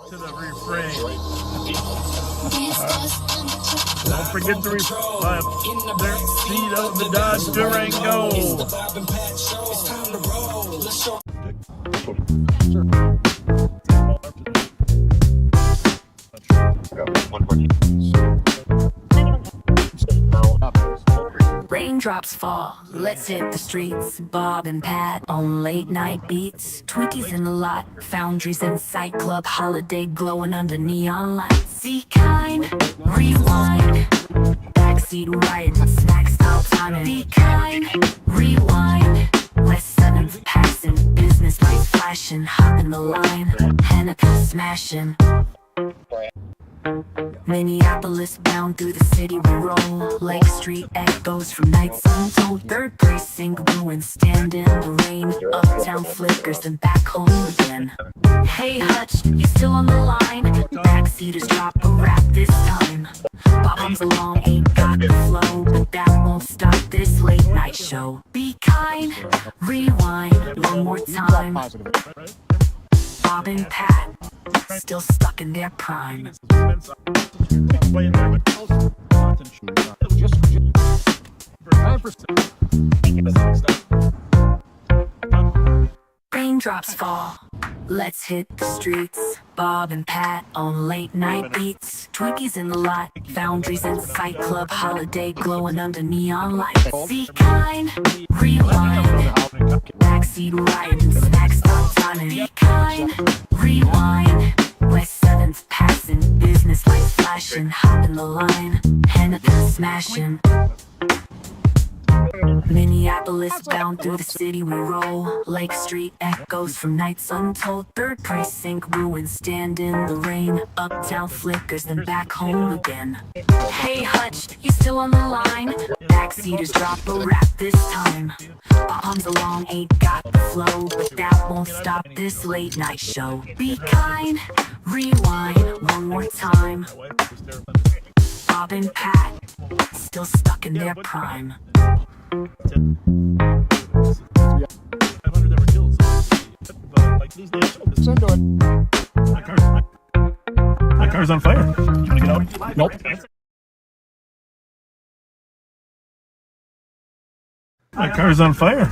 to the refrain. Don't forget the refrain. Their seat of the Dodge Durango. Raindrops fall, let's hit the streets. Bob and Pat on late night beats. Twinkies in the lot, foundries in sight. Club holiday glowing under neon lights. See kind, rewind. Backseat riding, snacks out timing. Be kind, rewind. West 7th passing, business lights flashing. Hop in the line, Hanukkah smashing. Minneapolis bound through the city we roll. Lake Street echoes from nights untold. Third precinct ruins stand in the rain. Uptown flickers then back home again. Hey Hutch, you still on the line? Backseaters drop a rap this time. Bob along, ain't got the flow, but that won't stop this late night show. Be kind, rewind one more time. Bob and Pat, still stuck in their prime. Raindrops fall, let's hit the streets. Bob and Pat on late night beats. Twinkies in the lot, foundries in sight. Club holiday glowing under neon lights. Be kind, rewind. Backseat riding, snacks on timing. Be kind, rewind. West 7th passing, business lights flashing. Hop in the line, Hanukkah smashing. Minneapolis bound through the city we roll. Lake Street echoes from nights untold. Third precinct ruins stand in the rain. Uptown flickers then back home again. Hey Hutch, you still on the line? Backseaters drop a rap this time. Bombs along, ain't got the flow, but that won't stop this late night show. Be kind, rewind one more time. Bob and Pat, still stuck in their prime. My car's on fire. You want to get out? Nope. My car's on fire.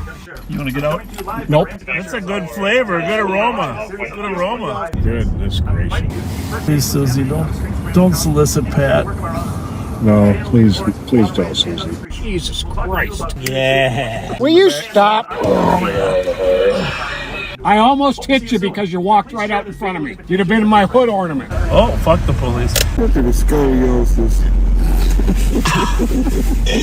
You want to get out? Nope. That's a good flavor, good aroma. Good aroma. Goodness gracious. Please, Susie, don't solicit Pat. No, please don't, Susie. Jesus Christ. Yeah. Will you stop? I almost hit you because you walked right out in front of me. You'd have been in my hood ornament. Oh, fuck the police. Look at the scoliosis.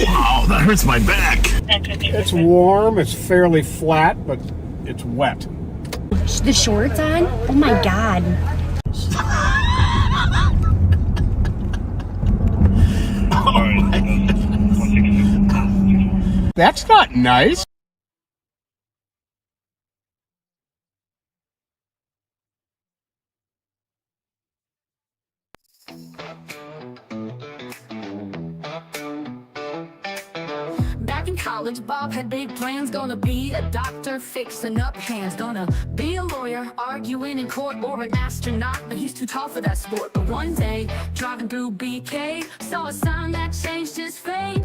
Wow, that hurts my back. It's warm, it's fairly flat, but it's wet. The shorts on? Oh my God. That's not nice. Back in college, Bob had big plans. Gonna be a doctor, fixing up hands. Gonna be a lawyer, arguing in court, or an astronaut. But he's too tall for that sport. But one day, driving through BK, saw a sign that changed his fate.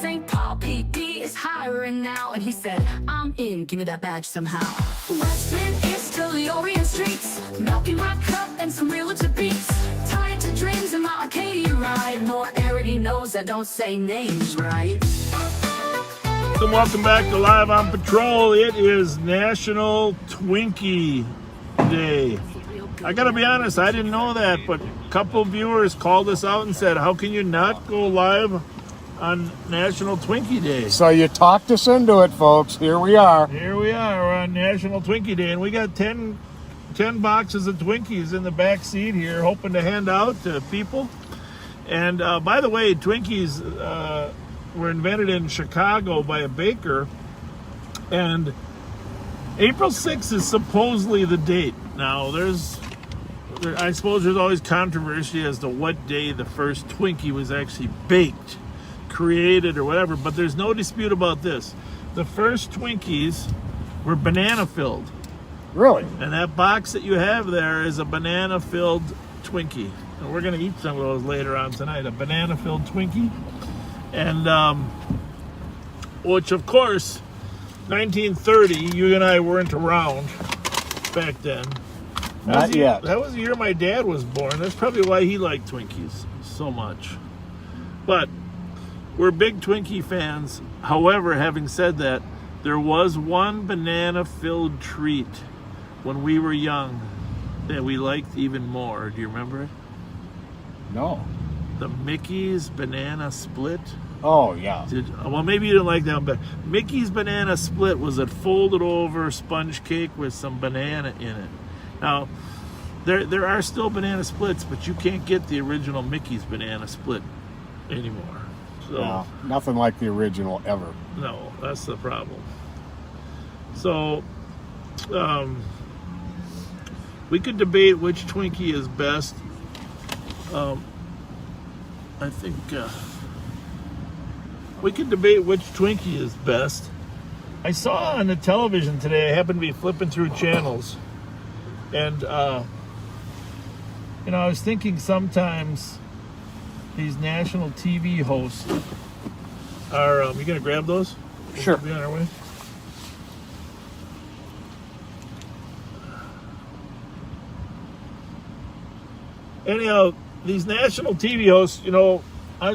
St. Paul PD is hiring now. And he said, I'm in, give me that badge somehow. Westman is to the Orient streets. Milky Rock Cup and some realtor beats. Tied to dreams in my Arcadia ride. More arity knows I don't say names right. And welcome back to Live on Patrol. It is National Twinkie Day. I gotta be honest, I didn't know that, but a couple viewers called us out and said, how can you not go live on National Twinkie Day? So you talked us into it, folks. Here we are. Here we are on National Twinkie Day, and we got 10 boxes of Twinkies in the back seat here, hoping to hand out to people. And by the way, Twinkies were invented in Chicago by a baker, and April 6th is supposedly the date. Now, I suppose there's always controversy as to what day the first Twinkie was actually baked, created, or whatever, but there's no dispute about this. The first Twinkies were banana filled. Really? And that box that you have there is a banana-filled Twinkie. And we're going to eat some of those later on tonight. A banana-filled Twinkie. And, which, of course, 1930, you and I weren't around back then. Not yet. That was the year my dad was born. That's probably why he liked Twinkies so much. But we're big Twinkie fans. However, having said that, there was one banana-filled treat when we were young that we liked even more. Do you remember it? No. The Mickey's Banana Split. Oh, yeah. Well, maybe you didn't like that one, but Mickey's Banana Split was a folded over sponge cake with some banana in it. Now, there are still banana splits, but you can't get the original Mickey's Banana Split anymore. So, No, nothing like the original ever. no, that's the problem. So, we could debate which Twinkie is best. I think we could debate which Twinkie is best. I saw on the television today, I happened to be flipping through channels, and I was thinking sometimes these national TV hosts are, you gonna grab those? Sure. Be on our way. Anyhow, these national TV hosts,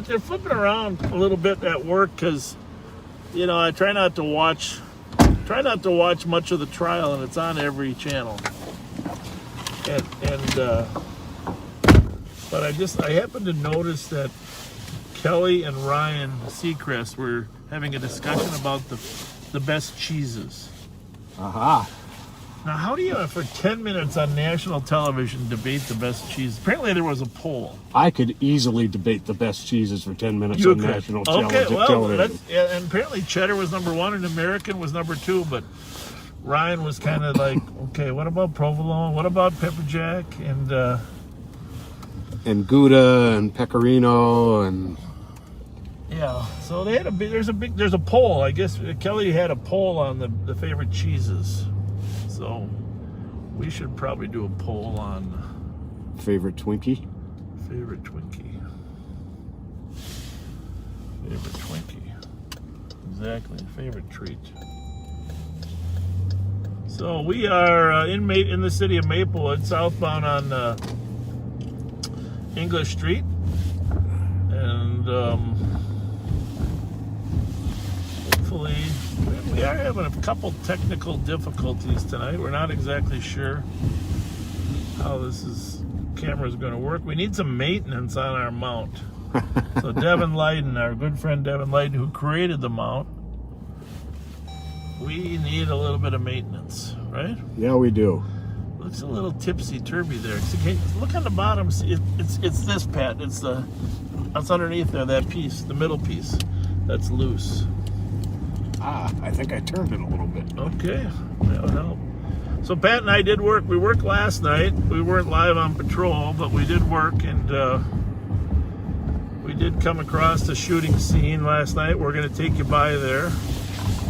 they're flipping around a little bit at work because, I try not to watch much of the trial, and it's on every channel. But I happened to notice that Kelly and Ryan Seacrest were having a discussion about the best cheeses. Aha. Now, how do you, for 10 minutes on national television, debate the best cheese? Apparently, there was a poll. I could easily debate the best cheeses for 10 minutes You on could. national Okay, well, television. and apparently cheddar was number one and American was number two, but Ryan was kind of like, okay, what about provolone? What about pepper jack? And Gouda and Pecorino and... Yeah, so they had there's a poll. I guess Kelly had a poll on the favorite cheeses. So we should probably do a poll on Favorite Twinkie? favorite Twinkie. Favorite Twinkie. Exactly, favorite treat. So we are in the city of Maplewood, southbound on English Street, and hopefully we are having a couple technical difficulties tonight. We're not exactly sure how camera is going to work. We need some maintenance on our mount. So Devin Leiden, our good friend Devin Leiden, who created the mount, we need a little bit of maintenance, right? Yeah, we do. Looks a little tipsy-turvy there. Look on the bottom. See, it's this, Pat. It's underneath there, that piece, the middle piece. That's loose. I think I turned it a little bit. Okay, that would help. So Pat and I did work. We worked last night. We weren't live on patrol, but we did work, and we did come across the shooting scene last night. We're going to take you by there.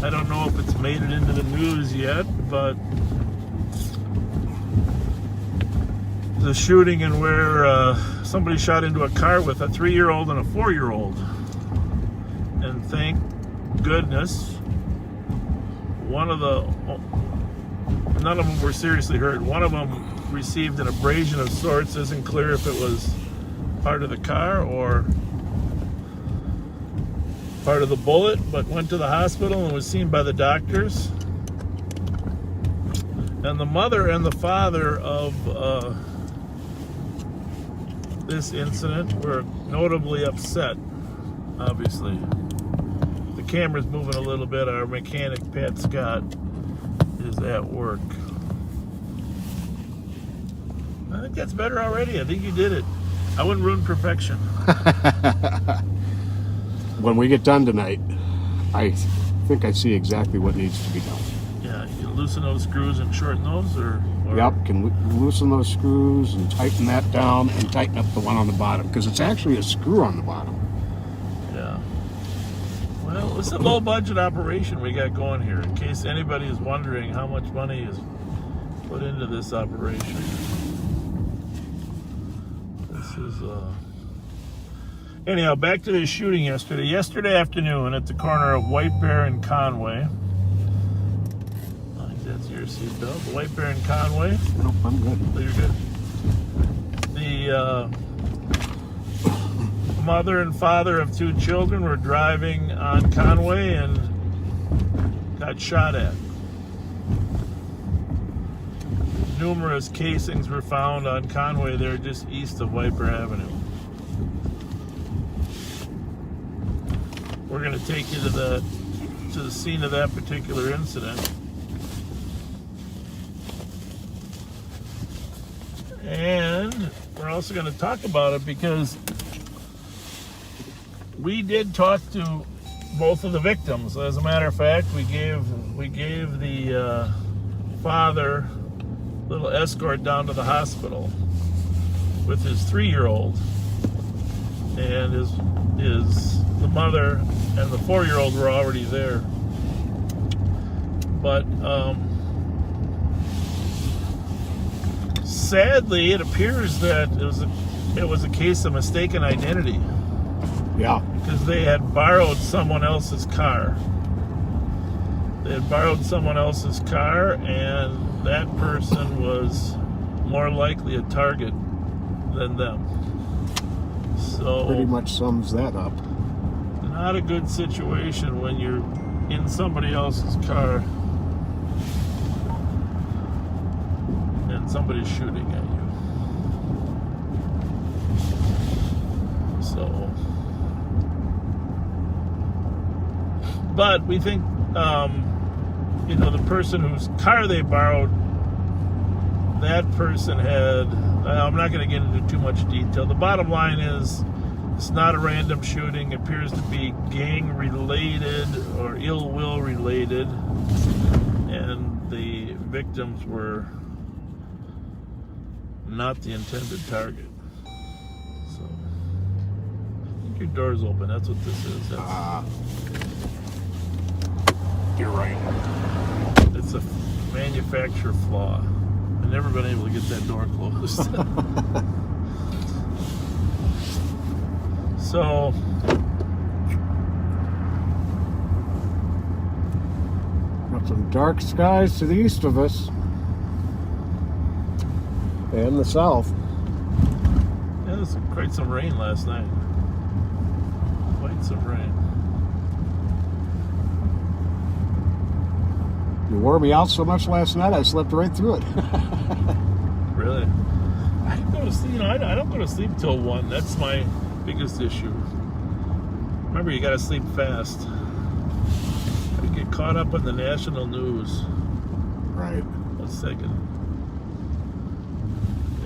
I don't know if it's made it into the news yet, but the shooting in where somebody shot into a car with a 3-year-old and a 4-year-old. And thank goodness, none of them were seriously hurt. One of them received an abrasion of sorts. Isn't clear if it was part of the car or part of the bullet, but went to the hospital and was seen by the doctors. And the mother and the father of this incident were notably upset, obviously. The camera's moving a little bit. Our mechanic, Pat Scott, is at work. I think that's better already. I think you did it. I wouldn't ruin perfection. When we get done tonight, I think I see exactly what needs to be done. Yeah, you loosen those screws and shorten those, or Yep, can loosen those screws and tighten that down and tighten up the one on the bottom, because it's actually a screw on the bottom. Yeah. Well, it's a low budget operation we got going here. In case anybody is wondering how much money is put into this operation. This is anyhow, back to this shooting yesterday. Yesterday afternoon at the corner of White Bear and Conway. I think that's your seatbelt. The White Bear and Conway. Nope, I'm good. Oh, you're good. The mother and father of 2 children were driving on Conway and got shot at. Numerous casings were found on Conway there just east of White Bear Avenue. We're going to take you to the scene of that particular incident. And we're also going to talk about it because we did talk to both of the victims. As a matter of fact, we gave the father a little escort down to the hospital with his 3-year-old, and the mother and the 4-year-old were already there. But sadly, it appears that it was a case of mistaken identity. Yeah. Because they had borrowed someone else's car. They had borrowed someone else's car, and that person was more likely a target than them. So Pretty much sums that up. not a good situation when you're in somebody else's car and somebody's shooting at you. So, but we think, the person whose car they borrowed, that person had, I'm not going to get into too much detail. The bottom line is, it's not a random shooting. It appears to be gang related or ill will related, and the victims were not the intended target. So, I think your door's open. That's what this is. You're right. It's a manufacturer flaw. I've never been able to get that door closed. So, Got some dark skies to the east of us. And the south. yeah, there's quite some rain last night. Quite some rain. You wore me out so much last night, I slept right through it. Really? I don't go to sleep. I don't go to sleep till 1. That's my biggest issue. Remember, you got to sleep fast. You get caught up in the national news. Right. 1 second.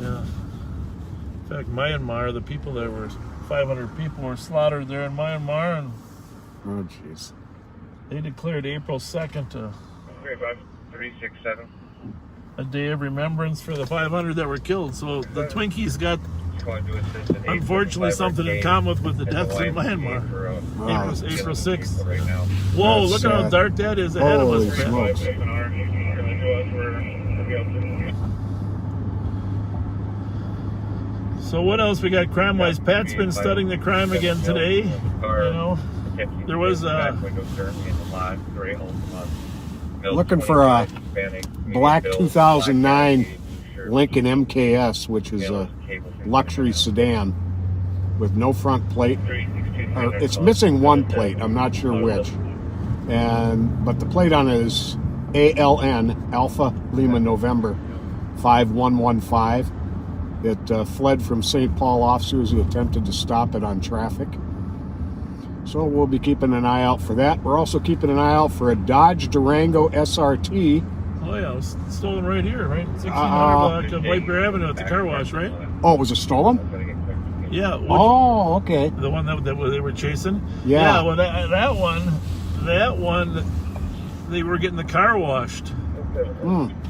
Yeah. In fact, Myanmar, the people that were 500 people were slaughtered there in Myanmar, and Oh, jeez. they declared April 2nd to 367. a day of remembrance for the 500 that were killed. So the Twinkies got, unfortunately, something in common with the deaths in Myanmar. Wow. April 6th. Right now. Whoa, That's look at how sad. dark that is ahead of Holy us, man. smokes. So what else we got crime-wise? Pat's been studying the crime again today. You know, there was Looking for a black 2009 Lincoln MKS, which is a luxury sedan with no front plate. It's missing one plate, I'm not sure which. But the plate on it is ALN, Alpha Lima November 5115. It fled from St. Paul officers who attempted to stop it on traffic. So we'll be keeping an eye out for that. We're also keeping an eye out for a Dodge Durango SRT. Oh yeah, it was stolen right here, right? 1600 block of White Bear Avenue at the car wash, right? Oh, was it stolen? Yeah. Oh, okay. The one that they were chasing? Yeah. Well, that one, they were getting the car washed.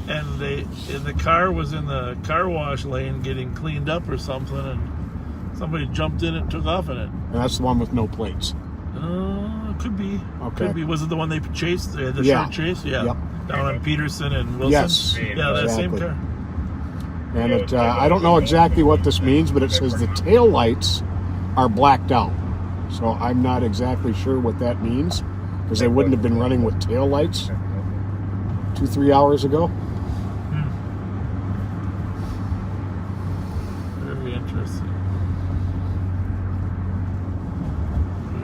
And the car was in the car wash lane getting cleaned up or something, and somebody jumped in and took off in it. And that's the one with no plates. Could be. Okay. Could be. Was it the one they chased? The Yeah. short chase? Yeah. Yep. Down on Peterson and Wilson? Yes, Yeah, that same exactly. car. And it, I don't know exactly what this means, but it says the tail lights are blacked out. So I'm not exactly sure what that means, because they wouldn't have been running with tail lights 2-3 hours ago. Very interesting.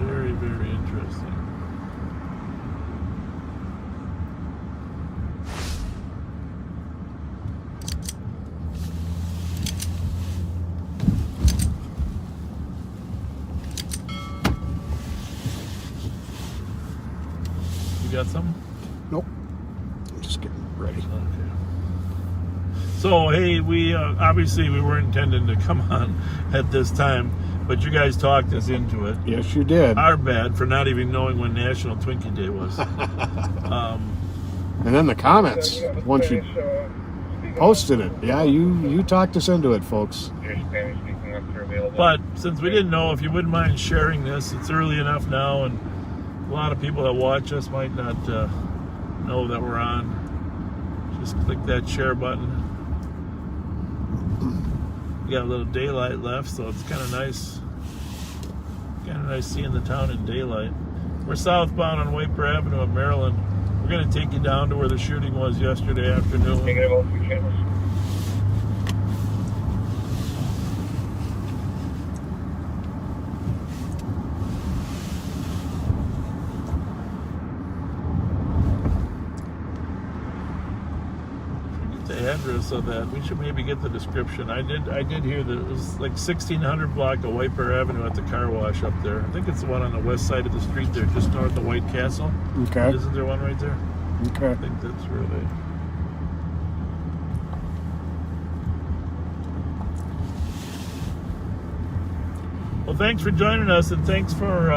Very, very interesting. You got some? Nope. I'm just getting ready. Okay. So, hey, we obviously we weren't intending to come on at this time, but you guys talked us into it. Yes, you did. Our bad for not even knowing when National Twinkie Day was. And then the comments, once you posted it. Yeah, you talked us into it, folks. But since we didn't know, if you wouldn't mind sharing this, it's early enough now, and a lot of people that watch us might not know that we're on. Just click that share button. We got a little daylight left, so it's kind of nice. Kind of nice seeing the town in daylight. We're southbound on Waper Avenue in Maryland. We're going to take you down to where the shooting was yesterday afternoon. Negative, all three channels. The address of that, we should maybe get the description. I did hear that it was like 1600 block of Waper Avenue at the car wash up there. I think it's the one on the west side of the street there, just north of White Castle. Okay. Isn't there one right there? Okay. I think that's where they... Well, thanks for joining us, and thanks for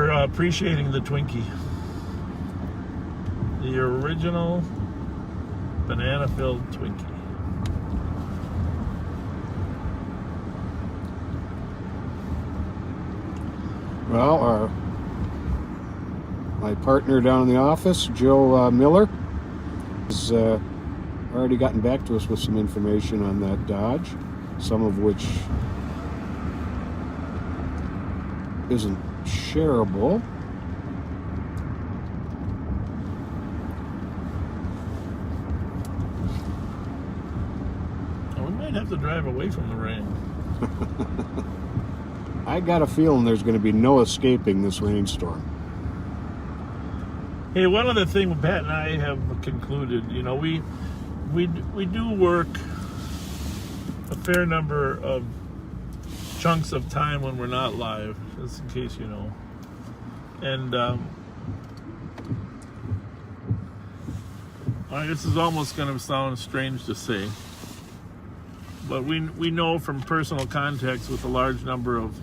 appreciating the Twinkie. The original banana-filled Twinkie. Well, my partner down in the office, Joe Miller, has already gotten back to us with some information on that Dodge, some of which isn't shareable. We might have to drive away from the rain. I got a feeling there's going to be no escaping this rainstorm. Hey, one other thing Pat and I have concluded, you know, we do work a fair number of chunks of time when we're not live, just in case you know. And this is almost going to sound strange to say, but we know from personal contacts with a large number of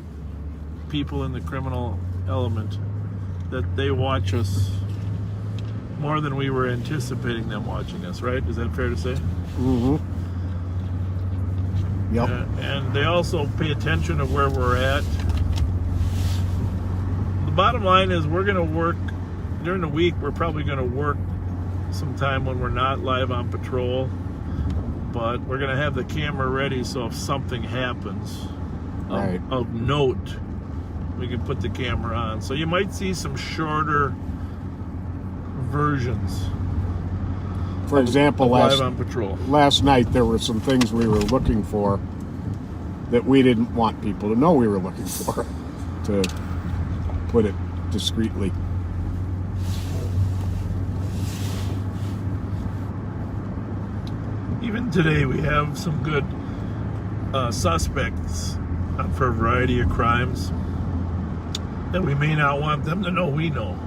people in the criminal element that they watch us more than we were anticipating them watching us, right? Is that fair to say? Mm-hmm. Yep. And they also pay attention of where we're at. The bottom line is we're going to work, during the week, we're probably going to work sometime when we're not live on patrol, but we're going to have the camera ready so if something happens of note, we can put the camera on. So you might see some shorter versions. For example, live on patrol. Last night there were some things we were looking for that we didn't want people to know we were looking for, to put it discreetly. Even today we have some good suspects for a variety of crimes that we may not want them to know we know.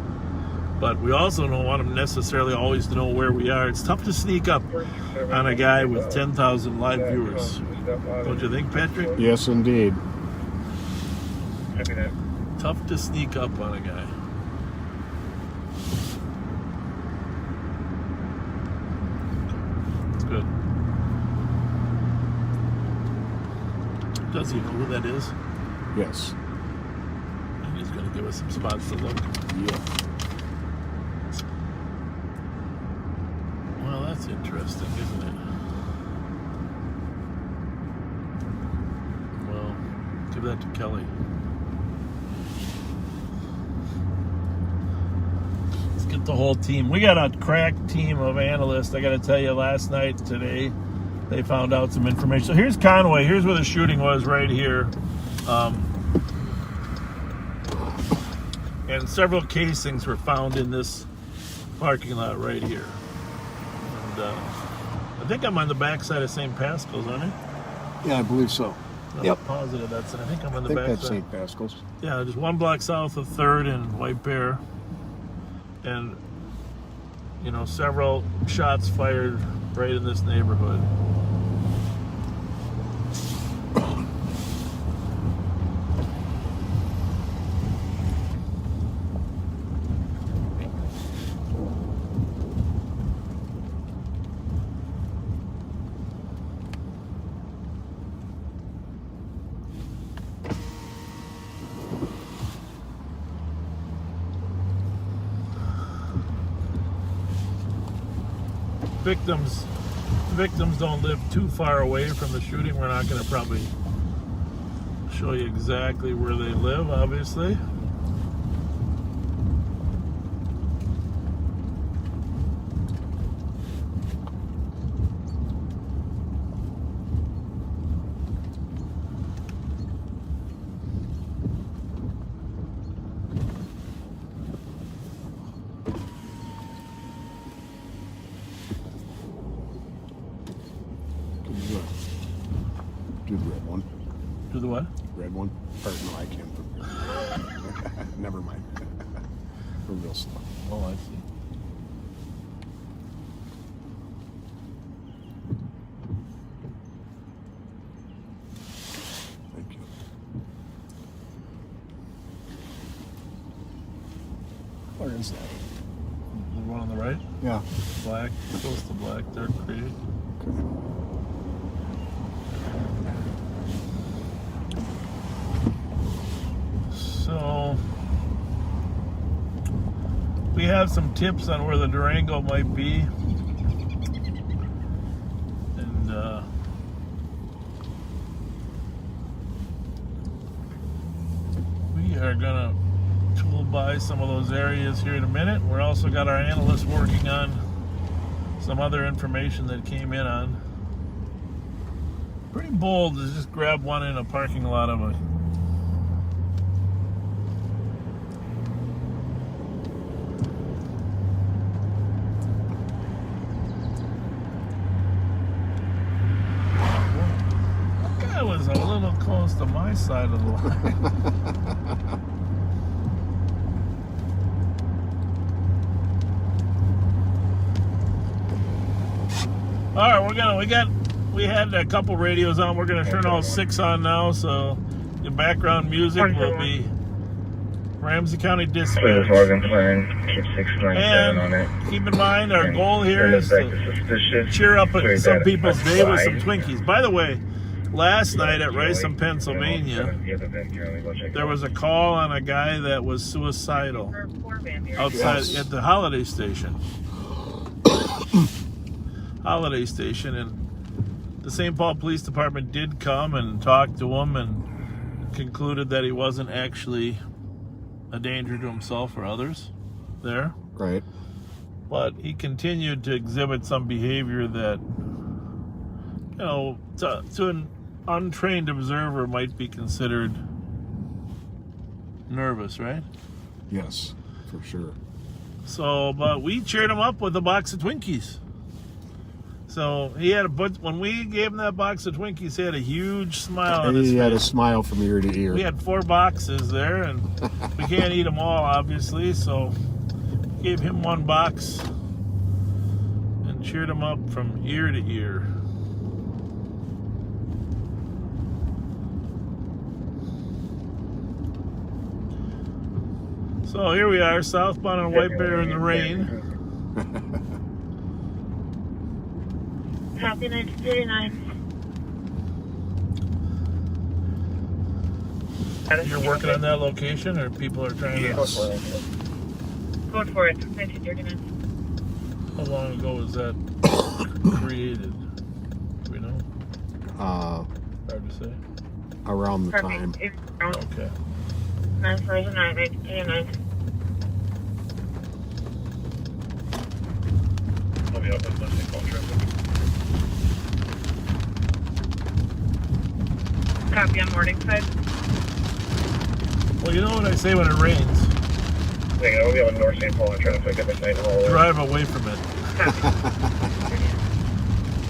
But we also don't want them necessarily always to know where we are. It's tough to sneak up on a guy with 10,000 live viewers. Don't you think, Patrick? Yes, indeed. Tough to sneak up on a guy. It's good. Does he know who that is? Yes. And he's going to give us some spots to look. Yeah. Well, that's interesting, isn't it? Well, give that to Kelly. Let's get the whole team. We got a crack team of analysts. I got to tell you, last night, today, they found out some information. So here's Conway. Here's where the shooting was, right here. And several casings were found in this parking lot right here. And I think I'm on the backside of St. Pascal's, aren't I? Yeah, I believe so. I'm Yep. positive that's it. I think I'm on I the think that's backside. St. Pascal's. Yeah, just 1 block south of 3rd and White Bear. And, you know, several shots fired right in this neighborhood. Victims don't live too far away from the shooting. We're not going to probably show you exactly where they live, obviously. Do the red one. Do the what? Red one. Or no, I can't. Never mind. We're real slow. Oh, I see. Thank you. Where is that? The one on the right? Yeah. Black, close to black, Third Creek. Okay. So we have some tips on where the Durango might be, and we are gonna tool by some of those areas here in a minute. We're also got our analysts working on some other information that came in on. Pretty bold to just grab one in a parking lot of a was a little close to my side of the line. All right, we had a couple radios on. We're gonna turn all 6 on now, so the background music will be Ramsey County Dispatch. Keep 697 on it. And keep in mind, our goal here is to cheer up some people's day with some Twinkies. By the way, last night at Racine, Pennsylvania, there was a call on a guy that was suicidal outside at the Holiday Station. And the St. Paul Police Department did come and talk to him and concluded that he wasn't actually a danger to himself or others there. Right. But he continued to exhibit some behavior that, you know, to an untrained observer might be considered nervous, right? Yes, for sure. So, but we cheered him up with a box of Twinkies. So he had when we gave him that box of Twinkies, he had a huge smile on his face. He had a smile from ear to ear. We had 4 boxes there, and we can't eat them all, obviously, so gave him 1 box and cheered him up from ear to ear. So here we are, southbound on White Bear in the rain. Copy 1939. You're working on that location, or people are trying to? Going for it. 1939. How long ago was that created? Do we know? Hard to say. Around the time. Okay. 9/1/1939. I'll be up with Leslie call traffic. Copy on Morningside. Well, you know what I say when it rains? Yeah, I'll be on North St. Paul traffic at midnight all over. Drive away from it.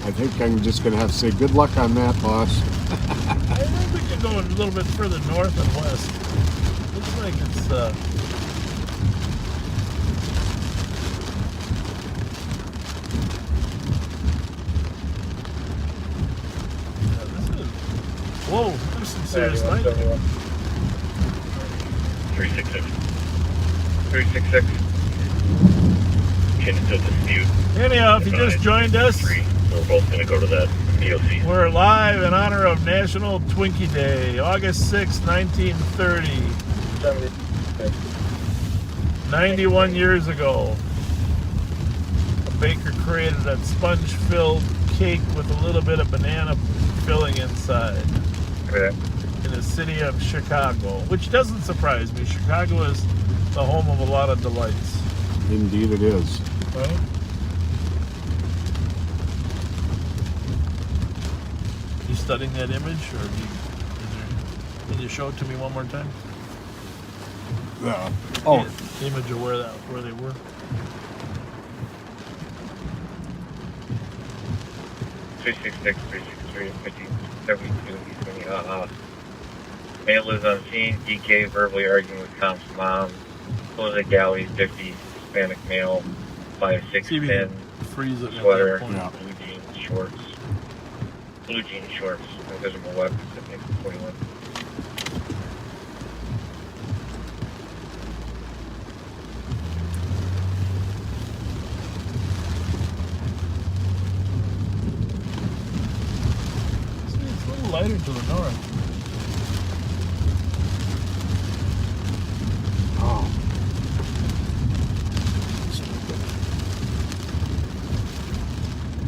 I think I'm just going to have to say good luck on that, boss. I think we can go a little bit further north and west. Looks like it's yeah, this is, whoa, there's some serious lightning. 366. 366. Get into a dispute. Anyhow, if you just joined us, We're both going to go to that DOC. we're live in honor of National Twinkie Day, August 6, 1930. 91 years ago, a baker created a sponge-filled cake with a little bit of banana filling inside Okay. in the city of Chicago, which doesn't surprise me. Chicago is the home of a lot of delights. Indeed it is. Right? You studying that image, or can you show it to me one more time? Oh, The image of where they were. 366, 363, 50, 72, East 20, Male is on scene, DK verbally arguing with comp's mom. Close galley, 50, Hispanic male, 5'6", See if you 10, can freeze it at sweater, that point. Yeah. blue jeans, shorts. Blue jeans, shorts, invisible weapons, I think, 41. See, it's a little lighter to the north. oh.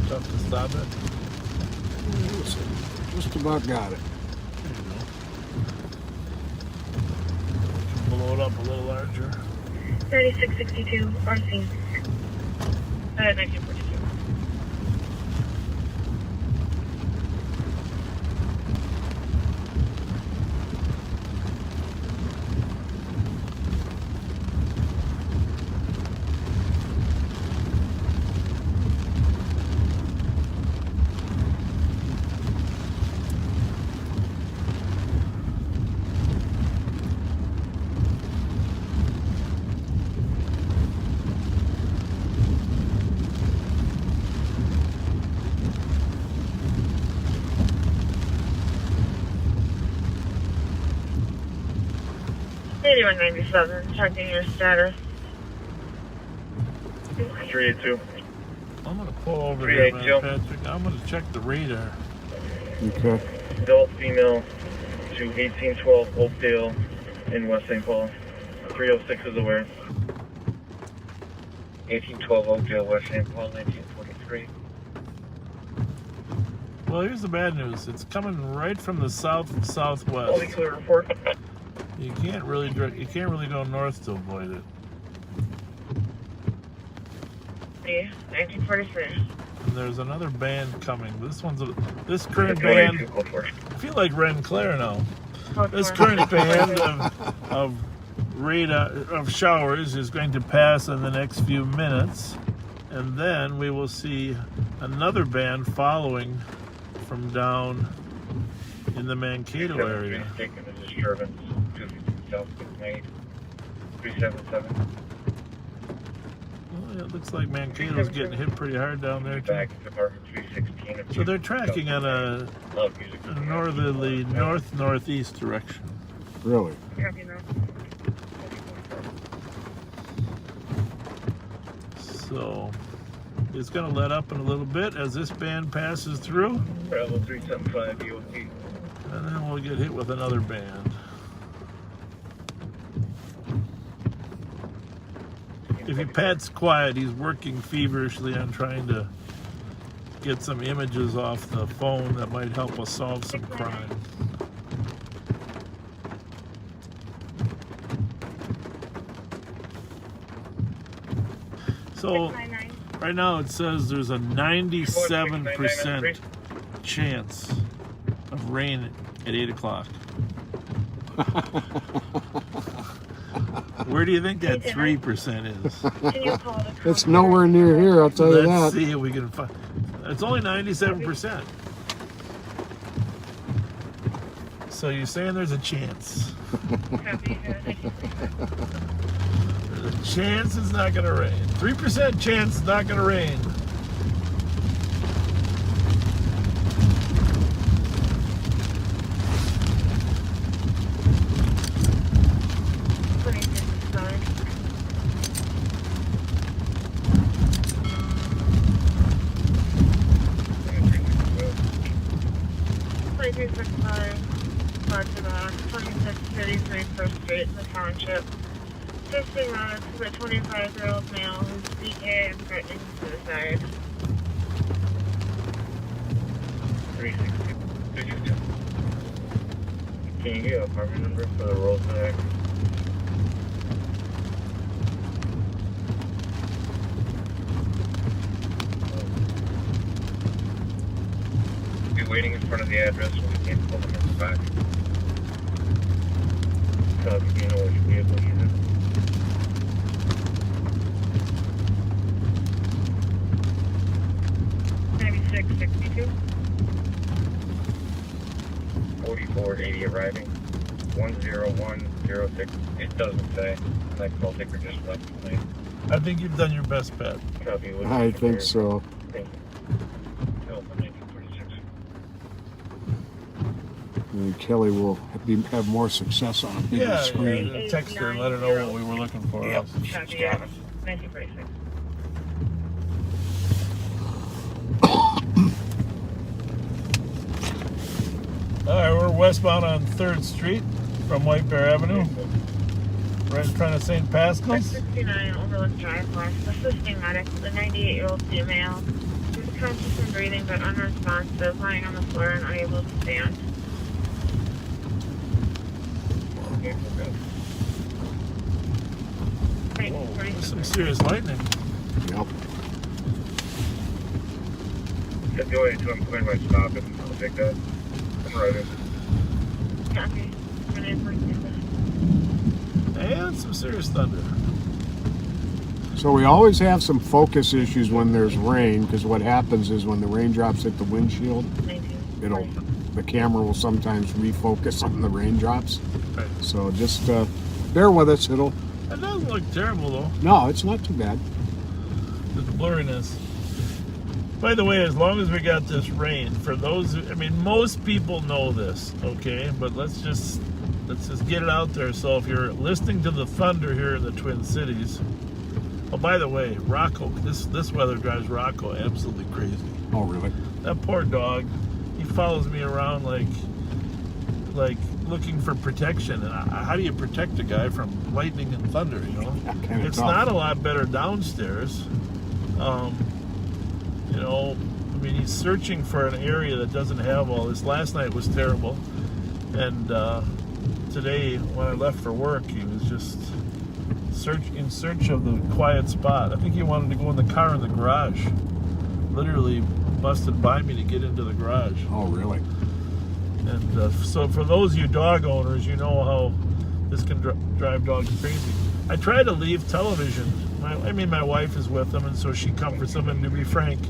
Tough to stop it. Just about got it. There you go. Blow it up a little larger. 3662, RC. 1942. $81.97, checking your status. 382. I'm gonna pull over here, man, 382. Patrick. I'm gonna check the radar. Okay. Adult female to 1812 Oakdale in West St. Paul. 306 is aware. 1812 Oakdale, West St. Paul, 1943. Well, here's the bad news. It's coming right from the southwest. Only clear report. You can't really go north to avoid it. 1943. And there's another band coming. This current band. I feel like Ren Claire now. This current band of showers is going to pass in the next few minutes, and then we will see another band following from down in the Mankato area. Taking a disturbance. 252 South 377. Well, it looks like Mankato's getting hit pretty hard down there too. Back to Department 316. So they're tracking on a northerly north-northeast direction. Really? Copy now. So it's going to let up in a little bit as this band passes through, Bravo 375 EOT. and then we'll get hit with another band. If Pat's quiet, he's working feverishly on trying to get some images off the phone that might help us solve some crime. So right now it says there's a 97% chance of rain at 8 o'clock. Where do you think that 3% is? It's nowhere near here, I'll tell you Let's that. see if we can find. It's only 97%. So you're saying there's a chance. There's a chance it's not going to rain. 3% chance it's not going to rain. First Street in the township. 15 minutes to a 25-year-old male who's BK and threatening suicide. 360. Can you get an apartment number for the Roadside? Be waiting in front of the address when we can't pull them in the back. So if you know which vehicle he's in. $96.62. 4480 arriving. 10106. It doesn't say. Next call taker just left the lane. I think you've done your best, Pat. Copy. I think so. Thank you. Delta 1946. And Kelly will have more success on a bigger Yeah, screen. text her and let her know what we were looking for. Yep. Copy, yeah. 1946. All right, we're westbound on 3rd Street from White Bear Avenue, right in front of St. Pascal's. 669 Overlook Drive West. Assisting medic, the 98-year-old female. She's conscious and breathing but unresponsive, lying on the floor and unable to stand. Whoa, there's some serious lightning. Yep. If you want to clear my stop, I'll take that. I'm riding. Copy. And some serious thunder. So we always have some focus issues when there's rain, because what happens is when the raindrops hit the windshield, the camera will sometimes refocus on the raindrops. Right. So just bear with us. It doesn't look terrible though. No, it's not too bad. The blurriness. By the way, as long as we got this rain, for those, I mean, most people know this, okay? But let's just get it out there. So if you're listening to the thunder here in the Twin Cities, oh, by the way, Rocco, this weather drives Rocco absolutely crazy. Oh, really? That poor dog, he follows me around like looking for protection. And how do you protect a guy from lightning and thunder, you know? Kinda It's tough. not a lot better downstairs. You know, I mean, he's searching for an area that doesn't have all this. Last night was terrible. And today, when I left for work, he was just in search of the quiet spot. I think he wanted to go in the car in the garage. Literally busted by me to get into the garage. Oh, really? And so for those of you dog owners, you know how this can drive dogs crazy. I try to leave television. My wife is with him, and so she comforts him. And to be frank,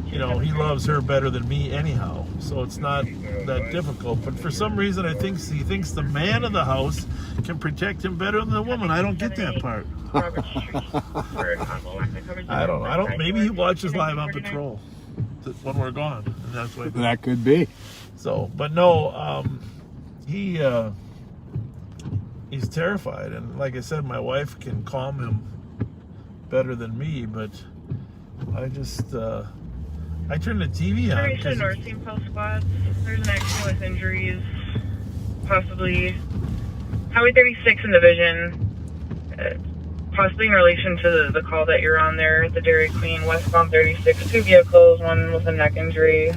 you know, he loves her better than me anyhow. So it's not that difficult. But for some reason, he thinks the man of the house can protect him better than the woman. I don't get that part. I don't know. Maybe he watches Live on Patrol when we're gone, and that's why. That could be. So, but no, he's terrified, and like I said, my wife can calm him better than me. But I just I turn the TV on. Sorry to North Team Pulse Squad. There's an accident with injuries, possibly Highway 36 in Division. Possibly in relation to the call that you're on there, the Dairy Queen, westbound 36, 2 vehicles, one with a neck injury.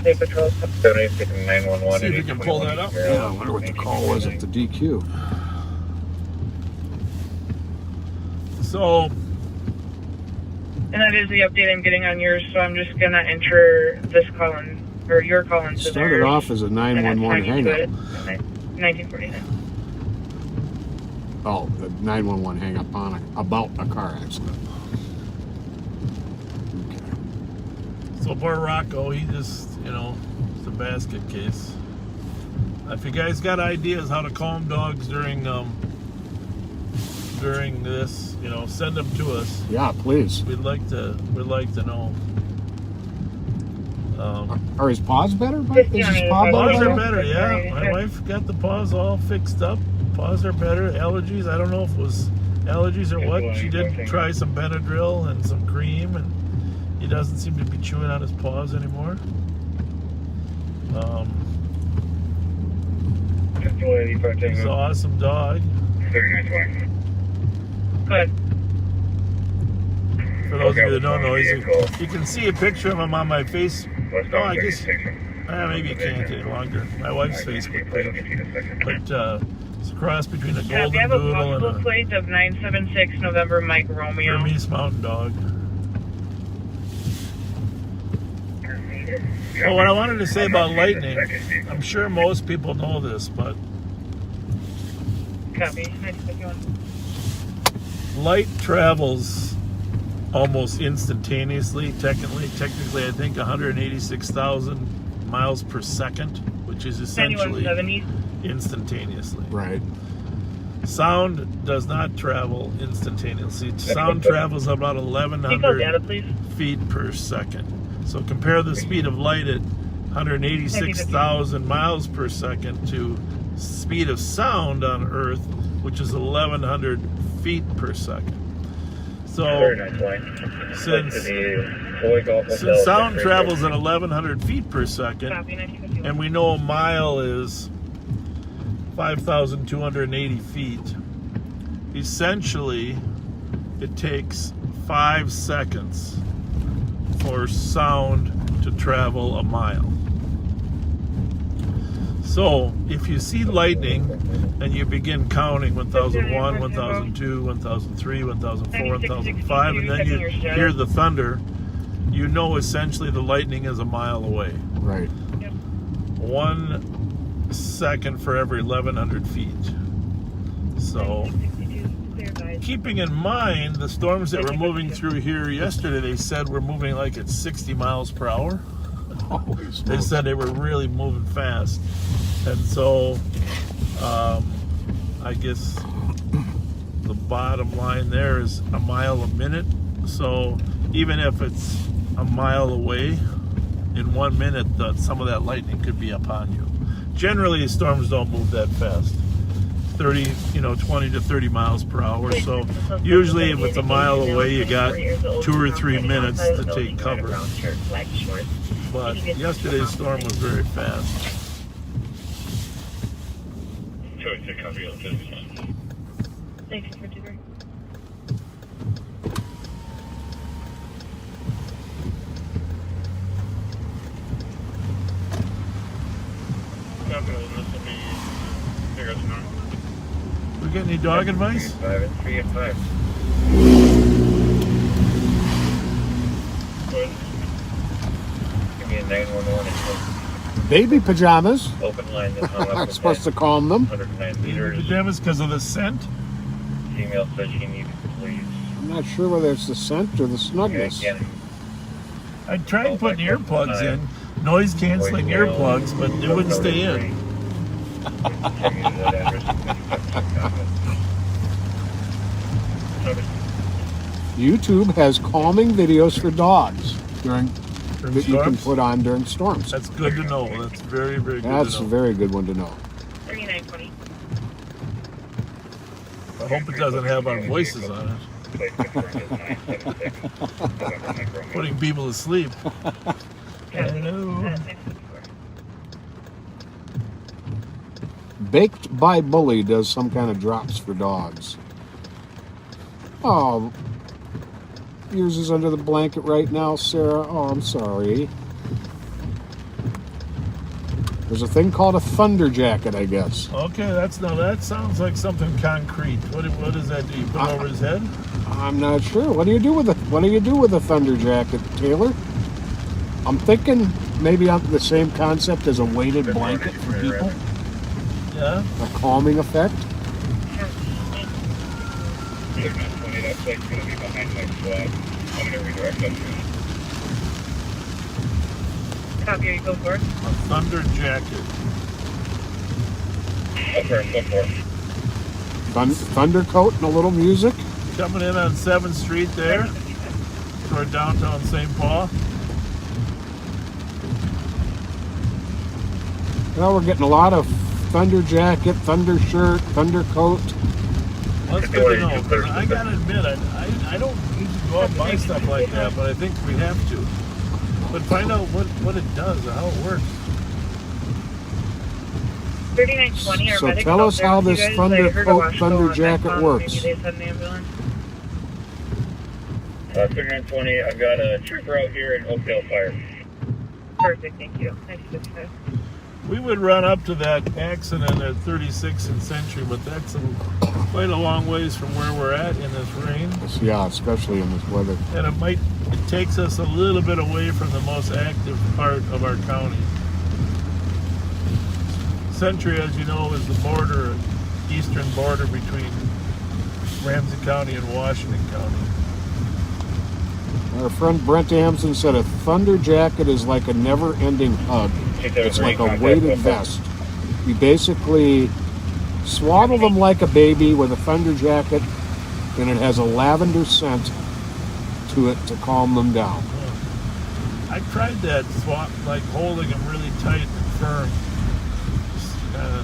State Patrol. 76 and 911. See if you can pull that up. Yeah, I wonder what the call was at the DQ. So, And that is the update I'm getting on yours, so I'm just going to enter this call in, or your call into there. Started off as a 911 hang-up. 1949. Oh, the 911 hang-up on about a car accident. Okay. so poor Rocco, he just, it's a basket case. If you guys got ideas how to calm dogs during this, send them to us. Yeah, please. We'd like to know. Are his paws better? Is his paw Paws are better? better, yeah. My wife got the paws all fixed up. Paws are better. Allergies, I don't know if it was allergies or what. She did try some Benadryl and some cream, and he doesn't seem to be chewing on his paws anymore. He's an awesome dog. Good. For those of you that don't know, you can see a picture of him on my face. Oh, I guess maybe you can't any longer. My wife's Facebook page. But it's a cross between a We golden have a doodle possible and a plate of 976 November Mike Romeo. Burmese mountain dog. Well, what I wanted to say about lightning, I'm sure most people know this, but Copy. 951. light travels almost instantaneously. Technically, I think 186,000 miles per second, which is essentially 9170. instantaneously. Right. Sound does not travel instantaneously. Sound travels about Data, 1,100 please. feet per second. So compare the speed of light at 186,000 miles per second to speed of sound on Earth, which is 1,100 feet per second. So since sound travels at 1,100 feet per second, Copy. 951. and we know a mile is 5,280 feet, essentially it takes 5 seconds for sound to travel a mile. So if you see lightning and you begin counting 1001, 1002, 1003, 1004, 1005, and then you hear the thunder, you know essentially the lightning is a mile away. Right. 1 second for every 1,100 feet. So 962, clear guys. keeping in mind the storms that were moving through here yesterday, they said were moving like at 60 miles per hour. Holy They smokes. said they were really moving fast. And so I guess the bottom line there is a mile a minute. So even if it's a mile away, in 1 minute, some of that lightning could be upon you. Generally, storms don't move that fast. 20 to 30 miles per hour. So usually if it's a mile away, you got 2 or 3 minutes to take cover. But yesterday's storm was very fast. Thank you for doing. We got any dog advice? 5 and 3 and 5. Give me a 911. Baby pajamas. Open line that hung up I'm with supposed to calm them. 109 meters. Pajamas because of the scent? Female said she needed to leave. I'm not sure whether it's the scent or the snugness. Again, I tried putting earplugs in, noise canceling earplugs, but it wouldn't stay in. YouTube has calming videos for dogs During that you can storms? put on during storms. That's good to know. That's very, very good That's to a know. very good one to know. 3920. I hope it doesn't have our voices on it. Putting people to sleep. Hello. Baked by Bully does some kind of drops for dogs. Oh, yours is under the blanket right now, Sarah. Oh, I'm sorry. There's a thing called a thunder jacket, I guess. Okay, that sounds like something concrete. What does that do? You put it over his head? I'm not sure. What do you do with a thunder jacket, Taylor? I'm thinking maybe on the same concept as a weighted blanket for people. Yeah. A calming effect. That's like going to be behind my squad. I'm going to redirect them. Copy, you go for it. A thunder jacket. Thunder coat and a little music. Coming in on 7th Street there, toward downtown St. Paul. Well, we're getting a lot of thunder jacket, thunder shirt, thunder coat. Well, that's good to know. I gotta admit, I don't usually go out and buy stuff like that, but I think we have to. But find out what it does or how it works. 3920 So tell us how this thunder coat, thunder jacket works. Maybe they send an ambulance. 3920, I've got a trooper out here in Oakdale Fire. Perfect, thank you. 965. We would run up to that accident at 36th and Century, but that's quite a long ways from where we're at in this rain. Yeah, especially in this weather. And it takes us a little bit away from the most active part of our county. Century, as you know, is the border, eastern border between Ramsey County and Washington County. Our friend Brent Amson said a thunder jacket is like a never-ending hug. It's like a weighted vest. You basically swaddle them like a baby with a thunder jacket, and it has a lavender scent to it to calm them down. I tried that swap, like holding them really tight and firm. I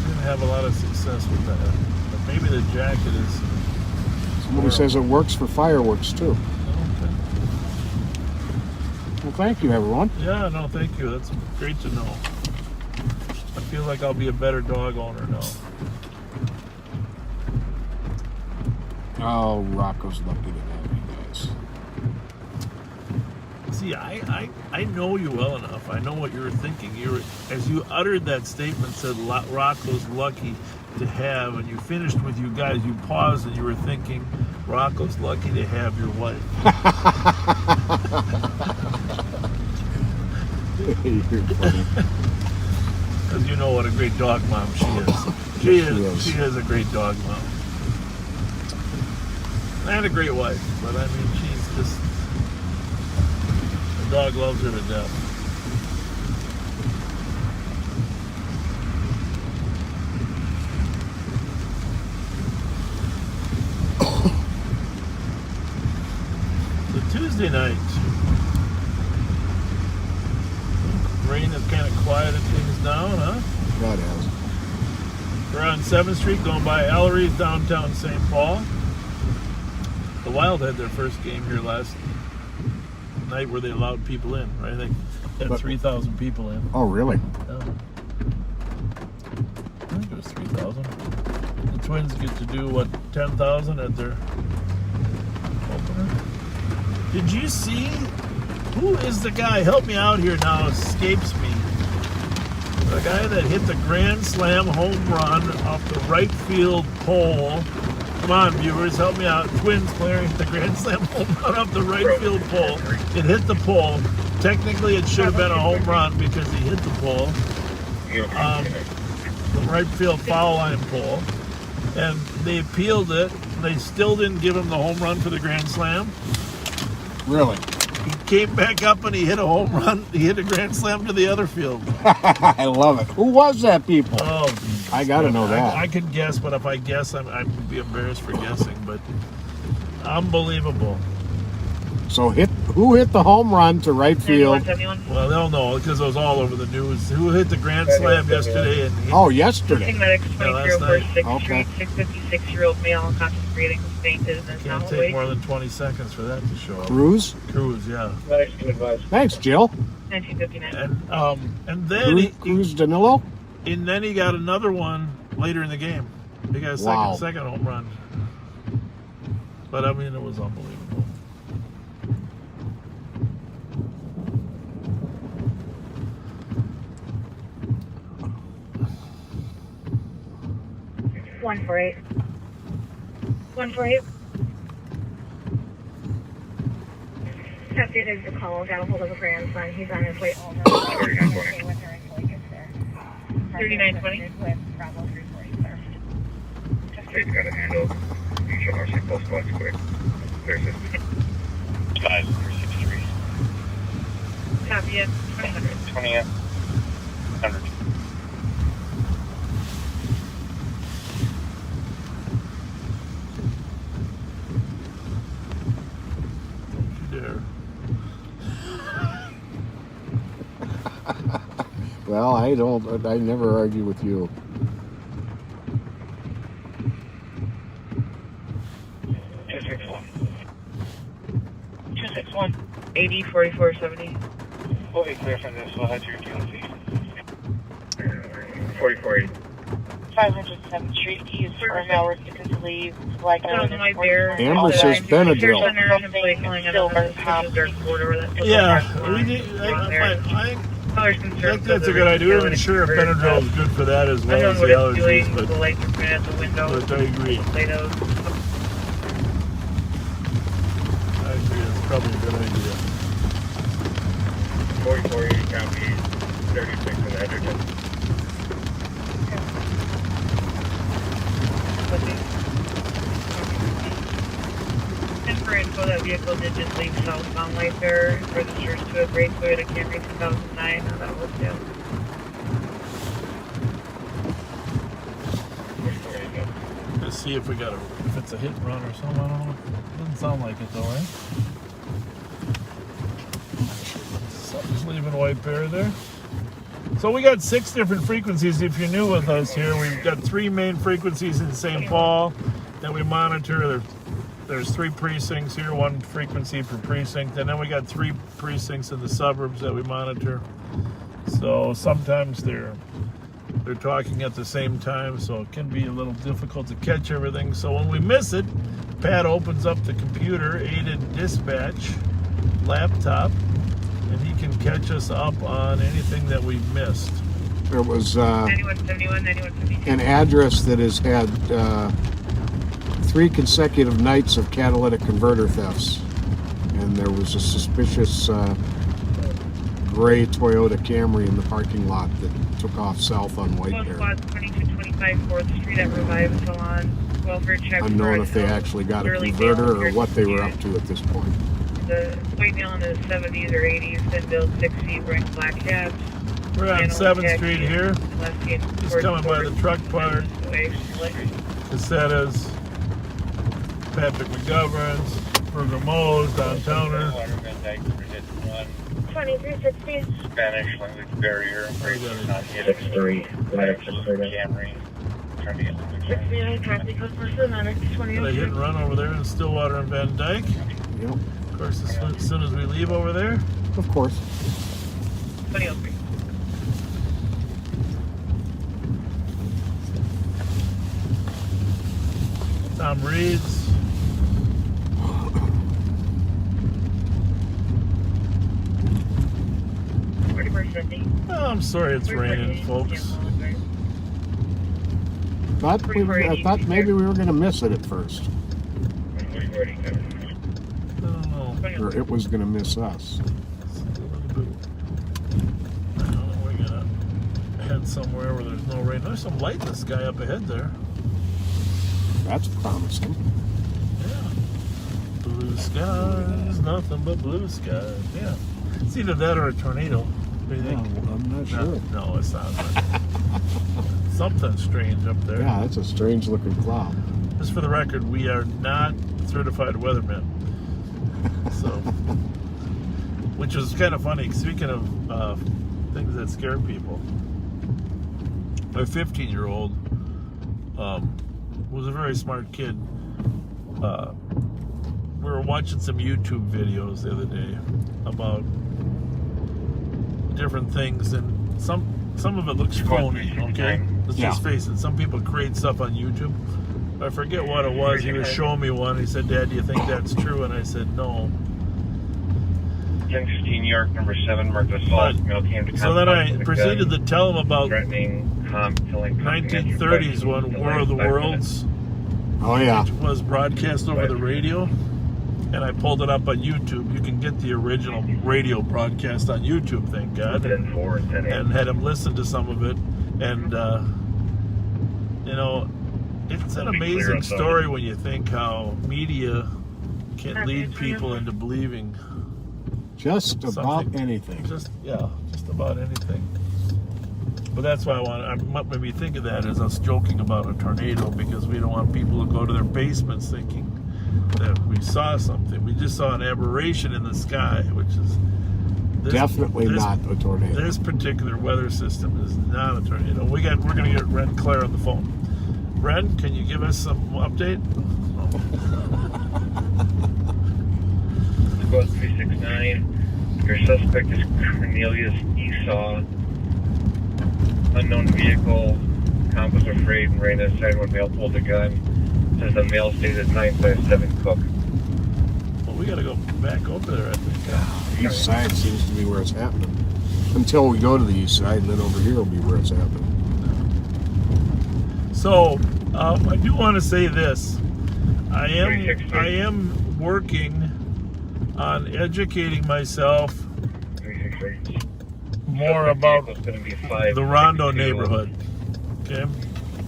didn't have a lot of success with that. But maybe the jacket is... Somebody says it works for fireworks, too. Okay. Well, thank you, everyone. Yeah, no, thank you. That's great to know. I feel like I'll be a better dog owner now. Oh, Rocco's lucky to have you guys. See, I know you well enough. I know what you were thinking. As you uttered that statement, said Rocco's lucky to have, and you finished with you guys, you paused and you were thinking, Rocco's lucky to have your wife. You're funny. Because you know what a great dog mom she is. She is a great dog mom. And a great wife, but I mean, she's just... The dog loves her to death. So Tuesday night, rain has kind of quieted things down, huh? God has. We're on 7th Street going by Ellery's, downtown St. Paul. The Wild had their first game here last night where they allowed people in, right? They had 3,000 people in. Oh, really? Yeah. I think it was 3,000. The Twins get to do, 10,000 at their opener? Did you see? Who is the guy? Help me out here now. Escapes me. The guy that hit the grand slam home run off the right field pole. Come on, viewers, help me out. Twins player hit the grand slam home run off the right field pole. It hit the pole. Technically, it should have been a home run because he hit the pole. The right field foul line pole. And they appealed it. They still didn't give him the home run for the grand slam. Really? He came back up and he hit a home run. He hit a grand slam to the other field. I love it. Who was that, people? Oh, I got to know that. I could guess, but if I guess, I'd be embarrassed for guessing. But unbelievable. So who hit the home run to right field? Well, they'll know because it was all over the news. Who hit the grand slam yesterday? And Yesterday. Medics 2304 Okay. 656-year-old male unconscious breathing, sustained business. can't take more than 20 seconds for that to show up. Cruz? Cruz, yeah. Thanks, Jill. 1959. And then Cruz Danilo? and then he got another one later in the game. He got a second home run. But I mean, it was unbelievable. One 148. Updated the call. Got a hold of a grandson. He's on his way home. 3920. State's got a handle. You should actually pull spots quick. There's a 5363. Copy it. 2000. 20th. 100. There. Well, I never argue with you. Two six one. 80 44 70. We'll be clear from this. We'll head to your TLC. 4480. 507th Street. He is for an hour to leave. Like my bear. Amber says Benadryl. Yeah, we need. That's a good idea. We're not even sure if Benadryl is good for that as well as the allergies, but I agree. I agree. It's probably a good idea. 4480 copy. 36 in Edgerton. And for info, that vehicle did just leave southbound Whitebear, registers to a gray Toyota Camry 2009 on that wholesale. Let's see if we got if it's a hit and run or something. I don't know. Doesn't sound like it though, right? Something's leaving White Bear there. So we got 6 different frequencies. If you're new with us here, we've got 3 main frequencies in St. Paul that we monitor. There's 3 precincts here, 1 frequency per precinct, and then we got 3 precincts in the suburbs that we monitor. So sometimes they're talking at the same time, so it can be a little difficult to catch everything. So when we miss it, Pat opens up the computer aided dispatch laptop, and he can catch us up on anything that we missed. There was 9171, 9172. an address that has had 3 consecutive nights of catalytic converter thefts, and there was a suspicious gray Toyota Camry in the parking lot that took off south on White Bear. Squad 2225 4th Street at Revive Salon. Welfare check. Unknown if they actually got a converter or what they were up to at this point. The white male in the 70s or 80s, then build 6 feet, wearing black hats. We're on 7th Street here. Just coming by the truck park. Cassetta's, Patrick McGovern's, Burger Mo's, Downtowner. 2360. Spanish language barrier. 63. Camry. Trying to get the 69, copy, customer Fernando, 20. Got a hit and run over there in Stillwater and Van Dyke. Yep, Of course, as soon as we leave over there. of course. 2003. Tom Reed's. Oh, I'm sorry it's raining, folks. I thought maybe we were going to miss it at first, I don't know. or it was going to miss us. I don't know, we're gonna head somewhere where there's no rain. There's some light in the sky up ahead there. That's promising. Yeah. Blue skies, nothing but blue skies. Yeah. It's either that or a tornado. What do you think? I'm not sure. No, it's not. Something strange up there. Yeah, that's a strange looking cloud. Just for the record, we are not certified weathermen. So, which is kind of funny. Speaking of things that scare people, my 15-year-old was a very smart kid. We were watching some YouTube videos the other day about different things, and some of it looks phony. Okay, let's just face it. Some people create stuff on YouTube I forget what it was. He was showing me one. He said, "Dad, do you think that's true?" And I said, "No." 1015 New York, number 7, marked as false. Male came to So then I proceeded to tell him about threatening 1930s when War of the Worlds Oh yeah. was broadcast over the radio, and I pulled it up on YouTube. You can get the original radio broadcast on YouTube, thank God, and had him listen to some of it. And you know, it's an amazing story when you think how media can lead people into believing Just about something. anything. Just about anything. But that's why what made me think of that is us joking about a tornado, because we don't want people to go to their basements thinking that we saw something. We just saw an aberration in the sky, which is Definitely not a tornado. This particular weather system is not a tornado. We're going to get Ren Claire on the phone. Ren, can you give us some update? Squad 369. Your suspect is Cornelius Esau. Unknown vehicle. Cop was afraid and ran inside when male pulled a gun. Says the male stayed at 957 Cook. Well, we got to go back over there, I think. The east side seems to be where it's happening. Until we go to the east side, and then over here will be where it's happening. So, I do want to say this. I am working on educating myself more about the Rondo neighborhood. Okay?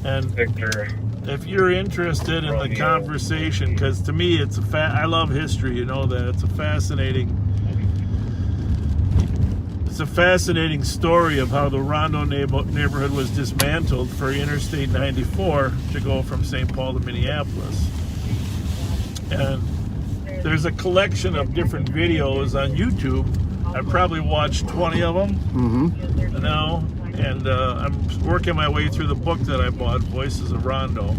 And Victor, if you're interested in the conversation, because to me it's I love history, you know that. It's a fascinating story of how the Rondo neighborhood was dismantled for Interstate 94 to go from St. Paul to Minneapolis. And there's a collection of different videos on YouTube. I've probably watched 20 of them now, and I'm working my way through the book that I bought, Voices of Rondo.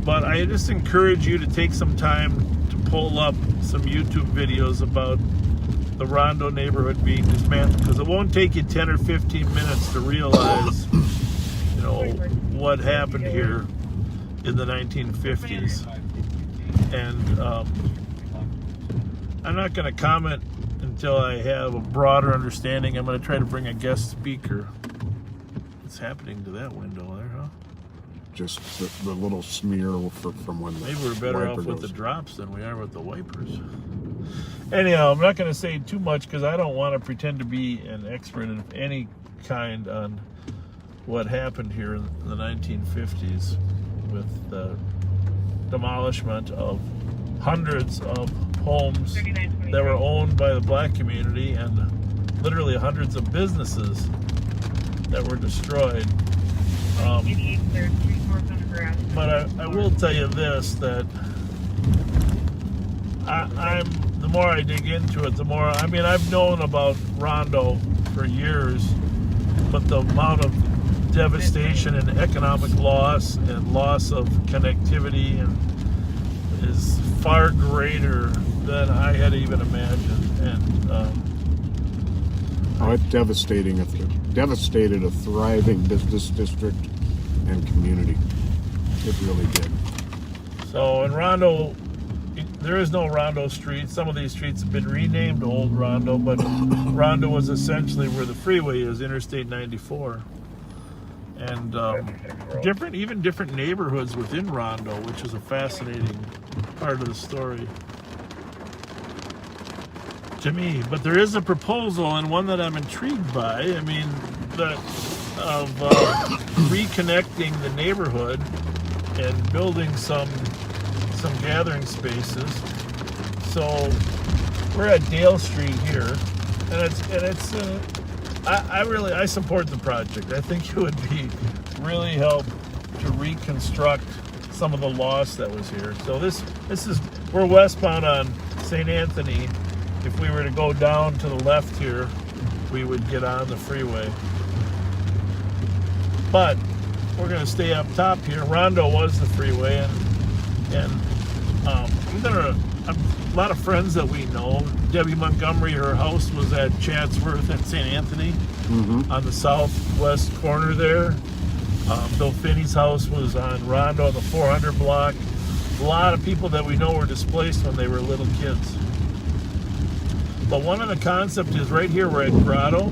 But I just encourage you to take some time to pull up some YouTube videos about the Rondo neighborhood being dismantled, because it won't take you 10 or 15 minutes to realize, you know, what happened here in the 1950s. And I'm not going to comment until I have a broader understanding. I'm going to try to bring a guest speaker. What's happening to that window there, huh? Just the little smear from when the Maybe we're better off wiper with the goes. drops than we are with the wipers. Anyhow, I'm not going to say too much because I don't want to pretend to be an expert of any kind on what happened here in the 1950s with the demolishment of hundreds of homes that were owned by the black community and literally hundreds of businesses that were destroyed. But I will tell you this, that the more I dig into it, the more, I mean, I've known about Rondo for years, but the amount of devastation and economic loss and loss of connectivity is far greater than I had even imagined. And it devastated a thriving business district and community. It really did. so in Rondo, there is no Rondo Street. Some of these streets have been renamed Old Rondo, but Rondo was essentially where the freeway is, Interstate 94. And different neighborhoods within Rondo, which is a fascinating part of the story to me. But there is a proposal, and one that I'm intrigued by. I mean, of reconnecting the neighborhood and building some gathering spaces. So we're at Dale Street here, and I support the project. I think it would really help to reconstruct some of the loss that was here. So we're westbound on St. Anthony. If we were to go down to the left here, we would get on the freeway. But we're going to stay up top here. Rondo was the freeway, and a lot of friends that we know. Debbie Montgomery, her house was at Chatsworth at St. Anthony on the southwest corner there. Bill Finney's house was on Rondo on the 400 block. A lot of people that we know were displaced when they were little kids. But one of the concepts is right here, we're at Grotto.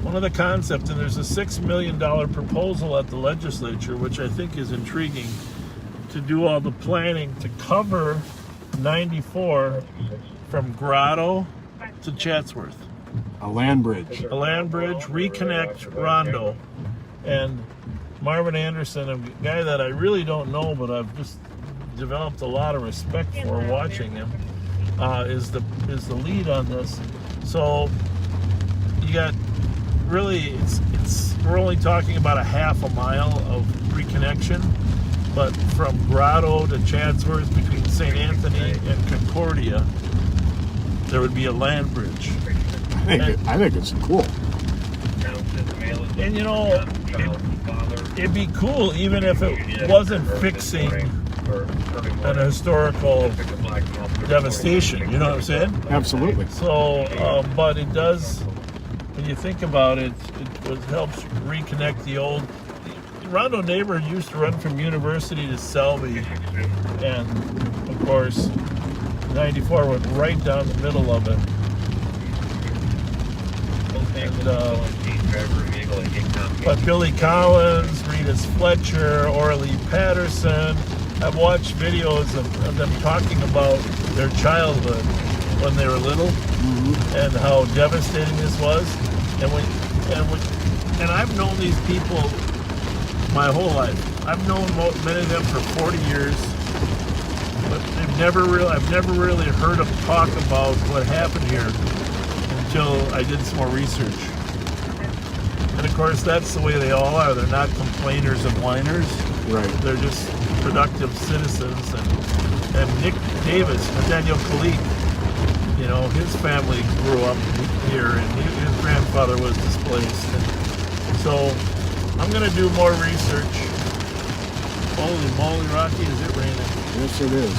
One of the concepts, and there's a $6 million proposal at the legislature, which I think is intriguing, to do all the planning to cover 94 from Grotto to Chatsworth. A land bridge. A land bridge, reconnect Rondo. And Marvin Anderson, a guy that I really don't know, but I've just developed a lot of respect for watching him, is the lead on this. So you got really, we're only talking about a half a mile of reconnection, but from Grotto to Chatsworth between St. Anthony and Concordia, there would be a land bridge. I think it's cool. And you know, it'd be cool even if it wasn't fixing an historical devastation. You know what I'm saying? Absolutely. So, but it does, when you think about it, it helps reconnect the old. Rondo neighborhood used to run from University to Selby, and of course, 94 went right down the middle of it. And, but Billy Collins, Rita's Fletcher, Orly Patterson, I've watched videos of them talking about their childhood when they were little, and how devastating this was. And I've known these people my whole life. I've known many of them for 40 years, but I've never really heard them talk about what happened here until I did some more research. And of course, that's the way they all are. They're not complainers and whiners. Right. They're just productive citizens. And Nick Davis, Nathaniel Kalik, you know, his family grew up here, and his grandfather was displaced. And so I'm going to do more research. Holy moly, Rocky, is it raining? Yes, it is.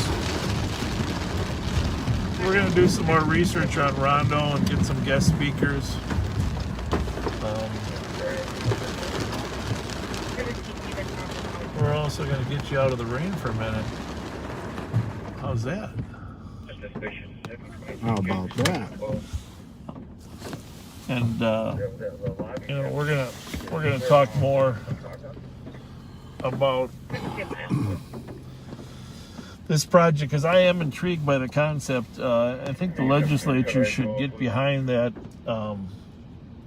We're going to do some more research on Rondo and get some guest speakers. We're also going to get you out of the rain for a minute. How's that? How about that? And you know, we're gonna talk more about this project, because I am intrigued by the concept. I think the legislature should get behind that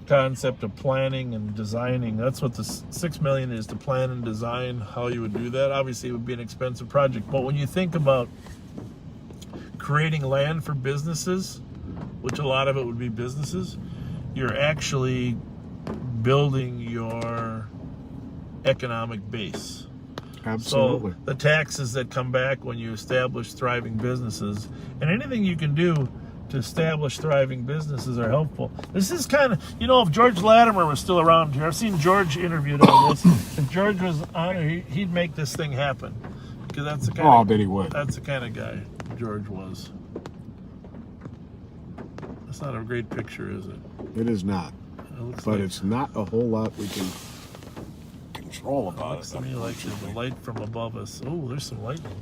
concept of planning and designing. That's what the $6 million is, to plan and design how you would do that. Obviously, it would be an expensive project, but when you think about creating land for businesses, which a lot of it would be businesses, you're actually building your economic base. Absolutely. So the taxes that come back when you establish thriving businesses, and anything you can do to establish thriving businesses, are helpful. This is kind of, you know, if George Latimer was still around here, I've seen George interviewed on this. If George was on here, he'd make this thing happen, because that's the kind I bet he would. That's the kind of guy George was. That's not a great picture, is it? It is not. It looks But like, it's not a whole lot we can control it about looks it. to me like there's a light from above us. Oh, there's some lightning.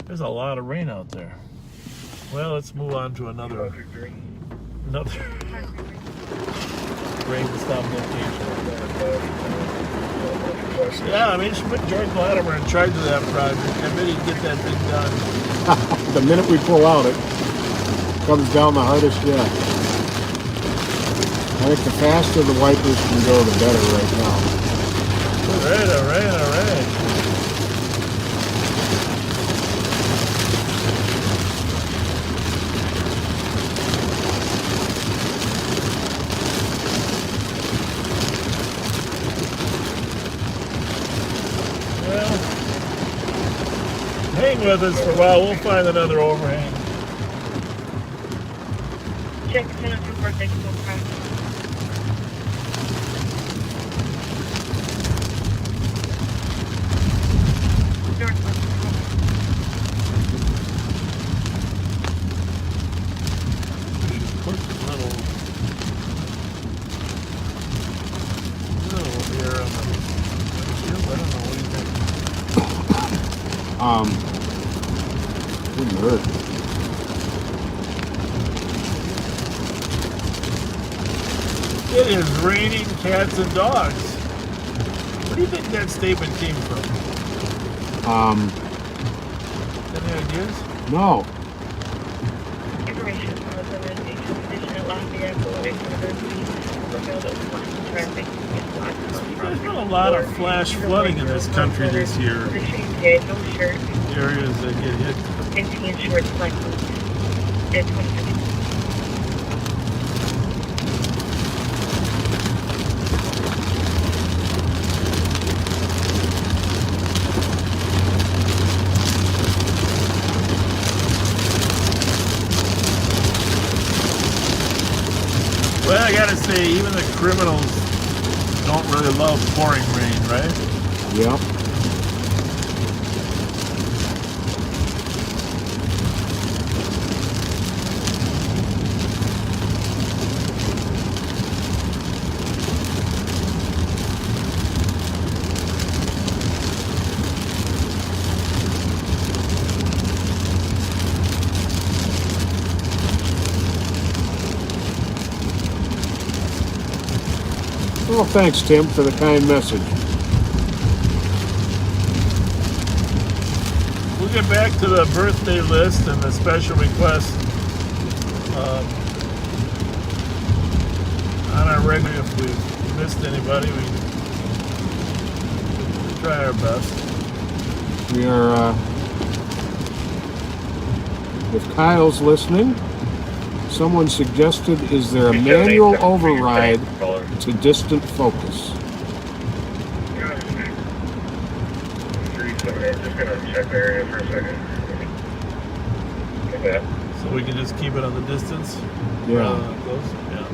There's a lot of rain out there. Well, let's move on to another rain stop location. Yeah, I mean, you should put George Latimer in charge of that project. I bet he'd get that thing done. The minute we pull out, it comes down the hardest yet. I think the faster the wipers can go, the better right now. All right. Well, hang with us for a while. We'll find another overhang. Check 1024 Put a little Wouldn't hurt. It is raining cats and dogs. Where do you think that statement came from? Any ideas? No. Information from the presentation condition at Lafayette, Illinois University, revealed that flash traffic is blocked. There's been a lot of flash flooding in this country this year. The shade had no shirt, Areas that get hit. 15 shorts, black boots, and 20. Well, I gotta say, even the criminals don't really love pouring rain, right? Yep. Well, thanks, Tim, for the kind message. We'll get back to the birthday list and the special request on our regular. If we missed anybody, we try our best. We are, if Kyle's listening, someone suggested, is there a manual override to distant focus? Just gonna check the area for a second. Like that. So we can just keep it on the distance? Yeah. Close? Yeah.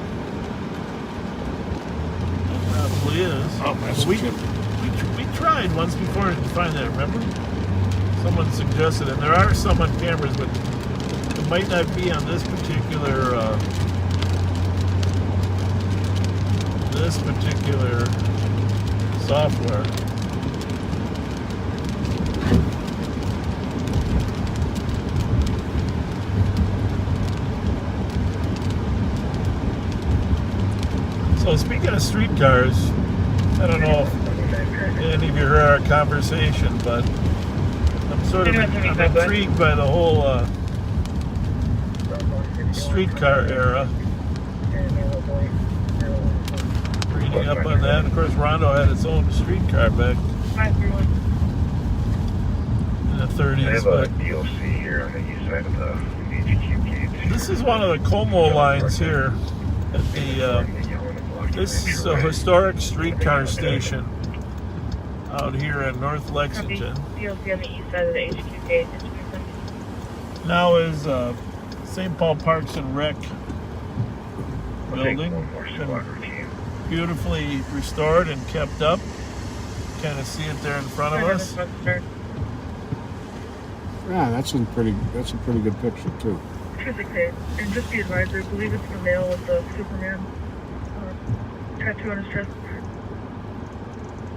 It probably is. Oh, that's we good. tried once before to find that, remember? Someone suggested, and there are some on cameras, but it might not be on this particular software. So speaking of streetcars, I don't know if any of you heard our conversation, but I'm intrigued by the whole streetcar era. Reading up on that. Of course, Rondo had its own streetcar back in the 30s. I have a DLC here on the east side of the HQ gate. This is one of the Como lines here. At the this is a historic streetcar station out here in North Lexington. DLC on the east side of the HQ gate. Now is St. Paul Parks and Rec building. Been beautifully restored and kept up. Kind of see it there in front of us. Yeah, that's a pretty good picture too. Okay. And just be advised, I believe it's the male with the Superman tattoo on his chest.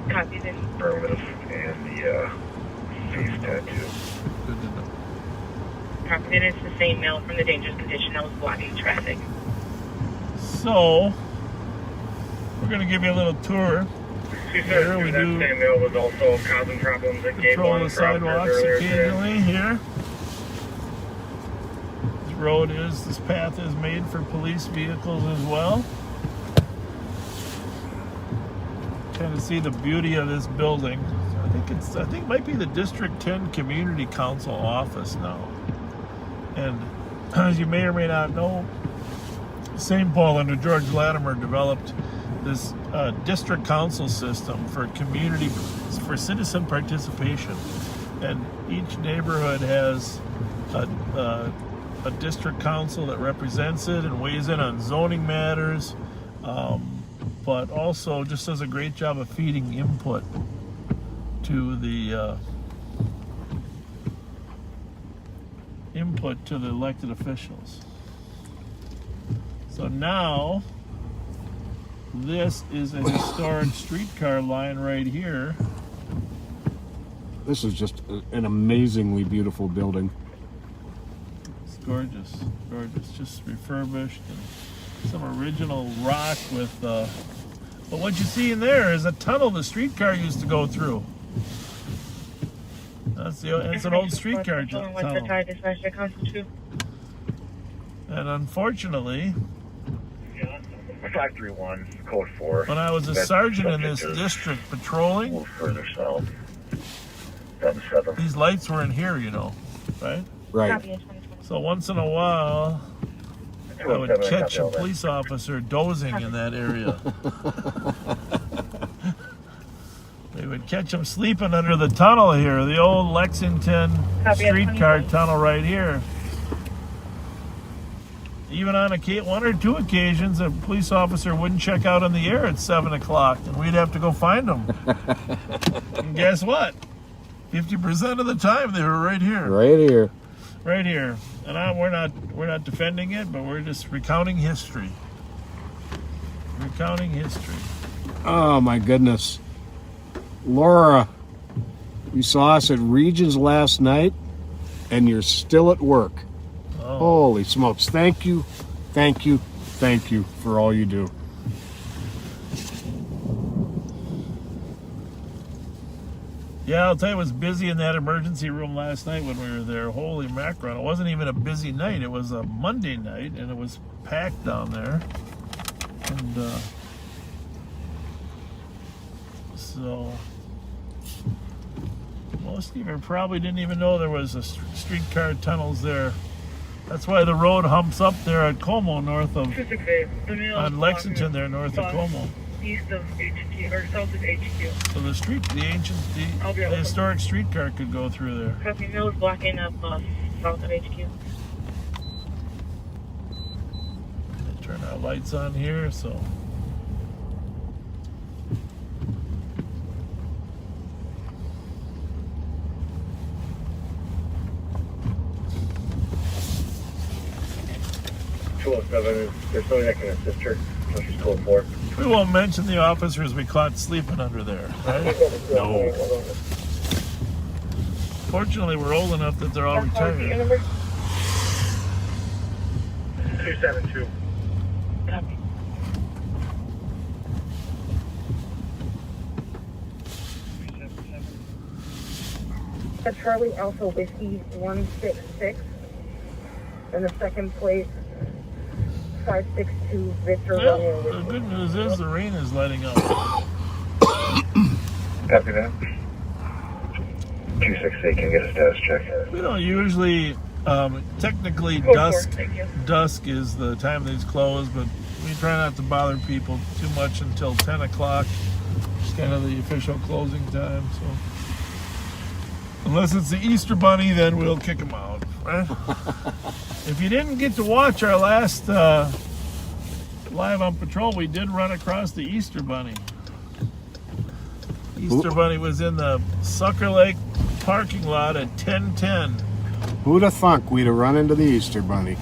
Copy this. Affirmative. And the face tattoo. Good to know. Copy that it's the same male from the dangerous condition that was blocking traffic. So, we're going to give you a little tour. She Here said we that do same male was also causing problems at gate Control 1 the sidewalks occasionally here. This path is made for police vehicles as well. Kind of see the beauty of this building. I think it might be the District 10 Community Council office now. And as you may or may not know, St. Paul under George Latimer developed this district council system for citizen participation, and each neighborhood has a district council that represents it and weighs in on zoning matters, but also just does a great job of feeding input to the elected officials. So now this is a historic streetcar line right here This is just an amazingly beautiful building. It's gorgeous, gorgeous. Just refurbished and some original rock with. But what you see in there is a tunnel the streetcar used to go through. That's an old streetcar tunnel. And unfortunately, 531, code 4. when I was a sergeant in this district patrolling, Move further south. 77. these lights were in here, you know, right? Right. So once in a while, I would catch a police officer dozing in that area. They would catch him sleeping under the tunnel here, the old Lexington streetcar tunnel right here. Even on one or two occasions, a police officer wouldn't check out on the air at 7 o'clock, and we'd have to go find them. And guess what? 50% of the time, they were right here. Right here. Right here. And we're not defending it, but we're just recounting history. Recounting history. Oh my goodness. Laura, you saw us at Regions last night, and you're still at work. Oh. Holy smokes. Thank you, thank you, thank you for all you do. Yeah, I'll tell you, it was busy in that emergency room last night when we were there. Holy mackerel. It wasn't even a busy night. It was a Monday night, and it was packed down there. And so most of you probably didn't even know there was a streetcar tunnels there. That's why the road humps up there at Como, north of, on Lexington there, north of Como. East of HQ, or south of HQ. So the historic streetcar could go through there. Copy, Mill is blocking up south of HQ. They turn our lights on here, so. There's somebody that can assist her. So she's code 4. We won't mention the officers we caught sleeping under there, right? No. Fortunately, we're old enough that they're all retired. 272. Copy. Charlie Alpha Whiskey 166. And the second place, 562 Victor Well, Romeo. the good news is the rain is letting up. Copy that. 268 can get a status check. We don't usually, technically dusk is the time these close, but we try not to bother people too much until 10 o'clock. It's kind of the official closing time, so. Unless it's the Easter Bunny, then we'll kick them out, right? If you didn't get to watch our last Live on Patrol, we did run across the Easter Bunny. Easter Bunny was in the Sucker Lake parking lot at 10:10. Who'd have thunk we'd have run into the Easter Bunny?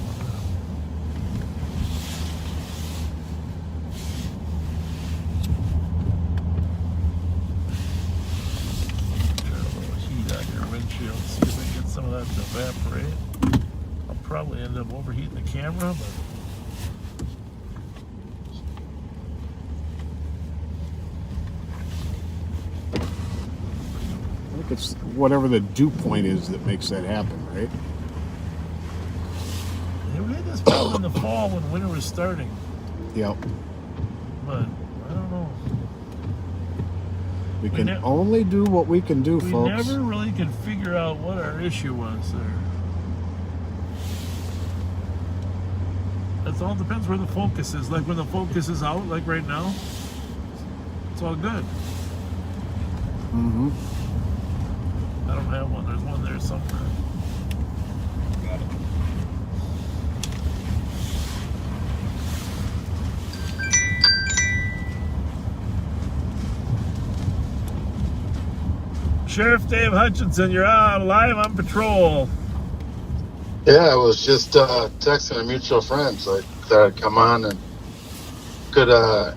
Turn a little heat on your windshield, see if we can get some of that to evaporate. I'll probably end up overheating the camera, but I think it's whatever the dew point is that makes that happen, right? yeah, we had this problem in the fall when winter was starting, Yep. but I don't know. We can ne- only do what we can do, We folks. never really could figure out what our issue was there. It all depends where the focus is. Like when the focus is out, like right now, it's all good. Mm-hmm. I don't have one. There's one there somewhere. Got it. Sheriff Dave Hutchinson, you're on live on patrol. Yeah, I was just texting a mutual friend, so I thought I'd come on and could I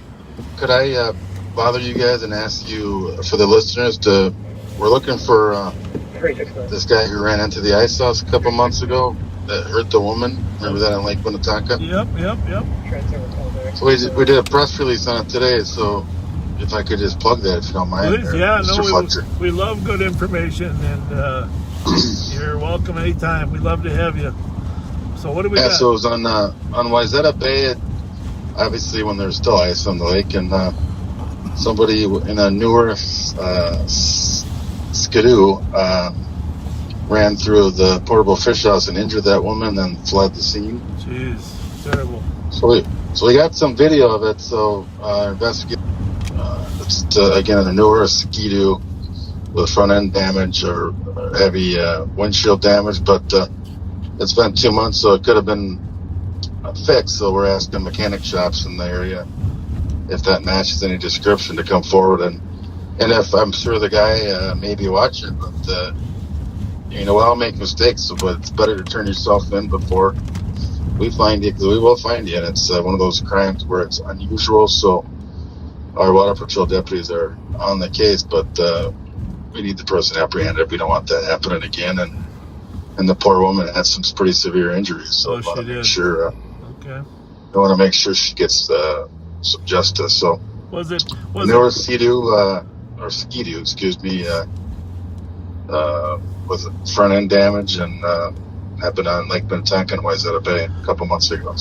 bother you guys and ask you for the listeners to we're looking for this guy who ran into the ice house a couple months ago that hurt the woman. Remember that in Lake Minnetonka? Yep. So we did a press release on it today. So if I could just plug that, if you don't mind. Please, yeah, Mr. Fletcher. we love good information, and you're welcome anytime. We'd love to have you. So what do we got? So it was on Wayzata Bay. Obviously, when there's still ice on the lake, and somebody in a newer skidoo ran through the portable fish house and injured that woman, and then fled the scene. Jeez, terrible. So we got some video of it. So Investigative, it's again a newer skidoo with front end damage or heavy windshield damage, but it's been 2 months, so it could have been fixed. So we're asking mechanic shops in the area if that matches any description to come forward, and if I'm sure the guy may be watching, but we all make mistakes, but it's better to turn yourself in before we find you, because we will find you, and it's one of those crimes where it's unusual. So our water patrol deputies are on the case, but we need the person apprehended. We don't want that happening again, and the poor woman had some pretty severe injuries, so we want to make sure. Okay. I want to make sure she gets some justice. So was it skidoo, excuse me, with front end damage, and happened on Lake Minnetonka and Wayzata Bay a couple months ago.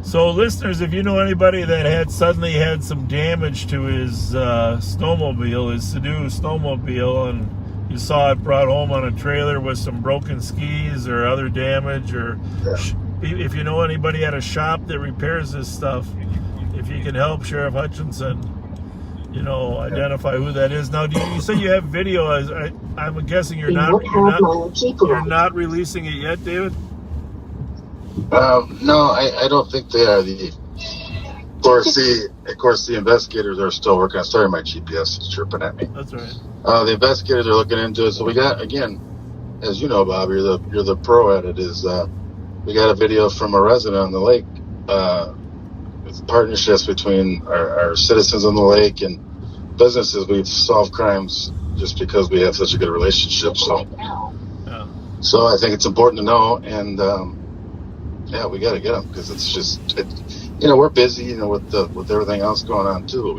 So listeners, if you know anybody that suddenly had some damage to his snowmobile, his Skidoo snowmobile, and you saw it brought home on a trailer with some broken skis or other damage, or if you know anybody at a shop that repairs this stuff, if you can help Sheriff Hutchinson, identify who that is. Now, you say you have video? I'm guessing you're not releasing it yet, David? No, I don't think they are. Of course, the investigators are still working. Sorry, my GPS is chirping at me. That's right. The investigators are looking into it. So we got, again, as you know, Bob, you're the pro at it. We got a video from a resident on the lake. With partnerships between our citizens on the lake and businesses, we've solved crimes just because we have such a good relationship. So I think it's important to know, and we got to get them, because it's just, we're busy, with everything else going on too. But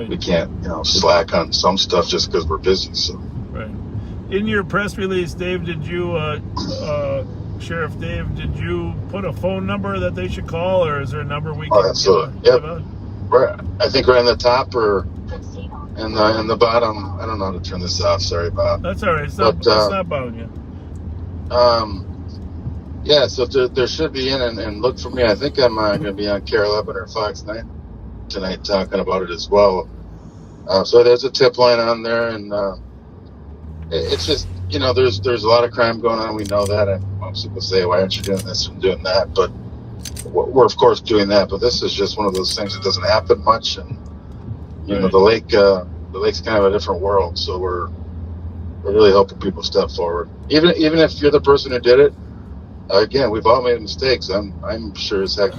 we can't slack on some stuff just because we're busy. So right. In your press release, Dave, did you Sheriff Dave, did you put a phone number that they should call, or is there a number we can give out? Right. I think right on the top or in the bottom. I don't know how to turn this off. Sorry, Bob. That's all right. It's not bothering you. So there should be in, and look for me. I think I'm going to be on Care 11 or Fox 9 tonight talking about it as well. So there's a tip line on there, and it's just, there's a lot of crime going on. We know that, and most people say, why aren't you doing this and doing that? But we're of course doing that. But this is just one of those things that doesn't happen much, and the lake's kind of a different world. So we're really hoping people step forward, even if you're the person who did it. Again, we've all made mistakes. I'm sure as heck.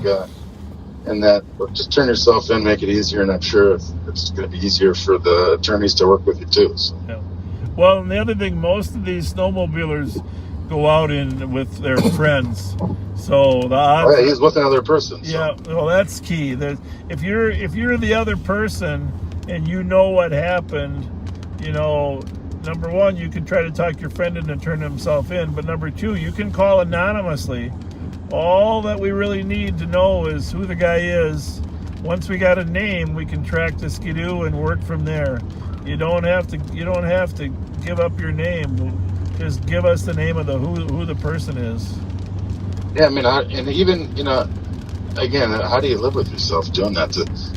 And that, just turn yourself in, make it easier, and I'm sure it's going to be easier for the attorneys to work with you too. So. Yeah. Well, and the other thing, most of these snowmobilers go out with their friends, so the odds. He's with another person. So. Yeah, well, that's key. If you're the other person and you know what happened, number one, you can try to talk your friend into turning himself in, but number two, you can call anonymously. All that we really need to know is who the guy is. Once we got a name, we can track the skidoo and work from there. You don't have to give up your name. Just give us the name of who the person is. Yeah, and even again, how do you live with yourself doing that?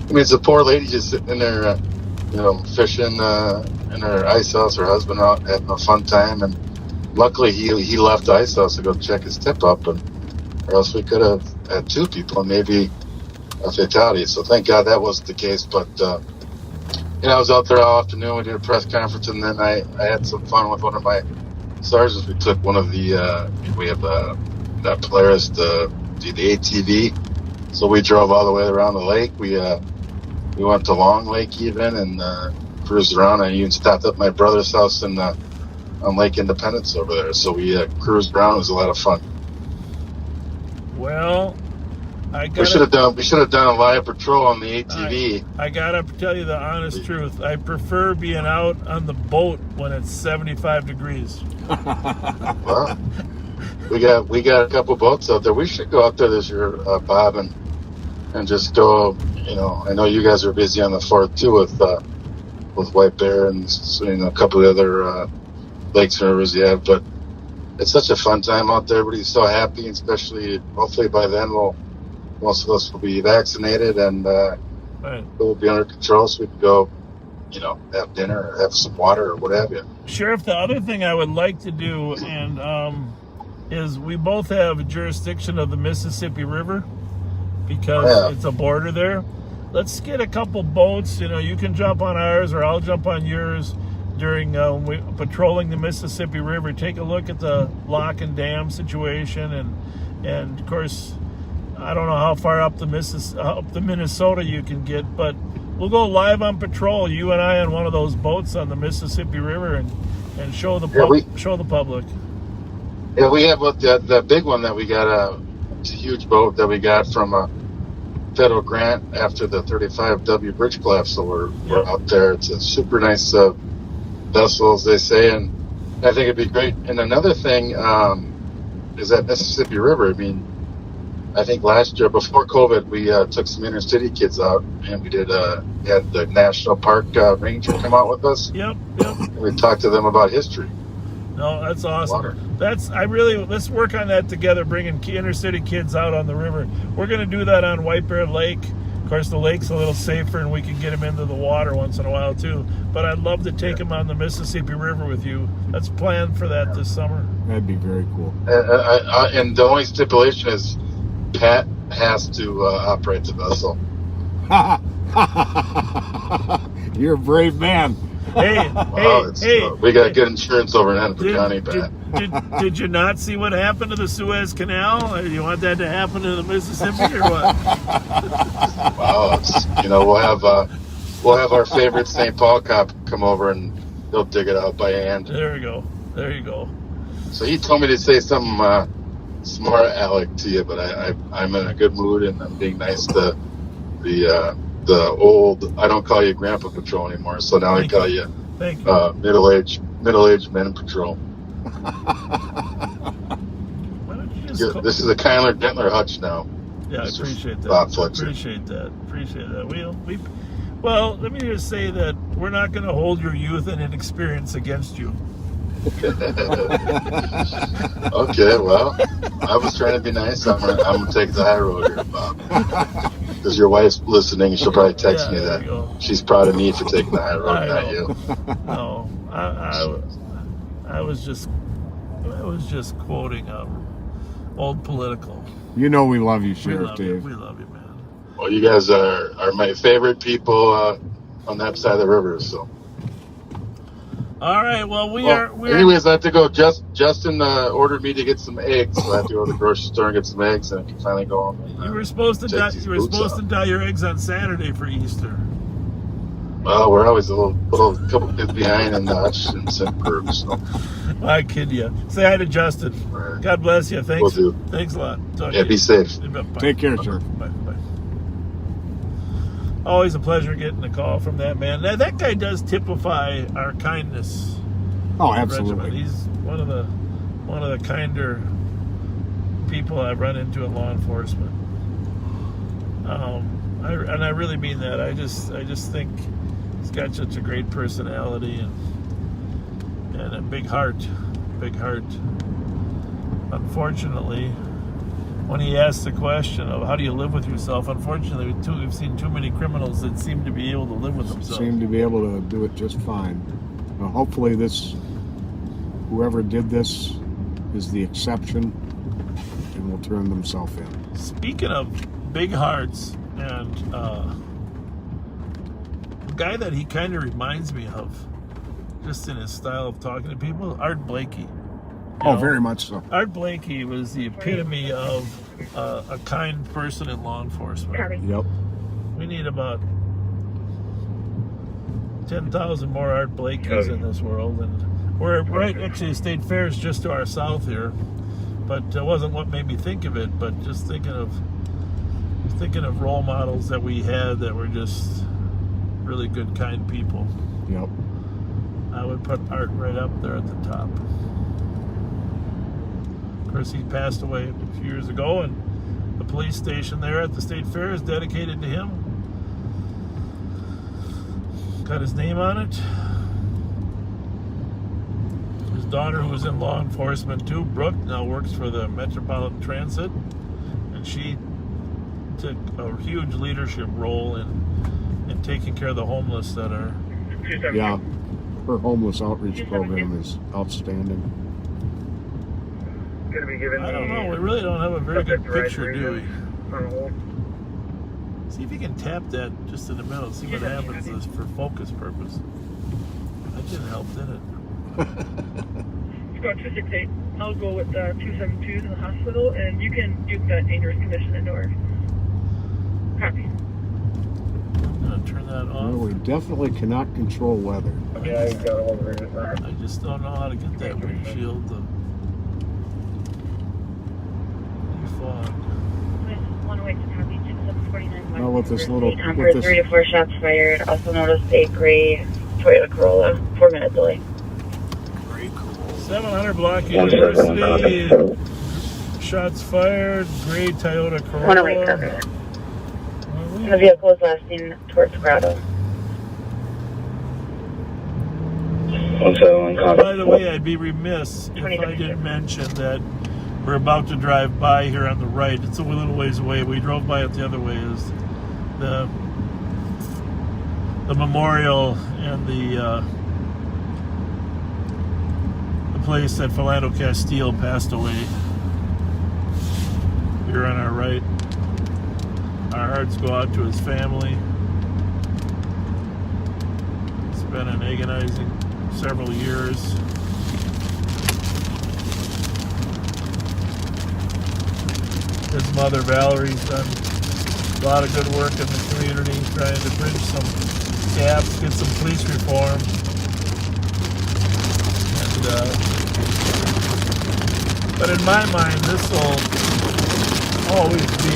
It's a poor lady just sitting in there, fishing in her ice house. Her husband out having a fun time, and luckily he left the ice house to go check his tip up, or else we could have had two people and maybe a fatality. So thank God that wasn't the case. But I was out there all afternoon. We did a press conference, and then I had some fun with one of my sergeants. We took one of we have that Polaris, the ATV. So we drove all the way around the lake. We went to Long Lake even, and cruised around. I even stopped at my brother's house on Lake Independence over there. So we cruised around. It was a lot of fun. Well, we should have done a live patrol on the ATV. I gotta tell you the honest truth. I prefer being out on the boat when it's 75 degrees. Well, we got a couple boats out there. We should go out there this year, Bob, and just go. You know, I know you guys are busy on the 4th too with White Bear and a couple of other lakes and rivers you have. But it's such a fun time out there. Everybody's so happy, especially hopefully by then most of us will be vaccinated and we'll be under control, so we can go, have dinner or have some water or what have you. Sheriff, the other thing I would like to do is we both have a jurisdiction of the Mississippi River because it's a border there. Let's get a couple boats. You can jump on ours or I'll jump on yours during patrolling the Mississippi River. Take a look at the lock and dam situation, and of course, I don't know how far up the Minnesota you can get, but we'll go live on patrol. You and I on one of those boats on the Mississippi River and show the public. Yeah, we have the big one that we got. It's a huge boat that we got from a federal grant after the 35W bridge collapse. So we're out there. It's a super nice vessel, as they say, and I think it'd be great. And another thing is that Mississippi River. I mean, I think last year before COVID, we took some inner city kids out, and we had the national park ranger come out with us. Yep. And we talked to them about history. No, that's awesome. Water. Let's work on that together, bringing inner city kids out on the river. We're going to do that on White Bear Lake. Of course, the lake's a little safer, and we can get them into the water once in a while too. But I'd love to take them on the Mississippi River with you. Let's plan for that this summer. That'd be very cool. And the only stipulation is Pat has to operate the vessel. You're a brave man. Hey, we got good insurance over in Hennepin County, Pat. Did you not see what happened to the Suez Canal? Or you want that to happen to the Mississippi or what? Wow, we'll have our favorite St. Paul cop come over and they'll dig it out by hand. There you go. So he told me to say something smart aleck to you, but I'm in a good mood and I'm being nice to the old. I don't call you Grandpa Patrol anymore, so now I call you middle-aged men patrol. This is a Kindler Gentler Hutch now. Yeah, I appreciate that. Bob Fletcher. Appreciate that. Well, let me just say that we're not going to hold your youth and inexperience against you. Okay, well, I was trying to be nice. I'm gonna take the high road here, Bob. Because your wife's listening, she'll probably text me that she's proud of me for taking the high road, not you. No, I was just quoting old political. We love you, Sheriff Dave. We love you, man. Well, you guys are my favorite people on that side of the river, so. All right. Well, anyways, I have to go. Justin ordered me to get some eggs, so I have to go to the grocery store and get some eggs, and I can finally go home. You were supposed to dye your eggs on Saturday for Easter. Well, we're always a little couple kids behind in Dodge and St. Burb, so. I kid you. Say hi to Justin. Right. God bless you. Thanks. Will do. Thanks a lot. Be safe. Bye. Take care, sir. Bye. Always a pleasure getting a call from that man. That guy does typify our kindness. Oh, absolutely. Regiment. He's one of the kinder people I've run into in law enforcement. I really mean that. I just think he's got such a great personality and a big heart. Unfortunately, when he asks the question of how do you live with yourself, unfortunately, we've seen too many criminals that seem to be able to live with themselves. Seem to be able to do it just fine. Hopefully whoever did this is the exception and will turn themselves in. Speaking of big hearts, and a guy that he kind of reminds me of, just in his style of talking to people, Art Blakey. Very much so. Art Blakey was the epitome of a kind person in law enforcement. Yep. We need about 10,000 more Art Blakeys in this world, and we're right. Actually, State Fair is just to our south here, but it wasn't what made me think of it. But just thinking of role models that we had that were just really good, kind people. Yep. I would put Art right up there at the top. Of course, he passed away a few years ago, and the police station there at the State Fair is dedicated to him. Got his name on it. His daughter, who was in law enforcement too, Brooke, now works for the Metropolitan Transit, and she took a huge leadership role in taking care of the homeless that are. Yeah, her homeless outreach program is outstanding. Gonna be given I don't know. We really don't have a very good picture, do we? See if you can tap that just in the middle. See what happens for focus purpose. That didn't help, did it? It's got 268. I'll go with 272 to the hospital, and you can use that dangerous condition indoors. Copy. I'm gonna turn that off. Well, we definitely cannot control weather. Yeah, you got all of it. I just don't know how to get that windshield to fog. Well, with this little, With 3 to 4 shots fired. Also noticed a gray Toyota Corolla. 4-minute delay. 700 block University. Shots fired. Gray Toyota Corolla. 108 cover. The vehicle is last seen towards Grotto. By the way, I'd be remiss if I didn't mention that we're about to drive by here on the right. It's a little ways away. We drove by it the other way. Is the memorial and the place that Philando Castile passed away. Here on our right. Our hearts go out to his family. It's been an agonizing several years. His mother, Valerie's done a lot of good work in the community, trying to bridge some gaps, get some police reform. And, but in my mind, this will always be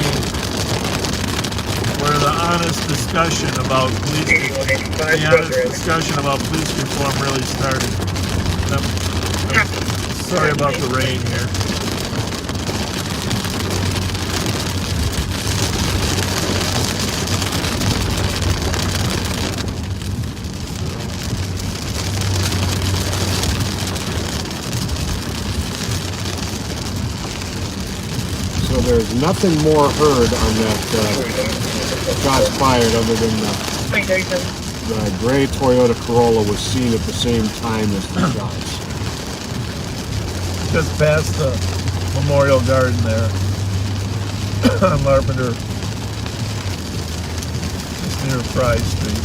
where the honest discussion about police reform really started. I'm sorry about the rain here. So there's nothing more heard on that shots fired other than the gray Toyota Corolla was seen at the same time as the shots. Just past the Memorial Garden there on Larpenteur, just near Fries Street.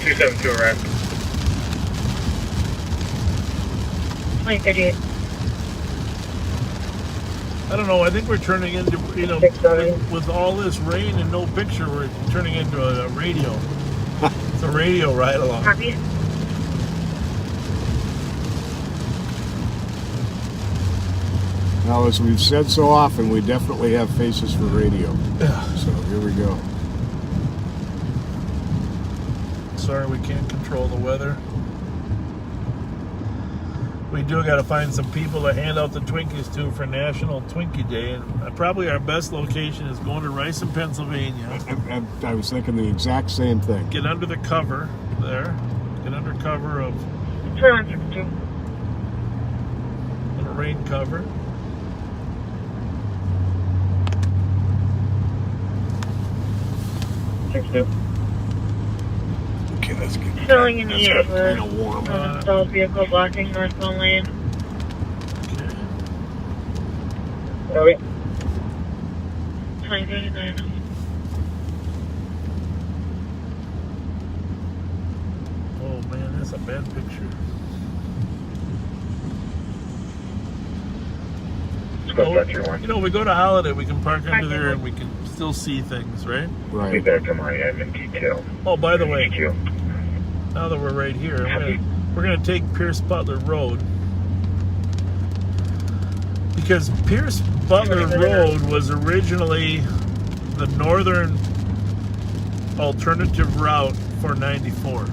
$272 around. 2038. I don't know. I think we're turning into, with all this rain and no picture, we're turning into a radio. It's a radio ride along. Copy. Now, as we've said so often, we definitely have faces for radio. Yeah. So here we go. Sorry, we can't control the weather. We do got to find some people to hand out the Twinkies to for National Twinkie Day, and probably our best location is going to Rice in Pennsylvania. I was thinking the exact same thing. Get under the cover there. Get under cover of 2162. little rain cover. Okay, that's good. Filling in the That's kind of warm. stalled vehicle blocking northbound lane. Okay. 2039. Oh man, that's a bad picture. Let's go Fletcher one. We go to Holiday, we can park under there and we can still see things, right? Be Right. back to my admin detail. Oh, by the way, Thank you. now that we're right here, we're gonna take Pierce Butler Road, because Pierce Butler Road was originally the northern alternative route for 94.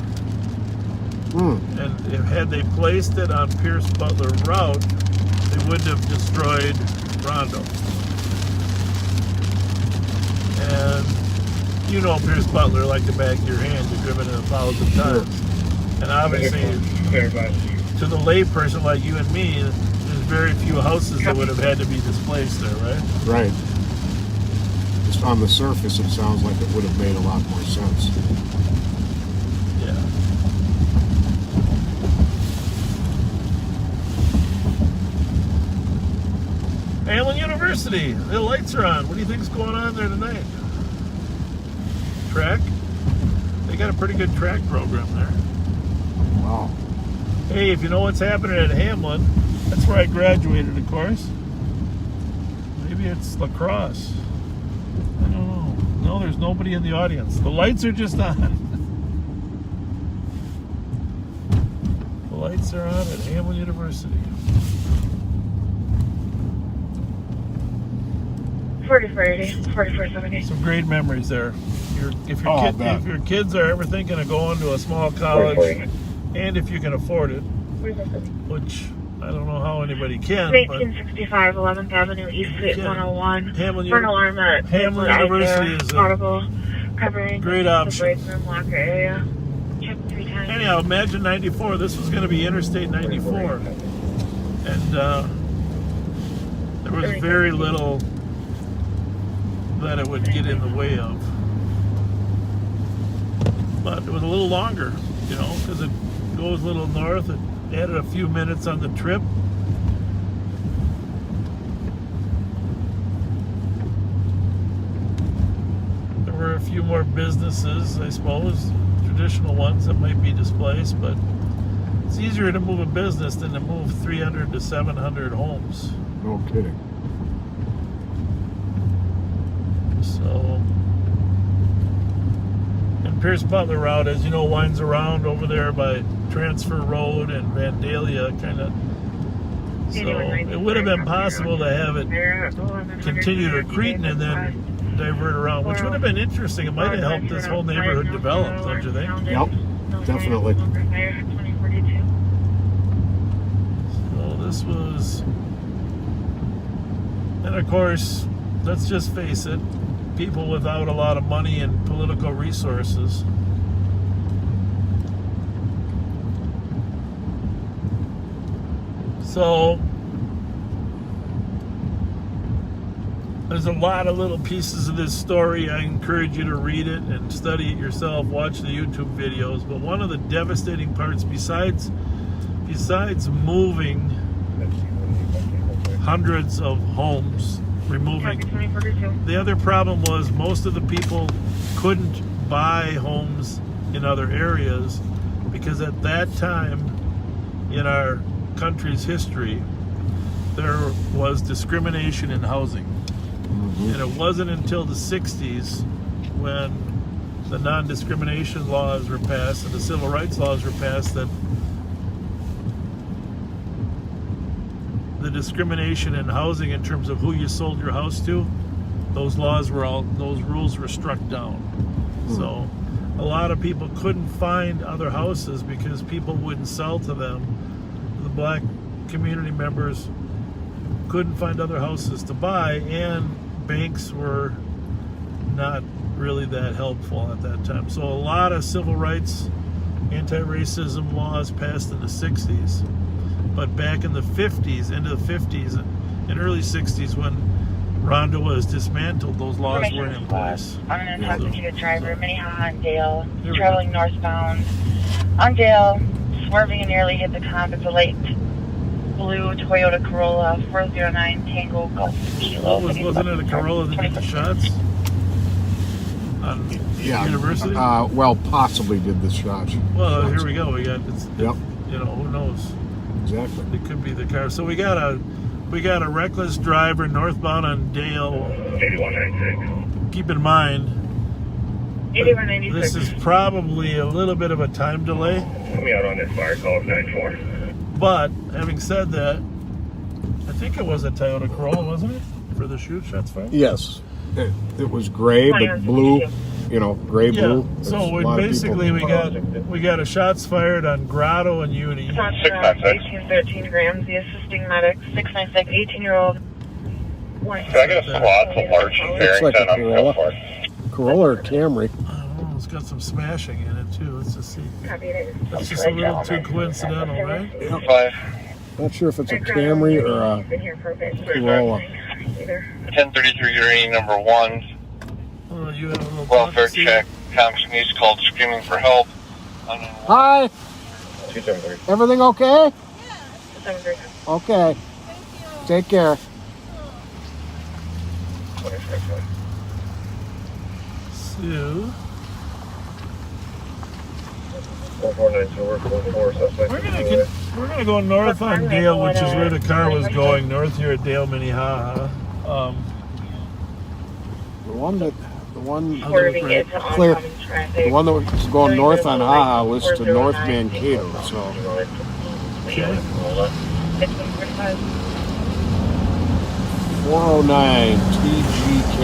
And had they placed it on Pierce Butler route, they wouldn't have destroyed Rondo. And you know Pierce Butler like the back of your hand. You've driven it 1,000 times. And obviously, to the layperson like you and me, there's very few houses that would have had to be displaced there, right? Right. Just on the surface, it sounds like it would have made a lot more sense. Yeah. Allen University, the lights are on. What do you think's going on there tonight? Track? They got a pretty good track program there. Wow. Hey, if you know what's happening at Hamlin, that's where I graduated, of course. Maybe it's lacrosse. I don't know. No, there's nobody in the audience. The lights are just on. The lights are on at Hamlin University. 4470. Some great memories there. If Oh, I bet. if your kids are ever thinking of going to a small college, and if you can afford it, which I don't know how anybody can, but 1865 11th Avenue East Suite Yeah. 101. Hamlin, For an alarm at Hamlin University is a audible covering great the option. break room locker area. Check 3 times. Anyhow, imagine 94. This was going to be Interstate 94. And there was very little that it would get in the way of. But it was a little longer, you know, because it goes a little north. It added a few minutes on the trip. There were a few more businesses, I suppose, traditional ones that might be displaced, but it's easier to move a business than to move 300 to 700 homes. No kidding. So, and Pierce Butler route, as you know, winds around over there by Transfer Road and Vandalia, kind of. So it would have been possible to have it continue to Cretin and then divert around, which would have been interesting. It might have helped this whole neighborhood develop, don't you think? Yep, definitely. So this was, and of course, let's just face it, people without a lot of money and political resources. So there's a lot of little pieces of this story. I encourage you to read it and study it yourself, watch the YouTube videos. But one of the devastating parts, besides moving hundreds of homes, removing, the other problem was most of the people couldn't buy homes in other areas because at that time in our country's history there was discrimination in housing. And it wasn't until the 60s when the non-discrimination laws were passed and the civil rights laws were passed that the discrimination in housing in terms of who you sold your house to, those rules were struck down. So a lot of people couldn't find other houses because people wouldn't sell to them. The black community members couldn't find other houses to buy, and banks were not really that helpful at that time. So a lot of civil rights, anti-racism laws passed in the 60s. But back in the 50s, into the 50s and early 60s, when Rondo was dismantled, those laws weren't in place. I'm an intoxicated driver, Minnehaha and Dale, traveling northbound. On Dale, swerving and nearly hit the top of the light blue Toyota Corolla 409 Tango Golf Kilo. Wasn't it a Corolla that did the shots? On University? Well, possibly did the shots. Well, here we go. We got, Yep. you know, who knows? Exactly. It could be the car. So we got a We got a reckless driver northbound on Dale. 8196. Keep in mind, 8196. this is probably a little bit of a time delay. Put me out on this fire call of 94. But having said that, I think it was a Toyota Corolla, wasn't it? For the shoot shots fired? Yes. It was gray, but blue, you know, gray, blue. Yeah. So There's we a lot of basically people. we got a shots fired on Grotto and Uni. 1813 Ramsey, assisting medic, 696, 18-year-old. Can I get a squad to Larch and Looks like Farrington a on Corolla. 4? Corolla or Camry. I don't know, it's got some smashing in it too. Let's just see. Copy it. That's just a little too coincidental, right? 5. Not sure if it's a Camry or a Been here for a bit. Corolla. Either. 1033 Urine number 1. You have a little Welfare prophecy. check. Thompson East called screaming for help. Hi. 273. Everything okay? 733. Okay. Take care. 26. Sue. 4492 work 14 suspect. We're gonna go north on Dale, which is where the car was going. North here at Dale Minnehaha. The one that Swerving into clear. oncoming traffic. The one that was going north on Haha was to North Mankato. So Okay. 409 TGK.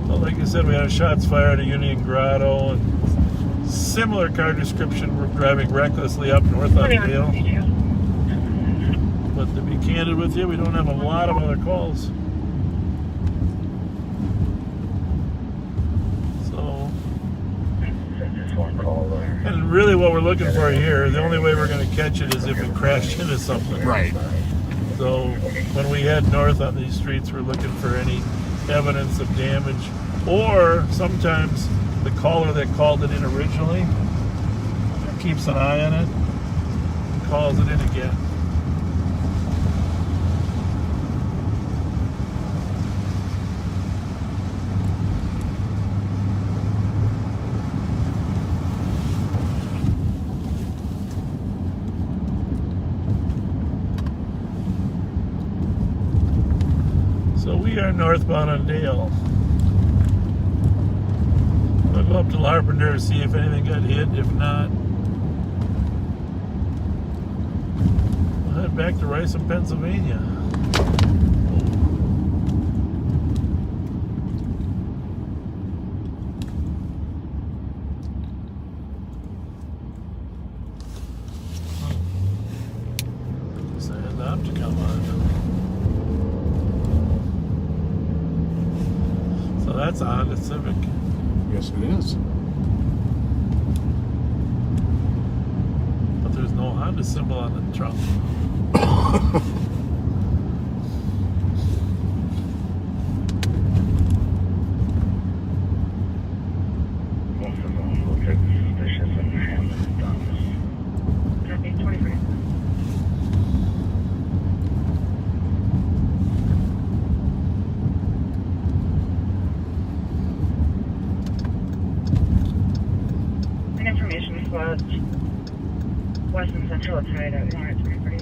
Well, like I said, we had shots fired at Union Grotto and similar car description. We're driving recklessly up north on Dale. But to be candid with you, we don't have a lot of other calls. So, and really what we're looking for here, the only way we're going to catch it is if it crashed into something. Right. So when we head north on these streets, we're looking for any evidence of damage, or sometimes the caller that called it in originally keeps an eye on it and calls it in again. So we are northbound on Dale. We'll go up to Larpenteur to see if anything got hit. If not, we'll head back to Riceham, Pennsylvania. So I had the optic come on. So that's a Honda Civic. Yes, it is. But there's no Honda symbol on the trunk. Copy 23. An information squad. West and Central tied at 123.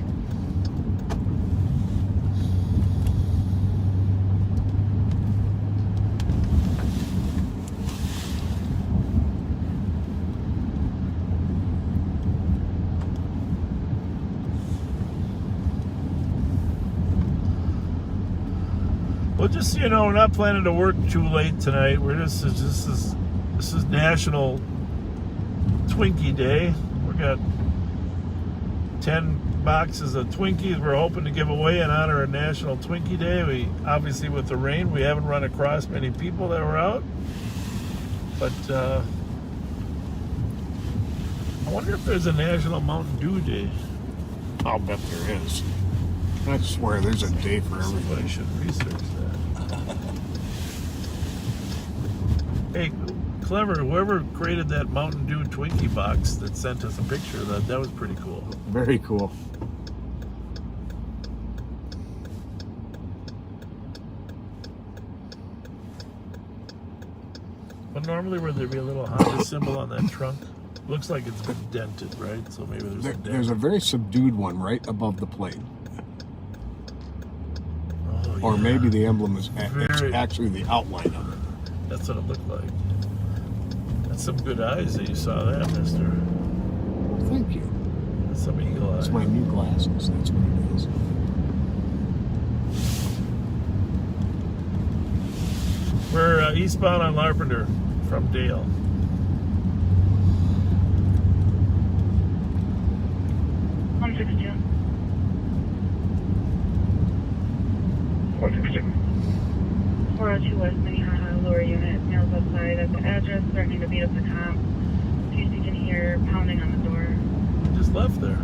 Well, just so you know, we're not planning to work too late tonight. We're this is National Twinkie Day. We got 10 boxes of Twinkies we're hoping to give away in honor of National Twinkie Day. We obviously, with the rain, we haven't run across many people that were out, but I wonder if there's a National Mountain Dew Day. I'll bet there is. I swear there's a day for everything. Somebody should research that. Hey, clever, whoever created that Mountain Dew Twinkie box that sent us a picture of that was pretty cool. Very cool. But normally would there be a little Honda symbol on that trunk? Looks like it's been dented, right? So maybe there's a dent. There's a very subdued one right above the plate. Oh, Or yeah. maybe the emblem is Very- actually the outline of it. That's what it looked like. That's some good eyes that you saw that, mister. Well, thank you. That's some eagle eyes. It's my new glasses. That's what it is. We're eastbound on Larpenter from Dale. One 402 West Minnehaha, lower unit, males outside at the address, threatening to beat up the cop. See if you can hear pounding on the door. Just left there.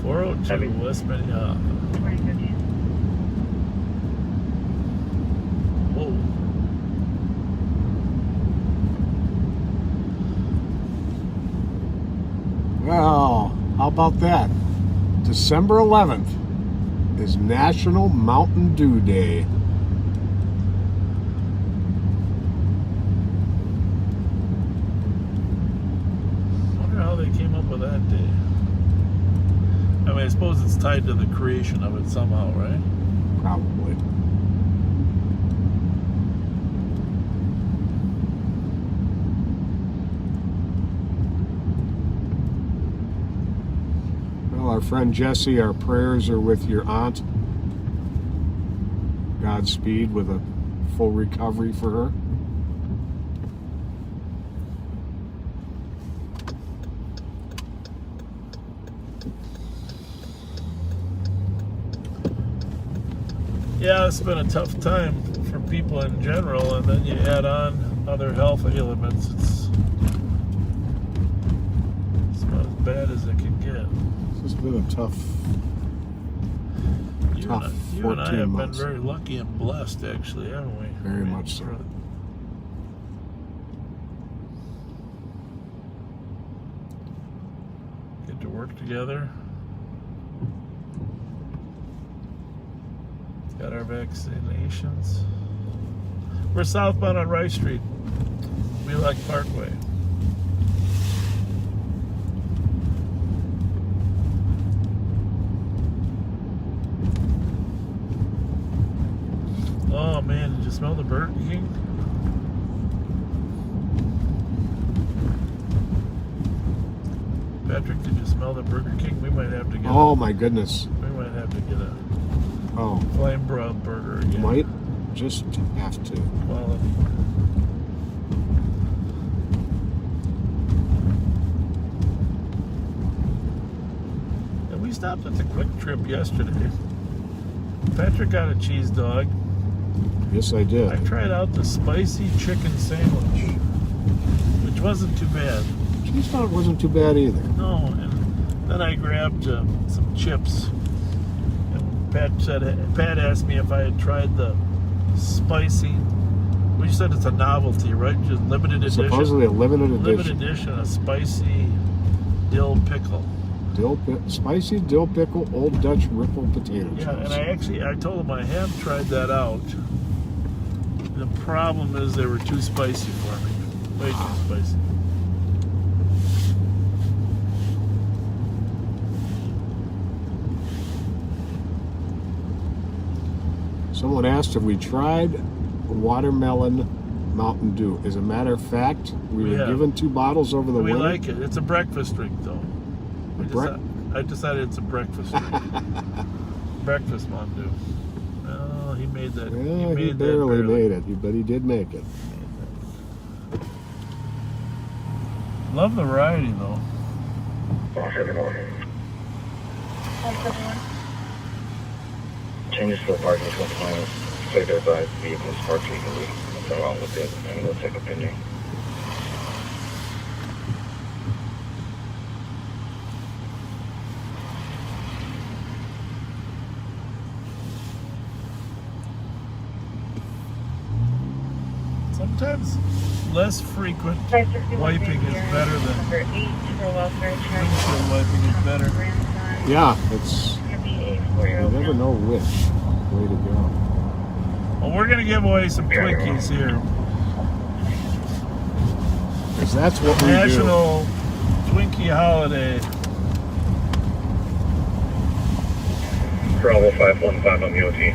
402 West Minnehaha. 2015. Whoa. Well, how about that? December 11th is National Mountain Dew Day. I wonder how they came up with that day. I mean, I suppose it's tied to the creation of it somehow, right? Probably. Well, our friend Jessie, our prayers are with your aunt. Godspeed with a full recovery for her. Yeah, it's been a tough time for people in general, and then you add on other health ailments. It's about as bad as it can get. This has been a tough You and I 14 have months. been very lucky and blessed, actually, haven't we? Very much so. Get to work together. Got our vaccinations. We're southbound on Rice Street, Wheelock Parkway. Oh man, did you smell the Burger King? Patrick, did you smell the Burger King? We might have to get Oh my goodness. we might have to get a Oh, flame broiled burger again. might just have to. Quality. And we stopped at the Quick Trip yesterday. Patrick got a cheese dog. Yes, I did. I tried out the spicy chicken sandwich, which wasn't too bad. Cheese dog wasn't too bad either. No, and then I grabbed some chips. And Pat asked me if I had tried the spicy. Well, you said it's a novelty, right? Just limited edition. Supposedly a limited Limited edition. edition, a spicy dill pickle. Spicy dill pickle, Old Dutch ripple potato chips. Yeah, and I told him I had tried that out. The problem is they were too spicy for me. Way too spicy. Someone asked if we tried watermelon Mountain Dew. As a matter of fact, we were have. given 2 bottles over the We winter. like it. It's a breakfast drink, though. I decided it's a breakfast drink. Breakfast Mountain Dew. Oh, he made that. Well, he that barely made it, but he did make it. Love the variety, though. 171. Changes to the parking compliance. Please advise vehicles parked legally. Nothing wrong with it, and we'll take a pending. Sometimes less frequent 561 wiping is here, better than number 8 for welfare check. windshield wiping is better. Grandson. Yeah, it's, Gonna be a you 4-year-old never male. know which way to go. Well, we're gonna give away some Twinkies here. Because that's what we National Twinkie Holiday. Bravo 515 on the OT.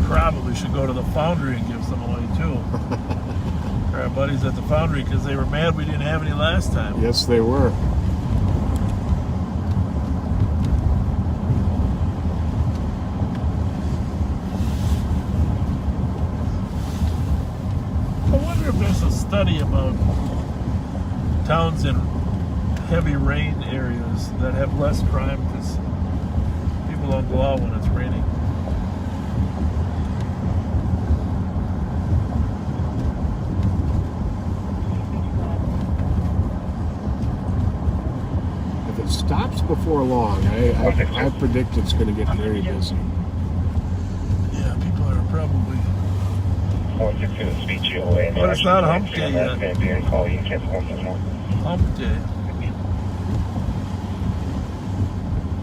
Probably should go to the Foundry and give some away too. Our buddies at the Foundry, because they were mad we didn't have any last time. do. Yes, they were. I wonder if there's a study about towns in heavy rain areas that have less crime because people don't go out when it's raining. If it stops before long, I predict it's going to get very busy. Yeah, people are probably... 462 speech away. But it's not hump day yet. Call you, cancel 171. Hump day.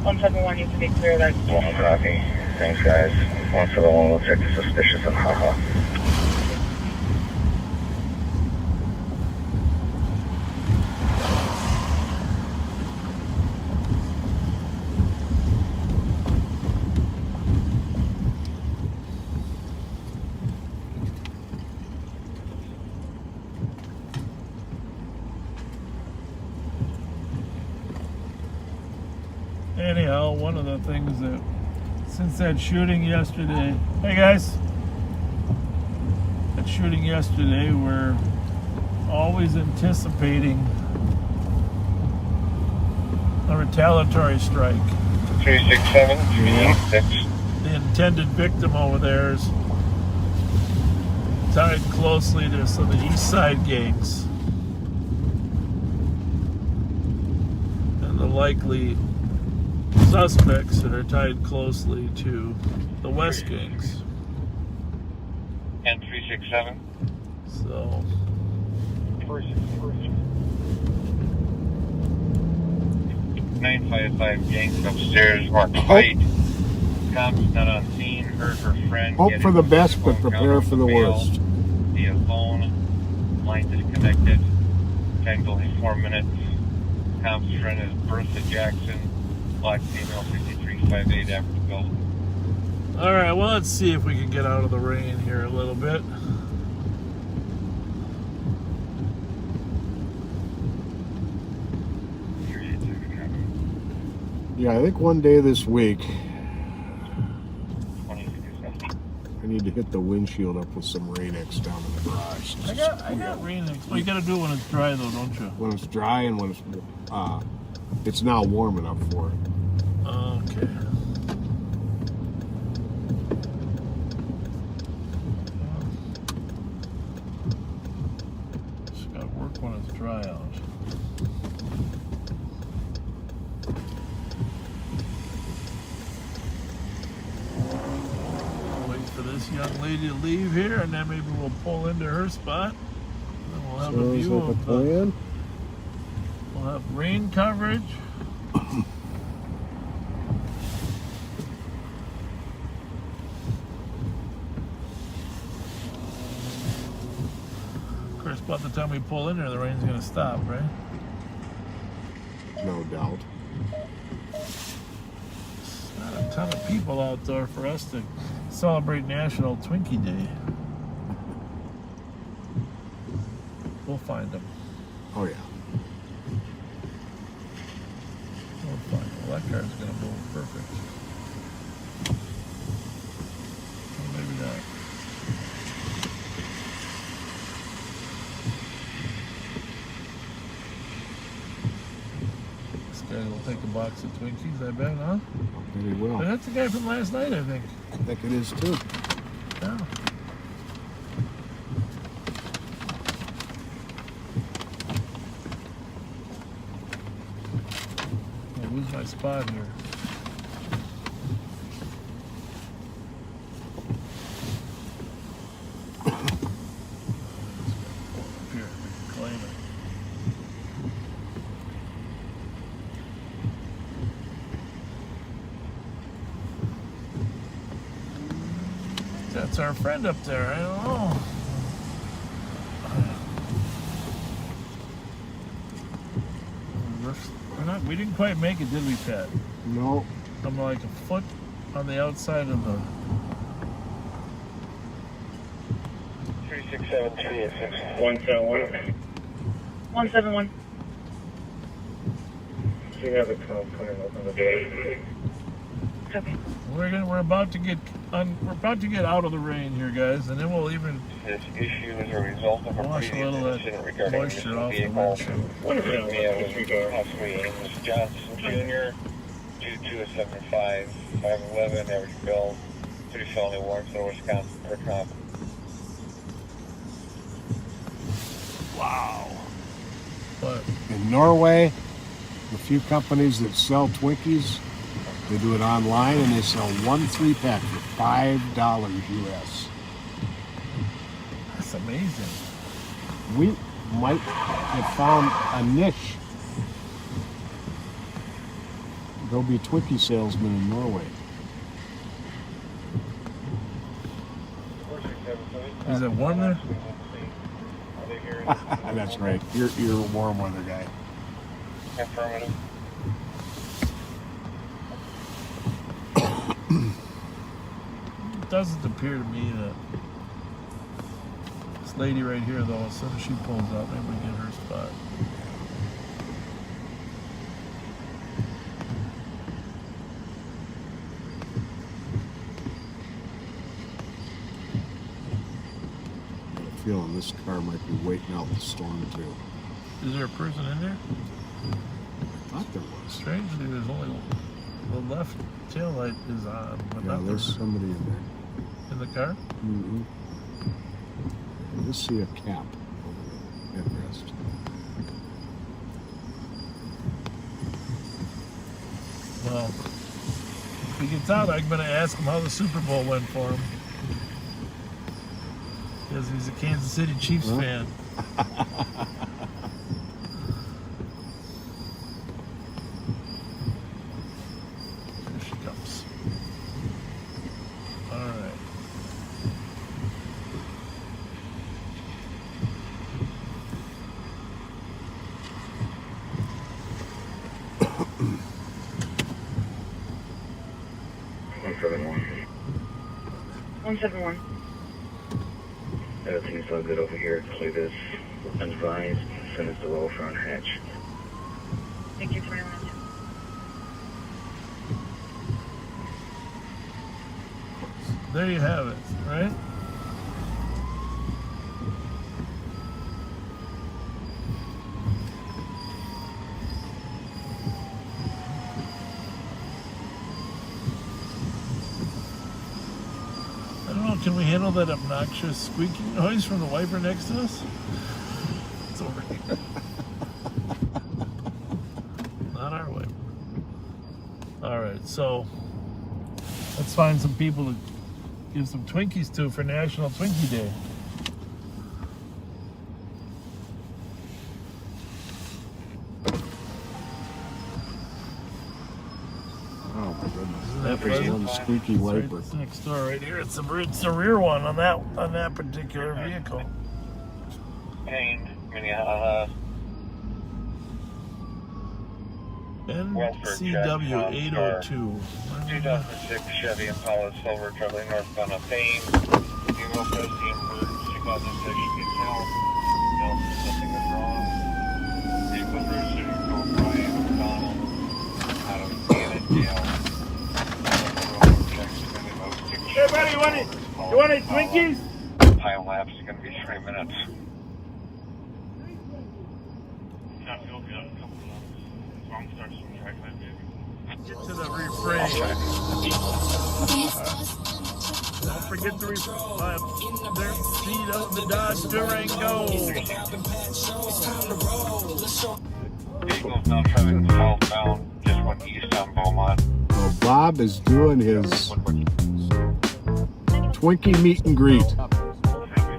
171, you can be clear that. Well, copy. Thanks, guys. 171 will check the suspicious and haha. Anyhow, one of the things that, since that shooting yesterday, hey guys, that shooting yesterday, we're always anticipating a retaliatory strike. 367, 386. The intended victim over there is tied closely to some of the East Side gangs. And the likely suspects that are tied closely to the West gangs. And 367. So 955 gangs upstairs, marked fight. Cops not on scene, heard her friend. Hope for the best, but prepare for the worst. Via phone, line disconnected. Time delay 4 minutes. Cops friend is Bertha Jackson. Black female 5358 after Bill. all right, well, let's see if we can get out of the rain here a little bit. Yeah, I think one day this week, 2067. I need to hit the windshield up with some Rain-X down in the garage. I got rain. Well, you got to do it when it's dry, though, don't you? When it's dry and when it's now warm enough for it. Okay. Just got to work when it's dry out. Wait for this young lady to leave here, and then maybe we'll pull into her spot. And then we'll have a Sounds view like a of plan. we'll have rain coverage. Of course, by the time we pull in there, the rain's going to stop, right? No doubt. Not a ton of people out there for us to celebrate National Twinkie Day. We'll find them. Oh, yeah. We'll find them. Well, that car's going to move perfect. Or maybe not. This guy will take a box of Twinkies, I bet, huh? Very well. But that's the guy from last night, I think. I think it is too. Yeah. I'll lose my spot here. Up here, we can claim it. That's our friend up there. I don't know. We didn't quite make it, did we, Pat? No. I'm like a foot on the outside of the... 3673 171. 171. You have a call coming open the door. Copy. We're about to get out of the rain here, guys, and then we'll even This issue is a result of a wash a previous little of incident that regarding moisture off the vehicle. windshield. Possibly Amos Johnson Jr. 2275 511 average bill 3 felony warrants in Wisconsin for comp. Wow. But In Norway, the few companies that sell Twinkies, they do it online and they sell 1 3-pack for $5 US. that's amazing. We might have found a niche. Go be a Twinkie salesman in Norway. Is it warm there? That's right. You're a warm weather guy. Affirmative. It doesn't appear to me that this lady right here, though, as soon as she pulls up, maybe we get her spot. I have a feeling this car might be waiting out the storm too. Is there a person in there? I thought there was. Strangely, there's only the left tail light is on, but Yeah, not there's the, somebody in there. in the car. Mm-hmm. I just see a cap over the headrest. Well, if he gets out, I'm going to ask him how the Super Bowl went for him. Because he's a Kansas City Chiefs fan. Here she comes. All right. One 171. Everything's all good over here. Clear this advised. Send us the roll front hatch. Thank you very much. There you have it, right? I don't know, can we handle that obnoxious squeaking noise from the wiper next to us? It's over here. Not our wiper. Alright, so let's find some people to give some Twinkies to for National Twinkie Day. Oh my goodness. Isn't that There's pleasant? one squeaky It's right- wiper. it's next door right here. It's the rear one on that particular vehicle. Payne, Minnehaha. NCW 802. 2006 Chevy Impala Silver traveling northbound on Payne. Thebo says the emergency 2006 gets help. No, something is wrong. Vehicle registered to Brian McDonald out of Indiana jail. Hey buddy, you want any Twinkies? Time lapse is going to be 3 minutes. Get to the refrain. Don't forget the refrain. Their seat of the Dodge Durango. Vehicle's now traveling southbound, just went east on Beaumont. So Bob is doing his Twinkie meet and greet.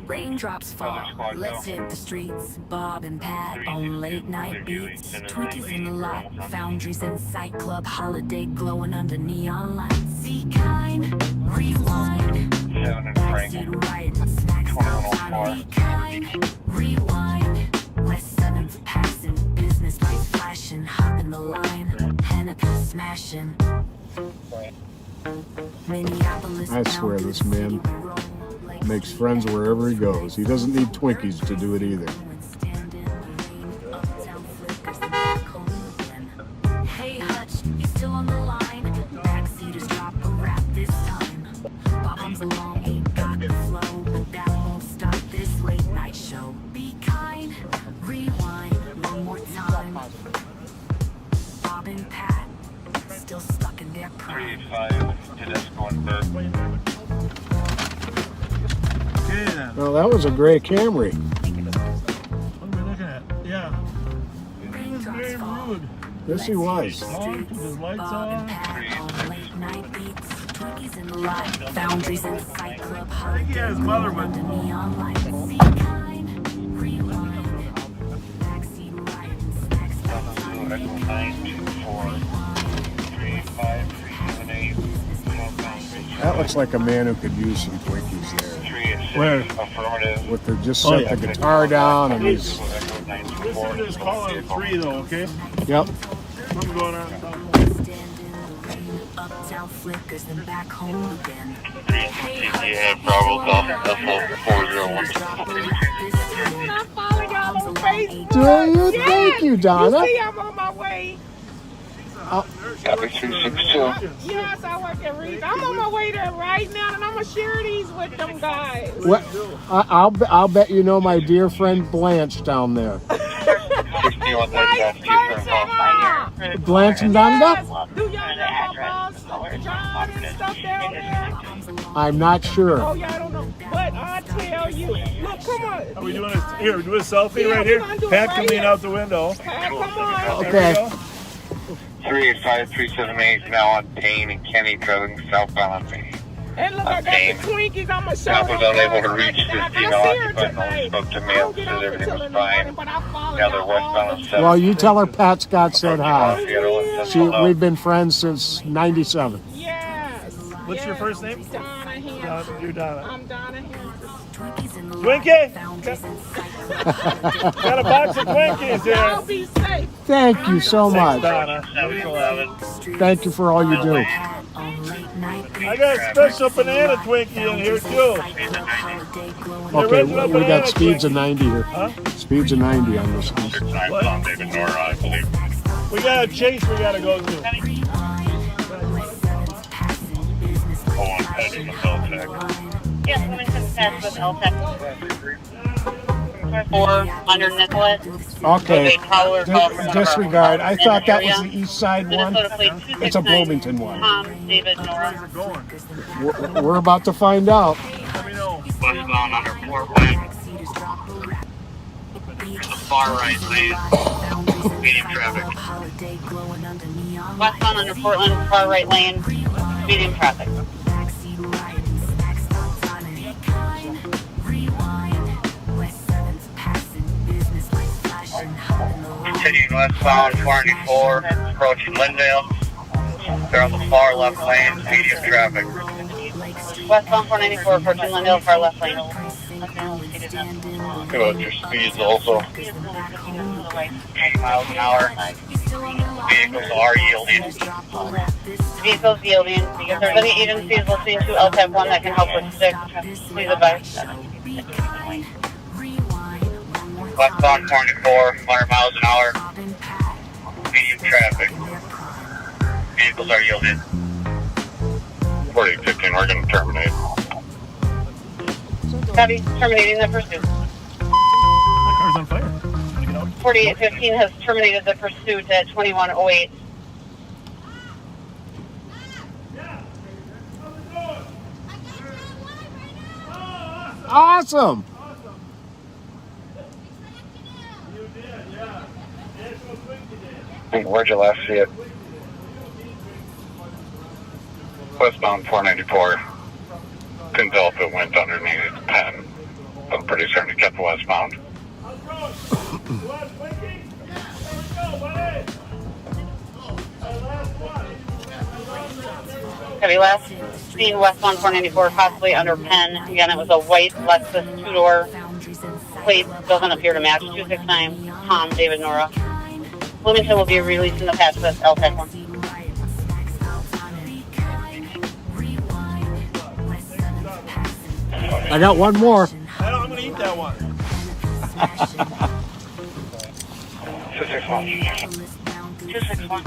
Raindrops fall, let's hit the streets. Bob and Pat on late night beats. Twinkies in the lot, foundries in sight. Club holiday glowing under neon lights. See kind, rewind. 7 and Backseat Frank. right, snacks outside. Be kind, rewind. West 7's passing, business lights flashing. flashing, hot in the line, Hennepin smashing. Minneapolis I swear this man makes friends wherever he goes. He doesn't need Twinkies to do it either. Hey Hutch, you still on the line? Backseaters drop a rap this time. Bombs along, ain't got the flow, but that won't stop this late night show. Be kind, rewind one more time. Bob and Pat, still stuck in their prime. 385, Tedesco and Okay then. Well, that was a gray Camry. What are we looking at? Yeah. He was very rude. Yes, he was. Long with his lights on. Foundries and Fight Club. I think he had his mother with him. Neon lights. Be kind, rewind. Backseat ride and snacks. Echo 924, 385, 378, southbound. That looks like a man who could use some Twinkies there. 386, Where? affirmative. With the just Oh, set yeah. the guitar down and he's. Echo Listen 924. to this call on 3 though, okay? Yep. Something going on. Uptown flickers and back home again. Yeah, Bravo Golf, F401. I follow y'all on Facebook. Do you? Thank you, Donna. You see, I'm on my way. Copy 362. Yes, I work at Reeds. I'm on my way there right now, and I'm gonna share these with them guys. What? I'll bet you know my dear friend Blanche down there. 61, Vice versa. Blanche and Yes. Donda? Do y'all know my boss, John, and stuff down there? I'm not sure. Oh, y'all don't know. But I tell you, look, come on. Are we doing a here? Do a selfie Yeah, right we're here. gonna do it Pat right can lean here. out the window. Pat, come on. Okay. There we go. 385, 378, now on Payne and Kenny traveling southbound on Payne. And look, I got the Twinkies. I'm going to show Staff them. was unable to reach I this female see her occupant and only tonight. spoke to I male, don't get said off everything until was in the morning, fine. but I follow Now they're y'all westbound all on the 7. Well, you tell her Pat Scott said hi. Hi. We've been friends since '97. Yes. What's your first name? Donna Hampton. You're Donna. I'm Donna Hampton. Twinkie. Got a box of Twinkies Y'all here. be safe. Thank you so much. Donna. 711. Thank you for all you do. I got a special banana Twinkie in here too. Okay, original we banana got speeds of Twinkie. 90 here. Huh? Speeds of 90 on this one. 69 on David Nora, I believe. We got a chase we gotta go to. Oh, I'm heading to Beltec. Yes, Wilmington Test with LTEC. 4 under Nicollet. Okay, Caller call from disregard. I thought that was area. the east side one. Minnesota plate 269. It's a Bloomington one. David Nora. We're about to find out. Let me know. Westbound under Fort Wayne. The far right lane. Medium traffic. Westbound under Portland, far right lane, medium traffic. Continuing westbound 494, approaching Lindale. They're on the far left lane, medium traffic. Westbound 494, approaching Lindale, far left lane. Go at your speeds also. 80 miles an hour. Vehicles are yielding. Vehicles yielding. If there's any agencies listening to LTEC 1 that can help with 6, please advise. Westbound 44, 100 miles an hour. Medium traffic. Vehicles are yielding. 4815, we're going to terminate. Copy, terminating the pursuit. My car's on fire. Gotta get out. 4815 has terminated the pursuit at 2108. Awesome. You did, yeah. National Twinkie Day. Where'd you last see it? Westbound 494. Couldn't tell if it went underneath the pen. I'm pretty certain it kept westbound. How's it going? You want Twinkie? There we go, buddy. Last one. Copy, last seen westbound 494, possibly under pen. Again, it was a white Lexus 2-door. Plate doesn't appear to match. 269, Tom, David Nora. Bloomington will be releasing the patch with LTAC 1. I got one more. I'm gonna eat that one. 261. 261.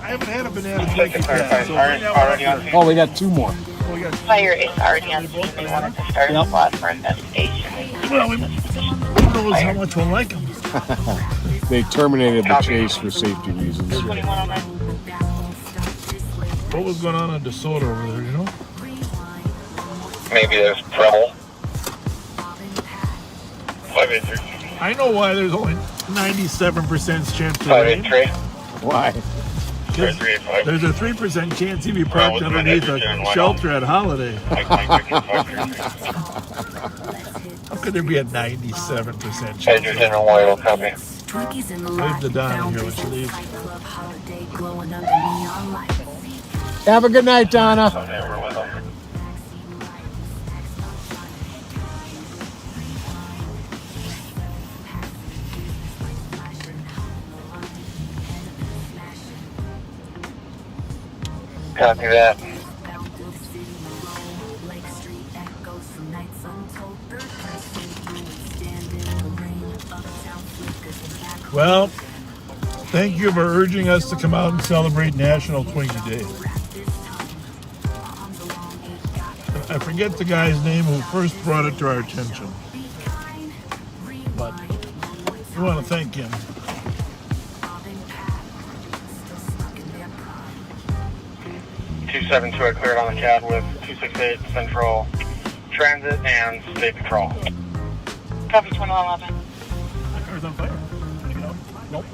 I haven't had a banana Twinkie yet. So Already on scene. Oh, we got two more. Fire is already on scene. They wanted to start a squad for investigation. Well, who knows how much we'll like them. They terminated the chase for safety reasons. 2109. What was going on DeSoto over there, you know? Maybe there's trouble. 583. I know why there's only 97% chance to rain. 583. Why? 385. There's a 3% chance he'd be parked underneath a shelter at Holiday. How could there be a 97% chance? Edger's in a white, copy. Leave the Donna here when she leaves. Have a good night, Donna. Copy that. Well, thank you for urging us to come out and celebrate National Twinkie Day. I forget the guy's name who first brought it to our attention, but we want to thank him. I cleared on the CAD with 268 Central Transit and State Patrol. Copy 2111. My car's on fire. Take it out. Nope.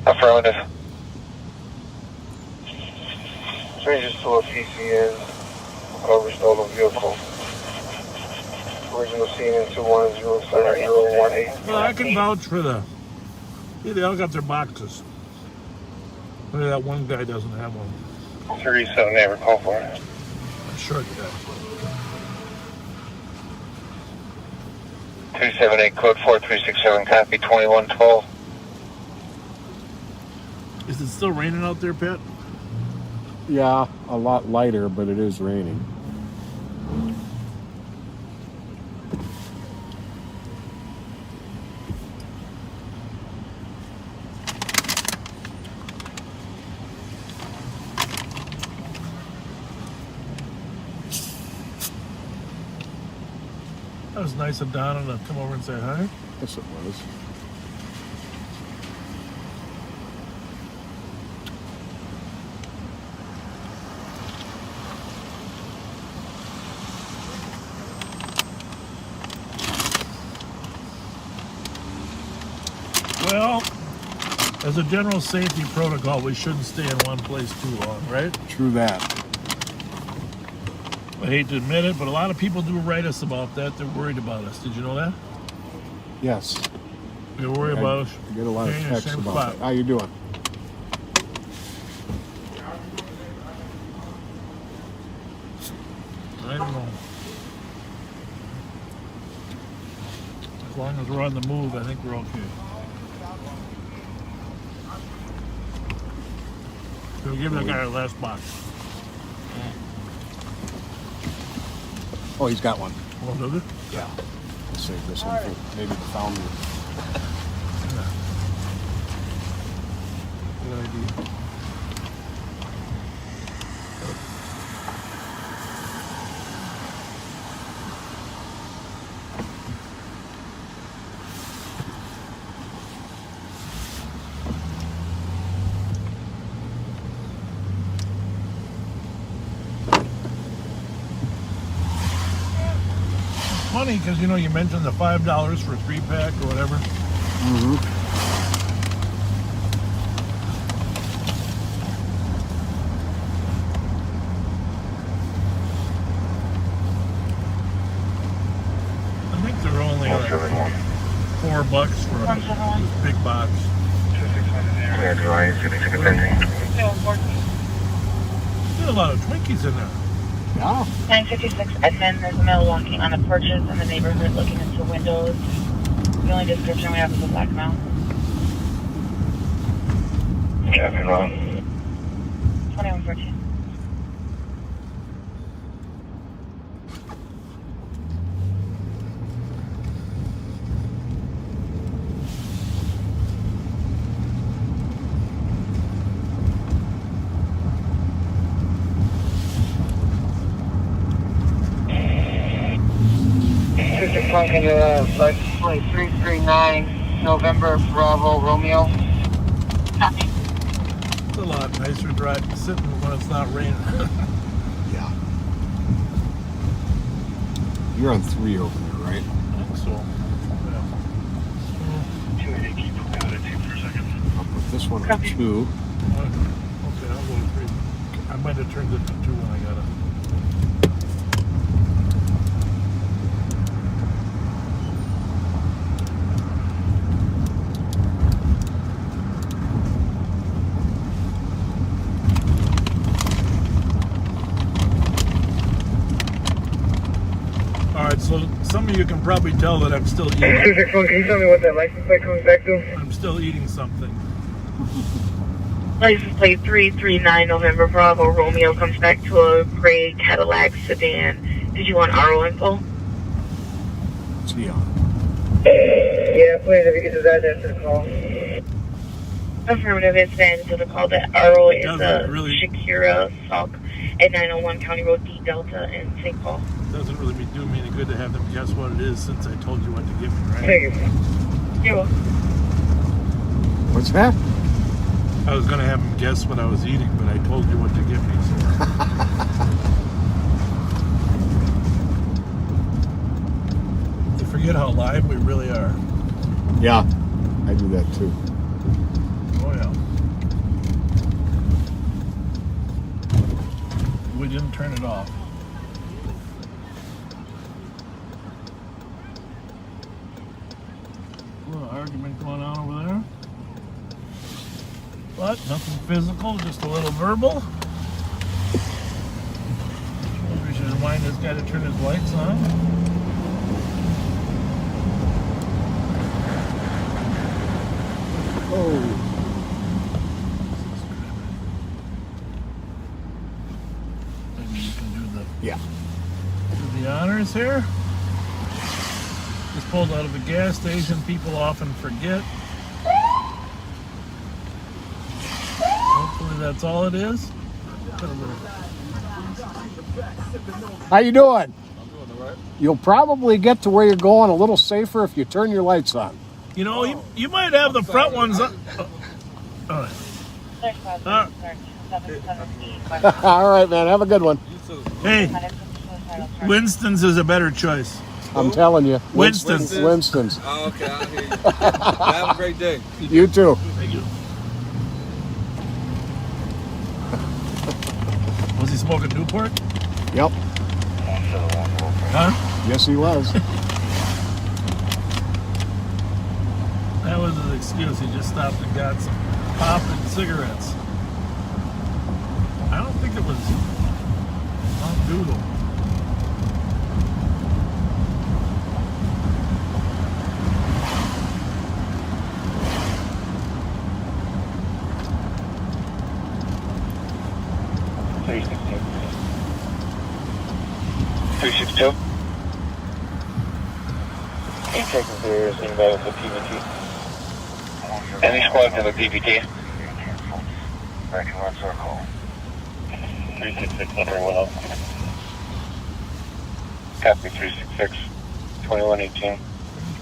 Affirmative. Changes to a PCN. Cover stolen vehicle. Original scene in 2107018. Well, I can vouch for the. Yeah, they all got their boxes. Only that one guy doesn't have one. 37 neighbor, call for it. A short guy. 278 code 4367, copy 2112. Is it still raining out there, Pat? Yeah, a lot lighter, but it is raining. That was nice of Donna to come over and say hi. Yes, it was. Well, as a general safety protocol, we shouldn't stay in one place too long, right? True that. I hate to admit it, but a lot of people do write us about that. They're worried about us. Did you know that? Yes. They're worried about us. I get a lot of staying in the texts same about spot. that. How you doing? I don't know. As long as we're on the move, I think we're okay. We'll give that guy our last box. Oh, he's got one. Oh, does it? Yeah. I'll save this one for maybe the founder. Good idea. Funny because you know you mentioned the $5 for a 3-pack or whatever. Mm-hmm. I think they're only like $4 for a big box. Cleared Vries, 66 pending. There's a lot of Twinkies in there. Yeah. 956 Edmund, there's a male walking on the porches in the neighborhood looking into windows. The only description we have is a black male. Traffic wrong. 2114. Can you license plate 339 November Bravo Romeo? Copy. It's a lot nicer driving sitting when it's not raining. Yeah. You're on 3 over there, right? I think so. I'll put this one on 2. Okay, I'll go with 3. I might have turned it to 2 when I got it. Alright, so some of you can probably tell that I'm still eating. 261, can you tell me what that license plate comes back to? I'm still eating something. License plate 339 November Bravo Romeo comes back to a gray Cadillac sedan. Did you want RO info? What's he on? Yeah, please, if you could just add that to the call. Affirmative, it's been to the call that RO is Doesn't a really- Shakira Salk at 901 County Road D Delta in St. Paul. Doesn't really do me any good to have them guess what it is since I told you what to give me, right? Thank you. You're welcome. What's that? I was going to have them guess what I was eating, but I told you what to give me. So. You forget how live we really are. Yeah, I do that too. Oh, yeah. We didn't turn it off. A little argument going on over there. But nothing physical, just a little verbal. Maybe we should remind this guy to turn his lights on. Oh. Maybe you can do Yeah. the honors here. Just pulled out of a gas station. People often forget. Hopefully that's all it is. How you doing? You'll probably get to where you're going a little safer if you turn your lights on. You know, you might have the front ones up. All right, man. Have a good one. Hey, Winston's is a better choice. I'm telling you. Winston's. Winston's. Oh, okay, I hear you. Have a great day. You too. Thank you. Was he smoking Newport? Yep. Huh? Yes, he was. That was his excuse. He just stopped and got some pop and cigarettes. I don't think it was Mount Doodle. $362. Taking clear is inbound with the PVT. Any squad to the PVT? Back in one circle. 366 very well. Copy 366, 2118. Strange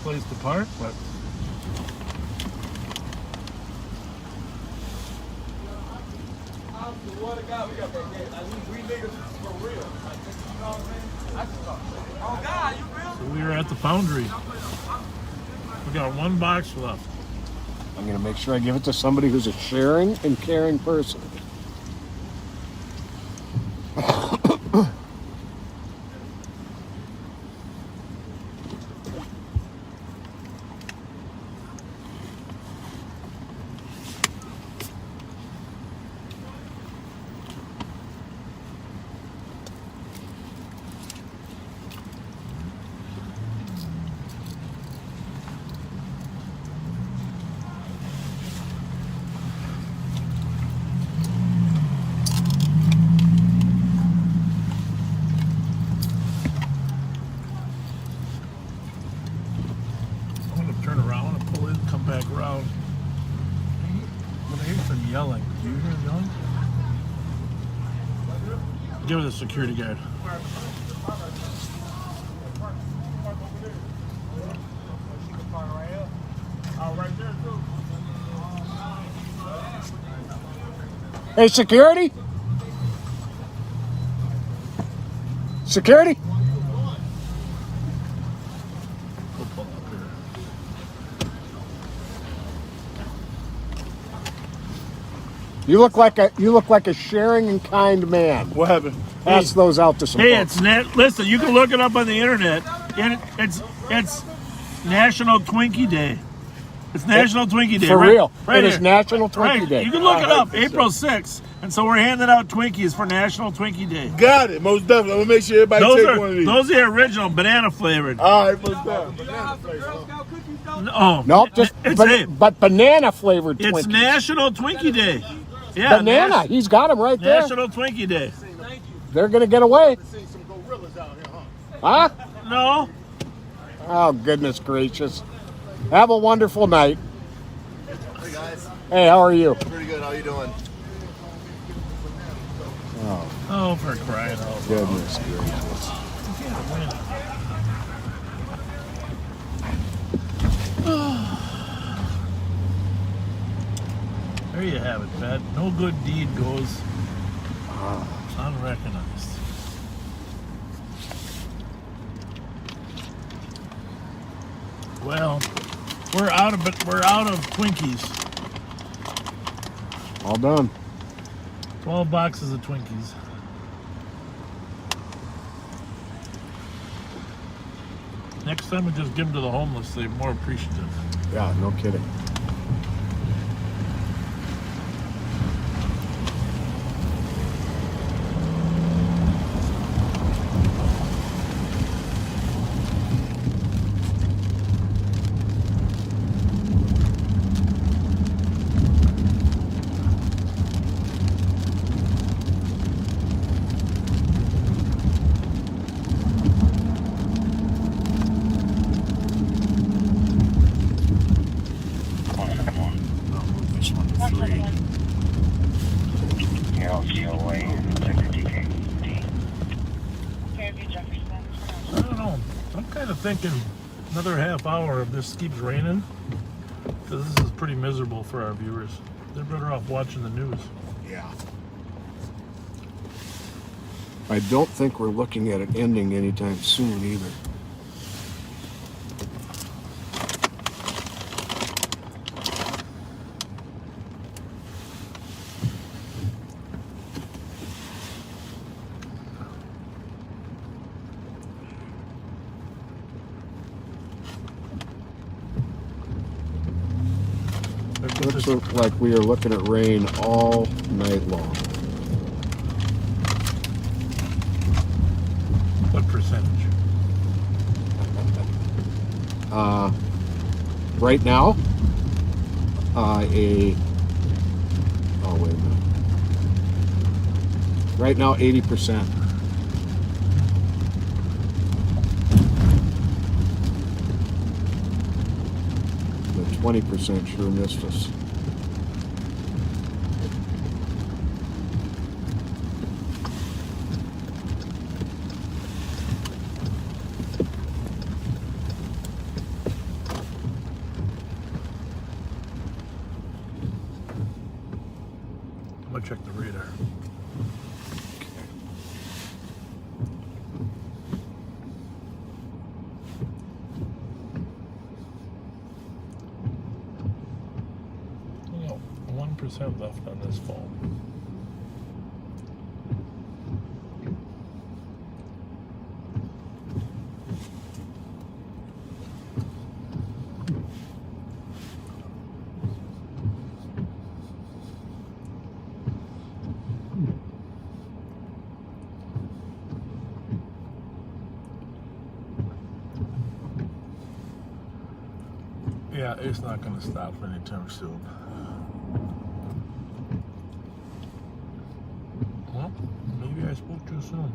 place to park, but so we are at the foundry. We got one box left. I'm going to make sure I give it to somebody who's a sharing and caring person. look around. But I hear some yelling. Do you hear them yelling? Give it a security guard. Hey, security? Security? You look like a sharing and kind man. What happened? Pass those out to some folks. It's listen, you can look it up on the internet. It's National Twinkie Day. It's National Twinkie Day. For real. Right It is here. National Twinkie Right. Day. You can look it up. April 6th. And so we're handing out Twinkies for National Twinkie Day. Got it. Most definitely. I'm gonna make sure everybody take one of these. Those are original banana flavored. All right, most definitely. No, Nope, just but banana flavored Twinkies. It's National Twinkie Day. Yeah, banana. He's got them right there. National Twinkie Day. They're gonna get away. Huh? No. Oh, goodness gracious. Have a wonderful night. Hey, guys. Hey, how are you? Pretty good. How you doing? Oh, for crying out loud. Goodness gracious. There you have it, Pat. No good deed goes unrecognized. Well, we're out of it. We're out of Twinkies. All done. 12 boxes of Twinkies. Next time we just give them to the homeless. They're more appreciative. Yeah, no kidding. Thinking another half hour if this keeps raining, because this is pretty miserable for our viewers. They're better off watching the news. Yeah. I don't think we're looking at it ending anytime soon either. Looks like we are looking at rain all night long. What percentage? Right now, oh wait a minute. Right now, 80%. The 20% sure missed us. I'm gonna check the radar. You know, 1% left on this phone. Yeah, it's not going to stop anytime soon. Well, maybe I spoke too soon.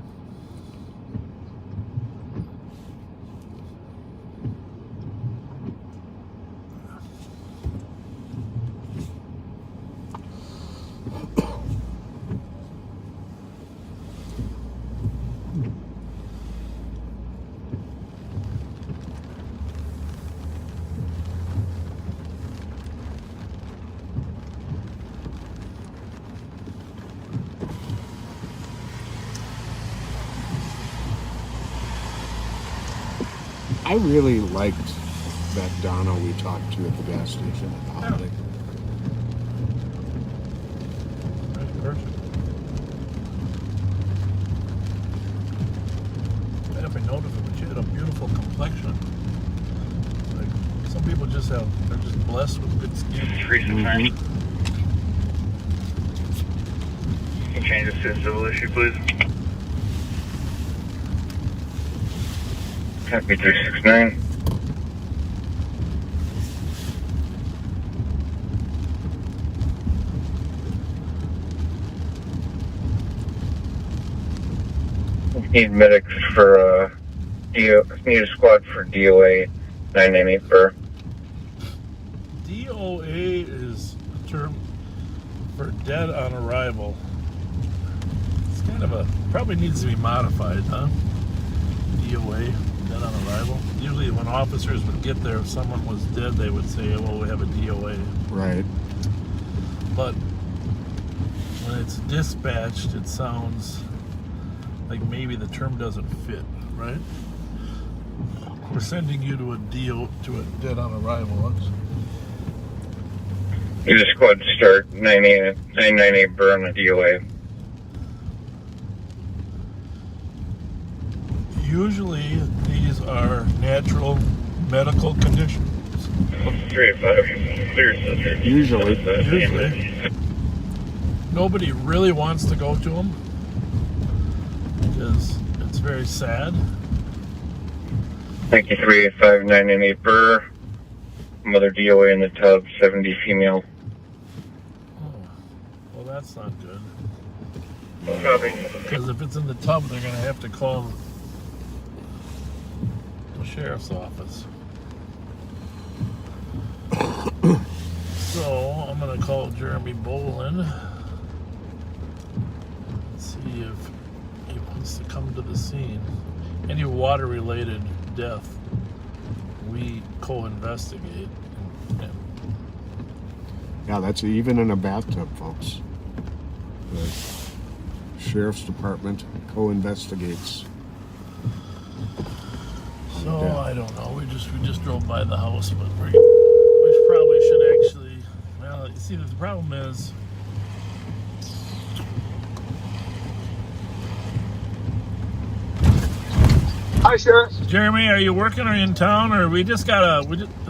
I really liked that Donna we talked to at the gas station at the Holiday. Right, perfect. I don't know if I noticed it, but she had a beautiful complexion. Like, some people just they're just blessed with good skin. Mm-hmm. Can you change this to a civil issue, please? Copy 369. Need medics for need a squad for DOA 998 Burr. DOA is a term for dead on arrival. It's kind of probably needs to be modified, huh? DOA, dead on arrival. Usually when officers would get there, if someone was dead, they would say, well, we have a DOA. Right. But when it's dispatched, it sounds like maybe the term doesn't fit, right? We're sending you to a dead on arrival. Need a squad to start 998 Burr on the DOA. Usually these are natural medical conditions. 3-5. Usually. Nobody really wants to go to them because it's very sad. Thank you, 385 998 Burr. Mother DOA in the tub, 70 female. Oh, well, that's not good. Copy. Because if it's in the tub, they're going to have to call the sheriff's office. So I'm going to call Jeremy Bolin. See if he wants to come to the scene. Any water-related death, we co-investigate. Yeah, that's even in a bathtub, folks. The sheriff's department co-investigates. So I don't know. We just drove by the house, but we probably should actually. Well, you see, the problem is. Hi, Sheriff. Jeremy, are you working or in town, or we just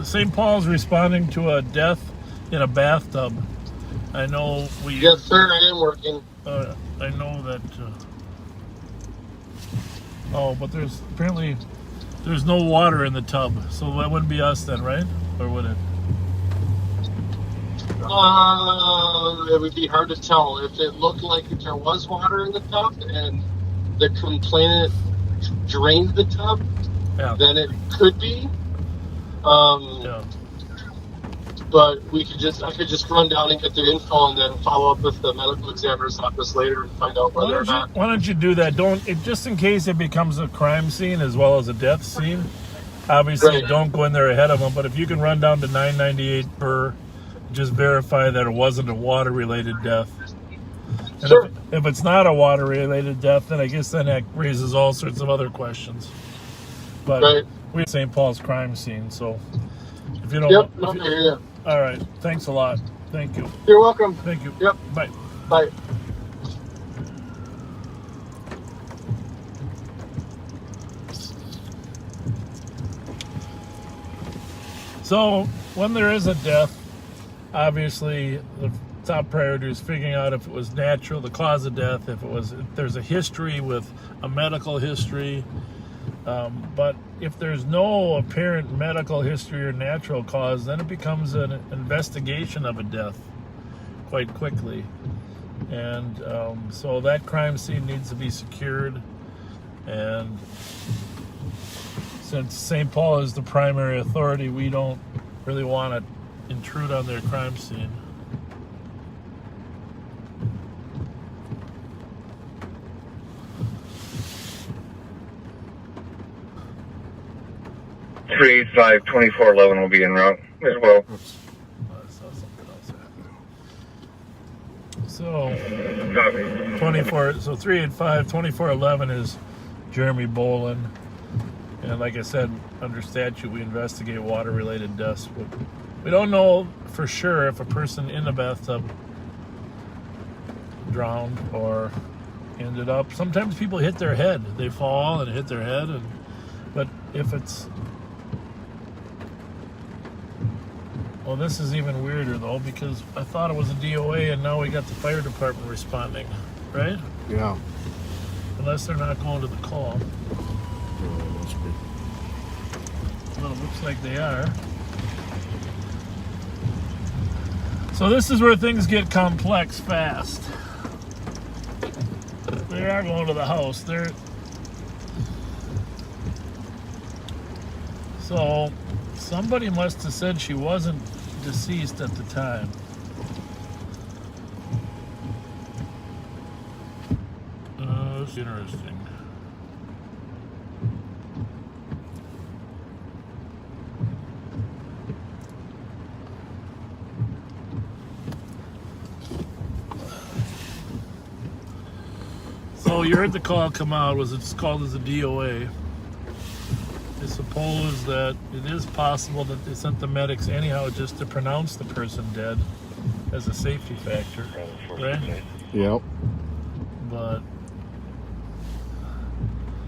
St. Paul's responding to a death in a bathtub. I know we. Yes, sir. I am working. I know that. But apparently there's no water in the tub, so that wouldn't be us then, right? Or would it? It would be hard to tell. If it looked like there was water in the tub and the complainant drained the tub, then it could be. But I could just run down and get the info and then follow up with the medical examiner's office later and find out whether or not. Why don't you do that? Just in case it becomes a crime scene as well as a death scene. Obviously, don't go in there ahead of them. But if you can run down to 998 Burr, just verify that it wasn't a water-related death. And sure. If it's not a water-related death, then I guess that raises all sorts of other questions. But we have St. Paul's crime scene, so if you don't. Yep. All right. Thanks a lot. Thank you. You're welcome. Thank you. Yep. Bye. Bye. So when there is a death, obviously the top priority is figuring out if it was natural, the cause of death, if there's a history with a medical history. But if there's no apparent medical history or natural cause, then it becomes an investigation of a death quite quickly. And so that crime scene needs to be secured. And since St. Paul is the primary authority, we don't really want to intrude on their crime scene. Three 5-2411 will be en route as well. So 385-2411 is Jeremy Bolin, And like I said, under statute, we investigate water-related deaths. We don't know for sure if a person in the bathtub drowned or ended up. Sometimes people hit their head. They fall and hit their head. But if it's... Well, this is even weirder, though, because I thought it was a DOA, and now we got the fire department responding, right? Yeah. Unless they're not going to the call. Well, it looks like they are. So this is where things get complex fast. They are going to the house. So somebody must have said she wasn't deceased at the time. That's interesting. So you heard the call come out. It's called as a DOA. I suppose that it is possible that they sent the medics anyhow just to pronounce the person dead as a safety factor, right? Yep. But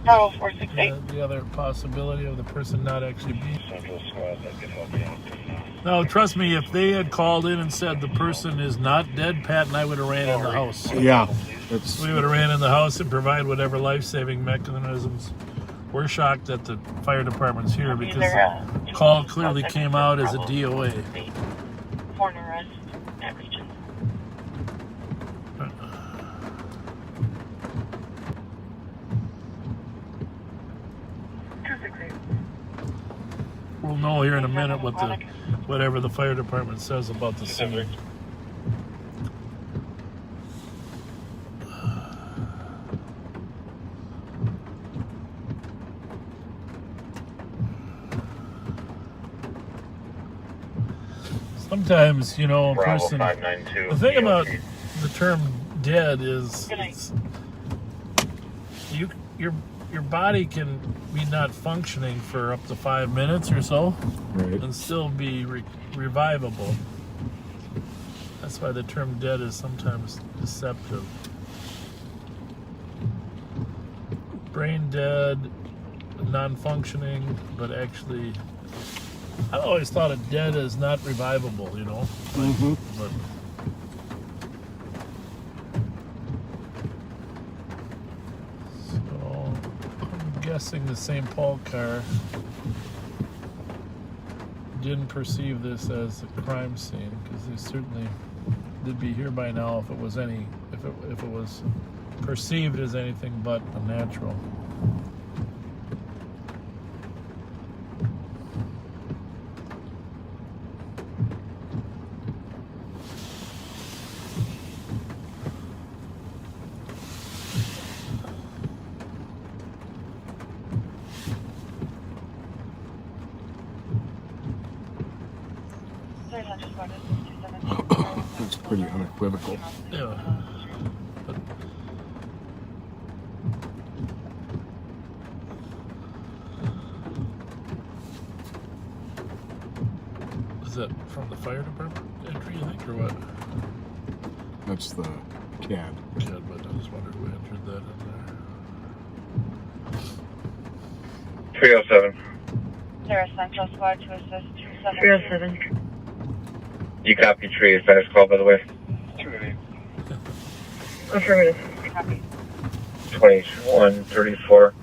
Bravo 468. the other possibility of the person not actually being. No, trust me, if they had called in and said the person is not dead, Pat and I would have ran in the house. Yeah. We would have ran in the house and provide whatever life-saving mechanisms. We're shocked that the fire department's here because the call clearly came out as a DOA. Foreign arrest at region. We'll know here in a minute whatever the fire department says about the scene. Sometimes, you know, a person. The thing about the term dead is your body can be not functioning for up to 5 minutes or so, right, and still be revivable. That's why the term dead is sometimes deceptive. Brain dead, non-functioning, but actually, I always thought of dead as not revivable, you know. But so I'm guessing the St. Paul car didn't perceive this as a crime scene, because they certainly they'd be here by now if it was if it was perceived as anything but a natural. It's pretty unequivocal. Yeah. But is that from the fire department entry, you think, or what? That's the CAD. CAD, but I just wondered who entered that in there. 307. Is there a central squad to assist 272? 307. You copy tree, fast call, by the way. Affirmative. Copy. 2134.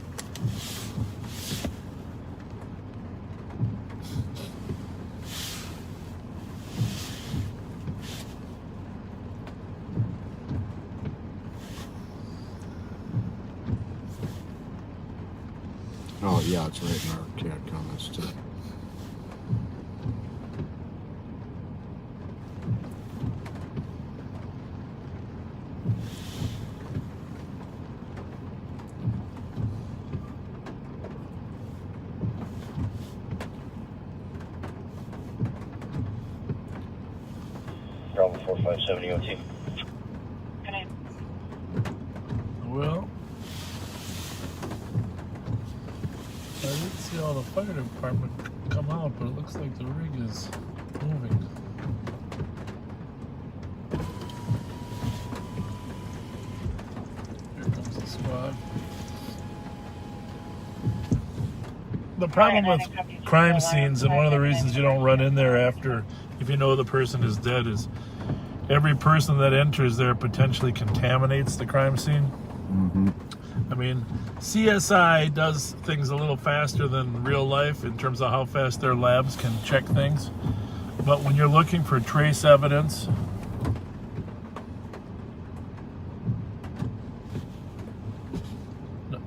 Oh, yeah, it's right in our CAD comments, too. Bravo 457 EOT. Good night. Well, I didn't see all the fire department come out, but it looks like the rig is moving. Here comes the squad. The problem with crime scenes, and one of the reasons you don't run in there after, if you know the person is dead, is every person that enters there potentially contaminates the crime scene. Mm-hmm. I mean, CSI does things a little faster than real life in terms of how fast their labs can check things. But when you're looking for trace evidence,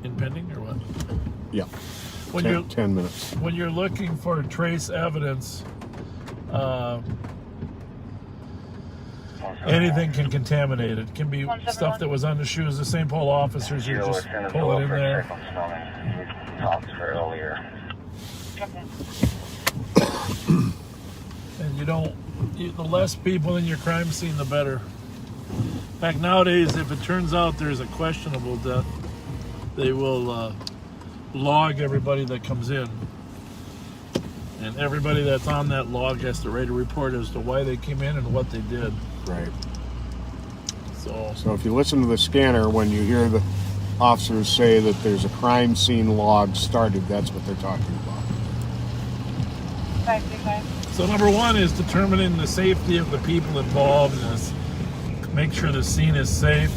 impending or what? Yeah. When 10 minutes. When you're looking for trace evidence, anything can contaminate it. It can be stuff that was on the shoes of St. Paul officers. You just pull it in there. And you don't, the less people in your crime scene, the better. In fact, nowadays, if it turns out there's a questionable death, they will log everybody that comes in. And everybody that's on that log has to write a report as to why they came in and what they did. Right. So if you listen to the scanner, when you hear the officers say that there's a crime scene log started, that's what they're talking about. 535. So number one is determining the safety of the people involved and make sure the scene is safe.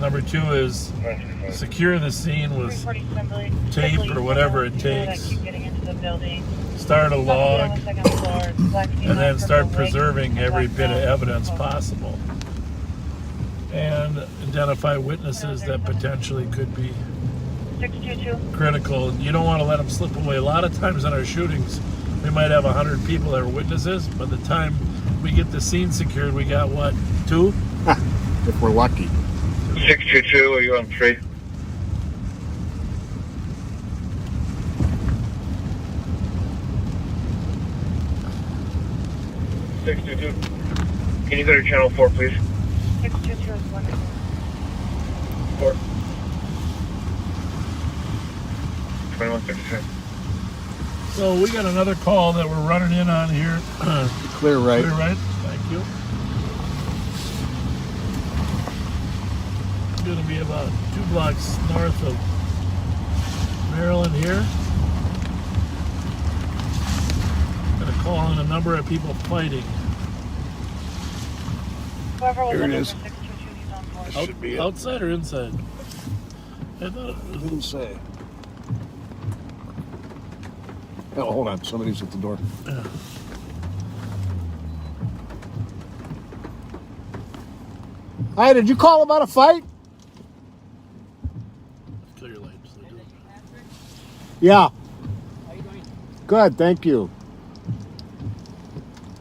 Number two is secure the scene with tape or whatever it takes. Start a log, and then start preserving every bit of evidence possible. And identify witnesses that potentially could be critical. You don't want to let them slip away. A lot of times in our shootings, we might have 100 people that are witnesses. By the time we get the scene secured, we got what, 2? If we're lucky. 622, are you on 3? Can you go to channel 4, please? 622 is 1. 4. 2136. So we got another call that we're running in on here. Clear right. Clear right. Thank you. It's going to be about 2 blocks north of Maryland here. Going to call on a number of people fighting. Here it is. Should be outside or inside? I thought it was inside. Oh, hold on. Somebody's at the door. Yeah. Hi, did you call about a fight? Clear lights. Yeah. Good, thank you.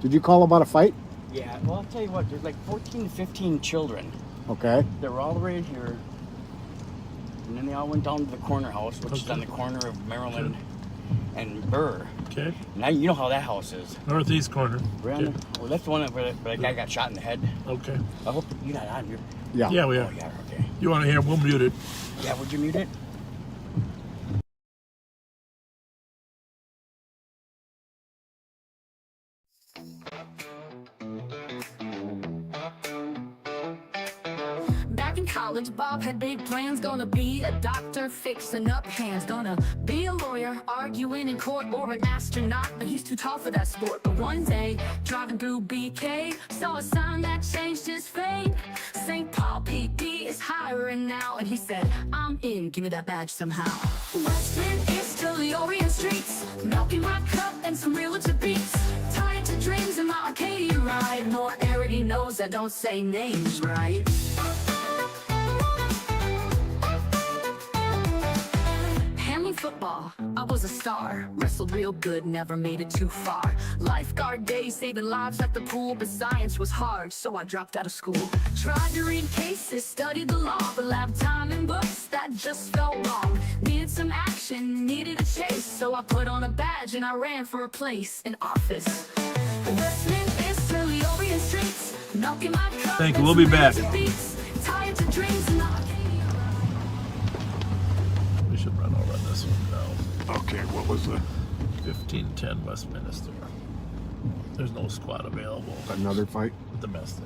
Did you call about a fight? Yeah, well, I'll tell you what, there's like 14 to 15 children. Okay. They were all right here. And then they all went down to the corner house, which is on the corner of Maryland and Burr. Okay. Now you know how that house is. Northeast corner. Right on well, that's the one where that guy got shot in the head. Okay. I hope you're not on here. Yeah. Yeah, we are. Oh, yeah, okay. You want to hear? We'll mute it. Yeah, would you mute it? Back in college, Bob had big plans. Gonna be a doctor, fixing up hands. Gonna be a lawyer, arguing in court, or an astronaut. But he's too tall for that sport. But one day, driving through BK, saw a sign that changed his fate. St. Paul PD is hiring now. And he said, I'm in, give me that badge somehow. Western is to the Orient streets, milking my cup and some realtor beats. Tied to dreams in my Arcadia ride. More already knows I don't say names right. Football, I was a star. Wrestled real good, never made it too far. Lifeguard days, saving lives at the pool. But science was hard, so I dropped out of school. Tried to read cases, studied the law. But lab time and books, that just felt wrong. Needed some action, needed a chase. So I put on a badge and I ran for a place in office. Listening is to the Orient streets, milking my cup. Thank you, we'll be back. Tied to dreams and We should run over this one now. Okay, what was the 1510 Westminster. There's no squad available. Another fight? Domestic.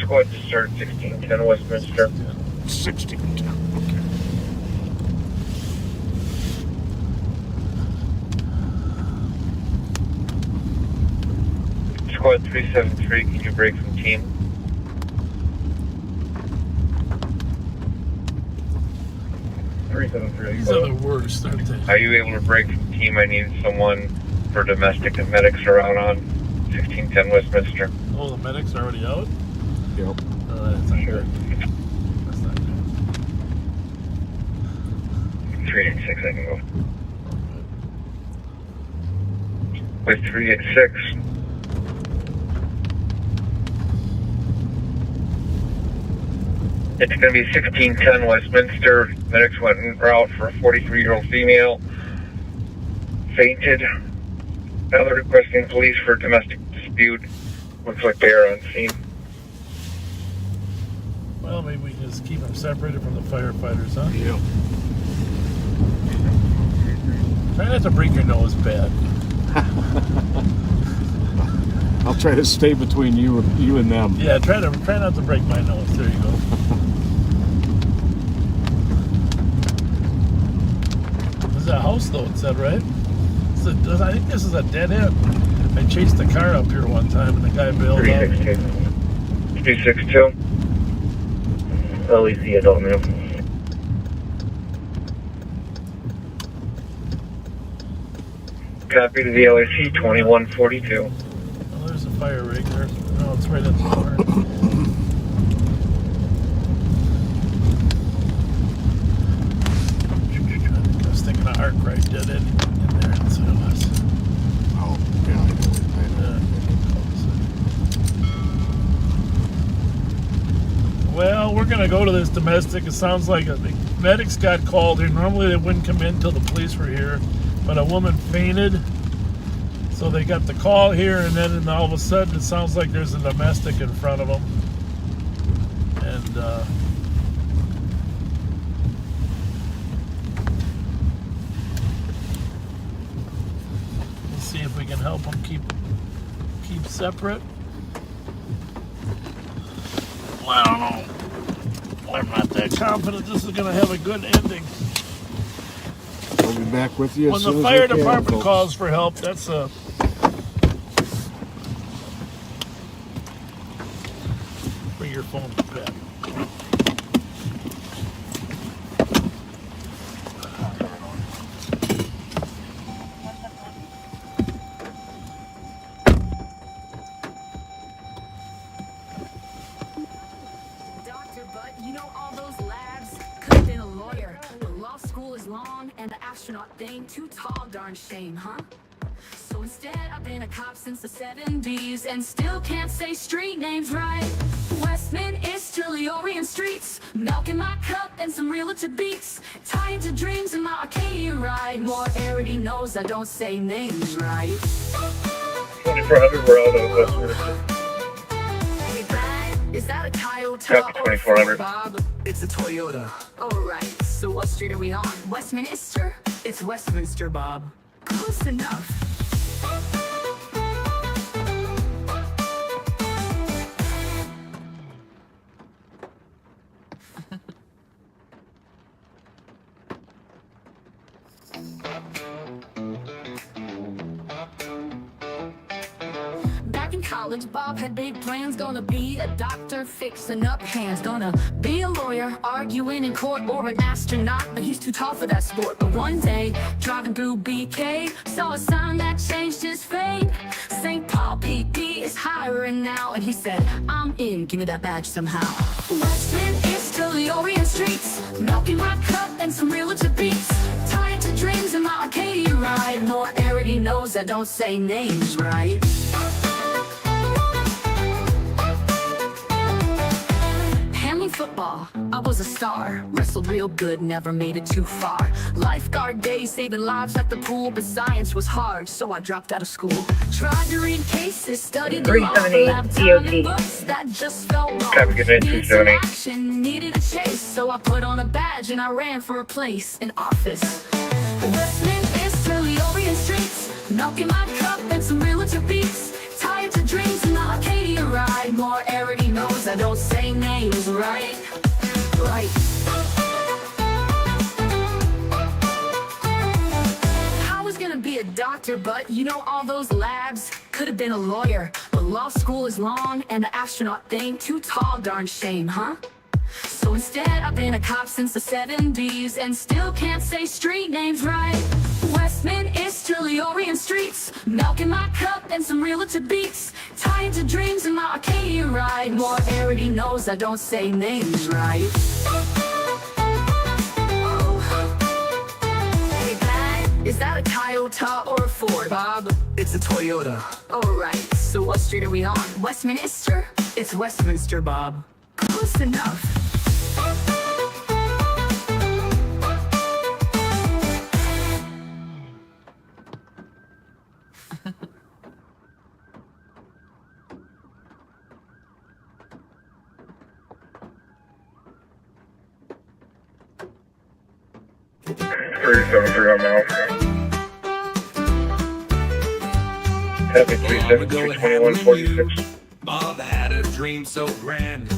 Squad to start 1610 Westminster. 1610? Okay. Squad 373, can you break from team? These are the worst, aren't they? Are you able to break from team? I need someone for domestic. The medics are out on 1610 Westminster. Oh, the medics are already out? Yep. That's not good. That's not good. 386, I can go. With 386. It's going to be 1610 Westminster. Medics went en route for a 43-year-old female. Fainted. Now they're requesting police for domestic dispute. Looks like they are on scene. Well, maybe we can just keep them separated from the firefighters, huh? Yeah. Try not to break your nose bad. I'll try to stay between you and them. Yeah, try not to break my nose. There you go. This is a house though, it said, right? I think this is a dead end. I chased the car up here one time and the guy bailed out. 362. LEC adult male. Copy to the LAC 2142. Oh, there's a fire rig there. No, it's right at the corner. I was thinking of Arkwright did it in there instead of us. Oh, yeah, I know. Well, we're going to go to this domestic. It sounds like the medics got called here. Normally they wouldn't come in until the police were here, but a woman fainted. So they got the call here, and then all of a sudden it sounds like there's a domestic in front of them. And we'll see if we can help them keep separate. Well, I don't know. I'm not that confident this is going to have a good ending. I'll be back with you When as the soon as fire I can, department folks. calls for help, that's a... Bring your phone back. Doctor, but you know all those labs? Could have been a lawyer. But law school is long, and the astronaut thing too tall, darn shame, huh? So instead, I've been a cop since the 70s, and still can't say street names right. Westminster, Orient streets, milk in my cup and some realtor beats, tied to dreams in my Arcadia ride. More already knows I don't say names right. 2400, we're out of Westminster. Is that a Toyota? Copy 2400. Bob? It's a Toyota. Alright, so what street are we on? Westminster? It's Westminster, Bob. Close enough. Back in college, Bob had big plans. Gonna be a doctor, fixing up hands. Gonna be a lawyer, arguing in court, or an astronaut. But he's too tall for that sport. But one day, driving through BK, saw a sign that changed his fate. St. Paul PP is hiring now, and he said, I'm in, give me that badge somehow. Westminster, the Orient streets, milking my cup and some realtor beats, tied to dreams in my Arcadia ride. More already knows I don't say names right. Football, I was a star, wrestled real good, never made it too far. Lifeguard days, saving lives at the pool, but science was hard, so I dropped out of school. Tried to read cases, studied the law, lab time and books that just felt wrong. Needed some action, needed a chase, so I put on a badge and I ran for a place in office. Westminster, the Orient streets, milk in my cup and some realtor beats. Tired to dreams in the Arcadia ride. More already knows I don't say names right. Right. I was gonna be a doctor, but you know all those labs. Could have been a lawyer, but law school is long and the astronaut thing too tall, darn shame, huh? So instead I've been a cop since the 70s and still can't say street names right. Westminster, the Orient streets, milk in my cup and some realtor beats. Tied to dreams in my Arcadia ride. More already knows I don't say names right. Hey Pat, is that a Toyota or a Ford? Bob, it's a Toyota. Alright, so what street are we on? Westminster? It's Westminster, Bob. Close enough. Bob had a dream so grand.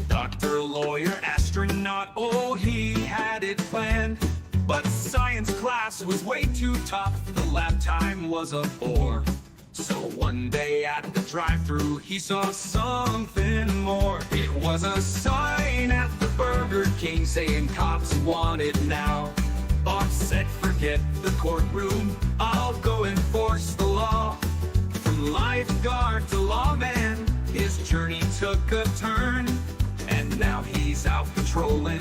Doctor, lawyer, astronaut, oh, he had it planned. But science class was way too tough, the lab time was a bore. So one day at the drive-thru he saw something more. It was a sign at the Burger King saying cops wanted now. Bob said forget the courtroom, I'll go enforce the law. From lifeguard to lawman, his journey took a turn. And now he's out patrolling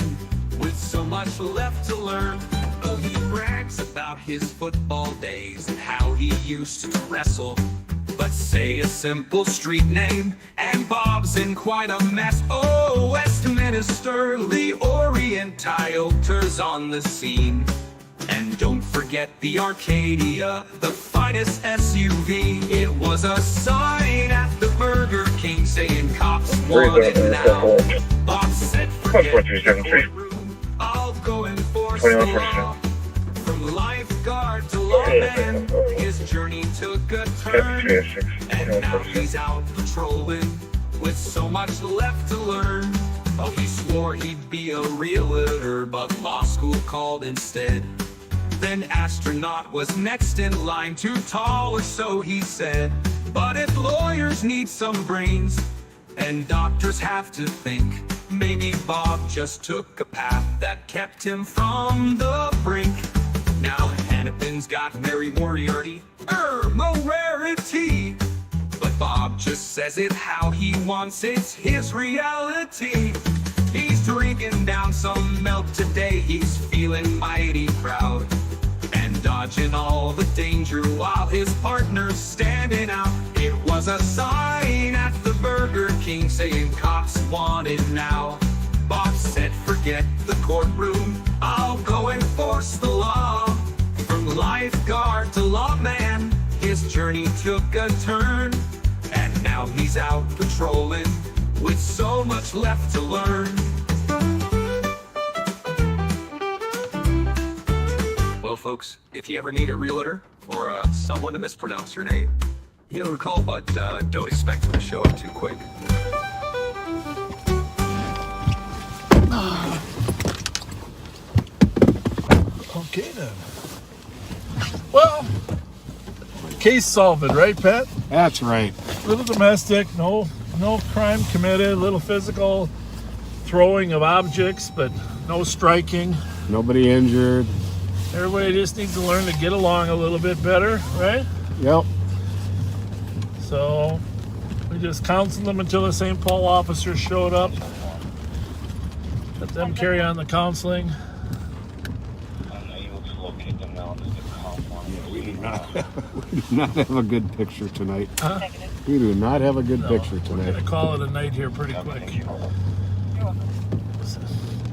with so much left to learn. Oh, he brags about his football days and how he used to wrestle. But say a simple street name and Bob's in quite a mess. Oh, Westminster, the Orient Toyota's on the scene. And don't forget the Arcadia, the finest SUV. It was a sign at the Burger King saying cops want it now. Bob said forget the courtroom, I'll go enforce the law. From lifeguard to lawman, his journey took a turn. And now he's out patrolling with so much left to learn. Oh, he swore he'd be a realtor, but law school called instead. Then astronaut was next in line, too tall or so he said. But if lawyers need some brains and doctors have to think, maybe Bob just took a path that kept him from the brink. Now Hennepin's got Mary Moriarty, no rarity. But Bob just says it how he wants, it's his reality. He's drinking down some milk today, he's feeling mighty proud. And dodging all the danger while his partner's standing out. It was a sign at the Burger King saying cops wanted now. Bob said forget the courtroom, I'll go enforce the law. From lifeguard to lawman, his journey took a turn. And now he's out patrolling with so much left to learn. Well, folks, if you ever need a realtor or someone to mispronounce your name, you know, call, but don't expect them to show up too quick. Okay then. Well, case solved, right, Pat? That's right. Little domestic, no crime committed, little physical throwing of objects, but no striking. Nobody injured. Everybody just needs to learn to get along a little bit better, right? Yep. So we just counseled them until the St. Paul officers showed up. Let them carry on the counseling. We do not have a good picture tonight. Huh? We do not have a good picture tonight. We're going to call it a night here pretty quick.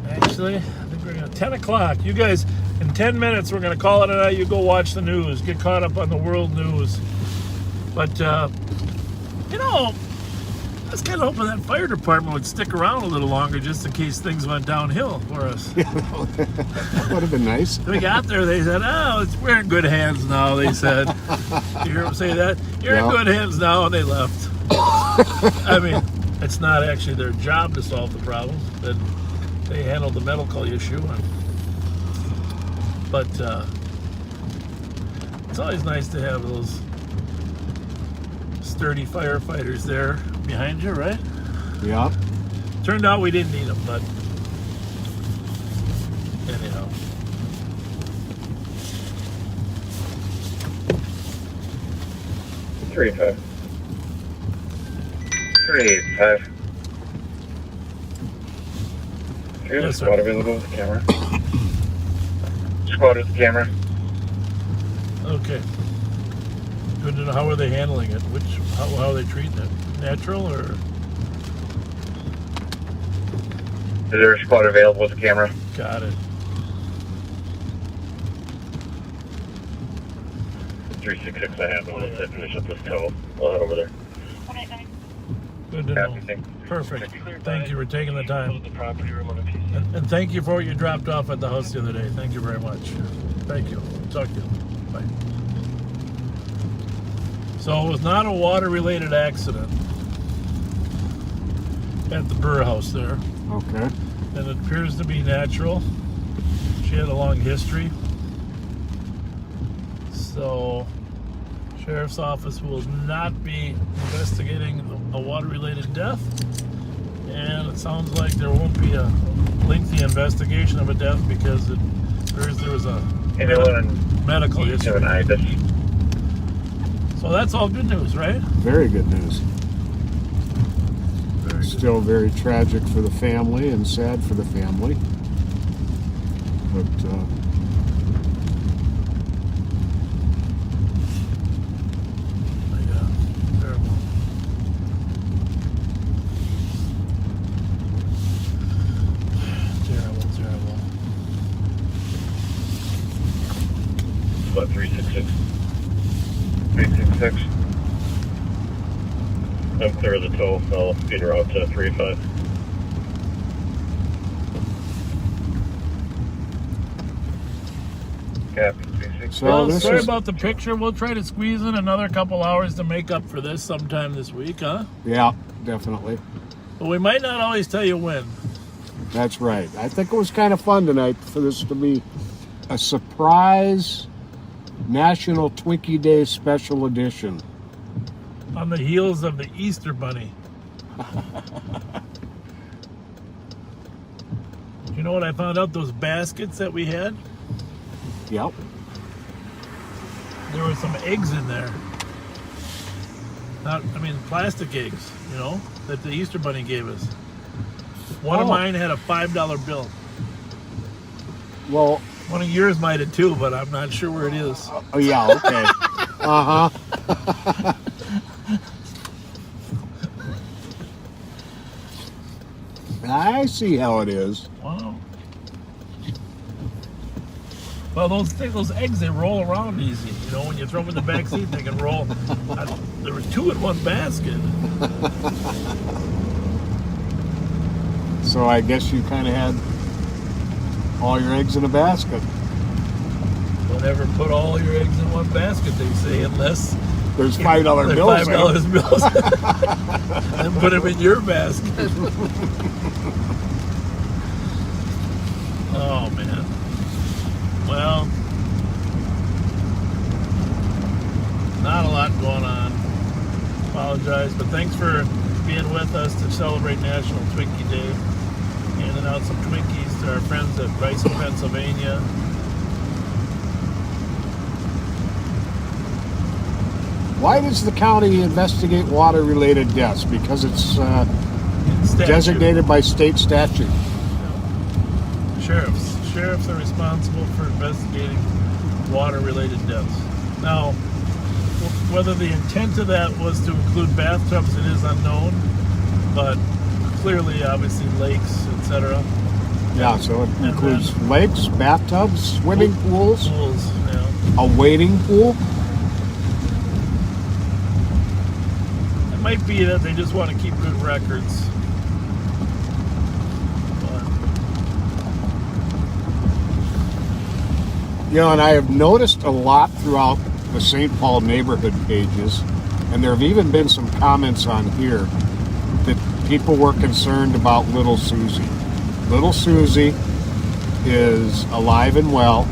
Actually, I think we're going to 10 o'clock. You guys, in 10 minutes, we're going to call it a night. You go watch the news. Get caught up on the world news. But, you know, I was kind of hoping that fire department would stick around a little longer just in case things went downhill for us. That would have been nice. We got there, they said, we're in good hands now, they said. You hear them say that? You're in good hands now, and they left. I mean, it's not actually their job to solve the problem. They handled the medical issue. But it's always nice to have those sturdy firefighters there behind you, right? Yeah. Turned out we didn't need them, but anyhow. Three five. 385. Yes, squad available with the camera. Squad with the camera. Okay. Good to know. How are they handling it? How are they treating it? Natural or? Is there a squad available with the camera? Got it. 366, I have one. Once I finish up this tow, I'll head over there. Good to know. Perfect. Thank you for taking the time. And thank you for what you dropped off at the house the other day. Thank you very much. Thank you. Talk to you. Bye. So it was not a water-related accident at the Burrill house there. Okay. And it appears to be natural. She had a long history. So Sheriff's Office will not be investigating a water-related death. And it sounds like there won't be a lengthy investigation of a death because it appears there was a medical history. So that's all good news, right? Very good news. Still very tragic for the family and sad for the family. But terrible. Terrible. What, 366? 366. I'm clear of the tow. I'll feed her out to 35. Well, sorry about the picture. We'll try to squeeze in another couple hours to make up for this sometime this week, huh? Yeah, definitely. But we might not always tell you when. That's right. I think it was kind of fun tonight for this to be a surprise National Twinkie Day special edition. On the heels of the Easter Bunny. You know what I found out? Those baskets that we had? Yep. There were some eggs in there. Plastic eggs, that the Easter Bunny gave us. One of mine had a $5 bill. Well, one of yours might have too, but I'm not sure where it is. Oh, yeah, okay. Uh-huh. I see how it is. Wow. Well, those eggs, they roll around easy. When you throw them in the back seat, they can roll. There were 2 in one basket. So I guess you kind of had all your eggs in a basket. Don't ever put all your eggs in one basket, they say, unless there's $5 bills. $5 bills. And put them in your basket. Oh, man. Well, not a lot going on. Apologize, but thanks for being with us to celebrate National Twinkie Day. Handing out some Twinkies to our friends at Vries, Pennsylvania. Why does the county investigate water-related deaths? Because it's designated by state statute. Sheriffs are responsible for investigating water-related deaths. Now, whether the intent of that was to include bathtubs, it is unknown, but clearly, obviously, lakes, etc. Yeah, so it includes lakes, bathtubs, swimming pools, a wading pool. That might be that they just want to keep good records. You know, and I have noticed a lot throughout the St. Paul neighborhood pages, and there have even been some comments on here that people were concerned about little Susie. Little Susie is alive and well.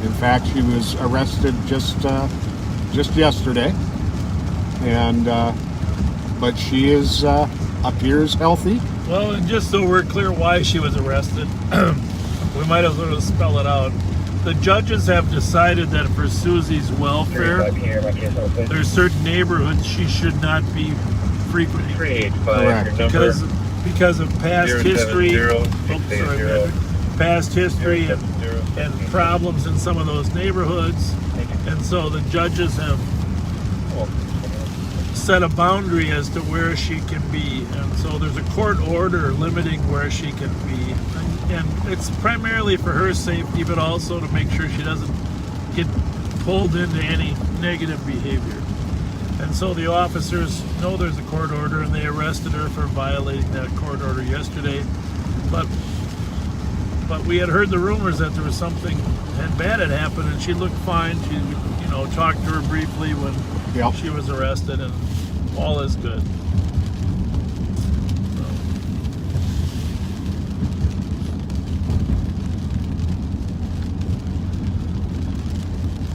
In fact, she was arrested just yesterday, and but she is appears healthy. Well, and just so we're clear why she was arrested, we might as well spell it out. The judges have decided that for Susie's welfare, there's certain neighborhoods she should not be frequenting. Correct. Because of past history, past history and problems in some of those neighborhoods. And so the judges have set a boundary as to where she can be. And so there's a court order limiting where she can be. And it's primarily for her safety, but also to make sure she doesn't get pulled into any negative behavior. And so the officers know there's a court order, and they arrested her for violating that court order yesterday. But we had heard the rumors that there was something bad had happened, and she looked fine. She, talked to her briefly when she was arrested, and all is good.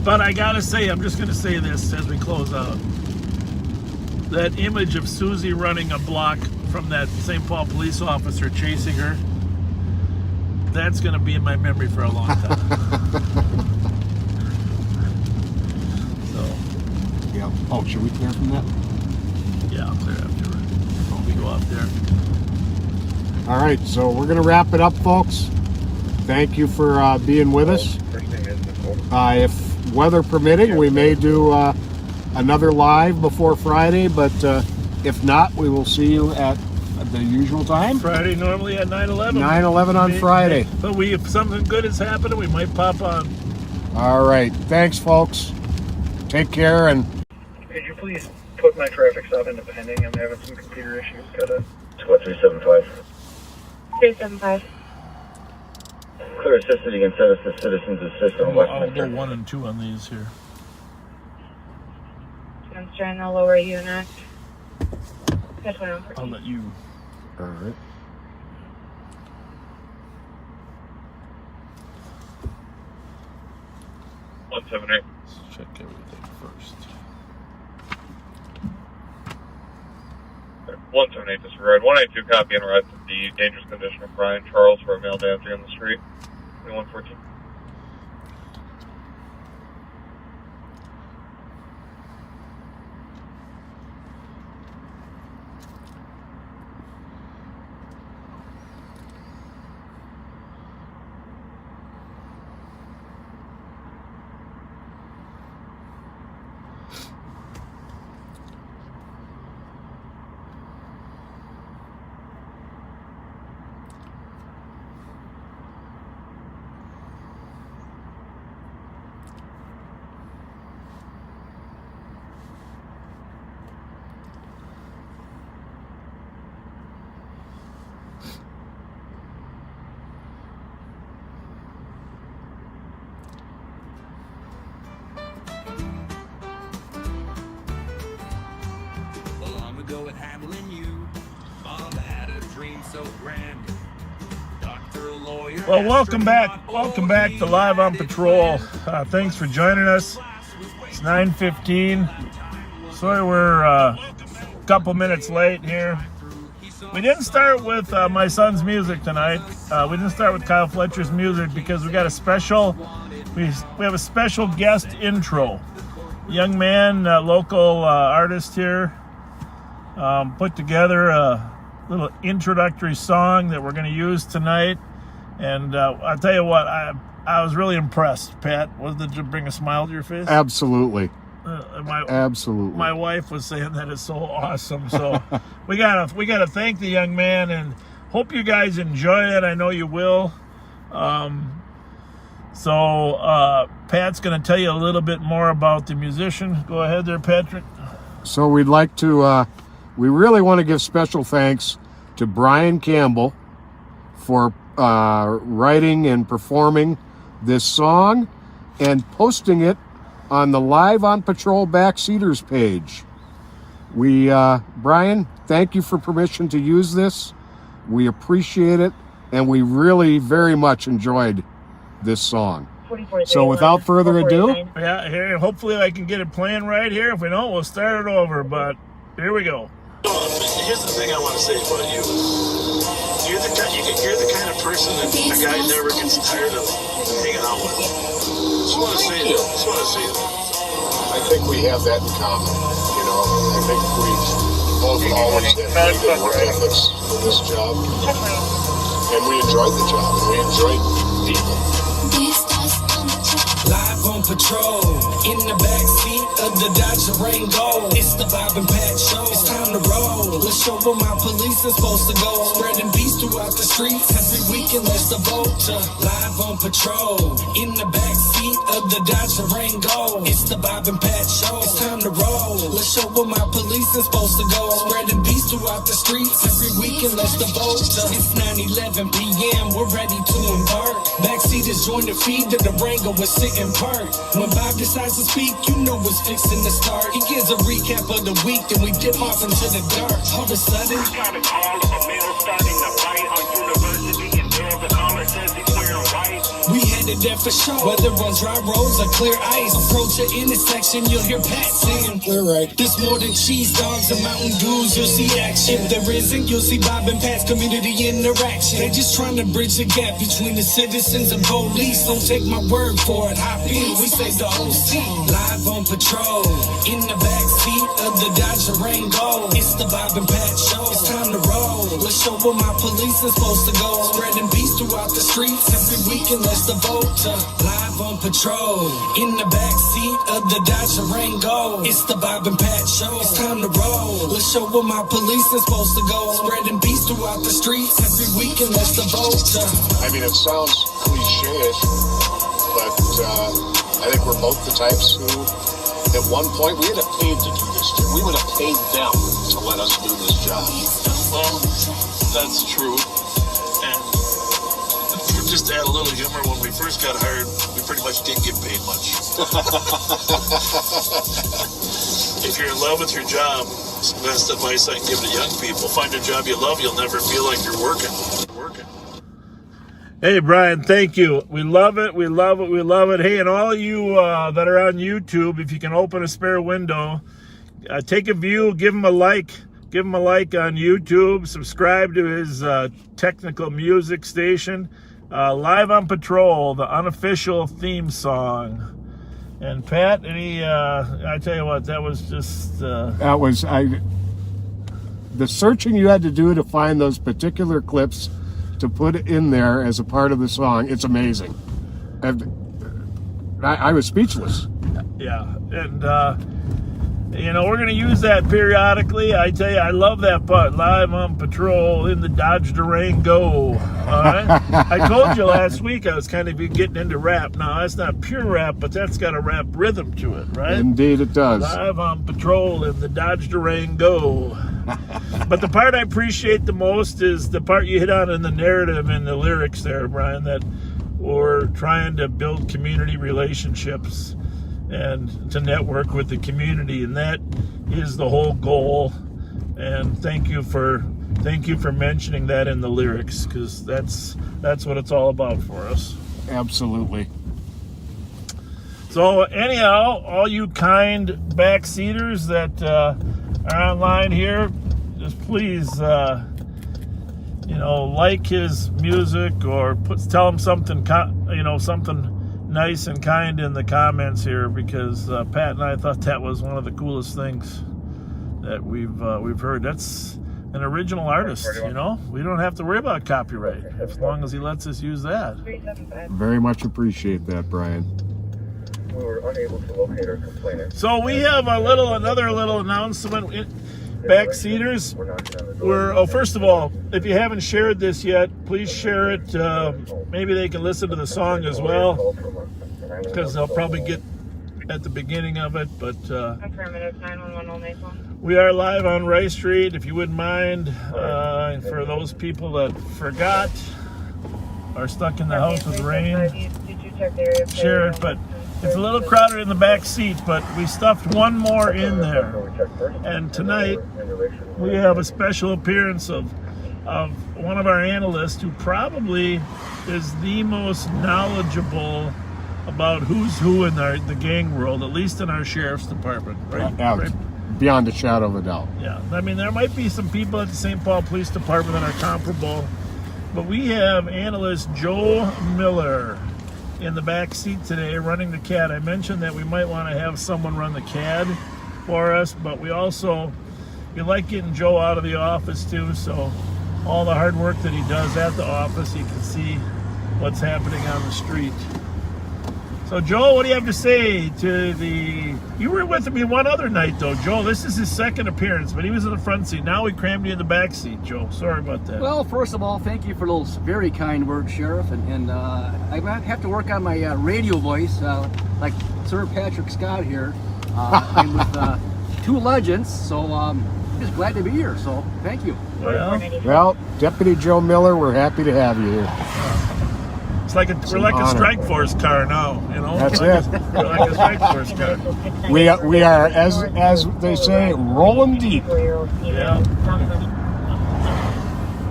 But I gotta say, I'm just gonna say this as we close out. That image of Susie running a block from that St. Paul police officer chasing her, that's gonna be in my memory for a long time. Yeah. Oh, should we clear from that? Yeah, I'll clear after we go out there. All right, so we're gonna wrap it up, folks. Thank you for being with us. If weather permitting, we may do another live before Friday, but if not, we will see you at the usual time. Friday normally at 9/11. 9/11 on Friday. But if something good is happening, we might pop on. All right, thanks, folks. Take care. And could you please put my traffic stop into pending? I'm having some computer issues. Got a 375. 375. Clear assisted, you can set us to citizens assist on I'll Westminster. go 1 and 2 on these here. I'm trying to lower unit. That's what I'm I'll let you. all right. One 178. Let's check everything first. 178 disregard. 182 copy and arrive to the dangerous condition of Brian Charles for a male dancing on the street. 114. Go at handling you. Bob had a dream so grand. Doctor, lawyer, Well, welcome back. Welcome back to Live on Patrol. Thanks for joining us. It's 9:15. Sorry we're a couple minutes late here. We didn't start with my son's music tonight. We didn't start with Kyle Fletcher's music because we got a special. We have a special guest intro. Young man, local artist here. Put together a little introductory song that we're going to use tonight, and I'll tell you what, I was really impressed. Pat, did it bring a smile to your face? Absolutely. Absolutely. My wife was saying that is so awesome. So we gotta thank the young man, and hope you guys enjoy it. I know you will. So Pat's going to tell you a little bit more about the musician. Go ahead there, Patrick. So we'd like to we really want to give special thanks to Brian Campbell for writing and performing this song and posting it on the Live on Patrol Backseaters page. We, Brian, thank you for permission to use this. We appreciate it, and we really very much enjoyed this song. So without further ado, yeah, here, hopefully I can get it playing right here. If we don't, we'll start it over, but here we go. Here's the thing I want to say about you. You're the kind of person that a guy never gets tired of hanging out with. Just want to say that. I think we have that in common. You know, I think we've both always had pretty good work ethics for this job. And we enjoyed the job, and we enjoyed people. Live on patrol, in the backseat of the Dodge Durango. It's the Bob and Pat show. It's time to roll. Let's show where my police is supposed to go. Spreading beats throughout the streets. Every weekend, let's devote to Live on patrol, in the backseat of the Dodge Durango. It's the Bob and Pat show. It's time to roll. Let's show where my police is supposed to go. Spreading beats throughout the streets. Every weekend, let's devote to. It's 9:11 p.m. We're ready to embark. Backseaters join the feed. The Durango is sitting park. When Bob decides to speak, you know it's fixing to start. He gives a recap of the week, then we dip off into the dark. All of a sudden, we got a call of a male starting a fight on University, and there the caller says he's wearing white. We headed there for sure, whether on dry roads or clear ice. Approach an intersection, you'll hear Pat saying, "Clear right." There's more than cheese dogs and Mountain Dews, you'll see action. If there isn't, you'll see Bob and Pat's community interaction. They're just trying to bridge the gap between the citizens and police. Don't take my word for it, hop in, we save the whole scene. Live on patrol, in the backseat of the Dodge Durango. It's the Bob and Pat show. It's time to roll. Let's show where my police is supposed to go. Spreading beats throughout the streets. Every weekend, let's devote to Live on patrol, in the backseat of the Dodge Durango. It's the Bob and Pat show. It's time to roll. Let's show where my police is supposed to go. Spreading beats throughout the streets. Every weekend, let's devote to. I mean, it sounds cliche-ish, but I think we're both the types who, at one point, we would have paid to do this. We would have paid them to let us do this job. Well, that's true. And just to add a little humor, when we first got hired, we pretty much didn't get paid much. If you're in love with your job, it's the best advice I can give to young people. Find a job you love, you'll never feel like you're working. Hey, Brian, thank you. We love it. We love it. We love it. Hey, and all of you that are on YouTube, if you can open a spare window, take a view, give him a like. Give him a like on YouTube. Subscribe to his technical music station. Live on Patrol, the unofficial theme song. And Pat, I tell you what, that was just... That was... The searching you had to do to find those particular clips to put in there as a part of the song, it's amazing. I was speechless. Yeah, and we're going to use that periodically. I tell you, I love that part. Live on Patrol in the Dodge Durango. All right? I told you last week I was kind of getting into rap. Now, that's not pure rap, but that's got a rap rhythm to it, right? Indeed it does. Live on Patrol in the Dodge Durango. But the part I appreciate the most is the part you hit on in the narrative and the lyrics there, Brian, that we're trying to build community relationships and to network with the community, and that is the whole goal. And thank you for mentioning that in the lyrics, because that's what it's all about for us. Absolutely. So anyhow, all you kind backseaters that are online here, just please like his music or tell him something something nice and kind in the comments here, because Pat and I thought that was one of the coolest things that we've heard. That's an original artist, we don't have to worry about copyright as long as he lets us use that. Very much appreciate that, Brian. We were unable to locate our complainant. So we have another little announcement. Backseaters, first of all, if you haven't shared this yet, please share it. Maybe they can listen to the song as well, because they'll probably get at the beginning of it, but Affirmative, 911 only phone. we are live on Rice Street. If you wouldn't mind, for those people that forgot, are stuck in the house with rain, share it. But it's a little crowded in the back seat, but we stuffed one more in there. And tonight we have a special appearance of one of our analysts who probably is the most knowledgeable about who's who in the gang world, at least in our sheriff's department, right? Yeah, beyond a shadow of a doubt. Yeah, I mean, there might be some people at the St. Paul Police Department that are comparable, but we have analyst Joe Miller in the back seat today running the CAD. I mentioned that we might want to have someone run the CAD for us, but we like getting Joe out of the office too, so all the hard work that he does at the office, he can see what's happening on the street. So Joe, what do you have to say to you were with me one other night though, Joe. This is his second appearance, but he was in the front seat. Now we crammed you in the back seat, Joe. Sorry about that. Well, first of all, thank you for those very kind words, Sheriff. And I might have to work on my radio voice, like Sir Patrick Scott here. I'm with two legends, so just glad to be here. So thank you. Well, Deputy Joe Miller, we're happy to have you here. We're like a strike force car now, you know. That's it. We're like a strike force car. We are as they say, rolling deep. Yeah.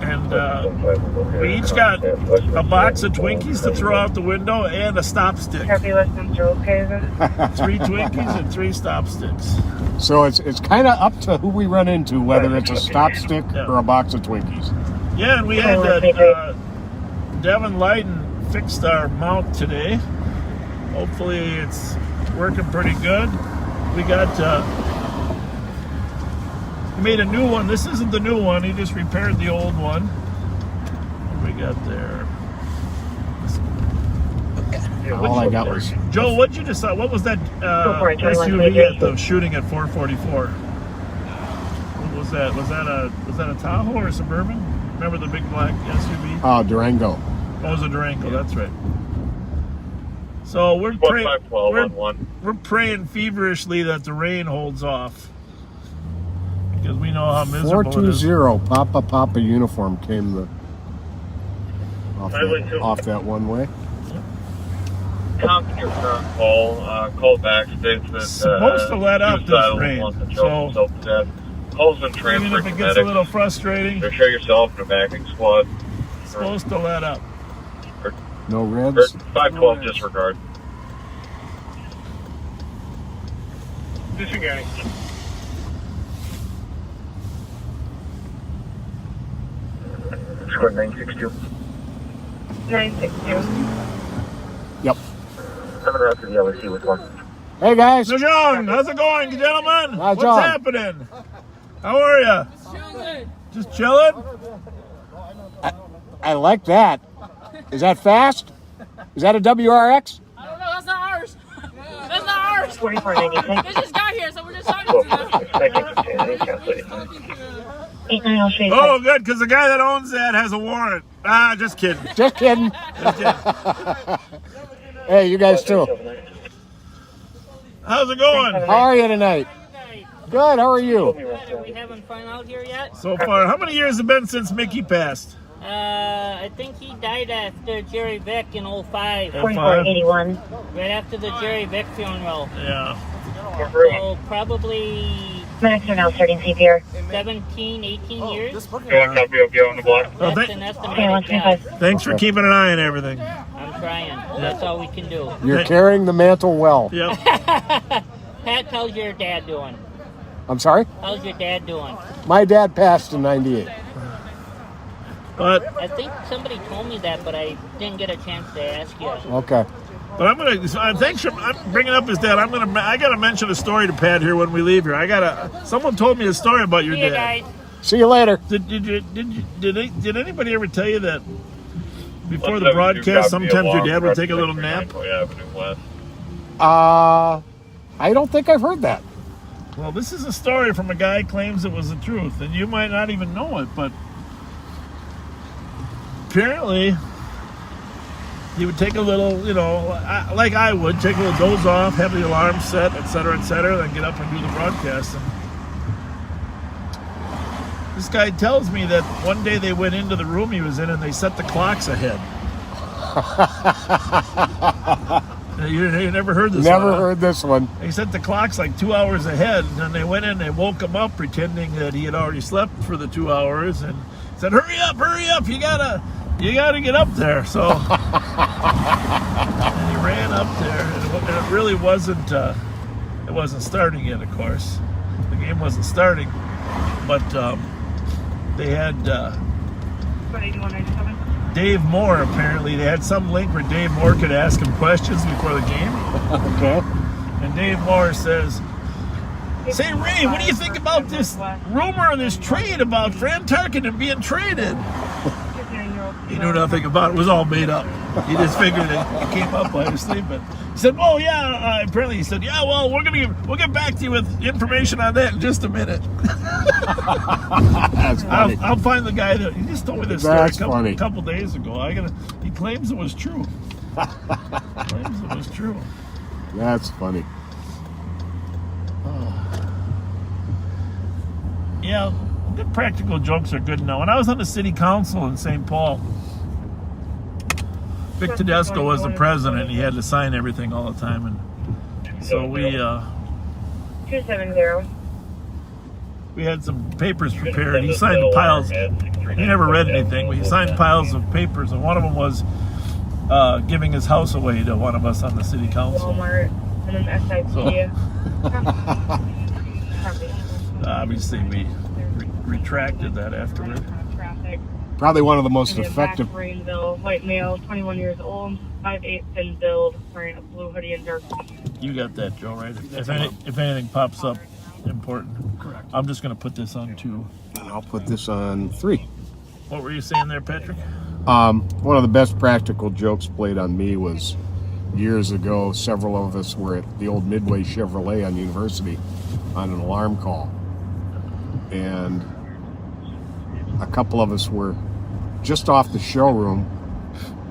And we each got a box of Twinkies to throw out the window and a stop stick. 3 Twinkies and 3 stop sticks. So it's kind of up to who we run into, whether it's a stop stick or a box of Twinkies. Yeah, and we had Devin Lighten fixed our mount today. Hopefully it's working pretty good. We got he made a new one. This isn't the new one. He just repaired the old one. What do we got there? All I got was Joe. What'd you decide? What was that SUV at the shooting at 444? What was that? Was that a Tahoe or a Suburban? Remember the big black SUV? Oh, Durango. Oh, it was a Durango. That's right. So we're praying feverishly that the rain holds off, because we know how miserable it is. 420 Papa uniform came off that one way. Contact your current call. Call back states that supposed to let up this rain. So calls and transfer. Even if it gets a little frustrating, show yourself in a backing squad. It's supposed to let up. No reds. 512 disregard. Disregarding. Squad 962. 962. Yep. Coming around to the LAC with one. Hey guys. So John, how's it going, gentlemen? What's happening? How are you? Just chilling. I like that. Is that fast? Is that a WRX? I don't know, that's not ours. That's not ours. 4496. They just got here, so we're just talking to them. Oh, good, because the guy that owns that has a warrant. Ah, just kidding. Just kidding. Just kidding. Hey, you guys too. How's it going? How are you tonight? Good, how are you? We haven't found out here yet. So far, how many years has it been since Mickey passed? I think he died after Jerry Vick in 05. 4481. Right after the Jerry Vick funeral. Yeah. So probably... Max are now starting CPR. 17, 18 years. You want to copy okay on the block? Well, That's an estimated guess. Thanks for keeping an eye on everything. I'm trying. That's all we can do. You're carrying the mantle well. Yep. Pat, how's your dad doing? I'm sorry? How's your dad doing? My dad passed in 98. But I think somebody told me that, but I didn't get a chance to ask you. Okay. But I'm gonna. Thanks for bringing up his dad. I gotta mention a story to Pat here when we leave here. Someone told me a story about your See you dad. guys. See you later. Did anybody ever tell you that before the broadcast, sometimes your dad would take a little nap? I don't think I've heard that. Well, this is a story from a guy who claims it was the truth, and you might not even know it, but apparently he would take a little, like I would, take a little doze off, have the alarm set, et cetera, then get up and do the broadcast. And this guy tells me that one day they went into the room he was in and they set the clocks ahead. You never heard this one? Never heard this one. They set the clocks like 2 hours ahead, and then they went in and they woke him up pretending that he had already slept for the 2 hours and said, hurry up, you gotta get up there. So and he ran up there, and it really wasn't it wasn't starting yet, of course. The game wasn't starting, but they had Dave Moore, apparently. They had some link where Dave Moore could ask him questions before the game. Okay. And Dave Moore says, say, Ray, what do you think about this rumor and this trade about Fran Tarkenton being traded? He knew nothing about it. It was all made up. He just figured it came up while he was sleeping. He said, oh, yeah, apparently he said, yeah, well, we'll get back to you with information on that in just a minute. That's funny. I'll find the guy that, he just told me this story a couple days ago. He claims it was true. That's funny. Yeah, the practical jokes are good now. When I was on the city council in St. Paul, Vic Tedesco was the president, and he had to sign everything all the time, and so we 270. We had some papers prepared. He signed piles. He never read anything, but he signed piles of papers, and one of them was giving his house away to one of us on the city council. Walmart and an SIP. So, obviously, we retracted that afterward. Probably one of the most effective. Greenville, white male, 21 years old, 5'8", thin build, wearing a blue hoodie and dark. You got that, Joe, right? If anything pops up important. Correct. I'm just going to put this on 2. And I'll put this on 3. What were you saying there, Patrick? One of the best practical jokes played on me was years ago. Several of us were at the old Midway Chevrolet on University on an alarm call. And a couple of us were just off the showroom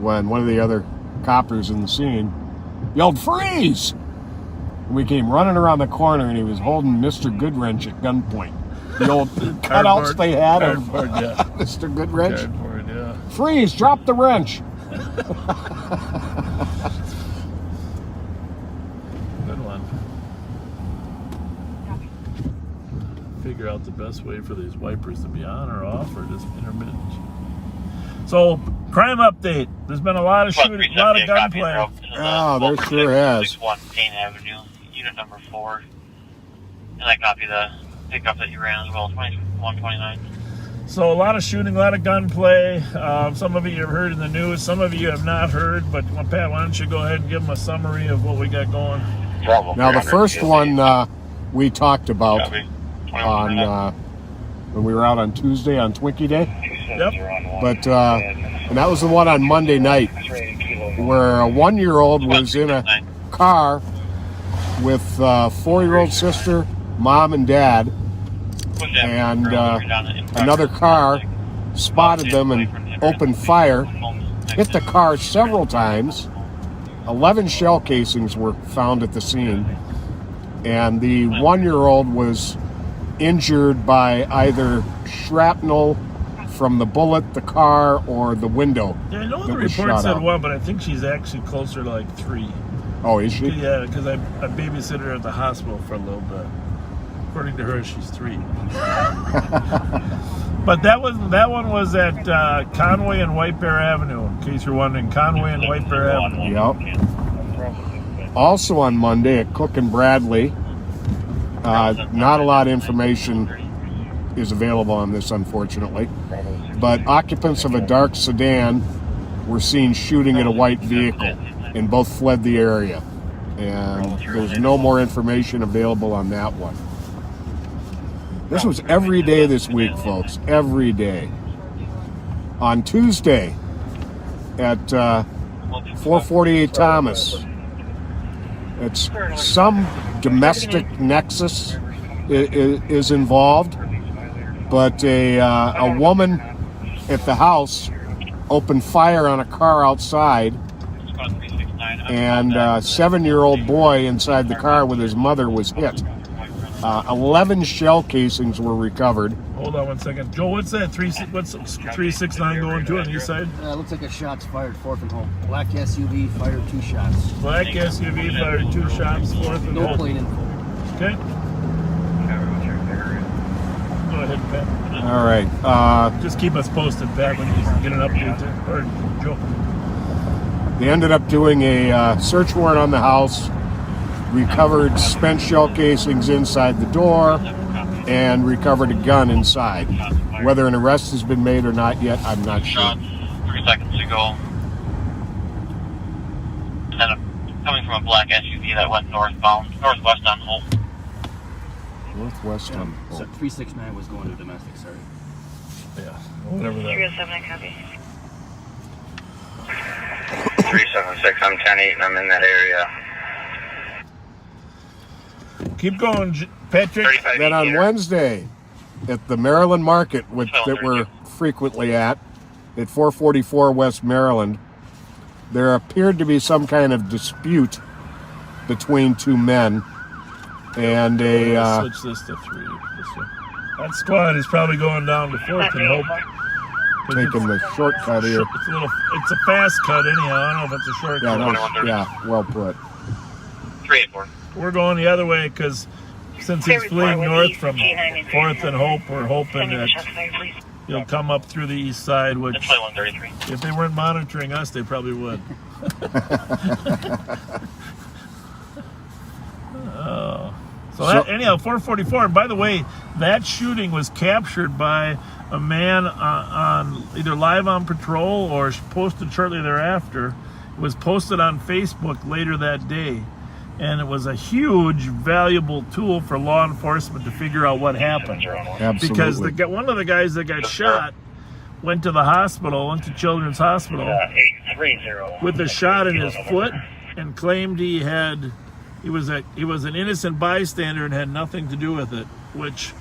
when one of the other coppers in the scene yelled, "Freeze!" And we came running around the corner, and he was holding Mr. Goodwrench at gunpoint. The old cutouts they had of Mr. Goodwrench. Cardboard, yeah. Freeze! Drop the wrench! Good one. Figure out the best way for these wipers to be on or off, or just intermittent. So, crime update. There's been a lot of shooting, a lot of gunplay. Oh, there sure has. 61 Payne Avenue, unit number 4. And I copy the pickup that you ran as well, 2129. So, a lot of shooting, a lot of gunplay. Some of you have heard in the news, some of you have not heard. But, Pat, why don't you go ahead and give them a summary of what we got going? Now, the first one we talked about on when we were out on Tuesday on Twinkie Day. Yep. But and that was the one on Monday night where a 1-year-old was in a car with 4-year-old sister, mom, and dad, and another car spotted them and opened fire, hit the car several times. 11 shell casings were found at the scene, and the 1-year-old was injured by either shrapnel from the bullet, the car, or the window. Yeah, I know the report said 1, but I think she's actually closer to like 3. Oh, is she? Yeah, because I babysitted her at the hospital for a little bit. According to her, she's 3. But that one was at Conway and White Bear Avenue, in case you're wondering. Conway and White Bear Avenue. Yep. Also on Monday at Cook and Bradley, not a lot of information is available on this, unfortunately, but occupants of a dark sedan were seen shooting at a white vehicle and both fled the area, and there's no more information available on that one. This was every day this week, folks, every day. On Tuesday at 448 Thomas, it's some domestic nexus is involved, but a woman at the house opened fire on a car outside and a 7-year-old boy inside the car with his mother was hit. 11 shell casings were recovered. Hold on one second. Joe, what's that? What's 369 going to on the east side? Looks like a shot's fired, 4th and Hope. Black SUV fired 2 shots. Black SUV fired 2 shots, 4th and Hope. No plate info. Okay. Go ahead, Pat. All right. Just keep us posted, Pat, when you get an update there. Or Joe. They ended up doing a search warrant on the house, recovered spent shell casings inside the door, and recovered a gun inside. Whether an arrest has been made or not yet, I'm not sure. 3 seconds to go. Kind of coming from a black SUV that went northwest on Hope. Northwest on Hope. So 369 was going to domestic, sorry. Yeah, whatever that. 307, copy. 376, I'm 10-8 and I'm in that area. Keep going, Patrick. Then on Wednesday, at the Maryland Market, that we're frequently at 444 West Maryland, there appeared to be some kind of dispute between 2 men, and switch this to 3. That squad is probably going down to 4th and Hope. Taking the shortcut here. It's a fast cut anyhow. I don't know if it's a shortcut. Yeah, well put. 384. We're going the other way because since he's fleeing north from 4th and Hope, we're hoping that he'll come up through the east side, which if they weren't monitoring us, they probably would. Anyhow, 444. And by the way, that shooting was captured by a man on either live on patrol or posted shortly thereafter. It was posted on Facebook later that day. And it was a huge, valuable tool for law enforcement to figure out what happened. Absolutely. Because one of the guys that got shot went to the hospital, went to Children's Hospital, with a shot in his foot, and claimed he was an innocent bystander and had nothing to do with it, which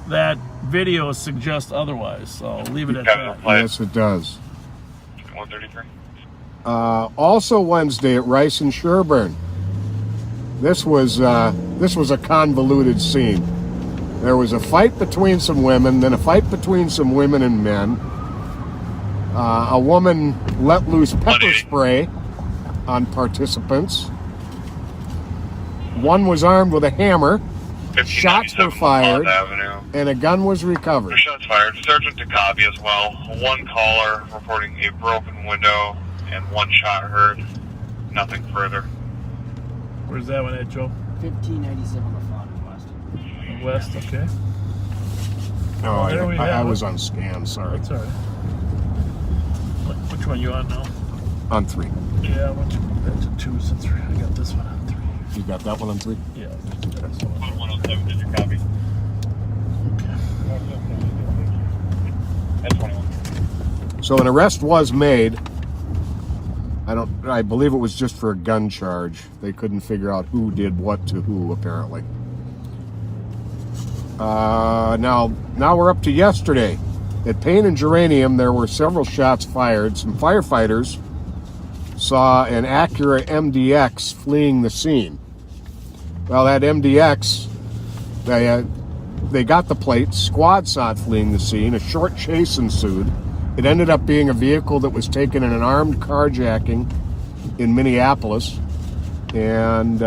that video suggests otherwise. So I'll leave it at that. Yes, it does. 133. Also Wednesday at Rice and Sherburne. This was a convoluted scene. There was a fight between some women, then a fight between some women and men. A woman let loose pepper spray on participants. One was armed with a hammer. Shots were fired, and a gun was recovered. Shots fired. Sergeant Takabi as well. 1 caller reporting a broken window and 1 shot heard. Nothing further. Where's that one at, Joe? 1597 LaFond West, okay. Oh, I was on scan, sorry. That's all right. Which one you on now? On 3. Yeah, I want you to move that to 2 since I got this one on 3. You got that one on 3? Yeah. 107, did you copy? Okay. 21. So an arrest was made. I believe it was just for a gun charge. They couldn't figure out who did what to who, apparently. Now we're up to yesterday. At Payne and Geranium, there were several shots fired. Some firefighters saw an Acura MDX fleeing the scene. Well, that MDX, they got the plate. Squad saw it fleeing the scene. A short chase ensued. It ended up being a vehicle that was taken in an armed carjacking in Minneapolis, and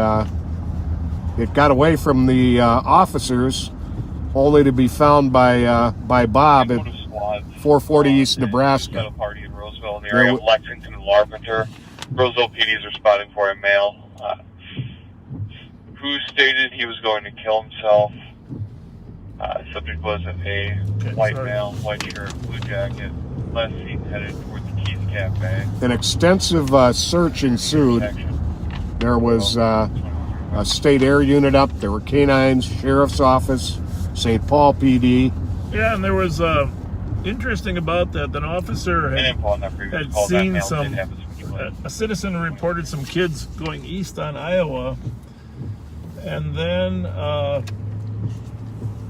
it got away from the officers, only to be found by Bob at 440 East Nebraska. At a party in Roseville in the area of Lexington and Larpenteur. Roseville PDs are spotting for a male who stated he was going to kill himself. Subject was a white male, white shirt, blue jacket, last seen headed towards the Keys Cafe. An extensive search ensued. There was a state air unit up. There were canines, sheriff's office, St. Paul PD. Yeah, and there was interesting about that. An officer had seen a citizen reported some kids going east on Iowa, and then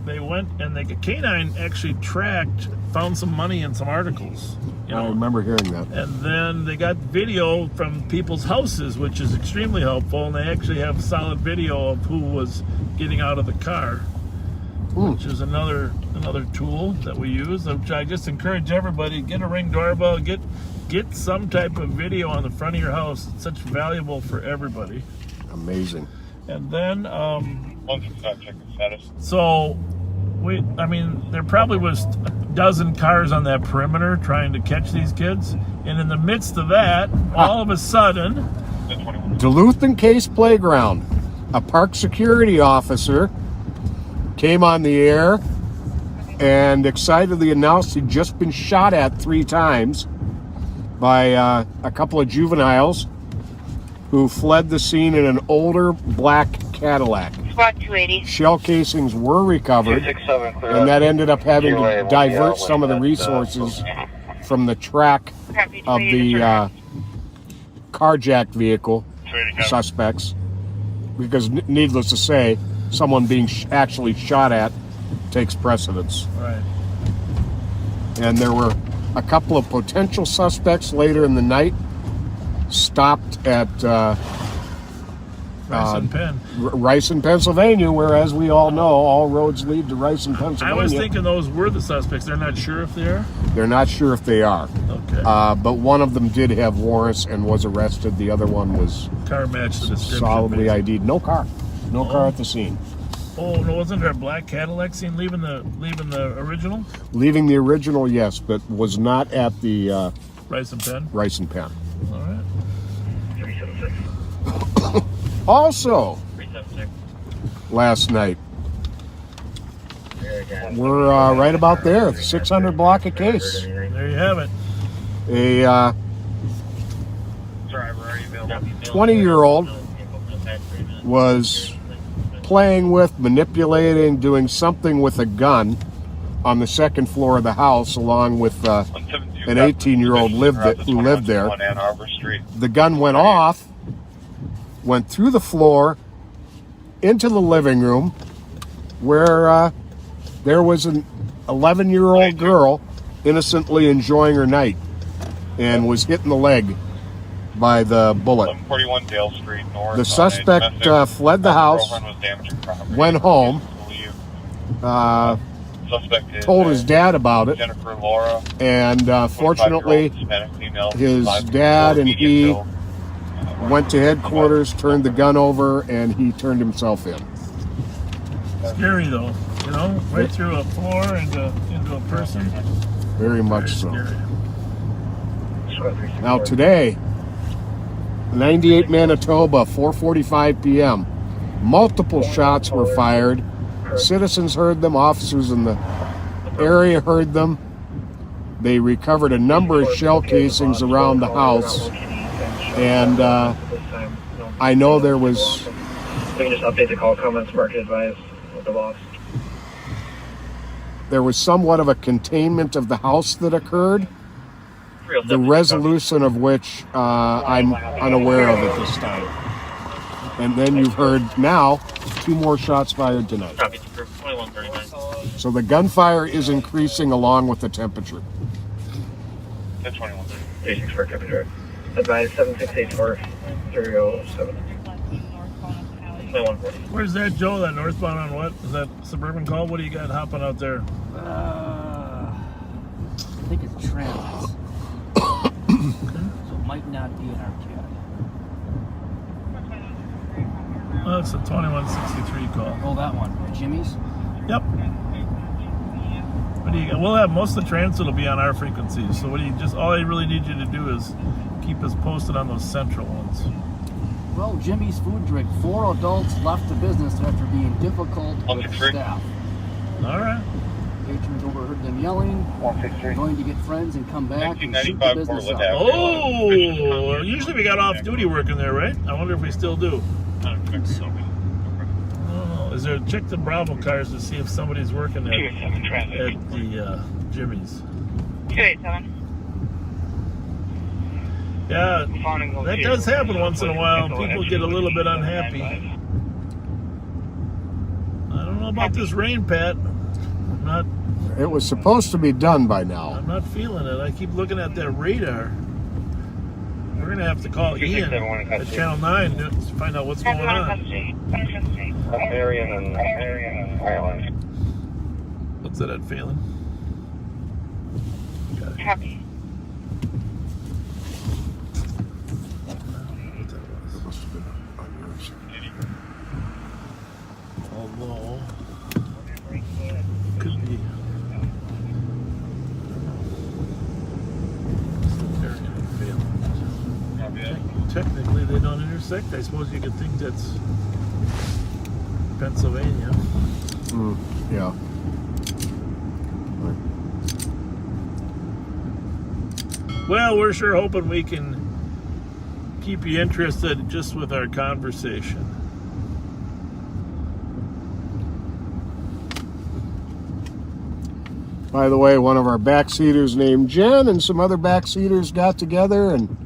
they went and the canine actually found some money in some articles. I remember hearing that. And then they got video from people's houses, which is extremely helpful. And they actually have solid video of who was getting out of the car, which is another tool that we use. Which I just encourage everybody: get a Ring doorbell, get some type of video on the front of your house. It's such valuable for everybody. Amazing. And then, So, there probably was a dozen cars on that perimeter trying to catch these kids. And in the midst of that, all of a sudden... Duluth and Case Playground. A park security officer came on the air and excitedly announced he'd just been shot at 3 times by a couple of juveniles who fled the scene in an older black Cadillac. Spot 280. Shell casings were recovered, 267, clear and that ended up having QA to will divert be some of the out resources from the track of the carjacked vehicle suspects, because needless to say, someone being actually shot at takes precedence. Right. And there were a couple of potential suspects later in the night stopped at Rice in Pennsylvania, where, as we all know, all roads lead to Rice in Pennsylvania. I was thinking those were the suspects. They're not sure if they are? They're not sure if they are. Okay. But one of them did have warrants and was arrested. The other one was car matched the description, solidly basically. ID'd. No car at the scene. Oh, no, wasn't there a black Cadillac seen leaving the original? Leaving the original, yes, but was not at the Rice and Penn? Rice and Penn. All right. Also, last night, we're right about there, 600 block of Case. There you have it. A 20-year-old was playing with, manipulating, doing something with a gun on the second floor of the house, along with an 18-year-old who lived there. The gun went off, went through the floor, into the living room, where there was an 11-year-old girl innocently enjoying her night and was hit in the leg by the bullet. 41 Dale Street North. The suspect fled the house, went home, told his dad about it, and fortunately his dad and he went to headquarters, turned the gun over, and he turned himself in. Scary though, right through a floor into a person. Very much so. Now today, 98 Manitoba, 4:45 p.m. Multiple shots were fired. Citizens heard them. Officers in the area heard them. They recovered a number of shell casings around the house. And I know there was... We can just update the call comments, mark advise with the boss. There was somewhat of a containment of the house that occurred, the resolution of which I'm unaware of at this time. And then you've heard now 2 more shots fired tonight. So the gunfire is increasing along with the temperature. 36 for temperature. Advise 7684-007. Where's that, Joe? That northbound on what? Is that suburban call? What do you got hopping out there? I think it's transit. So it might not be an RTI. Oh, it's a 2163 call. Oh, that one. Jimmy's? Yep. What do you got? We'll have most of the transit will be on our frequencies. So all I really need you to do is keep us posted on those central ones. Well, Jimmy's Food Drink. 4 adults left the business after being difficult with staff. All right. Patrons overheard them yelling, going to get friends and come back and shoot the business up. Oh! Usually we got off-duty working there, right? I wonder if we still do. I don't think so. Oh, is there check the Bravo cars to see if somebody's working at the Jimmy's? 287. Yeah, that does happen once in a while. People get a little bit unhappy. I don't know. about this rain, Pat. I'm not. It was supposed to be done by now. I'm not feeling it. I keep looking at that radar. We're gonna have to call Ian at Channel 9 to find out what's going on. Marion and Ireland. What's that at Phelan? Happy. Although, could be. Technically, they don't intersect. I suppose you could think that's Pennsylvania. Yeah. Well, we're sure hoping we can keep you interested just with our conversation. By the way, one of our backseaters named Jen and some other backseaters got together, and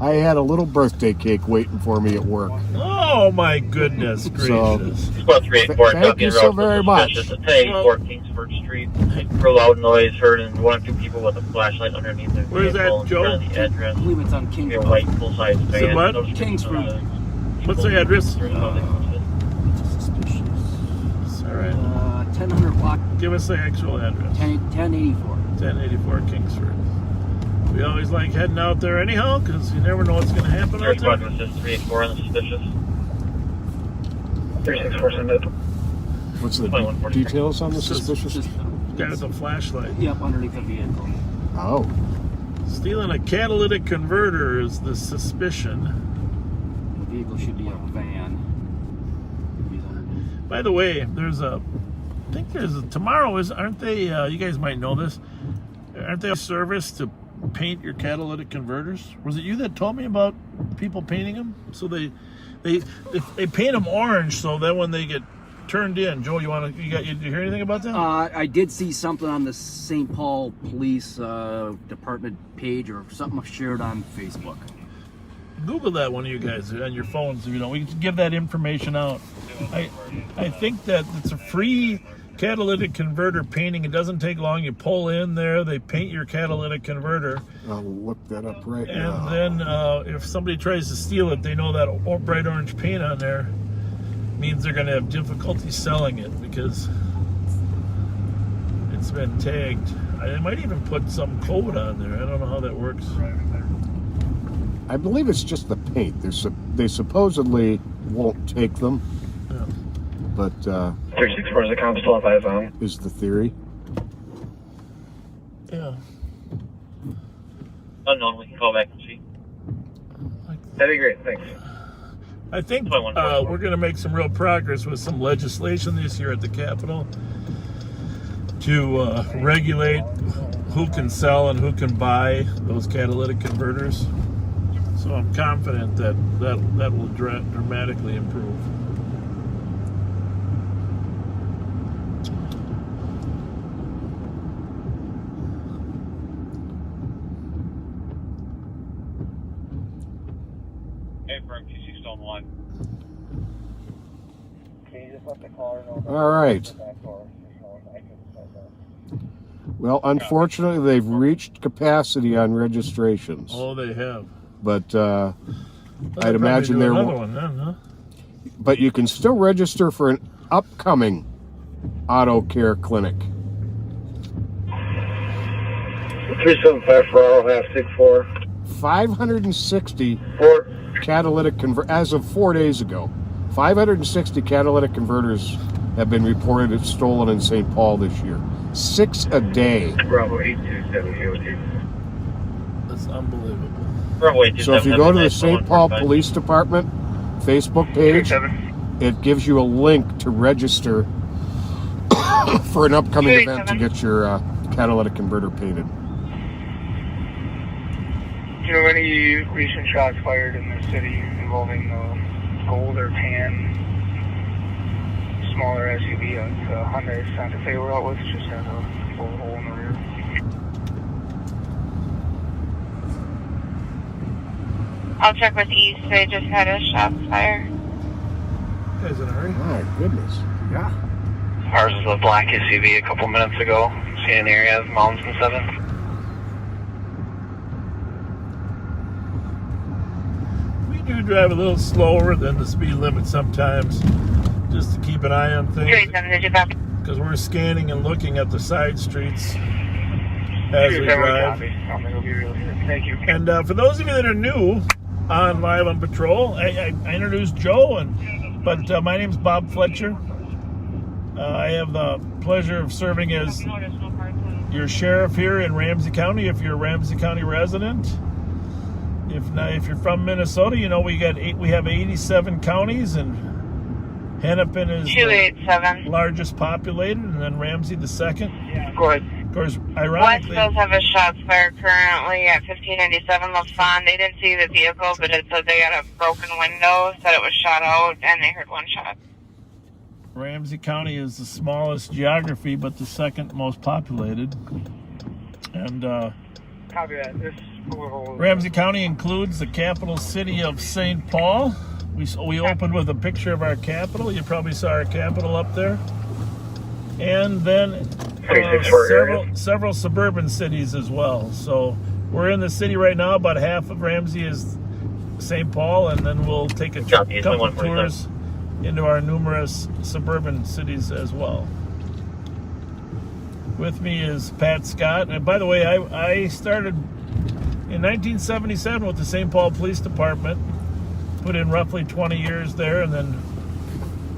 I had a little birthday cake waiting for me at work. Oh my goodness gracious! Thank you so very much. 1084 Kingsford Street. Real loud noise heard, and one or two people with a flashlight underneath their Where's vehicle. that, Joe? The address. I believe it's on Kingsford. A white full-size van. Is it what? Kingsford. What's the address? All right. 1000 block. Give us the actual address. 1084. 1084 Kingsford. We always like heading out there anyhow, because you never know what's going to happen out there. Was just 384 on the suspicious. 364 submit. What's the details on the suspicious? Guy with a flashlight. Yep, underneath the vehicle. Oh. Stealing a catalytic converter is the suspicion. The vehicle should be a van. By the way, tomorrow aren't they, you guys might know this, aren't they a service to paint your catalytic converters? Was it you that told me about people painting them? So they paint them orange, so then when they get turned in, Joe, you hear anything about that? I did see something on the St. Paul Police Department page or something shared on Facebook. Google that, one of you guys, on your phones. We can give that information out. I think that it's a free catalytic converter painting. It doesn't take long. You pull in there, they paint your catalytic converter. I'll look that up right now. And then if somebody tries to steal it, they know that bright orange paint on there means they're going to have difficulty selling it because it's been tagged. I might even put some code on there. I don't know how that works. I believe it's just the paint. They supposedly won't take them. Yeah. But 364 is the comp still have eyes on. Is the theory. Yeah. Unknown, we can call back and see. That'd be great, thanks. I think we're going to make some real progress with some legislation this year at the Capitol to regulate who can sell and who can buy those catalytic converters. So I'm confident that will dramatically improve. Hey, Frank, TC still on the line. Can you just let the caller know? All right. Well, unfortunately, they've reached capacity on registrations. Oh, they have. But I'd imagine there another one then, huh? But you can still register for an upcoming auto care clinic. 375 for half 64. 560 catalytic as of 4 days ago. 560 catalytic converters have been reported as stolen in St. Paul this year. 6 a day. Bravo 8278. That's unbelievable. So if you go to the St. Paul Police Department Facebook page, it gives you a link to register for an upcoming event to get your catalytic converter painted. Do you know any recent shots fired in the city involving gold or tan smaller SUV? It's a Hyundai Santa Fe we're out with, just has a bullet hole in the rear. I'll check with East. They just had a shots fired. You guys in a hurry? My goodness. Yeah. Ours is a black SUV a couple minutes ago. Seen an area of mountains and 7. We do drive a little slower than the speed limit sometimes, just to keep an eye on things. Because we're scanning and looking at the side streets as we drive. Thank you. And for those of you that are new on Live on Patrol, I introduced Joe, but my name's Bob Fletcher. I have the pleasure of serving as your sheriff here in Ramsey County. If you're a Ramsey County resident, if you're from Minnesota, you know we have 87 counties, and Hennepin is the largest populated, and then Ramsey the second. Go ahead. Of course, West ironically, does have a shots fired currently at 1597 La Fawn. They didn't see the vehicle, but it said they got a broken window, said it was shot out, and they heard one shot. Ramsey County is the smallest geography, but the second most populated. And Copy that. Ramsey County includes the capital city of St. Paul. We opened with a picture of our capital. You probably saw our capital up there. And then several suburban cities as well. So we're in the city right now. About half of Ramsey is St. Paul, and then we'll take a couple tours into our numerous suburban cities as well. With me is Pat Scott. And by the way, I started in 1977 with the St. Paul Police Department. Put in roughly 20 years there, and then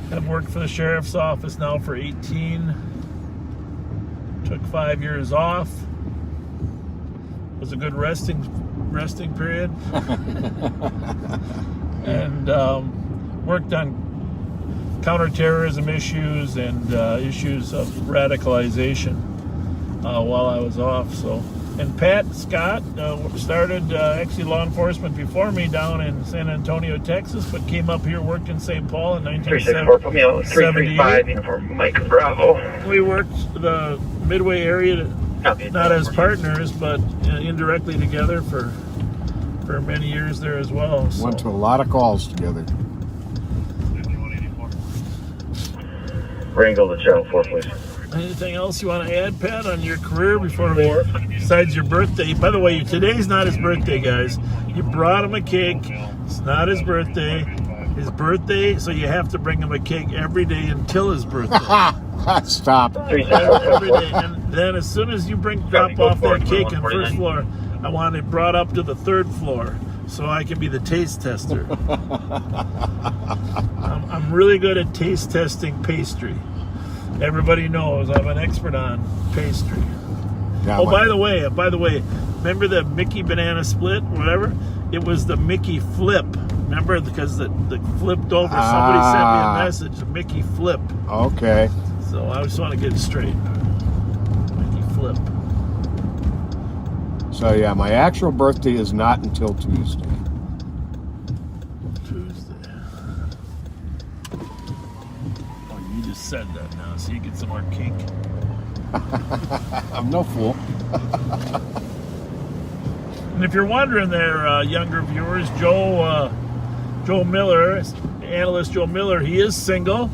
have worked for the sheriff's office now for 18. Took 5 years off. Was a good resting period. And worked on counterterrorism issues and issues of radicalization while I was off. And Pat Scott started actually law enforcement before me down in San Antonio, Texas, but came up here, worked in St. Paul in 1978. Mike Bravo. We worked the Midway area, not as partners, but indirectly together for many years there as well. So. Went to a lot of calls together. Wrangle to Channel 4, please. Anything else you want to add, Pat, on your career besides your birthday? By the way, today's not his birthday, guys. You brought him a cake. It's not his birthday. His birthday, so you have to bring him a cake every day until his birthday. Stop. Every day. And then as soon as you drop off that cake on the first floor, I want it brought up to the third floor so I can be the taste tester. I'm really good at taste testing pastry. Everybody knows I'm an expert on pastry. Yeah, by the way, remember the Mickey banana split, whatever? It was the Mickey flip. Remember, because the flipped over. Somebody sent me a message, the Mickey flip. Okay. So I just want to get it straight. Mickey flip. So yeah, my actual birthday is not until Tuesday. You just said that now, so you get some more cake. I'm no fool. And if you're wondering there, younger viewers, Joe Miller, analyst Joe Miller, he is single.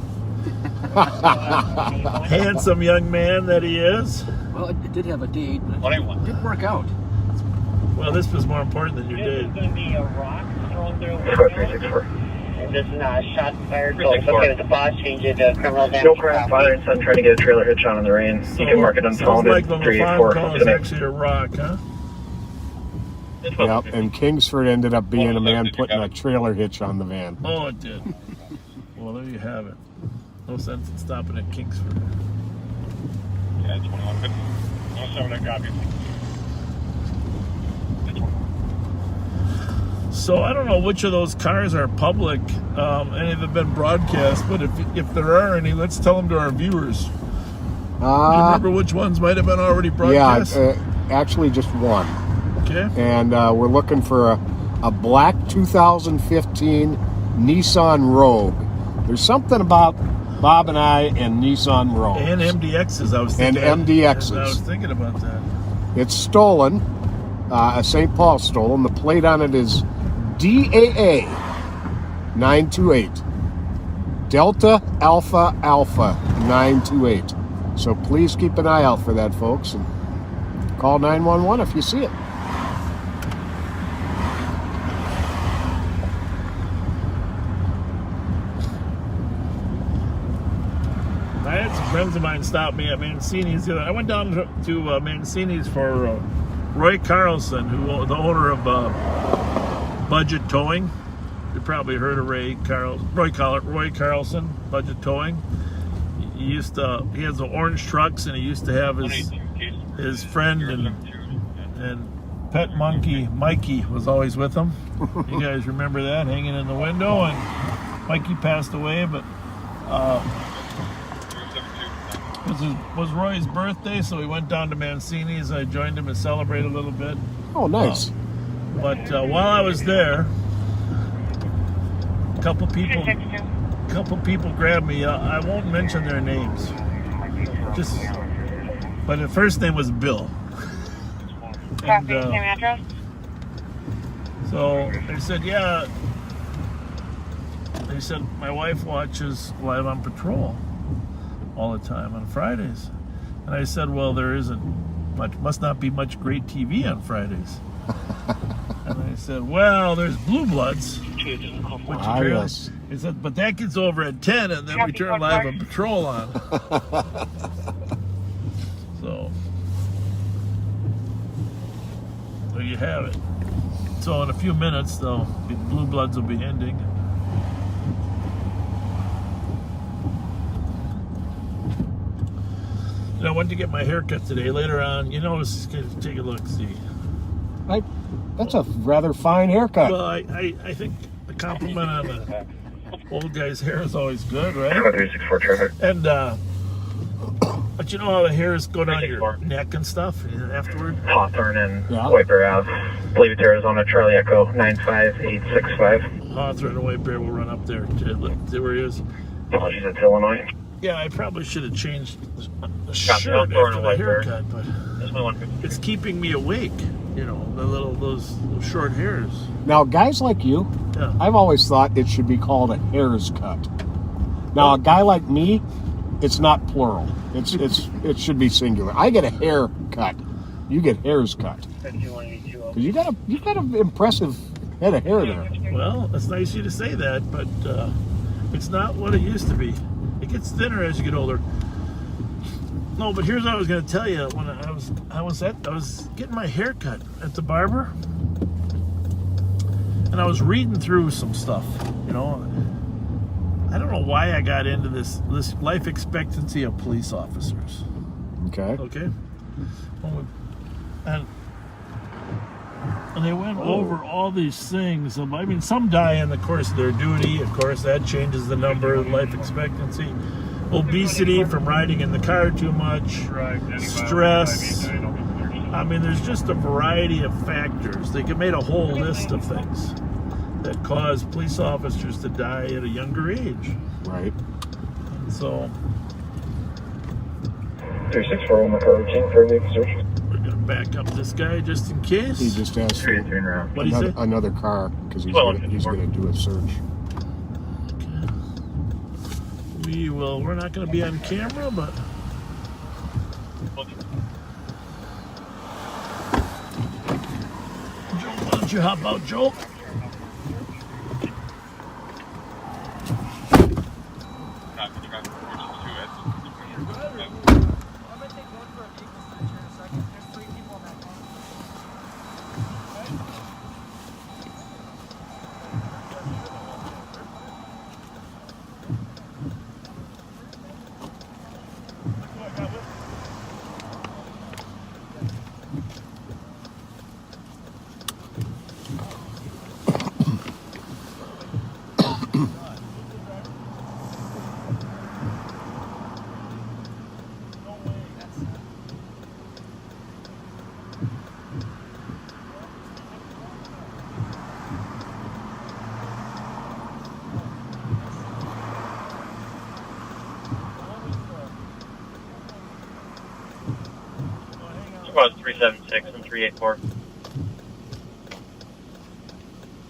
Handsome young man that he is. Well, it did have a date, but it didn't work out. Well, this was more important than your date. This is going to be a rock thrown through a window. This is not shot fired. So it's okay with the boss change it to criminal damage. No crap, father and son trying to get a trailer hitch on in the rain. You can mark it unfounded. Like the LaFawn call is actually a rock, huh? Yep, and Kingsford ended up being a man putting a trailer hitch on the van. Oh, it did. Well, there you have it. No sense in stopping at Kingsford. Yeah, 2150. No 7, I copy. So I don't know which of those cars are public. Any of them have been broadcast, but if there are any, let's tell them to our viewers. Do you remember which ones might have been already broadcast? Yeah, actually just one. Okay. And we're looking for a black 2015 Nissan Rogue. There's something about Bob and I and Nissan Rogues. And MDXs, I was thinking. And MDXs. I was thinking about that. It's stolen. A St. Paul stolen. The plate on it is DAA 928. Delta Alpha Alpha 928. So please keep an eye out for that, folks, and call 911 if you see it. I had some friends of mine stop me at Mancini's. I went down to Mancini's for Roy Carlson, the owner of Budget Towing. You probably heard of Roy Carlson, Budget Towing. He has the orange trucks, and he used to have his friend and pet monkey Mikey was always with him. You guys remember that, hanging in the window? And Mikey passed away, but it was Roy's birthday, so we went down to Mancini's. I joined him and celebrated a little bit. Oh, nice. But while I was there, a couple people grabbed me. I won't mention their names. But the first name was Bill. And, so they said, yeah. They said, my wife watches Live on Patrol all the time on Fridays. And I said, well, there must not be much great TV on Fridays. And I said, well, there's Blue Bloods. Yes. He said, but that gets over at 10, and then we turn Live on Patrol on. So there you have it. So in a few minutes, the Blue Bloods will be ending. I went to get my haircut today. Later on, take a look, see. That's a rather fine haircut. Well, I think the compliment on the old guy's hair is always good, right? 364 traffic. And but you know how the hairs go down your neck and stuff afterward? Hawthorne and White Bear Ave. I believe it's Arizona, Charlie Echo 95865. Hawthorne and White Bear will run up there to see where he is. Apologies, it's Illinois. Yeah, I probably should have changed the shirt after the haircut, but it's keeping me awake. Those short hairs. Now, guys like you, I've always thought it should be called a hair's cut. Now, a guy like me, it's not plural. It should be singular. I get a hair cut. You get hairs cut. You've got an impressive head of hair there. Well, it's nice of you to say that, but it's not what it used to be. It gets thinner as you get older. No, but here's what I was going to tell you. When I was getting my hair cut at the barber, and I was reading through some stuff. I don't know why I got into this life expectancy of police officers. Okay. And they went over all these things. I mean, some die in the course of their duty. Of course, that changes the number of life expectancy. Obesity from riding in the car too much. Stress. I mean, there's just a variety of factors. They made a whole list of things that cause police officers to die at a younger age. Right. So 364 McCarty for the search. We're going to back up this guy just in case. He just asked for another car because he's going to do a search. Okay. We're not going to be on camera, but Joe, why don't you hop out, Joe? About 376 and 384.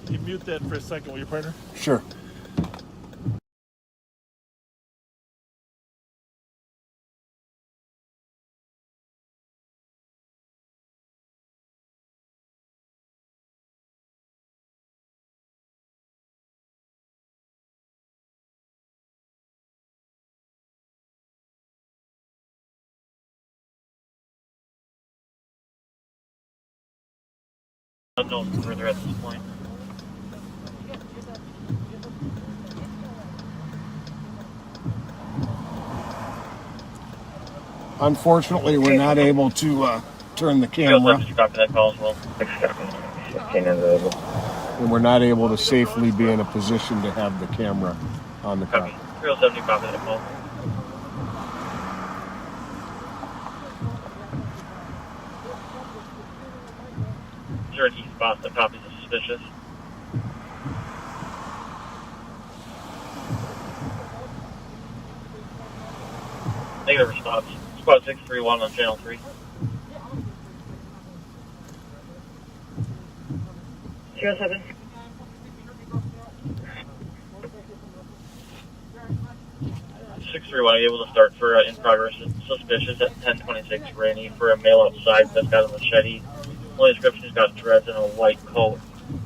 Can you mute that for a second, will you, partner? Sure. but no further at this point. Unfortunately, we're not able to turn the camera. Copy that call as well. And we're not able to safely be in a position to have the camera on the car. 370, copy that call. Is there an east boss that copies is suspicious? Negative response. Squad 631 on channel 3. 07. Are you able to start for in progress suspicious at 1026 Rainy for a male outside that's got a machete. Only description has got dreads and a white coat,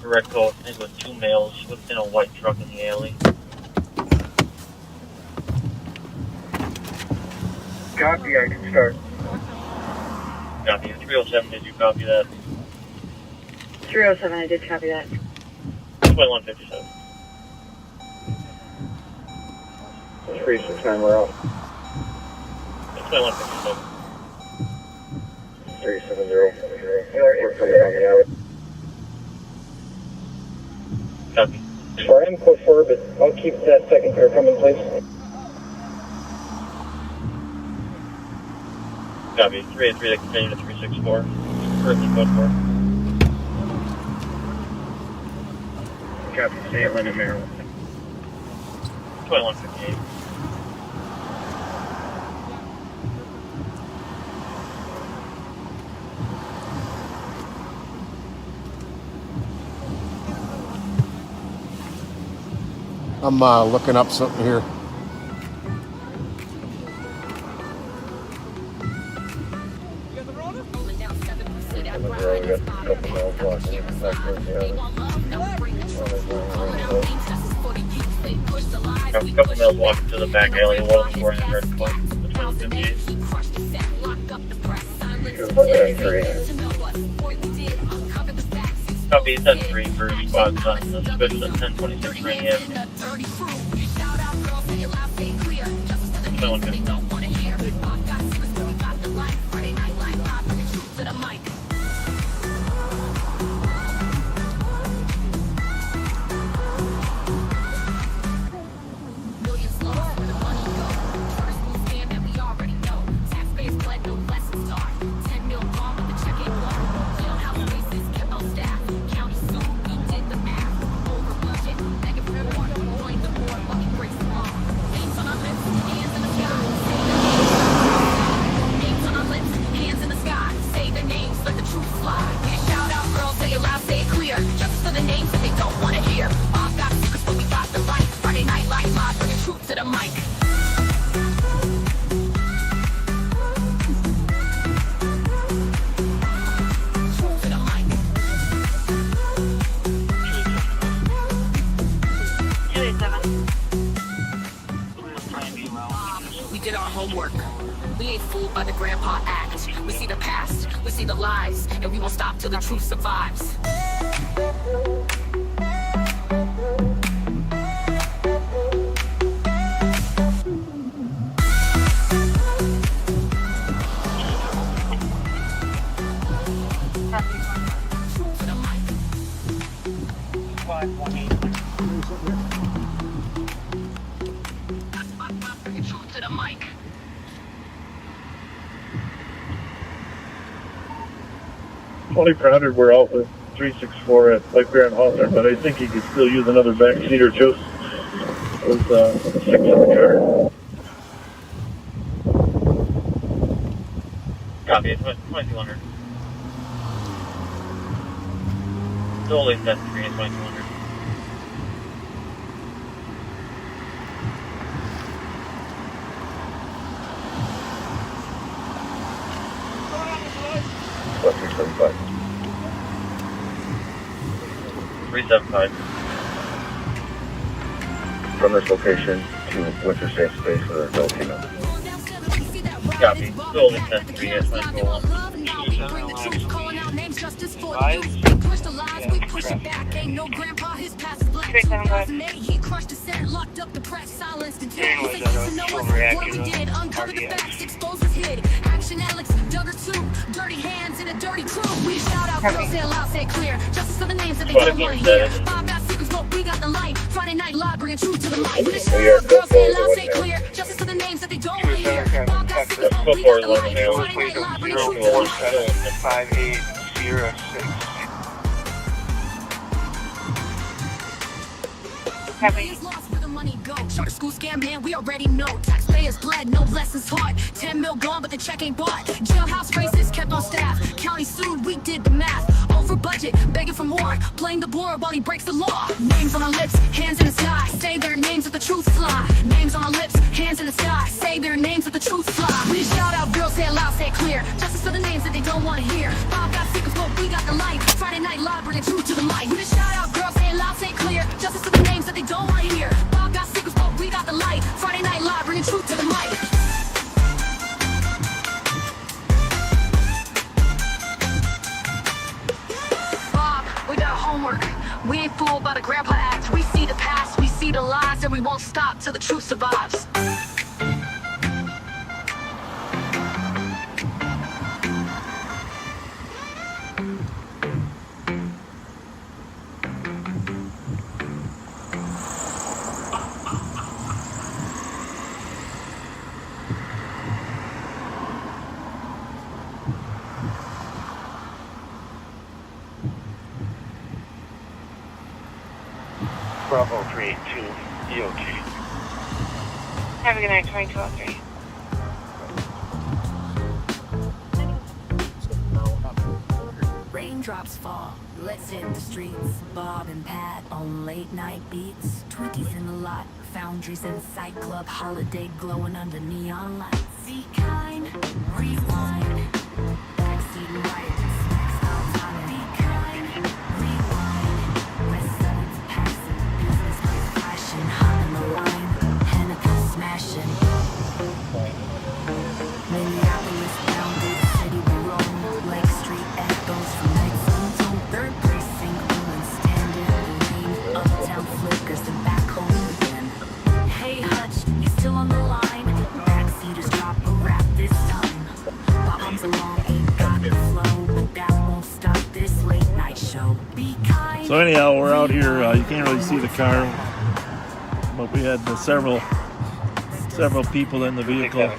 a red coat, and with 2 males within a white truck in the alley. Copy, I can start. Copy. 307, did you copy that? 307, I did copy that. 2157. 36 time, we're out. 2157. 370. We're coming on the alley. Copy. Sorry, I'm close forward, but I'll keep that second car coming, please. Copy. 383 to continue to 364. Currently code 4. Copy, Salem and Maryland. 2158. I'm looking up something here. A couple males walking to the back alley, one of them wearing a red coat. 2158. Copy, 10-3 for squads on the suspicion at 1026 Rainy Avenue. 2159. We did our homework. We ain't fooled by the grandpa act. We see the past, we see the lies, and we won't stop till the truth survives. Per 100, we're out with 364 at Lake Bear and Hawthorne, but I think he could still use another back seat or two with 6 in the car. Copy, 2200. Still only 10-3 at 2200. What, 375? 375. From this location to winter safe space for the adult female. Copy. Still only 10-3 at 2201. push the lies, we push it back. Ain't no grandpa, his past is black. 2008, he crushed the set, locked up the press, silenced the dead. He said, know what we did, uncovered the facts, exposed his hid. Action Alex, Duggar 2, dirty hands in a dirty crew. We shout out, girls say loud, say clear. Justice for the names that they don't want to hear. 5 got secrets, but we got the light. Friday night live, bringing truth to the light. We shout out, girls say loud, say clear. Justice for the names that they don't want to hear. 5 got secrets, but we got the light. Friday night live, bringing truth to the light. 5806. Taxpayers lost where the money go. Charter school scam, man, we already know. Taxpayers bled, no lessons taught. 10 mil gone, but the check ain't bought. Jailhouse races kept on staff. County sued, we did the math. Over budget, begging for more. Playing the board while he breaks the law. Names on our lips, hands in the sky. Say their names if the truth fly. Names on our lips, hands in the sky. Say their names if the truth fly. We shout out, girls say it loud, say it clear. Justice for the names that they don't want to hear. 5 got secrets, but we got the light. Friday night live, bringing truth to the light. We shout out, girls say it loud, say it clear. Justice for the names that they don't want to hear. 5 got secrets, but we got the light. Friday night live, bringing truth to the light. Bob, we got homework. We ain't fooled by the Grandpa Act. We see the past, we see the lies, and we won't stop till the truth survives. Bravo 382, EOT. Have a good night, 2203. Raindrops fall, let's hit the streets. Bob and Pat on late night beats. Twinkies in the lot, foundries in sight. Club holiday glowing under neon lights. Be kind, rewind. Backseat right, snacks out on. Be kind, rewind. West Side's passing, business lights flashing. Hot in the line, Hennepin smashing. Minneapolis down through the city we roam. Lake Street echoes from nights untold. Third precinct women stand in the rain. Uptown flickers and back home again. Hey Hutch, you still on the line? Backseaters drop a rap this time. Bombs along ain't got the flow, but that won't stop this late night show. Be kind. So anyhow, we're out here. You can't really see the car, but we had several people in the vehicle. And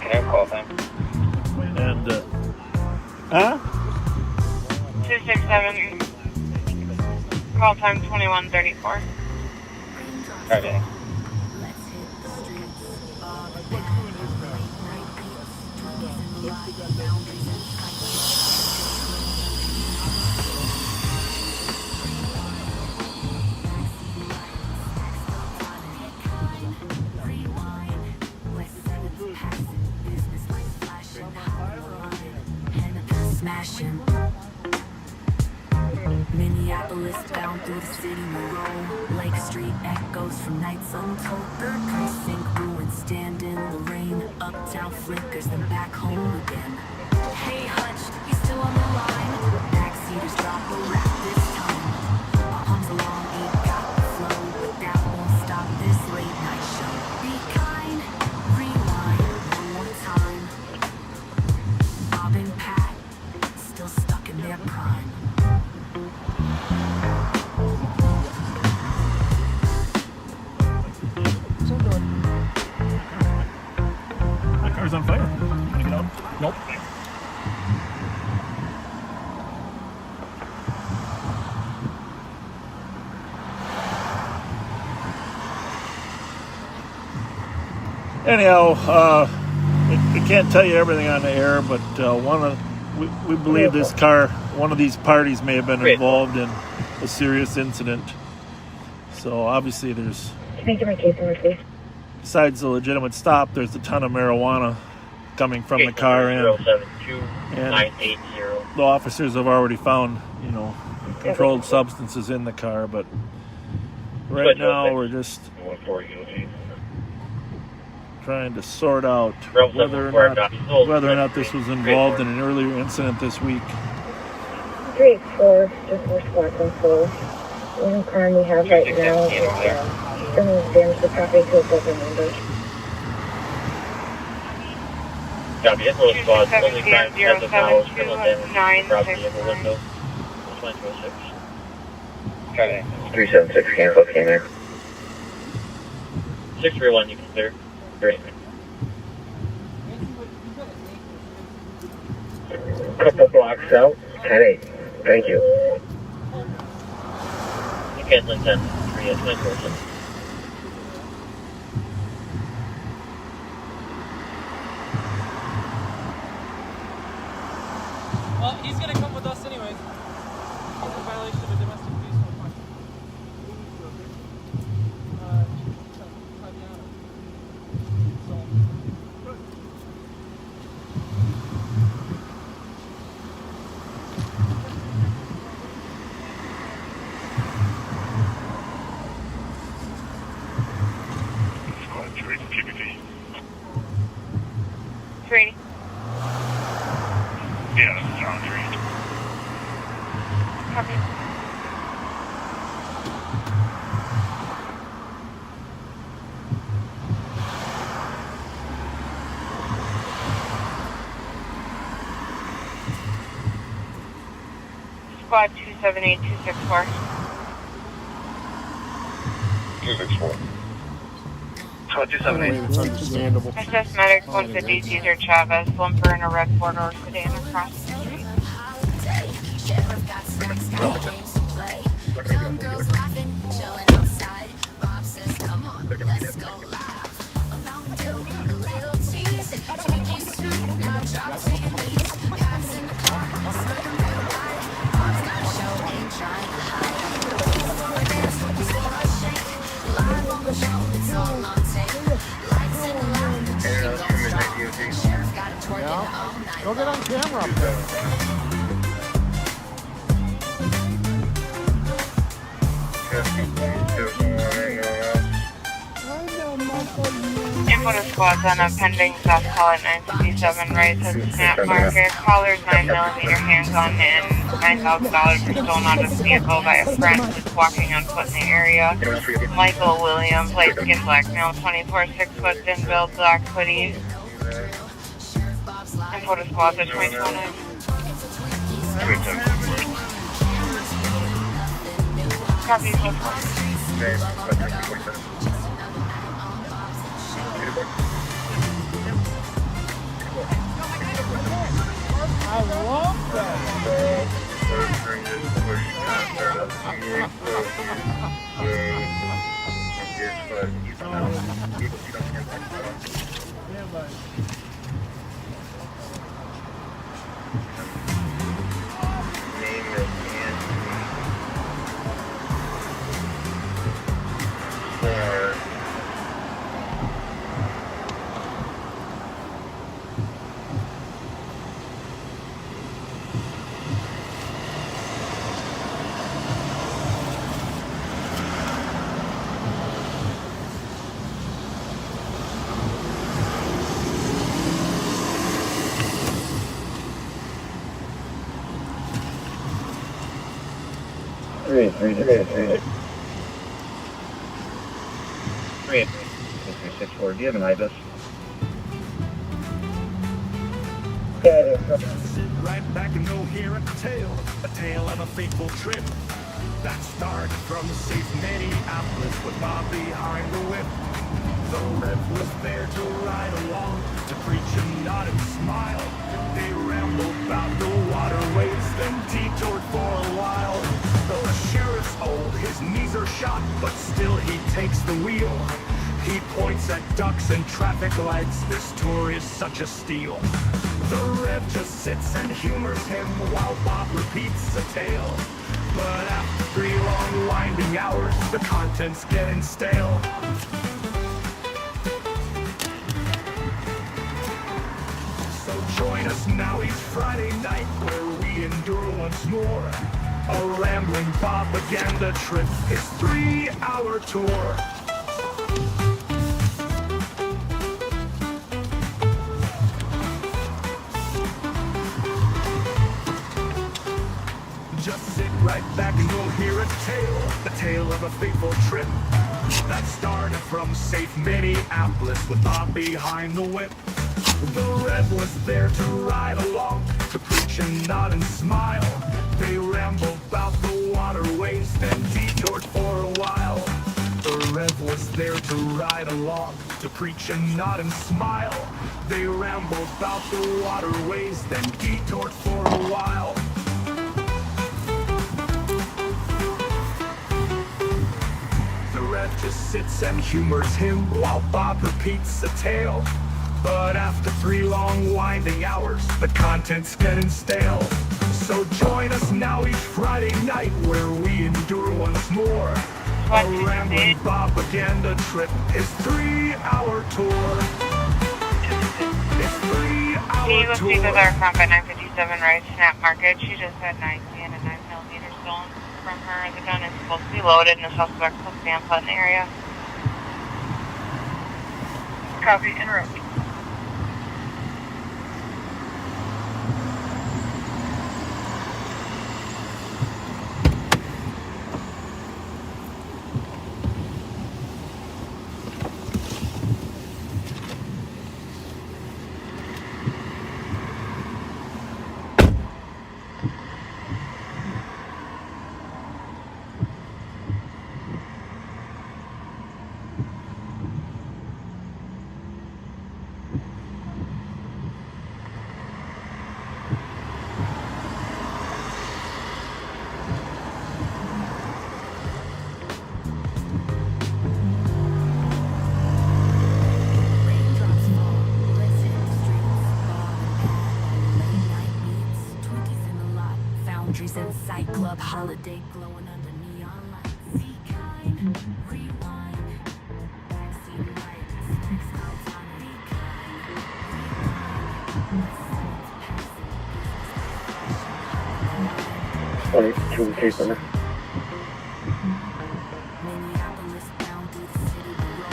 267. Call time 2134. Okay. Smashing. Minneapolis down through the city we roll. Lake Street echoes from nights untold. Third precinct ruins stand in the rain. Uptown flickers then back home again. Hey Hutch, you still on the line? Backseaters drop a rap this time. Bombs along ain't got the flow, but that won't stop this late night show. Be kind, rewind one more time. Bob and Pat still stuck in their prime. my car's on fire. Wanna get out? Nope. Anyhow, I can't tell you everything on the air, but we believe this car, one of these parties may have been involved in a serious incident. So obviously there's, besides the legitimate stop, there's a ton of marijuana coming from the car in. And the officers have already found, controlled substances in the car, but right now we're just trying to sort out whether or not this was involved in an earlier incident this week. 384, just 4 squats on full. The only crime we have right now is criminal damage to property to a broken window. Copy, hit those spots. Only crime as of now is criminal damage to property in the window. 2206. Okay. 376, cancel, came in. 631, you can clear. Great. Couple blocks out. 10-8. Thank you. You canceling 10. 3 at 24. Well, he's gonna come with us anyways. It's a violation of a domestic abuse complaint. Squad 3, PPV. 380. Yeah, sound 3. Copy. Squad 278, 264. 264. Squad 278. It's understandable. SS Medic 150 Cesar Chavez, limper in a red four-door sedan across the street. Yeah. Go get on camera up there. Info to squads on a pending South call at 957 right says snap market. Caller's 9mm hands-on and $9,000 were stolen out of the vehicle by a friend who's walking on foot in the area. Michael Williams, light skin black male, 24, 6 foot, thin build, black hoodie. Info to squads at 2029. Copy, I love that. Three. 364. Do you have an IBIS? Sit right back and go hear a tale of a fateful trip that started from safe Minneapolis with Bob behind the whip. The Rev was there to ride along, to preach and nod and smile. They rambled about the waterways, then detoured for a while. Though the sheriff's old, his knees are shot, but still he takes the wheel. He points at ducks and traffic lights, this tour is such a steal. The Rev just sits and humors him while Bob repeats a tale. But after 3 long winding hours, the content's getting stale. So join us now each Friday night where we endure once more. A rambling Bob began the trip, his 3-hour tour. right back and you'll hear a tale, the tale of a fateful trip that started from safe Minneapolis with Bob behind the whip. The Rev was there to ride along, to preach and nod and smile. They rambled about the waterways, then detoured for a while. The Rev was there to ride along, to preach and nod and smile. They rambled about the waterways, then detoured for a while. The Rev just sits and humors him while Bob repeats the tale. But after 3 long winding hours, the content's getting stale. So join us now each Friday night where we endure once more a rambling Bob Propaganda trip, his 3-hour tour. His 3-hour Can you go speak tour. with our front by 957 right snap market? She just had 9C and a 9mm stolen from her. The gun is supposed to be loaded and the suspect will stand put in the area. Copy, interrupt. Inside club holiday glowing under neon lights. Be kind, rewind. Backseat lights, next out on it. Be kind, rewind. 22 center. Minneapolis bound through the city below.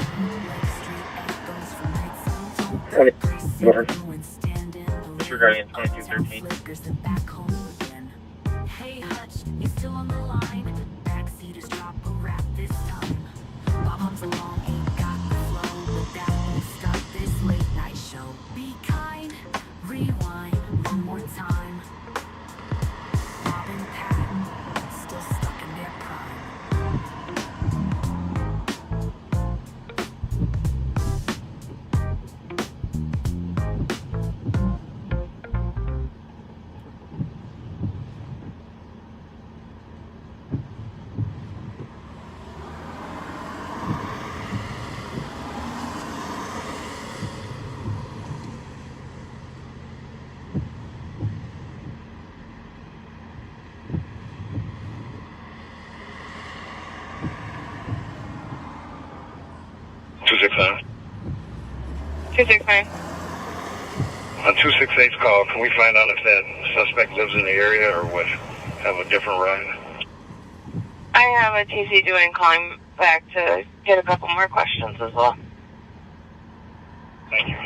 Lake Street echoes from nights untold. 20. Disregarding 2213. Flickers and back home again. Hey Hutch, you still on the line? Backseaters drop a rap this time. Bob hums along, ain't got the flow, but that won't start this late night show. Be kind, rewind one more time. Bob and Pat, still stuck in their prime. On 268's call, can we find out if that suspect lives in the area or would have a different ride? I have a TC doing calling back to get a couple more questions as well. Thank you.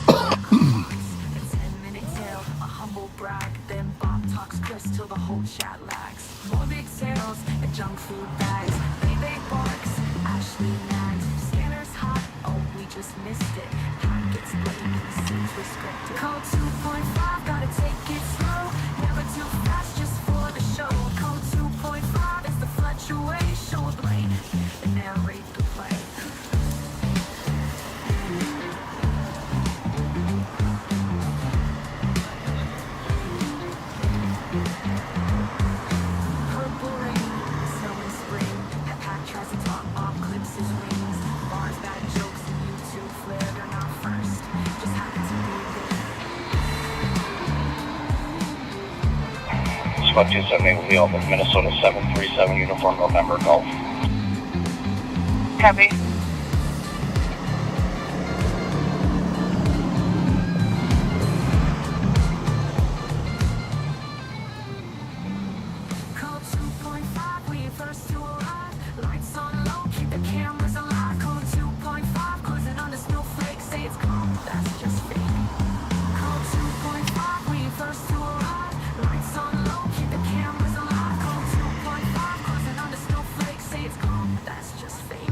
A 10-minute tale, a humble brag, then Bob talks just till the whole chat lags. More big sales and junk food bags. Baby barks, Ashley nags. Scanners hot, oh we just missed it. Time gets blamed, seems restricted. Code 2.5, gotta take it slow. Never too fast, just for the show. Code 2.5 is the Fletcher way. Show a blade and narrate the play. Purple rain, snow and spring. That pack tries to talk off, clips his wings. Bars, bad jokes, and YouTube flair. They're not first, just happen to be there. Squad 278 will be open. Minnesota 737 Uniform November Golf. Copy. Code 2.5, we first to arrive. Lights on low, keep the cameras alive. Code 2.5, cruising on the snowflake. Say it's calm, that's just fake. Code 2.5, we first to arrive. Lights on low, keep the cameras alive. Code 2.5, cruising on the snowflake. Say it's calm, that's just fake.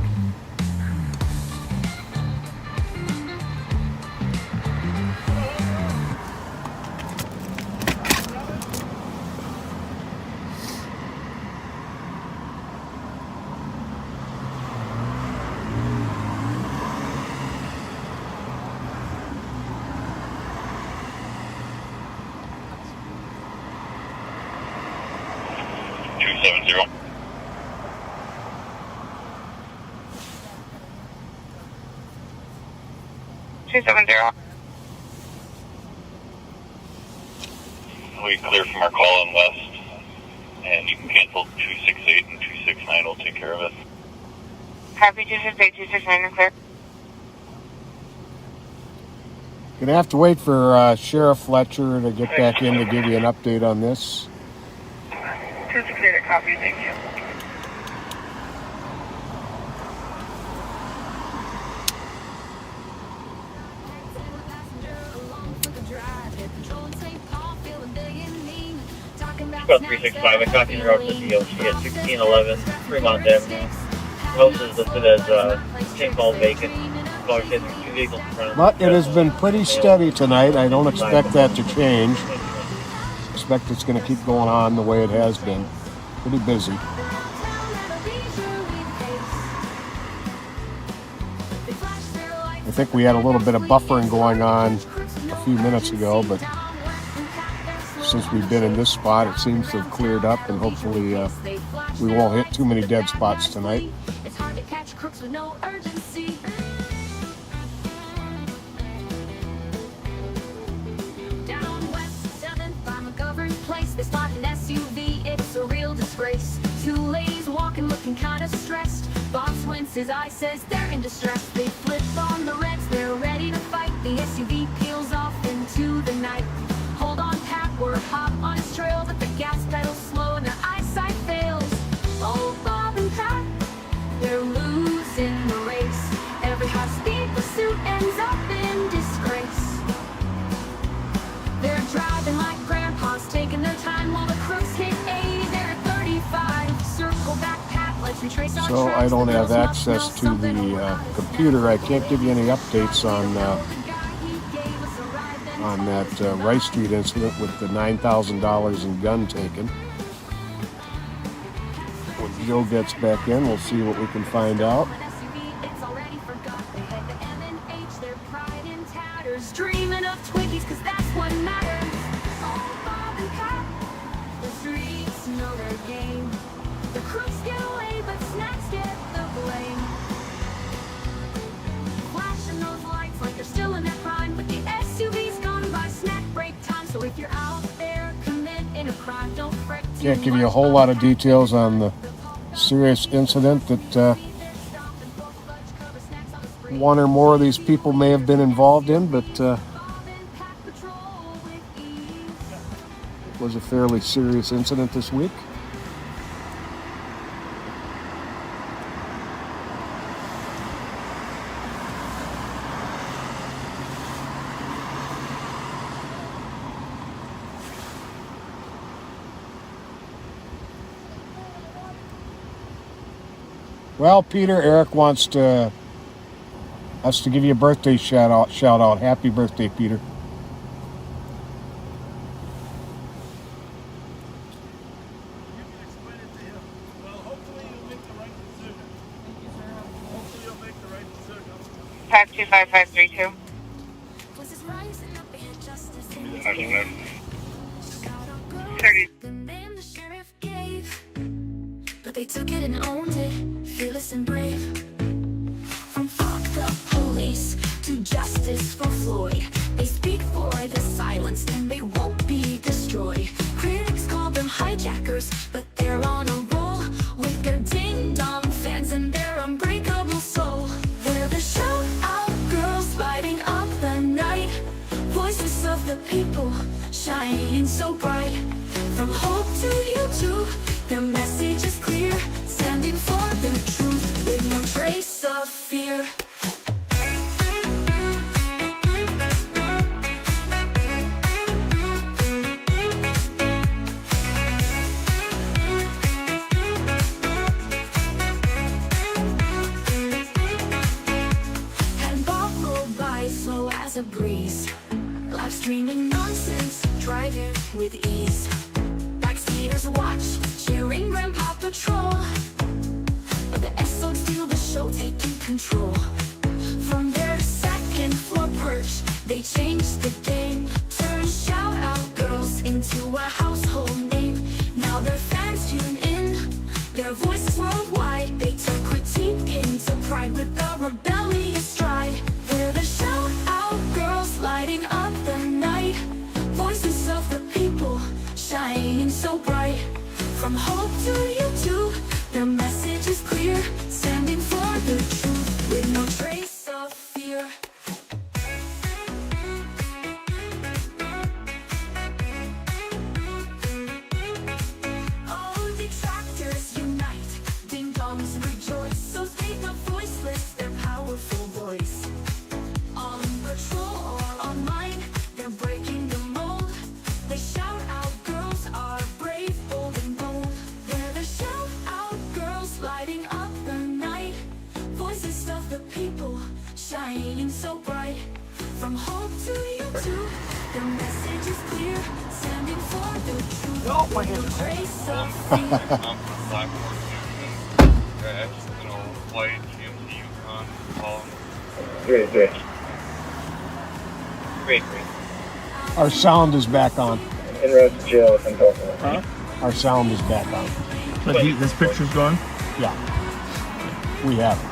We clear from our call in west, and you can cancel 268 and 269. We'll take care of it. Copy 268, 269 and clear. Gonna have to wait for Sheriff Fletcher to get back in to give you an update on this. 268, copy, thank you. Squad 365, I copy your route to DOC at 1611 Fremont Avenue. House is listed as St. Paul vacant. Caller says there's 2 vehicles in front of But it has been pretty steady tonight. I don't expect that to change. Expect it's going to keep going on the way it has been. Pretty busy. I think we had a little bit of buffering going on a few minutes ago, but since we've been in this spot, it seems to have cleared up, and hopefully we won't hit too many dead spots tonight. It's hard to catch crooks with no urgency. Down west 7th, I'm a governed place. They spot an SUV, it's a real disgrace. 2 ladies walking, looking kinda stressed. Bob squints his eye, says they're in distress. They flip on the reds, they're ready to fight. The SUV peels off into the night. Hold on, Pat, we're hot on his trail, but the gas pedal's slow and their eyesight fails. Oh, Bob and Pat, they're losing the race. Every high-speed pursuit ends up in disgrace. They're driving like grandpas, taking their time while the crooks hit 80. They're at 35. Circle back, Pat, let's retrace our So tracks. I don't The have girls access must to know something the will computer. I can't give you any updates on that Rice Street incident with the $9,000 in gun taken. When Joe gets back in, we'll see what we can find out. It's already forgot. They head to M&H, their pride in tatters. Dreaming of Twinkies, cause that's what matters. Oh, Bob and Pat, the streets know their game. The crooks get away, but snacks get the blame. Flashing those lights like they're still in their prime, but the SUV's gone by snack break time. So if you're out there committing a crime, don't fret. Can't give you a whole lot of details on the serious incident that one or more of these people may have been involved in, but it was a fairly serious incident this week. Well, Peter, Eric wants us to give you a birthday shout out. Happy birthday, Peter. Pack 25532. But they took it and owned it, fearless and brave. From fuck the police to justice for Floyd, they speak for the silence and they won't be destroyed. Critics call them hijackers, but they're on a roll with their ding-dong fans and their unbreakable soul. They're the shout-out girls lighting up the night, voices of the people shining so bright. From hope to YouTube, their message is clear, standing for the truth with no trace of fear. And Bob rolled by slow as a breeze, live streaming nonsense, driving with ease. Backseaters watch, cheering Grandpa Patrol, but the SO steal the show, taking control. From their second floor perch, they changed the game, turned shout-out girls into a household name. Now their fans tune in, their voices worldwide. They turn critique into pride with a rebellious stride. They're the shout-out girls lighting up the night, voices of the people shining so bright. From hope to YouTube, their message is clear, standing for the truth with no trace of fear. All detractors unite, ding-dongs rejoice, so take the voiceless, their powerful voice. On patrol or online, they're breaking the mold. They shout out girls are brave, bold and bold. They're the shout out girls lighting up the night, voices of the people shining so bright. From hope to YouTube, their message is clear, standing for the truth. No trace of fear. Great. Our sound is back on. Inroads to jail with involvement. Huh? Our sound is back on. But this picture's gone? Yeah. We have it.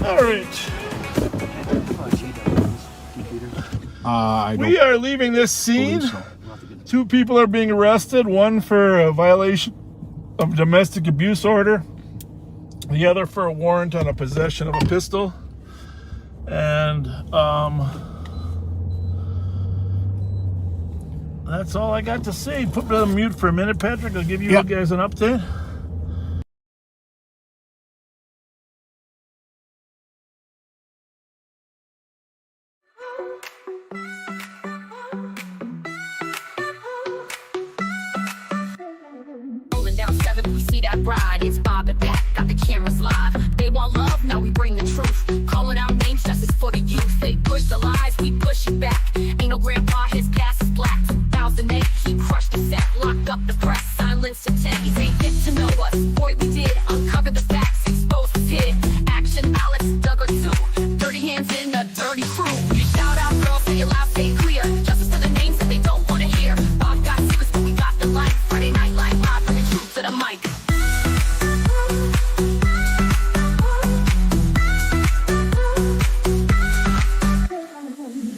All right. We are leaving this scene. So. 2 people are being arrested. One for a violation of domestic abuse order. The other for a warrant on a possession of a pistol. And that's all I got to say. Put me on mute for a minute, Patrick. I'll give you guys an update. Rolling down 7, we see that bride. It's Bob and Pat, got the cameras live. They want love, now we bring the truth. Calling out names, justice for the youth. They push the lies, we push it back. Ain't no grandpa, his past is black. 2008, he crushed the set, locked up the press, silenced the tent. He ain't get to know us, boy we did. Uncover the facts, expose the hit. Action, Alex, Doug or 2. Dirty hands in a dirty crew. You shout out girls, say it loud, say it clear. Justice for the names that they don't wanna hear. Bob got secrets, but we got the light. Friday night live, bring the truth to the mic.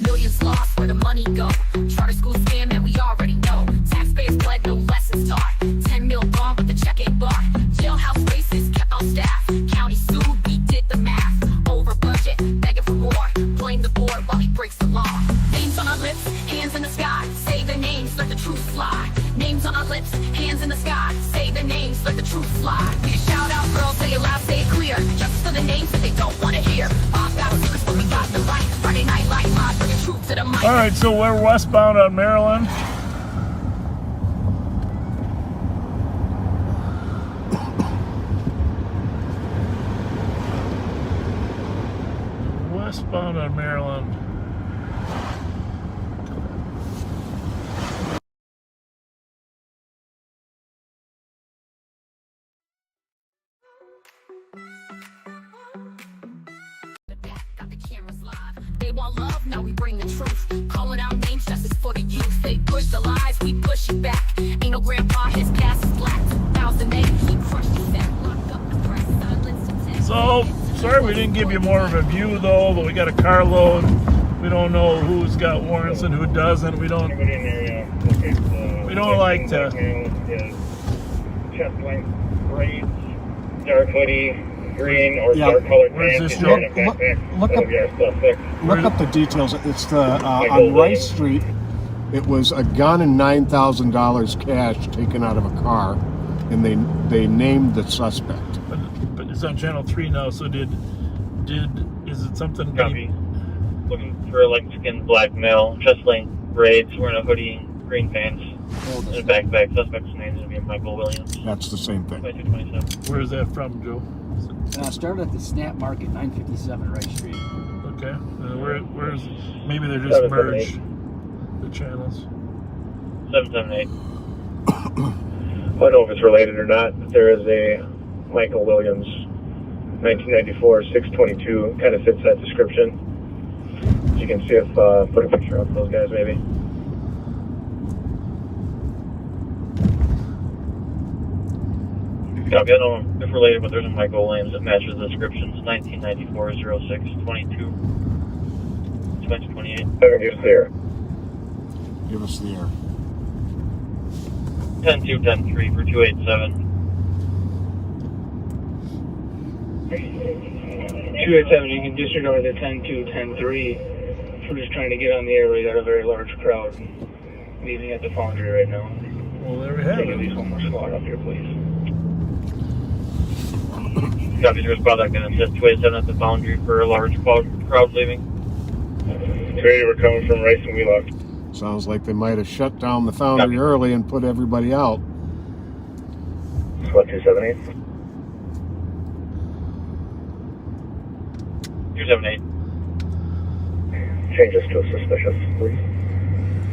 Millions lost, where the money go? Charter school scam, and we already know. Taxpayers bled, no lessons taught. 10 mil gone, but the check ain't bought. Jailhouse races kept on staff. County sued, we did the math. Over budget, begging for more. Blame the board while he breaks the law. Names on our lips, hands in the sky. Say their names, let the truth fly. Names on our lips, hands in the sky. Say their names, let the truth fly. We shout out girls, say it loud, say it clear. Just for the names that they don't wanna hear. Bob got secrets, but we got the right. Friday night light, bring the truth to the mic. All right, so we're westbound on Maryland. Westbound on Maryland. They want love, now we bring the truth. Calling out names, justice for the youth. They push the lies, we push it back. Ain't no grandpa, his past is black. 2008, he crushed the set, locked up the press, silence and So, sorry we didn't give you more of a view though, but we got a carload. We don't know who's got warrants and who doesn't. We don't like to. Chest length, braids, dark hoodie, green or dark colored pants. Look up the details. It's the on Rice Street. It was a gun and $9,000 cash taken out of a car, and they named the suspect. But it's on Channel 3 now. So is it something? Copy. Looking for a light-skinned black male, chest length, braids, wearing a hoodie, green pants, and a backpack. Suspect's name is going to be Michael Williams. That's the same thing. Where is that from, Joe? Started at the Snap Market, 957 Rice Street. Okay. Where's maybe they're just merged the channels. 778. I don't know if it's related or not, but there is a Michael Williams, 1994, 622, kind of fits that description. You can see if put a picture up of those guys maybe. Copy. I don't know if related, but there's a Michael Williams that matches the descriptions. 1994, 06, 22, 2028. Give us the air. Give us the air. 10-2, 10-3 for 287. 287, you can disregard the 10-2, 10-3. We're just trying to get on the air. We got a very large crowd meeting at the foundry right now. Well, there we have Take it. at least one more squad up here, please. Copy, there's product and it says 287 at the foundry for a large crowd leaving. 280, we're coming from Rice and Wheelock. Sounds like they might have shut down the foundry early and put everybody out. What, 278? 278. Change us to a suspicious, please.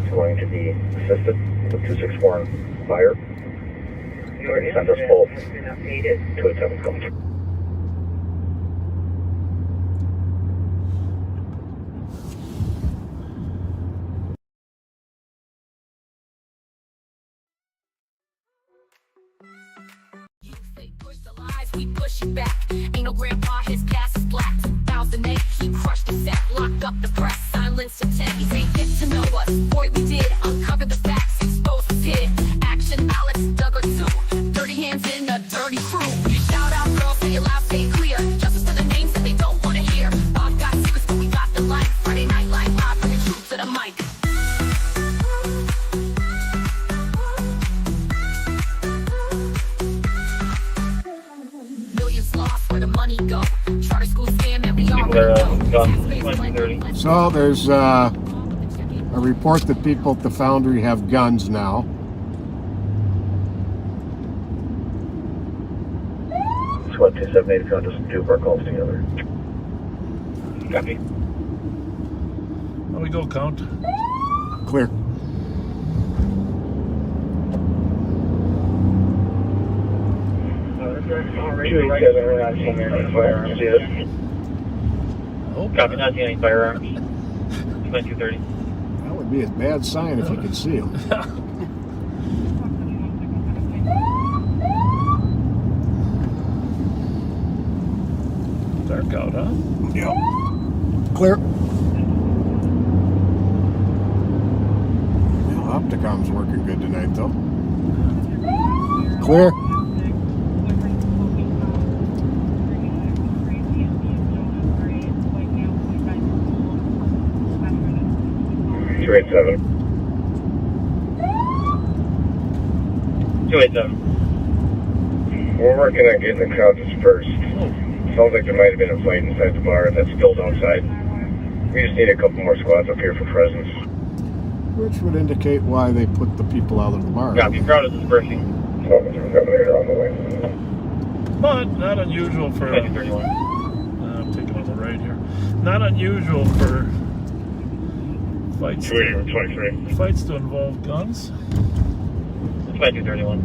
It's going to be assisted with 264 on fire. Send us both. 287 coming. we push it back. Ain't no grandpa, his past is black. 2008, he crushed the set, locked up the press, silenced intent. He ain't get to know us, boy we did. Uncover the facts, expose the pit. Action, Alex, Doug or two. Dirty hands in a dirty crew. Shout out girls, say it loud, say it clear. Justice for the names that they don't wanna hear. Bob got secrets, but we got the light. Friday night live, bringing truth to the mic. Where the money go. Charter school scam and we already know. So there's a report that people at the foundry have guns now. SWAT 278 found us two of our calls together. Copy. How we go, count? Clear. We're not seeing any firearms yet. Copy, not seeing any firearms. 2230. That would be a bad sign if you could see them. Dark out, huh? Yep. Clear. Well, Opticom's working good tonight, though. Clear. Two 287. We're working on getting the crowd dispersed. Sounds like there might have been a fight inside the bar that's spilled outside. We just need a couple more squads up here for presence. Which would indicate why they put the people out of the bar. Copy, crowd is dispersing. On the way. But not unusual for. 2031. I'm taking on the right here. Not unusual for fights. 23. Fights to involve guns. It's 231.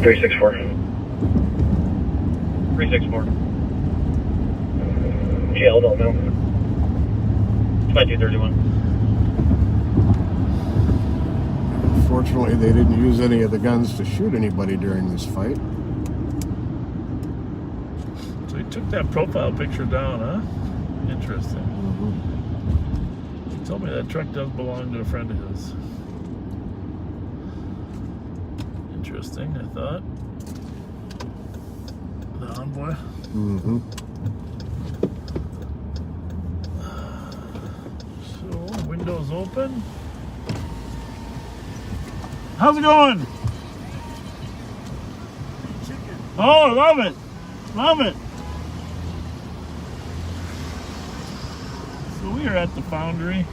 364. 364. Jail, don't know. It's 231. Fortunately, they didn't use any of the guns to shoot anybody during this fight. So he took that profile picture down, huh? Interesting. He told me that truck does belong to a friend of his. Interesting, I thought. The envoy. Mm-hmm. So, windows open. How's it going? Oh, I love it. Love it. So we are at the foundry.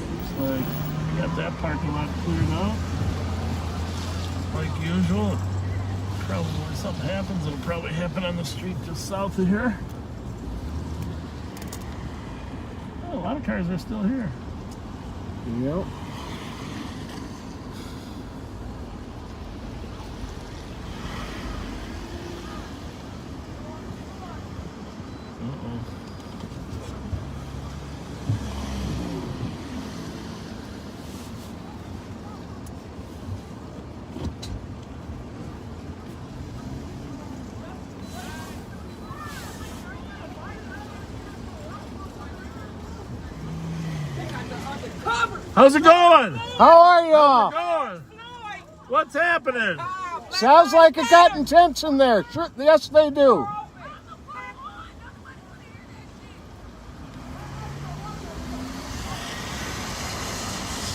Looks like we got that parking lot cleared out. Like usual. Probably when something happens, it'll probably happen on the street just south of here. Oh, a lot of cars are still here. Yep. How's it going? How are y'all? How's it going? What's happening? Sounds like it got intense in there. Sure, yes, they do.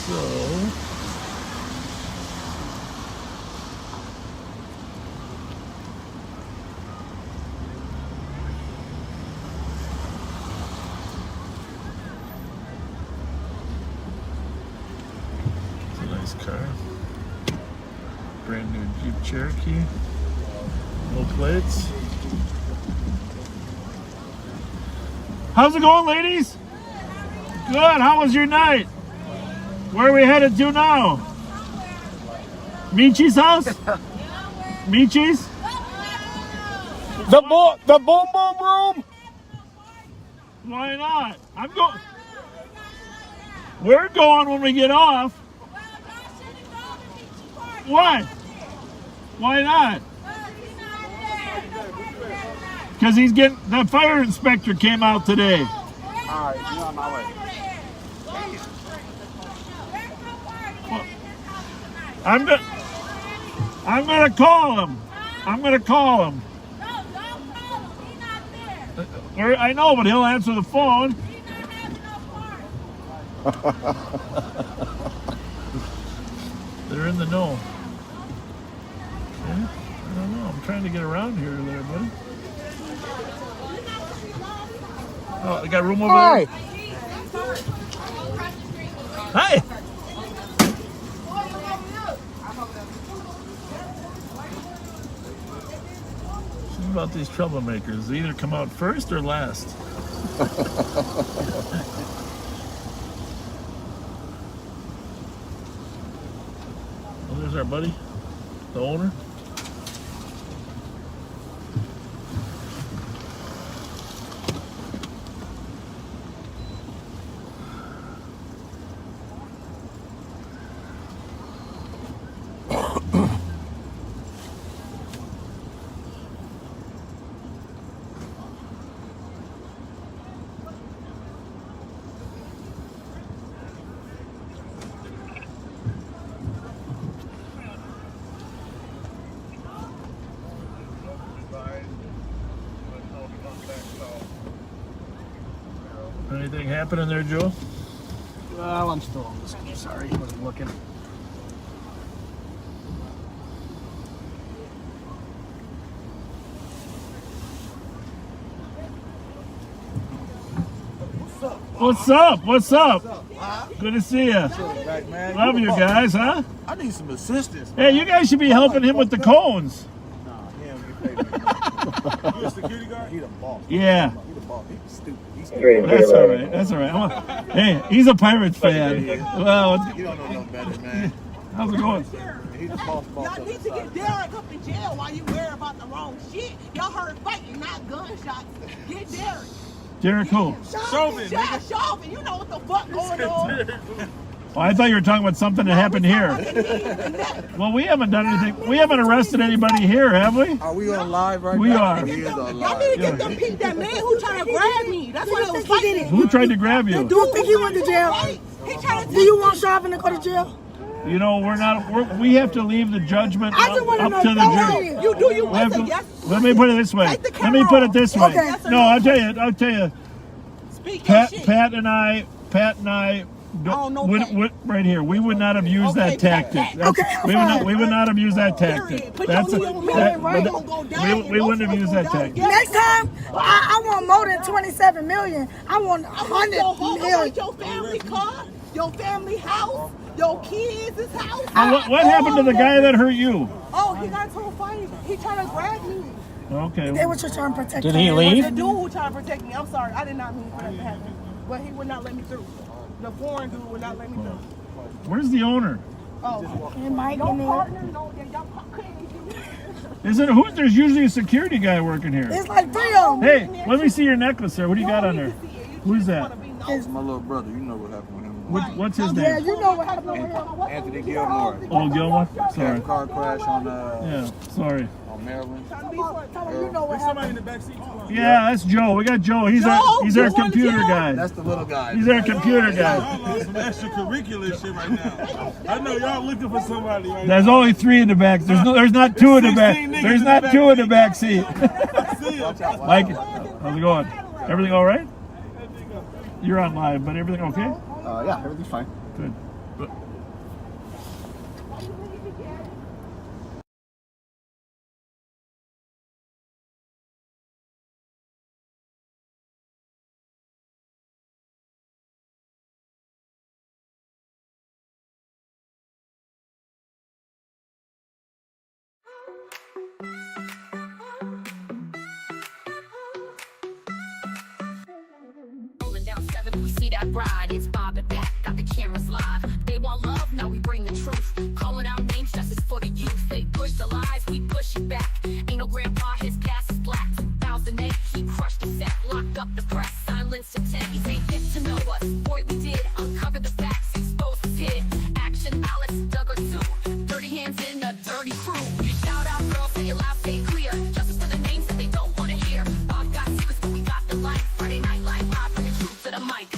So, it's a nice car. Brand new Jeep Cherokee. No plates. How's it going, ladies? Good. How was your night? Where are we headed to now? Michi's house? Michi's? The boom boom room? Why not? I'm going. We're going when we get off. Why? Why not? Because he's getting, the fire inspector came out today. All right, you're on my way. I'm gonna call him. I'm gonna call him. I know, but he'll answer the phone. They're in the know. Yeah, I don't know. I'm trying to get around here there, buddy. Oh, I got room over there. Hi. Something about these troublemakers. They either come out first or last. Well, there's our buddy, the owner. Anything happening there, Joe? Well, I'm still on this. Sorry, wasn't looking. What's up? What's up? Good to see you. Back, man. Love you guys, huh? I need some assistance. Hey, you guys should be helping him with the cones. Nah, he don't get paid. You a security guard? He the boss. Yeah. He the boss. He's stupid. He's stupid. That's all right. That's all right. Hey, he's a Pirates fan. Well, you don't know no better, man. How's it going? He's the boss. Y'all need to get Derek up in jail while you worry about the wrong shit. Y'all heard fighting, not gunshots. Get Derek. Derek who? Chauvin, yeah, Chauvin. You know what the fuck going on. Oh, I thought you were talking about something that happened here. Well, we haven't done anything. We haven't arrested anybody here, have we? Are we on live right We now? are. We is on Y'all live. need to get them people, that man who tried to grab me. That's what it was fighting. Who tried to grab you? Do you think he went to jail? He tried to. Do you want Chauvin to go to jail? You know, we have to leave the judgment I just up want to know. to the jury. You do you We have want to- yes? Let me put it this way. Let me put it this way. Okay. No, I'll tell you. Speak your shit. Pat and I would right here. We would not have used that tactic. We would not have used that tactic. We wouldn't have used that tactic. Next time, I want more than 27 million. I want 100 million. Your family car, your family house, your kids' house. What happened to the guy that hurt you? Oh, he got into a fight. He tried to grab me. Okay. They were just trying to protect me. Did he leave? The dude who tried to protect me. I'm sorry. I did not mean for that to happen. But he would not let me through. The foreign dude would not let me through. Where's the owner? Oh, and Mike and partner, There's usually a security guy working here. It's like 3 of them. Hey, let me see your necklace there. What do you got on there? Who's that? It's my little brother. You know what happened with him. What's his name? Yeah, you know what happened with him. Anthony Gilmore. Oh, Gilmore? Sorry. Car crash on sorry. on Maryland. You know what happened. in the backseat. Yeah, that's Joe. We got Joe. He's our computer guy. That's the little guy. He's our computer guy. Y'all on some extracurricular shit right now. I know y'all looking for somebody right There's only 3 in the back. There's not 2 in the back. There's not 2 in the back seat. Mike, how's it going? Everything all right? You're on live, but everything okay? Yeah, everything's fine. Good. Rolling down 7, we see that bride. It's Bob and back, got the cameras live. They want love, now we bring the truth. Calling out names, justice for the youth. They push the lies, we push it back. Ain't no grandpa, his gas is black. 2008, he crushed the set, locked up the press, silenced intent. He ain't fit to know us, boy we did. Uncover the facts, expose the pit. Action ballots, dug or two. Dirty hands in a dirty crew. Shout out girls, say it loud, say it clear. Justice for the names that they don't want to hear. Bob got secrets, but we got the light. Friday night live, bringing truth to the mic.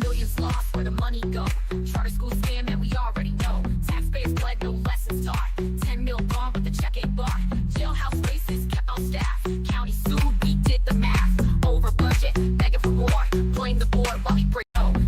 Millions lost, where the money go? Charter school scam, and we already know. Taxpayers bled, no lessons taught. 10 mil gone, but the check ain't bought. Jailhouse races kept on staff. County sued, we did the math. Over budget, begging for more. Blame the board while he break.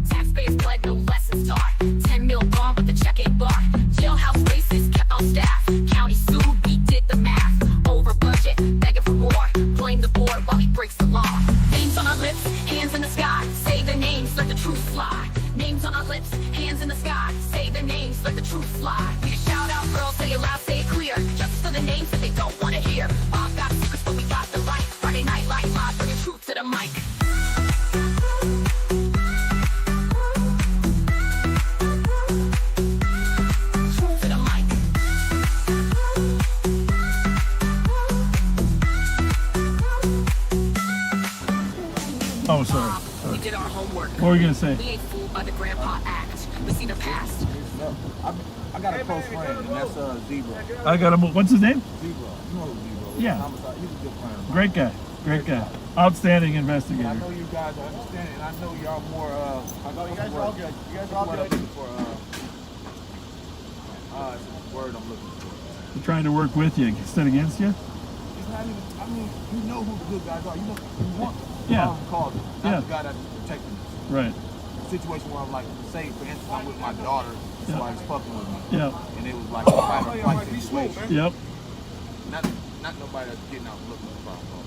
Taxpayers bled, no lessons taught. 10 mil gone, but the check ain't bought. Jailhouse races kept on staff. County sued, we did the math. Over budget, begging for more. Blame the board while he breaks the law. Names on our lips, hands in the sky. Say their names, let the truth fly. Names on our lips, hands in the sky. Say their names, let the truth fly. We can shout out, girls, say it loud, say it clear. Justice for the names that they don't want to hear. Bob got secrets, but we got the light. Friday night live, bringing truth to the mic. Truth to the mic. Oh, sorry. We did our homework. What were you gonna say? We ain't fooled by the grandpa act. We see the past. I got a close friend, and that's Zebra. I got him. What's his name? Zebra. You know who Zebra is. Yeah. He's a good friend. Great guy. Great guy. Outstanding investigator. I know you guys understand it, and I know y'all more. I know you guys are all good. You guys are all good. It's the word I'm looking for. We're trying to work with you instead against you. It's not even. I mean, you know who the good guys are. You know, you want Yeah. call them. Not the guy that's protecting us. Right. Situation where I'm like, say for instance, I'm with my daughter, somebody's fucking with me. Yeah. And it was like a fight or flight situation. Yep. Not nobody that's getting out looking for a problem.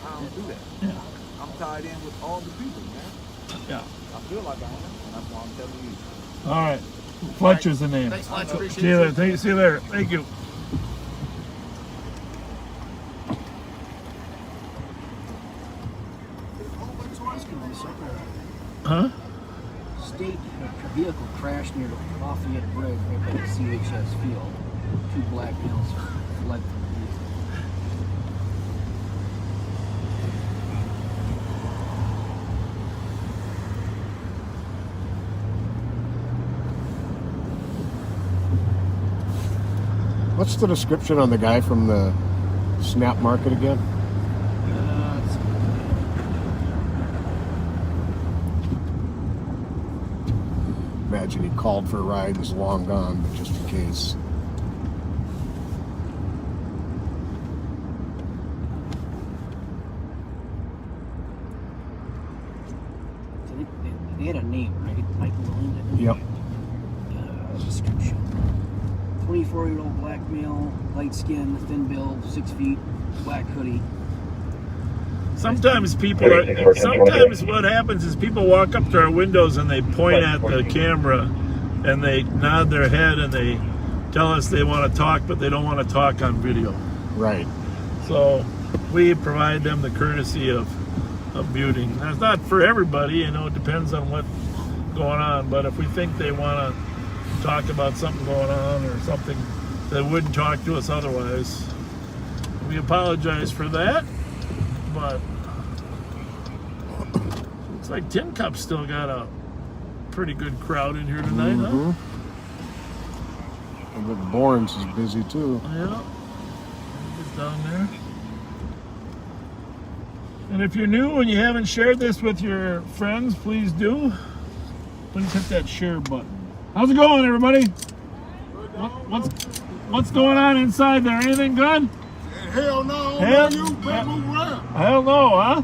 I don't do that. Yeah. I'm tied in with all the people, man. Yeah. I feel like I am, and that's why I'm telling you. All right. Fletcher's the name. Thanks, Fletcher. Appreciate See you it. later. See you later. Thank you. Huh? State vehicle crashed near the Lafayette Bridge right by the CHS field. 2 black males fled from the vehicle. What's the description on the guy from the Snap Market again? Imagine he called for a ride, is long gone, but just in case. So they had a name, right? Michael Linda. Yep. Description. 24-year-old black male, light skin, thin build, 6 feet, black hoodie. Sometimes people are. Sometimes what happens is people walk up to our windows and they point at the camera, and they nod their head and they tell us they want to talk, but they don't want to talk on video. Right. So we provide them the courtesy of muting. That's not for everybody, you know. It depends on what's going on. But if we think they want to talk about something going on or something that wouldn't talk to us otherwise, we apologize for that. But looks like Tin Cup's still got a pretty good crowd in here tonight, huh? And the Borns is busy too. Yeah. It's down there. And if you're new and you haven't shared this with your friends, please do. Please hit that share button. How's it going, everybody? What's going on inside there? Anything good? Hell no, Hell, you better move around. Hell no, huh?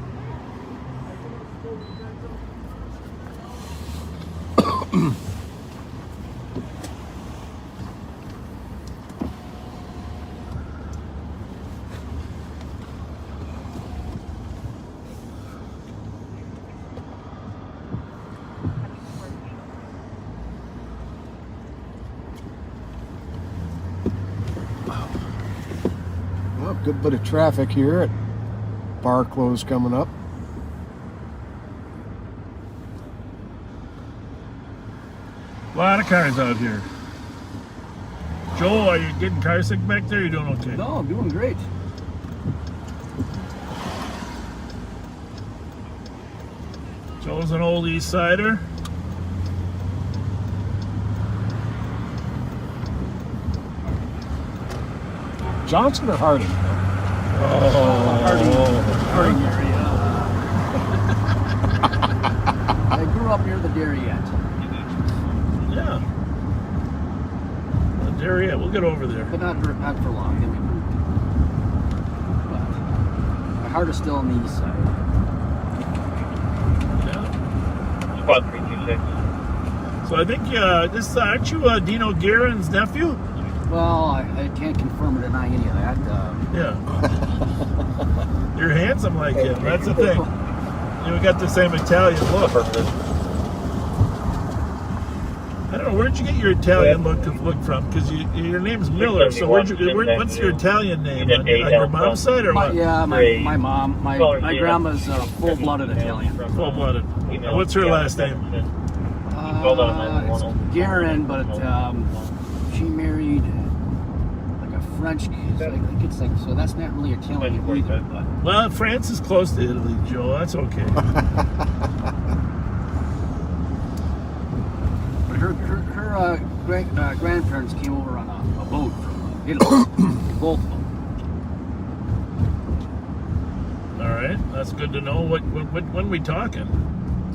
Well, good bit of traffic here at bar close coming up. A lot of cars out here. Joel, are you getting car sick back there? Or you doing okay? No, I'm doing great. Joel's an old East Sider. Johnson or Harding? Harding area. I grew up near the Darien. Yeah. The Darien, we'll get over there. But not for long. Then we moved. But my heart is still on the east side. Squad 326. So I think this aren't you Dino Guerin's nephew? Well, I can't confirm or deny any of that. Yeah. You're handsome like him. That's the thing. You got the same Italian look. I don't know, where'd you get your Italian look from? Because your name's Miller, so what's your Italian name? On your mom's side or what? Yeah, my mom. My grandma's full-blooded Italian. Full-blooded. What's her last name? It's Guerin, but she married like a French. I think it's like, so that's not really Italian either. But. Well, France is close to Italy, Joe. That's okay. But her grandparents came over on a boat from Italy. Both of them. All right, that's good to know. When are we talking?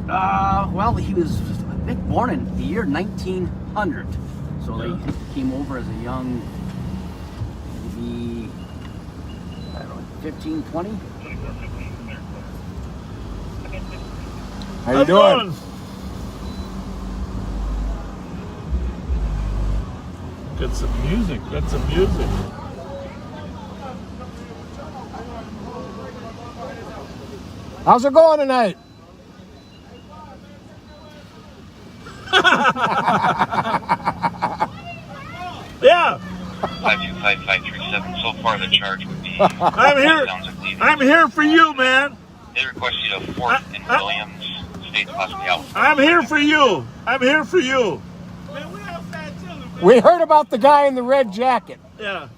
Well, he was, I think, born in the year 1900. So they came over as a young, maybe, I don't know, 15, 20? How you doing? Got some music. How's it going tonight? charge would be. I'm here for you, man. They request you to Fort and Williams, states possibly out. I'm here for you. I'm here for you. We heard about the guy in the red jacket. Yeah.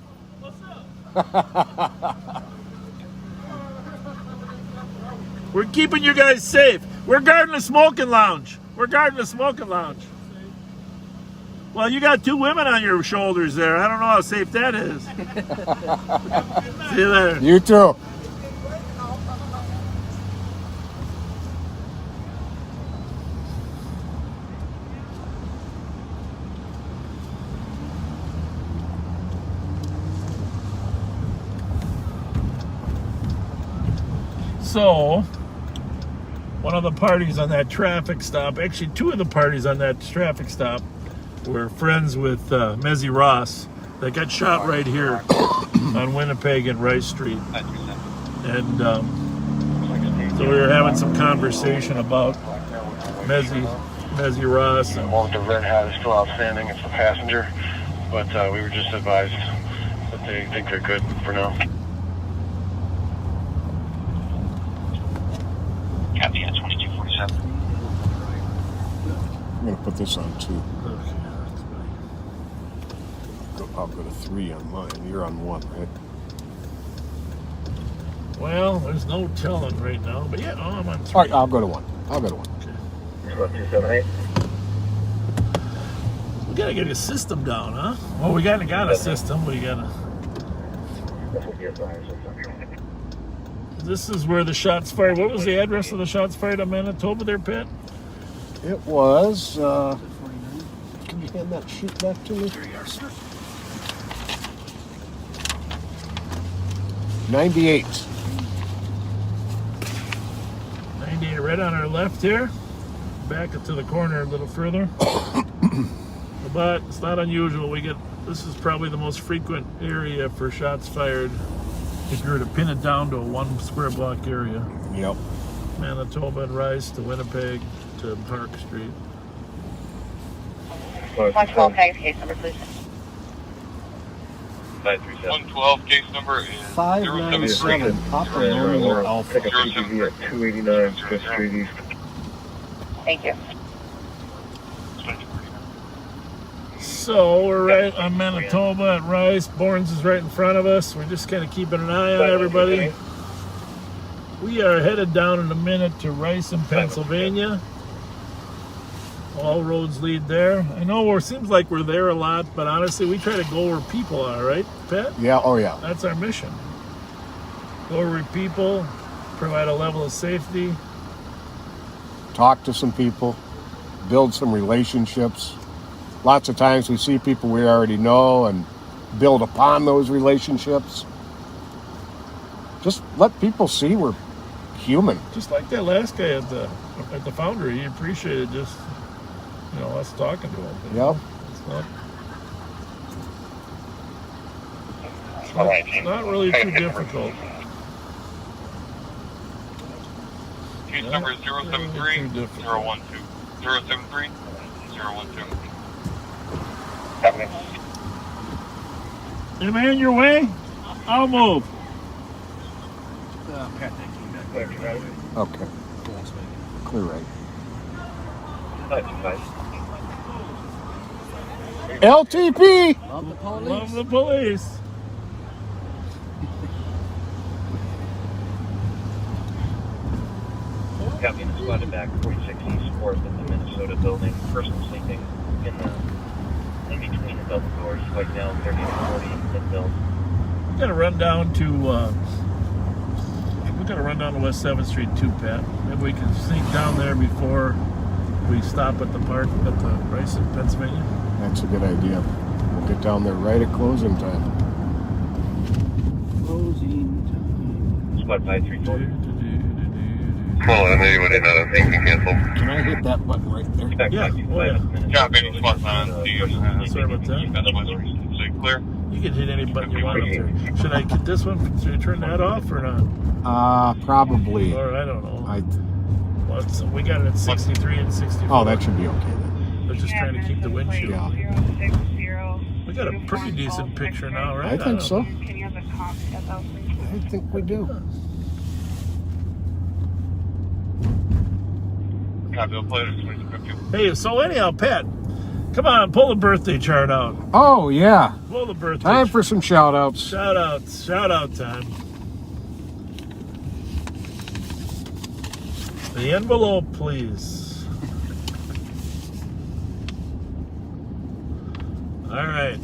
We're keeping you guys safe. We're guarding the smoking lounge. Well, you got 2 women on your shoulders there. I don't know how safe that is. See you later. You too. So, one of the parties on that traffic stop, actually 2 of the parties on that traffic stop were friends with Mezzy Ross that got shot right here on Winnipeg and Rice Street. And so we were having some conversation about Mezzy Ross. And the red hat is still outstanding. It's the passenger, but we were just advised that they think they're good for now. Copy at 2247. I'm going to put this on 2. I'll go to 3 on mine. You're on 1, right? Well, there's no telling right now, but yeah, I'm on 3. All right, I'll go to 1. Okay. 278. We gotta get a system down, huh? Well, we got a system. We gotta. This is where the shots fired. What was the address of the shots fired in Manitoba there, Pat? It was. Can you hand that sheet back to me? Here you are, sir. 98. 98 right on our left here. Back to the corner a little further. But it's not unusual. This is probably the most frequent area for shots fired if you were to pin it down to a 1 square block area. Yep. Manitoba and Rice to Winnipeg to Park Street. 112 case number, please. 112 case number is 597 Papa Romeo Alpha. 289 Fifth Street East. Thank you. So we're right on Manitoba at Rice. Bournes is right in front of us. We're just kind of keeping an eye on everybody. We are headed down in a minute to Rice in Pennsylvania. All roads lead there. I know it seems like we're there a lot, but honestly, we try to go where people are, right, Pat? Yeah, oh yeah. That's our mission. Go where people, provide a level of safety. Talk to some people, build some relationships. Lots of times we see people we already know and build upon those relationships. Just let people see we're human. Just like that last guy at the Foundry, he appreciated just us talking to him. Yep. It's not really too difficult. Case number is 073 012. 073 012. Am I in your way? I'll move. Pat, that came back. Okay. Clear right. LTP! Love the police. Love the police. Copy, spotted back 46 East 4th in the Minnesota building. Person sleeping in between the double doors. Right now, 30 to 40 mid-build. We gotta run down to West 7th Street too, Pat. Maybe we can sneak down there before we stop at the park at the Rice in Pennsylvania. That's a good idea. We'll get down there right at closing time. Closing time. Squad 5340. Well, I know you would have thing cancel. Can I hit that button right there? Yeah. Copy, squad on Sorry about that. Say clear. You can hit any button you want up there. Should I get this one? Should I turn that off or not? Probably. Or I don't know. We got it at 63 and 64. Oh, that should be okay then. They're just trying to keep the windshield. Yeah. We got a pretty decent picture now, right? I think so. Can you have the I think we do. Hey, so anyhow, Pat, come on, pull the birthday chart out. Oh, yeah. Pull the birthday Time for some shout-outs. Shout out time. The envelope, please. All right.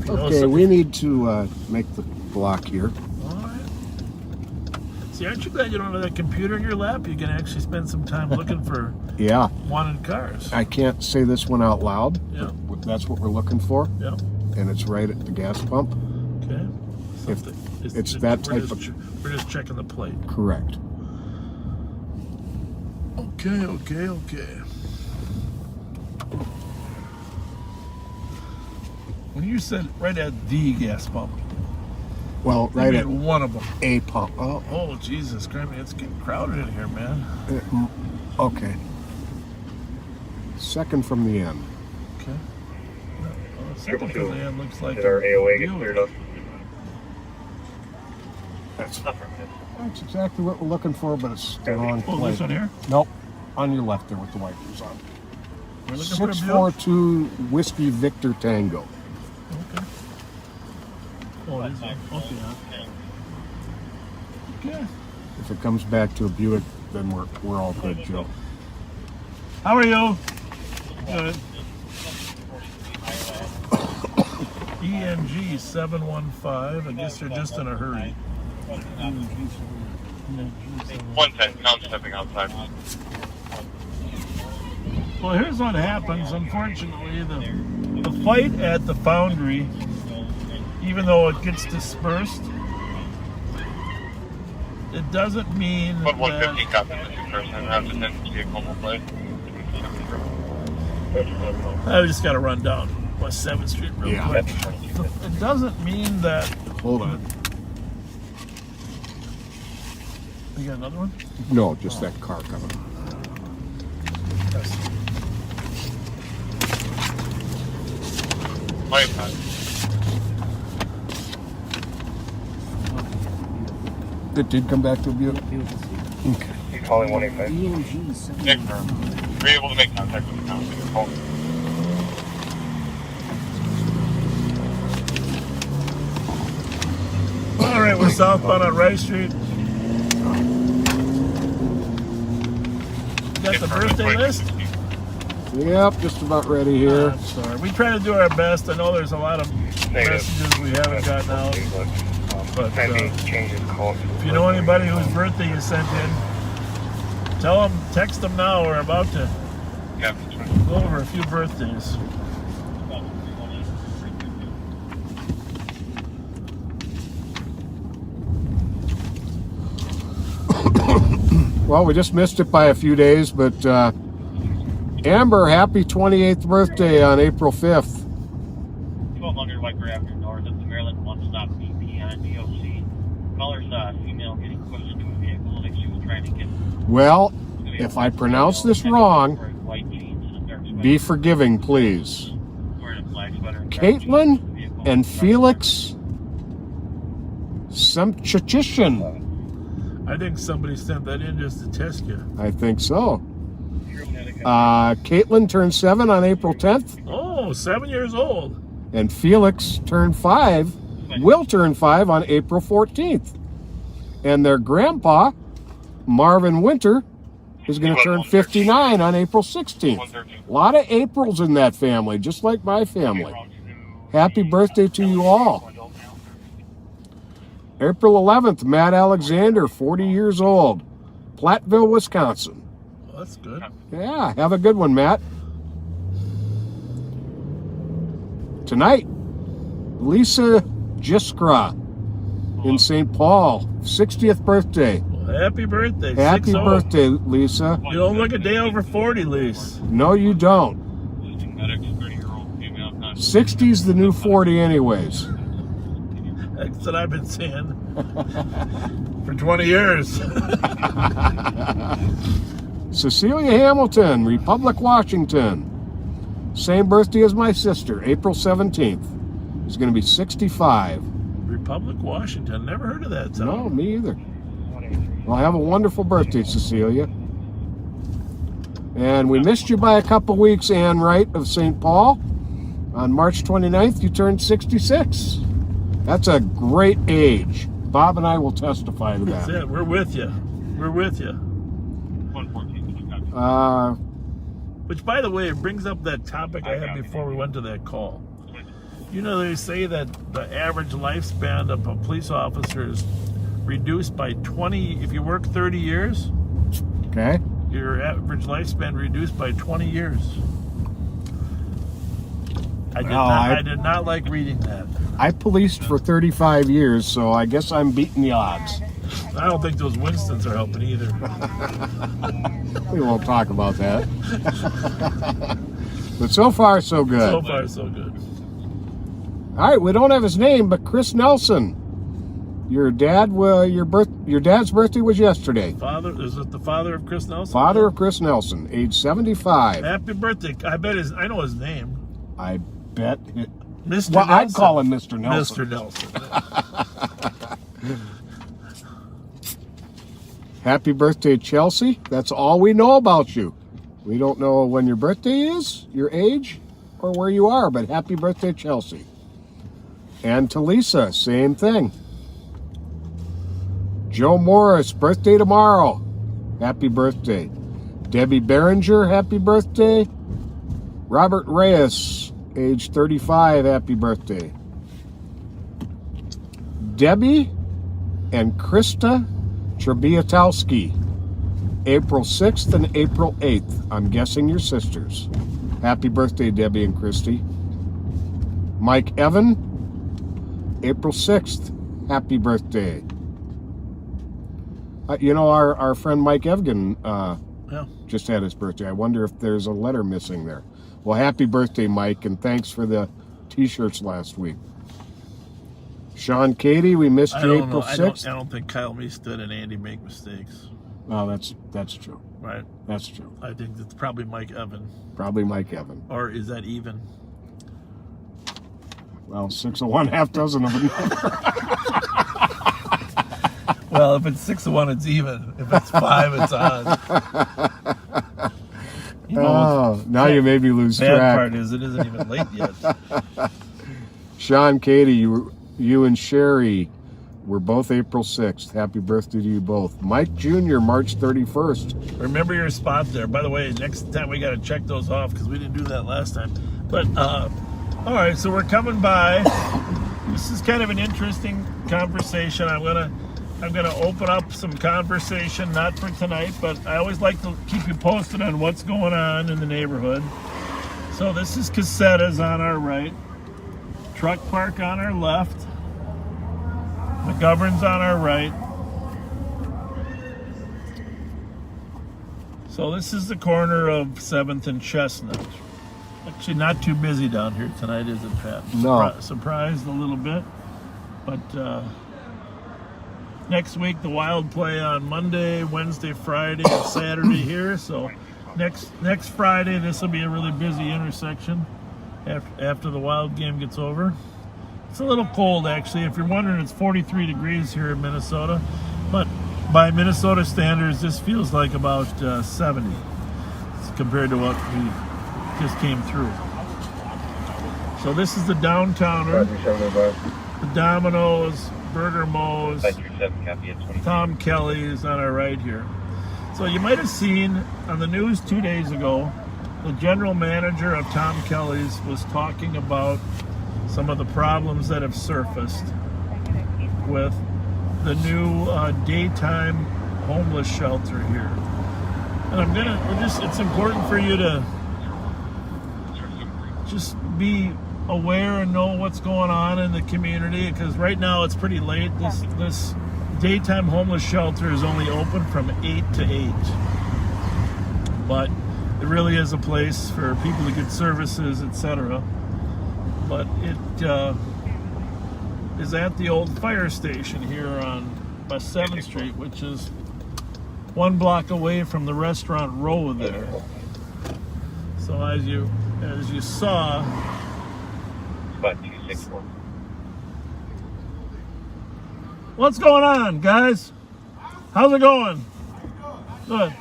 Okay, we need to make the block here. All right. See, aren't you glad you don't have that computer in your lap? You can actually spend some time looking for wanted cars. I can't say this one out loud. Yeah. But that's what we're looking for. Yeah. And it's right at the gas pump. Okay. It's that type of... We're just checking the plate. Correct. Okay. When you said right at the gas pump. Well, right at one of them. A pump. Oh, Jesus Christ, it's getting crowded in here, man. Okay. Second from the end. Okay. Second from the end looks like... Did our AOA get cleared up? That's exactly what we're looking for, but it's the wrong plate. Oh, this one here? Nope. On your left there with the wipers on. We're looking for a 642 Whiskey Victor Tango. Okay. Oh, this one. Okay. If it comes back to a Buick, then we're all good, Joe. How are you? Good. ENG 715. I guess they're just in a hurry. 110, now I'm stepping outside. Well, here's what happens. Unfortunately, the fight at the foundry, even though it gets dispersed, it doesn't mean But 150 copies the 2-person, have the 10 vehicle will play. I just got to run down West 7th Street real quick. It doesn't mean that... Hold on. You got another one? No, just that car coming. My bad. It did come back to a Buick? Okay. You calling 185? Nick, were you able to make contact with the counselor? Call me. All right, we're southbound on Rice Street. Got the birthday list? Yep, just about ready here. I'm sorry. We try to do our best. I know there's a lot of messages we haven't gotten out. But if you know anybody whose birthday you sent in, tell them, text them now. We're about to go over a few birthdays. Well, we just missed it by a few days, but Amber, happy 28th birthday on April 5th. 1200 White Avenue North of the Maryland one-stop BP on DOC. Caller's female getting pushed into a vehicle like she was trying to get... Well, if I pronounce this wrong, be forgiving, please. Caitlin and Felix Semchichishin. I think somebody sent that in just to test you. I think so. Caitlin turned 7 on April 10th. Oh, 7 years old. And Felix turned 5, will turn 5 on April 14th. And their grandpa, Marvin Winter, is going to turn 59 on April 16th. A lot of Aprils in that family, just like my family. Happy birthday to you all. April 11th, Matt Alexander, 40 years old, Platteville, Wisconsin. Well, that's good. Yeah, have a good one, Matt. Tonight, Lisa Jiskra in St. Paul, 60th birthday. Well, happy birthday. Happy birthday, Lisa. You don't look a day over 40, Lisa. No, you don't. 60's the new 40 anyways. That's what I've been saying for 20 years. Cecilia Hamilton, Republic, Washington. Same birthday as my sister, April 17th. He's going to be 65. Republic, Washington. Never heard of that town. No, me either. Well, have a wonderful birthday, Cecilia. And we missed you by a couple weeks, Ann Wright of St. Paul. On March 29th, you turned 66. That's a great age. Bob and I will testify to that. That's it. We're with you. We're with you. 114. Which, by the way, it brings up that topic I had before we went to that call. You know, they say that the average lifespan of a police officer is reduced by 20. If you work 30 years, okay, your average lifespan reduced by 20 years. I did not like reading that. I policed for 35 years, so I guess I'm beating the odds. I don't think those Winstons are helping either. We won't talk about that. But so far, so good. So far, so good. All right, we don't have his name, but Chris Nelson. Your dad's birthday was yesterday. Is it the father of Chris Nelson? Father of Chris Nelson, age 75. Happy birthday. I know his name. I bet. Mr. Well, Nelson. I'd call him Mr. Nelson. Mr. Nelson. Happy birthday, Chelsea. That's all we know about you. We don't know when your birthday is, your age, or where you are, but happy birthday, Chelsea. And to Lisa, same thing. Joe Morris, birthday tomorrow. Happy birthday. Debbie Behringer, happy birthday. Robert Reyes, age 35, happy birthday. Debbie and Krista Trebiatowski, April 6th and April 8th. I'm guessing your sisters. Happy birthday, Debbie and Christy. Mike Evan, April 6th. Happy birthday. You know, our friend Mike Evgen just had his birthday. I wonder if there's a letter missing there. Well, happy birthday, Mike, and thanks for the T-shirts last week. Sean Cady, we missed you April 6th. I don't think Kyle Meestead and Andy make mistakes. Well, that's true. Right? That's true. I think it's probably Mike Evan. Probably Mike Evan. Or is that even? Well, 6 of one, half dozen of another. Well, if it's 6 of one, it's even. If it's 5, it's odd. Now you made me lose track. Bad part is it isn't even late yet. Sean Cady, you and Sherry were both April 6th. Happy birthday to you both. Mike Jr., March 31st. Remember your spot there. By the way, next time we got to check those off because we didn't do that last time. But, all right, so we're coming by. This is kind of an interesting conversation. I'm gonna open up some conversation, not for tonight, but I always like to keep you posted on what's going on in the neighborhood. So this is Casetta's on our right, truck park on our left, McGovern's on our right. So this is the corner of 7th and Chestnut. Actually not too busy down here tonight, is it, Pat? No. Surprised a little bit, but next week the Wild play on Monday, Wednesday, Friday, and Saturday here. So next Friday this will be a really busy intersection after the Wild game gets over. It's a little cold actually. If you're wondering, it's 43 degrees here in Minnesota, but by Minnesota standards this feels like about 70 compared to what we just came through. So this is the downtowner. The Domino's, Burger Mo's, Tom Kelly's on our right here. So you might have seen on the news 2 days ago, the general manager of Tom Kelly's was talking about some of the problems that have surfaced with the new daytime homeless shelter here. And it's important for you to just be aware and know what's going on in the community, because right now it's pretty late. This daytime homeless shelter is only open from 8 to 8, but it really is a place for people to get services, etc. But it is at the old fire station here on West 7th Street, which is 1 block away from the restaurant Row there. So as you saw, about 264. What's going on, guys? How's it going? Good.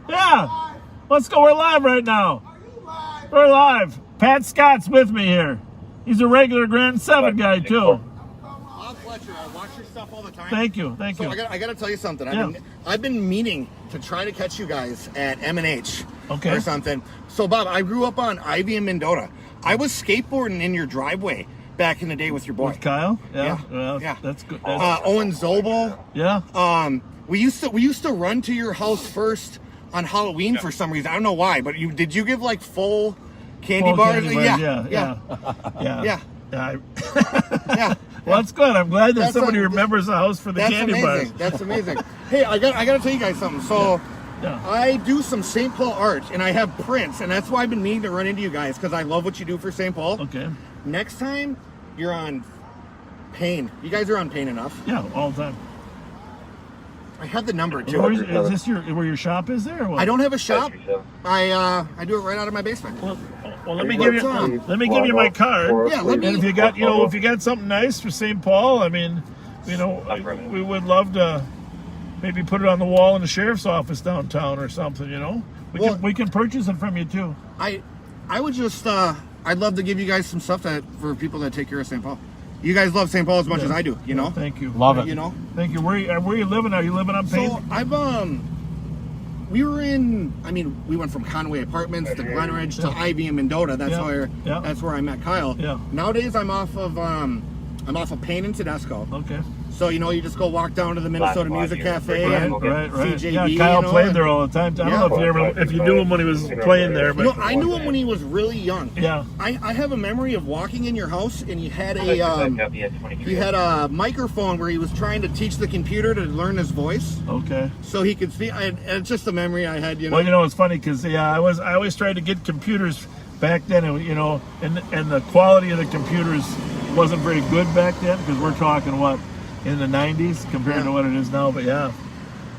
Yeah. Let's go. We're live right now. We're live. Pat Scott's with me here. He's a regular Grand 7 guy, too. I'm Fletcher. I watch your stuff all the time. Thank you. Thank you. I got to tell you something. Yeah. I've been meaning to try to catch you guys at M&H Okay. or something. So, Bob, I grew up on Ivy and Mendota. I was skateboarding in your driveway back in the day with your boy. With Kyle? Yeah. Well, Yeah. That's good. Owen Zobel. Yeah. We used to run to your house first on Halloween for some reason. I don't know why, but did you give like full candy Full bars? candy bars, yeah. Yeah. Well, that's good. I'm glad that That's somebody a- remembers the house for the That's candy amazing. bars. That's amazing. Hey, I got to tell you guys something. So, I do some St. Paul art, and I have prints, and that's why I've been meaning to run into you guys because I love what you do for St. Paul. Okay. Next time, you're on Pain. You guys are on Pain enough. Yeah, all the time. I have the number too. Is this where your shop is there? Or what? I don't have a shop. I do it right out of my basement. Well, let me give you my card. Yeah, let me. And if you got something nice for St. Paul, I mean, we would love to maybe put it on the wall in the sheriff's office downtown or something. We can purchase it from you too. I would just I'd love to give you guys some stuff for people that take care of St. Paul. You guys love St. Paul as much as I do, you know. Thank you. Love it. You know. Thank you. Where are you living? Are you living on Pain? So we went from Conway Apartments to Glenridge to Ivy and Mendota. That's where I met Kyle. Yeah. Nowadays I'm off of Pain and Tedesco. Okay. So you just go walk down to the Minnesota Music Cafe and right. CJB. Yeah, Kyle played there all the time. I don't know if you knew him when he was playing there, but I knew him when he was really young. Yeah. I have a memory of walking in your house and you had a microphone where he was trying to teach the computer to learn his voice. Okay. So he could speak. It's just a memory I had. Well, it's funny because I always tried to get computers back then, and the quality of the computers wasn't very good back then because we're talking in the 90s compared to what it is now. But yeah,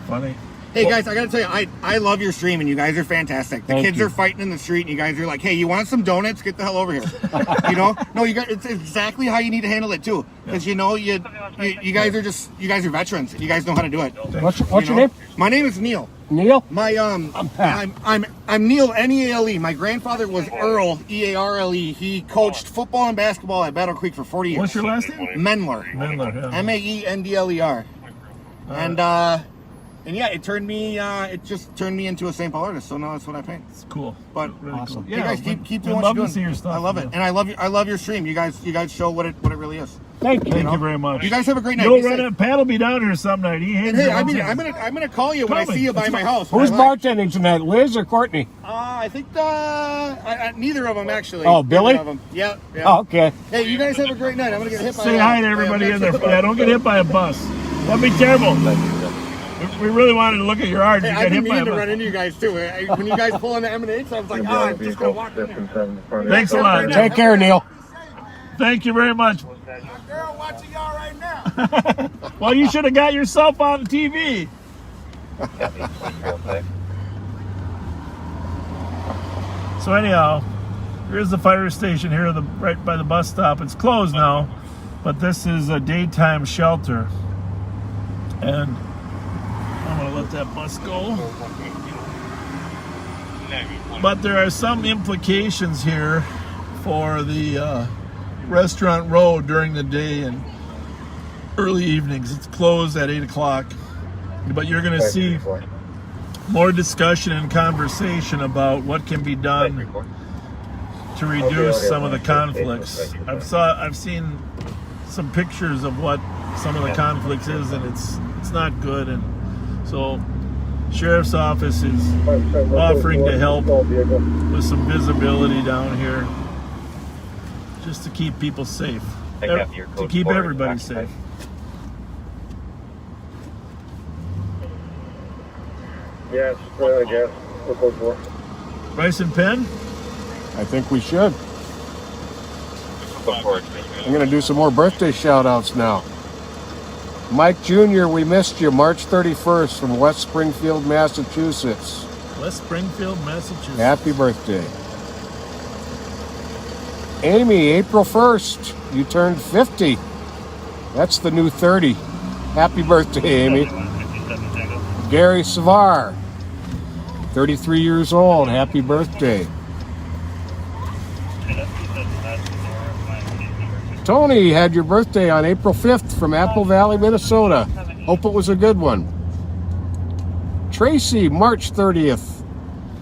funny. Hey guys, I gotta tell you, I love your stream and you guys are fantastic. The kids are fighting in the street and you guys are like, hey, you want some donuts? Get the hell over here. No, it's exactly how you need to handle it too. Because you guys are veterans. You guys know how to do it. What's your name? My name is Neil. Neil? My I'm Neil, N-E-A-L-E. My grandfather was Earl, E-A-R-L-E. He coached football and basketball at Battle Creek for 40 years. What's your last name? Mendler. Yeah. M-A-E-N-D-L-E-R. And yeah, it just turned me into a St. Paul artist. So now that's what I paint. It's cool. But really awesome. Cool. Yeah, you guys keep doing what love you're to doing. see your stuff. I love it, and I love your stream. You guys show what it really is. Thank you. Thank you very much. You guys have a great night. You'll run it. Pat will be down here some night. I'm gonna call you when I see you by my house. Who's bartending tonight, Liz or Courtney? I think neither of them actually. Oh, Billy? Neither of them. Yeah. Oh, okay. Hey, you guys have a great night. I'm gonna get hit by. Say hi to everybody in there. Yeah, don't get hit by a bus. Don't be careful. We really wanted to look at your art. Hey, You I've got been hit by a meaning to bus. run into you guys too. When you guys pull on the M&H, I was like, I'm just gonna walk in there. Thanks a lot. Take care, Neil. Thank you very much. Girl watching y'all right now. Well, you should have got yourself on TV. So anyhow, here's the fire station here, right by the bus stop. It's closed now, but this is a daytime shelter. And I'm gonna let that bus go. But there are some implications here for the Restaurant Row during the day and early evenings. It's closed at 8 o'clock. But you're gonna see more discussion and conversation about what can be done to reduce some of the conflicts. I've seen some pictures of what some of the conflicts is, and it's not good. And so sheriff's office is offering to help with some visibility down here just to keep people safe, to keep everybody safe. Yes, I guess. Rice and pen? I think we should. I'm going to do some more birthday shout-outs now. Mike Jr., we missed you. March 31st from West Springfield, Massachusetts. West Springfield, Massachusetts. Happy birthday. Amy, April 1st, you turned 50. That's the new 30. Happy birthday, Amy. Gary Savar, 33 years old. Happy birthday. Tony had your birthday on April 5th from Apple Valley, Minnesota. Hope it was a good one. Tracy, March 30th,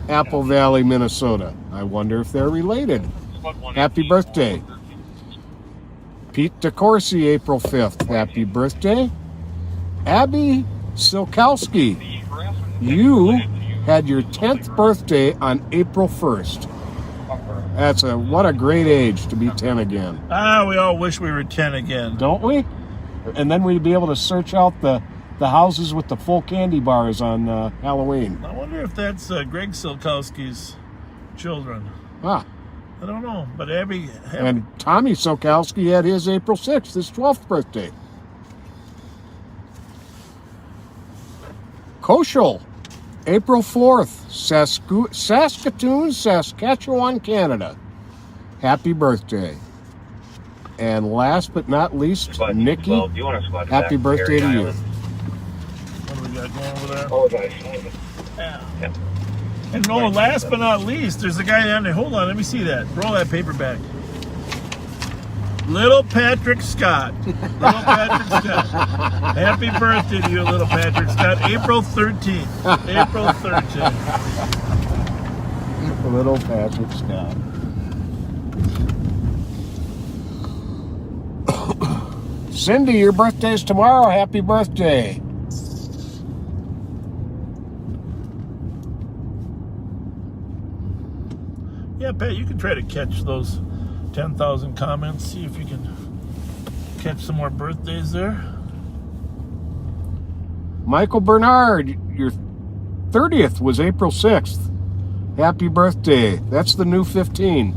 Apple Valley, Minnesota. I wonder if they're related. Happy birthday. Pete DeCourcy, April 5th. Happy birthday. Abby Silkowski, you had your 10th birthday on April 1st. What a great age to be 10 again. We all wish we were 10 again. Don't we? And then we'd be able to search out the houses with the full candy bars on Halloween. I wonder if that's Greg Silkowski's children. Ah. I don't know, but Abby... And Tommy Silkowski had his April 6th, his 12th birthday. Koshal, April 4th, Saskatoon, Saskatchewan, Canada. Happy birthday. And last but not least, Nikki, happy birthday to you. What do we got going over there? Oh, guys. Yeah. And no, last but not least, there's a guy down there. Hold on, let me see that. Roll that paper back. Little Patrick Scott. Little Patrick Scott. Happy birthday to you, little Patrick Scott. April 13th. April 13th. Little Patrick Scott. Cindy, your birthday's tomorrow. Happy birthday. Yeah, Pat, you can try to catch those 10,000 comments. See if you can catch some more birthdays there. Michael Bernard, your 30th was April 6th. Happy birthday. That's the new 15.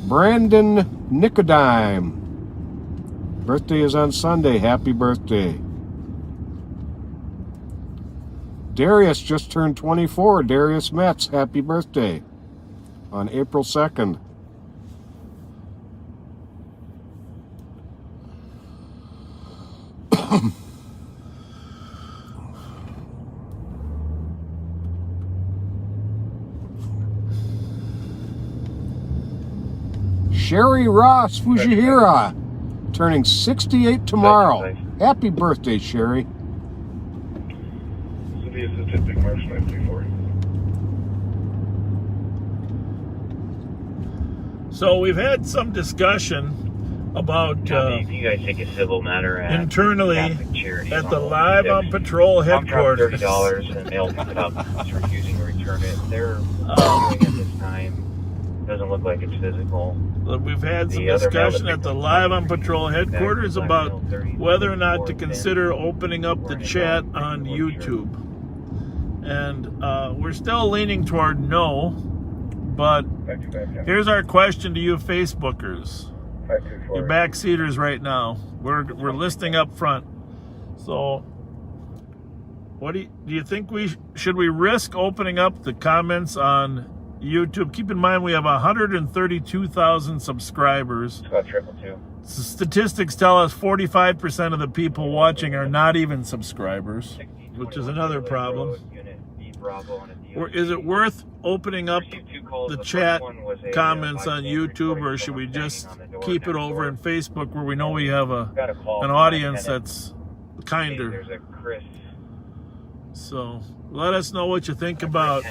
Brandon Nicodime. Birthday is on Sunday. Happy birthday. Darius just turned 24. Darius Metz, happy birthday on April 2nd. Sherry Ross Fujihira, turning 68 tomorrow. Happy birthday, Sherry. City statistic March 934. So we've had some discussion about if you guys take a civil matter at internally at the Live on Patrol headquarters. $30 and they'll pick it up. It's refusing to return it. They're doing it this time. Doesn't look like it's physical. We've had some discussion at the Live on Patrol headquarters about whether or not to consider opening up the chat on YouTube. And we're still leaning toward no, but here's our question to you Facebookers. Your backseaters right now. We're listing up front. So what do you think should we risk opening up the comments on YouTube? Keep in mind we have 132,000 subscribers. Statistics tell us 45% of the people watching are not even subscribers, which is another problem. Or is it worth opening up the chat comments on YouTube, or should we just keep it over in Facebook where we know we have an audience that's kinder? So let us know what you think about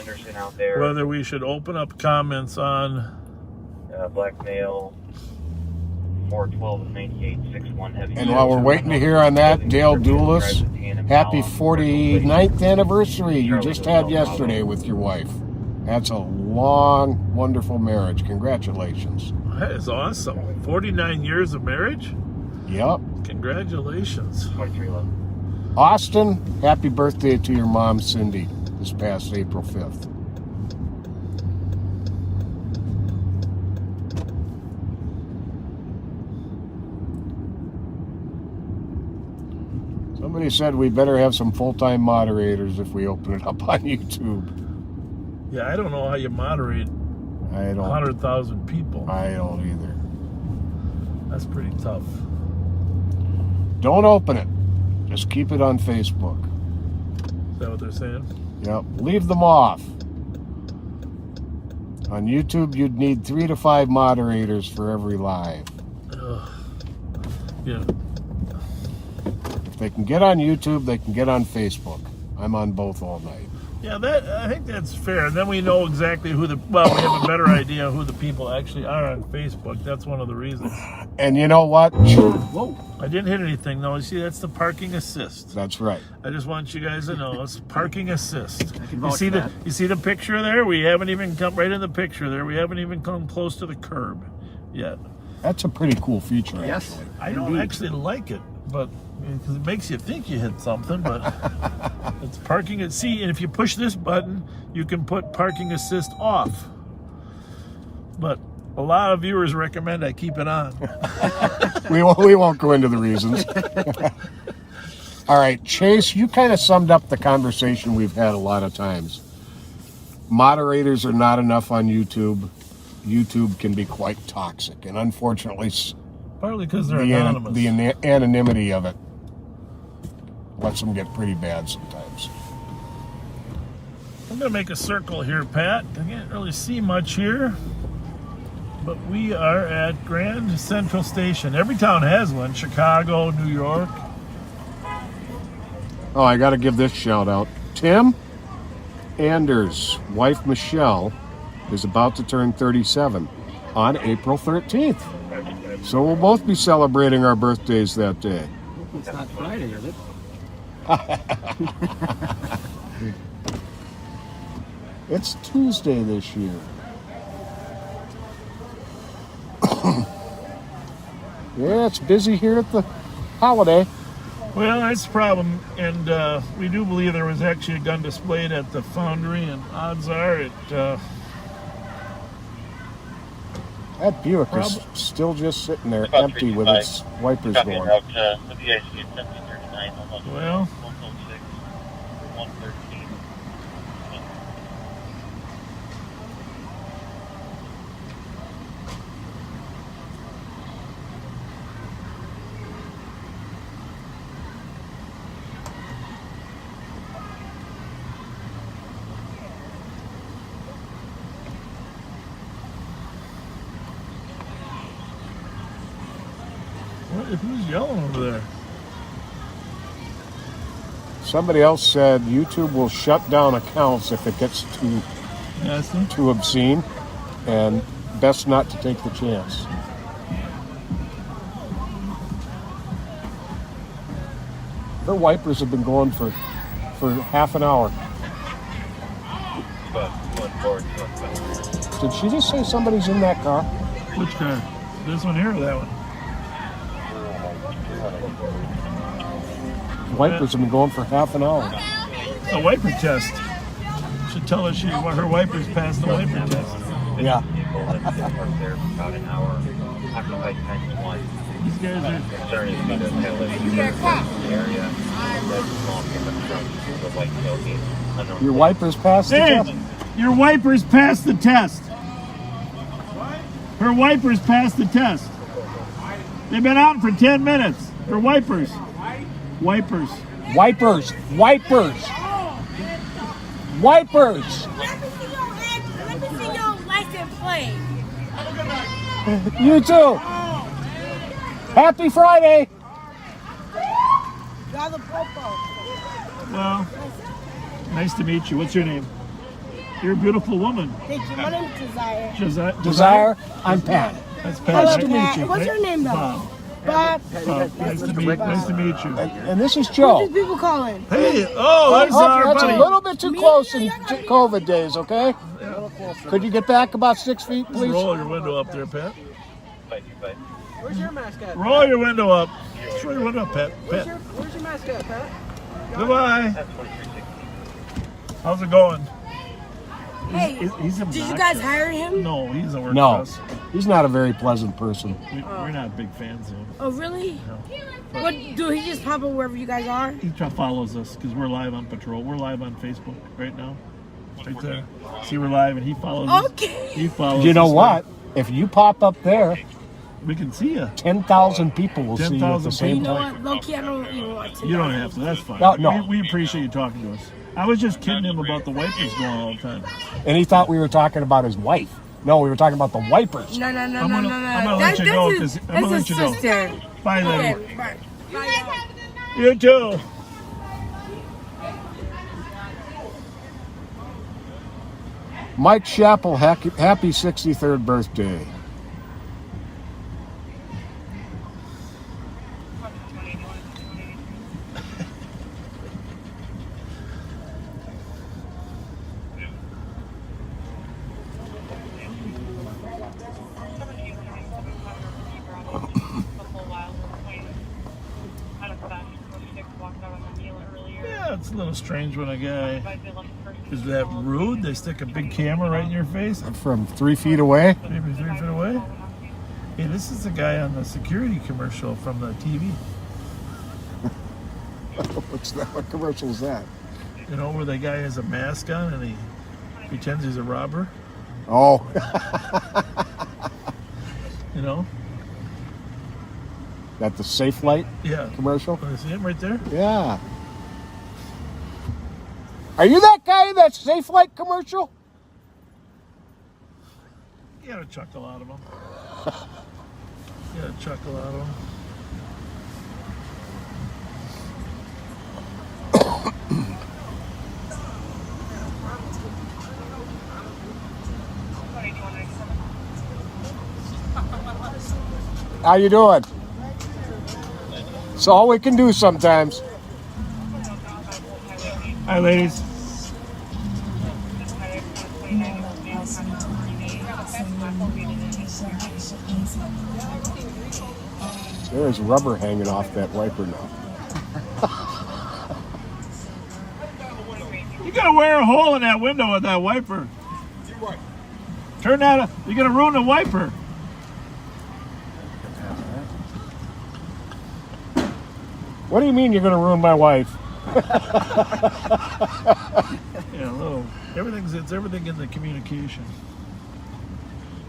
whether we should open up comments on black male 412 of 9861 heavy. And while we're waiting to hear on that, Dale Doulis, happy 49th anniversary you just had yesterday with your wife. That's a long, wonderful marriage. Congratulations. That is awesome. 49 years of marriage? Yep. Congratulations. Austin, happy birthday to your mom, Cindy, this past April 5th. Somebody said we better have some full-time moderators if we open it up on YouTube. Yeah, I don't know how you moderate 100,000 people. I don't either. That's pretty tough. Don't open it. Just keep it on Facebook. Is that what they're saying? Yep. Leave them off. On YouTube, you'd need 3 to 5 moderators for every live. Ugh. Yeah. If they can get on YouTube, they can get on Facebook. I'm on both all night. Yeah, I think that's fair. And then we know exactly who we have a better idea who the people actually are on Facebook. That's one of the reasons. And you know what? Whoa. I didn't hit anything, though. You see, that's the parking assist. That's right. I just want you guys to know it's parking assist. can vouch for that. You see the picture there? We haven't even come right in the picture there. We haven't even come close to the curb yet. That's a pretty cool feature. Yes. Actually. I don't actually like it, but because it makes you think you hit something, but it's parking. See, and if you push this button, you can put parking assist off. But a lot of viewers recommend I keep it on. we won't go into the reasons. All right, Chase, you kind of summed up the conversation we've had a lot of times. Moderators are not enough on YouTube. YouTube can be quite toxic, and unfortunately, partly because they're anonymous. The anonymity of it lets them get pretty bad sometimes. I'm going to make a circle here, Pat. I can't really see much here, but we are at Grand Central Station. Every town has one. Chicago, New York. Oh, I got to give this shout out. Tim Anders' wife, Michelle, is about to turn 37 on April 13th. So we'll both be celebrating our birthdays that day. It's not Friday, is it? It's Tuesday this year. Yeah, it's busy here at the holiday. Well, that's the problem, and we do believe there was actually a gun displayed at the foundry, and odds are it... that Buick is still just sitting there empty with its wipers going. Well... Who's yelling over there? Somebody else said YouTube will shut down accounts if it gets too obscene, and best not to take the chance. Her wipers have been going for half an hour. Did she just say somebody's in that car? Which car? This one here or that one? Wipers have been going for half an hour. The wiper test. Should tell her her wipers passed the wiper test. Yeah. About an hour. Occupied 10-1. These guys are... Your wipers passed the test? Your wipers passed the test. Her wipers passed the test. They've been out for 10 minutes. Her wipers. Wipers. Wipers. Wipers. Wipers. Let me see your license plate. You too. Happy Friday. Y'all the popo. Well, nice to meet you. What's your name? You're a beautiful woman. Thank you. My name's Desire. Desire. I'm Pat. That's Pat. Hello, Nice to meet Pat. you. What's your name, though? Bob. Bob. Nice to meet you. And this is Joe. What are people calling? Hey, that's our that's buddy. a little bit too close in COVID days, okay? Could you get back about 6 feet, Just please? roll your window up there, Pat. Where's your mask at? Roll your window up. Just roll your window up, Pat. Where's your mask at, Pat? Goodbye. How's it going? Hey, He's did you guys hire him? No, he doesn't work for No, us. he's not a very pleasant person. We're not big fans of him. Oh, really? No. What, do he just pop up wherever you guys are? He follows us because we're live on patrol. We're live on Facebook right now. Right there. See, we're live, and he follows. Okay. He follows. You know us. what? If you pop up there, we can see you. 10,000 people will see you at the 10,000 same You know time. what? Low-key, I don't even want to. You don't have to. That's fine. No. We appreciate you talking to us. I was just kidding him about the wipers going all the time. And he thought we were talking about his wife. No, we were talking about the wipers. No. I'm gonna let you go because I'm gonna let you go. Bye, lady. Okay, bye. You too. Mike Chappell, happy 63rd birthday. Yeah, it's a little strange when a guy is that rude. They stick a big camera right in your face. From 3 feet away? Maybe 3 feet away. Hey, this is the guy on the security commercial from the TV. What's that? What commercial is that? You know, where the guy has a mask on and he pretends he's a robber. Oh. You know? That the Safe Light commercial? Oh, see him right there? Yeah. Are you that guy in that Safe Light commercial? You gotta chuckle out of him. You gotta chuckle out of him. How you doing? It's all we can do sometimes. Hi, ladies. There's rubber hanging off that wiper now. You gotta wear a hole in that window with that wiper. Turn that. You're gonna ruin the wiper. What do you mean you're going to ruin my wife? Yeah, little. It's everything in the communication.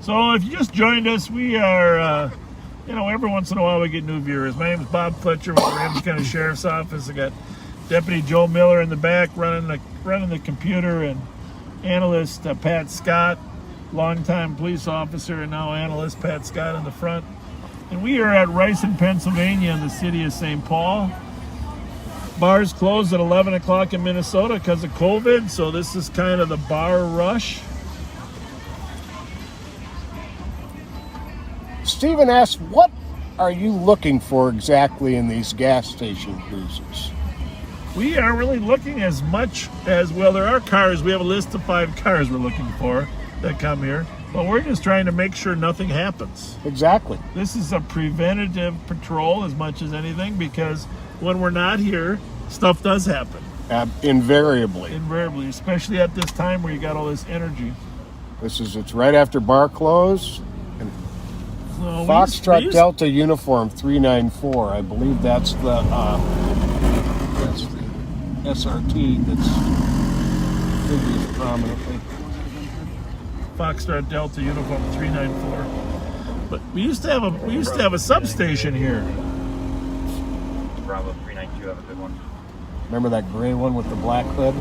So if you just joined us, we are, every once in a while we get new viewers. My name is Bob Fletcher with the Ramsey County Sheriff's Office. I got Deputy Joe Miller in the back running the computer, and analyst Pat Scott, longtime police officer and now analyst Pat Scott in the front. And we are at Rice in Pennsylvania in the city of St. Paul. Bars closed at 11 o'clock in Minnesota because of COVID, so this is kind of the bar rush. Stephen asks, what are you looking for exactly in these gas station cruises? We are really looking as much as, well, there are cars. We have a list of 5 cars we're looking for that come here. But we're just trying to make sure nothing happens. Exactly. This is a preventative patrol as much as anything, because when we're not here, stuff does happen. Invariably. Invariably, especially at this time where you got all this energy. It's right after bar close. And So Foxtrot Delta Uniform 394. I believe that's the SRT that's figures prominently. Foxtrot Delta Uniform 394. But we used to have a substation here. Bravo 392, have a good one. Remember that gray one with the black hood?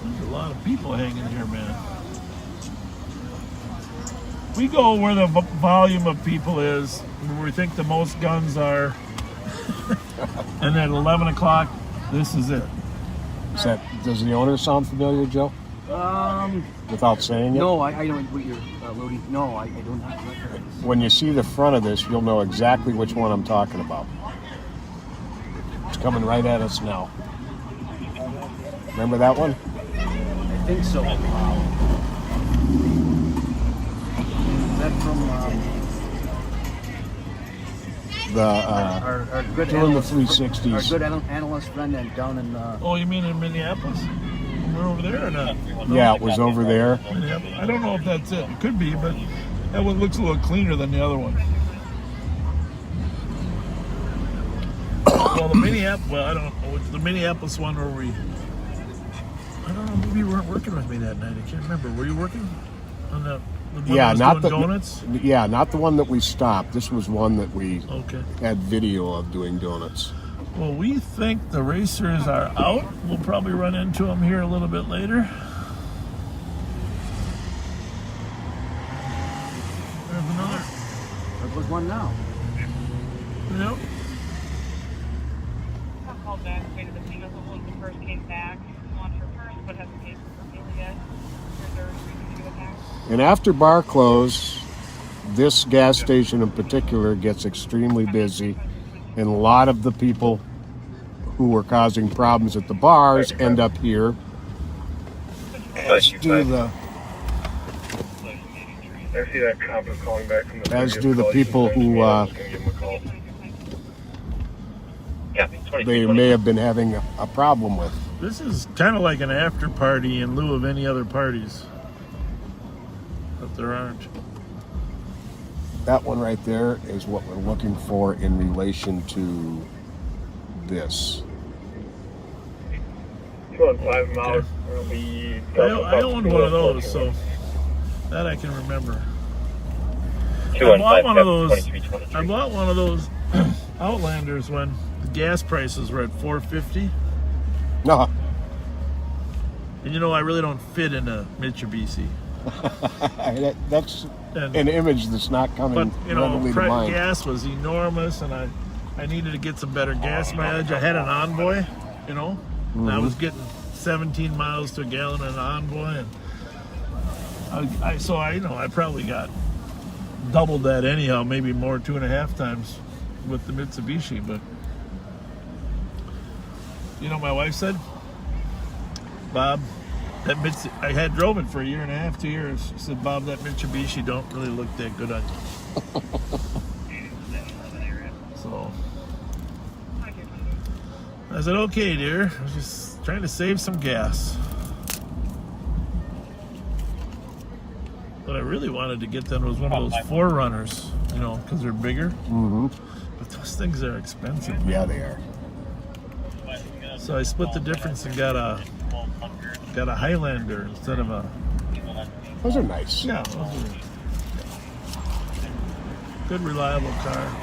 There's a lot of people hanging here, man. We go where the volume of people is, where we think the most guns are. And then at 11 o'clock, this is it. Does the owner sound familiar, Joe? Without saying it? No, I don't know what you're loading. No, I do not. When you see the front of this, you'll know exactly which one I'm talking about. It's coming right at us now. Remember that one? I think so. Is that from our good doing the analyst, 360s. Our good analyst friend down in. Oh, you mean in Minneapolis? We're over there or not? Yeah, it was over there. I don't know if that's it. It could be, but that one looks a little cleaner than the other one. the Minneapolis. Well, I don't know. It's the Minneapolis one where we. I don't know. Maybe you weren't working with me that night. I can't remember. Were you working on the one that was not doing donuts? Yeah, not the one that we stopped. This was one that we Okay. had video of doing donuts. Well, we think the racers are out. We'll probably run into them here a little bit later. There's another. There was one now. Yep. I called back, waited to see if the first came back. Launched her first, but hasn't paid for her yet. There's a reason to go back. And after bar close, this gas station in particular gets extremely busy, and a lot of the people who were causing problems at the bars end up here. As do the I see that cop is calling back from the as do the people who they may have been having a problem with. This is kind of like an after party in lieu of any other parties. But there aren't. That one right there is what we're looking for in relation to this. 215 miles. Will be I owned one of those, so that I can remember. I bought one of those Outlanders when the gas prices were at $4.50. No. And you know, I really don't fit in a Mitsubishi. That's an image that's not coming But you know, readily to mind. gas was enormous, and I needed to get some better gas mileage. I had an Envoy, you know, and I was getting 17 miles to a gallon in an Envoy, and I probably got doubled that anyhow, maybe more, 2.5 times with the Mitsubishi. But you know, my wife said, Bob, that I had drove it for 1.5 2 years. She said, Bob, that Mitsubishi don't really look that good on you. So I said, okay, dear. I was just trying to save some gas. What I really wanted to get then was one of those Forerunners, you know, because they're bigger. Mm-hmm. But those things are expensive. Yeah, they are. So I split the difference and got a Highlander instead of a. Those are nice. Yeah, those are good, reliable car.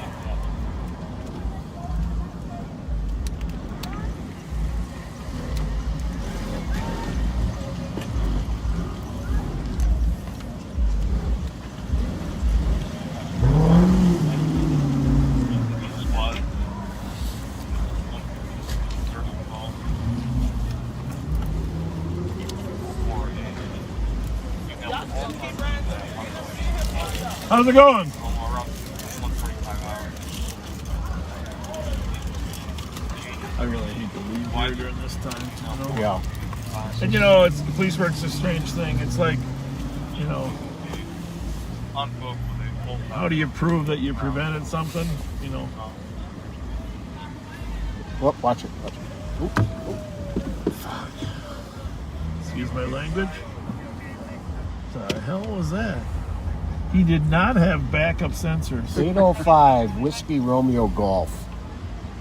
How's it going? I really hate to leave here during this time, you know? Yeah. And you know, it's police work's a strange thing. It's like, you know, how do you prove that you prevented something? You know. Whoop, watch it. Oop. Fuck. Excuse my language. What the hell was that? He did not have backup sensors. 805 Whiskey Romeo Golf.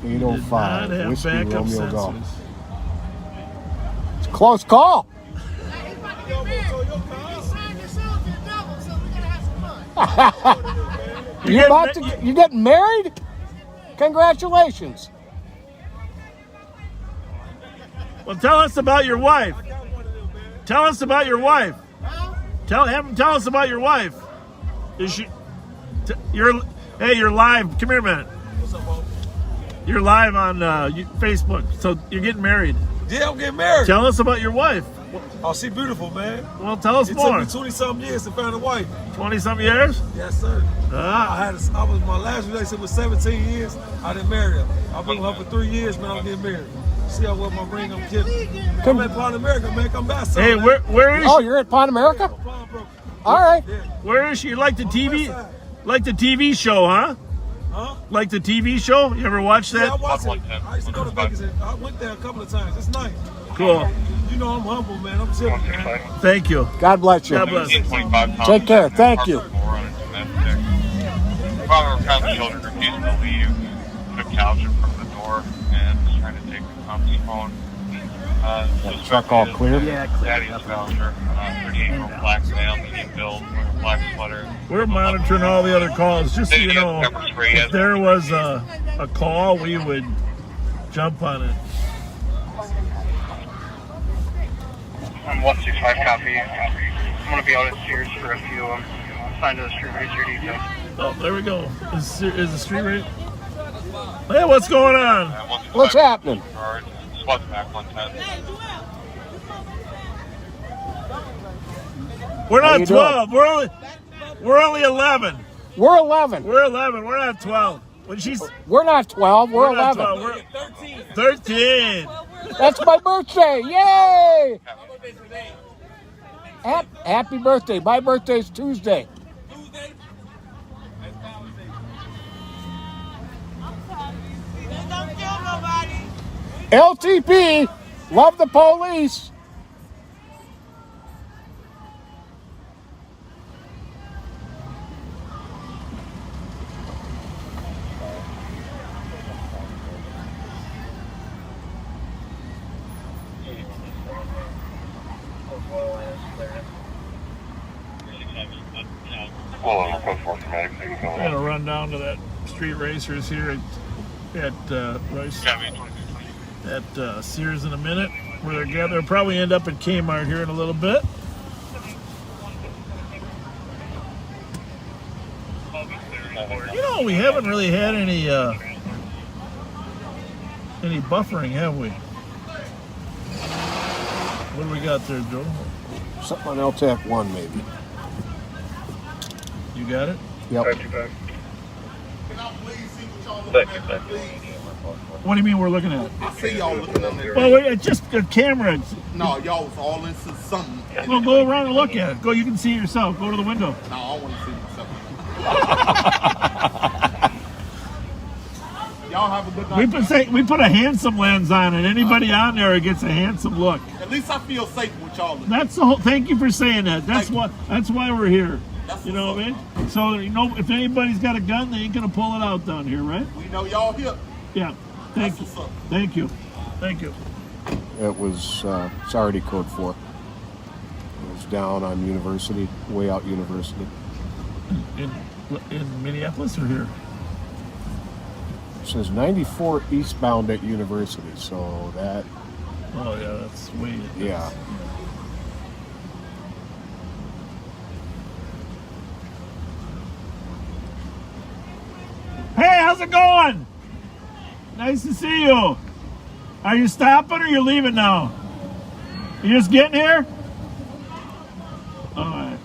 He did not 805 have Whiskey backup Romeo sensors. Golf. It's a close call. You're getting married? Congratulations. Well, tell us about your wife. Tell us about your wife. Tell us about your wife. Is she? Hey, you're live. Come here a minute. You're live on Facebook, so you're getting married. Yeah, I'm getting married. Tell us about your wife. Oh, she beautiful, man. Well, tell us more. It took me 20-something years to find a wife. 20-something years? Yes, sir. I was my last relationship was 17 years. I didn't marry her. I've been with her for 3 years, man. I'm getting married. See how well my ring? I'm kidding. I'm at Pond America, man. Come back. Hey, where is? Oh, you're at Pond America? All right. Yeah. Where is she? Like the TV? Like the TV show, huh? Huh? Like the TV show? You ever watch that? Yeah, I watched it. I used to go to Vegas and I went there a couple of times. It's nice. Cool. You know I'm humble, man. I'm chilling, man. Thank you. God bless you. God bless. Take care. Thank you. Father found the children refusing to leave, took couch in front of the door, and on his phone. That truck all clear? Yeah, clear. Daddy's Voucher, 38-year-old black male, medium build, wearing a black sweater. We're monitoring all the other calls, just so you know. If there was a call, we would jump on it. I'm 165 copy. I'm going to be out at Sears for a few signed to the street racer detail. Oh, there we go. Is the street rate? Hey, what's going on? What's happening? SWAT back 110. We're How not you 12. We're only 11. We're 11. We're 11. We're not 12. When she's We're not 12. We're 11. not 12. We're 13. That's my birthday. Yay! Happy birthday. My birthday's Tuesday. LTP, love the police. Well, code 4 dramatic. I'm gonna run down to that street racers here at Rice. At Sears in a minute. Where they're gathered. They'll probably end up at Kmart here in a little bit. You know, we haven't really had any buffering, have we? What do we got there, Joe? Something on LTAC 1, maybe. You got it? Yep. What do you mean we're looking at it? I see y'all looking on there. Well, wait, it's just a camera. No, y'all was all into something. Well, go around and look at it. Go, you can see it yourself. Go to the window. No, I want to see something. Y'all have a good night. We put a handsome lens on it. Anybody on there gets a handsome look. At least I feel safe with y'all. That's the whole. Thank you for saying that. That's why we're here. That's You know what I mean? So you know, if anybody's got a gun, they ain't gonna pull it out down here, right? We know y'all here. Yeah. Thank you. Thank you. Thank you. It was, it's already code 4. It was down on University, way out University. In Minneapolis or here? It says 94 eastbound at University, so that... Oh, yeah, that's way... Yeah. Hey, how's it going? Nice to see you. Are you stopping or you leaving now? You just getting here? All right.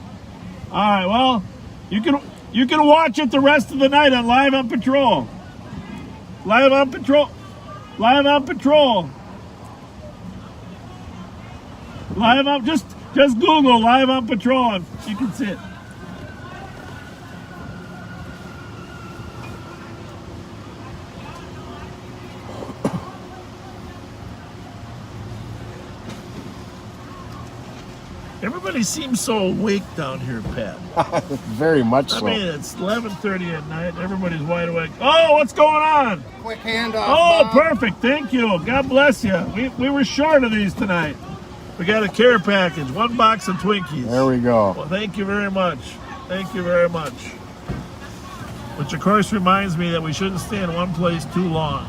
All right. Well, you can watch it the rest of the night on Live on Patrol. Live on Patrol. Live on Patrol. Live on. Just Google Live on Patrol and you can see it. Everybody seems so awake down here, Pat. Very much so. I mean, it's 11:30 at night. Everybody's wide awake. Oh, what's going on? Quick handoff. Oh, Bob. perfect. Thank you. God bless you. We were short of these tonight. We got a care package. 1 box of Twinkies. There we go. Well, thank you very much. Thank you very much. Which, of course, reminds me that we shouldn't stay in one place too long.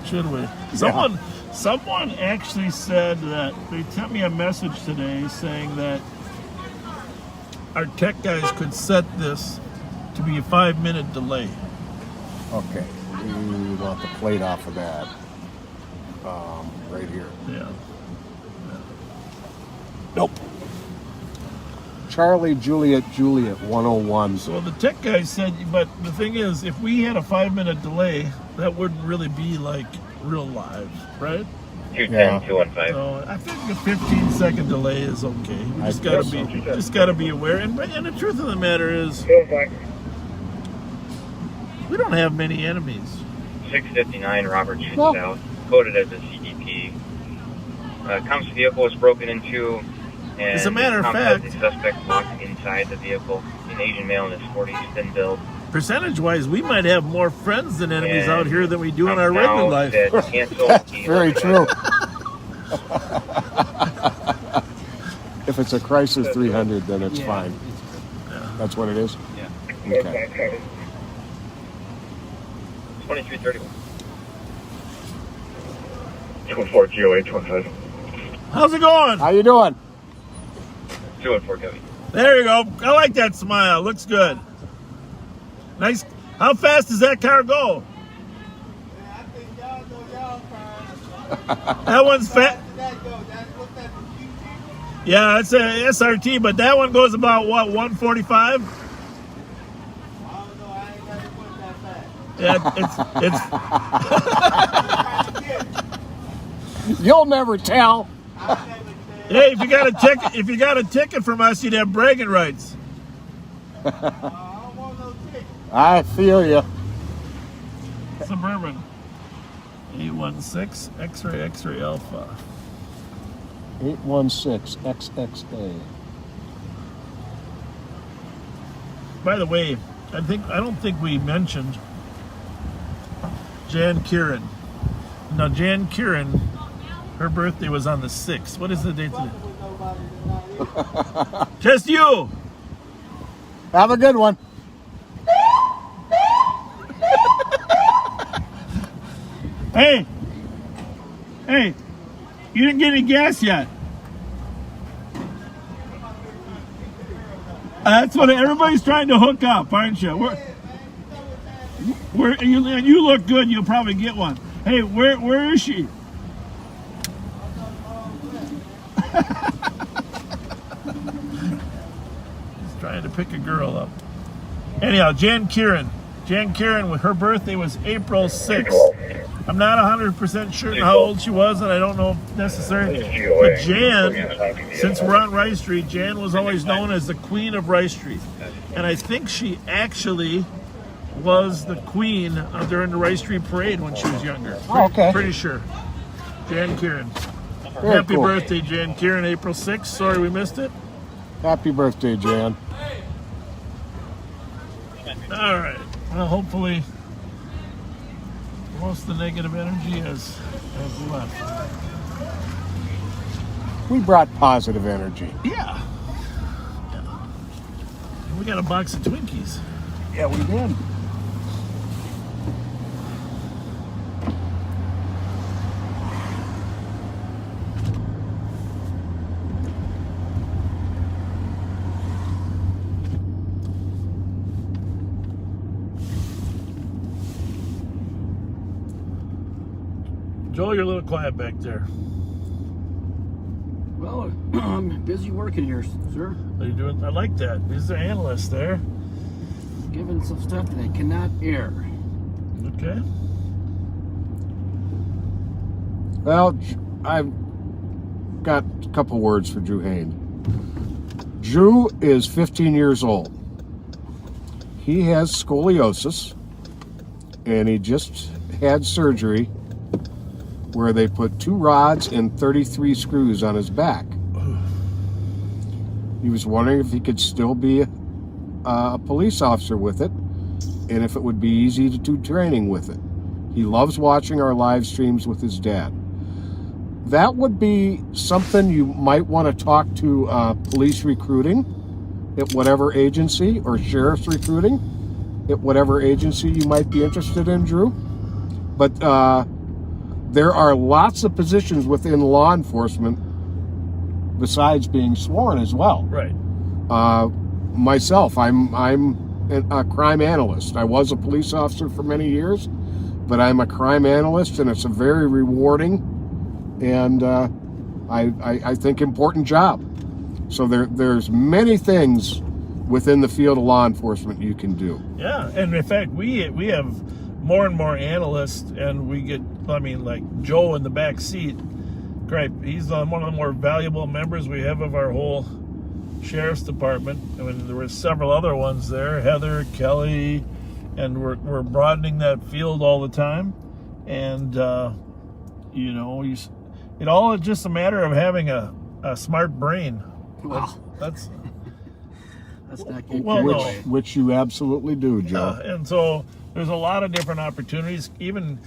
Should we? Someone actually said that they sent me a message today saying that our tech guys could set this to be a 5-minute delay. Okay. We want the plate off of that. Right here. Yeah. Nope. Charlie Juliet 101. So the tech guy said, but the thing is, if we had a 5-minute delay, that wouldn't really be like real live, right? 210, 215. So I think a 15-second delay is okay. We just gotta be aware. And the truth of the matter is, we don't have many enemies. 659 Robert Street South, coded as a CDP. Comes vehicle was broken into, and as a matter of the fact, suspect walked inside the vehicle. An Asian male in his 40s, thin build, percentage-wise, we might have more friends than enemies out here than we do in our Now regular life. that cancel That's the very true. If it's a Crisis 300, then it's fine. That's what it is? Yeah. Okay. 2331. 214 GOA 25. How's it going? How you doing? 214 GOA. There you go. I like that smile. Looks good. Nice. How fast does that car go? That one's fat. Yeah, it's a SRT, but that one goes about what, 145? Yeah, it's You'll never tell. Hey, if you got a ticket from us, you'd have bragging rights. I feel you. Suburban. 816 X-ray Alpha. 816 XXA. By the way, I don't think we mentioned Jan Kieran. Now Jan Kieran, her birthday was on the 6th. What is the date today? Just you. Have a good one. Hey, you didn't get any gas yet. That's what everybody's trying to hook up, aren't you? You look good. You'll probably get one. Hey, where is she? He's trying to pick a girl up. Anyhow, Jan Kieran, with her birthday was April 6th. I'm not 100% sure how old she was, and I don't know necessarily. But Jan, since we're on Rice Street, Jan was always known as the Queen of Rice Street. And I think she actually was the queen during the Rice Street Parade when she was younger. Okay. Pretty sure. Jan Kieran. Very Happy cool. birthday, Jan Kieran, April 6th. Sorry we missed it. Happy birthday, Jan. All right. Well, hopefully most of the negative energy has left. We brought positive energy. Yeah. We got a box of Twinkies. Yeah, we did. Joel, you're a little quiet back there. Well, I'm busy working here, sir. Are you doing? I like that. These are analysts there. Giving some stuff that I cannot air. Okay. Well, I've got a couple words for Drew Hain. Drew is 15 years old. He has scoliosis, and he just had surgery where they put 2 rods and 33 screws on his back. He was wondering if he could still be a police officer with it, and if it would be easy to do training with it. He loves watching our live streams with his dad. That would be something you might want to talk to police recruiting at whatever agency, or sheriff's recruiting at whatever agency you might be interested in, Drew. But there are lots of positions within law enforcement besides being sworn as well. Right. Myself, I'm a crime analyst. I was a police officer for many years, but I'm a crime analyst, and it's a very rewarding and I think important job. So there's many things within the field of law enforcement you can do. Yeah, and in fact, we have more and more analysts, and we get, I mean, like Joe in the back seat. Great, he's one of the more valuable members we have of our whole sheriff's department. I mean, there were several other ones there, Heather, Kelly, and we're broadening that field all the time. And you know, it's just a matter of having a smart brain. Wow. That's Let's not get Well, no. Which you absolutely do, Joe. And so there's a lot of different opportunities, even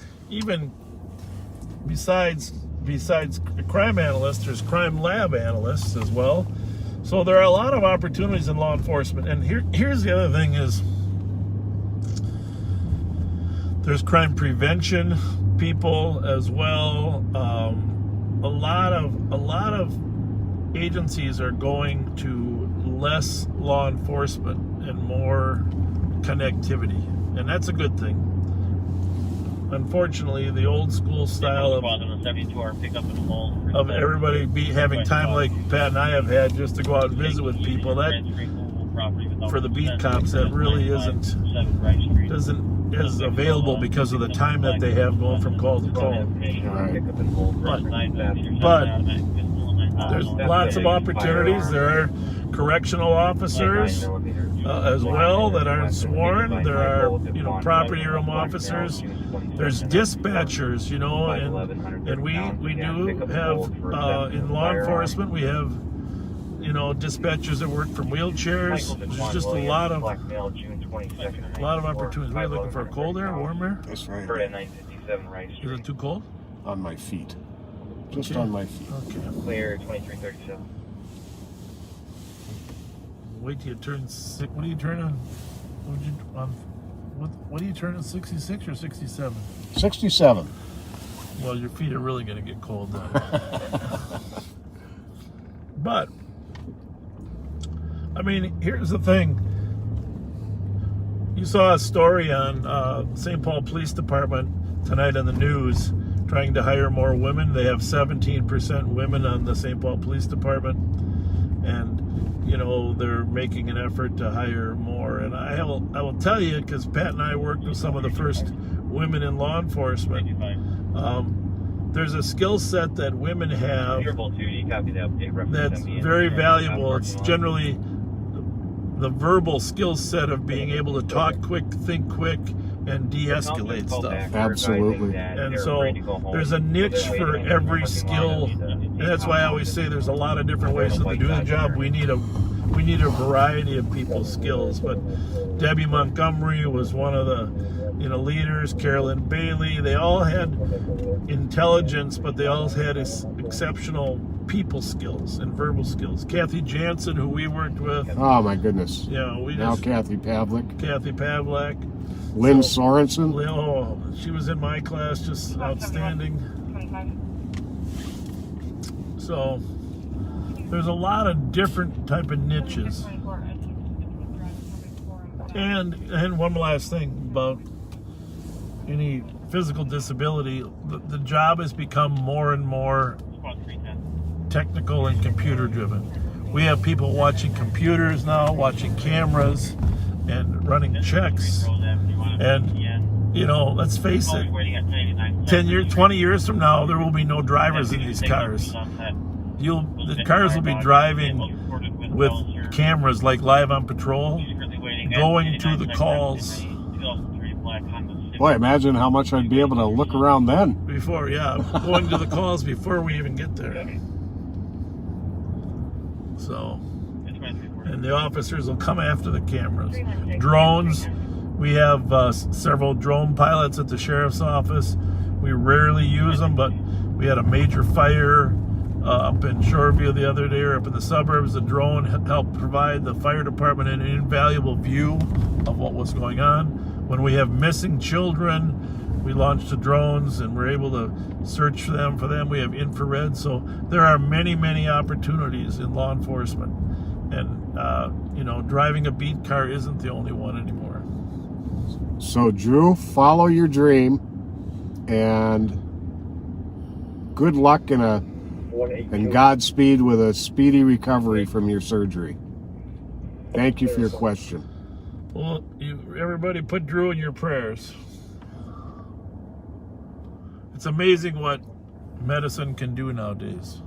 besides crime analysts, there's crime lab analysts as well. So there are a lot of opportunities in law enforcement. And here's the other thing is there's crime prevention people as well. A lot of agencies are going to less law enforcement and more connectivity, and that's a good thing. Unfortunately, the old school style of everybody having time like Pat and I have had just to go out and visit with people, that for the beat cops, that really isn't available because of the time that they have going from call to call. But there's lots of opportunities. There are correctional officers as well that aren't sworn. There are, property room officers. There's dispatchers, and we do have in law enforcement we have dispatchers that work from wheelchairs. There's just a lot of opportunities. We're looking for a cold air, warm air. That's right. Is it too cold? On my feet. Just on my feet. Okay. Clear 2337. Wait till you turn six. What do you turn on? What do you turn on? 66 or 67? 67. Well, your feet are really going to get cold then. But I mean, here's the thing. You saw a story on St. Paul Police Department tonight on the news trying to hire more women. They have 17% women on the St. Paul Police Department, and they're making an effort to hire more. And I will tell you, because Pat and I worked with some of the first women in law enforcement, there's a skill set that women have that's very valuable. It's generally the verbal skill set of being able to talk quick, think quick, and de-escalate stuff. Absolutely. And so there's a niche for every skill, and that's why I always say there's a lot of different ways to do the job. We need a variety of people's skills. But Debbie Montgomery was one of the leaders. Carolyn Bailey. They all had intelligence, but they all had exceptional people skills and verbal skills. Kathy Jansen, who we worked with. Oh my goodness. Kathy Pavlik. Lynn Sorensen. Oh, she was in my class, just outstanding. So there's a lot of different type of niches. And one last thing about any physical disability, the job has become more and more technical and computer driven. We have people watching computers now, watching cameras, and running checks. And let's face it, 20 years from now, there will be no drivers in these cars. The cars will be driving with cameras like Live on Patrol, going to the calls. Boy, imagine how much I'd be able to look around then. Going to the calls before we even get there. So, and the officers will come after the cameras. Drones, we have several drone pilots at the sheriff's office. We rarely use them, but we had a major fire up in Shoreview the other day, or up in the suburbs. The drone helped provide the fire department an invaluable view of what was going on. When we have missing children, we launched the drones and we're able to search for them. We have infrared. So there are many, many opportunities in law enforcement. And, driving a beat car isn't the only one anymore. So, Drew, follow your dream, and good luck and Godspeed with a speedy recovery from your surgery. Thank you for your question. Well, everybody put Drew in your prayers. It's amazing what medicine can do nowadays.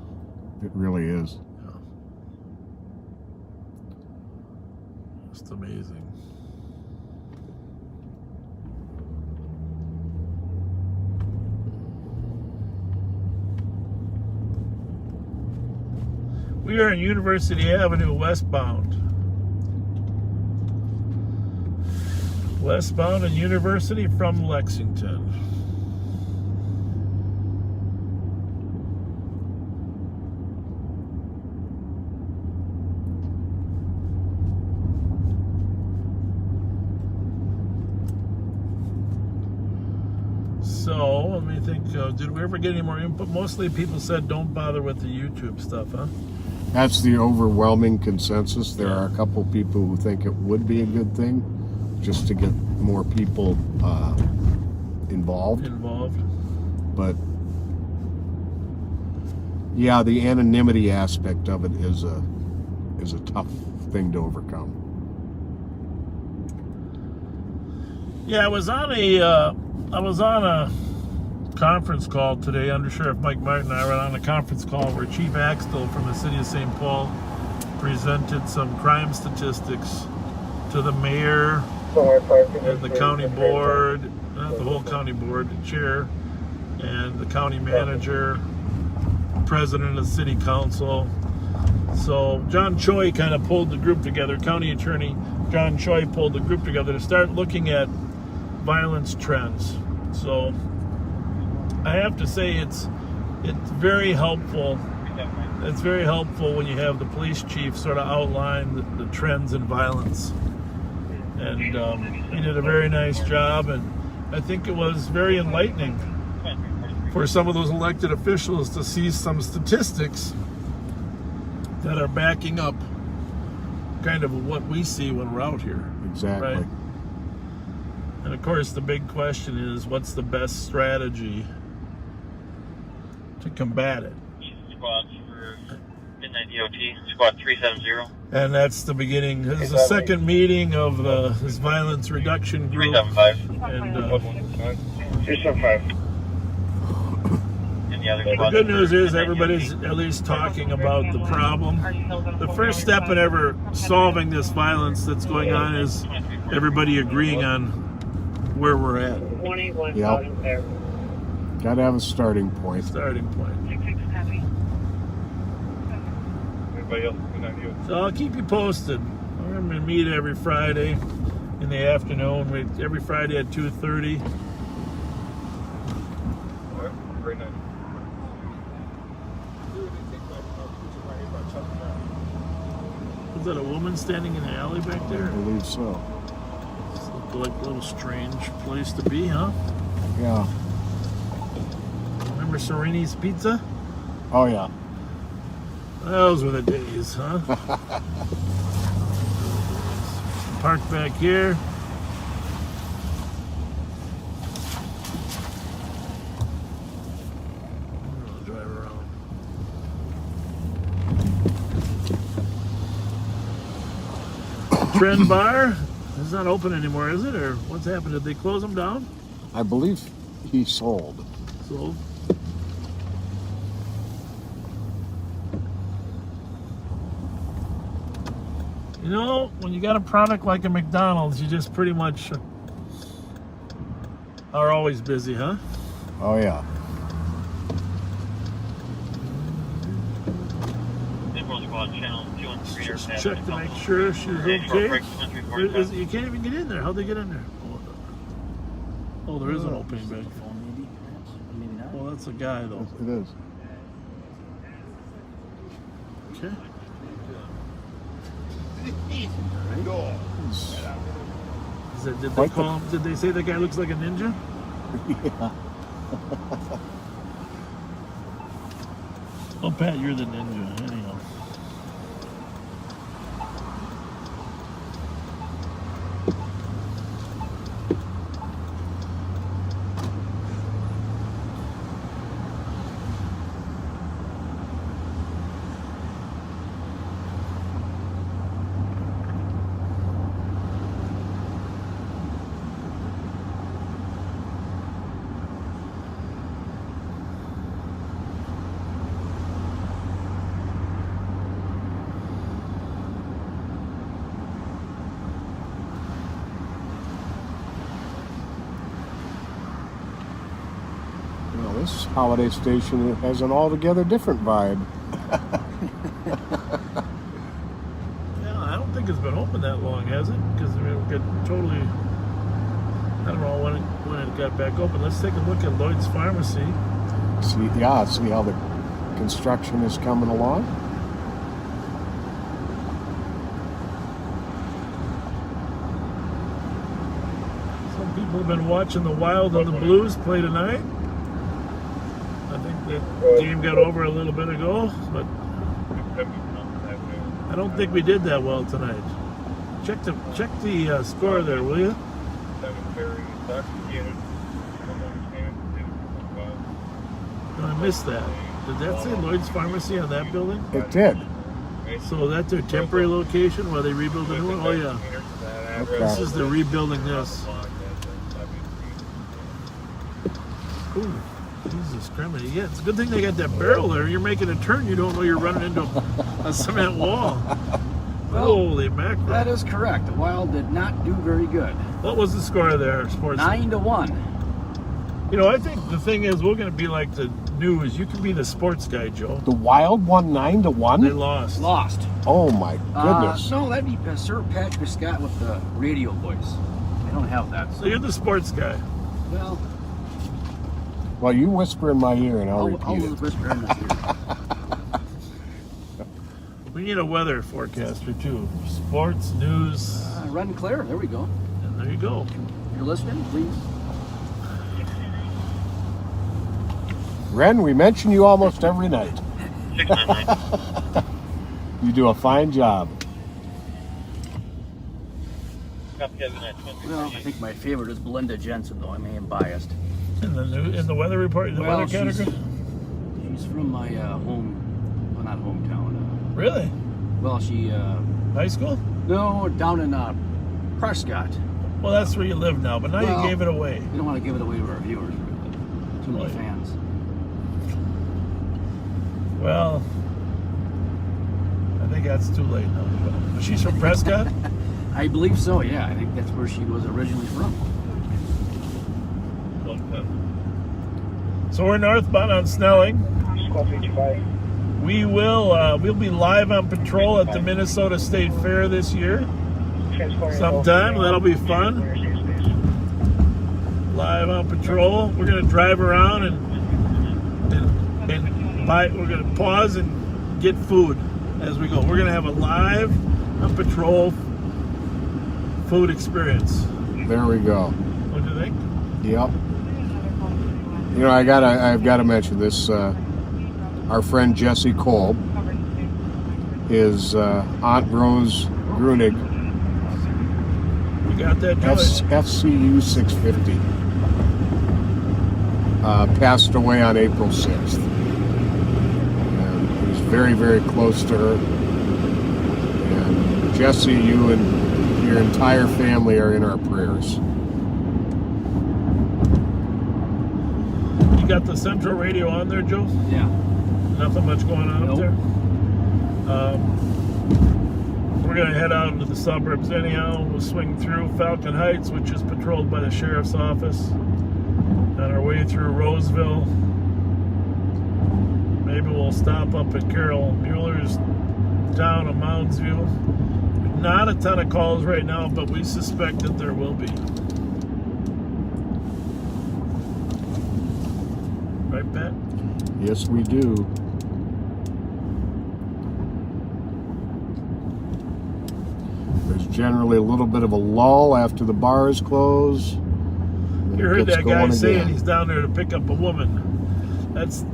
It really is. Just amazing. We are on University Avenue westbound. Westbound and University from Lexington. So, let me think, did we ever get any more input? Mostly people said don't bother with the YouTube stuff, huh? That's the overwhelming consensus. There are a couple people who think it would be a good thing just to get more people involved. But yeah, the anonymity aspect of it is a tough thing to overcome. Yeah, I was on a conference call today. Under Sheriff Mike Martin and I were on a conference call where Chief Axtell from the city of St. Paul presented some crime statistics to the mayor and the county board, not the whole county board, the chair, and the county manager, president of the city council. So John Choi kind of pulled the group together, county attorney John Choi pulled the group together to start looking at violence trends. So I have to say it's very helpful. It's very helpful when you have the police chief sort of outline the trends in violence. And he did a very nice job, and I think it was very enlightening for some of those elected officials to see some statistics that are backing up kind of what we see when we're out here. Exactly. Right? And of course, the big question is, what's the best strategy to combat it? Squads for Midnight DOT, Squad 370. And that's the beginning. This is the second meeting of this violence reduction group. 375. And 375. And the other the squad. good news is everybody's at least talking about the problem. The first step in ever solving this violence that's going on is everybody agreeing on where we're at. Yep. Got to have a starting point. Starting point. So I'll keep you posted. We're going to meet every Friday in the afternoon. Every Friday at 2:30. Very nice. Is that a woman standing in the alley back there? I believe so. It's like a little strange place to be, huh? Yeah. Remember Sereni's Pizza? Oh, yeah. Those were the days, huh? Park back here. I'll drive around. Trend Bar? It's not open anymore, is it? Or what's happened? Did they close them down? I believe he sold. Sold? You know, when you got a product like a McDonald's, you just pretty much are always busy, huh? Oh, yeah. Just check to make sure she's okay. You can't even get in there. How'd they get in there? Oh, there is an opening back. Maybe not. Well, that's a guy, though. It is. Okay. Did they call him? Did they say the guy looks like a ninja? Yeah. Oh, Pat, you're the ninja. Anyhow. This holiday station has an altogether different vibe. Yeah, I don't think it's been open that long, has it? Because we get totally don't know when it got back open. Let's take a look at Lloyd's Pharmacy. See how the construction is coming along. Some people have been watching the Wild and the Blues play tonight. I think that game got over a little bit ago, but I don't think we did that well tonight. Check the score there, will you? No, I missed that. Did that say Lloyd's Pharmacy on that building? It did. So that's their temporary location while they rebuild the new one? Oh, yeah. Okay. This is the rebuilding this. Ooh, Jesus Christ. Yeah, it's a good thing they got that barrel there. You're making a turn, you don't know you're running into a cement wall. Well, holy mackerel. That is correct. The Wild did not do very good. What was the score there, sports? 9-1. You know, I think the thing is, we're going to be like the news. You can be the sports guy, Joe. The Wild won 9-1? They lost. Lost. Oh, my goodness. No, that'd be Sir Patrick Scott with the radio voice. I don't have that. So you're the sports guy. Well, you whisper in my ear and I'll repeat I'll it. whisper in his ear. We need a weather forecaster, too. Sports, news. Red and clear. There we go. And there you go. You're listening, please. Ren, we mention you almost every night. 699. You do a fine job. Well, I think my favorite is Belinda Jensen, though. I may am biased. In the weather report, the weather category? She's from my well, not hometown. Really? Well, she... high school? No, down in Prescott. Well, that's where you live now, but now you gave it away. We don't want to give it away to our viewers, really. Too many fans. Well, I think that's too late now. But she's from Prescott? I believe so, yeah. I think that's where she was originally from. So we're northbound on Snelling. We will we'll be live on patrol at the Minnesota State Fair this year. Sometime, that'll be fun. Live on patrol. We're gonna drive around and buy. We're gonna pause and get food as we go. We're gonna have a live on patrol food experience. There we go. What do you think? Yep. You know, I've got to mention this. Our friend Jesse Kolb, his Aunt Rose Grunig, you got that FCU 650, passed away on April 6th. And he was very, very close to her. And Jesse, you and your entire family are in our prayers. You got the central radio on there, Joe? Yeah. Nothing much going on up there. We're going to head out into the suburbs anyhow. We'll swing through Falcon Heights, which is patrolled by the sheriff's office. On our way through Roseville. Maybe we'll stop up at Carol Mueller's down in Mounds View. Not a ton of calls right now, but we suspect that there will be. Right, Pat? Yes, we do. There's generally a little bit of a lull after the bars close. You heard that guy saying he's down there to pick up a woman. That's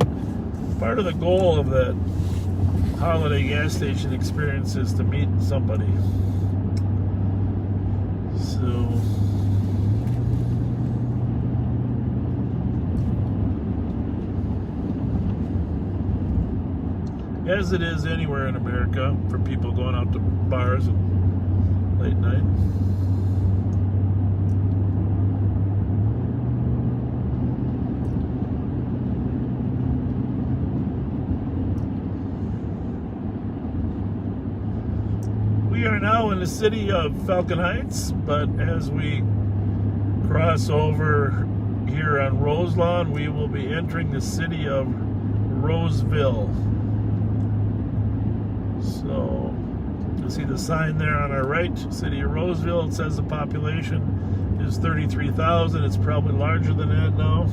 part of the goal of that holiday gas station experience, is to meet somebody. So... as it is anywhere in America for people going out to bars at late night. We are now in the city of Falcon Heights, but as we cross over here on Roselawn, we will be entering the city of Roseville. So, you'll see the sign there on our right, City of Roseville. It says the population is 33,000. It's probably larger than that now.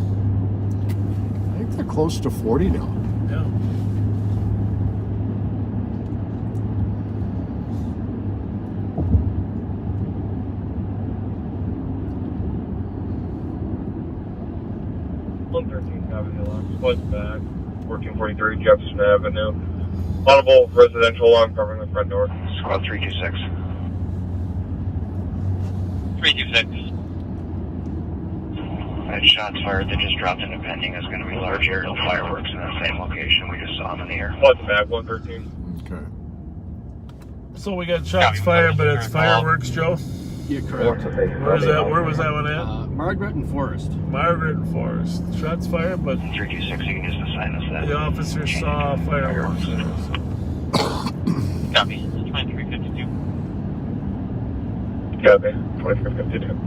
I think they're close to 40 now. Yeah. Squad's back, 1443 Jefferson Avenue. Audible residential alarm covering the front door. Squad 326. 326. That shots fired that just dropped into pending is going to be large aerial fireworks in that same location. We just saw them in the air. Squad's back, 113. Okay. So we got shots fired, but it's fireworks, Joe? Yeah, correct. Where was that one at? Margaret and Forest. Margaret and Forest. Shots fired, but 326, you can just assign us that. the officer saw fireworks. Copy. 2352. Copy. 2352.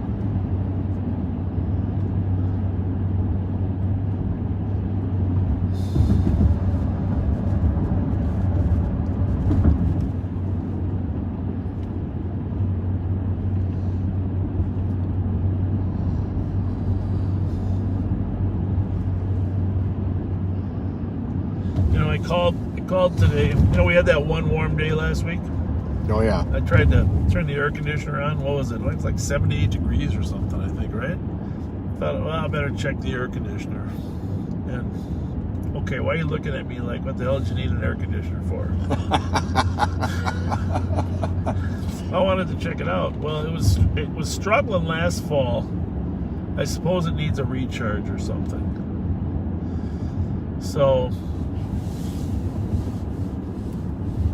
I called today. We had that one warm day last week. Oh, yeah. I tried to turn the air conditioner on. What was it? It's like 78 degrees or something, I think, right? I thought, well, I better check the air conditioner. And, okay, why are you looking at me like, what the hell did you need an air conditioner for? I wanted to check it out. Well, it was struggling last fall. I suppose it needs a recharge or something. So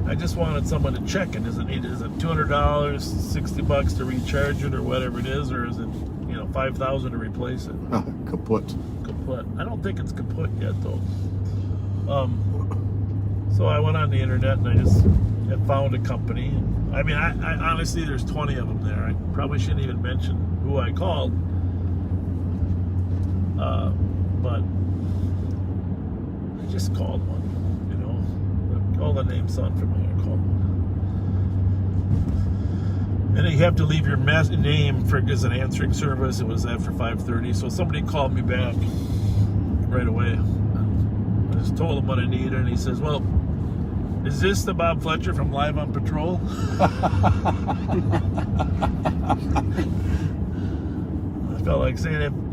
I just wanted someone to check it. Is it $200, $60 to recharge it, or whatever it is, or is it $5,000 to replace it? Kaput. Kaput. I don't think it's kaput yet though. So I went on the internet and I found a company. I mean, I honestly, there's 20 of them there. I probably shouldn't even mention who I called, but I just called one. All the names sound familiar. Call one. And you have to leave your name for as an answering service. It was after 5:30, so somebody called me back right away. I just told him what I needed, and he says, "Well, is this the Bob Fletcher from Live on Patrol?" I felt like saying,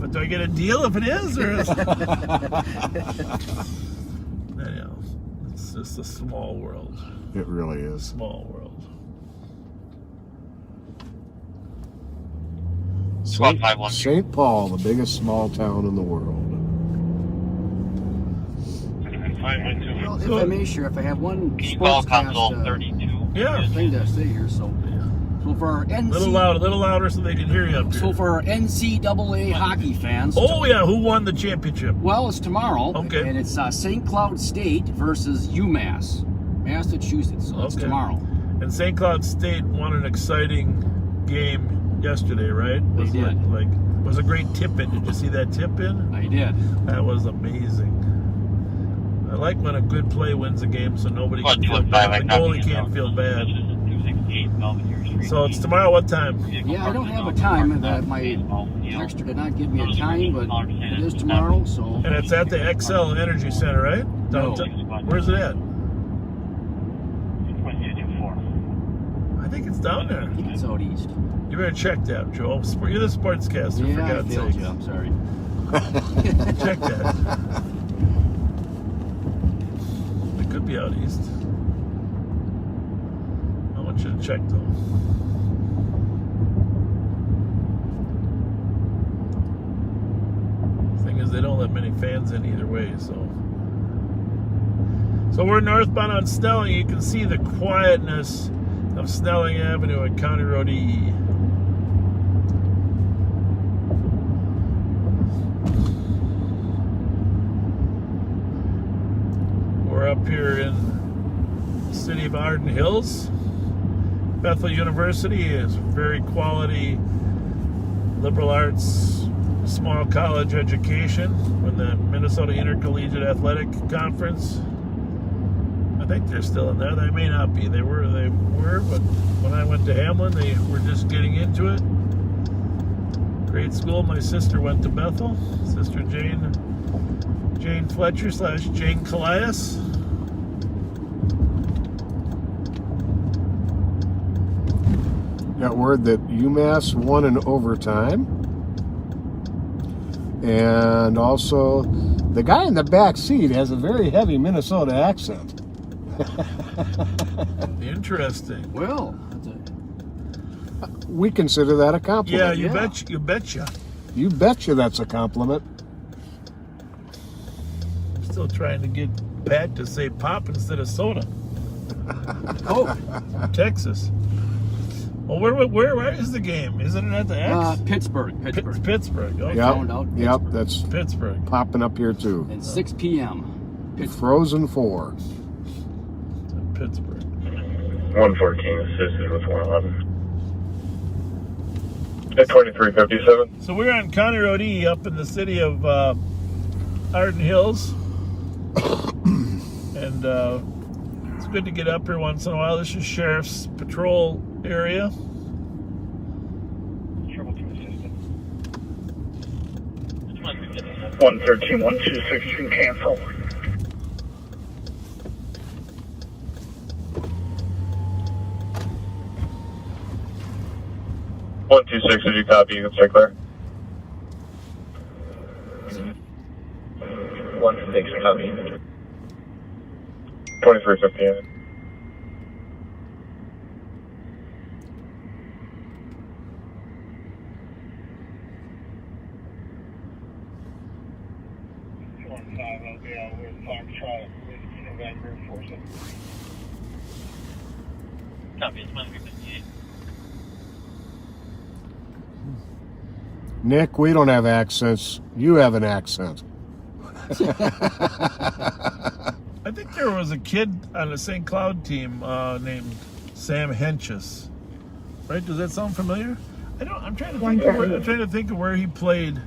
do I get a deal if it is, or is it's just a small world. It really is. Small world. St. Paul, the biggest small town in the world. Well, if I may, Sheriff, I have one sportscast 32. Thing to say here. So for our NC, little louder so they can hear you up here. So for our NCAA hockey fans. Oh yeah, who won the championship? Well, it's tomorrow. Okay. And it's St. Cloud State versus UMass, Massachusetts. So it's tomorrow. And St. Cloud State won an exciting game yesterday, right? They did. Was a great tip-in. Did you see that tip-in? I did. That was amazing. I like when a good play wins a game, so nobody can feel bad. The goalie can't feel bad. So it's tomorrow. What time? Yeah, I don't have a time. My texter did not give me a time, but it is tomorrow. So. And it's at the XL Energy Center, right? No. Where's it at? I think it's down there. I think it's out east. You better check that, Joe. You're the sportscaster, for God's sake. You. I'm sorry. Check that. It could be out east. I want you to check, though. Thing is, they don't let many fans in either way, so. So we're northbound on Snelling. You can see the quietness of Snelling Avenue at County Road E. We're up here in the city of Arden Hills. Bethel University is very quality liberal arts, small college education with the Minnesota Intercollegiate Athletic Conference. I think they're still in there. They may not be. They were, but when I went to Hamlin, they were just getting into it. Grade school. My sister went to Bethel. Sister Jane Fletcher / Jane Callias. Got word that UMass won in overtime. And also, the guy in the back seat has a very heavy Minnesota accent. Interesting. Well, we consider that a compliment. Yeah, you betcha. You betcha that's a compliment. Still trying to get Pat to say pop instead of soda. Oh, Texas. Well, where is the game? Isn't it at the X? Pittsburgh. Pittsburgh. Okay. Yep, that's Pittsburgh. Popping up here too. At 6 p.m. Frozen 4. Pittsburgh. 114 assisted with 111. At 2357. So we're on County Road E up in the city of Arden Hills. And it's good to get up here once in a while. This is Sheriff's Patrol area. Triple 2 assisted. 113, 126 can cancel. One 2-6, did you copy? You can stay clear. 1-6 copy. 2315. Copy, it's 158. Nick, we don't have accents. You have an accent. I think there was a kid on the St. Cloud team named Sam Henches. Right? Does that sound familiar? I'm trying to think of where he played.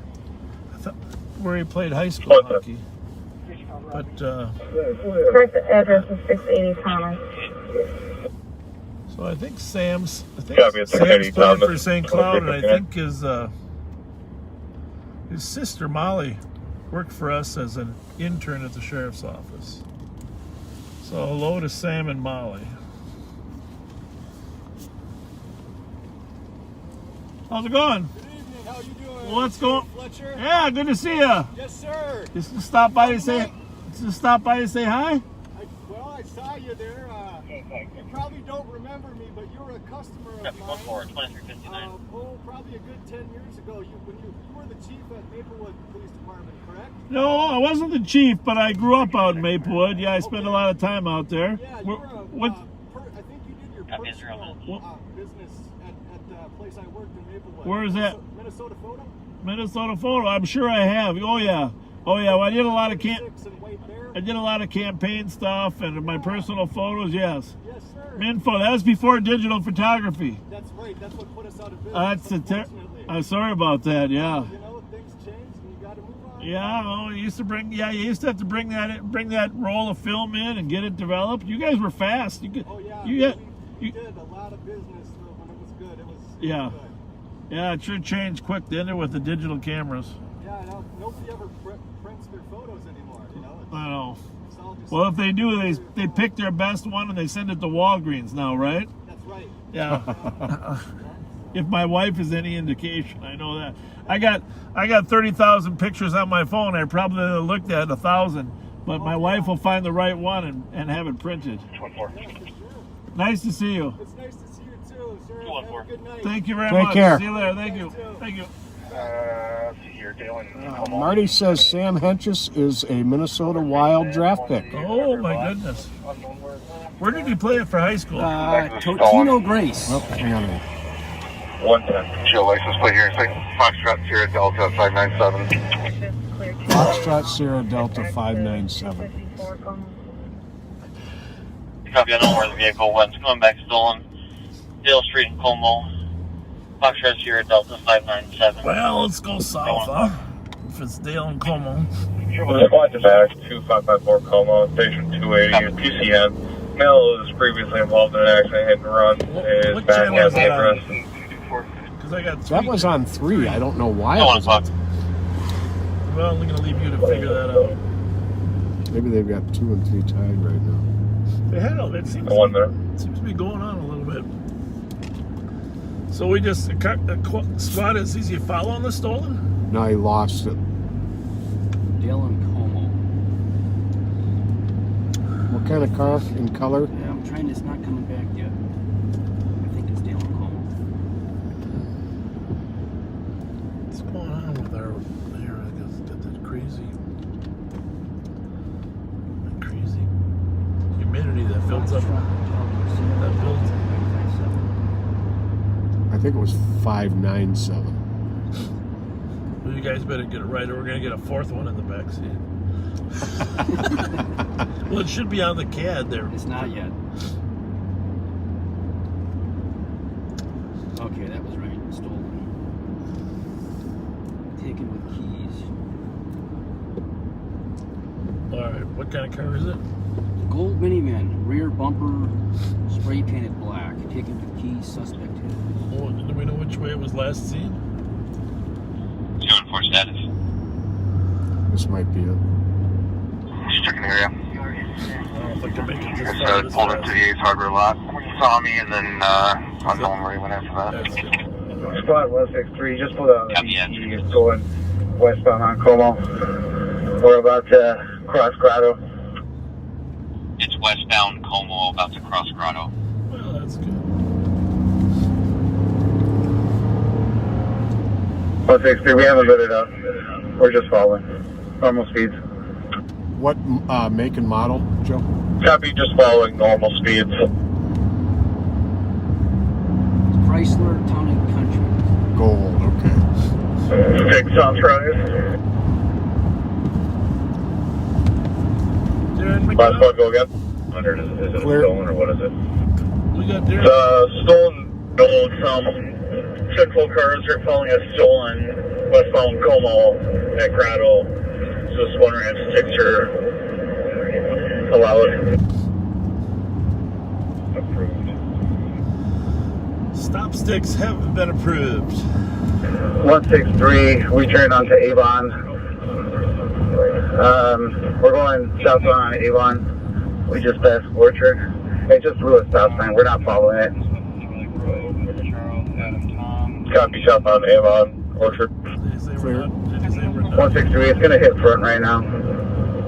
Where he played high school hockey. But Correct address is 680 Thomas. so I think Sam's Copy, it's playing 680 Thomas. for St. Cloud, and I think his sister Molly worked for us as an intern at the sheriff's office. So hello to Sam and Molly. How's it going? Good evening. How you doing? What's going? Fletcher? Yeah, good to see you. Yes, sir. Just to stop by to say hi. Well, I saw you there. You probably don't remember me, but you're a customer of mine. 2359. Probably a good 10 years ago. You were the chief at Maplewood Police Department, correct? No, I wasn't the chief, but I grew up out in Maplewood. Yeah, I spent a lot of time out there. Yeah, I think you did your personal business at the place I worked in Maplewood. Where is that? Minnesota Photo? Minnesota Photo. I'm sure I have. Oh yeah. Well, I did a lot of campaign stuff and my personal photos. Yes. Yes, sir. Minfo. That was before digital photography. That's right. That's what put us out of business. I'm sorry about that. Yeah. You know, things change and you got to move on. Yeah. Oh, you used to have to bring that roll of film in and get it developed. You guys were fast. We did a lot of business when it was good. It was yeah. good. Yeah, it sure changed quick, didn't it, with the digital cameras? Yeah, nobody ever prints their photos anymore, you know? I know. Well, if they do, they pick their best one and they send it to Walgreens now, right? That's right. Yeah. If my wife is any indication, I know that. I got 30,000 pictures on my phone. I probably looked at 1,000, but my wife will find the right one and have it printed. 214. Nice to see you. It's nice to see you too, sir. Have a good night. Thank you very much. Take care. See you later. Thank you. Thank you. See here, Dale and Marty says Sam Henches is a Minnesota Wild draft pick. Oh my goodness. Where did you play it for high school? Totino Grace. Oh, hang on a minute. 110. Show license plate here. Foxtrot Sierra Delta 597. Foxtrot Sierra Delta 597. Copy, I know where the vehicle went. It's going back stolen. Dale Street in Como. Foxtrot Sierra Delta 597. Well, let's go south, huh? If it's Dale and Como. Squad to back 2554 Como, station 280, PCN. Male was previously involved in an accident, hit and run. Is back channel is that at on? arrest. Because I got That was on 3. I don't know why it was on. Well, I'm going to leave you to figure that out. Maybe they've got 2 and 3 tied right now. They had it seems, 1 minute. seems to be going on a little bit. So we just, squad is easy following the stolen? No, he lost it. Dale and Como. What kind of car in color? Yeah, I'm trying. It's not coming back yet. I think it's Dale and Como. What's going on with our here? I guess got that crazy humidity that builds up. That builds. I think it was 597. Well, you guys better get it right, or we're gonna get a 4th one in the back seat. Well, it should be on the CAD there. It's not yet. Okay, that was right. Stolen. Taken with keys. All right, what kind of car is it? Gold minivan, rear bumper, spray painted black. Taken with keys, suspect hit. Oh, do we know which way it was last seen? 2-4 status. This might be it. Just checking the area. I don't know if I can make it this Just far. This pulled fast. into the Ace Hardware lot. Saw me and then unknown where he went after that. Squad 163, just pulled out. He's going westbound on Como. We're about to cross Grotto. It's westbound Como, about to cross Grotto. Well, that's good. 163, we haven't lit it up. We're just following. Normal speeds. What make and model, Joe? Copy, just following normal speeds. Chrysler Town and Country. Gold, okay. Big sounds right. Last one, go again. Is it Clear. stolen or what is it? We got Darren. Stolen gold from Central cars are following a stolen westbound Como at Grotto. Just wondering if sticks are allowed. Approved. Stop sticks haven't been approved. 163, we turned onto Avon. We're going southbound on Avon. We just passed Orchard. It just blew a stop sign. We're not following it. Copy, southbound Avon, Orchard. Clear. 163, it's going to hit front right now,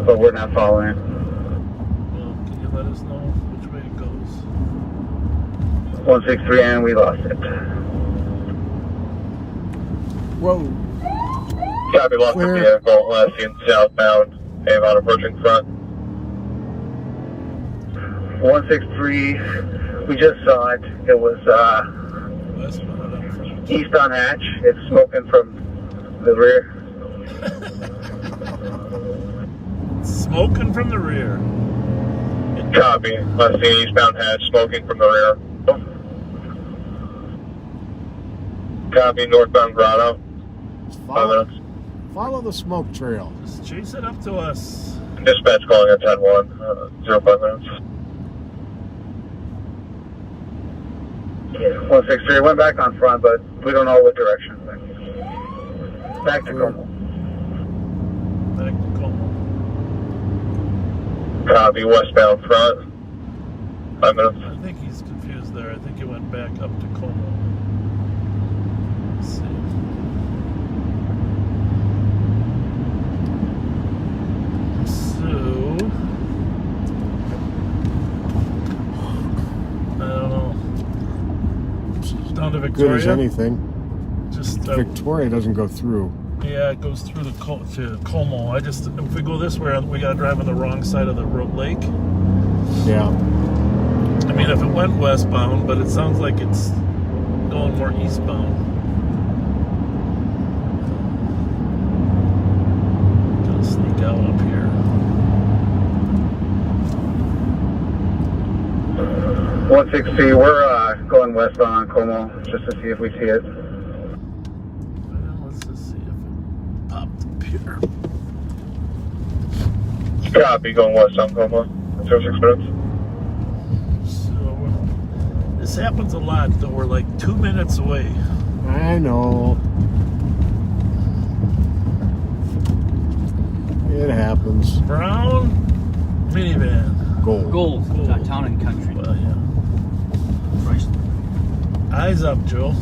but we're not following it. Well, can you let us know which way it goes? 163, and we lost it. Whoa. Copy, lost the vehicle. Last seen southbound Avon approaching front. 163, we just saw it. It was eastbound hatch. It's smoking from the rear. Smoking from the rear. Copy. Last seen eastbound hatch, smoking from the rear. Copy, northbound Grotto. 5 minutes. Follow the smoke trail. Just chase it up to us. Dispatch calling at 10-1, 05 minutes. 163 went back on front, but we don't know what direction. Back to Como. Back to Como. Copy, westbound front. 5 minutes. I think he's confused there. I think he went back up to Como. Let's see. So, I don't know. Down to Victoria. Good as anything. Just Victoria doesn't go through. yeah, it goes through to Como. If we go this way, we gotta drive on the wrong side of the lake. Yeah. I mean, if it went westbound, but it sounds like it's going more eastbound. Gonna sneak out up here. 160, we're going westbound on Como just to see if we see it. Well, let's just see if it popped up here. Copy, going west on Como. 06 minutes. This happens a lot, though. We're like 2 minutes away. I know. It happens. Brown minivan. Gold. Gold. Town and country. Well, yeah. Eyes up, Joe.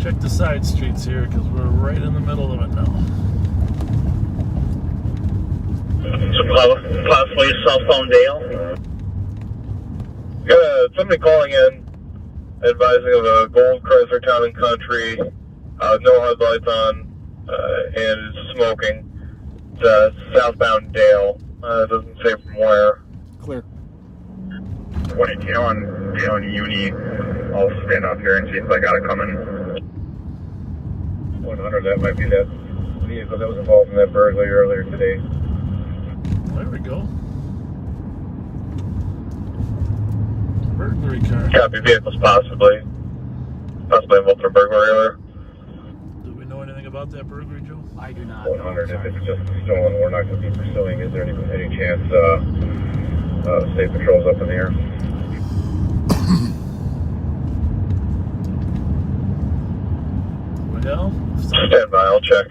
Check the side streets here because we're right in the middle of it now. So possibly southbound Dale. Got somebody calling in, advising of a gold Chrysler Town and Country, no headlights on, and it's smoking. It's southbound Dale. It doesn't say from where. Clear. 22 on Dale and Uni. I'll stand up here and see if I got it coming. 100, that might be that vehicle that was involved in that burglary earlier today. There we go. Burglary car. Copy vehicles possibly involved in a burglary earlier. Do we know anything about that burglary, Joe? I do not. 100, if it's just stolen, we're not going to be pursuing. Is there any chance state patrol's up in the air? Well, Stand by, I'll check.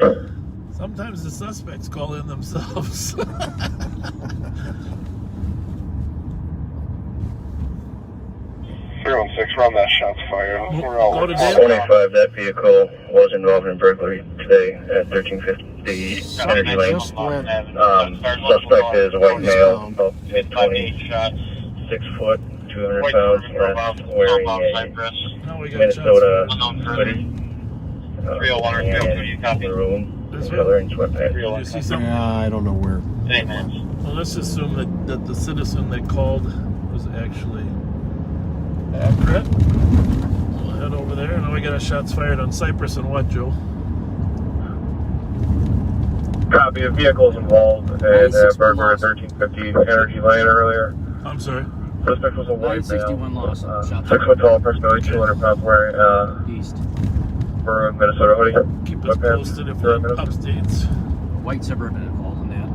sometimes the suspects call in themselves. 316, run that shots fired. We're all 25, that vehicle was involved in burglary today at 1350 Energy Lane. Suspect is a white male, about mid-20s, 6 foot, 200 pounds, left, wearing a Minnesota hoodie. 301 or 302, you copy? Maroon color and sweatpants. Did you see something? Yeah, I don't know where. Well, let's assume that the citizen that called was actually accurate. We'll head over there. Now we got a shots fired on Cypress and what, Joe? Copy of vehicles involved in burglary at 1350 Energy Lane earlier. I'm sorry. Suspect was a white male, 961 loss. 6 foot tall, approximately 200 pounds, wearing East. Burrill, Minnesota hoodie. Keep us posted if we have updates. White Suburban involved in that.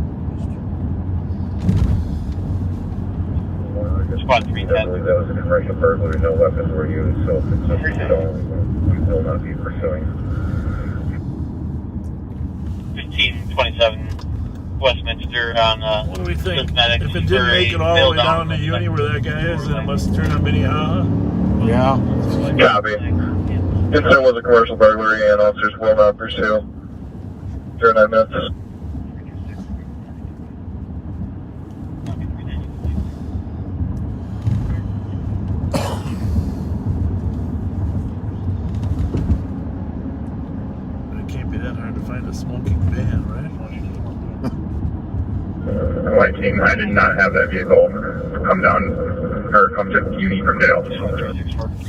Squad 310. I believe that was a commercial burglary. No weapons were used, so if it's just stolen, we will not be pursuing. 1527 Westminster on What do we think? Cosmetics If it didn't make it all the way down to Uni where that guy is, then it must turn on Minnehaha. Yeah. Copy. Incident was a commercial burglary and officers will not pursue. 09 minutes. It can't be that hard to find a smoking van, right? My team, I did not have that vehicle come down or come to Uni from Dale.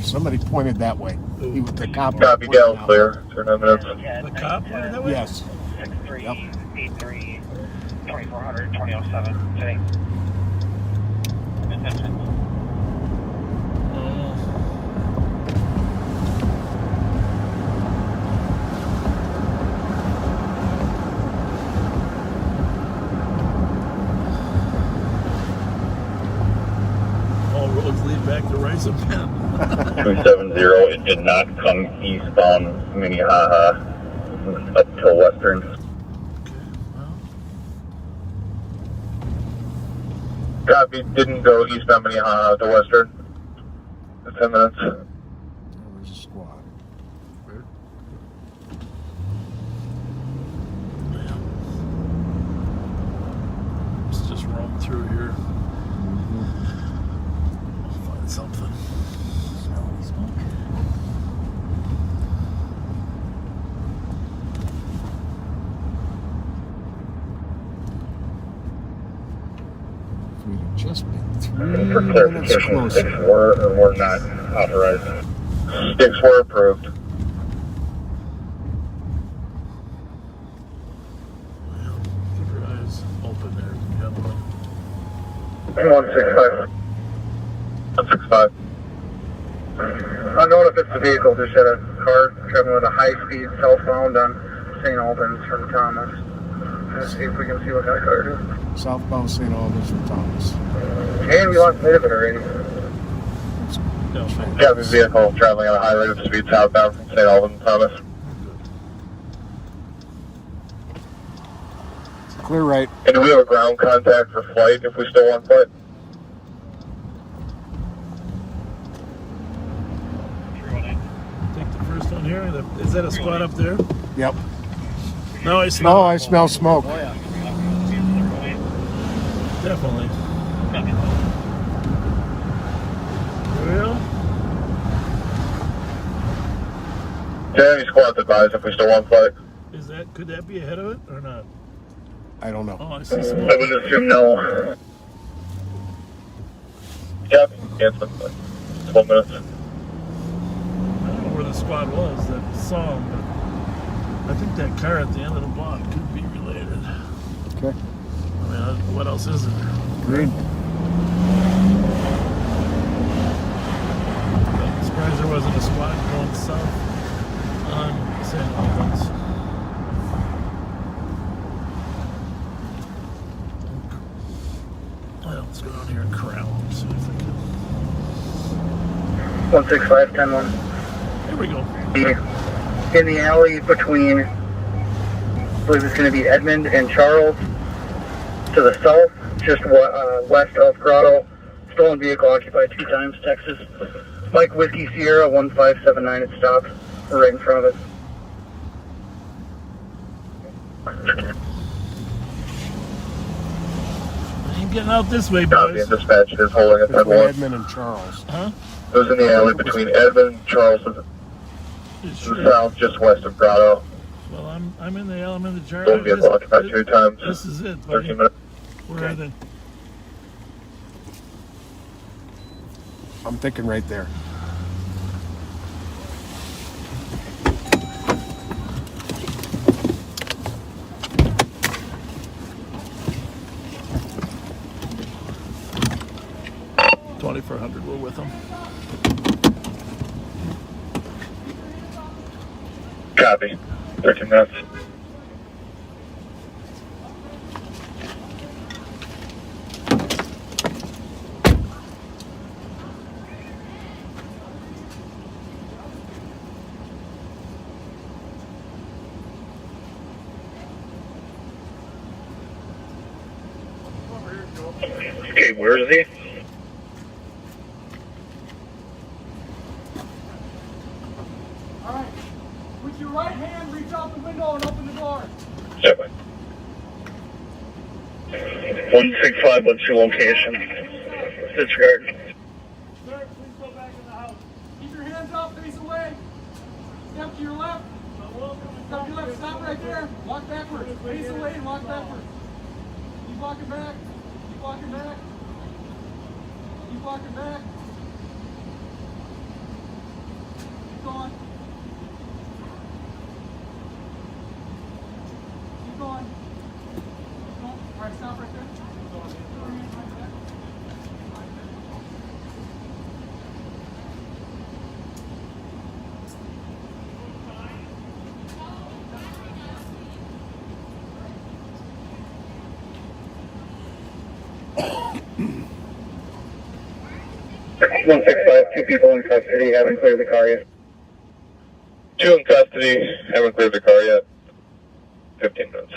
Somebody pointed that way. The cop. Copy, Dale, clear. 09 minutes. The cop pointed that way? Yes. 6383 2400 2007 today. All roads lead back to Rice and Penn. 270, it did not come eastbound Minnehaha up till Western. Copy, didn't go eastbound Minnehaha to Western. 10 minutes. There's a squad. Let's just roam through here. We'll find something. Smelly smoke. We'd have just been For 3 minutes clarification, closer. sticks were or were not authorized. Sticks were approved. Keep your eyes open there, gentlemen. 165. 165. Unknown if it's the vehicle, just had a car traveling at a high speed southbound on St. Albans from Thomas. Let's see if we can see what kind of car it is. Southbound St. Albans from Thomas. And we lost a bit of it already. Copy, vehicle traveling on a high rate of speed southbound from St. Albans, Thomas. Clear right. And do we have a ground contact for flight if we still want flight? Take the first one here. Is that a squad up there? Yep. No, I smell. No, I smell smoke. Oh, yeah. Definitely. Burrill? Any squads advise if we still want flight? Could that be ahead of it or not? I don't know. Oh, I see smoke. I would assume no. Yep, cancel. 12 minutes. I don't know where the squad was that saw him, but I think that car at the end of the block could be related. Okay. I mean, what else is there? Agreed. I'm surprised there wasn't a squad going south on St. Albans. Well, let's go down here and corral them, see if I can. 165, 10-1. Here we go. In the alley between, I believe it's going to be Edmond and Charles, to the south, just west of Grotto. Stolen vehicle occupied 2 times, Texas. Mike Whiskey Sierra 1579 at stop, right in front of us. Ain't getting out this way, Copy, boys. and dispatch is holding at 10-1. Edmund and Charles. Huh? It was in the alley between Edmond and Charles to the south, just west of Grotto. Well, I'm in the element of Charlie. Stolen vehicle occupied 2 times. This is it, buddy. 13 minutes. Where are they? I'm thinking right there. $2,400. We're with them. Copy. 13 minutes. Okay, where is he? All right. With your right hand, reach out the window and open the door. Step by. 165, what's your location? Disregard. Sir, please go back in the house. Keep your hands up, face away. Step to your left. Step to your left, stop right there. Walk backwards. Face away and walk backwards. Keep walking back. Keep walking back. Keep walking back. Keep going. Keep going. Keep going. All right, stop right there. One 2 people in custody, haven't cleared the car yet. 2 in custody, haven't cleared the car yet. 15 minutes.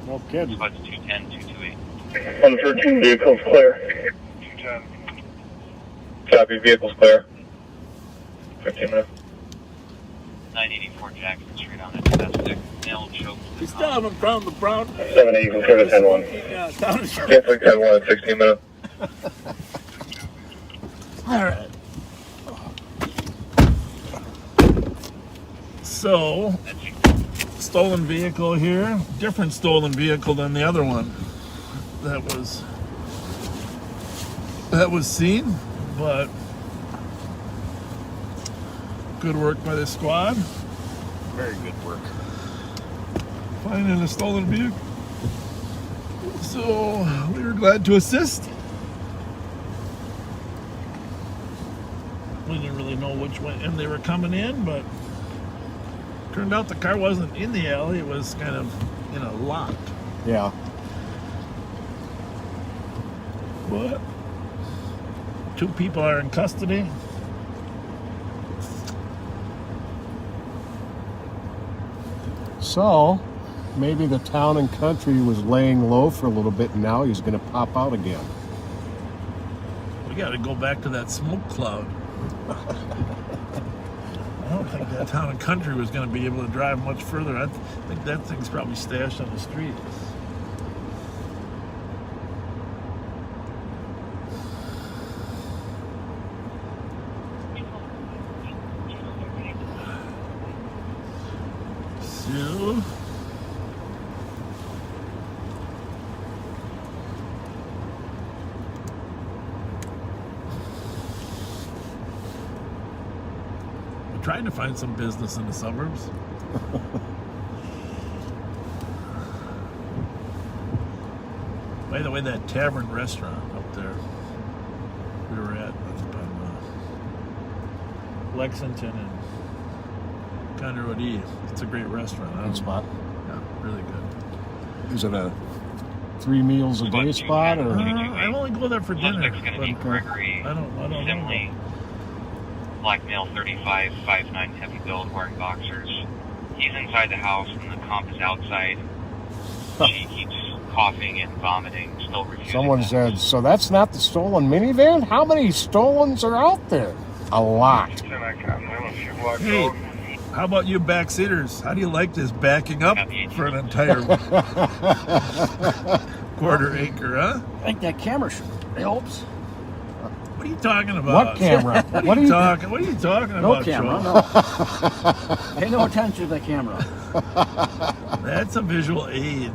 No kidding. Squad's 210, 228. 113, vehicle's clear. 210. Copy, vehicle's clear. 15 minutes. 984 Jackson Street on the domestic. Nail choked. We still haven't found the brown. 780, we'll clear the 10-1. Yeah, down the street. Canceling 10-1 in 16 minutes. All right. So, stolen vehicle here. Different stolen vehicle than the other one that was seen, but Good work by the squad. Very good work. Finding a stolen vehicle. So we were glad to assist. We didn't really know which way and they were coming in, but turned out the car wasn't in the alley. It was kind of in a lot. Yeah. But 2 people are in custody. So, maybe the town and country was laying low for a little bit, and now he's going to pop out again. We got to go back to that smoke cloud. I don't think that town and country was going to be able to drive much further. I think that thing's probably stashed on the street. So, we're trying to find some business in the suburbs. By the way, that tavern restaurant up there we were at up on Lexington and Conroe D. It's a great restaurant. Good spot. Yeah, really good. Is it a 3 meals a day spot, or? I only go there for dinner. Suspect's going to be Gregory I don't know. Simley, black male, 35, 5'9", heavy build, wearing boxers. He's inside the house and the comp is outside. She keeps coughing and vomiting, still refusing. Someone said, so that's not the stolen minivan? How many stolens are out there? A lot. Hey, how about you backseaters? How do you like this backing up for an entire quarter acre, huh? I think that camera helps. What are you talking about? What camera? What are you talking about? No camera, Joe? no. Pay no attention to the camera. That's a visual aid.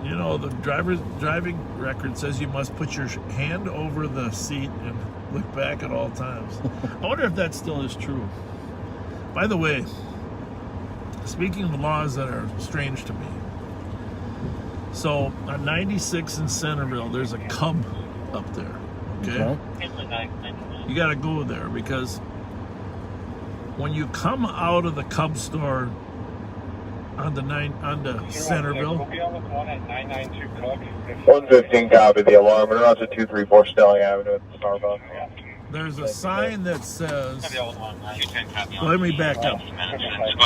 You know, the driver's driving record says you must put your hand over the seat and look back at all times. I wonder if that still is true. By the way, speaking of laws that are strange to me, so on 96 in Centerville, there's a Cub up there. Okay? You got to go there because when you come out of the Cub store on the Centerville. 115 copy the alarm. We're out to 234 Stelling Avenue at the Starbucks. There's a sign that says, let me back up.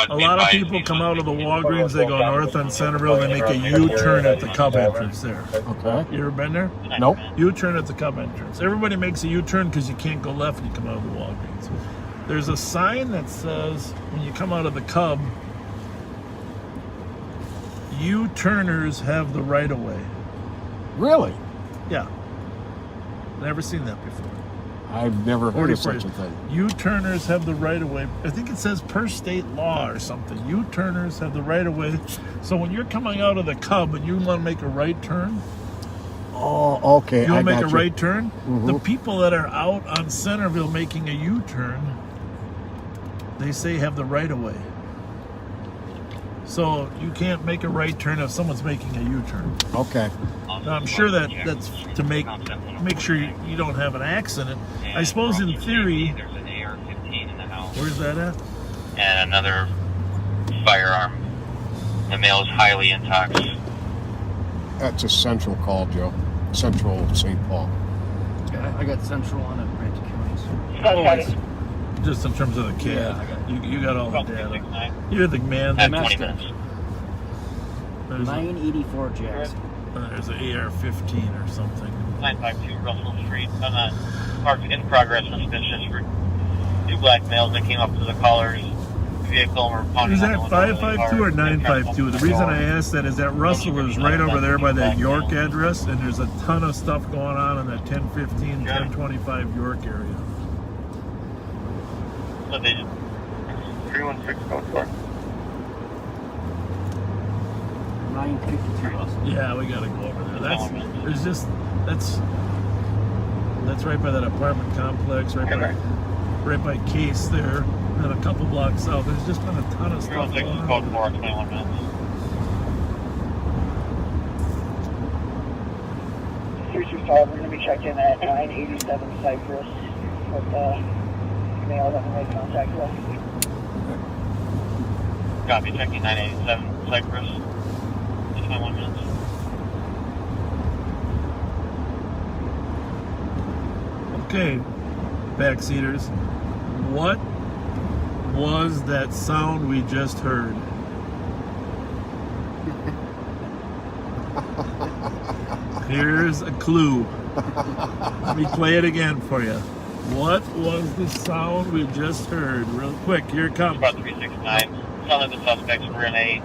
A lot of people come out of the Walgreens, they go north on Centerville, they make a U-turn at the Cub entrance there. Okay. You ever been there? Nope. U-turn at the Cub entrance. Everybody makes a U-turn because you can't go left when you come out of the Walgreens. There's a sign that says, when you come out of the Cub, U-turners have the right-of-way. Really? Yeah. Never seen that before. I've never heard of such a thing. U-turners have the right-of-way. I think it says per state law or something. U-turners have the right-of-way. So when you're coming out of the Cub and you want to make a right turn, oh, okay, you want to make a you. right turn, Mm-hmm. the people that are out on Centerville making a U-turn, they say have the right-of-way. So you can't make a right turn if someone's making a U-turn. Okay. Now, I'm sure that's to make sure you don't have an accident. I suppose in theory. There's an AR-15 in the house. Where's that at? And another firearm. The male is highly intoxicated. That's a Central call, Joe. Central St. Paul. Yeah, I got Central on it, Ramsey County. Just in terms of the kid. Yeah, you got all the data. You're the man that At 20 minutes. 984 Jackson. There's an AR-15 or something. 952 Russell Street. Marked in progress suspicious for 2 black males that came up to the caller's vehicle and were pounding Is on that the window of the 552 or car. 952? The reason I asked that is that Russell is right over there by that York address, and there's a ton of stuff going on in that 1015, 1025 York area. So they just 316 code 4. 952 Russell. Yeah, we gotta go over there. That's right by that apartment complex, right by right by Case there, and then a couple blocks south. There's just been a ton of stuff going on. Code 4, 21 minutes. 325, we're going to be checking at 987 Cypress with the male that we made contact with. Copy, checking 987 Cypress. 21 minutes. Okay, backseaters, what was that sound we just heard? Here's a clue. Let me play it again for you. What was the sound we just heard? Real quick, here it comes. About 369. Some of the suspects were in a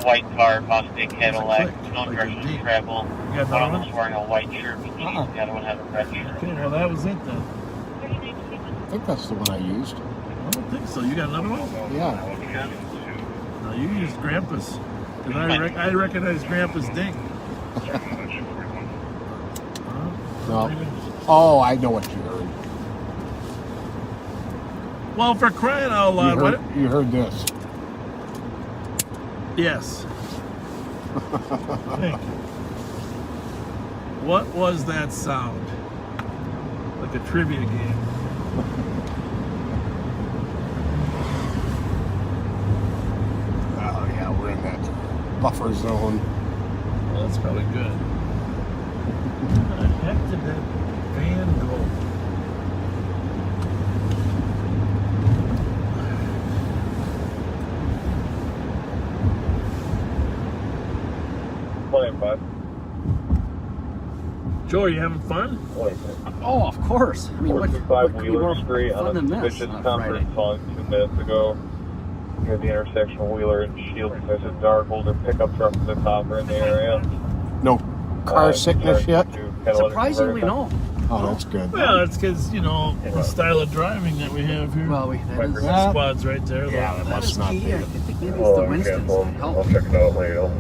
white car, possibly a Cadillac, no direction to travel. One of them was wearing a white shirt with jeans, the other one had a red shirt. Okay, well that was it then. I think that's the one I used. I don't think so. You got another one? Yeah. No, you used Grampus. Because I recognize Grampus Dink. No. Oh, I know what you heard. Well, for crying out loud, you heard this. Yes. Think. What was that sound? Like a trivia game. Oh yeah, we're in that buffer zone. Well, that's probably good. Where the heck did that van go? Joe, are you having fun? Oh, of course. I mean, what could be more Street fun than this suspicious on a Friday? conference calling 2 minutes ago near the intersection of Wheeler and Shields. There's a dark older pickup truck with a topper in the area. No car sickness yet? Surprisingly, no. Oh, that's good. Well, it's because, you know, the style of driving that we have here. Well, that is... Squad's right there. Yeah, that must not be. I think maybe it's the Winstons that help. I'll check it out later.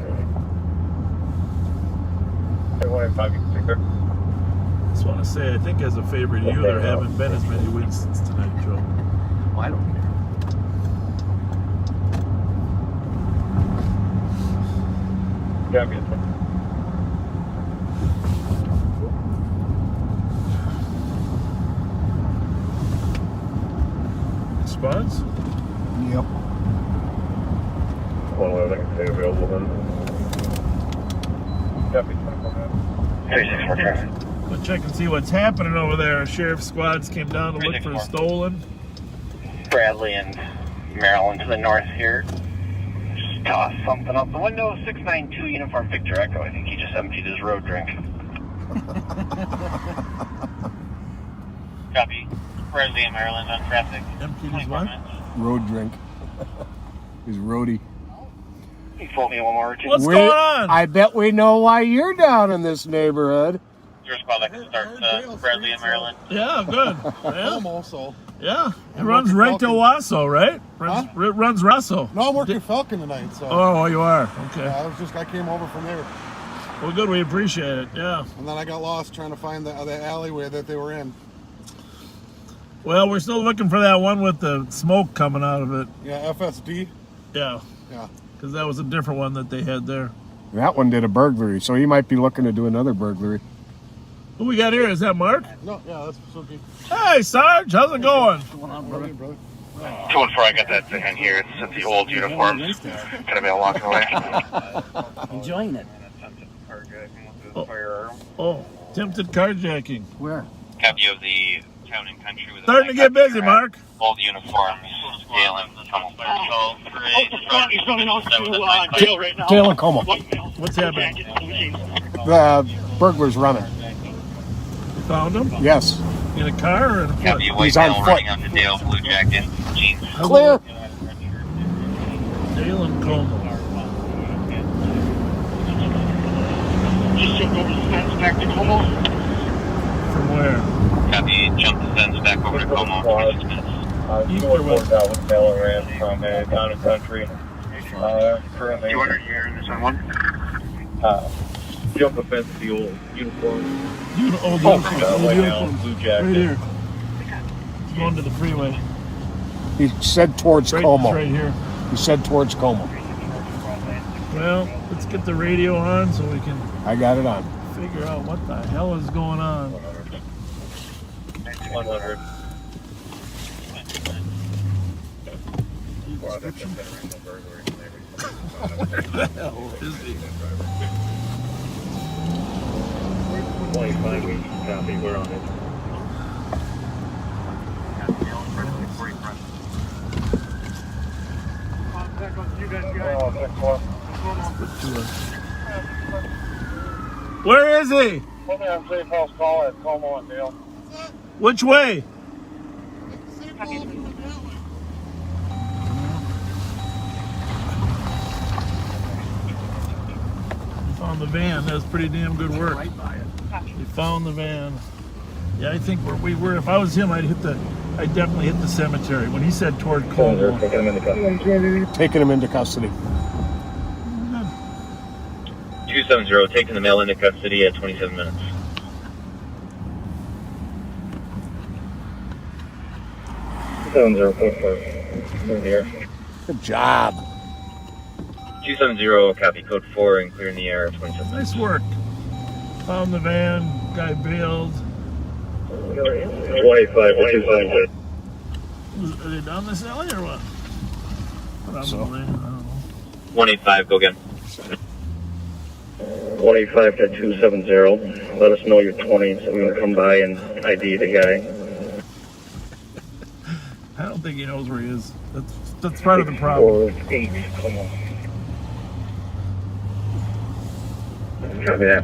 Just want to say, I think as a favor to you, there haven't been as many Winstons tonight, Joe. Well, I don't care. Squads? Yep. Well, I think it's available then. Copy, 364 traffic. Let's check and see what's happening over there. Sheriff squads came down to look for a stolen. Bradley and Maryland to the north here. Just tossed something out the window. 692 Uniform Victor Echo. I think he just emptied his road drink. Copy. Bradley and Maryland on traffic. Emptied his what? Road drink. His roadie. He told me one more. What's going on? I bet we know why you're down in this neighborhood. Your squad that can start Bradley and Maryland. Yeah, good. Yeah. Almost, so. Yeah, it runs right to Wasso, right? Runs Russo. No, I'm working Falcon tonight, so. Oh, you are? Okay. Yeah, I came over from there. Well, good, we appreciate it, yeah. And then I got lost trying to find the alleyway that they were in. Well, we're still looking for that one with the smoke coming out of it. Yeah, FSD. Yeah. Yeah. Because that was a different one that they had there. That one did a burglary, so he might be looking to do another burglary. Who we got here? Is that Mark? No, yeah, that's Suki. Hey, Sarge, how's it going? What's going on, brother? 214, I got that thing in here. It's at the old uniforms. Could have been walking away. Enjoying it. Oh, attempted carjacking. Where? Copy of the Town and Country with Starting to get busy, Mark. Old uniforms. Dale and Como. He's running off to jail right now. Dale and Como. What's happening? The burglar's running. You found him? Yes. In a car or in a foot? Copy of white He's on male foot. running onto Dale, blue jacket, jeans. Clear. Dale and Como. Just jumped over the fence back to Como. From where? Copy, jump the fence back over to Como. 26 minutes. East or west? Out with Millingren from Town and Country. Currently. 200 here in this one. Jump the fence, the old uniform. Old White uniform. male, blue jacket. Right here. going to the freeway. He said towards Como. Right here. He said towards Como. Well, let's get the radio on so we can. I got it on. Figure out what the hell is going on. 100. Where the hell is he? 25, we copy, we're on it. Where is he? Put me on safe house call at Como and Dale. Which way? Found the van. That's pretty damn good work. Right by it. We found the van. Yeah, I think we were. If I was him, I'd definitely hit the cemetery. When he said toward Como. Taking him into custody. 270, taking the male into custody at 27 minutes. Good job. 270, copy code 4 and clearing the air at 27 minutes. Nice work. Found the van. Guy bailed. 25 to 270. Are they down this alley or what? Probably. I don't know. 185, go again. 185 to 270. Let us know you're 20 so we can come by and ID the guy. I don't think he knows where he is. That's part of the problem. 8, come on. Copy that.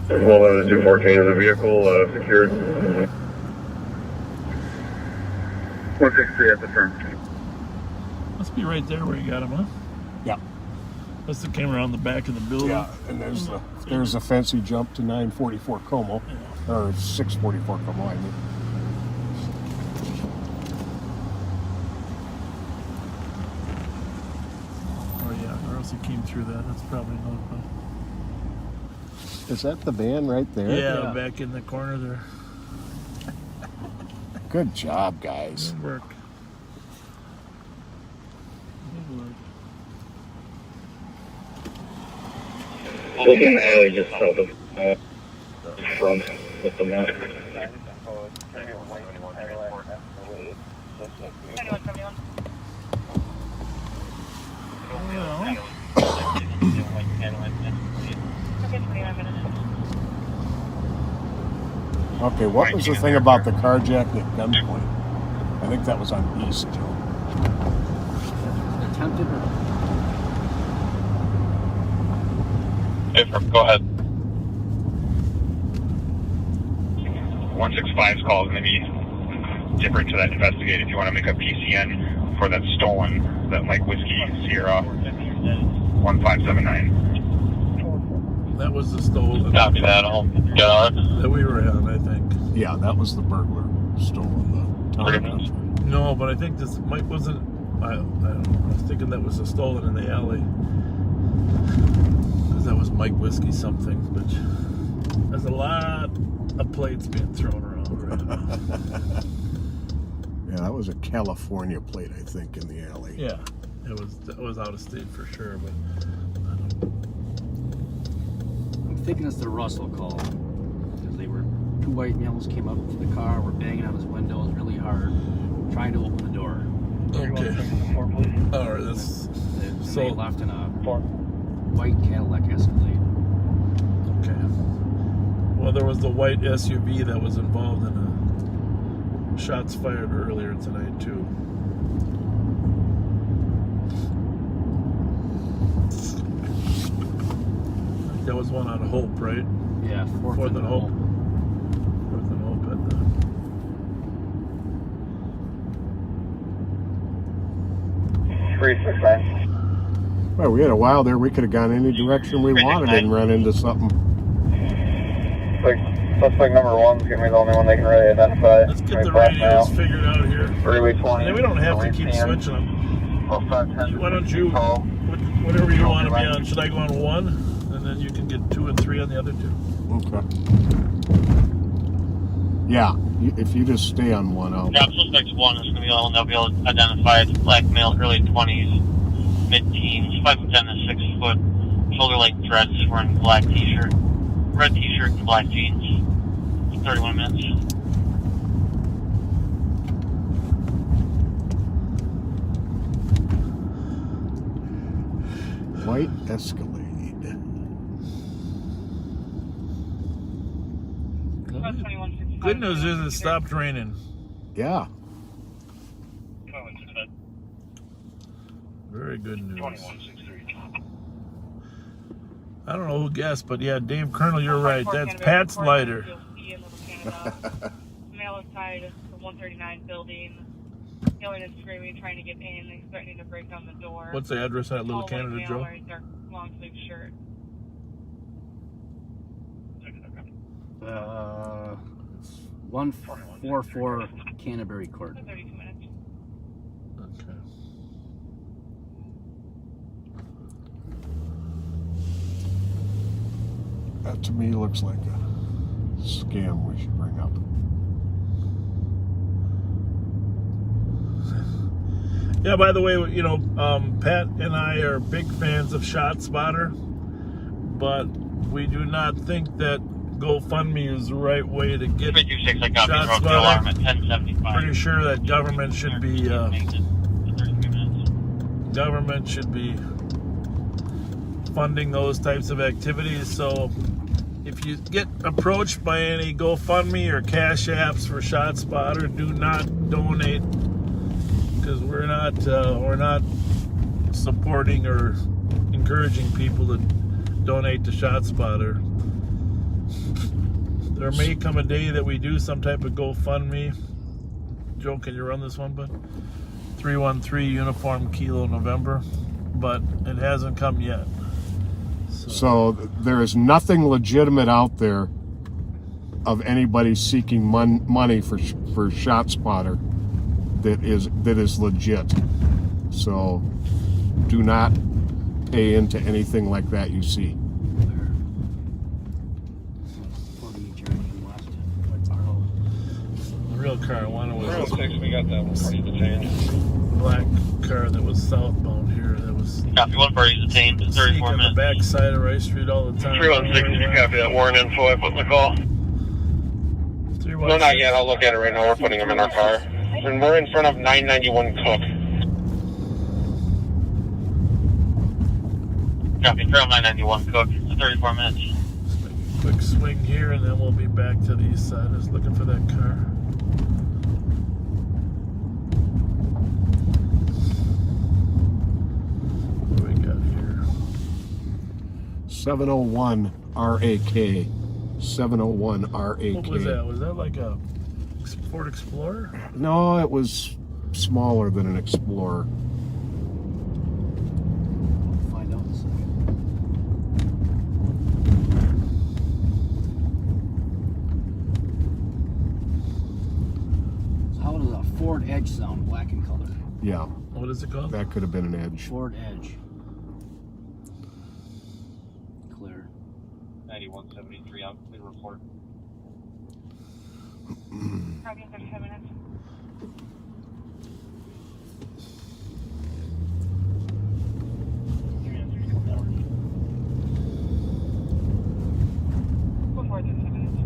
11 to 214 is the vehicle secured. 163 at the firm. Must be right there where you got him, huh? Yeah. Must have came around the back of the building. Yeah, and there's the fence he jumped to 944 Como, or 644 Como, I mean. Oh yeah, or else he came through that. That's probably not. Is that the van right there? Yeah, back in the corner there. Good job, guys. Good work. Look in the alley just south of front with the map. Okay, what was the thing about the carjacking at gunpoint? I think that was on East, Joe. Attempted or... Go ahead. 165's call is going to be different to that investigate if you want to make a PCN for that stolen, that Mike Whiskey Sierra 1579. That was the stolen. Copy that. I'll get on. That we were on, I think. Yeah, that was the burglar stolen the time. No, but I think this Mike wasn't. I don't know. I was thinking that was the stolen in the alley. Because that was Mike Whiskey something. But there's a lot of plates being thrown around right now. Yeah, that was a California plate, I think, in the alley. Yeah, that was out of state for sure. But I'm thinking it's the Russell call. Because they were, two white males came up to the car, were banging on his windows really hard, trying to open the door. Okay. All right, that's so they left in a white Cadillac Escalade. Okay. Well, there was the white SUV that was involved in a shots fired earlier tonight too. That was one on Hope, right? Yeah, Fourth and Hope. Fourth and Hope at the. Well, we had a while there. We could have gone any direction we wanted and run into something. Suspect number 1's going to be the only one they can really identify. Let's get the radios figured out here. Freeway 20. And we don't have to keep switching them. Why don't you, whatever you want to be on, should I go on 1? And then you can get 2 and 3 on the other 2. Okay. Yeah, if you just stay on one, I'll... Yeah, suspect 1 is going to be able, they'll be able to identify as black male, early 20s, mid-teens, 5'10" to 6 foot, shoulder-length dreads, wearing black t-shirt, red t-shirt and black jeans. 31 minutes. White Escalade. Good news is it stopped raining. Yeah. Very good news. I don't know who guessed, but yeah, Dave Colonel, you're right. That's Pat's lighter. Male inside the 139 building, yelling and screaming, trying to get in. He's threatening to break down the door. What's the address on that Little Canada, Joe? Wearing dark long sleeve shirt. It's 144 Canterbury Court. 32 minutes. Okay. That to me looks like a scam we should bring up. Yeah, by the way, you know, Pat and I are big fans of ShotSpotter, but we do not think that GoFundMe is the right way to get ShotSpotter. Pretty sure that government should be funding those types of activities. So if you get approached by any GoFundMe or Cash Apps for ShotSpotter, do not donate, because we're not supporting or encouraging people to donate to ShotSpotter. There may come a day that we do some type of GoFundMe. Joe, can you run this one, bud? 313 Uniform Kilo November, but it hasn't come yet. So there is nothing legitimate out there of anybody seeking money for ShotSpotter that is legit. So do not pay into anything like that you see. The real car I wanted was we got that one pretty detained. Black car that was southbound here. That was Copy, 1 party detained, 34 on the minutes. back side of Rice Street all the time. 316, did you copy that warrant info I put in the call? No, not yet. I'll look at it right now. We're putting them in our car. And we're in front of 991 Cook. Copy, trail 991 Cook, 34 minutes. Quick swing here, and then we'll be back to the east side. I was looking for that car. What do we got here? 701 RAK. 701 RAK. What was that? Was that like a Ford Explorer? No, it was smaller than an Explorer. Find out in a second. So how does a Ford Edge sound, black in color? Yeah. What is it called? That could have been an Edge. Ford Edge. Clear. 9173 on clear report. Copy, 37 minutes. Before 37 minutes.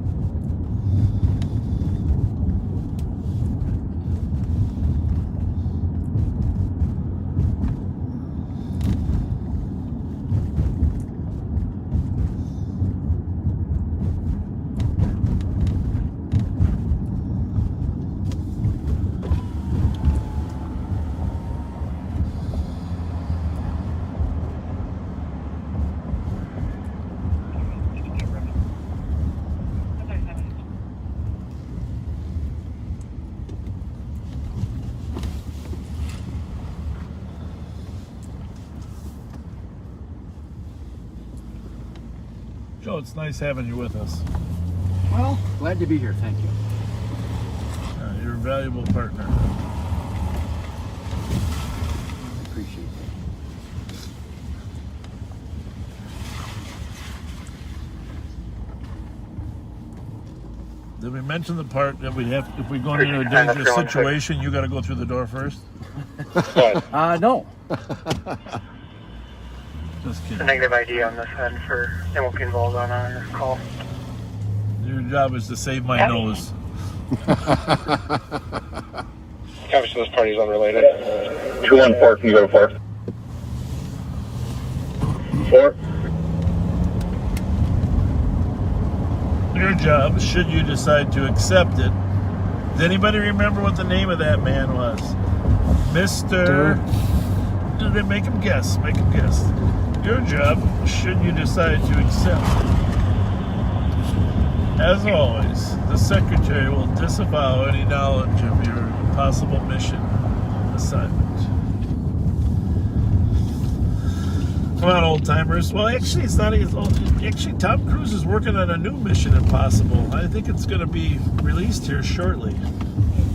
Joe, it's nice having you with us. Well, glad to be here. Thank you. You're a valuable partner. Appreciate Did we mention the part that we have, if we go into a dangerous situation, you got to go through the door first? No. Just kidding. Negative ID on this end for they won't be involved on our call. Your job is to save my nose. Obviously, this party's unrelated. 214, can you go to 4? 4. Your job, should you decide to accept it. Does anybody remember what the name of that man was? Mr. Did they make him guess? Make him guess. Your job, should you decide to accept it. As always, the Secretary will disavow any knowledge of your possible mission assignment. Come on, old timers. Well, actually, it's not as old. Actually, Tom Cruise is working on a new Mission Impossible. I think it's going to be released here shortly.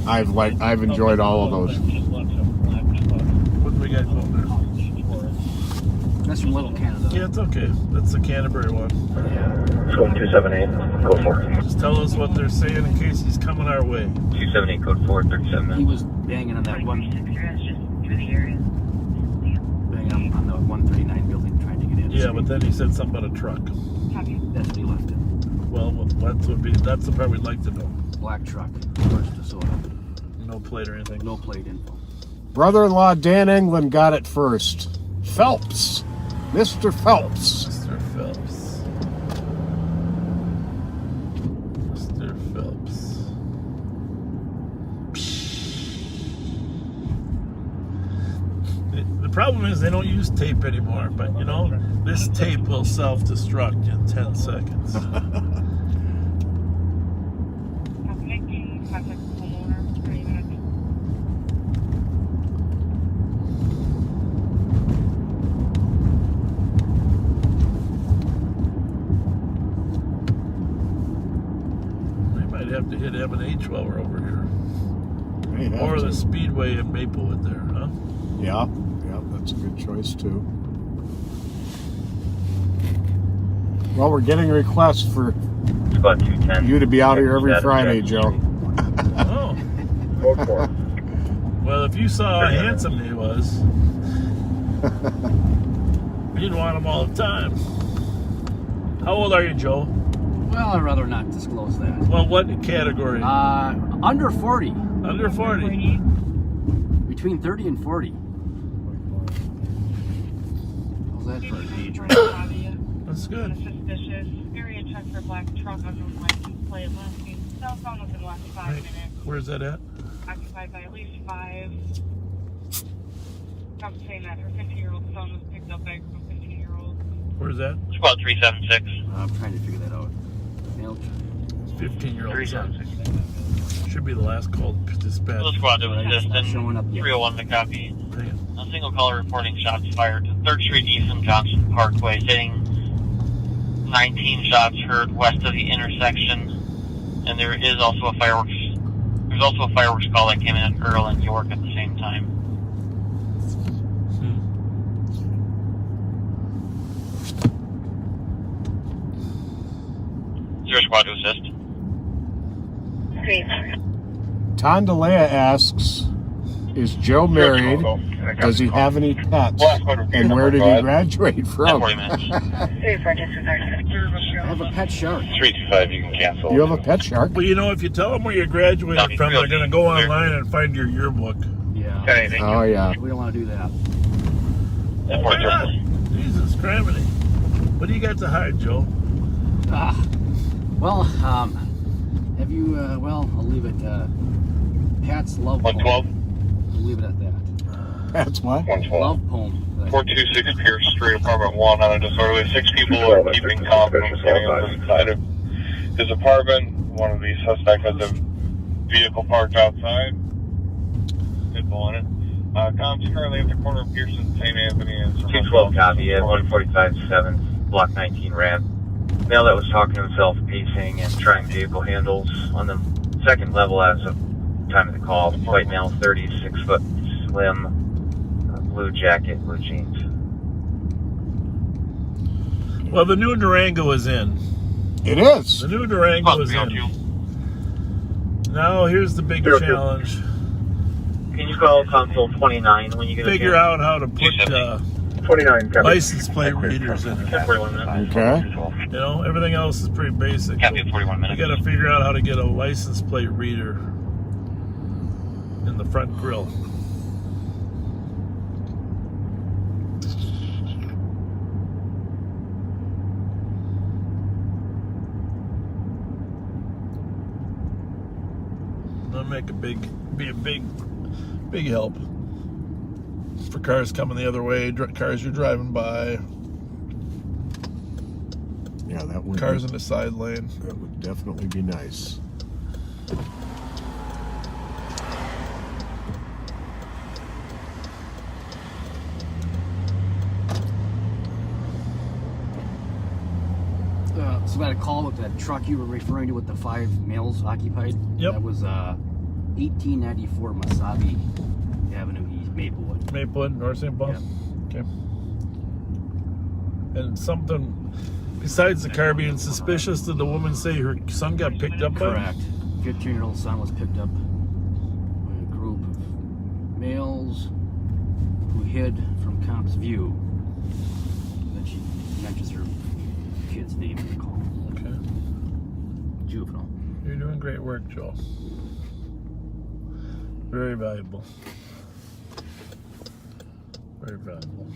I've enjoyed all of those. What do we got going there? That's from Little Canada. Yeah, it's okay. That's the Canterbury one. It's going 278, code 4. Just tell us what they're saying in case he's coming our way. 278, code 4, 37 minutes. He was banging on that one. Banging on the 139 building trying to get in. Yeah, but then he said something about a truck. That's what he left it. Well, that's the part we'd like to know. Black truck. Towards DeSoto. No plate or anything. No plate info. Brother-in-law Dan England got it first. Phelps. Mr. Phelps. Mr. Phelps. Mr. Phelps. The problem is they don't use tape anymore, but you know, this tape will self-destruct in 10 seconds. Have to hit M&H while we're over here. Or the Speedway in Maplewood there, huh? Yeah, that's a good choice too. Well, we're getting requests for you to be out here every Friday, Joe. Oh. Well, if you saw how handsome he was, you'd want him all the time. How old are you, Joe? Well, I'd rather not disclose that. Well, what category? Under 40. Under 40? Between 30 and 40. How's that for an age range? That's good. Suspicious. Area check for black truck on the license plate. Cell phone within the last 5 minutes. Where's that at? Occupied by at least 5. I'm saying that her 15-year-old son was picked up by some 15-year-olds. Where's that? Squad 376. I'm trying to figure that out. 15-year-old son. Should be the last call to dispatch. The squad to assist and 301 to copy. A single caller reporting shots fired. 3rd Street East and Johnson Parkway, hitting 19 shots heard west of the intersection. And there is also a fireworks call that came in at Earl and York at the same time. Zero squad to assist. Tondalea asks, is Joe married? Does he have any pets? And where did he graduate from? I have a pet shark. 325, you can cancel. You have a pet shark? Well, you know, if you tell them where you graduated from, they're going to go online and find your yearbook. Yeah. Oh, yeah. We don't want to do that. Why not? Jesus, criminy. What do you got to hide, Joe? Well, have you, well, I'll leave it, Pat's love poem. 112? I'll leave it at that. That's what? 112. Love poem. 426 Pierce Street, apartment 1 on a disorderly. 6 people are keeping calm from getting inside of his apartment. One of the suspects has a vehicle parked outside. Pit bull in it. Comms currently at the corner of Pearson and St. Anthony. 212 copy at 145-7, block 19 ramp. Male that was talking to himself, pacing and trying vehicle handles on the 2nd level as of time of the call. White male, 36 foot, slim, blue jacket, blue jeans. Well, the new Durango is in. It is. The new Durango is in. Now here's the big challenge. Can you call console 29 when you get Figure a out how to put 29, license plate readers in it. Okay. You know, everything else is pretty basic. Copy at 41 minutes. You got to figure out how to get a license plate reader in the front grille. That'll make be a big help for cars coming the other way, cars you're driving by. Yeah, that would cars in the side lane. That would definitely be nice. So I got a call with that truck you were referring to with the 5 males occupied. Yep. That was 1894 Masabi Avenue East, Maplewood. Maplewood, North St. Paul? Yep. Okay. And something, besides the car being suspicious, did the woman say her son got picked up by? Correct. 15-year-old son was picked up by a group of males who hid from cops' view. Then she mentions her kid's name in the call. Okay. Juvenile. You're doing great work, Joe. Very valuable. Very valuable.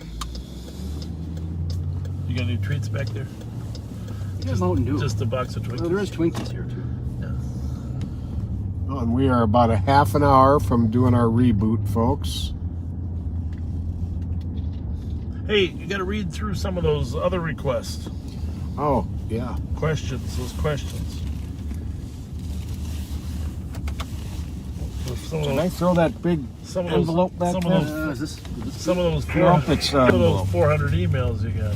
You got any treats back there? Yeah, Mountain Dew. Just a box of Twinkies. Well, there is Twinkies here too. Yeah. Oh, and we are about a half an hour from doing our reboot, folks. Hey, you got to read through some of those other requests. Oh, yeah. Those questions. Can I throw that big envelope back there? Some of those 400 emails you got.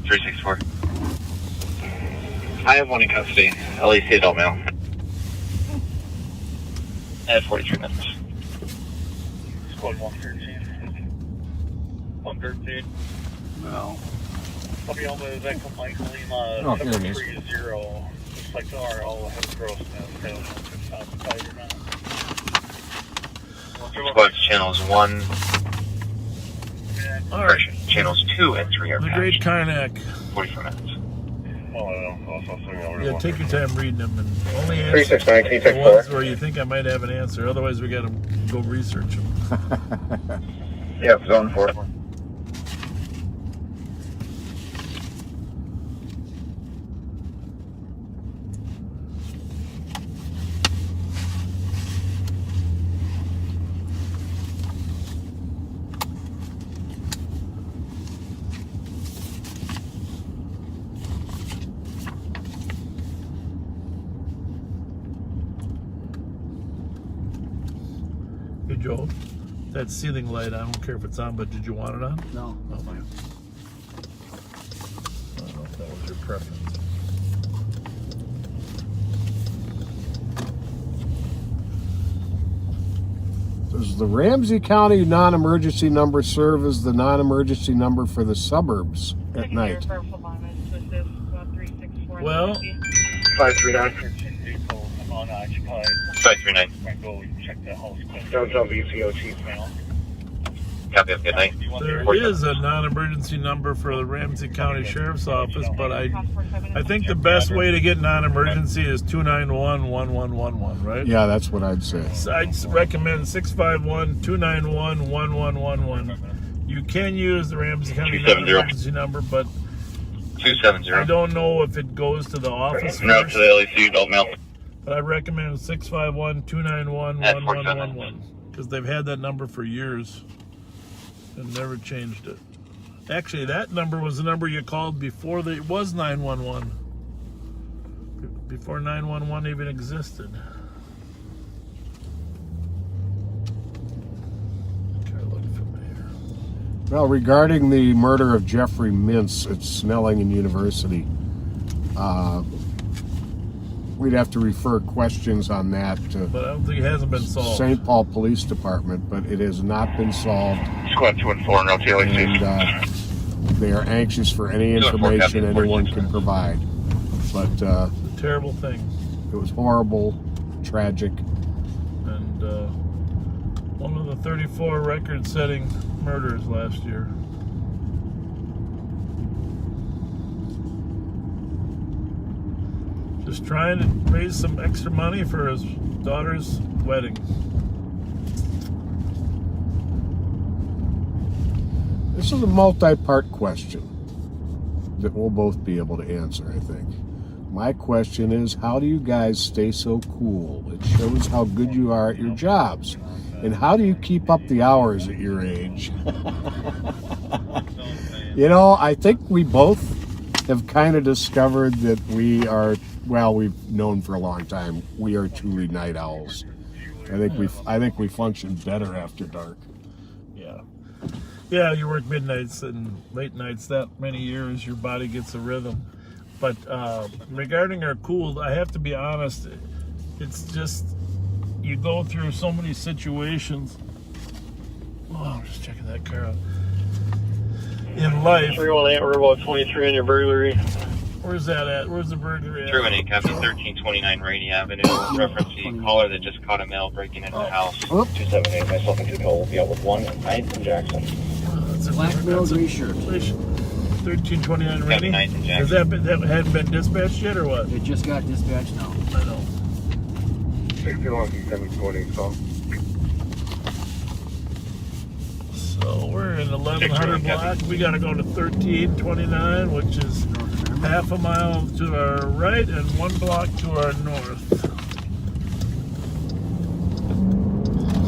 364. I have one in custody. LAC adult male. At 43 minutes. Squad 113. 113. No. I'll be on with that complaint, Lima Oh, here it is. 730. Looks like they are all have gross now. I don't know if it's outside or not. Squad's channels 1. All right. Channels 2 and 3 are The patched. Great Karnak. 44 minutes. Oh, I don't know. Yeah, take your time reading them and only answer 369, the ones where you think I might have an answer. Otherwise, we got to go research them. Yeah, zone 4. Hey, Joe, that ceiling light, I don't care if it's on, but did you want it on? No, that's fine. I don't know if that was your preference. Does the Ramsey County non-emergency number serve as the non-emergency number for the suburbs at night? Well, 539. Unoccupied. 539. Go check the house. Don't tell VCO chief now. Copy, have a good night. there is a non-emergency number for the Ramsey County Sheriff's Office, but I think the best way to get non-emergency is 291-1111, right? Yeah, that's what I'd say. So I'd recommend 651-291-1111. You can use the Ramsey County 270. non-emergency number, but 270. I don't know if it goes to the office No, first. to the LAC adult male. But I recommend 651-291-1111 because they've had that number for years and never changed it. Actually, that number was the number you called before it was 911. Before 911 even existed. Well, regarding the murder of Jeffrey Mintz at Snelling and University, we'd have to refer questions on that to But I don't think it hasn't been solved. St. Paul Police Department, but it has not been solved. Squad 2 and 4, no TLAC. And they are anxious for any information anyone can provide. But It's a terrible thing. It was horrible, tragic. And one of the 34 record-setting murders last year. Just trying to raise some extra money for his daughter's wedding. This is a multi-part question that we'll both be able to answer, I think. My question is, how do you guys stay so cool? It shows how good you are at your jobs. And how do you keep up the hours at your age? You know, I think we both have kind of discovered that we are, well, we've known for a long time, we are truly night owls. I think we function better after dark. Yeah. Yeah, you work midnights and late nights that many years, your body gets a rhythm. But regarding our cool, I have to be honest, it's just, you go through so many situations. Oh, I'm just checking that car out. In life. 318, we're about 23 on your burglary. Where's that at? Where's the burglary at? 318, copy 1329 Rainy Avenue. Reference the caller that just caught a male breaking into the house. 278, myself and Cisco will be out with 1 at 9th and Jackson. It's a black male, gray shirt. 1329 Rainy? Has that hadn't been dispatched yet or what? It just got dispatched now. I know. 61, 720, call. So we're in 1100 block. We got to go to 1329, which is half a mile to our right and 1 block to our north.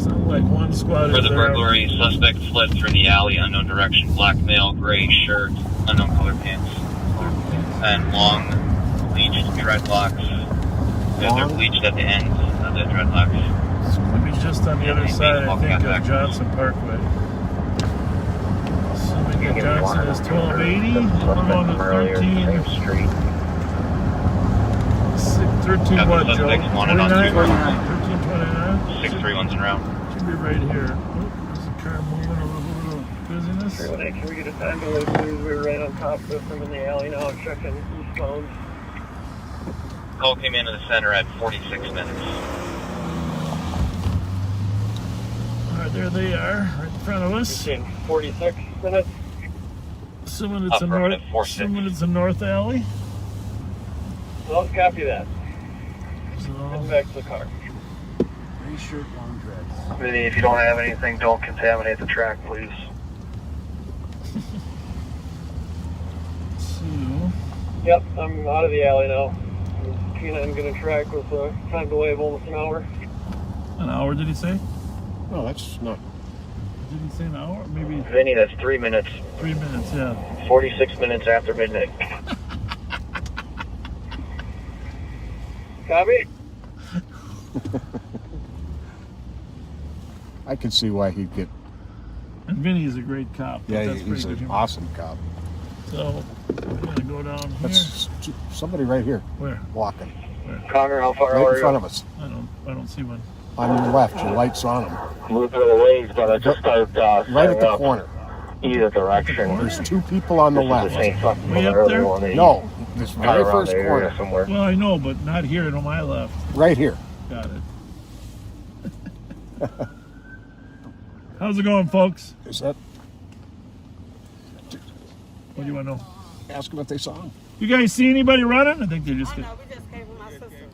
Sounds like one squad For is the there. burglary, suspect fled through the alley, unknown direction, black male, gray shirt, unknown color pants, and long bleached dreadlocks. They're bleached at the ends of the dreadlocks. Maybe just on the other side, I think, of Johnson Parkway. Assuming that Johnson is 1280, we're going to 13 what, Joe? 29? 1329? 631's in route. Should be right here. Oh, there's a car moving, a little busyness. Can we get a time delay, please? We're right on top of them in the alley now, checking these phones. Call came into the center at 46 minutes. Alright, there they are, right in front of us. 46 minutes. Assuming it's a north alley. Well, copy that. So, Heading back to the car. Gray shirt, long dreads. Vinny, if you don't have anything, don't contaminate the track, please. Yep, I'm out of the alley now. I'm going to track with a time delay of almost an hour. An hour, did he say? No, that's not. Did he say an hour? Maybe. Vinny, that's 3 minutes. 3 minutes, yeah. 46 minutes after midnight. Copy? I could see why he'd get. And Vinny's a great cop. Yeah, That's he's pretty an good. awesome cop. So, we're going to go down here. That's somebody right here. Where? Walking. Where? Connor, how far Right are in you? front of us. I don't see one. On your left, your light's on him. Move a little ways, but I just started Right at the corner. Either direction. There's 2 people on the left. Way up there? No, this very first corner. Somewhere. Well, I know, but not here to my left. Right here. Got it. How's it going, folks? Is that? What do you want to know? Ask them if they saw him. You guys see anybody running? I think they just. Oh, no, we just came with my sister.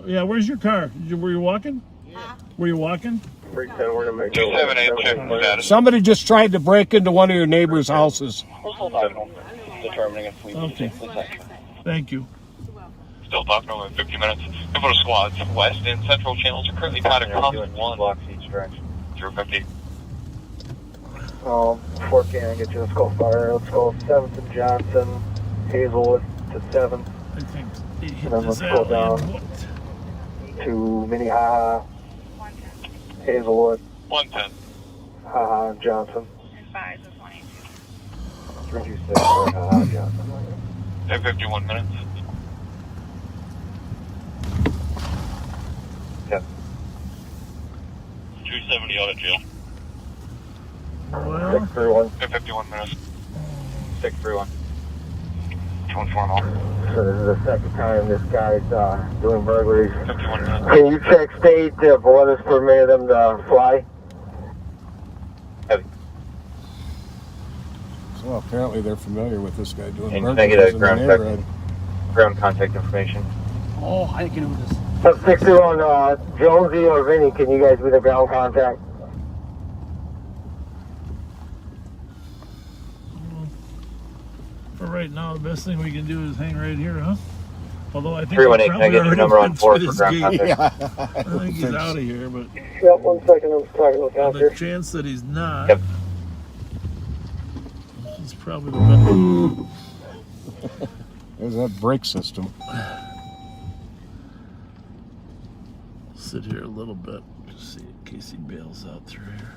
Yeah, where's your car? Were you walking? Huh? Were you walking? 278, check status. Somebody just tried to break into one of your neighbor's houses. Determining if we Okay. Thank you. Still talking over 50 minutes. Info squads, west and central channels are currently plotting common 1. Blocks each direction. 050. 4 can get you. Let's go fire. Let's go 7th and Johnson, Hazelwood to 7th. I think they hit And then this let's go alley down. and hooked. To Minnehaha, Hazelwood, 110. Haha, and Johnson. And 5 is 182. 326, Haha, Johnson. 51 minutes. Yep. 270 out of jail. Well, 631. 51 minutes. 631. to inform all. So this is the second time this guy's doing burglaries. Can you check state if weather's permitted them to fly? Heavy. So apparently they're familiar with this guy doing And can I get a burglaries ground contact information? Oh, I can do this. 621 Jonesy or Vinny, can you guys be the ground contact? For right now, the best thing we can do is hang right here, huh? Although I think 318, can I get your number on 4 for ground contact? Yeah. I think he's out of here, but Yep, 1 second, I'm talking with on Counter. the chance that he's not, Yep. he's probably the best. There's that brake system. Sit here a little bit, just see in case he bails out through here.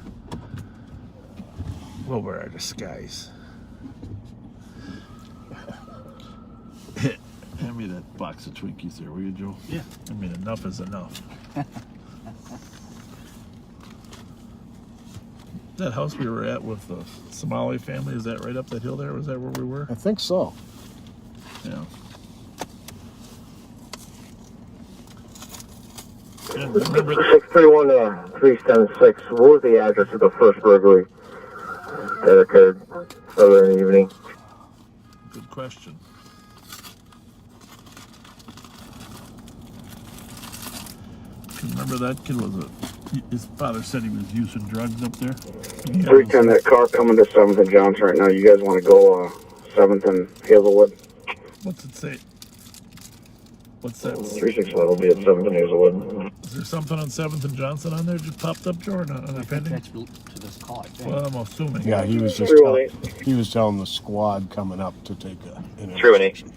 Well, where are the skies? Hand me that box of Twinkies there, will you, Joe? Yeah. I mean, enough is enough. That house we were at with the Somali family, is that right up that hill there? Was that where we were? I think so. Yeah. Yeah, remember 631 376, what was the address of the first burglary that occurred earlier in the evening? Good question. Remember that kid his father said he was using drugs up there? 310, that car coming to 7th and Johnson right now. You guys want to go 7th and Hazelwood? What's it say? What's that? 361 will be at 7th and Hazelwood. Is there something on 7th and Johnson on there just popped up, Jordan, on the pending? That's to this call, I think. Well, I'm assuming. Yeah, he was just he was telling the squad coming up to take an intersection.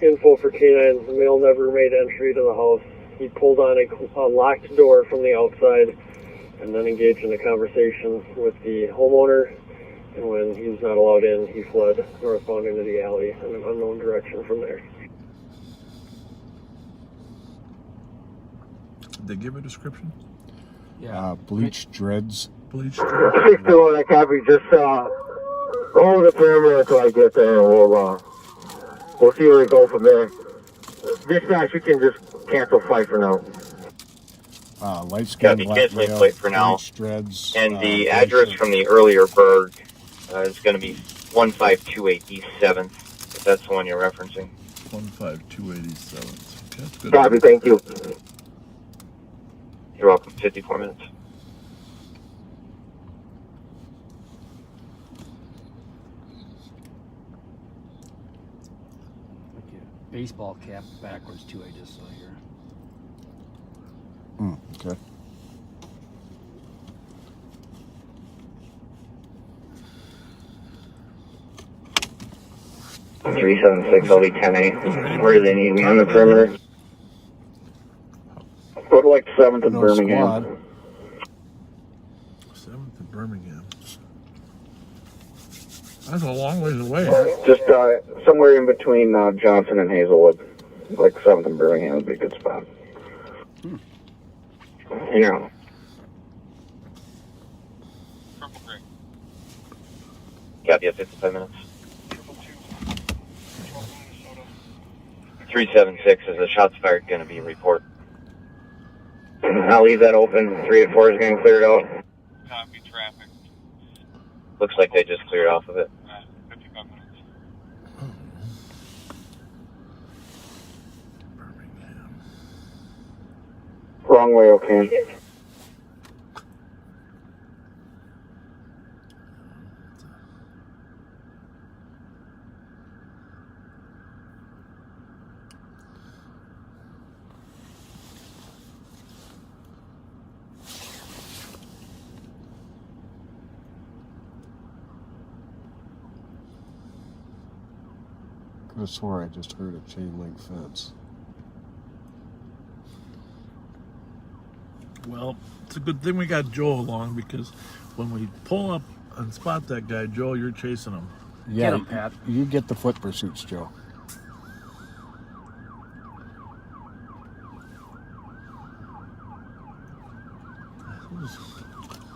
Info for K9, the male never made entry to the house. He pulled on a locked door from the outside and then engaged in a conversation with the homeowner. And when he was not allowed in, he fled northbound into the alley in an unknown direction from there. Did they give a description? Yeah. Bleach dreads. Bleach dreads. 621, I copy. Just hold the perimeter until I get there, and we'll see where we go from there. Dispatch, you can just cancel flight for now. Light skin, black cancel male, flight for now. dreads. And the address from the earlier burg is going to be 1528 East 7th, if that's the one you're referencing. 1528 East 7th. Okay, that's good. Copy, thank you. You're welcome. 54 minutes. Okay. Baseball cap backwards too, I just saw here. Okay. $376, I'll be 10A. Where do they need me on the perimeter? Go to like 7th and Birmingham. 7th and Birmingham. That's a long ways away. Just somewhere in between Johnson and Hazelwood. Like 7th and Birmingham would be a good spot. You know. Copy at 55 minutes. 376 is the shots fired going to be reported. I'll leave that open. 384 is getting cleared out. Copy traffic. Looks like they just cleared off of it. 55 minutes. Wrong way, okay. I swore I just heard a chain link fence. Well, it's a good thing we got Joe along, because when we pull up and spot that guy, Joe, you're chasing him. Yeah, Get him, Pat. You get the foot pursuits, Joe.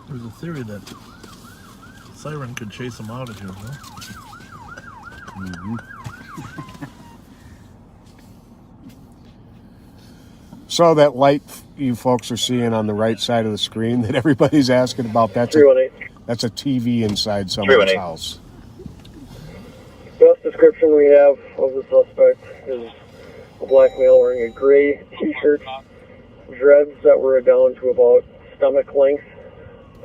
There's a theory that Siren could chase him out of here, huh? So that light you folks are seeing on the right side of the screen that everybody's asking about, that's a TV inside someone's house. Best description we have of the suspect is a black male wearing a gray t-shirt, dreads that were down to about stomach length,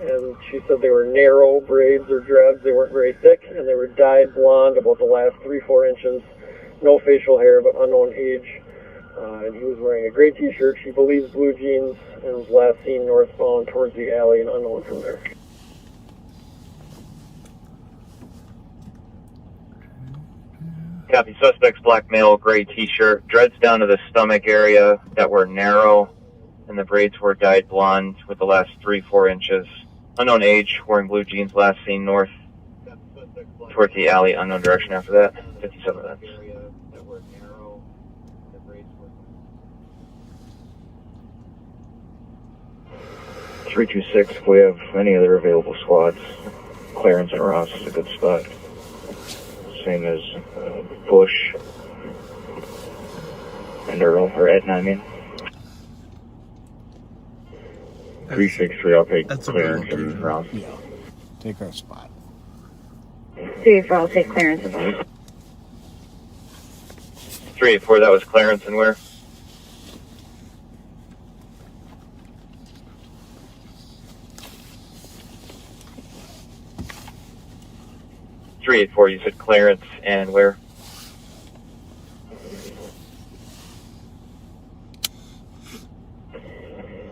and she said they were narrow braids or dreads. They weren't very thick, and they were dyed blonde about the last 3-4 inches. No facial hair, but unknown age. And he was wearing a gray t-shirt, she believes blue jeans, and was last seen northbound towards the alley and unknown from there. Copy. Suspect's black male, gray t-shirt, dreads down to the stomach area that were narrow, and the braids were dyed blonde with the last 3-4 inches. Unknown age, wearing blue jeans, last seen north towards the alley, unknown direction after that. 57 minutes. 326, if we have any other available squads, Clarence and Ross is a good spot. Same as Bush and Earl, or Edna, I mean. 363, I'll take Clarence and Ross. Yeah, take our spot. 384, I'll take Clarence and Ross. 384, that was Clarence and where? You said Clarence and where?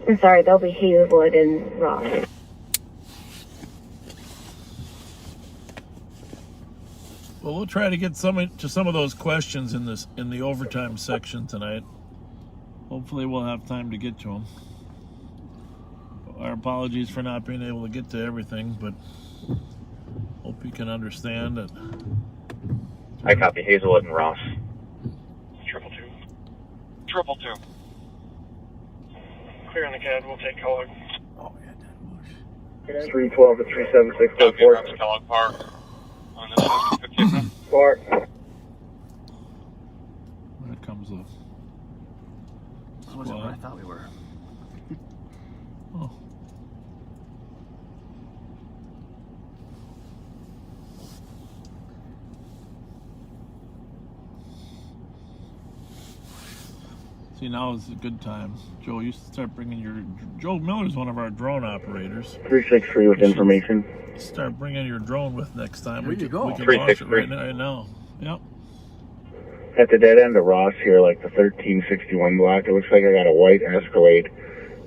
I'm sorry, they'll be Hazelwood and Ross. Well, we'll try to get some of those questions in the overtime section tonight. Hopefully, we'll have time to get to them. Our apologies for not being able to get to everything, but hope you can understand it. I copy. Hazelwood and Ross. 222. 222. Clear on the CAD, we'll take Kellogg. Oh, yeah, that bush. 312 to 376, Copy, Park. Ramsey, Kellogg Park. On this one, 15. Park. There comes the... That wasn't where I thought we were. Oh. See, now is a good time. Joe, you start bringing your... Joe Miller's one of our drone operators. 363 with information. Start bringing your drone with next time. There you go. We can launch it right now. Yep. At the dead end of Ross here, like the 1361 block, it looks like I got a white Escalade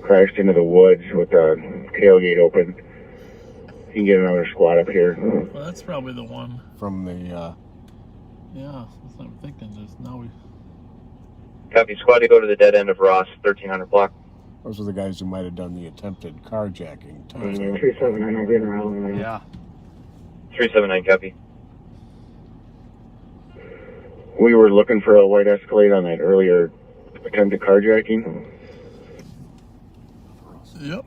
crashed into the woods with the tailgate open. You can get another squad up here. Well, that's probably the one. From the... Yeah, that's what I'm thinking. Now we... Copy. Squad to go to the dead end of Ross, 1300 block. Those are the guys who might have done the attempted carjacking. 379, I'll be in around. Yeah. 379, copy. We were looking for a white Escalade on that earlier attempted carjacking. Yep.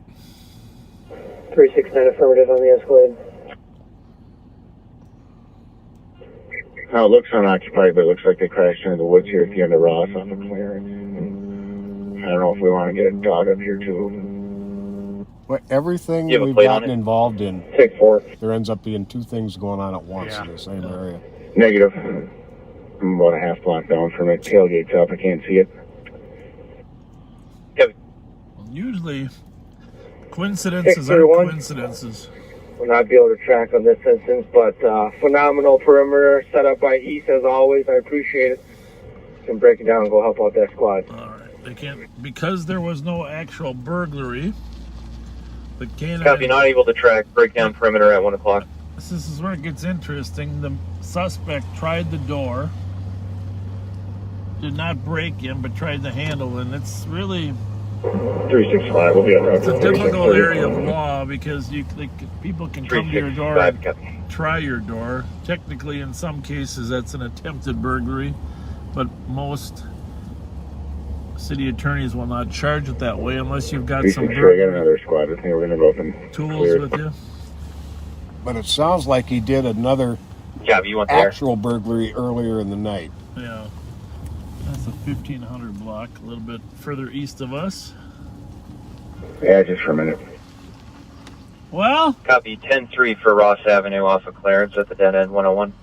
369 affirmative on the Escalade. Now it looks unoccupied, but it looks like they crashed into the woods here at the end of Ross on the clearing. I don't know if we want to get a dog up here too. Well, everything You have a we've plate on gotten it? involved in, Take 4. there ends up being two things going on at once in the same area. Negative. I'm about a half block down from it. Tailgate's up. I can't see it. Usually, coincidences are 631. coincidences. Will not be able to track on this instance, but phenomenal perimeter set up by East as always. I appreciate it. Can break it down and go help out that squad. All right, they can't because there was no actual burglary. The canine. Copy. Not able to track. Breakdown perimeter at 1 o'clock. This is where it gets interesting. The suspect tried the door, did not break in, but tried the handle, and it's really 365. We'll be on it's a difficult area of law because people can come to your door and try your door. Technically, in some cases, that's an attempted burglary, but most city attorneys will not charge it that way unless you've got some I got another squad. I think we're going to go up and tools clear. with you. But it sounds like he did another Yeah, but you want there. actual burglary earlier in the night. Yeah. That's a 1500 block, a little bit further east of us. Yeah, just for a minute. Well? Copy 10-3 for Ross Avenue off of Clarence at the dead end 101.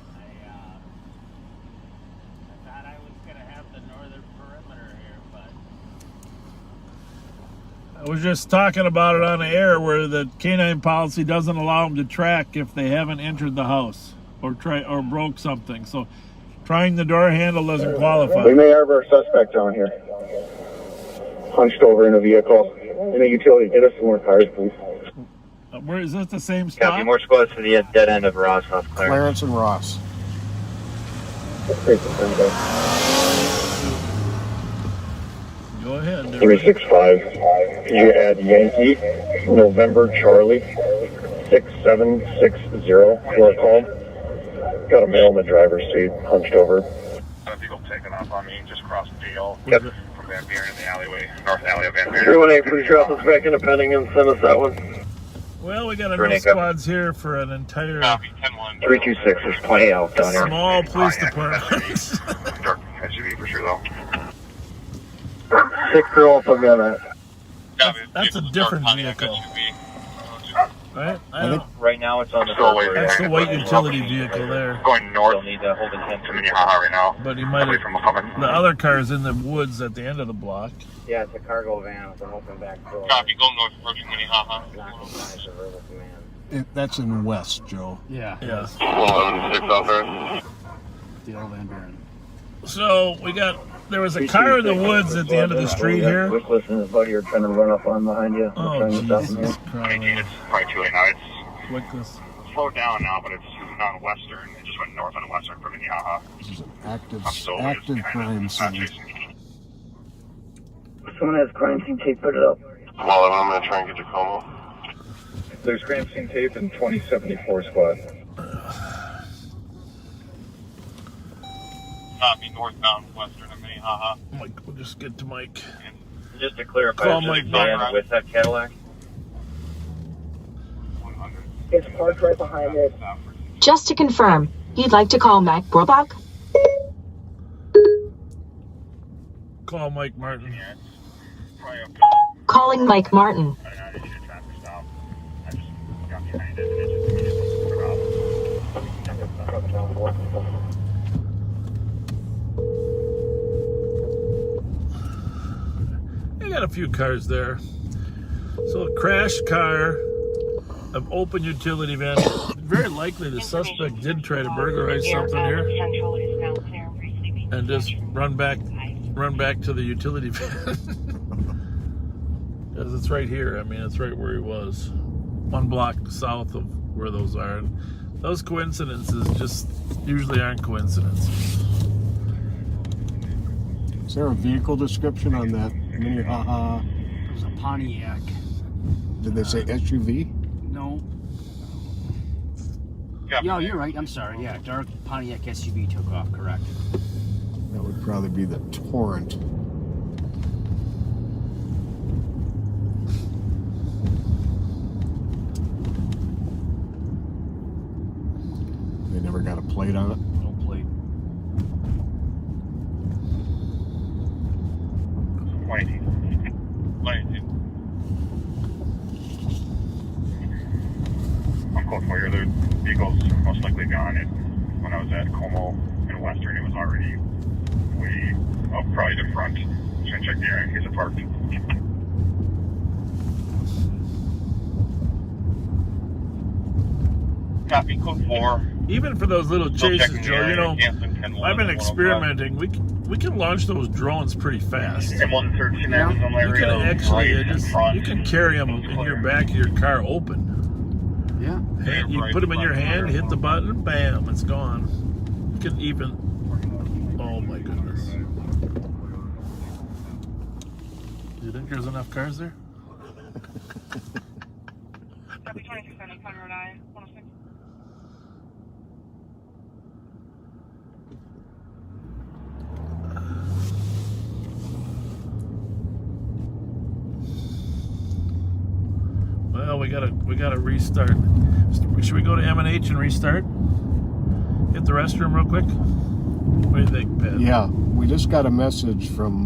I was just talking about it on the air where the canine policy doesn't allow them to track if they haven't entered the house or broke something. So trying the door handle doesn't qualify. We may have our suspect on here. Hunched over in a vehicle. In a utility. Get us some more cars, please. Where is this the same spot? Copy, more squads to the dead end of Ross off Clarence. Clarence and Ross. Go ahead. 365. Can you add Yankee, November, Charlie, 6760 to our call? Got a male in the driver's seat, hunched over. Vehicle taking off on me, just crossed the deal. Yep. From Van Buren in the alleyway, north alley of Van Buren. 318, please drop us back into Pennington, send us that one. Well, we got enough squads here for an entire 326, there's plenty out down here. small police department. Dark SUV for sure though. 6-0, put me on that. That's a different vehicle. Right? Right now it's on the That's the white utility vehicle there. Going north. Still need to hold intent to Minnehaha right now. But he might have. The other car's in the woods at the end of the block. Yeah, it's a cargo van with an open back door. Copy, go north, approaching Minnehaha. That's in west, Joe. Yeah. Yeah. 116 out there. The old Van Buren. So there was a car in the woods at the end of the street here. Wickless and his buddy are trying to run up on behind you. Oh, trying to stop him Jesus here. Christ. It's probably too late now. It's Wickless. slowed down now, but it's not western. It just went north on western from Minnehaha. This is an active crime scene. Someone has crime scene tape, put it up. Well, I'm going to try and get to Como. There's crime scene tape in 2074 squad. Copy, northbound, western of Minnehaha. Mike, we'll just get to Mike. And just to clarify, Call is Mike it van back. with that Cadillac? It's parked right behind it. Just to confirm, you'd like to call Mac Brobach? Call Mike Martin. Calling Mike Martin. I got a few cars there. So a crashed car, an open utility van. Very likely the suspect did try to burglarize something here and just run back to the utility van. Because it's right here. I mean, it's right where he was. 1 block south of where those are. And those coincidences just usually aren't coincidences. Is there a vehicle description on that Minnehaha? It was a Pontiac. Did they say SUV? No. Yeah, you're right. I'm sorry. Yeah, dark Pontiac SUV took off. Correct. That would probably be the Torrent. They never got a plate on it? No plate. 22. I'm close for you. The vehicle's most likely gone. When I was at Como and Western, it was already way up, probably the front. Just gonna check the area in case it parked. Copy, code 4. Even for those little chases, Joe, you know, I've been experimenting. We can launch those drones pretty fast. And 113 on my You can radio, actually right in front. you can carry them in your back of your car open. Yeah. You put them in your hand, hit the button, bam, it's gone. You can even. Oh my goodness. Do you think there's enough cars there? Copy 26 on Rhode Island, 106. Well, we gotta restart. Should we go to M&H and restart? hit the restroom real quick? What do you think, Pat? Yeah, we just got a message from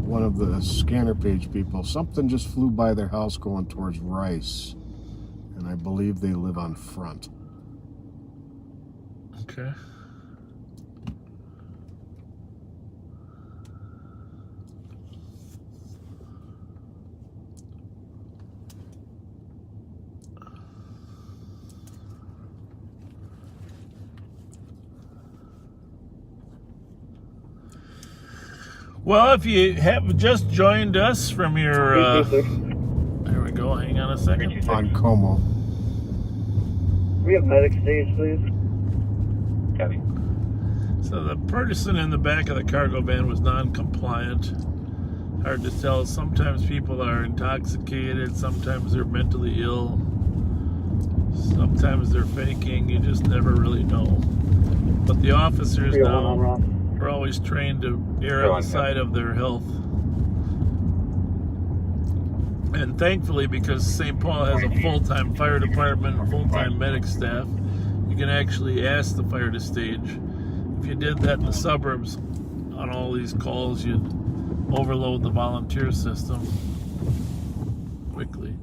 one of the scanner page people. Something just flew by their house going towards Rice, and I believe they live on Front. Okay. Well, if you have just joined us from your, there we go, hang on a second. On Como. We have medic stage, please. Copy. So the person in the back of the cargo van was non-compliant. Hard to tell. Sometimes people are intoxicated. Sometimes they're mentally ill. Sometimes they're faking. You just never really know. But the officers now are always trained to err on the side of their health. And thankfully, because St. Paul has a full-time fire department and full-time medic staff, you can actually ask the fire to stage. If you did that in the suburbs on all these calls, you'd overload the volunteer system quickly.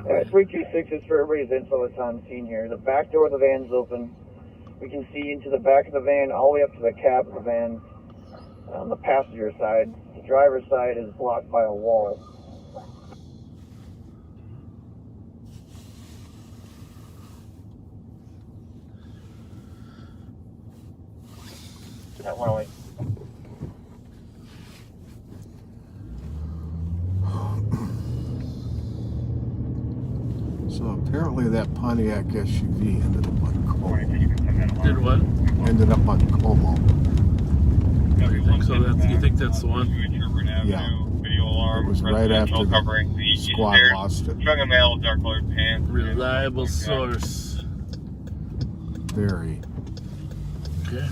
Alright, 326 is for everybody's info that's on scene here. The back door of the van's open. We can see into the back of the van all the way up to the cab of the van on the passenger side. The driver's side is blocked by a wall. That 108. So apparently that Pontiac SUV ended up on Como. Did what? Ended up on Como. You think so? You think that's the one? Yeah. It was right after the squad lost it. Young and male, dark colored pants. Reliable source. Very. Okay.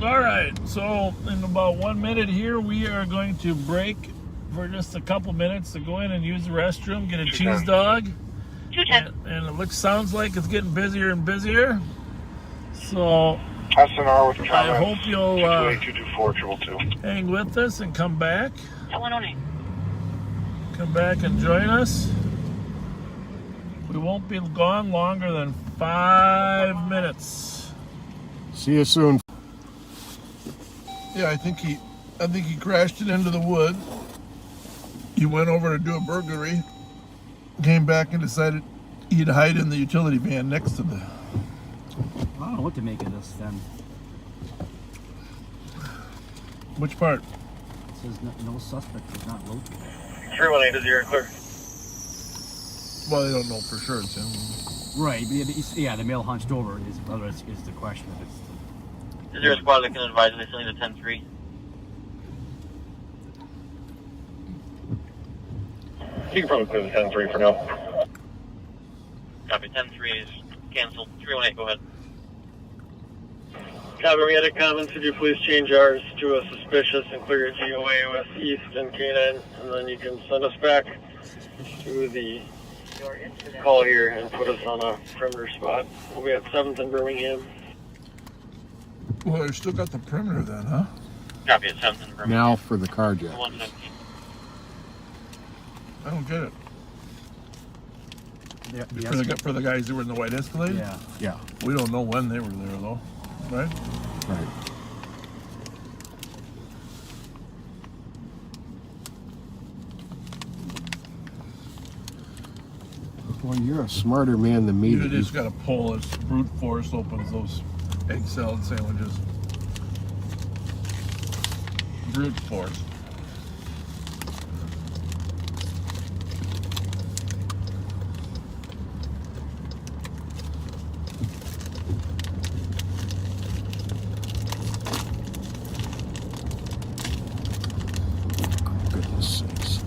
All right, so in about 1 minute here, we are going to break for just a couple minutes to go in and use the restroom, get a cheese dog. And it sounds like it's getting busier and busier. So SNR with I hope you'll 228-224-222. hang with us and come back. Come back and join us. We won't be gone longer than 5 minutes. See you soon. Yeah, I think he crashed it into the wood. He went over to do a burglary, came back and decided he'd hide in the utility van next to the... I don't know what to make of this then. Which part? It says no suspect was not located. 318 is your clear. Well, they don't know for sure it's him. Right, but yeah, the male hunched over is the question of it. Is there a squad that can advise if they still need a 10-3? You can probably clear the 10-3 for now. Copy, 10-3 is canceled. 318, go ahead. Copy, we had a comment. Could you please change ours to a suspicious and clear your GOA West East and K9, and then you can send us back to the call here and put us on a perimeter spot. We'll be at 7th and Birmingham. Well, you still got the perimeter then, huh? Copy, at 7th and Birmingham. Now for the carjack. 117. I don't get it. Yeah, For the guys that were in the white Escalade? Yeah. Yeah. We don't know when they were there though, right? Right. Well, you're a smarter man than me. You just got to pull as brute force opens those egg salad sandwiches. Brute force. Goodness sakes.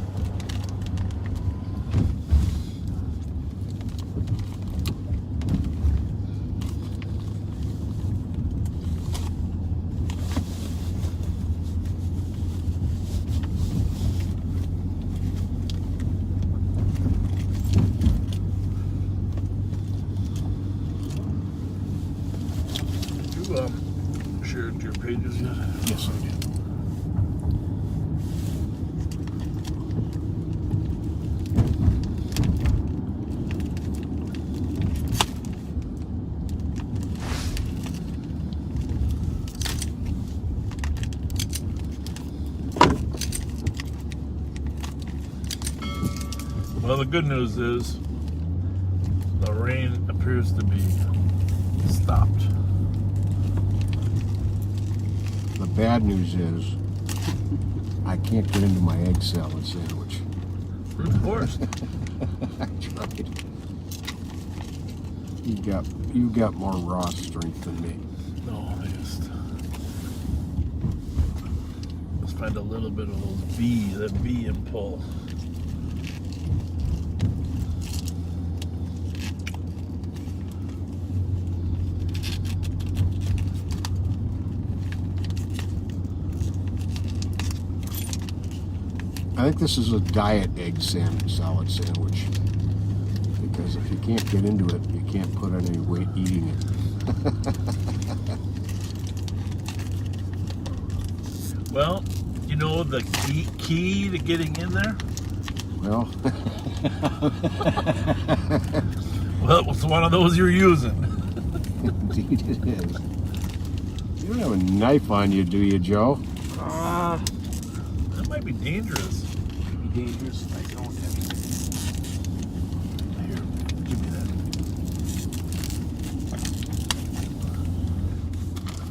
your pages yet? Yes, I did. Well, the good news is the rain appears to be stopped. The bad news is I can't get into my egg salad sandwich. Of course. I tried. You got more raw strength than me. No, let's find a little bit of those that V and pull. I think this is a diet egg salad sandwich. Because if you can't get into it, you can't put on any weight eating it. Well, you know the key to getting in there? Well, well, it's one of those you're using. Indeed it is. You don't have a knife on you, do you, Joe? That might be dangerous. Dangerous if I don't have it. Here, give me that.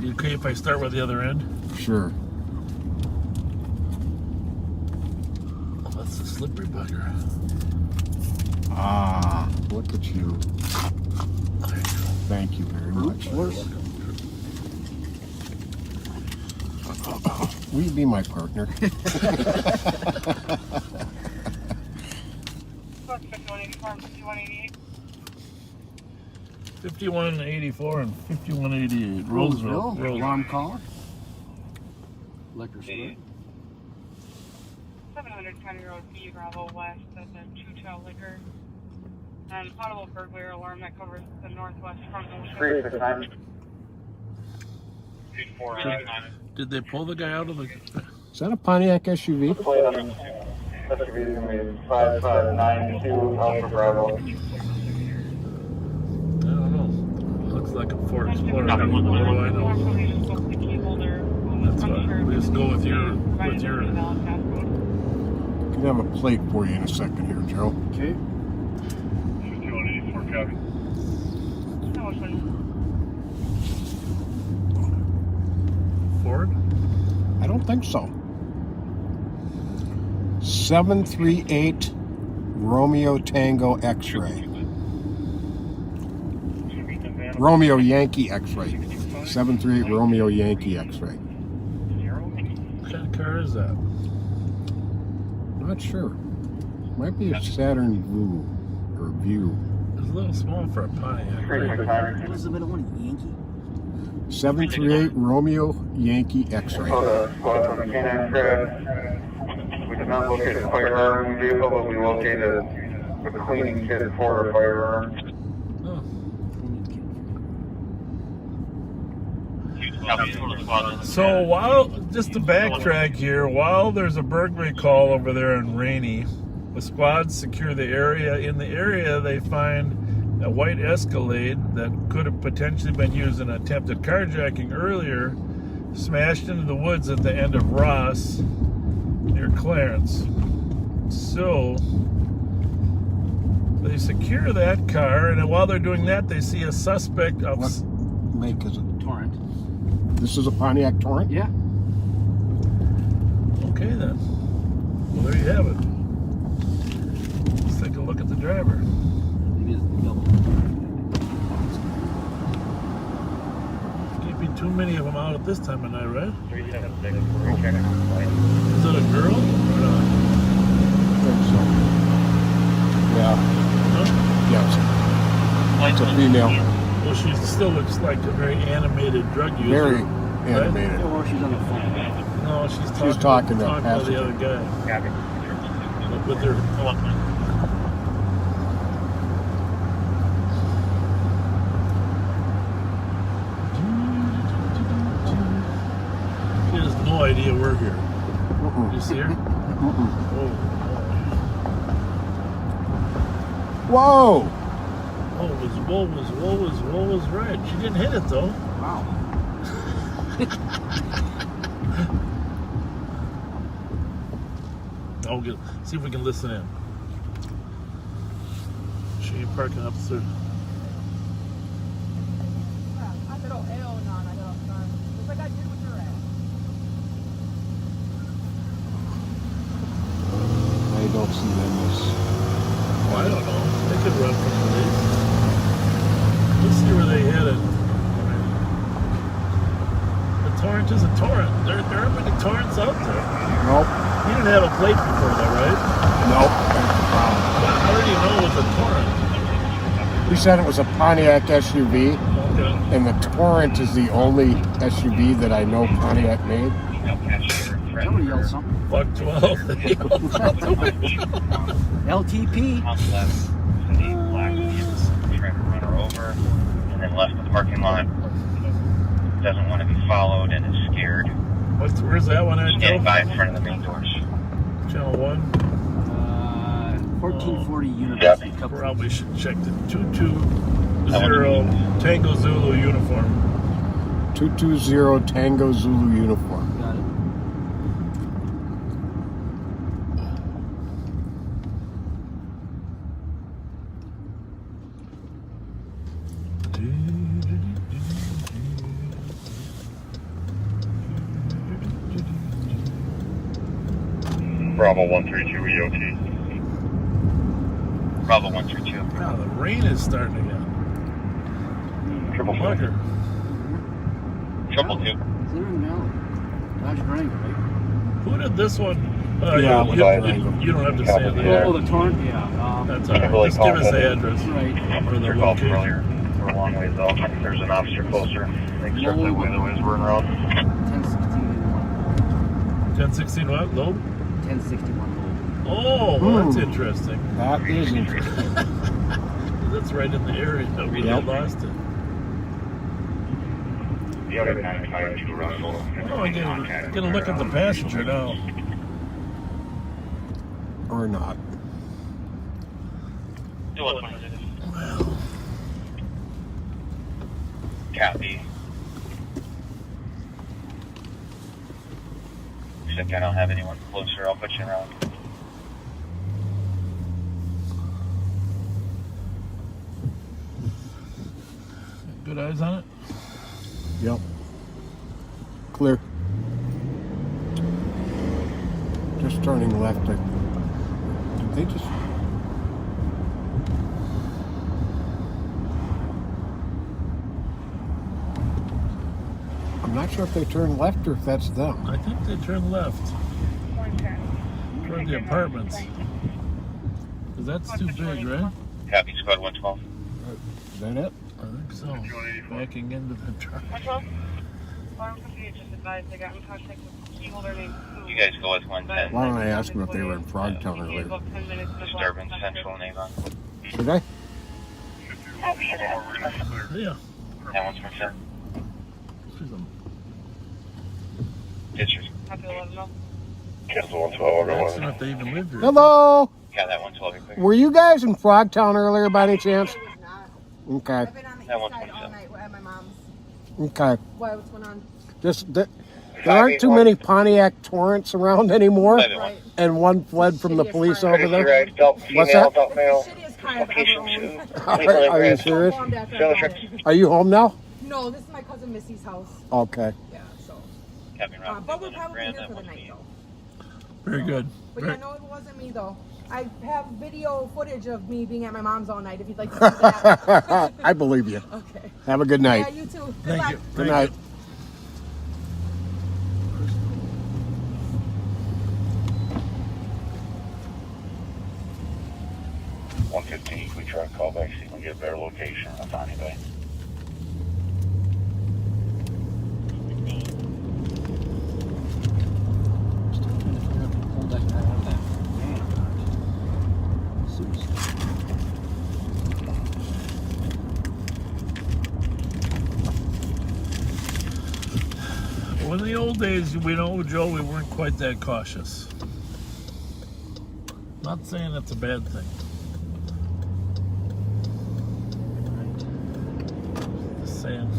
You okay if I start with the other end? Sure. Oh, that's a slippery bugger. Ah, look at you. Thank you very much. Will you be my partner? 5184 and 5188. Roseville. Alarm caller. Liquor store. 700 County Road B, Bravo West. That's a two-tail liquor. And audible burglary alarm that covers the northwest front of the 369. Did they pull the guy out of the... Is that a Pontiac SUV? SUV is going to be 5592 Alpha Bravo. I don't know. Looks like a Ford Explorer. What do I know? That's fine. We just go with your... Can have a plate for you in a second here, Joe. Okay. 5184 copy. Ford? I don't think so. 738 Romeo Tango X-ray. Romeo Yankee X-ray. 738 Romeo Yankee X-ray. What kind of car is that? Not sure. Might be a Saturn View. It's a little small for a Pontiac. What was the middle one? Yankee? 738 Romeo Yankee X-ray. Squad from the canine squad. We did not locate a firearm vehicle, but we located a cleaning kit for a firearm. So while, just to backtrack here, while there's a burglary call over there in Rainey, the squads secure the area. In the area, they find a white Escalade that could have potentially been used in an attempted carjacking earlier, smashed into the woods at the end of Ross near Clarence. So they secure that car, and while they're doing that, they see a suspect of... What make is it? Torrent. This is a Pontiac Torrent? Yeah. Okay then. Well, there you have it. Let's take a look at the driver. Can't be too many of them out at this time of night, right? Is it a girl? I think so. Yeah. Huh? Yes. It's a female. Well, she still looks like a very animated drug user. Very right? animated. Or she's on the phone. No, she's talking talking to to the passenger. other guy. With her. idea we're here. You see her? Whoa! Whoa was red. She didn't hit it though. Wow. Oh, good. See if we can listen in. She ain't parking up through. I don't see them as... Oh, I don't know. They could run from police. Let's see where they headed. The torrent is a torrent. There aren't many torrents out there. Nope. You didn't have a plate before though, right? Nope. How did you know it was a torrent? He said it was a Pontiac SUV. Okay. And the Torrent is the only SUV that I know Pontiac made. Somebody yelled something. Fuck 12. LTP. On the left, the black Beams trying to run her over, and then left the parking lot. Doesn't want to be followed and is scared. Where's that one at? Standing by in front of the main doors. Channel 1. 1440 units. Probably should check the 220 Tango Zulu uniform. 220 Tango Zulu uniform. Got it. Bravo 132 EOT. Bravo 132. Wow, the rain is starting again. Triple Fucker. Triple 2. Clearing now. Dodge Durango, right? Who did this one? Yeah, you don't have to say it. Oh, the torrent? Yeah. That's all right. Just give us the address. Right. Or the Called location. earlier. We're a long ways off. There's an officer closer. They can start the way the ways we're in road. 1016 what? Lobe? 1061 Lobe. Oh, well, that's interesting. That is interesting. That's right in the area that we lost it. The other 952 Russell. Oh, I'm gonna look at the passenger now. Or not. Well. Copy. Looks like I don't have anyone closer. I'll put you around. Good eyes on it? Yep. Clear. Just turning left. Did they just... I'm not sure if they turned left or if that's them. I think they turned left. Toward the apartments. Because that's too big, right? Copy, squad 112. Is that it? I think so. Backing into the truck. 112? Farm Company just advised they got in contact with key holder named Pooh. You guys go with 110. Why don't I ask them if they were in Frogtown earlier? Disturbance Central Navon. Should I? Yeah. That one's from sir. Pictures. Copy 11 0. Cancel 112. That's not they even live here. Hello? Got that 112. Quick. Were you guys in Frogtown earlier by any chance? Okay. That one's from sir. At my mom's. Okay. Why? What's going on? Just there aren't too many Pontiac Torrents around anymore, Right. and one fled from the police over there. Right. What's that? Shittiest kind of ever owned. Are you serious? Bombed after I got it. Are you home now? No, this is my cousin Missy's house. Okay. Yeah, so. Copy, Rob. But we're probably here for the night, though. Very good. But yeah, no, it wasn't me, though. I have video footage of me being at my mom's all night, if you'd like to see that. I believe you. Okay. Have a good night. Yeah, you too. Good Thank luck. you. Good night. We try to call back, see if we can get a better location on Bonnie Bay. Hold that guy on that. Well, in the old days, we know, Joe, we weren't quite that cautious. Not saying that's a bad thing. Just saying.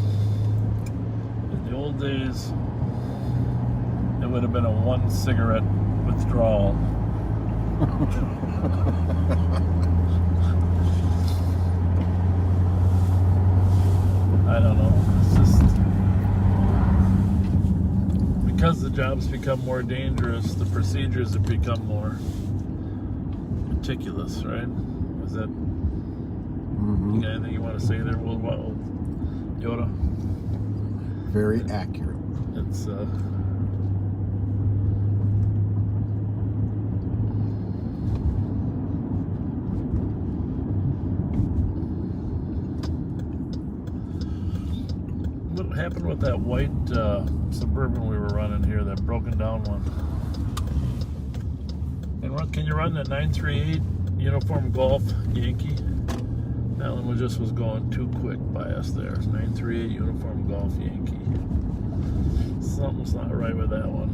In the old days, it would have been a 1 cigarette withdrawal. I don't know. It's just because the jobs become more dangerous, the procedures have become more meticulous, right? Is that you got anything you want to say there, Yoda? Very accurate. It's what happened with that white Suburban we were running here, that broken down one? And can you run the 938 uniform Golf Yankee? That one was going too quick by us there. 938 uniform Golf Yankee. Something's not right with that one.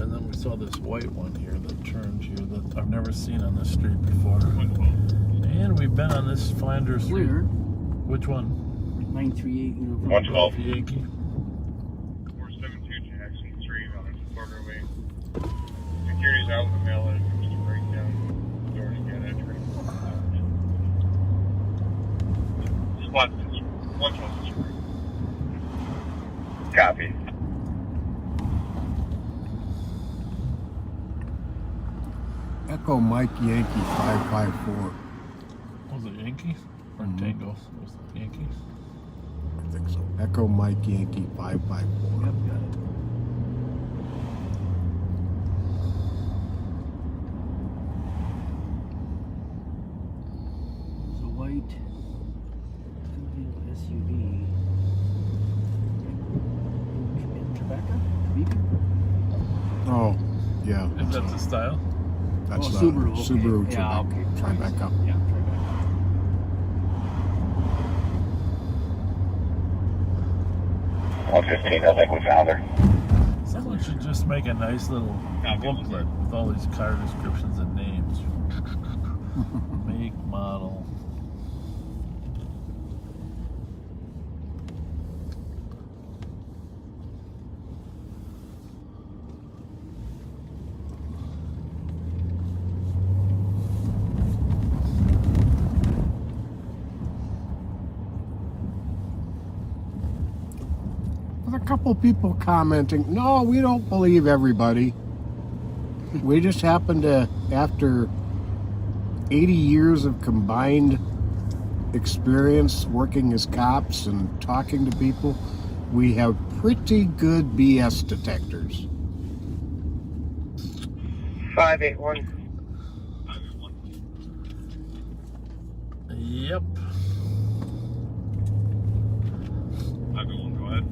And then we saw this white one here that turned here that I've never seen on this street before. And we've been on this Flanders Street. Which one? 938 uniform 112 Yankee. 472 Jackson Street on its quarterway. Security's out in the mail and it comes to break down the door to get entry. Squad 112. Copy. Echo Mike Yankee 554. Was it Yankee or Tango? Was it Yankee? I think so. Echo Mike Yankee 554. Yep, got it. So white SUV. Tribeca? Oh, yeah. If that's a style? That's the Subaru. Okay. Subaru Yeah, okay. Tribeca. Yeah, Tribeca. 115, I think we found her. Someone should just make a nice little booklet with all these car descriptions and names. Make, model. With a couple people commenting, no, we don't believe everybody. We just happen to, after 80 years of combined experience working as cops and talking to people, we have pretty good BS detectors. 581. Yep. Go ahead.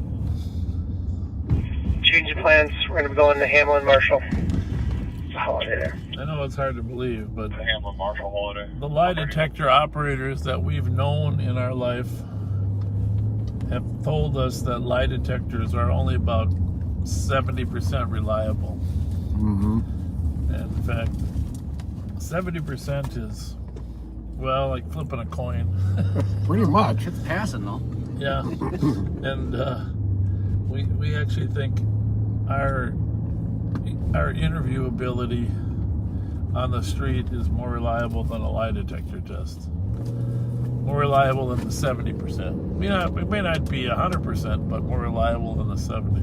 Change of plans. We're going to be going to Hamlin Marshall. It's a holiday there. I know it's hard to believe, but The Hamlin Marshall holiday. the lie detector operators that we've known in our life have told us that lie detectors are only about 70% reliable. Mm-hmm. And in fact, 70% is, well, like flipping a coin. Pretty much. It's passing though. Yeah. And we actually think our interview ability on the street is more reliable than a lie detector test. More reliable than the 70%. It may not be 100%, but more reliable than the 70.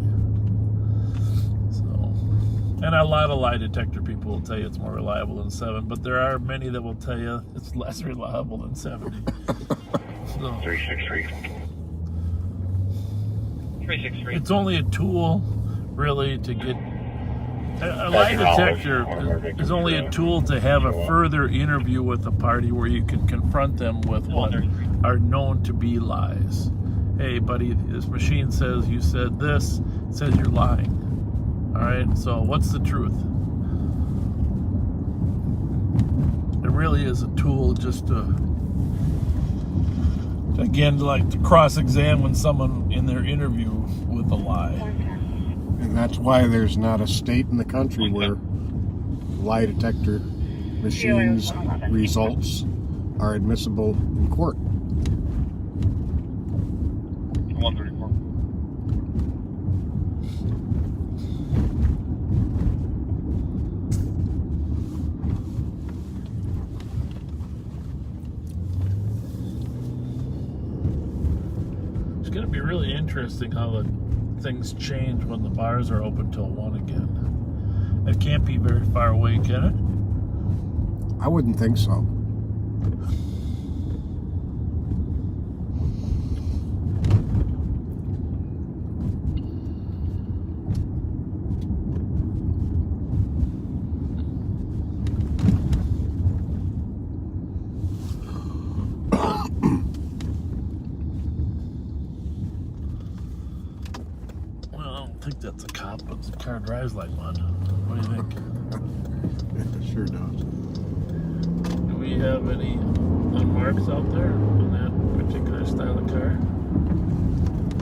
So, and a lot of lie detector people will tell you it's more reliable than 7, but there are many that will tell you it's less reliable than 70. So, 363. 363. it's only a tool, really, to get. A lie detector is only a tool to have a further interview with the party where you can confront them with what are known to be lies. Hey, buddy, this machine says you said this, it says you're lying. All right, so what's the truth? It really is a tool just to Again, like to cross-examine someone in their interview with a lie. And that's why there's not a state in the country where lie detector machines results are admissible in court. 134. It's going to be really interesting how the things change when the bars are open till 1 again. It can't be very far away, can it? I wouldn't think so. I think that's a cop, but the car drives like one. What do you think? It sure does. Do we have any unmarks out there in that particular style of car?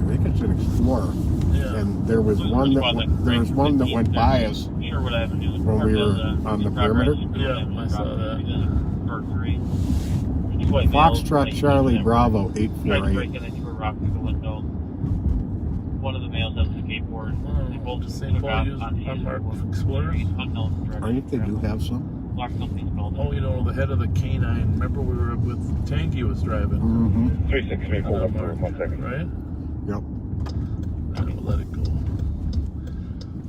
I think it's an Explorer. Yeah. And there was one that went by us Sherwood Avenue. when we were on the perimeter. Yeah, I saw that. Foxtrot Charlie Bravo Tried to break 848. in and threw a rock through the window. One of the males has a skateboard. They both Does St. Paul use unmarked Explorers? I think they do have some. Black company's building. Oh, you know, the head of the canine. Remember we were with Tanky was driving. Mm-hmm. 363, hold up for 1 second. Right? Yep. Right, we'll let it go.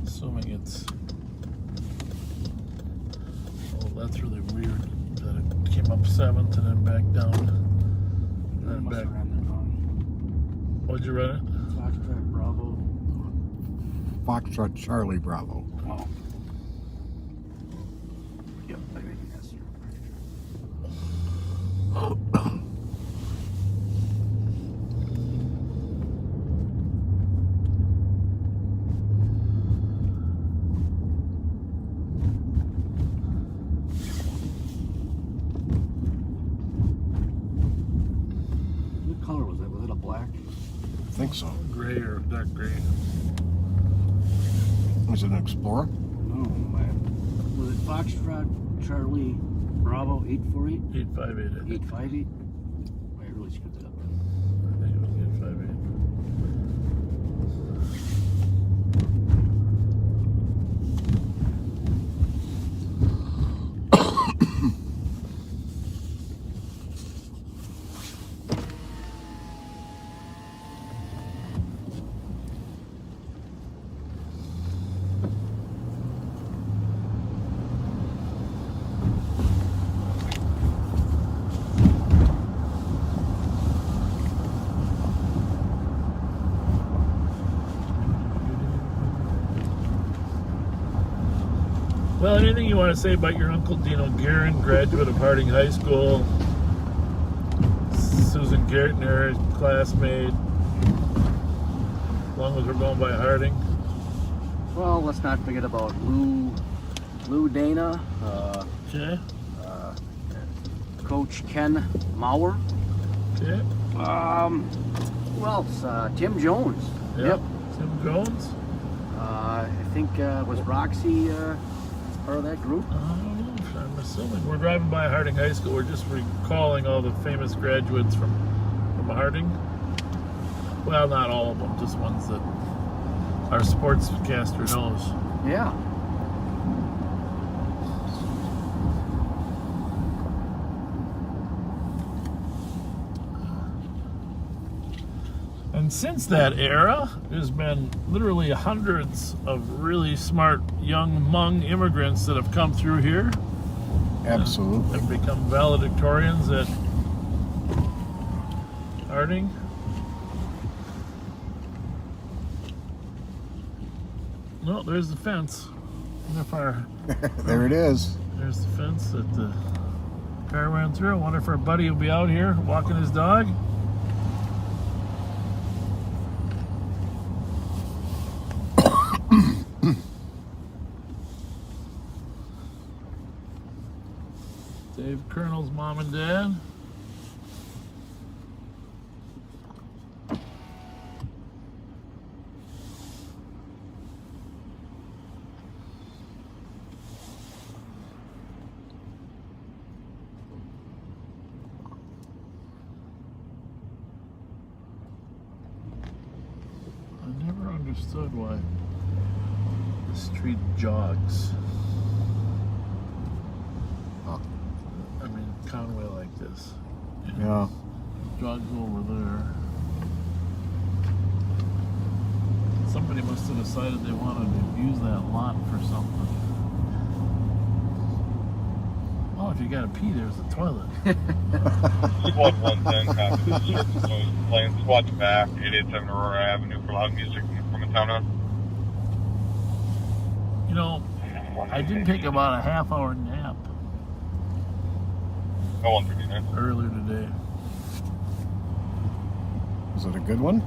Assuming it's... Oh, that's really weird. That it came up 7th and then back down. And then back. What'd you run it? Foxtrot Bravo. Foxtrot Charlie Bravo. Oh. Yep, I think that's What color was that? Was it a black? I think so. Gray or dark gray. Was it an Explorer? No, was it Foxtrot Charlie Bravo 848? 858. 858? I really screwed that up. I think it was 858. Well, anything you want to say about your Uncle Dino Guerin, graduate of Harding High School, Susan Gertner, classmate, as long as we're going by Harding? Well, let's not forget about Lou Dana, Okay. Coach Ken Maurer. Okay. Who else? Tim Jones. Yep. Tim Jones. I think was Roxy part of that group? I'm assuming. We're driving by Harding High School. We're just recalling all the famous graduates from Harding. Well, not all of them, just ones that our sportscaster knows. Yeah. And since that era, there's been literally hundreds of really smart young Hmong immigrants that have come through here. Absolutely. Have become valedictorians at Harding. No, there's the fence. There it is. There's the fence that the car ran through. I wonder if our buddy will be out here walking his dog. Dave Colonel's mom and dad. understood why the street jogs. I mean, Conway like this. Yeah. Jogs over there. Somebody must have decided they wanted to use that lot for something. Oh, if you gotta pee, there's a toilet. Squad 110, copy. This is Circle Plane. Squad's back. 887 Aurora Avenue for loud music from Montana. You know, I did take about a half-hour nap. Oh, 139. Earlier today. Was it a good one?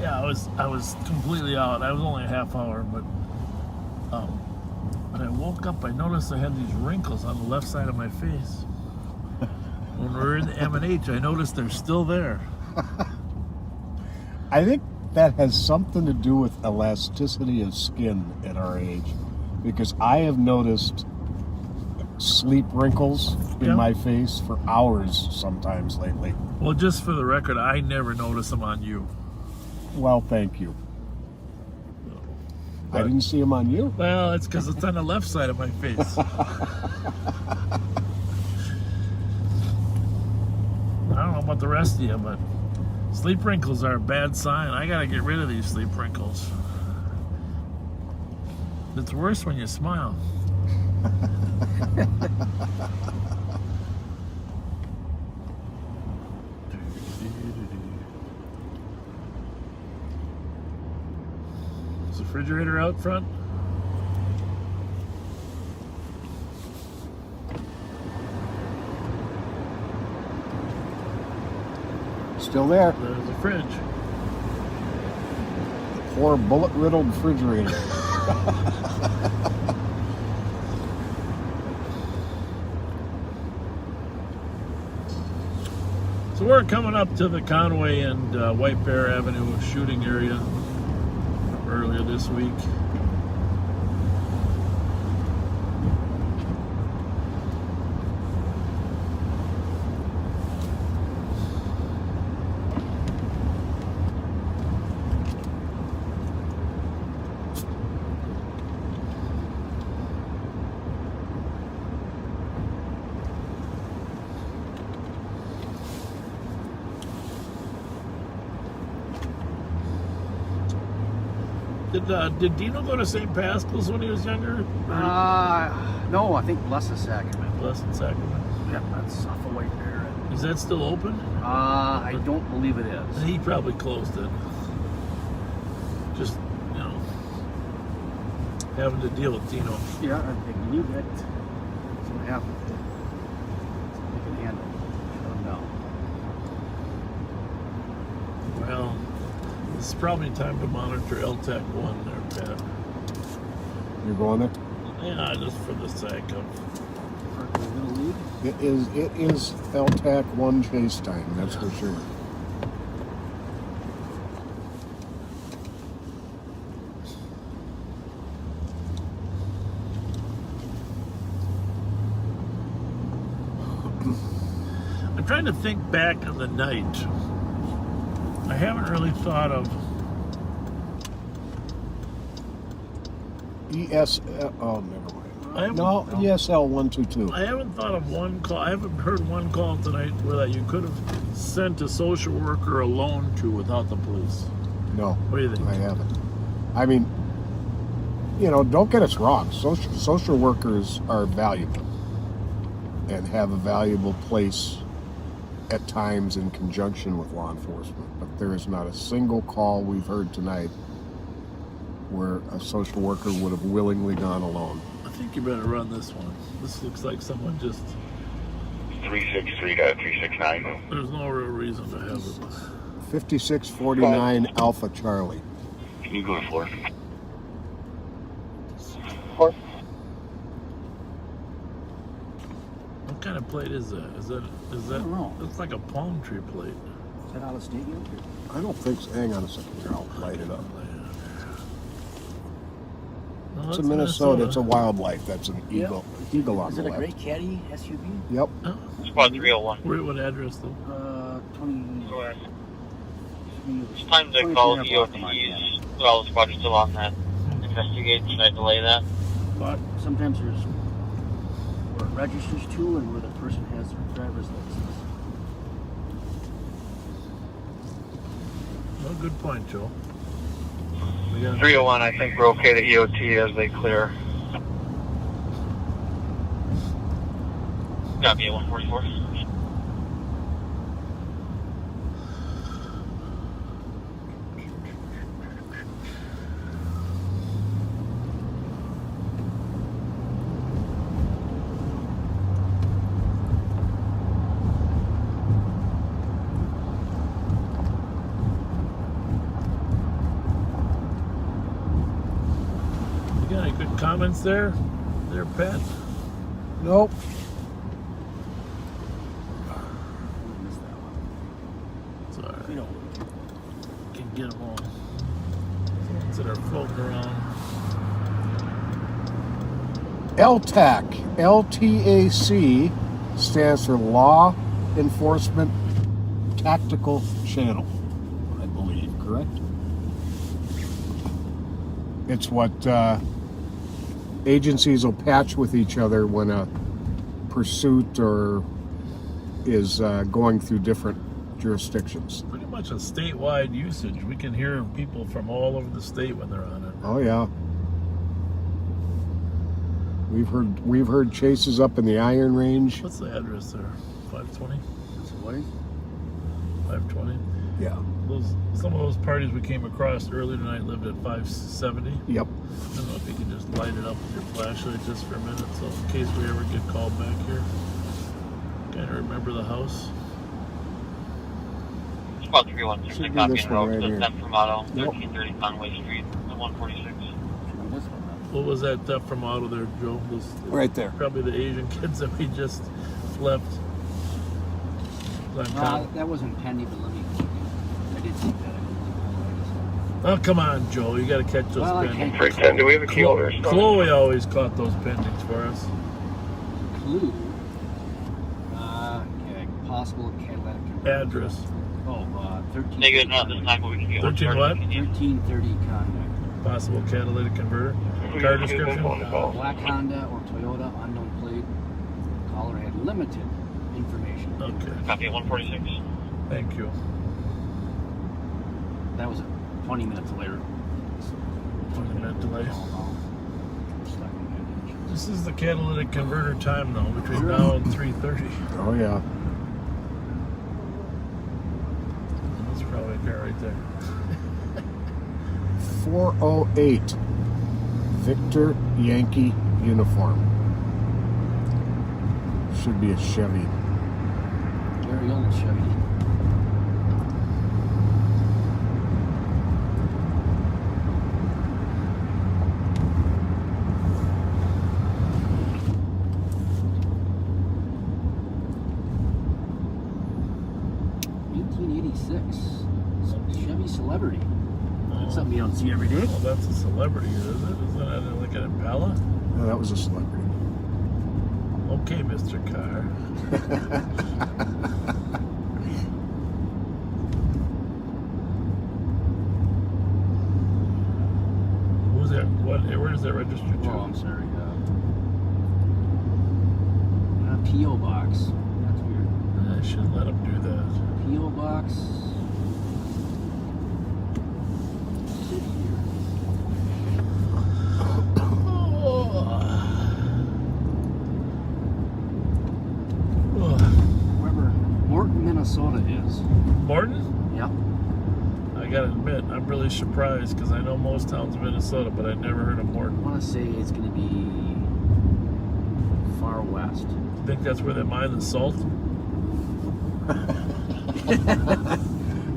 Yeah, I was completely out. I was only a half hour, but when I woke up, I noticed I had these wrinkles on the left side of my face. When we were in the M&H, I noticed they're still there. I think that has something to do with elasticity of skin at our age, because I have noticed sleep wrinkles in my face for hours sometimes lately. Well, just for the record, I never notice them on you. Well, thank you. I didn't see them on you. Well, it's because it's on the left side of my face. I don't know about the rest of you, but sleep wrinkles are a bad sign. I gotta get rid of these sleep wrinkles. It's worse when you smile. Is the refrigerator out front? Still there. There's a fridge. The poor bullet-riddled refrigerator. So we're coming up to the Conway and White Bear Avenue shooting area earlier this week. Did Dino go to St. Pascal's when he was younger? No, I think Blessed Sacrament. Blessed Sacrament. Yeah, that's off of White Bear. Is that still open? I don't believe it is. He probably closed it. Just, you know, having to deal with Dino. Yeah, I think you knew that. That's what happened. They can handle it. Shut them down. Well, it's probably time to monitor LTAC 1 there, Pat. You're going there? Yeah, just for the sake of... It is LTAC 1 chase time, that's for sure. I'm trying to think back on the night. I haven't really thought of ESL. Oh, never mind. No, ESL 122. I haven't thought of one call. I haven't heard one call tonight where that you could have sent a social worker alone to without the police. No. What do you think? I haven't. I mean, you know, don't get us wrong. Social workers are valuable and have a valuable place at times in conjunction with law enforcement, but there is not a single call we've heard tonight where a social worker would have willingly gone alone. I think you better run this one. This looks like someone just... 363-369. There's no real reason to have it. 5649 Alpha Charlie. Can you go to floor? What kind of plate is that? Is that? I don't know. It's like a palm tree plate. Is that out of state yet? I don't think so. Hang on a second here. I'll light it up. No, It's a Minnesota. It's a wildlife. That's an eagle. Yeah. Eagle on Is the it a left. Great Caddy SUV? Yep. Oh. Squad 301. What address though? 20. It's time to call EOTs. All the squad are still on that. Investigate. Should I delay that? But sometimes there's where it registers to and where the person has their driver's license. Well, good point, Joe. 301, I think we're okay to EOT as they clear. Copy at 144. You got any good comments there, Pat? Nope. It's all right. Can get them all. Ones that are floating around. LTAC, LTAC stands for Law Enforcement Tactical Channel, I believe, correct? It's what agencies will patch with each other when a pursuit or is going through different jurisdictions. Pretty much a statewide usage. We can hear people from all over the state when they're on it. Oh yeah. We've heard chases up in the Iron Range. What's the address there? 520? What? 520? Yeah. Some of those parties we came across earlier tonight lived at 570. Yep. I don't know if you can just light it up with your flashlight just for a minute, so in case we ever get called back here. Can't remember the house. Squad 316, Should be copy this and one road right to here. 10 from Auto, Yep. 1330 Conway Street, at 146. What was that theft from auto there, Joe? Right there. Probably the Asian kids that we just left. That wasn't Penny, but let me. I did see that. Oh, come on, Joe. You got to catch those Well, pendings. 310, do we have a key holder? Chloe always caught those pendings for us. Clue. Okay, possible catalytic. Address. 13. Negative, not this time, but we can get 13 what? 1330 contact. Possible catalytic converter. Car description. Black Honda or Toyota, unknown plate. Caller had limited information. Okay. Copy at 146. Thank you. That was 20 minutes later. 20-minute delay. This is the catalytic converter time, though, between now and 3:30. Oh yeah. That's probably a car right there. 408 Victor Yankee uniform. Should be a Chevy. Very old Chevy. Chevy Celebrity. That's something you don't see every day. Well, that's a celebrity, is it? Isn't that like an Impala? No, that was a celebrity. Okay, Mr. Carr. Who's that? Where does that register to? Oh, I'm sorry. P.O. Box. That's weird. I shouldn't let him do that. P.O. Box. Wherever Morton, Minnesota is. Morton? Yep. I gotta admit, I'm really surprised because I know most towns in Minnesota, but I never heard of Morton. I want to say it's going to be far west. You think that's where they mine the salt?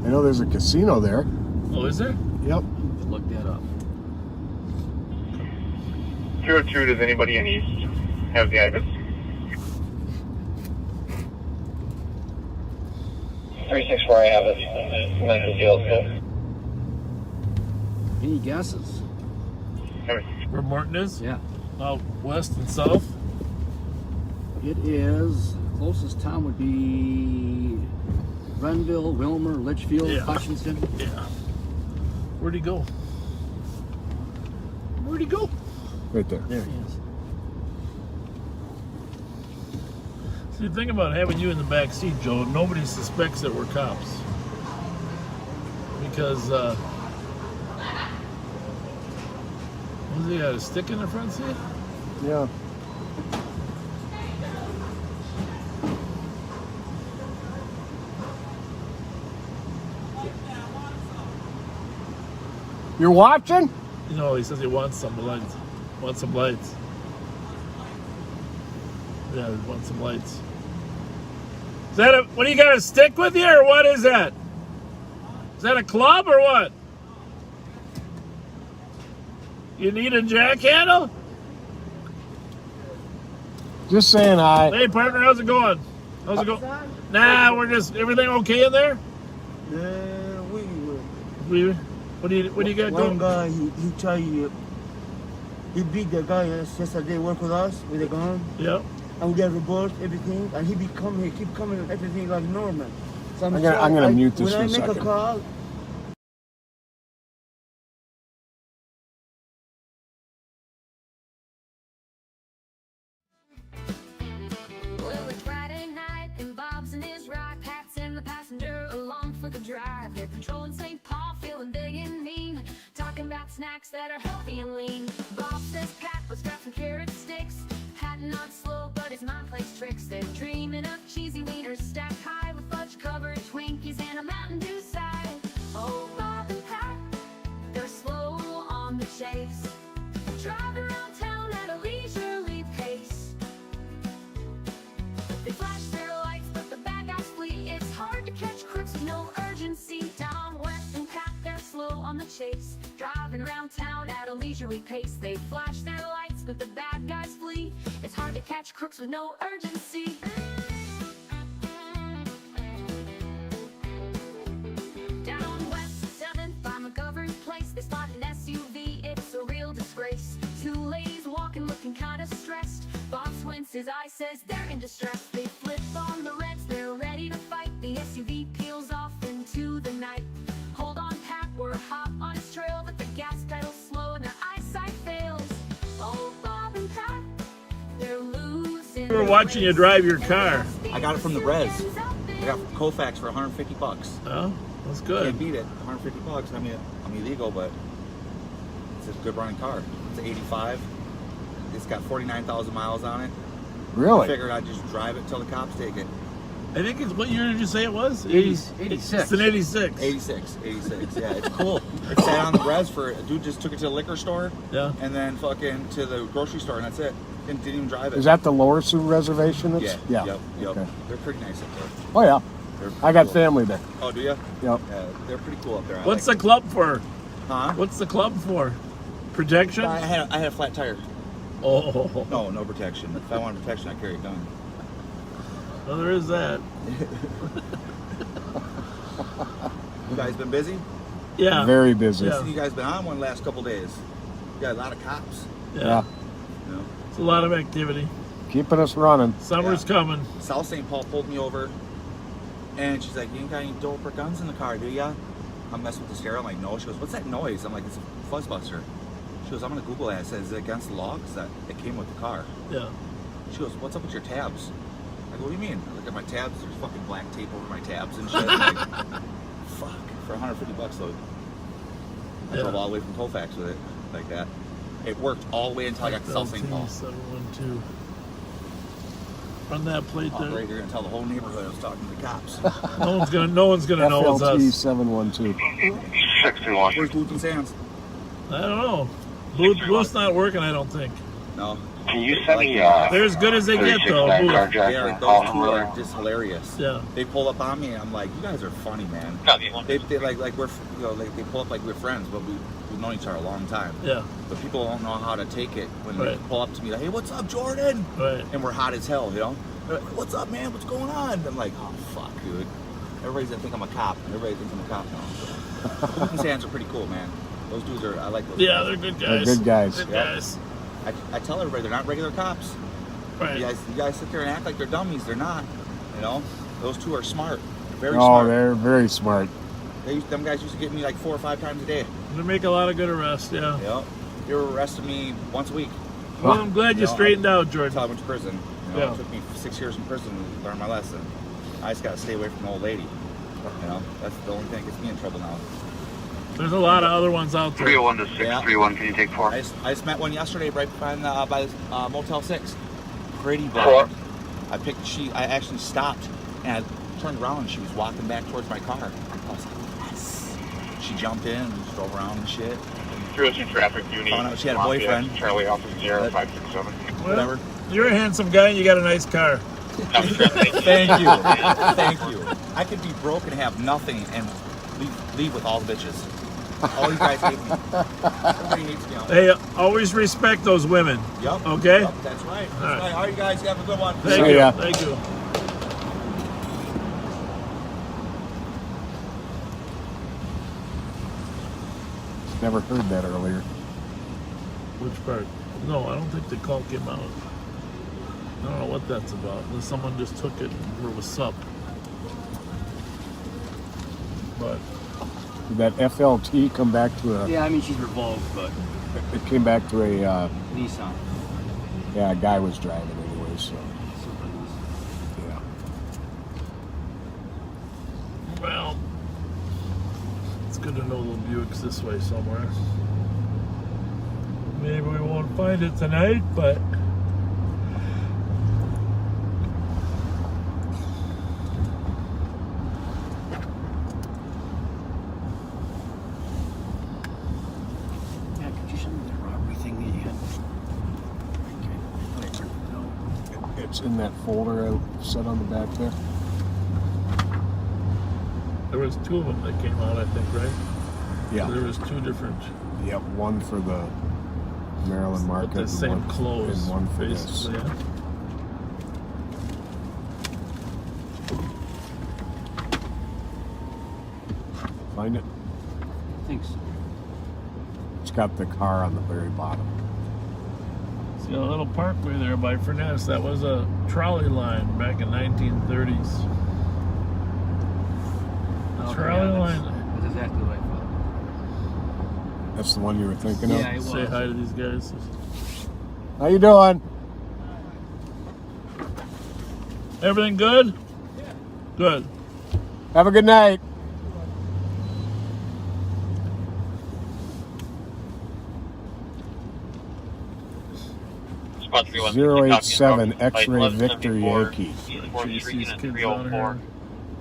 I know there's a casino there. Oh, is there? Yep. Look that up. 02, does anybody in East have the address? 364, I have it. Mental jail. Any guesses? Where Morton is? Yeah. Out west and south? It is, closest town would be Renville, Wilmer, Litchfield, Yeah. Hutchinson. Yeah. Where'd he go? Where'd he go? Right there. There he is. See, the thing about having you in the back seat, Joe, nobody suspects that we're cops. Because, what, he got a stick in the front seat? Yeah. You're watching? You know, he says he wants some lights. Wants some lights. Yeah, he wants some lights. Is that a, what, do you got a stick with you, or what is that? Is that a club or what? You need a jack handle? Just saying hi. Hey, partner, how's it going? How's it going? Nah, we're just, everything okay in there? What do you got going? One guy, he tried, he beat the guy yesterday, work with us with a gun. Yep. And we get report, everything, and he keep coming, everything like normal. So I'm gonna mute this when for a I make second. a call, Well, it's Friday night, and Bob's in his ride. Pat's in the passenger, along for the drive. They're patrolling St. Paul, feeling big and mean. Talking about snacks that are healthy and lean. Bob says Pat was strapped some carrot sticks. Pat not slow, but his mind plays tricks. They're dreaming of cheesy wieners stacked high with fudge-covered Twinkies and a Mountain Dew side. Oh, Bob and Pat, they're slow on the chase. Drive around town at a leisurely pace. They flash their lights, but the bad guys flee. It's hard to catch crooks with no urgency. Down West and Pat, they're slow on the chase. Driving around town at a leisurely pace. They flash their lights, but the bad guys flee. It's hard to catch crooks with no urgency. Down West 7th by McGovern's place, they spot an SUV. It's a real disgrace. Two ladies walking, looking kinda stressed. Bob squints his eye, says they're in distress. They flip on the reds, they're ready to fight. The SUV peels off into the night. Hold on, Pat, we're hot on his trail, but the gas pedal's slow and their eyesight fails. Oh, Bob and Pat, they're losing. We were watching you drive your car. I got it from the res. I got Kofax for $150. Oh, that's good. Can't beat it. $150. I mean, I'm illegal, but it's a good running car. It's an 85. It's got 49,000 miles on it. Really? I figured I'd just drive it till the cops take it. I think it's, what year did you say it was? 86. It's an 86. 86. Yeah, it's cool. It sat on the res for, a dude just took it to the liquor store. Yeah. And then fucking to the grocery store, and that's it. Didn't even drive it. Is that the Lower Sioux Reservation? Yeah. Yeah. Yep. Okay. They're pretty nice up there. Oh yeah. They're I got cool. family there. Oh, do you? Yep. Yeah, they're pretty cool up there. I What's like the club for? Huh? What's the club for? Protection? I had a flat tire. Oh. No protection. If I wanted protection, I carry a gun. Well, there is that. You guys been busy? Yeah. Very busy. You guys been on one last couple days. You got a lot of cops. Yeah. You know? It's a lot of activity. Keeping us running. Summer's coming. South St. Paul pulled me over, and she's like, "You ain't got any dope or guns in the car, do ya?" I'm messing with the stereo. I'm like, "No." She goes, "What's that noise?" I'm like, "It's a fuzzbuster." She goes, "I'm gonna Google that." It says, "Is it against the law?" 'Cause that it came with the car. Yeah. She goes, "What's up with your tabs?" I go, "What do you mean?" I look at my tabs. There's fucking black tape over my tabs and shit. I'm like, fuck. For $150 though. I drove all the way from Colfax with it like that. It worked all the way until I got to South St. Paul. 712. Run that plate Oh, there. great! You're gonna tell the whole neighborhood I was talking to the cops. No one's gonna know it's FLT us. 712. 621. Where's Booth and Sands? I don't know. Booth's not working, I don't think. No. Can you send me They're as good as they get though. Booth. Yeah, those two are just hilarious. Yeah. They pull up on me and I'm like, you guys are funny, man. They like we're they pull up like we're friends, but we've known each other a long time. Yeah. But people don't know how to take it when Right. they pull up to me like, hey, what's up, Jordan? Right. And we're hot as hell, you know? They're like, what's up, man? What's going on? I'm like, oh fuck, dude. Everybody's gonna think I'm a cop. Everybody thinks I'm a cop now. Booth and Sands are pretty cool, man. Those dudes are, I like those. Yeah, guys. they're good They're guys. good guys. Good Yep. guys. I tell everybody they're not regular cops. Right. You guys sit there and act like they're dummies. They're not. You know, those two are smart. They're Very Oh, smart. they're very smart. Them guys used to get me like 4 or 5 times a day. They make a lot of good arrests, yeah. Yep. They were arresting me once a week. Well, I'm glad you straightened out, Jordan. Until I went to prison. Yeah. It took me 6 years in prison to learn my lesson. I just gotta stay away from the old lady. That's the only thing that gets me in trouble now. There's a lot of other ones out there. 301 to 631, can you take 4? I just met one yesterday right behind by Motel 6. Pretty blonde. I actually stopped and I turned around and she was walking back towards my car. I was like, yes. She jumped in and just drove around and shit. 302 traffic, you need. Found out she had a boyfriend. Charlie Alpha Sierra 567. Whatever. You're a handsome guy and you got a nice car. Thank you. Thank you. I could be broke and have nothing and leave with all the bitches. All you guys hate me. Everybody hates me. Hey, always respect those women. Yep. Okay? Yep, that's right. That's right. All right, you guys have a good one. Thank you. Thank you. Never heard that earlier. Which part? No, I don't think the call came out. I don't know what that's about. Unless someone just took it and was up. But Did that FLT come back to a... Yeah, I mean, she's revoked, but... It came back to a... Nissan. Yeah, a guy was driving anyway, so... Yeah. Well, it's good to know the Buick's this way somewhere. Maybe we won't find it tonight, but... Yeah, could you show me the robbery thing that you had? It's in that folder I set on the back there. There was 2 of them that came out, I think, right? Yeah. There was 2 different... Yep, one for the Maryland market. With the same and clothes, and one for this. basically, yeah. Find it? I think so. It's got the car on the very bottom. See a little parkway there by Furness. That was a trolley line back in 1930s. Trolley line. That's exactly what I thought. That's the one you were thinking of? Yeah, it was. Say hi to these guys. How you doing? Everything good? Yeah. Good. Have a good night. Spot 3-1. 087 X-Ray Victor Yankee. East 4th Street and 304.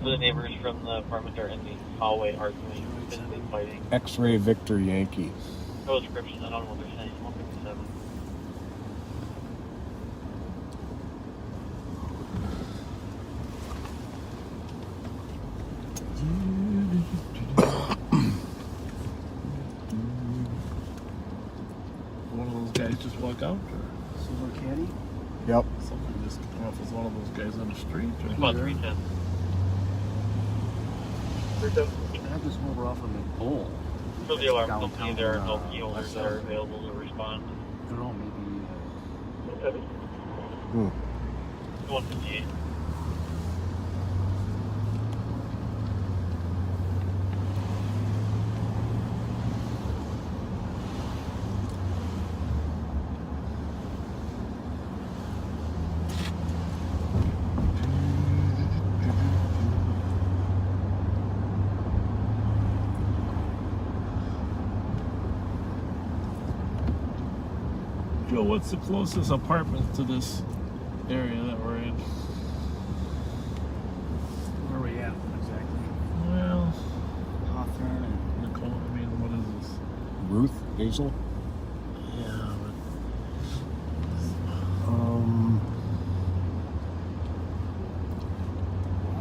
The neighbors from the apartment are in the hallway arguing, physically fighting. X-Ray Victor Yankee. No description, I don't know what they're saying. 157. One of those guys just walk out? Or Silver Caddy? Yep. something just came off as one of those guys on the street? Or About 310. I have this over off of McBull. For the alarm company, Downtown, there are no key holders that are West available to respond. I don't know, maybe... Hmm. 158. Joe, what's the closest apartment to this area that we're in? Where are we at exactly? Well, Hawthorne and... Nicole, I mean, what is this? Ruth Hazel? Yeah, A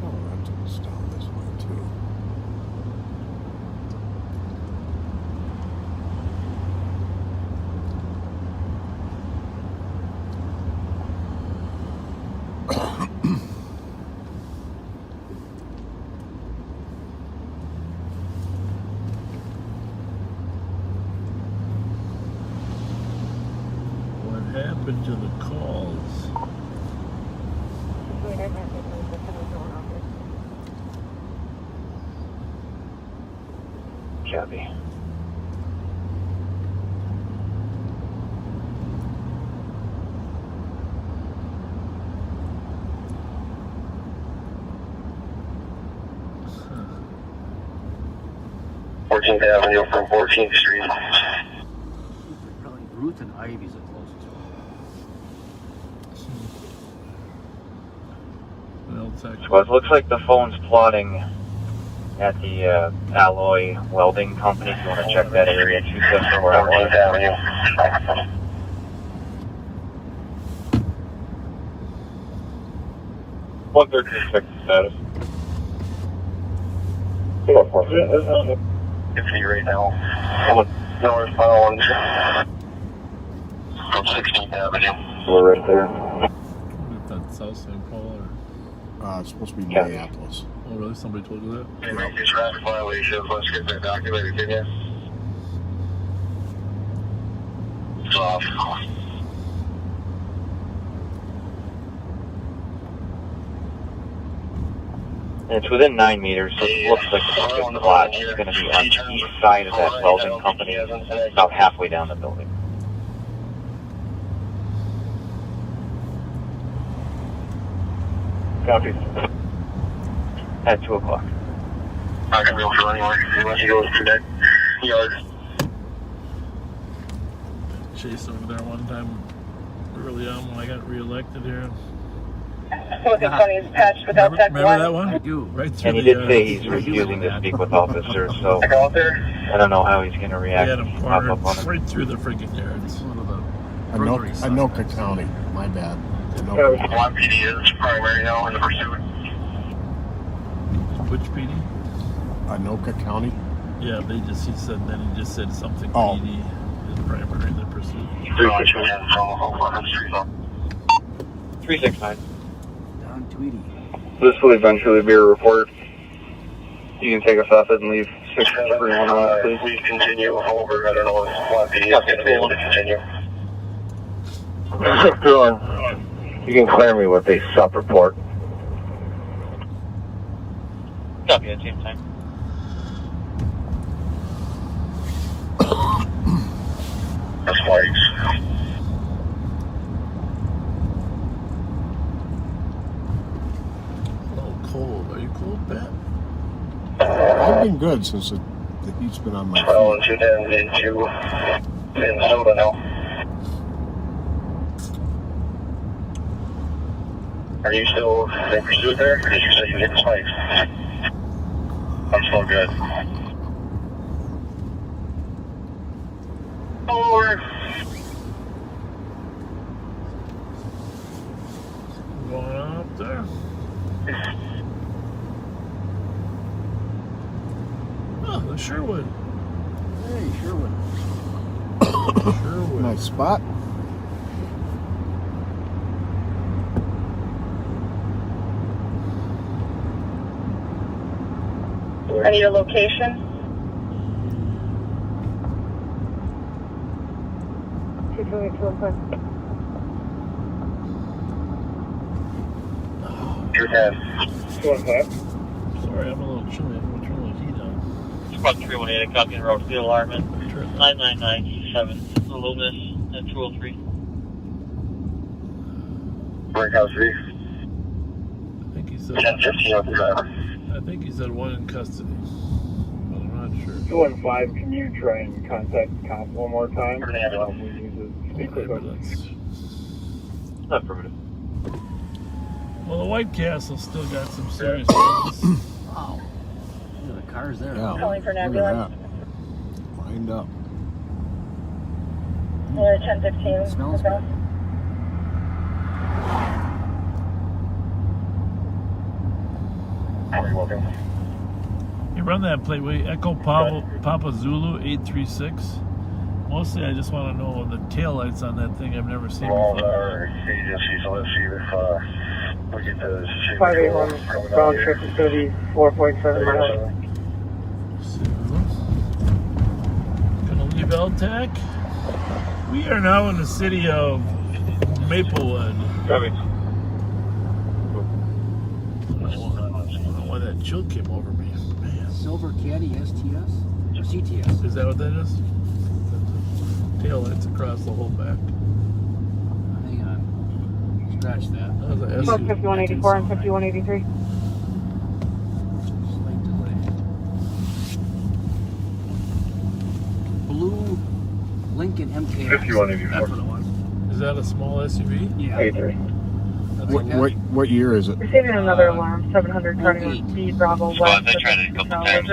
lot of rentals down this way too. what happened to the calls? Copy. Avenue from 14th Street. Probably Ruth and Ivy's the closest one. So it looks like the phone's plotting at the Alloy Welding Company. If you want to check that area, 274 Avenue. 136 status. It's me right now. Northbound from 16th Avenue. We're right there. If that's South St. Paul or... It's supposed to be Minneapolis. Oh, really? Somebody told you that? Hey, make your traffic violations. Let's get that documented, can you? It's off. It's within 9 meters, so it looks like the biggest plot is going to be on the east side of that welding company, about halfway down the building. Copy. At 2 o'clock. Not going to be able to go anywhere unless he goes to that yard. Chased over there one time early on when I got reelected here. Looking funny is patched without tech one. Remember that one? I do. Right through And he did say he's refusing to speak with officers, so I don't know how he's going to react. We had him if you pop up on cornered him. right through the freaking yards. One of the Anoka County. My bad. One PD is primary now in the pursuit. Which PD? Anoka County. Yeah, he just said something Oh. PD is primary in the pursuit. 369. Don Tweedy. This will eventually be a report. You can take us off it and leave 631 please. Please continue. Over. I don't know if Squad PD is going to be able to continue. 621. You can clear me with a sub report. Copy at team time. That's flags. Cold. Are you cold, Pat? I've been good since the heat's been on my feet. Well, into Minnesota now. Are you still in pursuit there? Because you said you hit the spikes. I'm still good. Over. Going on up there. Oh, the Sherwood. Hey, Sherwood. Sherwood. Nice spot. I need a location. You're dead. Sorry, I'm a little chilly. I'm going to turn the heat on. Squad 318, copy and road field alarmment. 99927, Loomis and 203. Breakout 3. I think he said. 1015 with the driver. I think he said one in custody, but I'm not sure. 215, can you try and contact comp one more time? We need to speak with them. Affirmative. Well, the White Castle still got some serious problems. Wow. Look at the cars there. Yeah. Calling for an Look at ambulance. that. Lined up. 1015. Smells okay. good. You run that plate, wait, Echo Papa Zulu 836. Mostly, I just want to know the taillights on that thing I've never seen All before. our agencies, so let's see if we get the 581 round trip is going to be 4.7 miles. Gonna leave LTAC. We are now in the city of Maplewood. Copy. I don't know why that chill came over me. Man. Silver Caddy STS. CTS. Is that what that is? Tail lights across the whole back. Hang on. Scratch that. That was a About SUV. 5184 and 5183. Slight delay. Blue Lincoln MKX. 5184. That's what it was. Is that a small SUV? Yeah. 83. What year is it? Receiving another alarm, 700 turning B Bravo Squad, West. I tried it a couple times.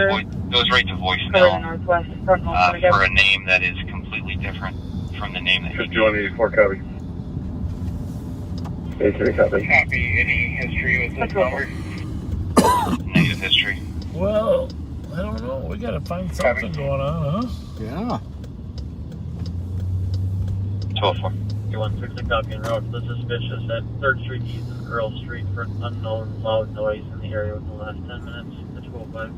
Goes right to Cover the voicemail northwest front home for a name that is completely different from the name that he 5184 copy. 83 copy. Copy. Any history with this number? Negative history. Well, I don't know. We got to find something going on, huh? Yeah. 204. 160 copy en route. The suspicious at 3rd Street East and Earl Street for an unknown loud noise in the area within the last 10 minutes. At 205.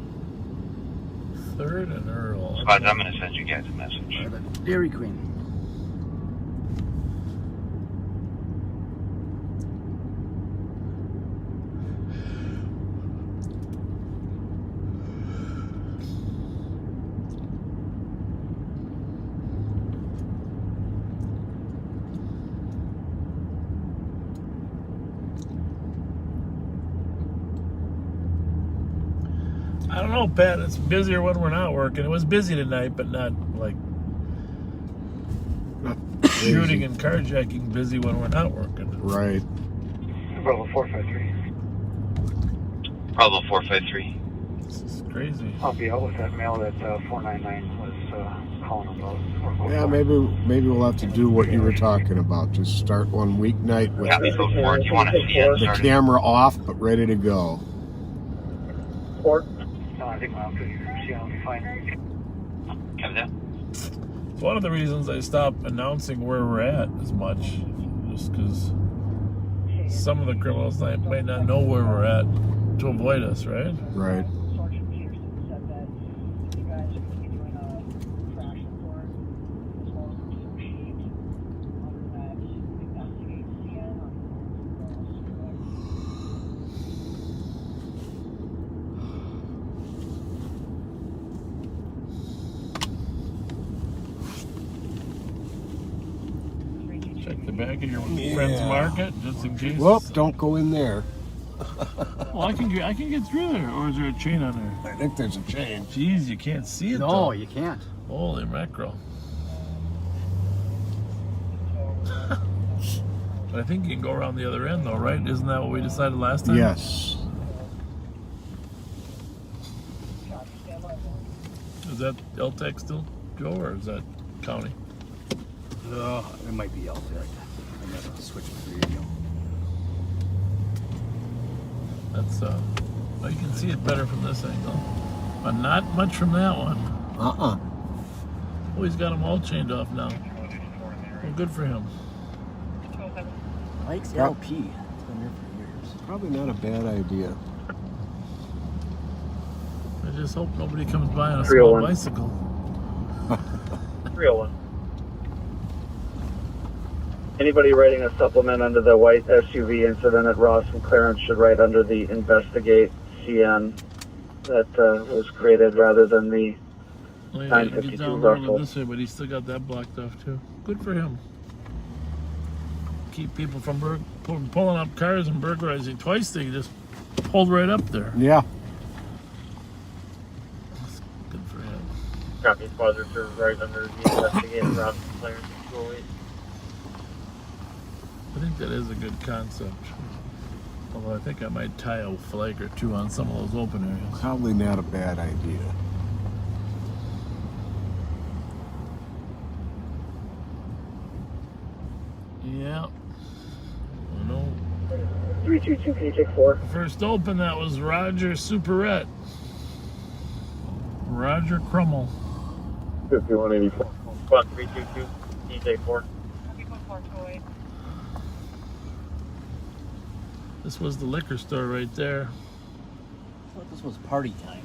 3rd and Earl. Squad, I'm going to send you guys a message. Dairy Queen. I don't know, Pat. It's busier when we're not working. It was busy tonight, but not like shooting and carjacking busy when we're not working. Right. Bravo 453. Bravo 453. This is crazy. I'll be out with that mail that 499 was calling about. Yeah, maybe we'll have to do what you were talking about. Just start one weeknight with Copy, code 4. Do you want to see it? the camera off but ready to go. 4? No, I think I'll see how we find it. Copy that. It's one of the reasons I stopped announcing where we're at as much, just because some of the criminals might not know where we're at to avoid us, right? Right. Check the back of your friend's market just in case. Whoop! Don't go in there. Well, I can get through there, or is there a chain on there? I think there's a chain. Jeez, you can't see it. No, though. you can't. Holy mackerel! But I think you can go around the other end, though, right? Isn't that what we decided last time? Yes. Is that LTEC still, Joe, or is that county? It might be out there. I gotta switch my radio. That's well, you can see it better from this angle, but not much from that one. Oh, he's got them all chained off now. Well, good for him. Mike's LP. It's been there for years. Probably not a bad idea. I just hope nobody comes by on a small bicycle. 301. Anybody writing a supplement under the white SUV incident at Ross and Clarence should write under the Investigate CN that was created rather than the Well, yeah, he 952 gets down a little Russell. bit this way, but he's still got that blocked off too. Good for him. Keep people from pulling up cars and burglarizing twice. They just pulled right up there. Yeah. Good for him. Copy, Squadron to right under the Investigative Ross and Clarence 208. I think that is a good concept. Although I think I might tie a flag or two on some of those open areas. Probably not a bad idea. Yeah. No. 322, can you take 4? First open, that was Roger Superette. Roger Crummel. 5184. Squad 322, DJ4. This was the liquor store right there. I thought this was party time.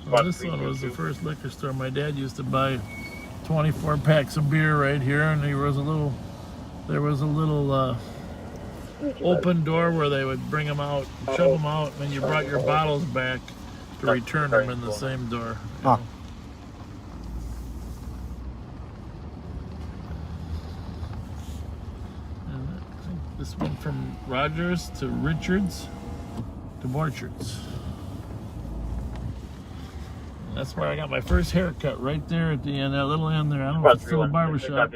Well, this one was the first liquor store. My dad used to buy 24 packs of beer right here, and there was a little open door where they would bring them out, shove them out, and then you brought your bottles back to return them in the same door. Huh. This one from Rogers to Richards to Borchards. That's where I got my first haircut, right there at the end, that little end there. I don't know if it's still a barbershop.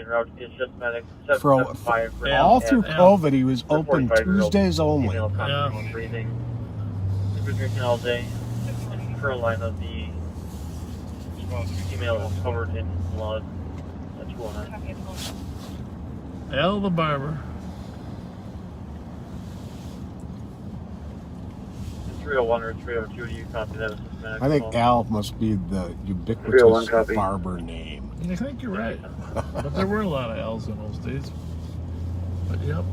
For all through COVID, he was open Tuesdays only. Yeah. Breathing. We've been drinking all day. In Carolina, the female is covered in blood. That's going on. Al the barber. 301 or 302, do you copy that? I think Al must be the ubiquitous barber name. I think you're right. But there were a lot of L's in those days. But yep.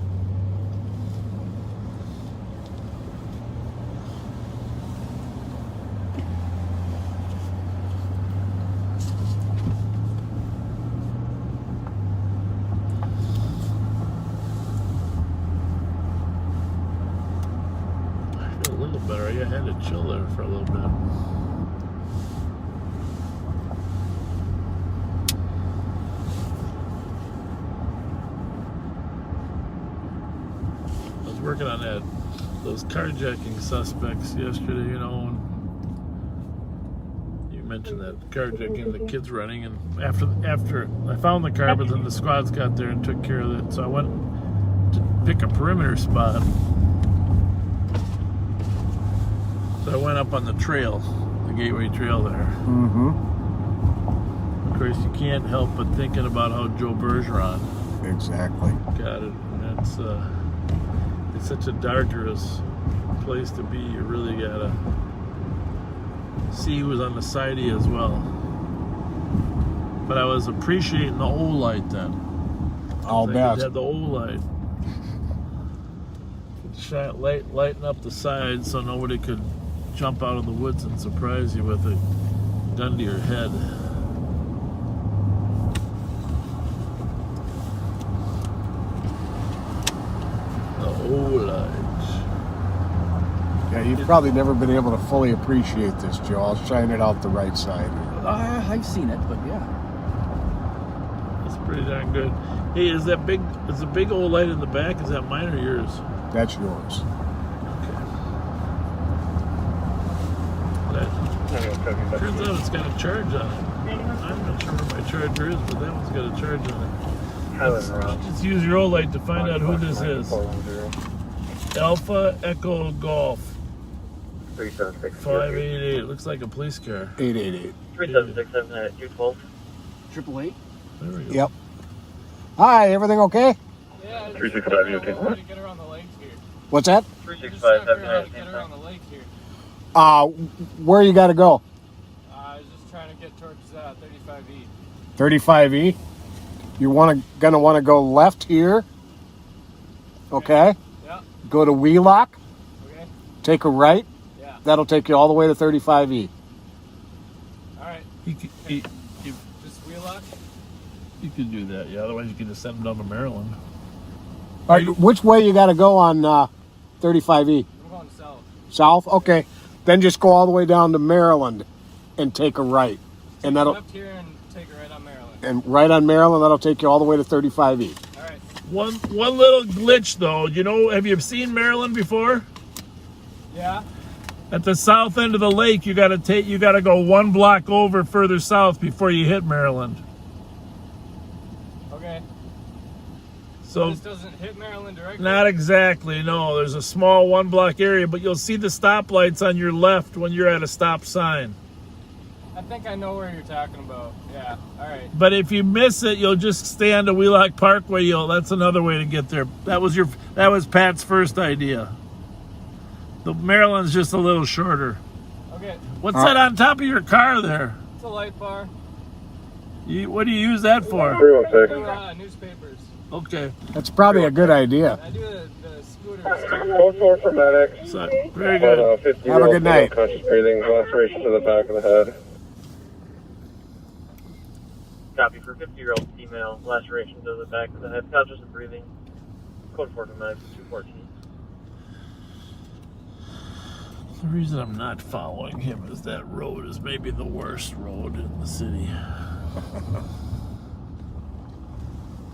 Better. I had to chill there for a little bit. I was working on those carjacking suspects yesterday, you know, and you mentioned that carjacking, the kids running, and after I found the car, but then the squads got there and took care of it, so I went to pick a perimeter spot. So I went up on the trail, the Gateway Trail there. Mm-hmm. Of course, you can't help but thinking about how Joe Bergeron got it. And it's such a dangerous place to be. You really gotta see who's on the side of you as well. But I was appreciating the old light then. I'll bet. Had the old light. Shine, lighten up the sides so nobody could jump out of the woods and surprise you with a gun to your head. The old lights. Yeah, you've probably never been able to fully appreciate this, Joe. I'll shine it out the right side. I've seen it, but yeah. That's pretty darn good. Hey, is the big old light in the back, is that mine or yours? That's yours. Turns out it's got a charge on it. I'm not sure where my charger is, but that one's got a charge on it. Let's use your old light to find out who this is. Alpha Echo Golf 588. It looks like a police car. 888. 3767 212. 888. There we go. Yep. Hi, everything okay? Yeah. 365. You okay? Get her on the legs here. What's that? 365. Get her on the legs here. Where you got to go? I was just trying to get towards 35E. 35E. You gonna want to go left here. Okay. Yeah. Go to Wheelock. Okay. Take a right. Yeah. That'll take you all the way to 35E. All right. Just Wheelock. You could do that, yeah. Otherwise, you could just send them down to Maryland. All right. Which way you got to go on 35E? I'm going south. South. Okay. Then just go all the way down to Maryland and take a right. And that'll left here and take a right on Maryland. And right on Maryland, that'll take you all the way to 35E. All right. One little glitch though. You know, have you seen Maryland before? Yeah. At the south end of the lake, you gotta go one block over further south before you hit Maryland. Okay. So this doesn't hit Maryland directly? Not exactly, no. There's a small one block area, but you'll see the stoplights on your left when you're at a stop sign. I think I know where you're talking about. Yeah, all right. But if you miss it, you'll just stay on the Wheelock Parkway. That's another way to get there. That was Pat's first idea. The Maryland's just a little shorter. Okay. What's that on top of your car there? It's a light bar. What do you use that for? Newspapers. Okay. That's probably a good idea. I do the scooters. Code 4 for medics. Very good. Have a good night. Conscious breathing, laceration to the back of the head. Copy for 50-year-old female, laceration to the back of the head, conscious of breathing. Code 4 for medics, 214. The reason I'm not following him is that road is maybe the worst road in the city.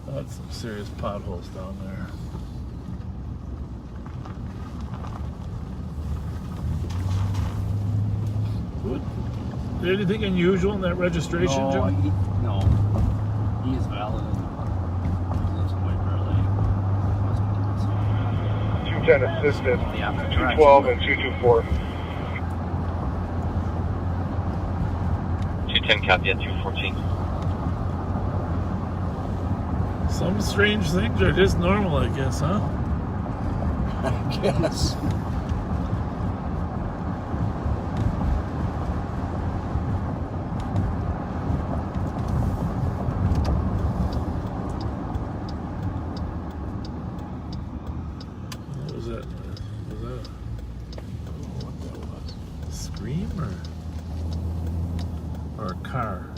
That's some serious potholes down there. Anything unusual in that registration, No, Jim? no. He is valid. He lives in White Bear Lake. 210 assisted, Yeah, 212 and 224. 210 copy at 214. Some strange things are just normal, I guess, huh? I guess. What was that? Was that a scream or a car?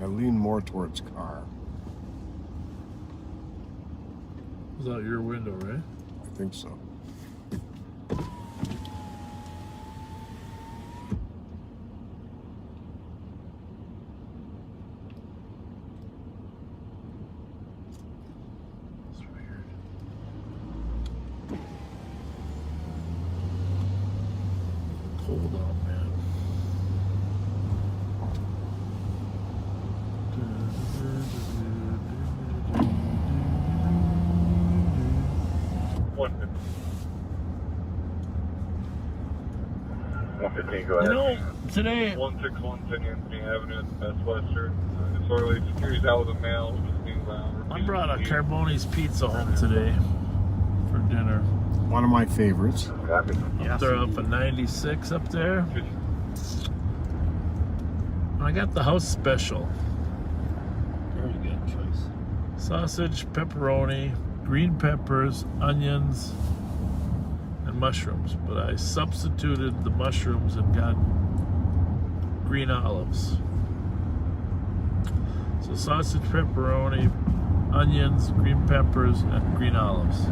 I lean more towards car. Was out your window, right? I think so. It's weird. Cold out, man. Go ahead. You know, today 161 St. Anthony Avenue at Best Western. Disorderly security's out with a mail. I brought a Carboni's pizza home today for dinner. One of my favorites. Up there off of 96 up there. I got the house special. Very good choice. Sausage, pepperoni, green peppers, onions, and mushrooms. But I substituted the mushrooms and got green olives. So sausage, pepperoni, onions, green peppers, and green olives.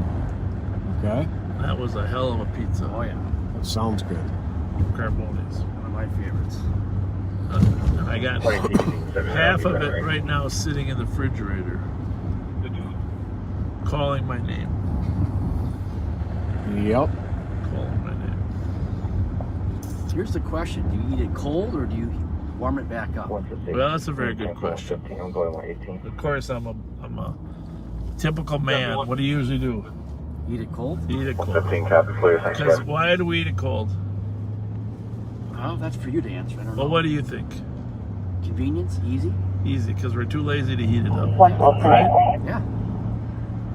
Okay. That was a hell of a pizza. Oh yeah. That sounds good. Carboni's. One of my favorites. And I got half of it right now sitting in the refrigerator, calling my name. Yep. Calling my name. Here's the question: do you eat it cold or do you warm it back up? Well, that's a very good question. Of course, I'm a typical man. What do you usually do? Eat it cold? Eat it cold. 15 copy, please. Because why do we eat it cold? Oh, that's for you to answer. I don't know. Well, what do you think? Convenience? Easy? Easy, because we're too lazy to heat it up. Right? Yeah.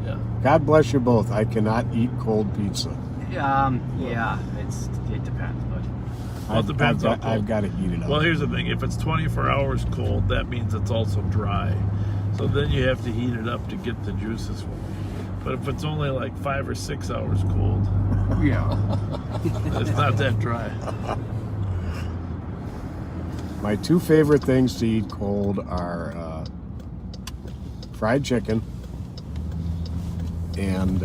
Yeah. God bless you both. I cannot eat cold pizza. Yeah, it depends, but Well, it depends on I've got to heat it up. Well, here's the thing. If it's 24 hours cold, that means it's also dry. So then you have to heat it up to get the juices flowing. But if it's only like 5 or 6 hours cold, yeah, it's not that dry. My two favorite things to eat cold are fried chicken and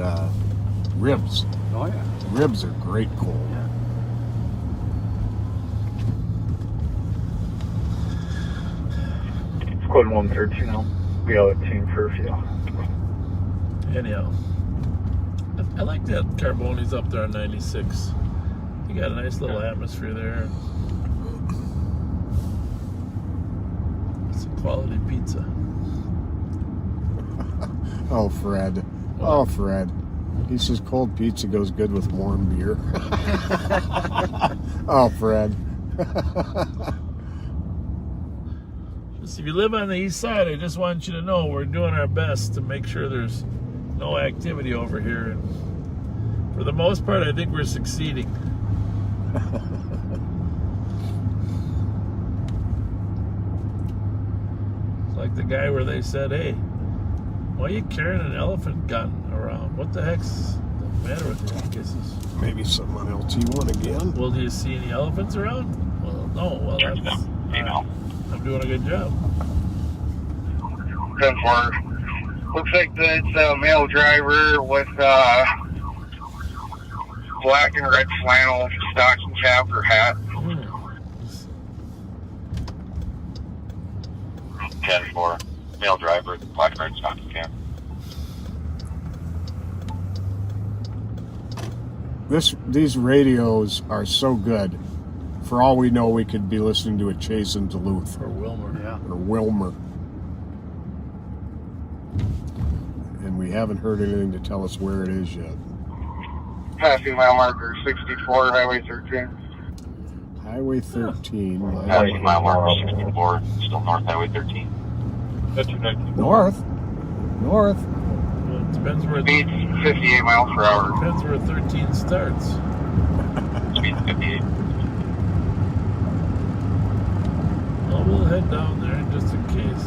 ribs. Oh yeah. Ribs are great cold. Yeah. Squad 113 now. We have a team curfew. Anyhow, I like that Carboni's up there on 96. You got a nice little atmosphere there. It's a quality pizza. Oh, Fred. Oh, Fred. He says cold pizza goes good with warm beer. Oh, Fred. If you live on the east side, I just want you to know we're doing our best to make sure there's no activity over here. And for the most part, I think we're succeeding. It's like the guy where they said, hey, why are you carrying an elephant gun around? What the heck's the matter with you? I guess it's Maybe something on LT1 again. Well, do you see any elephants around? Well, no. Well, that's... I'm doing a good job. 10-4. Looks like that's a male driver with black and red flannel stocking cap or hat. 10-4. Male driver, black and red stocking cap. These radios are so good For all we know, we could be listening to a chase in Duluth. Or Wilmer. Yeah. Or Wilmer. And we haven't heard anything to tell us where it is yet. Passing mile marker 64, Highway 13. Highway 13. Passing mile marker 64, still north Highway 13. North? North. Well, it depends where Speed 58 miles per hour. Depends where 13 starts. Speed 58. Well, we'll head down there just in case.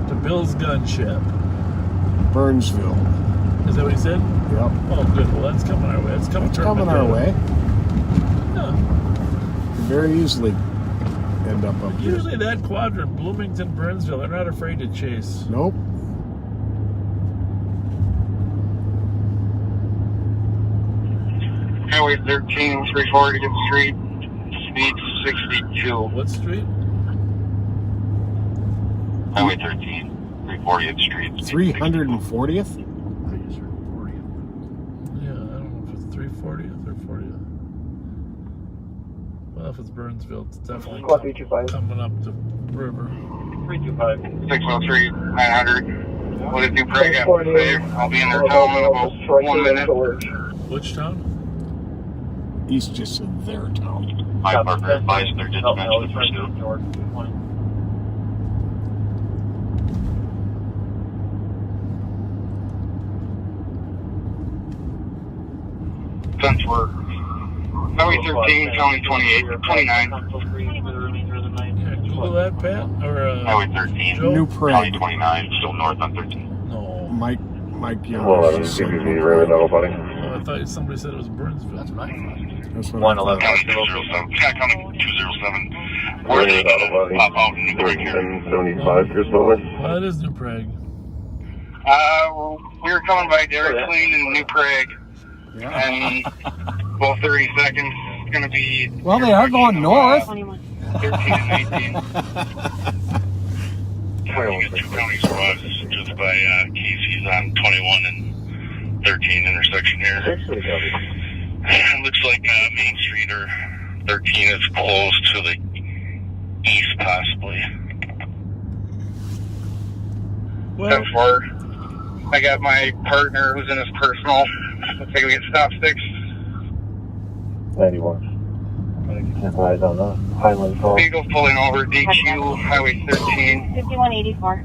To Bill's gun shop. Burnsville. Is that what he said? Yep. Oh, good. Well, that's coming our way. That's coming our way. Yeah. Very easily end up here. Usually that quadrant, Bloomington, Burnsville, they're not afraid to chase. Nope. Highway 13, 340th Street, speed 62. What street? Highway 13, 340th Street. 340th? Yeah, I don't know if it's 340th or 40th. Well, if it's Burnsville, it's definitely coming up the river. 325. 603, 900. What did you pray got to say? I'll be in their town in about 1 minute. Which town? He's just in their town. My partner advised their dispatch to pursue. Since we're Highway 13, county 28, 29. Yeah, Google that, Pat? Or, Highway 13, Joe? New Prague. county 29, still north on 13. No. Mike Young. Well, I don't give you the revenue, buddy. Oh, I thought somebody said it was Burnsville. That's what I thought. That's what 111. County 207. Yeah, county 207. We're just gonna pop out in New Prague here. 75 years over. Well, it is New Prague. We were coming by Dairy Queen in New Prague. And about 30 seconds, it's going to be... Well, they are going north. 13 and 18. You got two county squads just by Casey's on 21 and 13 intersection here. It looks like Main Street or 13 is close to the east, possibly. Well, I got my partner who's in his personal. Let's take a get stop sticks. 91. Eyes on the Highland call. Vehicle pulling over DQ, Highway 13. 5184.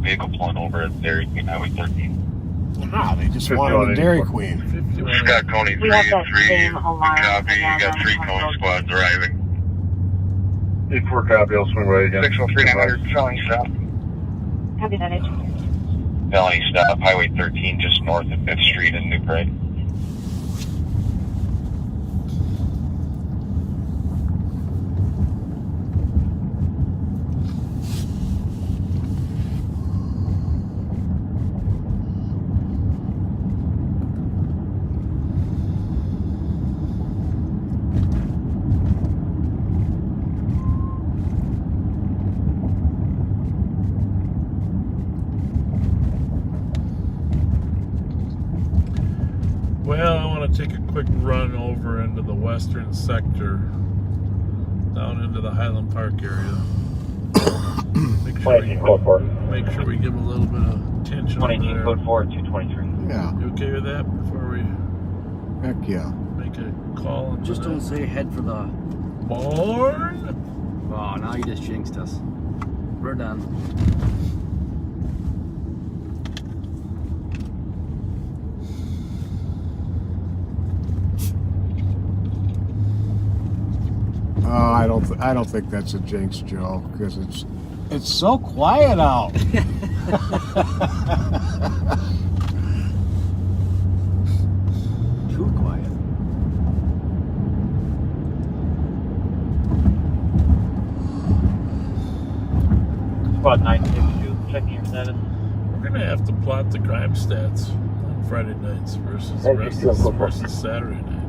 Vehicle pulling over at Dairy Queen, Highway 13. Ah, they just wanted a Dairy Queen. Scott County 3 and 3. Copy. You got 3 county squads arriving. 84 copy, I'll swing right again. 603 900, felony stop. Copy that, Edge. Felony stop, Highway 13, just north of 5th Street in New Prague. Well, I want to take a quick run over into the western sector, down into the Highland Park area. Make sure we give a little bit of attention over there. Code 4, 223. Yeah. You okay with that before we Heck yeah. make a call? Just don't say head for the barn. Oh, now you just jinxed us. We're done. I don't think that's a jinx, Joe, because it's so quiet out. Too quiet. Squad 962, checking your status. We're gonna have to plot the crime stats on Friday nights versus Saturday night.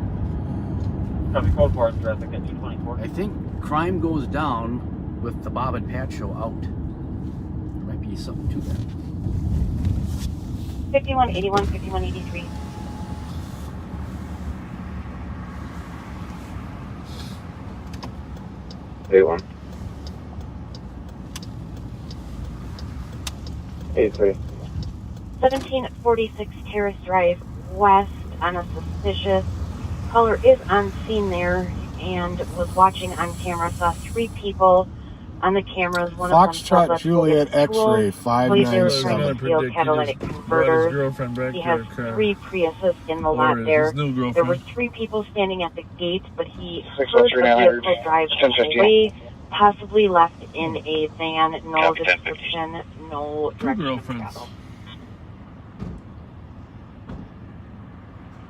Copy code 4, traffic at 224. I think crime goes down with the Bob and Pat show out. There might be something to that. 5181, 5183. 8-1. 8-3. 1746 Terrace Drive West on a suspicious. Caller is on scene there and was watching on camera. Saw 3 people on the cameras. One of them said, Foxtrot let's go Juliet get the tools. X-ray Police are trying 597. to steal catalytic converters. He has 3 Priuses in the lot there. There were 3 people standing at the gate, but he heard a vehicle drive away, possibly left in a van. No description, no direction.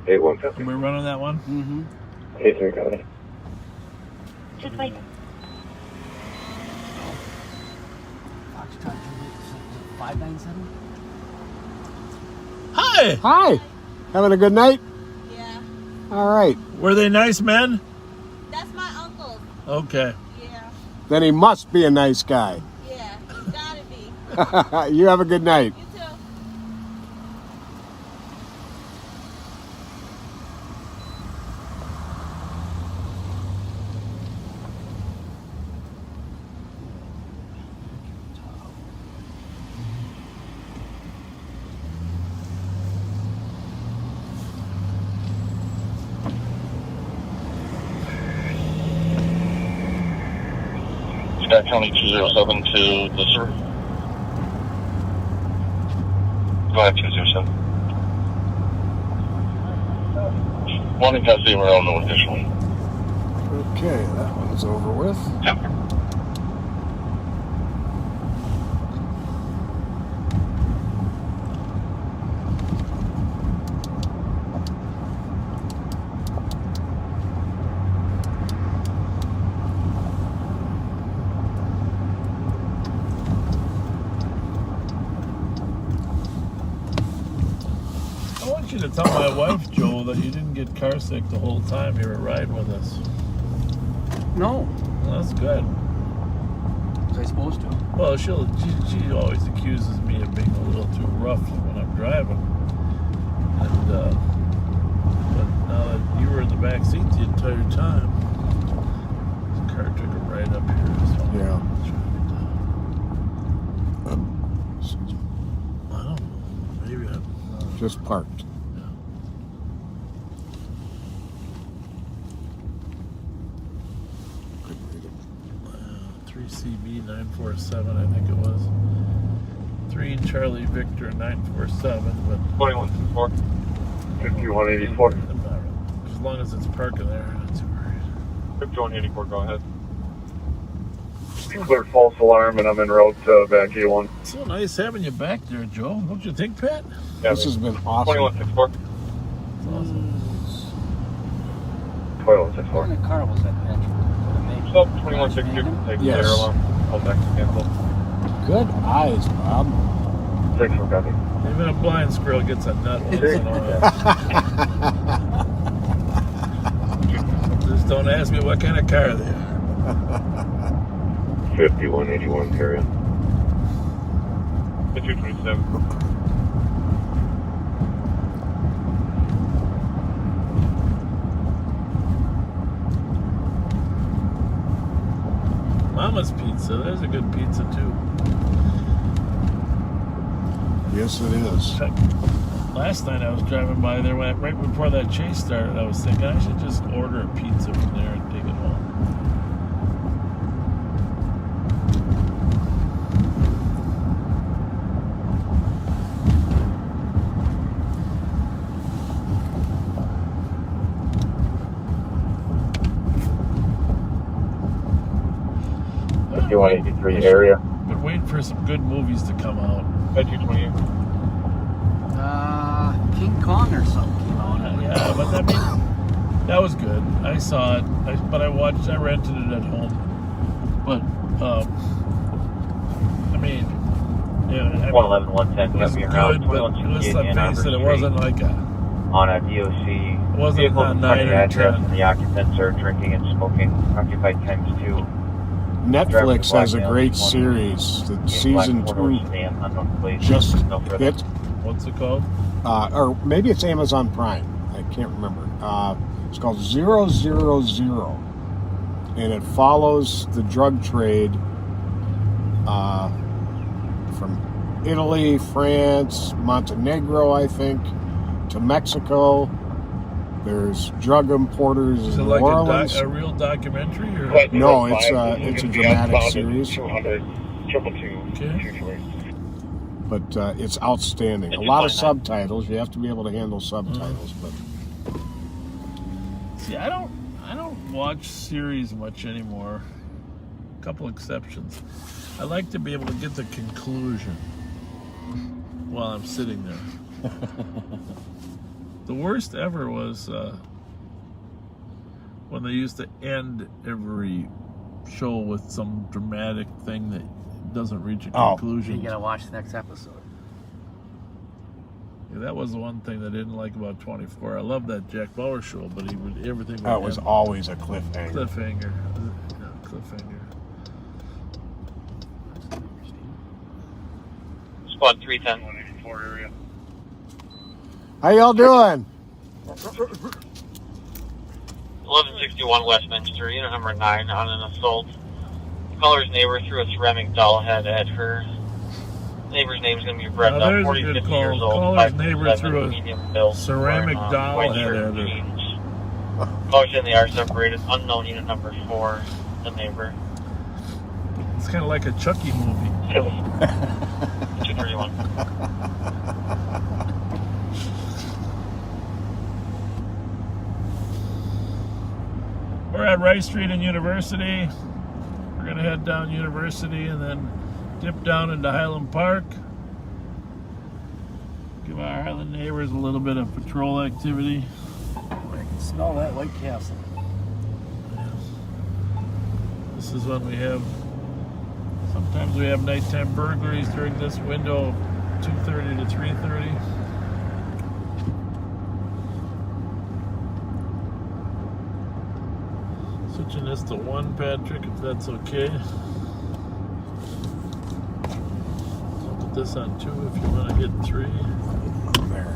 8-1. We're running that one? Mm-hmm. 8-3, company. Just wait. Foxtrot 597? Hi! Hi! Having a good night? Yeah. All right. Were they nice men? That's my uncle. Okay. Yeah. Then he must be a nice guy. Yeah, he's gotta be. You have a good night. You too. Scott County 207 to the sir. Go ahead, 207. One in custody, we're on no additional. Okay, that one's over with. Yep. I want you to tell my wife, Joel, that you didn't get car sick the whole time you were riding with us. No. Well, that's good. Was I supposed to? Well, she always accuses me of being a little too rough when I'm driving. And, but now that you were in the back seat the entire time, the car took a right up here. So Yeah. I don't know. Maybe I'm Just parked. 3CB 947, I think it was. 3 Charlie Victor 947, but 21-4. 5184. as long as it's parking there, I'm not too worried. 5184, go ahead. Cleared false alarm and I'm en route to back A1. So nice having you back there, Joe. Don't you think, Pat? Yeah, This has been awesome. 2164. It's awesome. 2164. What kind of car was that, Patrick? Stop 2162. Take Yes. clear alarm. Call back to cancel. Good eyes, Bob. 6-4, copy. Even a blind squirrel gets a nut once in a while. Just don't ask me what kind of car they are. 5181, carry on. 227. Mama's Pizza. There's a good pizza too. Yes, it is. Last night I was driving by there, right before that chase started, I was thinking I should just order a pizza from there and take it home. 5183 area. Been waiting for some good movies to come out. At 228. King Kong or something came out. Yeah, but I mean, that was good. I saw it, but I rented it at home. But, I mean, yeah. 111, 110, it was good, but let's not face it, it wasn't like a... On a DOC. It wasn't a 9 or address 10. and the occupants are drinking and smoking. Occupied times 2. Netflix has a great series. The season 2 just hit. What's it called? Or maybe it's Amazon Prime. I can't remember. It's called 000. and it follows the drug trade from Italy, France, Montenegro, I think, to Mexico. There's drug importers Is in it New like Orleans. a real documentary? Or? No, it's a dramatic series. 200, 222, But it's outstanding. A lot of subtitles. You have to be able to handle subtitles. But see, I don't watch series much anymore. A couple exceptions. I like to be able to get the conclusion while I'm sitting there. The worst ever was when they used to end every show with some dramatic thing that doesn't reach a conclusion. You gotta watch the next episode. Yeah, that was the one thing that I didn't like about 24. I love that Jack Bauer show, but everything that was always a cliffhanger. Cliffhanger. Squad 310. area. How y'all doing? 1161 Westminster, unit number 9, on an assault. The caller's neighbor threw a ceramic doll head at her. Neighbor's name is going to be Brenda, 40, 50 years old. Caller's neighbor threw a medium build, ceramic wearing, doll white head shirt at and her. jeans. Callers and they are separated. Unknown unit number 4, the neighbor. It's kind of like a Chucky movie. 231. We're at Rice Street and University. We're going to head down University and then dip down into Highland Park. Give our Highland neighbors a little bit of patrol activity. I can smell that White Castle. This is when we have, sometimes we have nighttime burglaries during this window of 2:30 to 3:30. Switching this to 1, Patrick, if that's okay. I'll put this on 2 if you want to hit 3. There.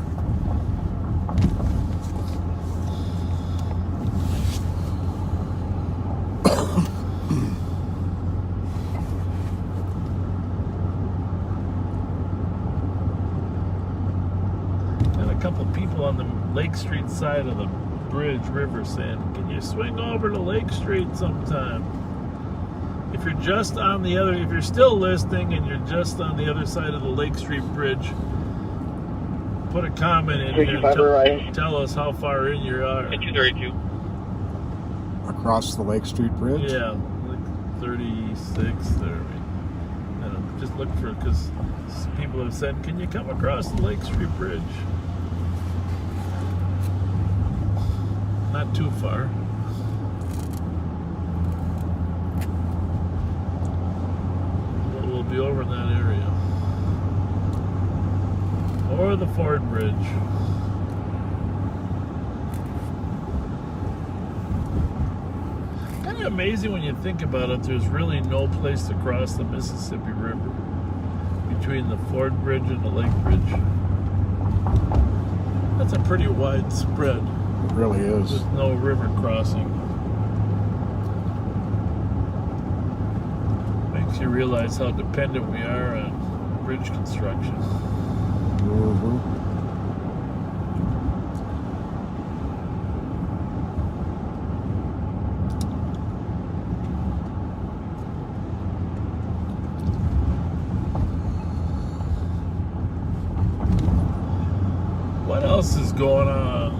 And a couple people on the Lake Street side of the bridge river saying, can you swing over to Lake Street sometime? If you're just on the other, if you're still listening and you're just on the other side of the Lake Street bridge, put a comment in here and tell us how far in you are. 232. Across the Lake Street Bridge? Yeah, like 36 there. And just look for, because people have said, can you come across the Lake Street Bridge? Not too far. We'll be over in that area. Or the Ford Bridge. Kind of amazing when you think about it, there's really no place to cross the Mississippi River between the Ford Bridge and the Lake Bridge. That's a pretty wide spread. It really is. There's no river crossing. Makes you realize how dependent we are on bridge construction. Mm-hmm. What else is going on?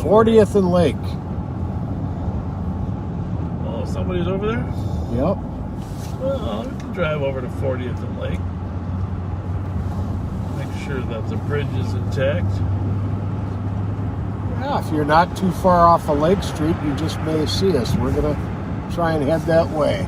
40th and Lake. Oh, somebody's over there? Yep. Well, we can drive over to 40th and Lake. Make sure that the bridge is intact. Yeah, if you're not too far off of Lake Street, you just may see us. We're going to try and head that way.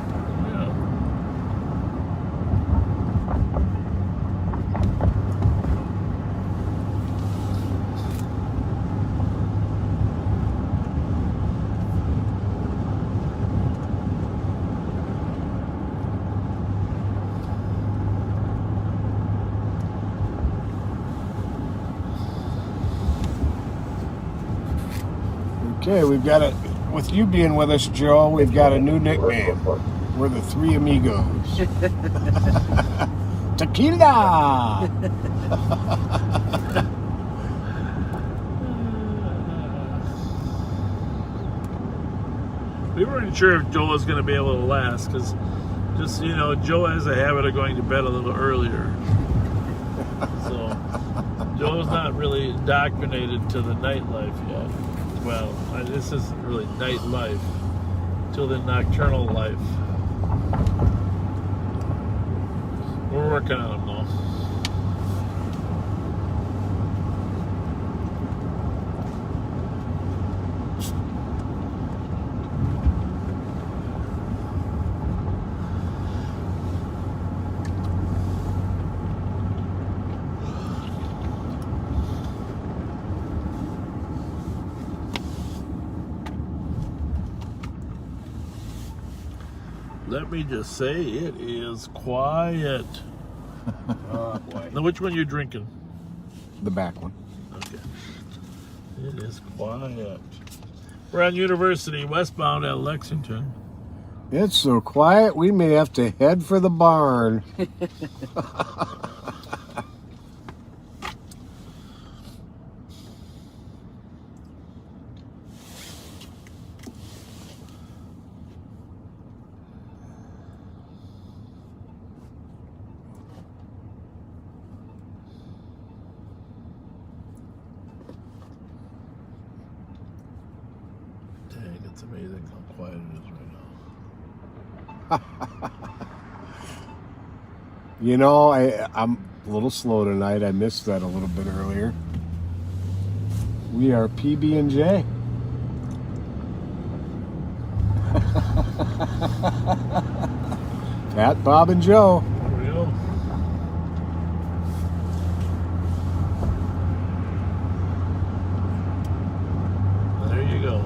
Okay, we've got With you being with us, Joe, we've got a new nickname. We're the Three Amigos. Tequila! We weren't sure if Joe was going to be able to last because, just so you know, Joe has a habit of going to bed a little earlier. So, Joe's not really indoctrinated to the nightlife yet. Well, this isn't really nightlife, till the nocturnal life. We're working on him, though. Let me just say, it is quiet. Oh, boy. Now, which one are you drinking? The back one. Okay. It is quiet. We're on University, westbound at Lexington. It's so quiet, we may have to head for the barn. It's amazing how quiet it is right now. You know, I'm a little slow tonight. I missed that a little bit earlier. We are PB&J. Pat, Bob, and Joe. Real. There you go.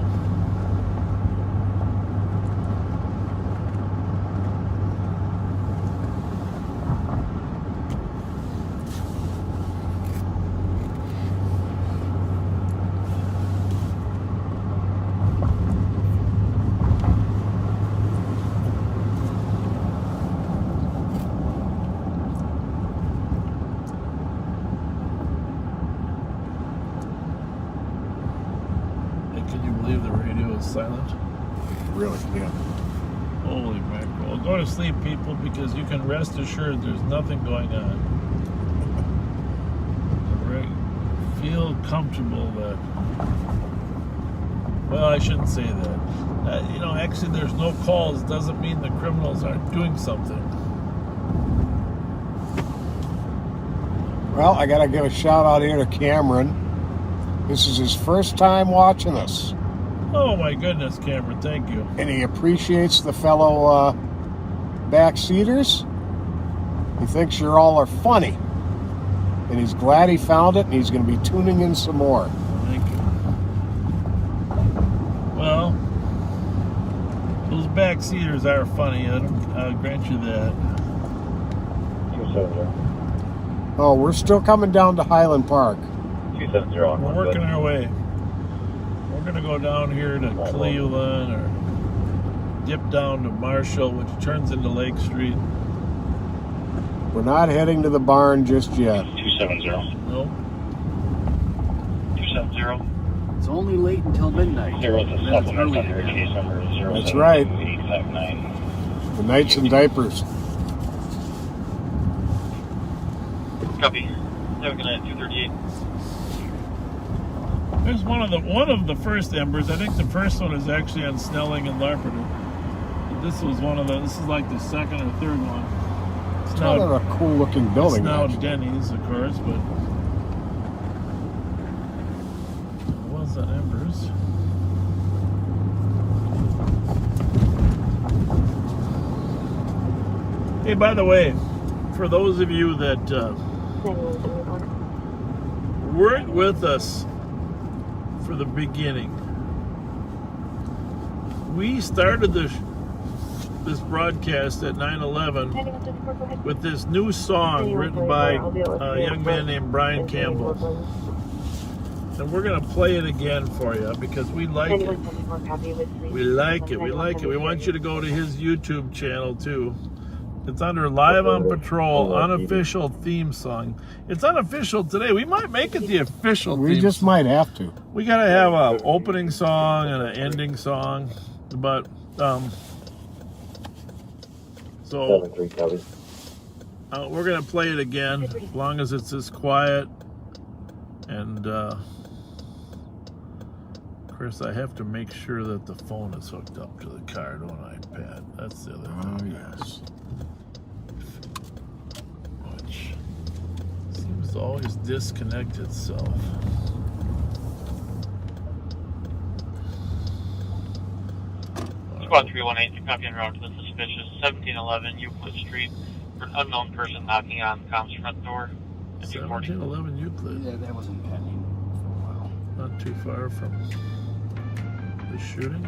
Silent. Really? Yeah. Holy mackerel. Go to sleep, people, because you can rest assured there's nothing going on. Feel comfortable that... Well, I shouldn't say that. You know, actually, there's no calls doesn't mean the criminals aren't doing something. Well, I got to give a shout out here to Cameron. This is his first time watching us. Oh my goodness, Cameron, thank you. And he appreciates the fellow backseaters. He thinks you all are funny. And he's glad he found it, and he's going to be tuning in some more. Thank you. Well, those backseaters are funny. I'll grant you that. Oh, we're still coming down to Highland Park. 270 on We're working our way. We're going to go down here to Cleveland or dip down to Marshall, which turns into Lake Street. We're not heading to the barn just yet. 270. Nope. 270. It's only late until midnight. 0 to supplement under case number 0. That's right. 859. The Knights in Diapers. Copy. Have a good night, 238. There's one of the first embers. I think the first one is actually on Snelling and Larpenteur. This was one of the. This is like the second or third one. It's kind of a cool looking building. It's now Denny's, of course, but it was on embers. Hey, by the way, for those of you that weren't with us for the beginning, we started this broadcast at 9/11 with this new song written by a young man named Brian Campbell. And we're gonna play it again for you because we like it. We like it. We like it. We want you to go to his YouTube channel too. It's under Live on Patrol, unofficial theme song. It's unofficial today. We might make it the official theme. We just might have to. We gotta have an opening song and an ending song, but so we're gonna play it again as long as it's this quiet. And Chris, I have to make sure that the phone is hooked up to the car, don't I, Pat? That's the other thing. Oh, yes. Which seems to always disconnect itself. Squad 318 to copy en route to the suspicious 1711 Euclid Street for an unknown person knocking on the comms front door. 1711 Euclid. Yeah, that wasn't pending for a while. Not too far from the shooting.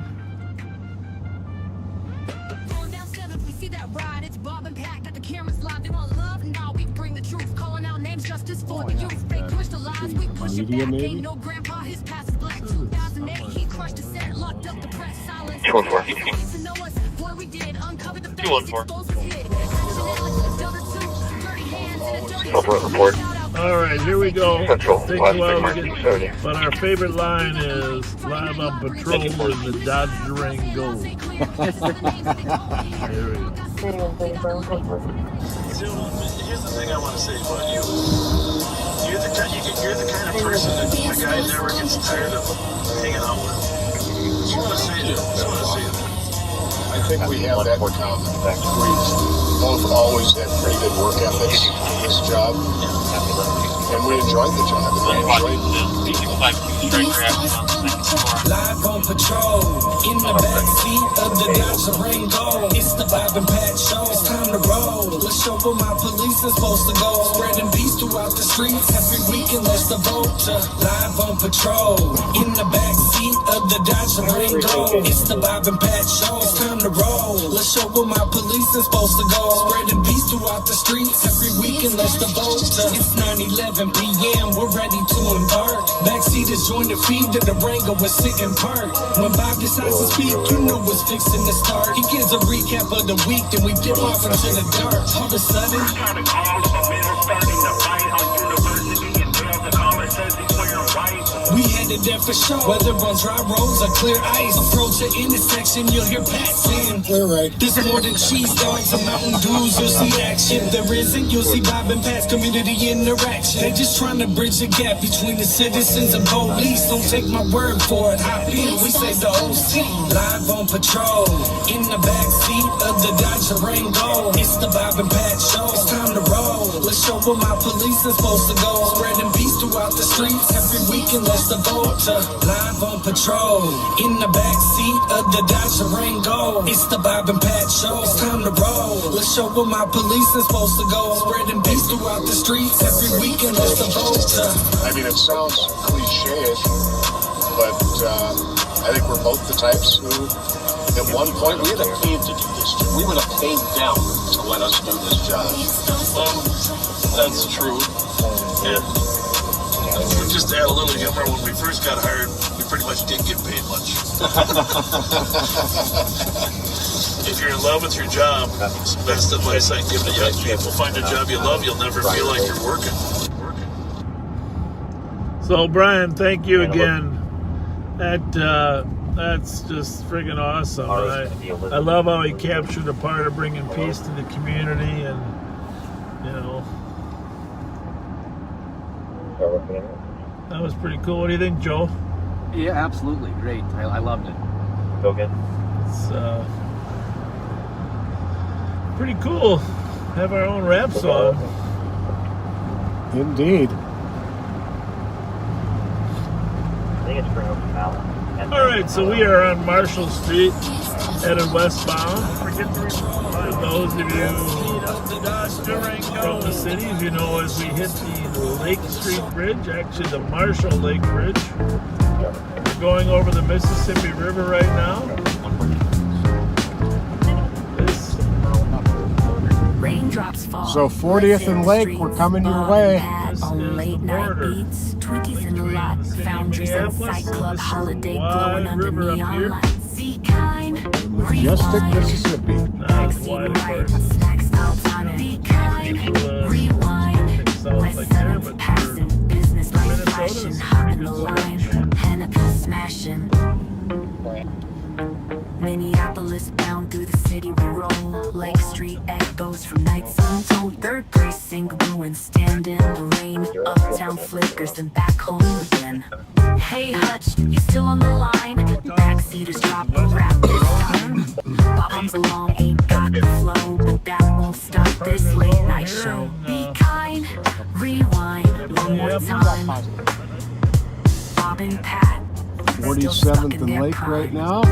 Going down 7th, we see that ride. It's Bob and Pat, got the cameras live. They want love, now we bring the truth. Calling out names, justice for the youth. They push the lies, we push it back. Ain't no grandpa, his past is black. 2008, he crushed the set, locked up the press, silence. 214. Report. All right, here we go. Central, Take a last while mark, to get, 70. but our favorite line is Live on Patrol in the Dodge Durango. Here we go. Here's the thing I want to say about you. You're the kind of person that the guy never gets tired of hanging out with. Just want to say that. I think we have that in common. We both always had pretty good work ethics in this job, and we enjoyed the job. Live on patrol, in the backseat of the Dodge Durango. It's the Bob and Pat show. It's time to roll. Let's show where my police is supposed to go. Spreading peace throughout the streets. Every weekend, let's devote to Live on patrol, in the backseat of the Dodge Durango. It's the Bob and Pat show. It's time to roll. Let's show where my police is supposed to go. Spreading peace throughout the streets. Every weekend, let's devote to. It's 9:11 p.m. We're ready to embark. Backseat is joined the feed to the Durango was sitting park. When Bob decides to speak, you know it's fixing to start. He gives a recap of the week, then we dip off into the dark. All of a sudden, we headed there for sure. Whether on dry roads or clear ice, approach an intersection, you'll hear Pat saying, "We're right." There's more than cheese dogs and Mountain Dews. You'll see action. If there isn't, you'll see Bob and Pat's community interaction. They're just trying to bridge the gap between the citizens and police. Don't take my word for it. Hop in, we say the OC. Live on patrol, in the backseat of the Dodge Durango. It's the Bob and Pat show. It's time to roll. Let's show where my police is supposed to go. Spreading peace throughout the streets. Every weekend, let's devote to Live on patrol, in the backseat of the Dodge Durango. It's the Bob and Pat show. It's time to roll. Let's show where my police is supposed to go. Spreading peace throughout the streets. Every weekend, let's devote to. I mean, it sounds cliche-ish, but I think we're both the types who, at one point, we would have paid to do this job. We would have paid them to let us do this job. That's true. Yeah. Just to add a little humor, when we first got hired, we pretty much didn't get paid much. If you're in love with your job, it's the best advice I can give to young people. Find a job you love, you'll never feel like you're working. So Brian, thank you again. That's just friggin' awesome. I love how he captured a part of bringing peace to the community, and you know, that was pretty cool. What do you think, Joe? Yeah, absolutely great. I loved it. Go again. It's pretty cool. Have our own rap song. Indeed. I think it's bring up the mallet. All right, so we are on Marshall Street, headed westbound. For those of you from the cities, you know, as we hit the Lake Street Bridge, actually the Marshall Lake Bridge, we're going over the Mississippi River right now. Raindrops fall. So 40th and Lake, we're coming your way. On late night beats, Twinkies and the between lot, the city of foundries and Minneapolis sight and club, this holiday wide glowing under river up neon here. lights. See kind, Majestic, Mississippi. Not as wide, of course, as be kind, rewind. south like there, but for Business lights Minnesota, flashing, it's hot pretty in the good line, stretch. Hennepin smashing. Minneapolis bound through the city we roll. Lake Street echoes from nights untold. Third precinct ruins stand in the rain. Uptown flickers and back home again. Hey Hutch, you still on the line? Backseaters drop a rap this time. Bombs along ain't got the flow, but that won't stop this late night show. Be kind, rewind one more time. Bob and Pat, 47th and Lake right now.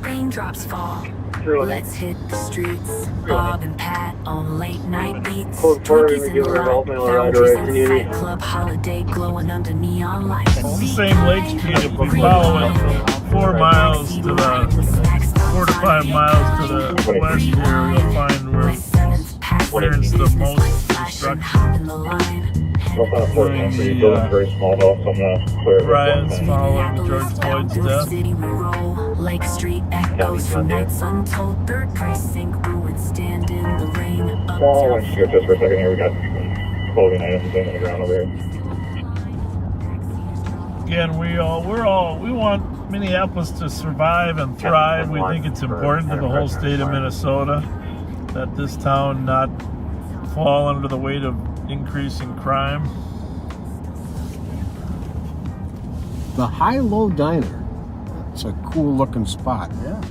Raindrops fall. Let's hit the streets. Bob and Pat on late night beats. Twinkies in the lot, foundries and sight club, holiday glowing under neon lights. It's the same Lake Street. If we follow it 4 miles to the 4 to 5 miles to the west here, you'll find we're experienced the most destruction. During the riots following George Floyd's death. Lake Street echoes from nights untold. Third precinct ruins stand in the rain. Well, let's go just for a second here. We got clothing items and things on the ground over here. Again, we want Minneapolis to survive and thrive. We think it's important to the whole state of Minnesota that this town not fall under the weight of increasing crime. The High-Low Diner. It's a cool looking spot. Yeah.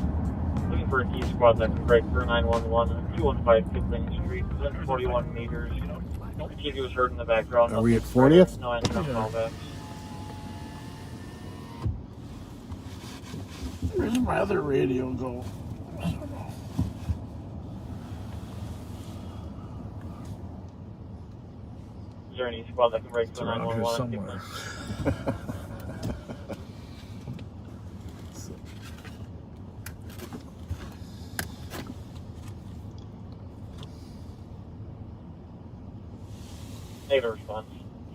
Looking for an E squad that can break for 911 at 215 Kipling Street within 41 meters. TV was heard in the background. Are we at 40th? No answer, no callbacks. Where's my other radio go? Is there any squad that can break for 911 somewhere? Negative response.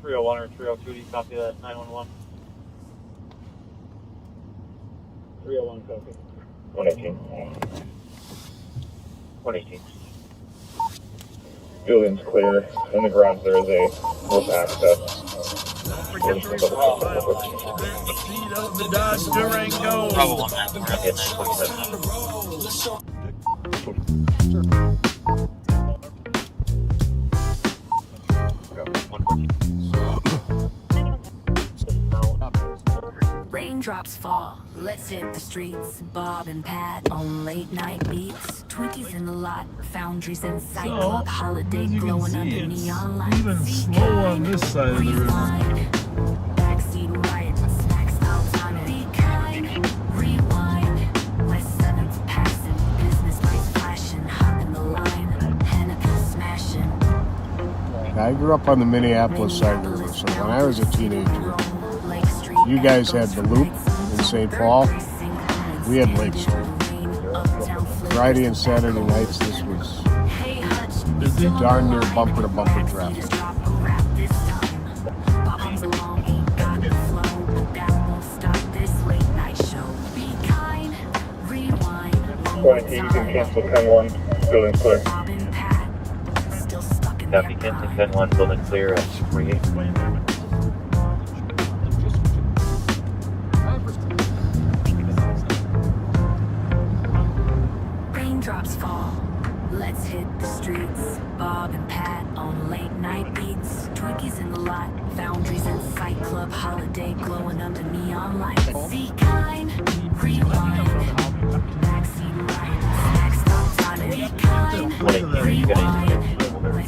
301 or 302, do you copy that? 911. 301 copy. 118. 118. Building's clear. In the garage there is a roof access. Seat of the Dodge Durango. Bravo 1 map, we're at 947. Raindrops fall, let's hit the streets. Bob and Pat on late night beats. Twinkies in the lot, foundries and sight club, holiday glowing under neon lights. Even slow on this side of the river. Backseat riot, snacks outside. Be kind, rewind. West 7th passing, business lights flashing, hot in the line, Hennepin smashing. I grew up on the Minneapolis side of the river, so when I was a teenager, you guys had the Loop in St. Paul. We had Lake Street. Friday and Saturday nights, this was darn near bumper to bumper traffic. You can cancel 10-1. Building's clear. Copy, cancel 10-1. Building clear at 48. Raindrops fall, let's hit the streets. Bob and Pat on late night beats. Twinkies in the lot, foundries and sight club, holiday glowing under neon lights. Be kind, rewind. Backseat riot, snacks outside. Be kind, rewind.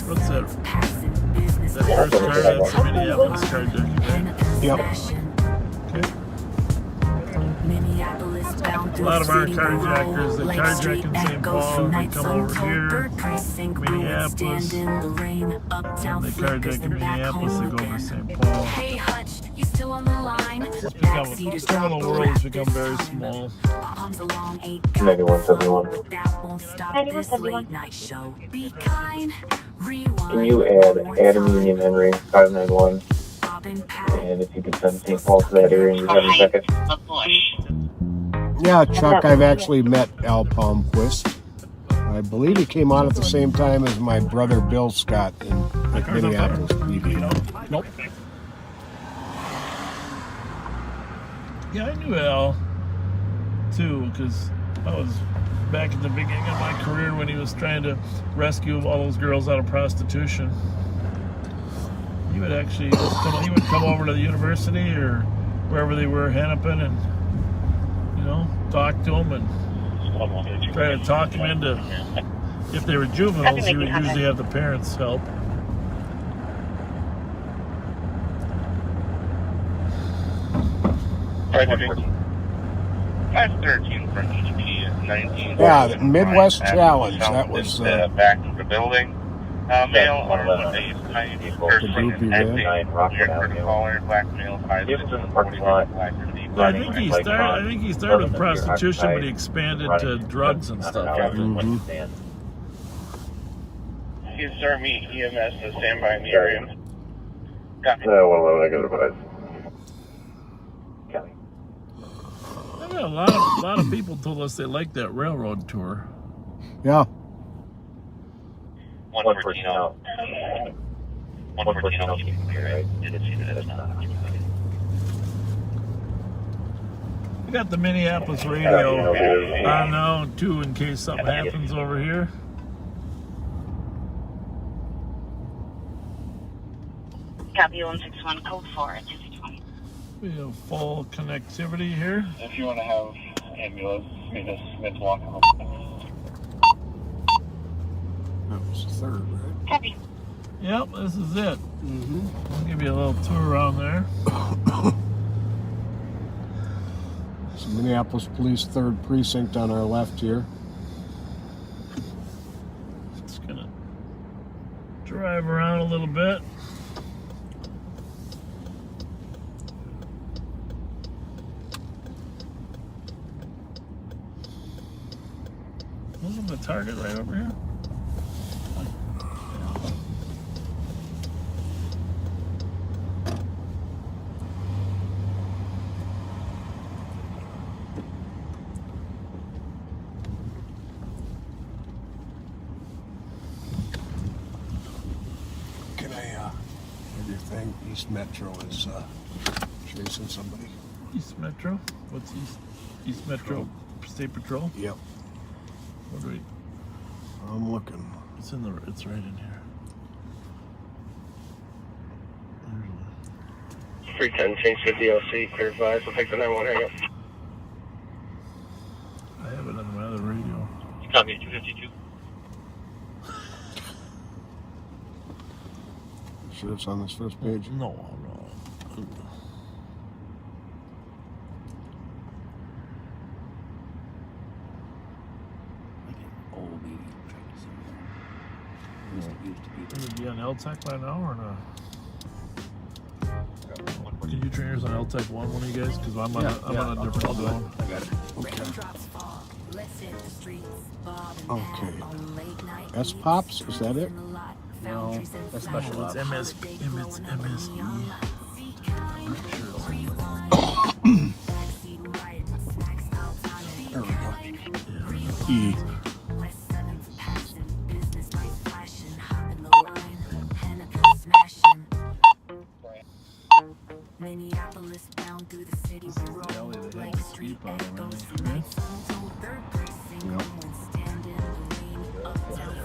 What's that? That first car, that's the Minneapolis car, Jackie, right? Yep. Minneapolis bound A lot of our carjackers, they carjack in St. Paul, they come over here, Minneapolis, and they carjack in Minneapolis, they go over to St. Paul. Hey Hutch, you still on the line? It's become, the criminal world has become very small. 9171. Can you add Adam Union Henry 591? And if you could send St. Paul to that area in 7 seconds. Yeah, Chuck, I've actually met Al Palmquist. I believe he came on at the same time as my brother Bill Scott in Minneapolis PD. Nope. Yeah, I knew Al too, because I was back at the beginning of my career when he was trying to rescue all those girls out of prostitution. He would actually he would come over to the university or wherever they were, Hennepin, and talk to them and try to talk them into, if they were juveniles, he would usually have the parents help. Right, 513 from HP 19. Yeah, the Midwest Challenge. That was back to the building. Male on the FaceTime person acting clear for the caller, black male 541 black. I think he started with prostitution, but he expanded to drugs and stuff. You start me EMS to stand by in the area. Copy. I got advice. I got a lot of people told us they liked that railroad tour. Yeah. 114 out. 114 out. Didn't see that as not. We got the Minneapolis radio on now too, in case something happens over here. Copy 161, code 4 at 220. We have full connectivity here. If you want to have ambulance, meet us Smith Walk. That was the third, right? Copy. Yep, this is it. I'll give you a little tour around there. So Minneapolis Police 3rd Precinct on our left here. Just gonna drive around a little bit. Wasn't the target right over here? Can I have your thing? East Metro is chasing somebody. East Metro? What's East Metro? State Patrol? Yep. What do we? I'm looking. It's right in here. 310, change to DLC, clear advice. We'll take the 911 hang up. I have it on my other radio. Copy 252. Sure it's on this first page? No. Will it be on LTEC by now or not? Can you turn yours on LTEC 1, one of you guys? Because I'm on a different zone. I got it. Okay. That's Pops? Is that it? No, that's special. It's MSE. I'm not sure. There we go. E. Minneapolis bound through the city road like street echoes from nights to third precinct. When standing in the rain uptown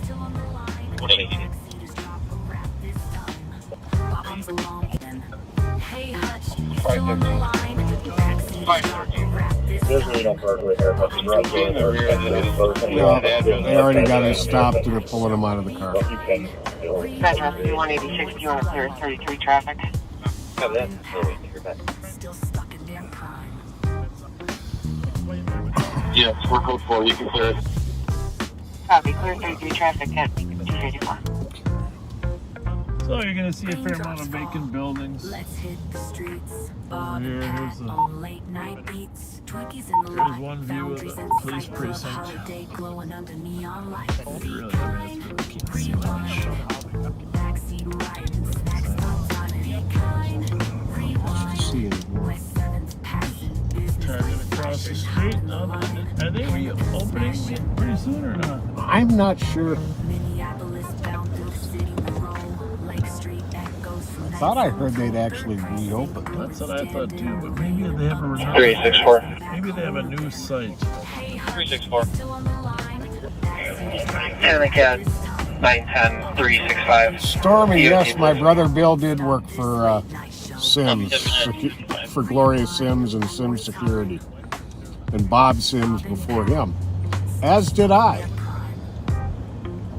still on the line. Backseaters drop a rap this time. Bobbins along then. Hey Hutch, still on the line. Backseaters drop a rap this time. There's really no burglary here, but the road They already got him stopped and they're pulling him out of the car. Fletcher, 186, do you want to clear 33 traffic? Have that. Still stuck Yes, we're code 4. You can clear it. Copy. Clear 33 traffic at 284. So you're gonna see a fair amount of vacant buildings. Let's hit the streets. Here, here's Late night beats. Twinkies in the here's one view of the police precinct. holiday glowing under neon lights. Really, can't see much. Backseat ride and snacks on any kind. See it. West 7's passing business. Target across the street. Are they opening pretty soon or not? I'm not sure. Minneapolis bound through city row. Lake Street that goes from I thought I heard they'd actually reopen. That's what I thought too, but maybe they have a 364. Maybe they have a new site. 364. 10 910 365. Stormy, yes, my brother Bill did work for Sims, for Gloria Sims and Sims Security. And Bob Sims before him. As did I.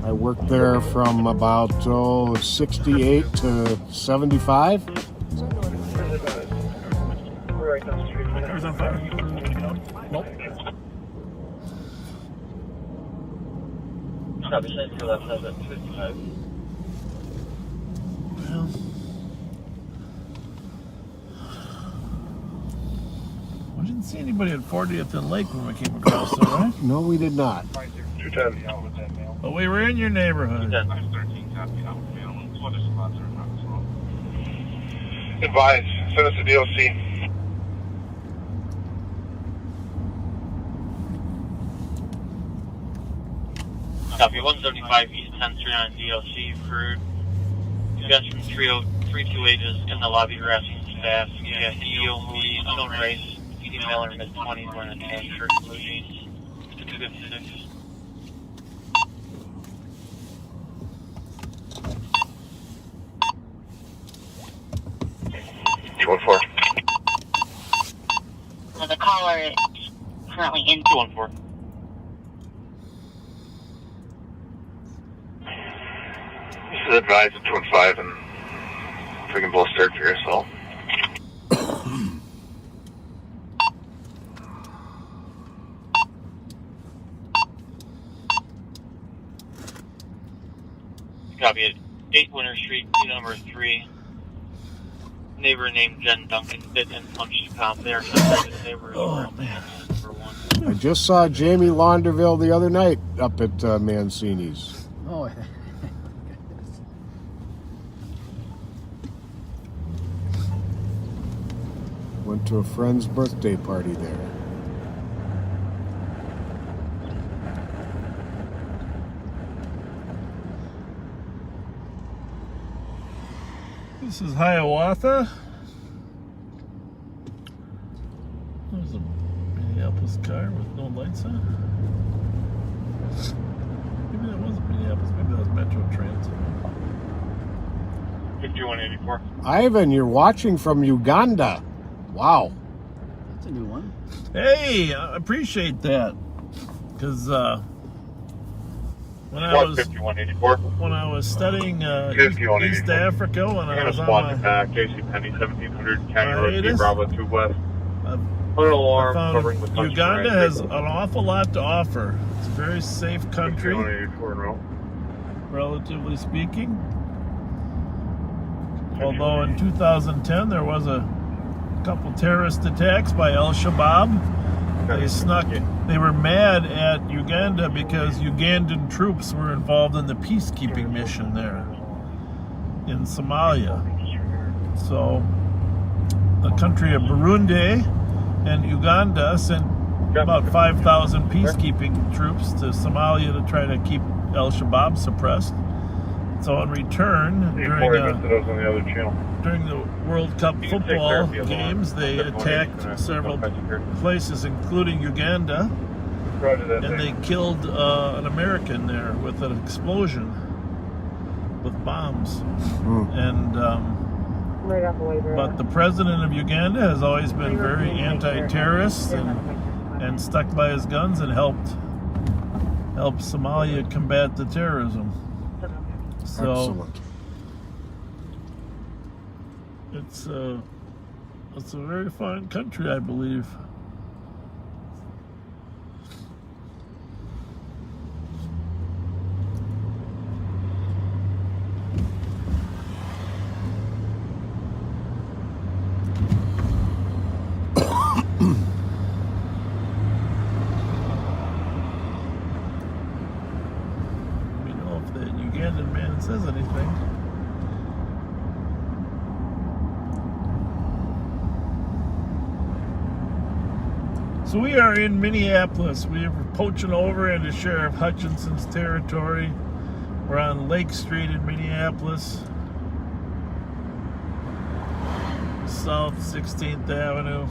I worked there from about 68 to 75. Car's on fire. Nope. Copy, same to left side at 55. Well, we didn't see anybody at 40th and Lake when we came across there, right? No, we did not. 210. But we were in your neighborhood. Advise, send us a DOC. Copy, 175 East 1039 DLC for you guys from 328 is in the lobby harassing staff. You got Theo, Moody, unknown race, female or mid-20s wearing a tan shirt and blue jeans. 256. So the caller is currently in 214. This is advised at 215 and freaking blow start for yourself. Copy it. 8 Winter Street, number 3. Neighbor named Jen Duncan bit and punched a cop there. Oh, man. I just saw Jamie Launderville the other night up at Mancini's. Oh, Went to a friend's birthday party there. This is Hiawatha. There's a Minneapolis car with no lights on. Maybe that wasn't Minneapolis, maybe that was Metro Transit. 5184. Ivan, you're watching from Uganda. Wow. That's a new one. Hey, I appreciate that. Because when I was studying East Africa, when I was on my JC Penny 1700 County Road, Bravo 2 West. I found Uganda has an awful lot to offer. It's a very safe country, relatively speaking. Although in 2010 there was a couple terrorist attacks by Al-Shabaab. They were mad at Uganda because Ugandan troops were involved in the peacekeeping mission there in Somalia. So the country of Burundi and Uganda sent about 5,000 peacekeeping troops to Somalia to try to keep Al-Shabaab suppressed. So in return, during the World Cup football games, they attacked several places, including Uganda, and they killed an American there with an explosion with bombs. And but the president of Uganda has always been very anti-terrorist and stuck by his guns and helped Somalia combat the terrorism. So excellent. It's a very fine country, I believe. abandoned man says anything. So we are in Minneapolis. We are poaching over into Sheriff Hutchinson's territory. We're on Lake Street in Minneapolis. South 16th Avenue.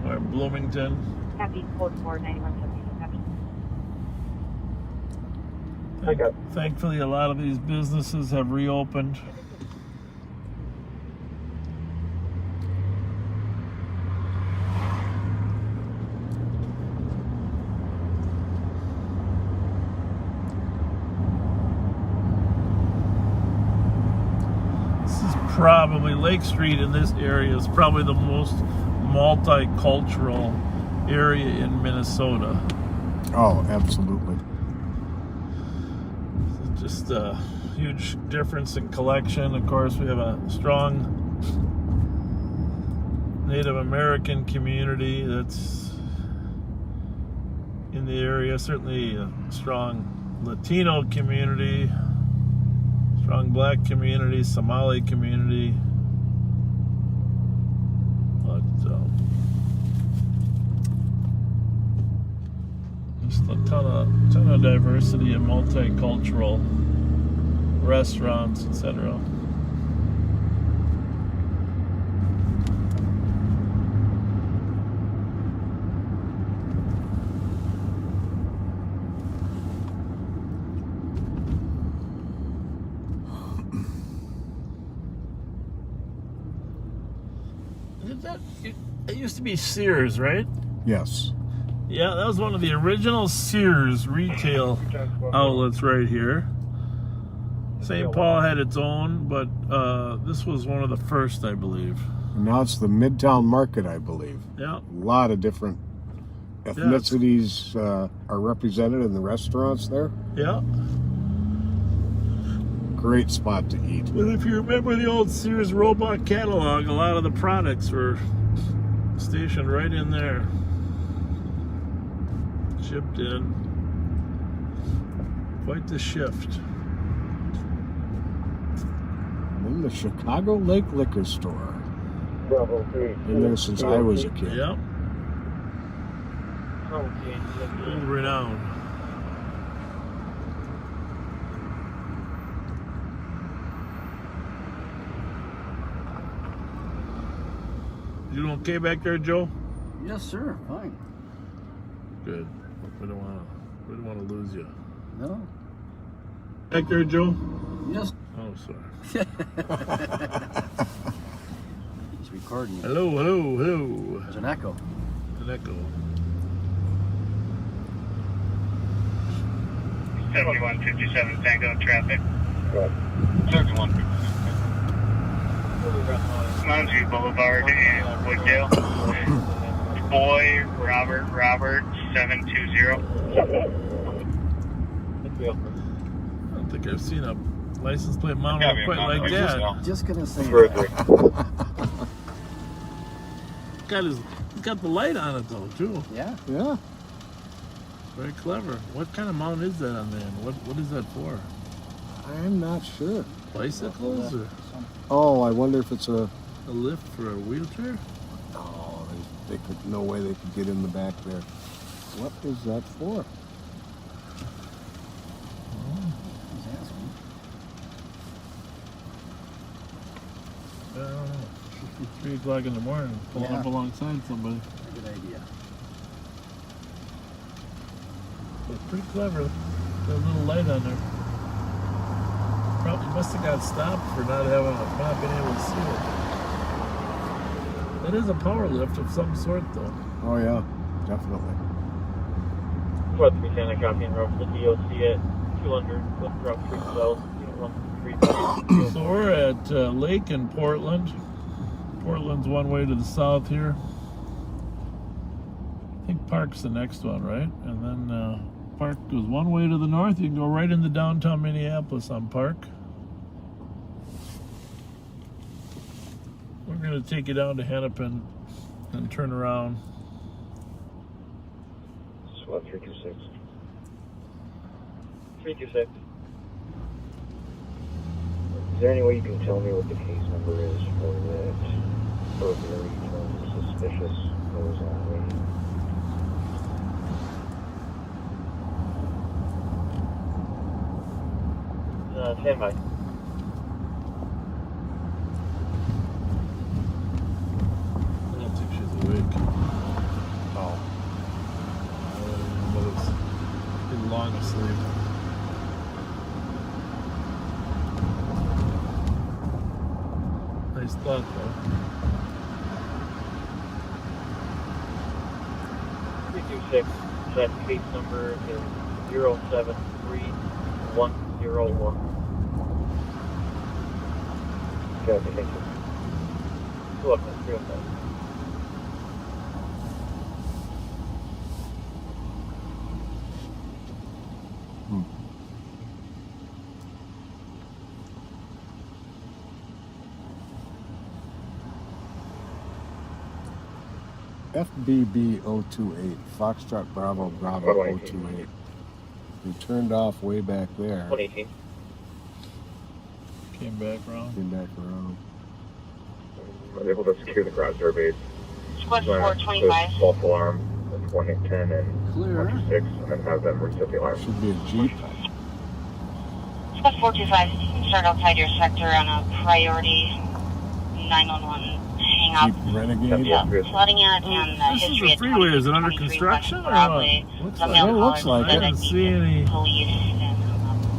Or Bloomington. Thankfully, a lot of these businesses have reopened. Probably Lake Street in this area is probably the most multicultural area in Minnesota. Oh, absolutely. It's just a huge difference in collection. Of course, we have a strong Native American community that's in the area. Certainly a strong Latino community. Strong black community, Somali community, but just a ton of diversity and multicultural restaurants, etc. It used to be Sears, right? Yes. Yeah, that was one of the original Sears retail outlets right here. St. Paul had its own, but this was one of the first, I believe. And now it's the Midtown Market, I believe. Yeah. A lot of different ethnicities are represented in the restaurants there. Yeah. Great spot to eat. Well, if you remember the old Sears robot catalog, a lot of the products were stationed right in there. Shipped in. Quite the shift. And then the Chicago Lake Liquor Store. Been there since I was a kid. Yep. Old renown. You okay back there, Joe? Yes, sir. Fine. Good. We don't want to lose you. No. Back there, Joe? Yes. Oh, sorry. He's recording it. Hello, hello, hello. There's an echo. An echo. 7157 Tango traffic. 7157. Mount Boulevard in Wooddale. Boy, Robert, 720. I don't think I've seen a license plate mounted quite like that. Just gonna say that. He's got the light on it though, too. Yeah. Yeah. Very clever. What kind of mount is that on there? What is that for? I'm not sure. Bicycles or? Oh, I wonder if it's a lift for a wheelchair? No, they could. No way they could get in the back there. What is that for? I don't know. 3 o'clock in the morning, pulling up alongside somebody. Good idea. It's pretty clever. Got a little light on there. Probably must have got stopped for not being able to see it. That is a power lift of some sort, though. Oh yeah, definitely. What's the mechanic copy and route for the DOC at 200 with route 3 south, 133. So we're at Lake in Portland. Portland's one way to the south here. I think Park's the next one, right? And then Park goes one way to the north. You can go right into downtown Minneapolis on Park. We're going to take you down to Hennepin and turn around. squad 326. 326. Is there any way you can tell me what the case number is for that burglary from suspicious horizontally? Stand by. I don't think she's awake. Oh. But it's been long asleep. Nice thought, though. 326. That case number is 073101. Okay, thank you. Go up, that's 305. FBB 028, Foxtrot Bravo Bravo 028. We turned off way back there. 118. Came back around. Came back around. I'm able to secure the garage door base. Squad 425. False alarm with 110 and Clear. 126, and then have them reset the alarm. Should be a Jeep. Squad 425. Start outside your sector on a priority 911 hang up. Jeep Renegade. Yeah, flooding it and the This is history the of freeway. Is it under 23 construction or Broadway. what? Looks Some like, mail it looks callers like I said didn't that see any. police and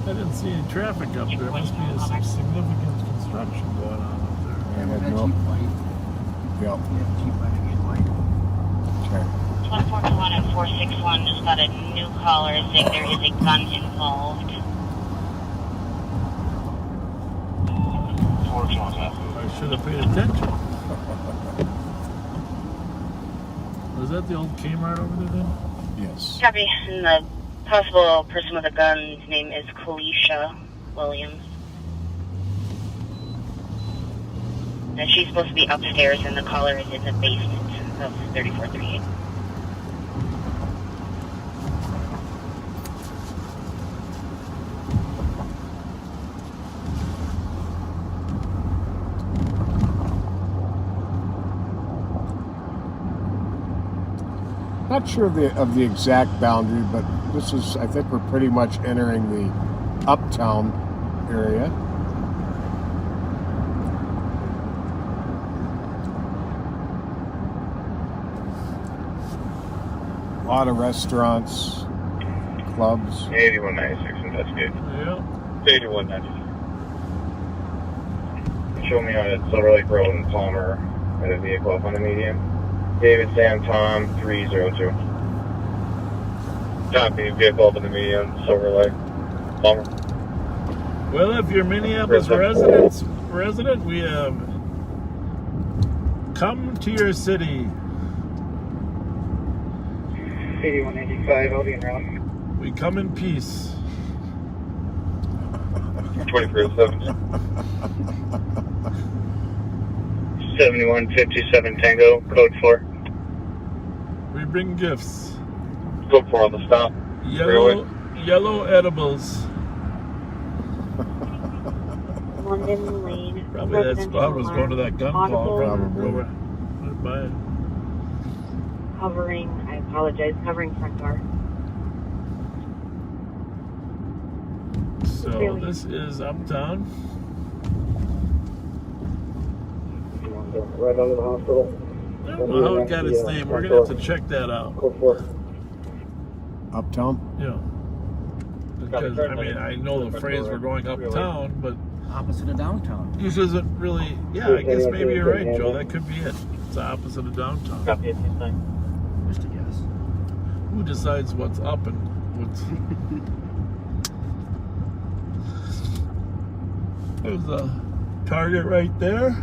I didn't see any traffic up there. Must be some significant construction going on up there. And That had no. Jeep white. Yep. Yeah, Jeep Renegade white. Okay. 1421 and 461 just got a new caller saying there is a gun involved. I should have paid attention. Was that the old Kmart over there then? Yes. Copy. And the possible person with a gun's name is Kalisha Williams. And she's supposed to be upstairs and the caller is in the basement of 3438. Not sure of the exact boundary, but this is, I think we're pretty much entering the uptown area. A lot of restaurants, clubs. 8196, investigate. Yeah. 8196. Show me on Silver Lake Road in Palmer and a vehicle up on the median. David Sam Tom 302. Copy, vehicle up in the median, Silver Lake, Palmer. Well, if you're Minneapolis resident, we have come to your city. 8185, I'll be in route. We come in peace. 2307. 7157 Tango, code 4. We bring gifts. Code 4 on the stop. Yellow edibles. London Lane. Probably that spot was going to that gun call. Probably. Covering, I apologize, covering front door. So this is uptown. Right under the hospital. I don't know how it got its name. We're going to have to check that out. Code 4. Uptown? Yeah. Because, I mean, I know the phrase we're going uptown, but opposite of downtown. This isn't really, yeah, I guess maybe you're right, Joe. That could be it. It's the opposite of downtown. Copy it, Just a guess. Who decides what's up and what's... There's a Target right there.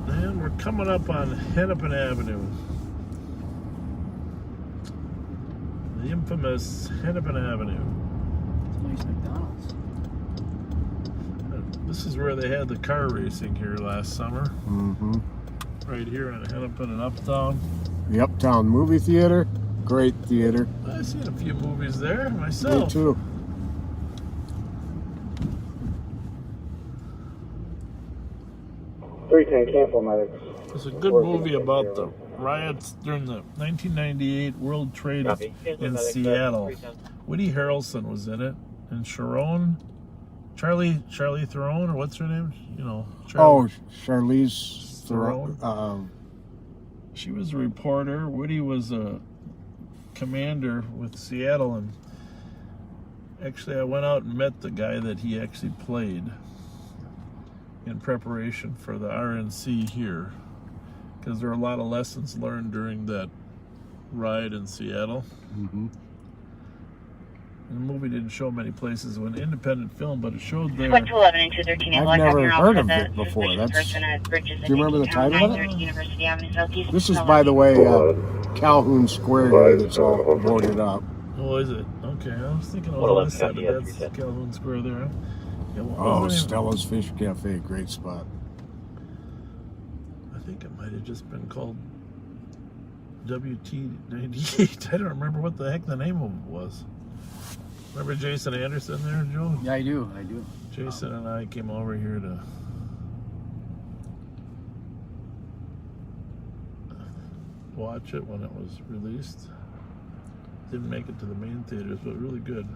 And we're coming up on Hennepin Avenue. The infamous Hennepin Avenue. Nice McDonald's. This is where they had the car racing here last summer. Mm-hmm. right here in Hennepin and Uptown. The Uptown Movie Theater, great theater. I've seen a few movies there myself. Me too. Cancel medics. It's a good movie about the riots during the 1998 World Trade in Seattle. Woody Harrelson was in it, and Sharon, Charlie Theron, or what's her name? You know, Charlize Theron. She was a reporter. Woody was a commander with Seattle, and actually I went out and met the guy that he actually played in preparation for the RNC here, because there are a lot of lessons learned during that riot in Seattle. Mm-hmm. And the movie didn't show many places. It was an independent film, but it showed there. I've never heard of it before. Do you remember the title of it? This is, by the way, Calhoun Square here that's all boarded up. Oh, is it? Okay, I was thinking it was on this side, but that's Calhoun Square there. Yeah, oh, Stella's Fish Cafe, great spot. I think it might have just been called WT98. I don't remember what the heck the name of it was. Remember Jason Anderson there, Joe? Yeah, I do. Jason and I came over here to watch it when it was released. Didn't make it to the main theaters, but really good.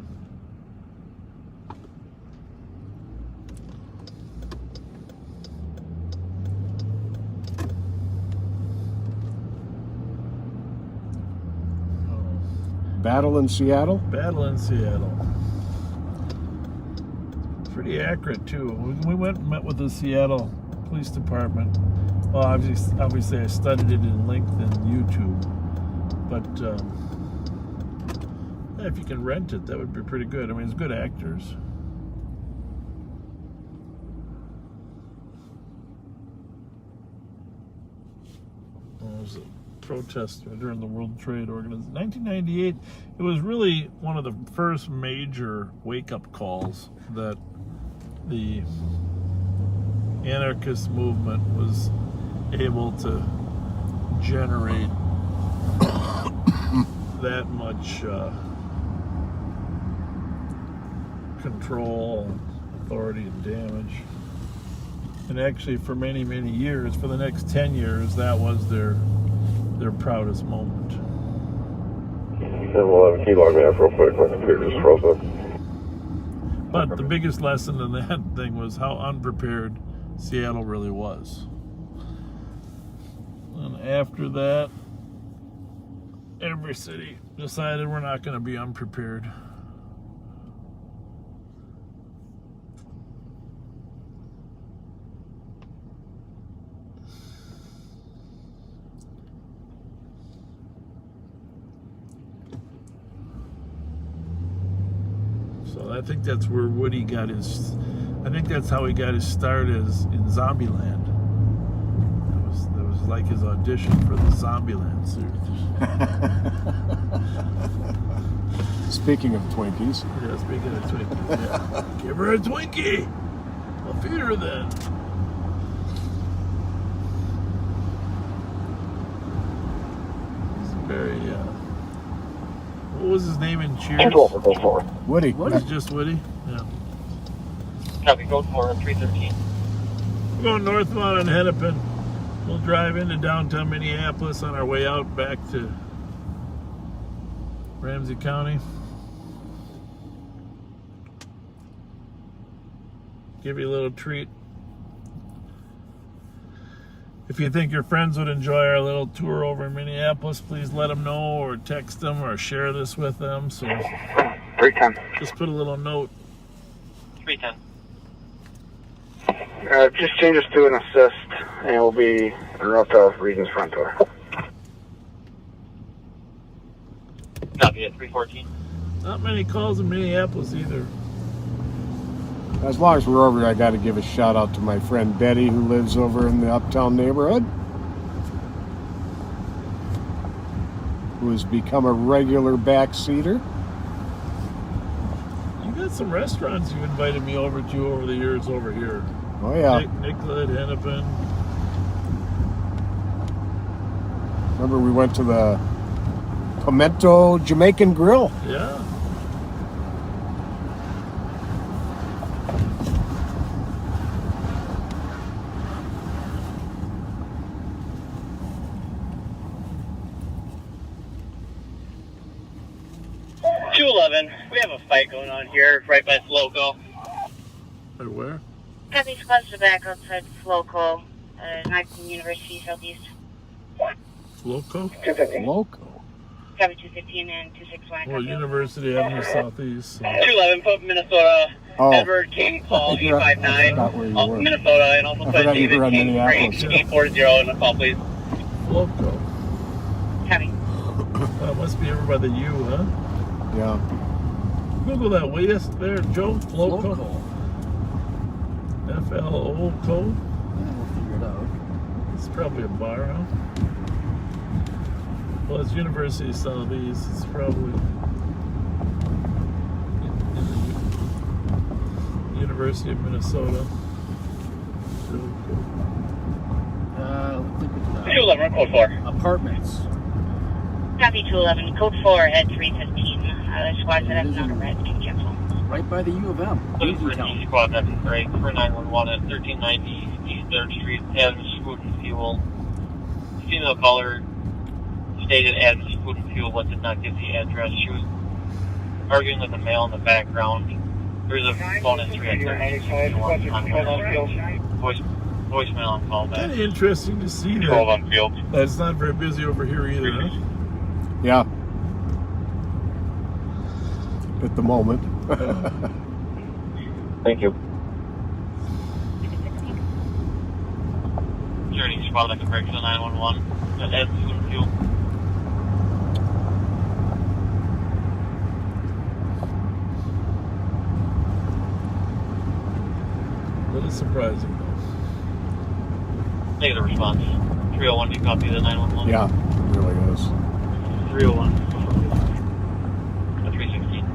Battle in Seattle? Battle in Seattle. Pretty accurate, too. We went and met with the Seattle Police Department. Well, obviously I studied it in length in YouTube. But yeah, if you can rent it, that would be pretty good. I mean, it's good actors. There's a protest during the World Trade Organization. 1998, it was really one of the first major wake-up calls that the anarchist movement was able to generate that much control, authority, and damage. And actually, for many, many years, for the next 10 years, that was their proudest moment. And we'll have a key log me up real quick. My computer just froze up. But the biggest lesson in that thing was how unprepared Seattle really was. And after that, every city decided we're not going to be unprepared. So I think that's where Woody got his, I think that's how he got his start is in Zombieland. That was like his audition for the Zombieland suit. Speaking of Twinkies. Yeah, speaking of Twinkies, yeah. Give her a Twinkie! I'll feed her then. He's very, what was his name in Cheers? Woody. It's just Woody? Yeah. Copy, go for 313. We're going northbound on Hennepin. We'll drive into downtown Minneapolis on our way out back to Ramsey County. Give you a little treat. If you think your friends would enjoy our little tour over in Minneapolis, please let them know or text them or share this with them. So 310. Just put a little note. 310. Just change us to an assist, and we'll be en route to Region's front door. Copy at 314. Not many calls in Minneapolis either. As long as we're over here, I got to give a shout out to my friend Betty, who lives over in the Uptown neighborhood, who has become a regular backseater. You got some restaurants you invited me over to over the years over here. Oh yeah. Nicollet, Hennepin. Remember we went to the Pimento Jamaican Grill. Yeah. We have a fight going on here right by Floco. Or where? Copy squads to back outside Floco, 19 University Southeast. Loco? Loco. Copy 215 and 261. Well, University Avenue Southeast. So. 211, put Minnesota, Oh. Edward King, Paul, I forgot 859, where you were. Minnesota, and also I put forgot you David were on King, Minneapolis. Frank, 840 in the call, please. Loco. Copy. That must be over by the U, huh? Yeah. Google that, will you, there, Joe? Floco. F-L-O-Co. Yeah, we'll figure it out. It's probably a bar, huh? Well, it's University Southeast. It's probably in the University of Minnesota. 211, code 4. Apartments. Copy 211, code 4 at 315. The squads that have not arrived can cancel. Right by the U of M. Please for D squad, that's great. For 911 at 1390 East 3rd Street, Adams Food and Fuel. Female caller stated Adams Food and Fuel, but did not give the address. She was arguing with a male in the background. There's a phone history at 1391 voicemail on call back. Kind of interesting to see that. 12 on field. It's not very busy over here either, huh? Yeah. At the moment. Thank you. Journey squad, like a break to 911. At Adams Food and Fuel. A little surprising, though. Negative response. 301, do you copy the 911? Yeah, it really is. 301. 316.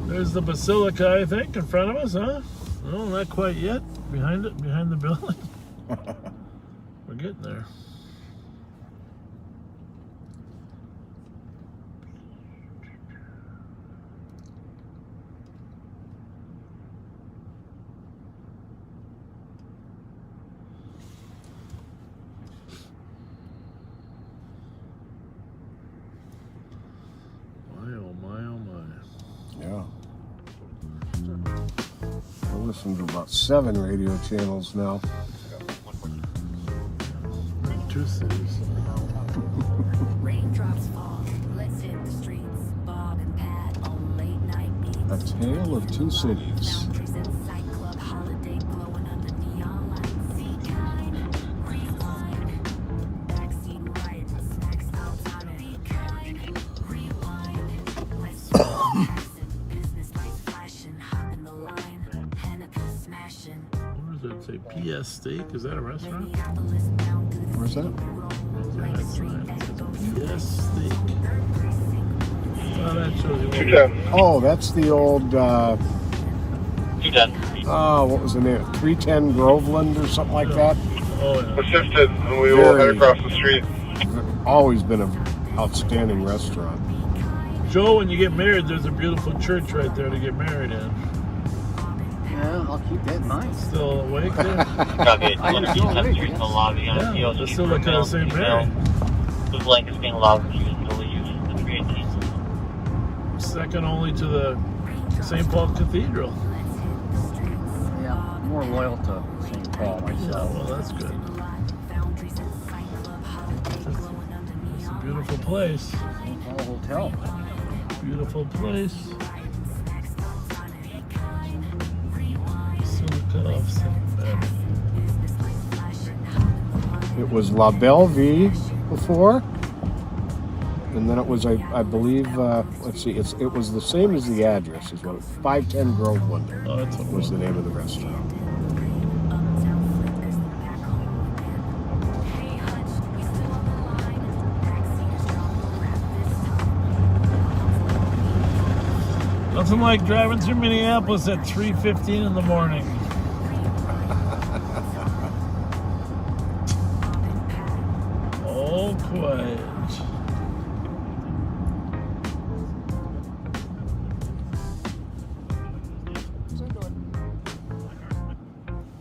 There's the Basilica, I think, in front of us, huh? No, not quite yet. Behind it, behind the building. We're getting there. My, oh my, oh my. Yeah. I listen to about 7 radio channels now. 2 cities. Raindrops fall. Let's hit the streets. Bob and Pat on late night beats. A Tale of 2 Cities. Boundaries inside club holiday glowing under neon lights. See kind, rewind. Backseat right, snacks outside. Be kind, rewind. Let's business lights flashing, hop in the line. Hennepin smashing. What does it say? PS Steak? Is that a restaurant? Where's that? PS Steak. Oh, that shows you. Oh, that's the old, 210. oh, what was the name? 310 Groveland or something like that? Oh, yeah. Assisted, and we will head across the street. Always been an outstanding restaurant. Joe, when you get married, there's a beautiful church right there to get married in. Yeah, I'll keep that in mind. Still awake there? Copy. 210 Street in the lobby on Yeah, POC just still for looking male at the same female. Mary. The blank is being allowed for use until the use of the 318. Second only to the St. Paul Cathedral. Yeah, more loyal to St. Paul Oh, myself. well, that's good. It's a beautiful place. St. Paul Hotel. Beautiful place. Basilica of St. Mary. It was La Belle Vie before, and then it was, I believe, let's see, it was the same as the address, is what it, 510 Groveland was the name of the restaurant. Nothing like driving through Minneapolis at 3:15 in the morning. All quiet.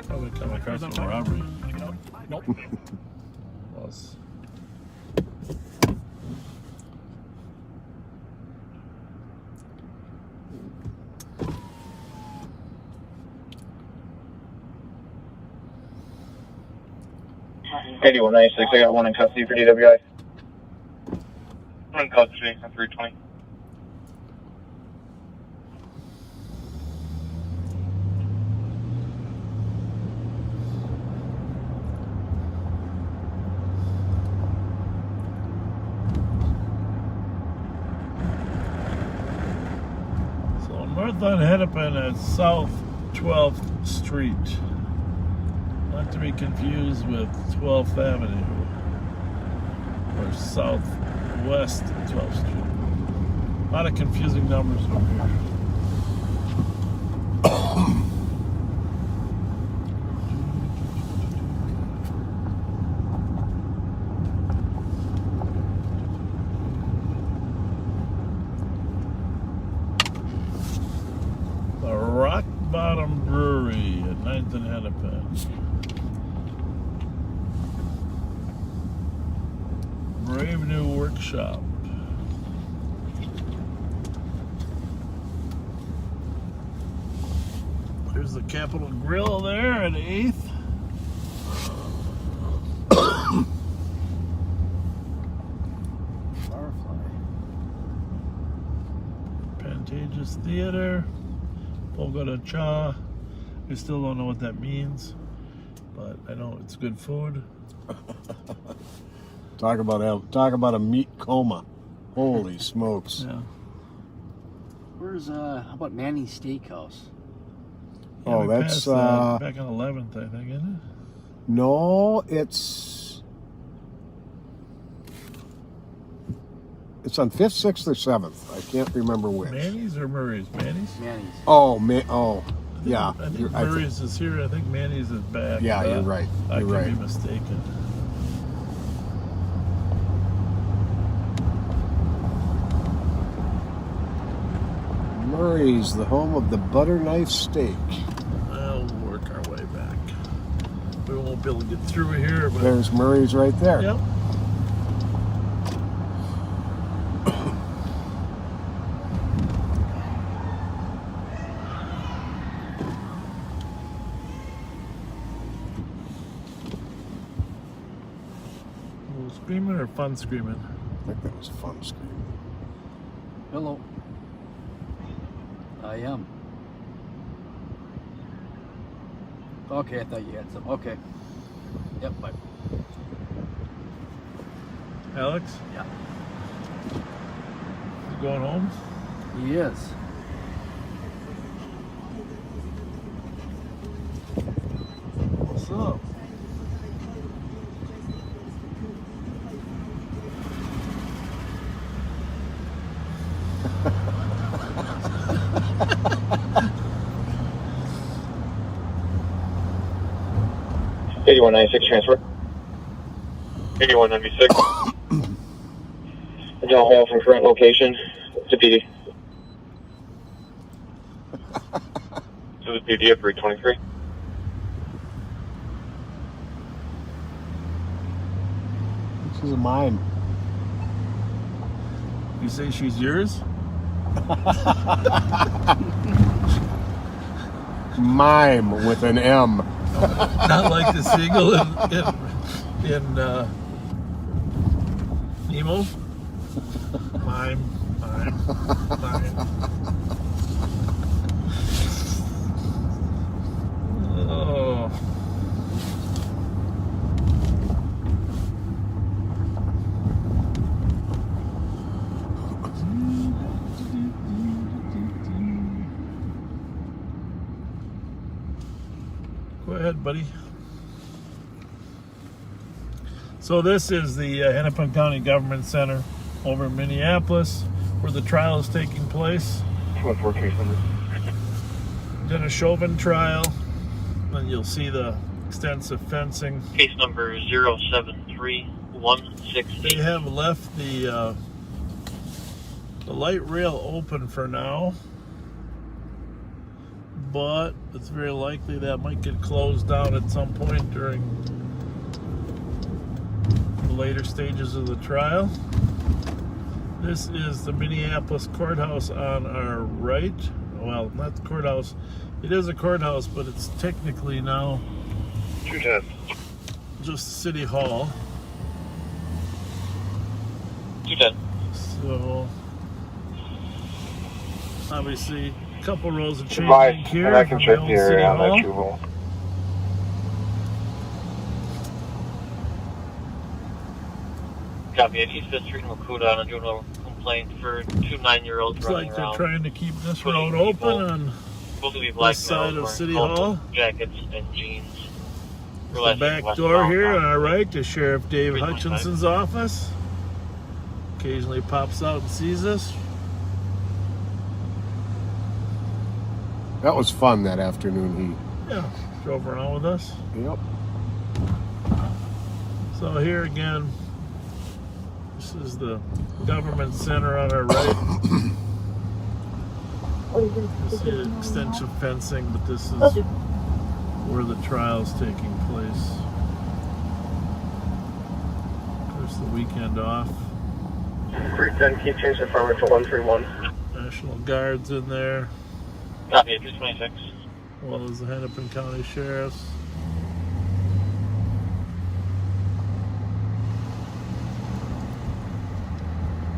Probably come across a robbery. Nope. Plus. 8196, I got one in custody for DWI. One in custody on 320. So north on Hennepin at South 12th Street. Not to be confused with 12th Avenue or Southwest 12th Street. A lot of confusing numbers over here. The Rock Bottom Brewery at 9th and Hennepin. Brave New Workshop. There's the Capitol Grill there at 8th. Firefly. Pantages Theater. Fogo Cha. We still don't know what that means, but I know it's good food. Talk about a meat coma. Holy smokes. Yeah. Where's how about Manny's Steakhouse? Yeah, Oh, we that's passed that back on 11th, I think, isn't it? no, it's on 5th, 6th, or 7th. I can't remember which. Manny's or Murray's? Manny's? Manny's. Oh, yeah. I think Murray's is here. I think Manny's is back. Yeah, you're right. I You're could right. be mistaken. Murray's, the home of the butter knife steak. We'll work our way back. We won't be able to get through here, but There's Murray's right there. yep. A little screaming or fun screaming? I think that was fun screaming. Hello. I am. Okay, I thought you had some. Okay. Yep, bye. Alex? Yeah. You going home? He is. What's up? Eighty-one 96 transfer. 8196. Adele Hall from current location to PD. To the PD at 323. This is a mime. You say she's yours? Mime with an M. Not like the seagull in Nemo? Mime. Oh. Go ahead, buddy. So this is the Hennepin County Government Center over in Minneapolis, where the trial is taking place. 214 case number. Then a Chauvin trial, and you'll see the extensive fencing. Case number 073168. They have left the light rail open for now, but it's very likely that might get closed down at some point during the later stages of the trial. This is the Minneapolis courthouse on our right. Well, not the courthouse. It is a courthouse, but it's technically now 210. just City Hall. 210. So, obviously, a couple rows of change Right, here. and I can from check the old the area City on Hall. that 2 hole. Copy at East 5th Street in Wakuda on a juvenile complaint for 2 9-year-olds Looks running like they're around. trying to keep this Putting road people- open on Supposed to be black this side males of wearing City colorful Hall. jackets and jeans. The Relaxing back westbound door here on on our right to Sheriff Dave 325. Hutchinson's office. Occasionally pops out and sees us. That was fun that afternoon. Yeah, drove around with us. Yep. So here again, this is the government center on our right. You see the extensive fencing, but this is where the trial's taking place. There's the weekend off. 310, keep changing forward to 131. National Guard's in there, Copy at 226. as well as the Hennepin County Sheriff's.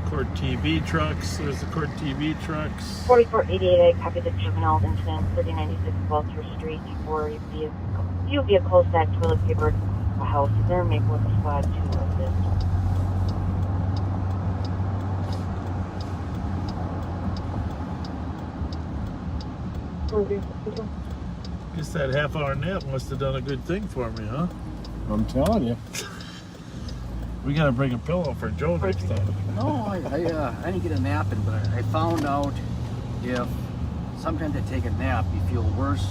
Court TV trucks. There's the court TV trucks. 4488, I copied the juvenile incident, 3096 Walter Street, for few vehicles that toilet paper a house. There may work a squad to assist. Guess that half-hour nap must have done a good thing for me, huh? I'm telling you. We gotta bring a pillow for Joe next time. No, I didn't get a nap in, but I found out if sometimes I take a nap, you feel worse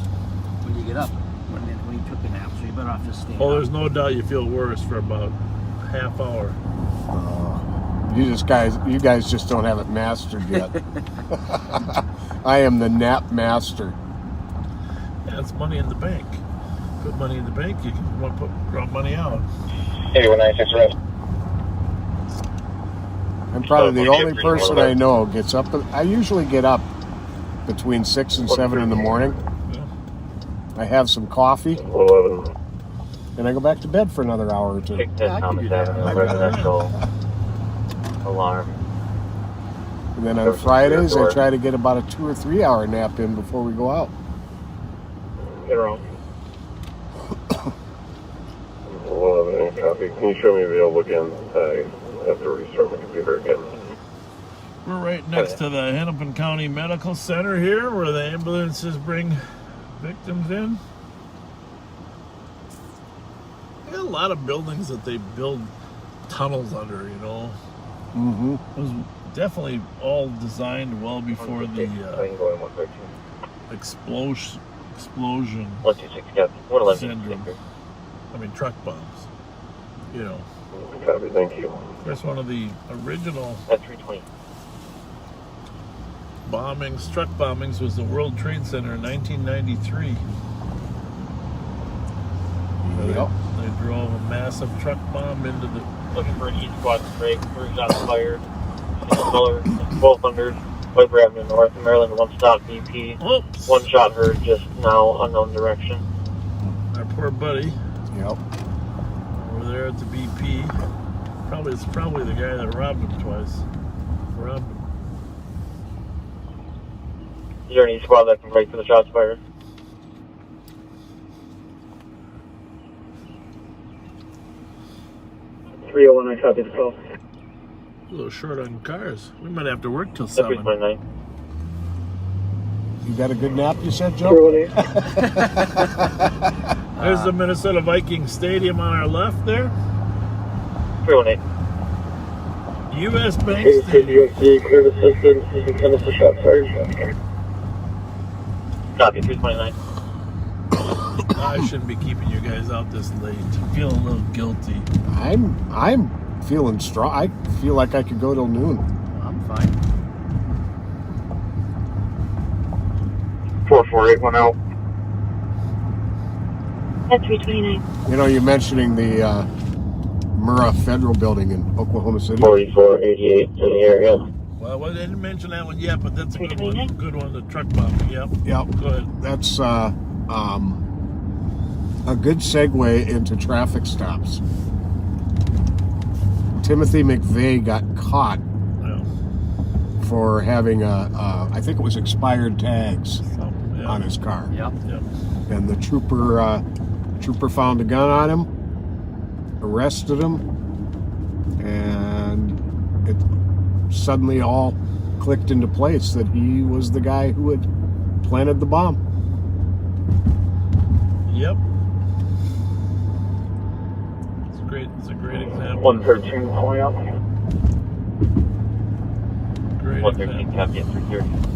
when you get up when you took a nap, so you better off just staying Oh, up. there's no doubt you feel worse for about half hour. You guys just don't have it mastered yet. I am the nap master. Yeah, it's money in the bank. Put money in the bank, you can draw money out. 8196 rest. I'm probably the only person I know gets up. I usually get up between 6 and 7 in the morning. I have some coffee, 11. and I go back to bed for another hour or two. Take that Thomas Avenue residential alarm. And then on Fridays, I try to get about a 2 or 3 hour nap in before we go out. Get around. 11, copy. Can you show me the old again? I have to restart my computer again. We're right next to the Hennepin County Medical Center here, where the ambulances bring victims in. They got a lot of buildings that they build tunnels under, you know. Mm-hmm. It was definitely all designed well before the explosion 126 copy. 111 syndrome. I mean, truck bombs. You know. Copy, thank you. That's one of the original At 320. bombings, truck bombings, was the World Trade Center in 1993. Yep. They drove a massive truck bomb into the... Looking for an E squad break. 3 shots fired. Color 1200 Viper Avenue North, Maryland. 1 stop BP. Oops. 1 shot heard just now, unknown direction. Our poor buddy. Yep. Over there at the BP. It's probably the guy that robbed him twice. Robbed him. Is there any squad that can break for the shots fired? I copy the call. A little short on cars. We might have to work till 7. 329. You got a good nap, you said, Joe? There's the Minnesota Vikings Stadium on our left there. 318. U.S. Bank. USD, cleared assistance, send us a shot, Sergeant. Copy, 329. I shouldn't be keeping you guys out this late. I feel a little guilty. I'm feeling strong. I feel like I could go till noon. I'm fine. 44810. At 329. You know, you're mentioning the Murrah Federal Building in Oklahoma City. 4488 in the area. Well, I didn't mention that one yet, but that's a good one. Good one, the truck bombing. Yep. Yep. Go ahead. That's a good segue into traffic stops. Timothy McVeigh got caught for having I think it was expired tags on his car. Yep. And the trooper found a gun on him, arrested him, and it suddenly all clicked into place that he was the guy who had planted the bomb. Yep. It's a great example. 113 point up. Great 113 copy at 330.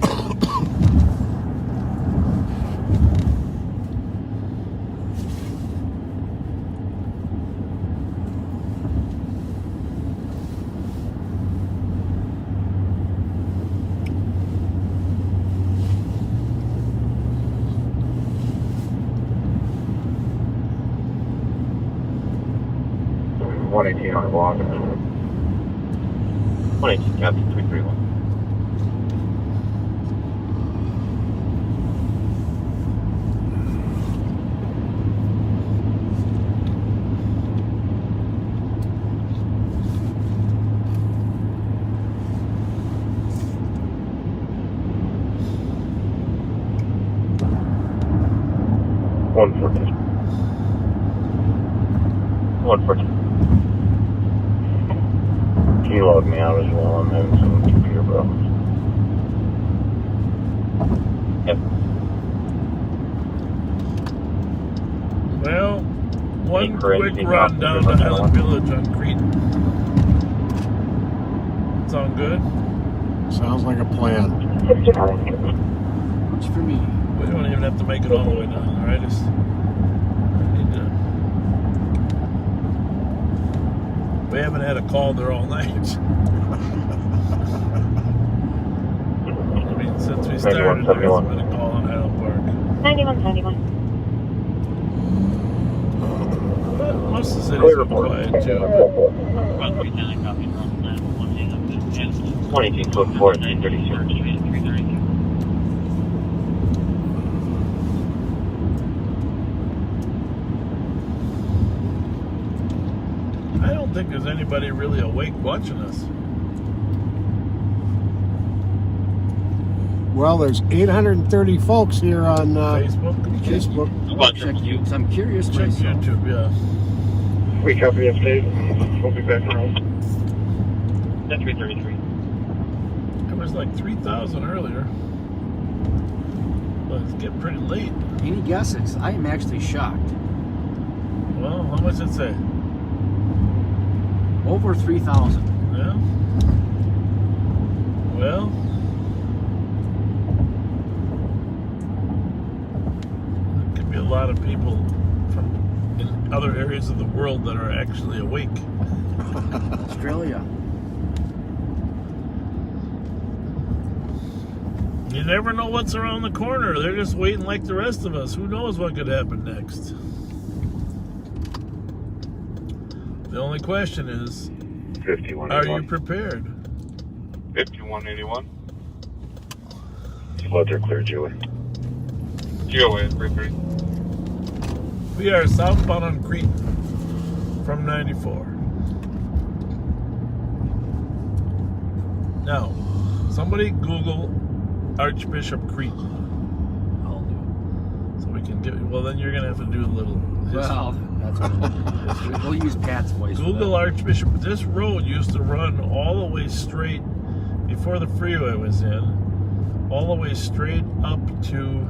on the block. 118, Captain 331. Can you log me out as well? I'm having some computer problems. Yep. Well, one quick run down to Island Village on Cretan. Sound good? Sounds like a plan. Works for me. We don't even have to make it all the way down, all right? I need to... We haven't had a call there all night. I mean, since we started, there hasn't been a call on Highland Park. 9171. But most of the city's been quiet, too. 22 code 4 at 936. I don't think there's anybody really awake watching us. Well, there's 830 folks here on Facebook. I'm curious Check myself. YouTube, yeah. We copy update. We'll be back around. 333. It was like 3,000 earlier. But it's getting pretty late. Any guesses? I am actually shocked. Well, how much did it say? Over 3,000. Yeah. Well, there could be a lot of people from in other areas of the world that are actually awake. Australia. You never know what's around the corner. They're just waiting like the rest of us. Who knows what could happen next? The only question is, 5181. are you prepared? 5181. Fletcher, clear GOA. GOA, 33. We are southbound on Cretan from 94. Now, somebody Google Archbishop Cretan. I'll do. So we can get, well then you're going to have to do a little history. Well, that's what we'll use Pat's voice. Google Archbishop. This road used to run all the way straight before the freeway was in, all the way straight up to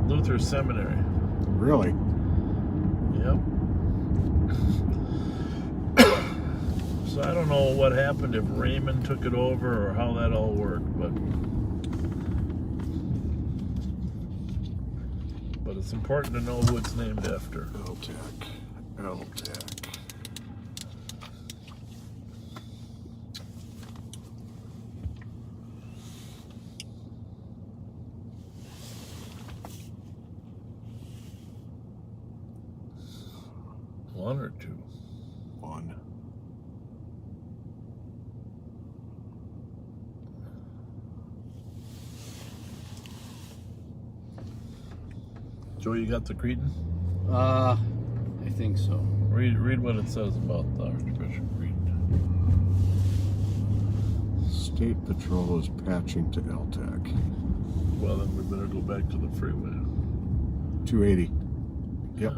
Luther Seminary. Really? Yep. So I don't know what happened, if Raymond took it over or how that all worked, but it's important to know who it's named after. LTAC. One or two? One. Joe, you got the Cretan? I think so. Read what it says about the Archbishop Cretan. State Patrol is patching to LTAC. Well, then we better go back to the freeway. 280. Yep.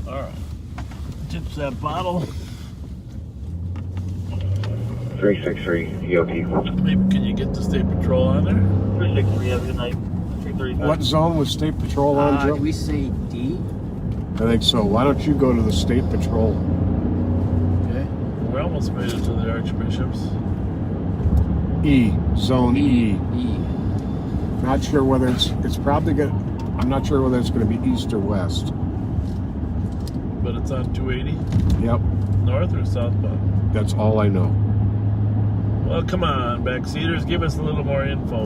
All right. Tips that bottle. 363 EOT. Maybe can you get the State Patrol on there? 363, have a good night. 335. What zone was State Patrol on, Joe? Did we say D? I think so. Why don't you go to the State Patrol? Okay. We almost made it to the Archbishops. E. Zone E. E. Not sure whether it's probably good. I'm not sure whether it's going to be east or west. But it's on 280? Yep. North or southbound? That's all I know. Well, come on, backseaters, give us a little more info.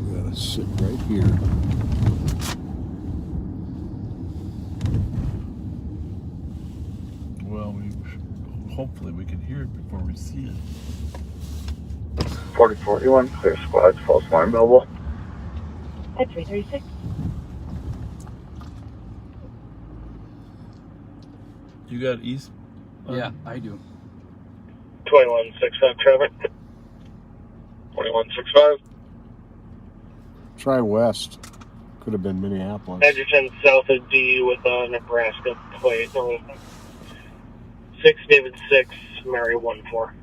We gotta sit right here. Well, hopefully we can hear it before we see it. 4041, clear squads, false alarm mobile. At 336. You got east? Yeah, I do. 2165 traffic. 2165. Try west. Could have been Minneapolis. Edgerton south of D with a Nebraska plate. 6 David 6, Mary 14.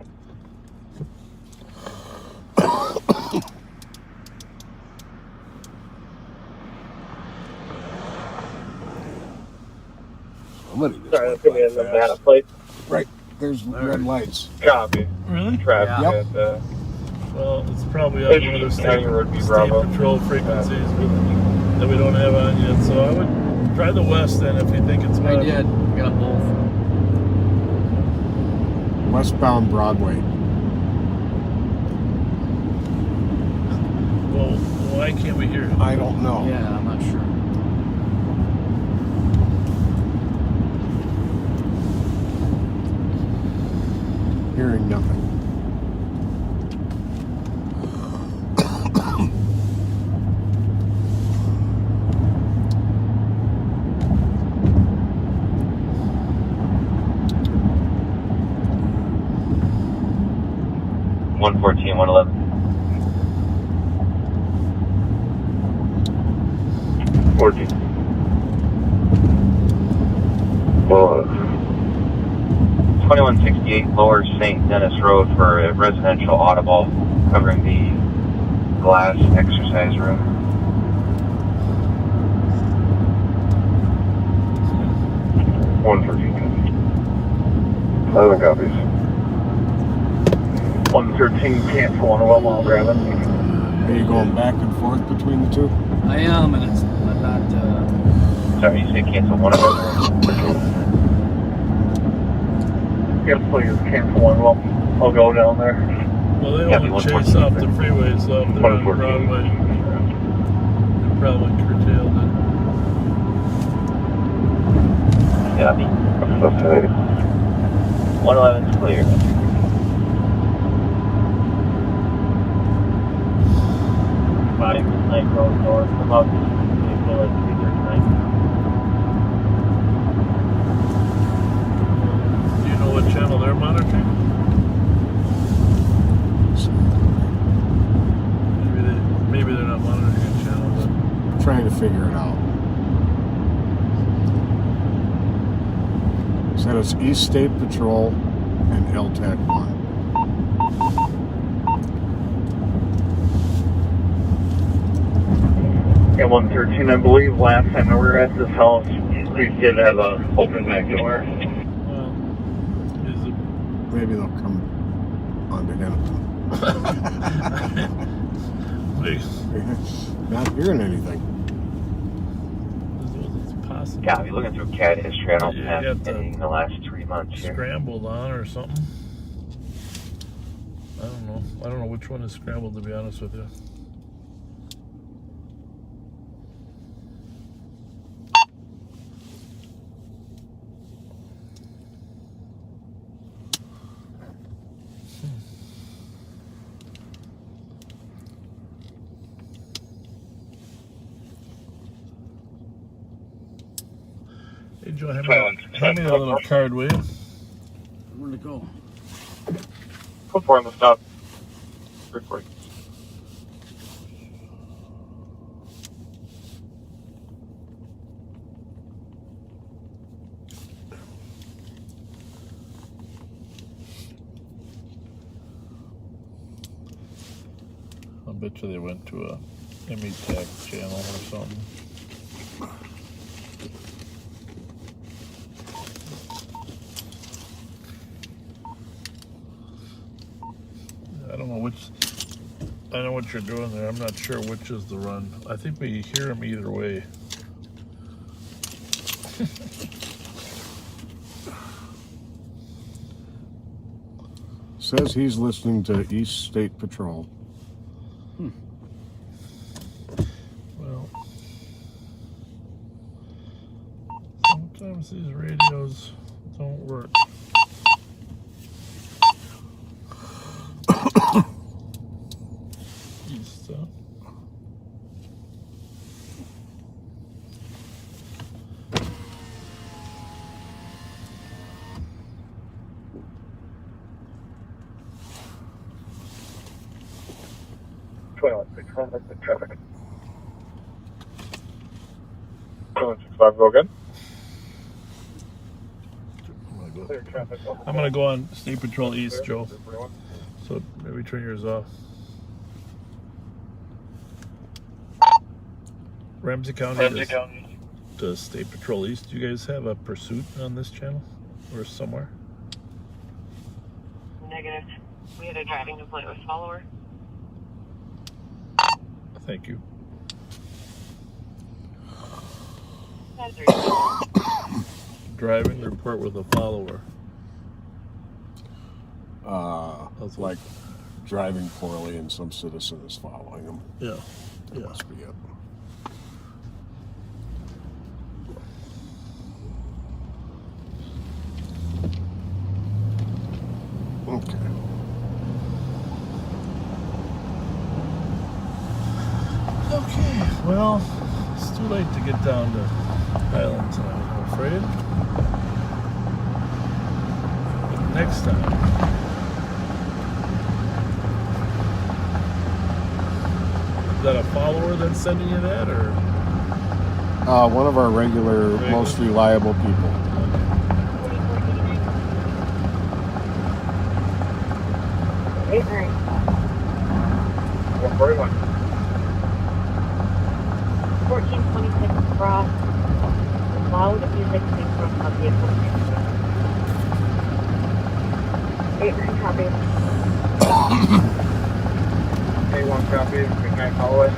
Somebody Sorry, that's going to be a Nevada plate. Right. There's red lights. Copy. Really? Traffic Yep. at Well, it's probably on one of the state patrol frequencies that we don't have on yet. So I would try the west then if you think it's I better. did. Got both. Westbound Broadway. Well, why can't we hear it? I don't know. Yeah, I'm not sure. Hearing nothing. One 111. Well, 2168 Lower St. Dennis Road for a residential audible covering the glass exercise room. One 11 copies. 113 cancel on a well while grabbing. Are you going back and forth between the two? I am, and it's I'm not. Sorry, you say cancel one of them? Yes, please, cancel one. Well, I'll go down there. Well, they don't chase off the freeway, so if they're on Broadway, they probably curtailed it. Yeah, 111's clear. Night Road North, about 339. Do you know what channel they're monitoring? Maybe they're not monitoring a channel, but Trying to figure it out. Said it's East State Patrol and LTAC 1. Yeah, 113, I believe last time we were at this house, we did have a open back door. Maybe they'll come onto him. Not hearing anything. Yeah, I'll be looking through CAD history. I don't have anything in the last 3 months here. Scrambled on or something. I don't know. I don't know which one is scrambled, to be honest with you. Hey Joe, hand me that little card, will you? Where'd it go? Put 4 on the stop. Recording. I bet you they went to a METAC channel or something. I know what you're doing there. I'm not sure which is the run. I think we hear them either way. Says he's listening to East State Patrol. Well, sometimes these radios don't work. Traffic. 265, go again. I'm gonna go on State Patrol East, Joe. So maybe turn yours off. Ramsey County to State Patrol East. Do you guys have a pursuit on this channel or somewhere? Negative. We had a driving complaint with follower. Thank you. Driving report with a follower. That's like driving poorly and some citizen is following him. Yeah. That must be it. Okay. Okay, well, it's too late to get down to Highland tonight, I'm afraid. But next time. Is that a follower that's sending you that, or? One of our regular, most reliable people. 141. 1426 across. Loud music coming from a vehicle. 89 copy. A1 copy, midnight hallway.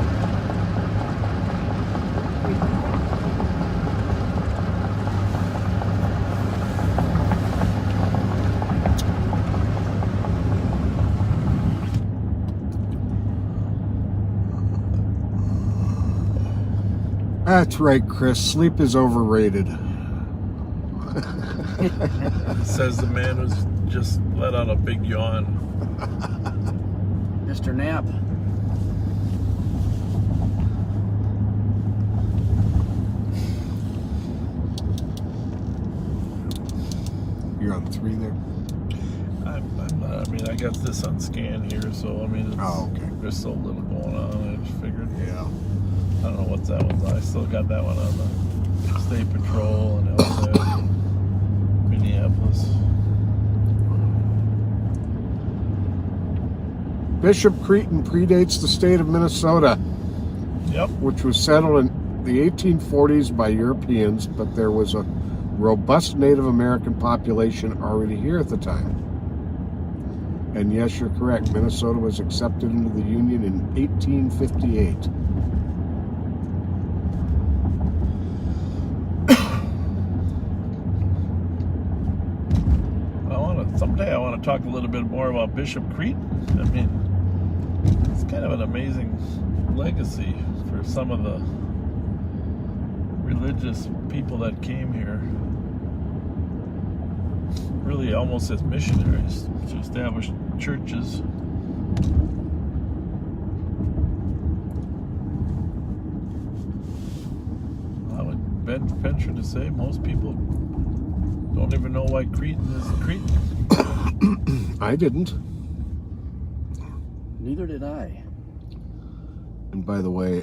That's right, Chris. Sleep is overrated. Says the man who's just let out a big yawn. Mr. Knapp. You're on 3 there? I'm not. I mean, I got this on scan here, so I mean, it's, okay. There's so little going on. I just figured. Yeah. I don't know what that one's on. I still got that one on the State Patrol and outside Minneapolis. Bishop Cretin predates the state of Minnesota. Yep. Which was settled in the 1840s by Europeans, but there was a robust Native American population already here at the time. And yes, you're correct. Minnesota was accepted into the Union in 1858. Someday I want to talk a little bit more about Bishop Creighton. I mean, it's kind of an amazing legacy for some of the religious people that came here, really almost as missionaries to establish churches. I would venture to say most people don't even know why Creighton is Creighton. I didn't. Neither did I. And by the way,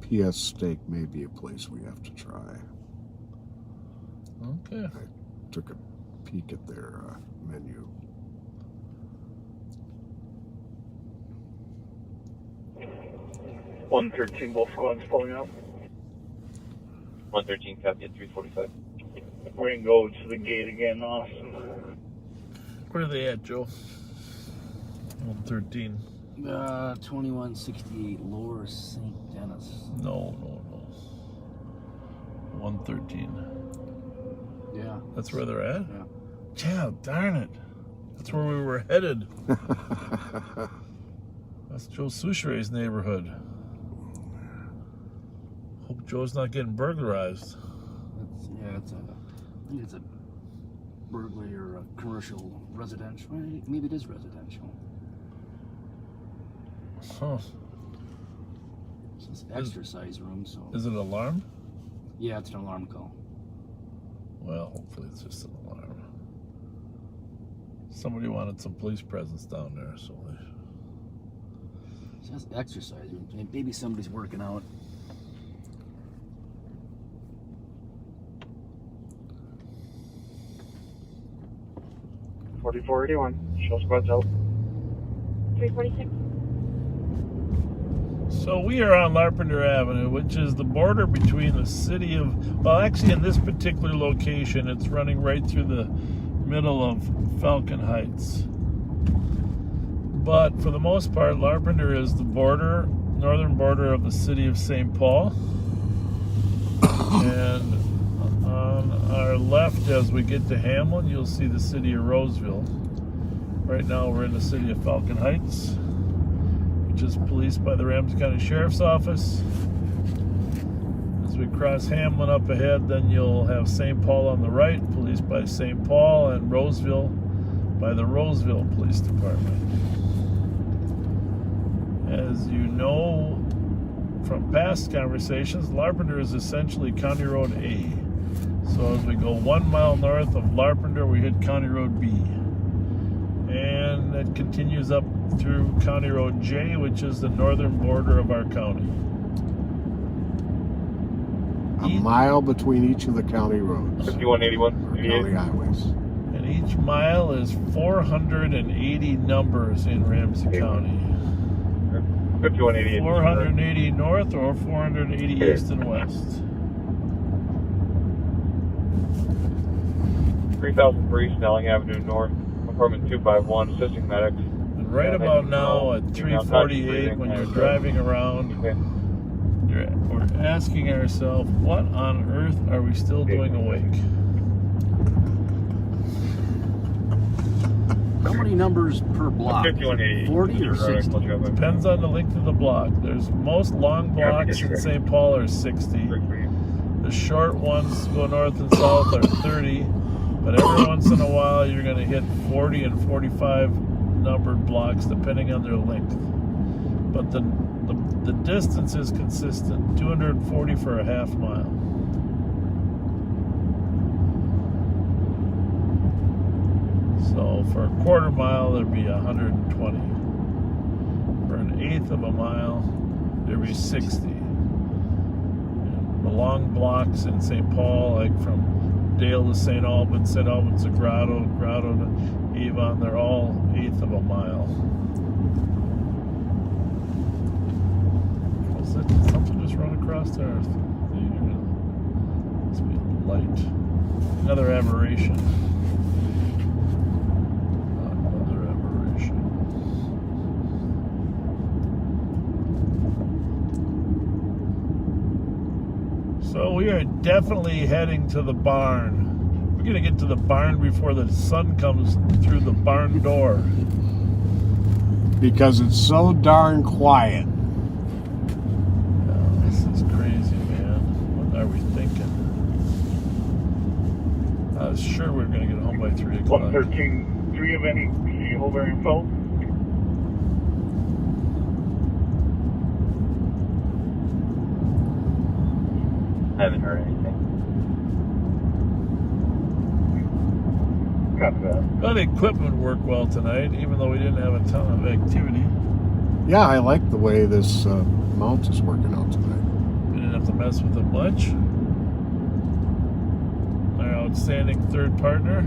PS Steak may be a place we have to try. Okay. I took a peek at their menu. (113) both squads pulling out. 113 copy at 345. We're going to go to the gate again, Austin. Where are they at, Joe? 113. 2168 Lower St. Denis. No. 113. Yeah. That's where they're at? Yeah. Yeah, darn it. That's where we were headed. That's Joe Souchere's neighborhood. Hope Joe's not getting burglarized. I think it's a burglary or a commercial residential. Maybe it is residential. Huh. It's an exercise room, so. Is it an alarm? Yeah, it's an alarm call. Well, hopefully it's just an alarm. Somebody wanted some police presence down there, so It's just exercise room. Maybe somebody's working out. (4481). Show squads out. 346. So we are on Larpenteur Avenue, which is the border between the city of, well, actually in this particular location, it's running right through the middle of Falcon Heights. But for the most part, Larpenteur is the border, northern border of the city of St. Paul. And on our left, as we get to Hamlin, you'll see the city of Roseville. Right now, we're in the city of Falcon Heights, which is policed by the Ramsey County Sheriff's Office. As we cross Hamlin up ahead, then you'll have St. Paul on the right, policed by St. Paul, and Roseville by the Roseville Police Department. As you know from past conversations, Larpenteur is essentially County Road A. So as we go 1 mile north of Larpenteur, we hit County Road B. And it continues up through County Road J, which is the northern border of our county. A mile between each of the county roads. 5181. County highways. And each mile is 480 numbers in Ramsey County. 5188. 480 north or 480 east and west. 3000 Vries, Snelling Avenue North, apartment 251, assisting medics. And right about now at 348, when you're driving around, we're asking ourselves, what on earth are we still doing awake? How many numbers per block? 40 or 60? Depends on the length of the block. There's most long blocks in St. Paul are 60. The short ones go north and south are 30. But every once in a while, you're going to hit 40 and 45 numbered blocks, depending on their length. But the distance is consistent, 240 for a half mile. So for a quarter mile, there'd be 120. For an eighth of a mile, there'd be 60. And the long blocks in St. Paul, like from Dale to St. Albans to Grotto, Grotto to Avon, they're all eighth of a mile. across the earth. Must be light. Another aberration. Another aberration. So we are definitely heading to the barn. We're gonna get to the barn before the sun comes through the barn door. Because it's so darn quiet. Oh, this is crazy, man. What are we thinking? I was sure we were gonna get home by 3 o'clock. 113, 3 of any, can you hold our info? I haven't heard anything. Copy that. Well, the equipment worked well tonight, even though we didn't have a ton of activity. Yeah, I like the way this mount is working out tonight. We didn't have to mess with it much. Our outstanding third partner.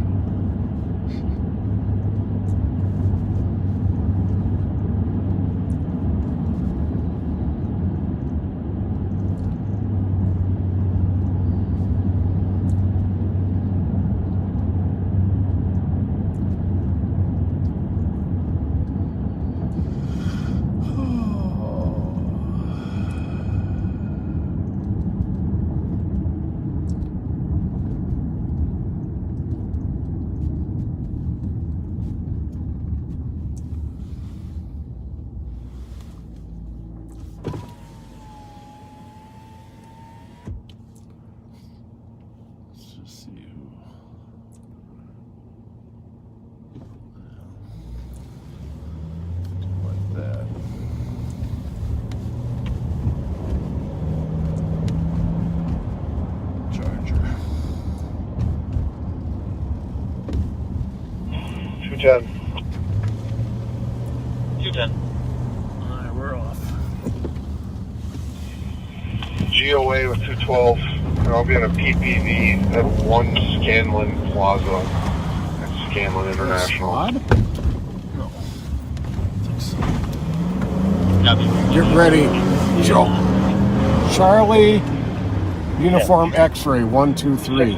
Alright, we're off. GOA with 212, and I'll be in a PPV at 1 Scanlon Plaza at Scanlon International. No. Get ready, Joe. Charlie, Uniform X-ray 123.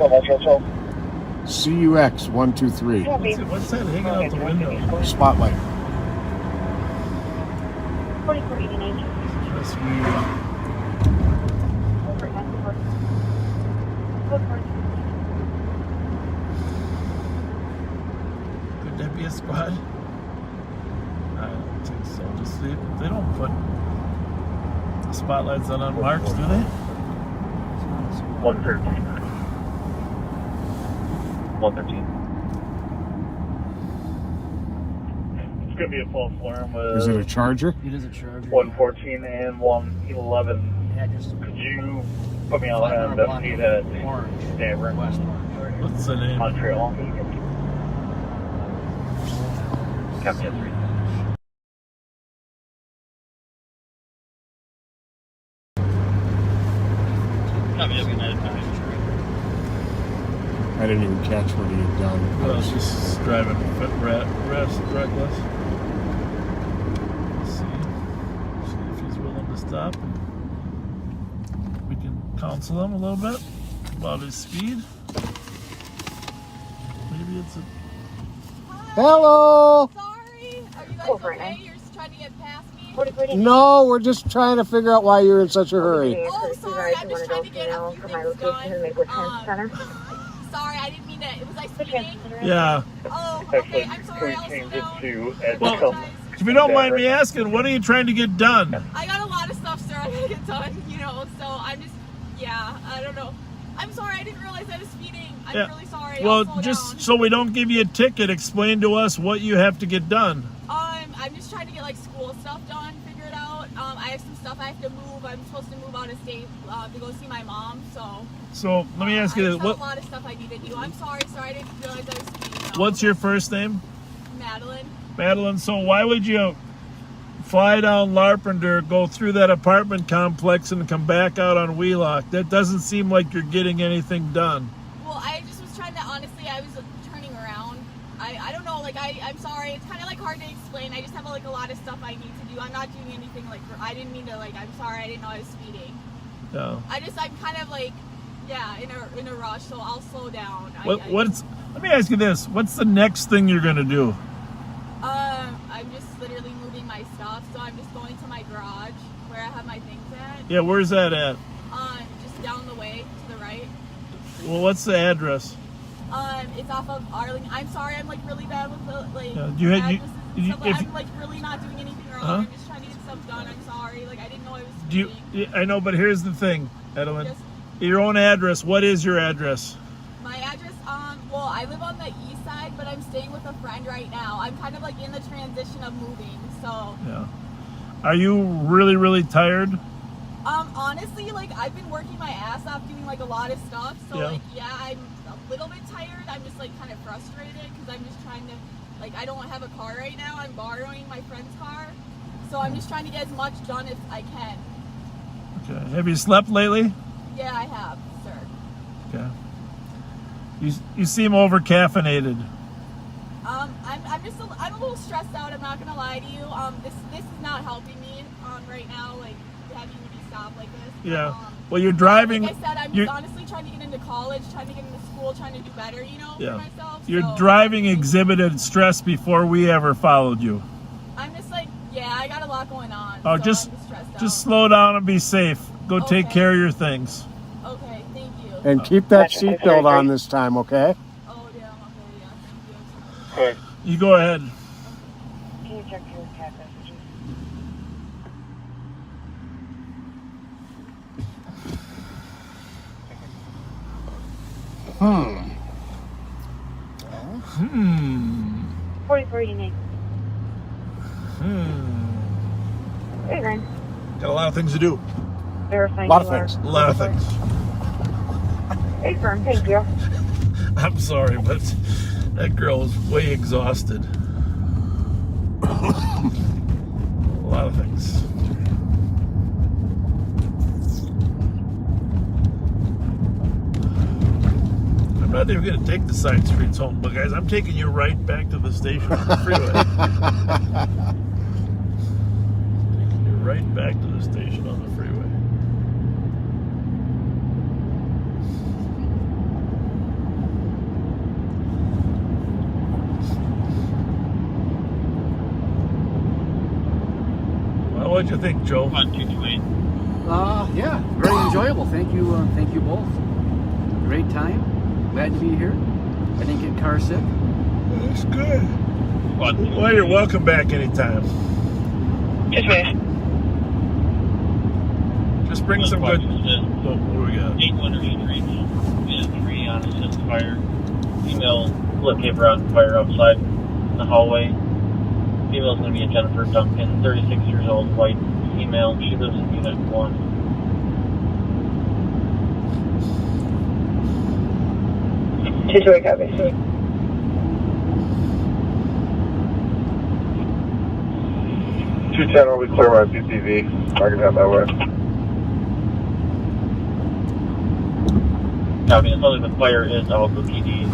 CUX 123. What's that hanging out the window? Spotlight. 4489. That's weird. Could that be a squad? I don't think so. Just they don't put spotlights on unmarked, do they? 113. 113. It's going to be a false alarm with... Is it a Charger? It is a Charger. 114 and 111. Yeah, just could you put me on investigate at Stavern? What's the name? Montreal. Captain 3. I didn't even catch what he had done. I was just driving reckless. Let's see if he's willing to stop. We can counsel him a little bit about his speed. Maybe it's a... Hello! Sorry, are you guys okay? You're just trying to get past me? No, we're just trying to figure out why you're in such a hurry. Oh, sorry, I'm just trying to get a few things done. Sorry, I didn't mean to. Was I speeding? Yeah. Oh, okay, I'm sorry. I'll change slow it to Well, if you don't mind me asking, what are you trying to get done? I got a lot of stuff, sir, I gotta get done, you know, so I'm just, yeah, I don't know. I'm sorry, I didn't realize I was speeding. I'm really sorry. Well, just so we don't give you a ticket, explain to us what you have to get done. I'm just trying to get, like, school stuff done, figure it out. I have some stuff I have to move. I'm supposed to move out of state to go see my mom, so... So, let me ask you this. I have a lot of stuff I need to do. I'm sorry, sir, I didn't realize I was speeding. No. What's your first name? Madeline. Madeline, so why would you fly down Larpenter, go through that apartment complex, and come back out on Wheelock? That doesn't seem like you're getting anything done. Well, I just was trying to, honestly, I was turning around. I don't know, like, I'm sorry. It's kind of, like, hard to explain. I just have, like, a lot of stuff I need to do. I'm not doing anything, like, I didn't mean to, like, I'm sorry. I didn't know I was speeding. Yeah. I'm kind of like, yeah, in a rush, so I'll slow down. Let me ask you this. What's the next thing you're going to do? I'm just literally moving my stuff, so I'm just going to my garage where I have my things at. Yeah, where's that at? Just down the way to the right. Well, what's the address? It's off of Arlington. I'm sorry, I'm like really bad with the I'm like really not doing anything wrong. I'm just trying to get stuff done. I'm sorry. Like I didn't know I was. I know, but here's the thing, Edelman. Yes. Your own address. What is your address? My address, well, I live on the east side, but I'm staying with a friend right now. I'm kind of like in the transition of moving, so. Yeah. Are you really, really tired? Honestly, like I've been working my ass off doing like a lot of stuff, so like yeah, I'm a little bit tired. I'm just like kind of frustrated because I'm just trying to, like I don't have a car right now. I'm borrowing my friend's car, so I'm just trying to get as much done as I can. Okay. Have you slept lately? Yeah, I have, sir. Okay. You seem over caffeinated. I'm a little stressed out. I'm not gonna lie to you. This is not helping me right now. Like having to be stopped like this. Yeah. Well, you're driving. Like I said, I'm just honestly trying to get into college, trying to get into school, trying to do better. You know, for myself. Your driving exhibited stress before we ever followed you. I'm just like, yeah, I got a lot going on. Oh, so just slow down and be safe. Go take care of your things. Okay, thank you. And keep that seatbelt on this time, okay? Oh yeah, okay, yeah, thank you. You go ahead. Can you check your cat messages? Hmm. 44 unique. Hey, Ryan. Got a lot of things to do. Verifying A lot of you are- things. A lot of things. Hey, firm. Thank you. I'm sorry, but that girl is way exhausted. A lot of things. I'm not even going to take the side streets home, but guys, I'm taking you right back to the station on the freeway. Taking you right back to the station on the freeway. Well, what'd you think, Joe? 228. Yeah, very enjoyable. Thank you both. Great time. Glad to be here. I didn't get car sick. That's good. Well, you're welcome back anytime. Just bring some good. What do we got? 8 Winter Street. We had a tree on a center fire. Female lit paper on fire outside the hallway. Female's going to be a Jennifer Duncan, 36 years old, white female. She lives in Unit 1. Two-way copy. 210 will be clear by PPV. I can have that way. Now, obviously the fire is out of PD.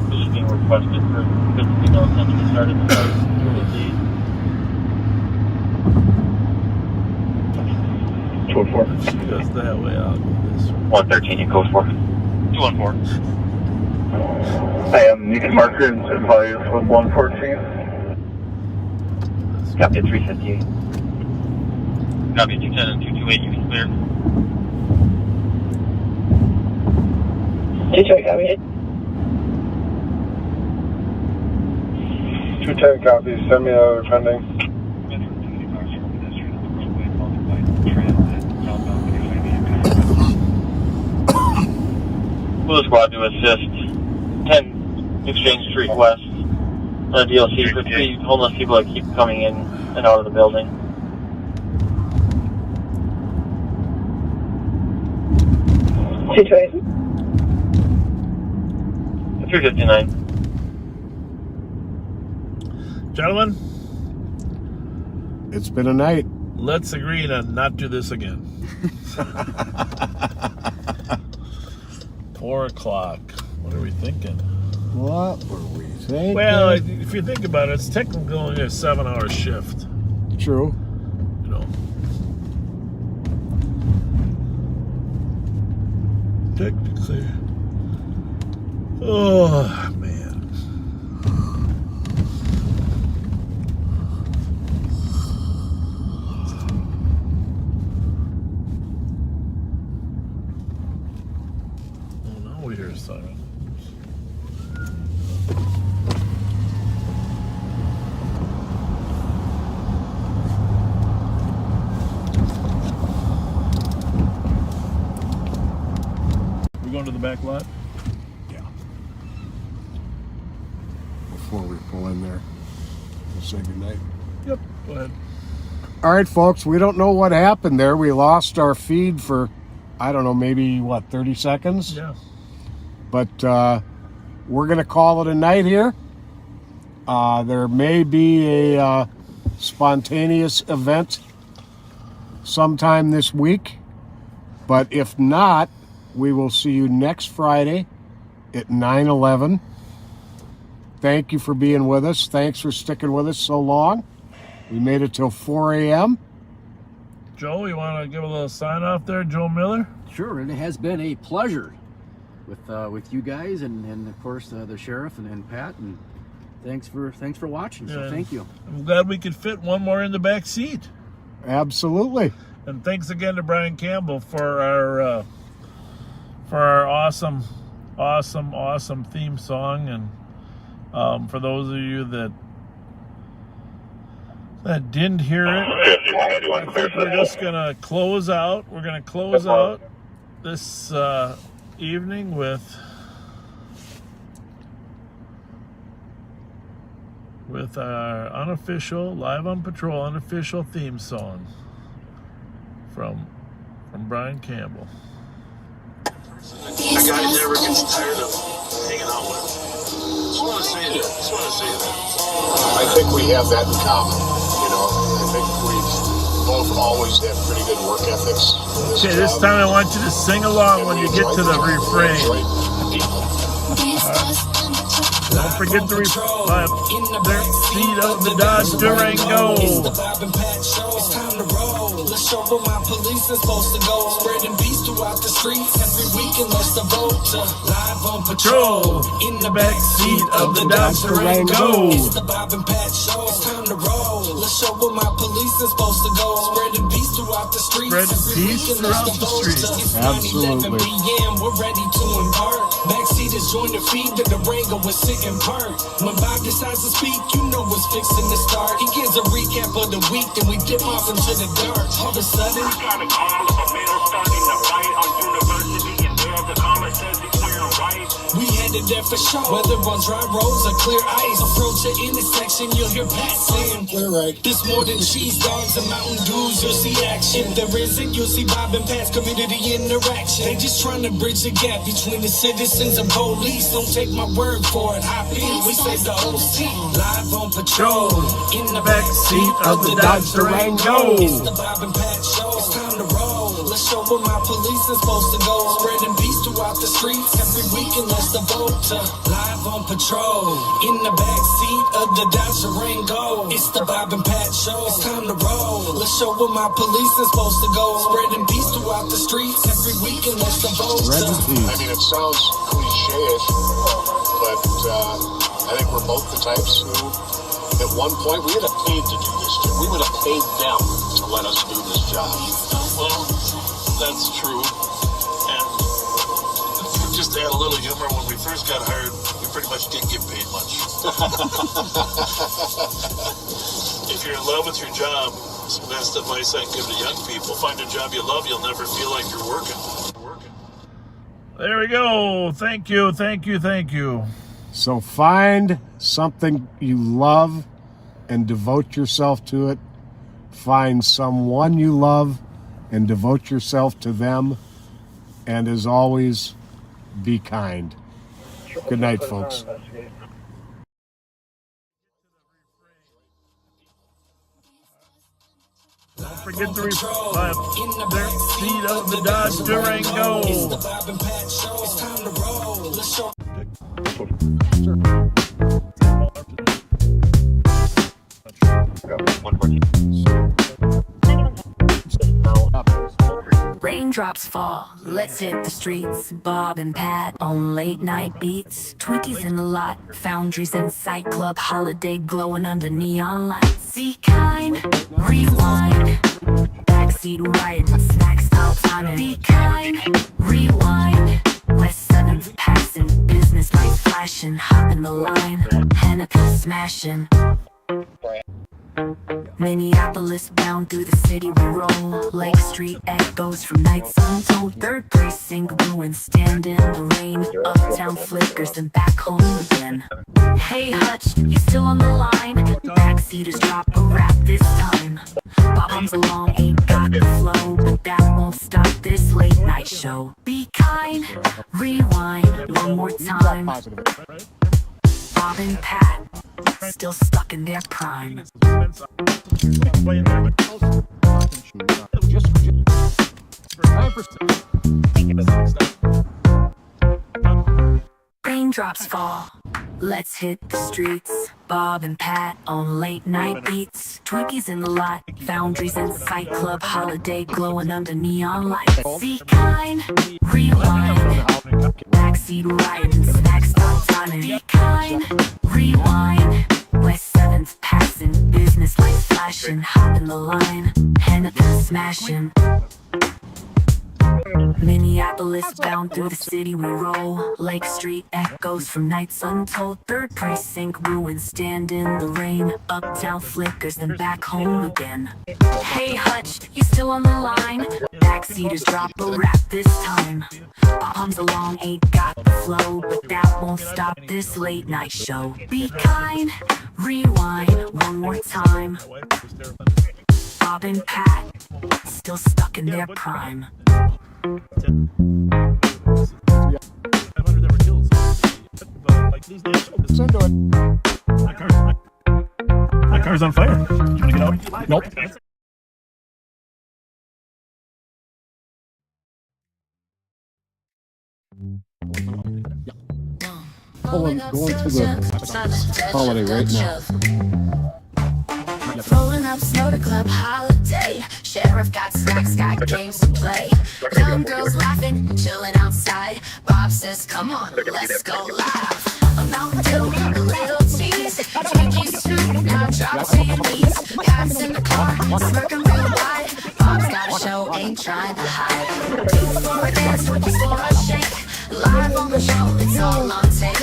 This is being requested for because the female essentially started the fire. Code 4. Goes that way out. 113, you code 4. 214. You can mark your advice with 114. Copy 358. Copy 210 and 228, you can clear. Two-way copy. 210 copy. Send me a pending. Blue Squad to assist 10 Exchange Street West. DLC for 3 homeless people that keep coming in and out of the building. Situation. 359. Gentlemen, it's been a night. Let's agree to not do this again. 4 o'clock. What are we thinking? What were we thinking? Well, if you think about it, it's technically only a 7-hour shift. True. You know. technically. Oh, man. Oh, now we hear Simon. We going to the back lot? Yeah. Before we pull in there, we'll say goodnight. Yep, go ahead. All right, folks, we don't know what happened there. We lost our feed for, I don't know, maybe, 30 seconds? Yeah. But we're going to call it a night here. There may be a spontaneous event sometime this week. But if not, we will see you next Friday at 9/11. Thank you for being with us. Thanks for sticking with us so long. We made it till 4 a.m. Joe, you want to give a little sign off there, Joe Miller? Sure, and it has been a pleasure with you guys and of course the sheriff and Pat, and thanks for watching. So Yeah. thank you. I'm glad we could fit one more in the back seat. Absolutely. And thanks again to Brian Campbell for our awesome theme song. And for those of you that didn't hear it, I think we're just gonna close out. We're gonna close out this evening with our unofficial, live on patrol, unofficial theme song from Brian Campbell. A guy never gets tired of hanging out with. Just want to say that. I think we have that in common. You know, I think we've both always had pretty good work ethics. Okay, this time I want you to sing along when you get to the refrain. Don't forget the refrain. The seat of the Dodge Durango. Let's show where my police is supposed to go. Spreading peace throughout the streets. Every weekend, let's vote to live on patrol. In the back seat of the Dodge Durango. It's the Bob and Pat Show. It's time to roll. Let's show where my police is supposed to go. Spreading peace throughout the streets. Spreading peace throughout the streets. It's Absolutely. 9:11 p.m. We're ready to embark. Backseat is joined the feed. The Durango is sitting park. When Bob decides to speak, you know it's fixing to start. He gives a recap of the week, then we dip off into the dark. All of a sudden, Got a call of a man starting to fight on University, and there the caller says he's wearing white. we headed there for sure. Whether on dry roads or clear ice, approach the intersection, you'll hear Pat saying, "Clear right." This more than cheese dogs and Mountain Dews, you'll see action. If there isn't, you'll see Bob and Pat's community interaction. They just trying to bridge the gap between the citizens and police. Don't take my word for it. Hop in, we save the whole seat. Live on patrol, in the back seat of the Dodge Durango. It's the Bob and Pat Show. It's time to roll. Let's show where my police is supposed to go. Spreading peace throughout the streets. Every weekend, let's vote to live on patrol. In the back seat of the Dodge Durango. It's the Bob and Pat Show. It's time to roll. Let's show where my police is supposed to go. Spreading peace throughout the streets. Every weekend, let's vote to. I mean, it sounds cliche-ish, but I think we're both the types who, at one point, we would have paid to do this job. We would have paid them to let us do this job. Well, that's true. And just to add a little humor, when we first got hired, we pretty much didn't get paid much. If you're in love with your job, it's the best advice I can give to young people. Find a job you love, you'll never feel like you're working. There we go. Thank you, thank you, thank you. So find something you love and devote yourself to it. Find someone you love and devote yourself to them. And as always, be kind. Good night, folks. Don't forget the refrain. The seat of the Dodge Durango. It's the Bob and Pat Show. It's time to roll. Let's show. Raindrop. Raindrops fall, let's hit the streets. Bob and Pat on late night beats. Twinkies in the lot, foundries in sight. Club holiday glowing under neon lights. See kind, rewind. Backseat riding, snacks all timing. Be kind, rewind. West 7th passing, business lights flashing. Hop in the line, Hanukkah smashing. Minneapolis bound through the city we roll. Lake Street echoes from nights untold. Third precinct ruins stand in the rain. Uptown flickers and back home again. Hey Hutch, you still on the line? Backseaters drop a rap this time. Bob hums along, ain't got the flow, but that won't stop this late night show. Be kind, rewind one more time. Bob and Pat, still stuck in their prime. Raindrops fall, let's hit the streets. Bob and Pat on late night beats. Twinkies in the lot, foundries in sight. Club holiday glowing under neon lights. Be kind, rewind. Backseat riding, snacks all timing. Be kind, rewind. West 7th passing, business lights flashing. Hop in the line, Hanukkah smashing. Minneapolis bound through the city we roll. Lake Street echoes from nights untold. Third precinct ruins stand in the rain. Uptown flickers then back home again. Hey Hutch, you still on the line? Backseaters drop a rap this time. Bob hums along, ain't got the flow, but that won't stop this late night show. Be kind, rewind one more time. Bob and Pat, still stuck in their prime. My car's on fire. You want to get out? Nope. Going to the holiday right now. Rolling up snow to club holiday. Sheriff got snacks, got games to play. Young girls laughing, chilling outside. Bob says, come on, let's go live. A Mountain Dew, a little cheese. Twinkies too, now drop to your knees. Pat's in the car, smirking real wide. Bob's got a show, ain't trying to hide. Twinkies for a dance, Twinkies for a shake. Live on the show, it's all on tape.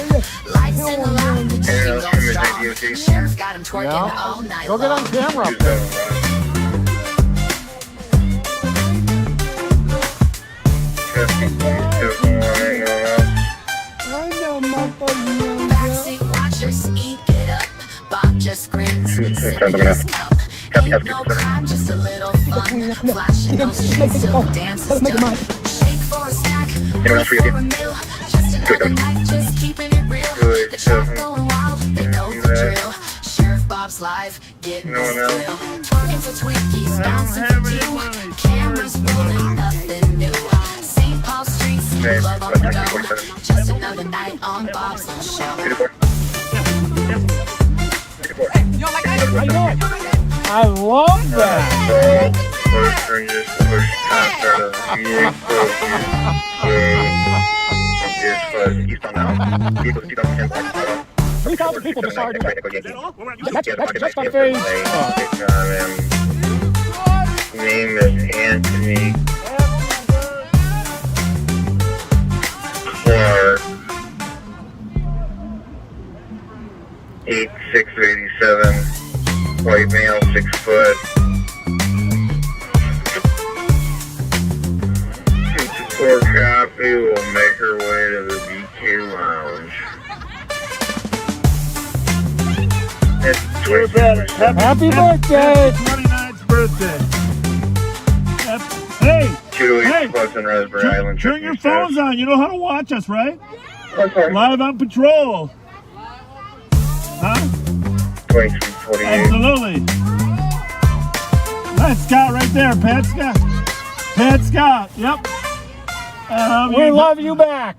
Lights in the line, the chicken goes strong. Sheriff got him twerking all night long. Go get on camera. Backseat watchers, eat it up. Bob just grins, sipping his cup. Ain't no crime, just a little fun. Flashing those streets till the dance is done. Shake for a snack, wait for a meal. Just another night, just keeping it real. The chat going wild, they know the drill. Sheriff Bob's live, getting this thrill. Twerking for Twinkies, bouncing for two. Cameras rolling, nothing new. St. Paul streets, club on the go. Just another night on Bob's show. I love that. $3,000 people decided that's just on phase. Name is Anthony Clark. 8687, white male, 6 foot. Poor copy will make her way to the BK Lounge. Happy birthday! 29th birthday. Hey! 2 weeks plus in Raspberry Island. Turn your phones on. You know how to watch us, right? Okay. Live on patrol. Huh? 2348. Absolutely. That's Scott right there. Pat Scott. Pat Scott. Yep. We love you back.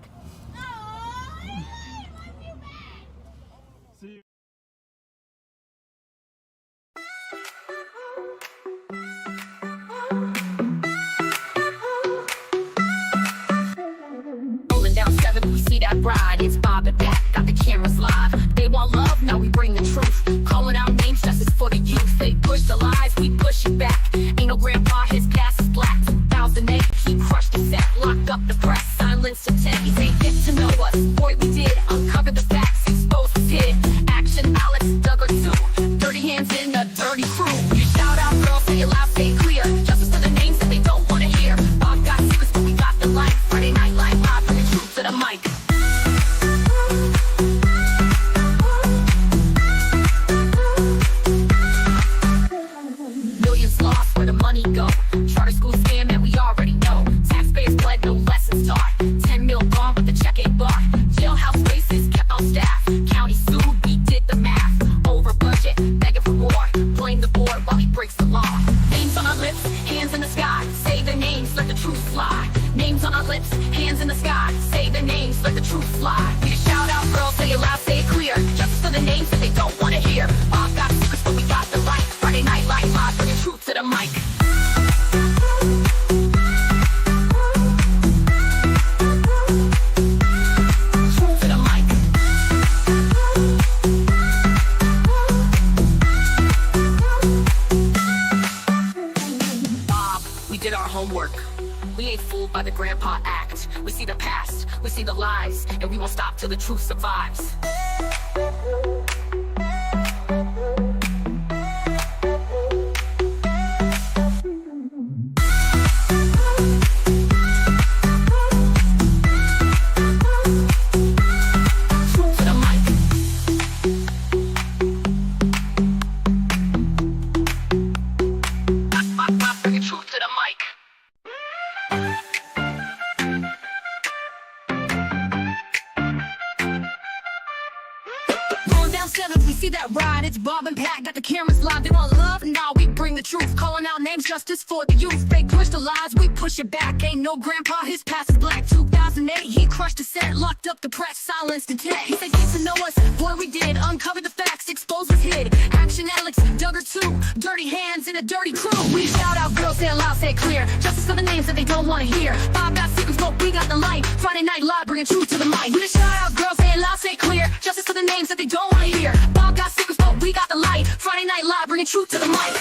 let the truth fly. Names on our lips, hands in the sky. Say their names, let the truth fly. We can shout out, girls, say it loud, say it clear. Justice for the names that they don't want to hear. Bob got secrets, but we got the right. Friday Night Live, bringing truth to the mic. Homework. We ain't fooled by the grandpa act. We see the past, we see the lies, and we won't stop till the truth survives. It's Bob and Pat, got the cameras live. They want love, now we bring the truth. Calling out names, justice for the youth. Fake push the lies, we push it back. Ain't no grandpa, his past is black. 2008, he crushed the set, locked up the press, silenced intent. He said, get to know us, boy we did. Uncover the facts, expose what's hid. Action Alex, Duggar too. Dirty hands in a dirty crew. We shout out, girls, say it loud, say it clear. Justice for the names that they don't want to hear. Bob got secrets, but we got the light. Friday Night Live, bringing truth to the mic. We shout out, girls, say it loud, say it clear. Justice for the names that they don't want to hear. Bob got secrets, but we got the light. Friday Night Live, bringing truth to the mic.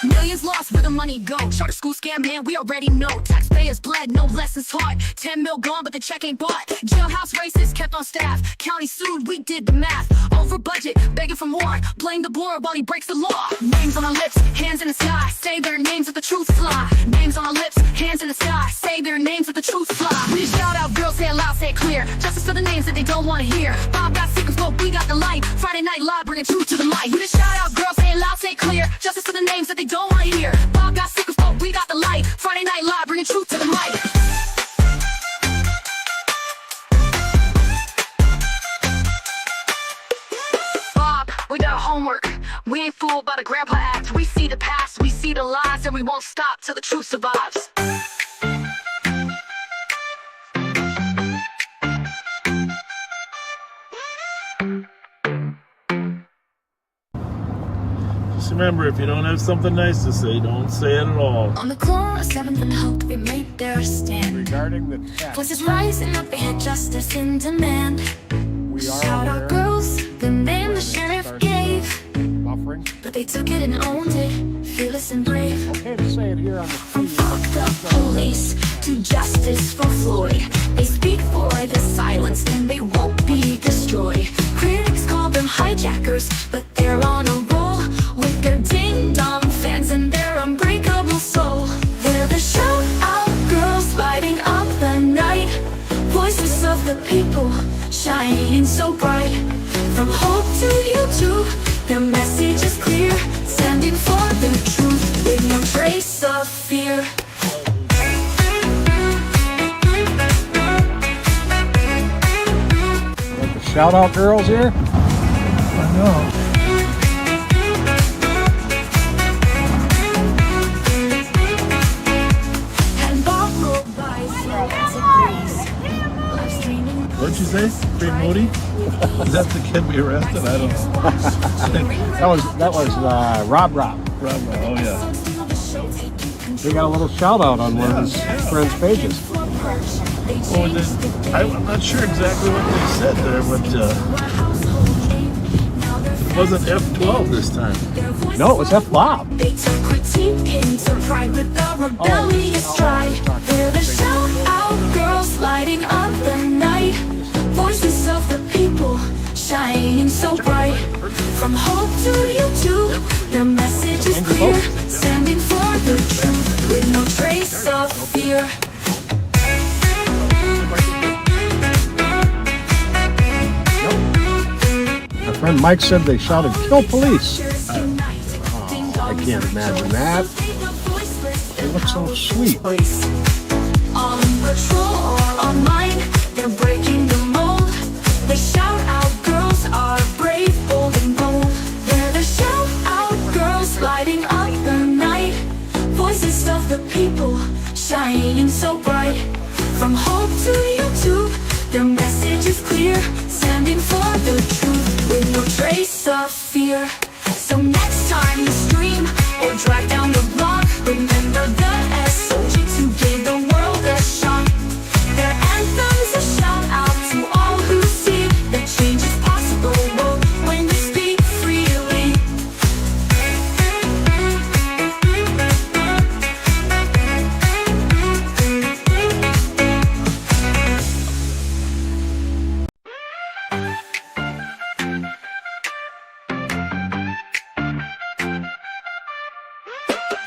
Millions lost, where the money go? Charter school scam, man, we already know. Taxpayers bled, no lessons taught. 10 mil gone, but the check ain't bought. Jailhouse racists kept on staff. County sued, we did the math. Over budget, begging for more. Blame the boy while he breaks the law. Names on our lips, hands in the sky. Say their names if the truth fly. Names on our lips, hands in the sky. Say their names if the truth fly. We shout out, girls, say it loud, say it clear. Justice for the names that they don't want to hear. Bob got secrets, but we got the light. Friday Night Live, bringing truth to the mic. We just shout out, girls, say it loud, say it clear. Justice for the names that they don't want to hear. Bob got secrets, but we got the light. Friday Night Live, bringing truth to the mic. We got homework. We ain't fooled by the grandpa act. We see the past, we see the lies, and we won't stop till the truth survives. Just remember, if you don't have something nice to say, don't say it at all. On the corner, 7th and Hope, they made their stand. Regarding the text, Voices rising up, they had justice in demand. we are Shout aware out girls, the name the sheriff gave. buffering. But they took it and owned it, fearless and brave. Okay to say it here on the From fucked up police to justice for Floyd. They speak for the silence and they won't be destroyed. Critics call them hijackers, but they're on a roll. With their ding-dong fans and their unbreakable soul. They're the shout-out girls lighting up the night. Voices of the people, shining so bright. From hope to YouTube, their message is clear. Standing for the truth with no trace of fear. Like the shout out girls here. I know. And Bob rolled by slow as a breeze. Live streaming. What'd you say? Pretty moody? Is that the kid we arrested? I don't know. that was Rob. Oh yeah. We got a little shout out on one of his friends' pages. Well, I'm not sure exactly what they said there, but it wasn't F12 this time. No, it was F-Bob. They took critique into pride with the rebellious stride. They're the shout-out girls lighting up the night. Voices of the people, shining so bright. From hope to YouTube, their message is clear. Standing for the truth with no trace of fear. My friend Mike said they shouted, "Kill police." I can't imagine that. They look so sweet. On patrol or online, they're breaking the mold. They shout out girls are brave, bold and bold. They're face of fear. So next time you stream or drive down the block, remember the SOGs who gave the world a shock. Their anthems a shout out to all who see that change is possible when you speak freely.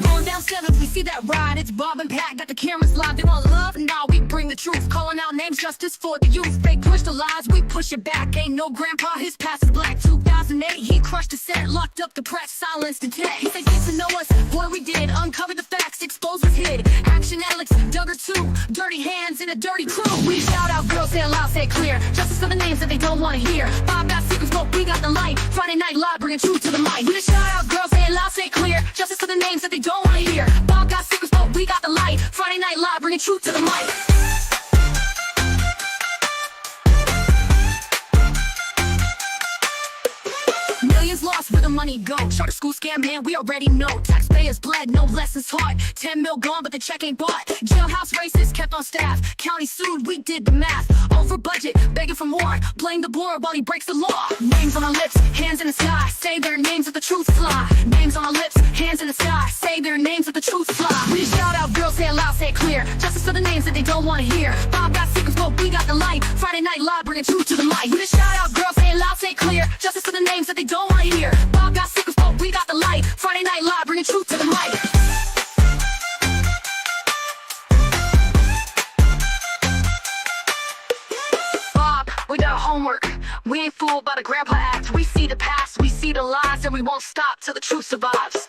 Going down 7th, we see that ride. It's Bob and Pat, got the cameras live. They want love, now we bring the truth. Calling out names, justice for the youth. They push the lies, we push it back. Ain't no grandpa, his past is black. 2008, he crushed the set, locked up the press, silenced intent. He said, get to know us, what we did. Uncover the facts, expose what's hid. Action Alex, Duggar too. Dirty hands in a dirty crew. We shout out, girls say it loud, say it clear. Justice for the names that they don't want to hear. Bob got secrets, but we got the light. Friday Night Live, bringing truth to the mic. We shout out, girls say it loud, say it clear. Justice for the names that they don't want to hear. Bob got secrets, but we got the light. Friday Night Live, bringing truth to the mic. Millions lost, where the money go? Charter school scam, man, we already know. Taxpayers bled, no lessons taught. 10 mil gone, but the check ain't bought. Jailhouse racists kept on staff. County sued, we did the math. Over budget, begging for more. Blame the board while he breaks the law. Names on our lips, hands in the sky. Say their names if the truth fly. Names on our lips, hands in the sky. Say their names if the truth fly. We shout out, girls say it loud, say it clear. Justice for the names that they don't want to hear. Bob got secrets, but we got the light. Friday Night Live, bringing truth to the mic. We shout out, girls say it loud, say it clear. Justice for the names that they don't want to hear. Bob got secrets, but we got the light. Friday Night Live, bringing truth to the mic. Bob, we got homework. We ain't fooled by the Grandpa Act. We see the past, we see the lies, and we won't stop till the truth survives.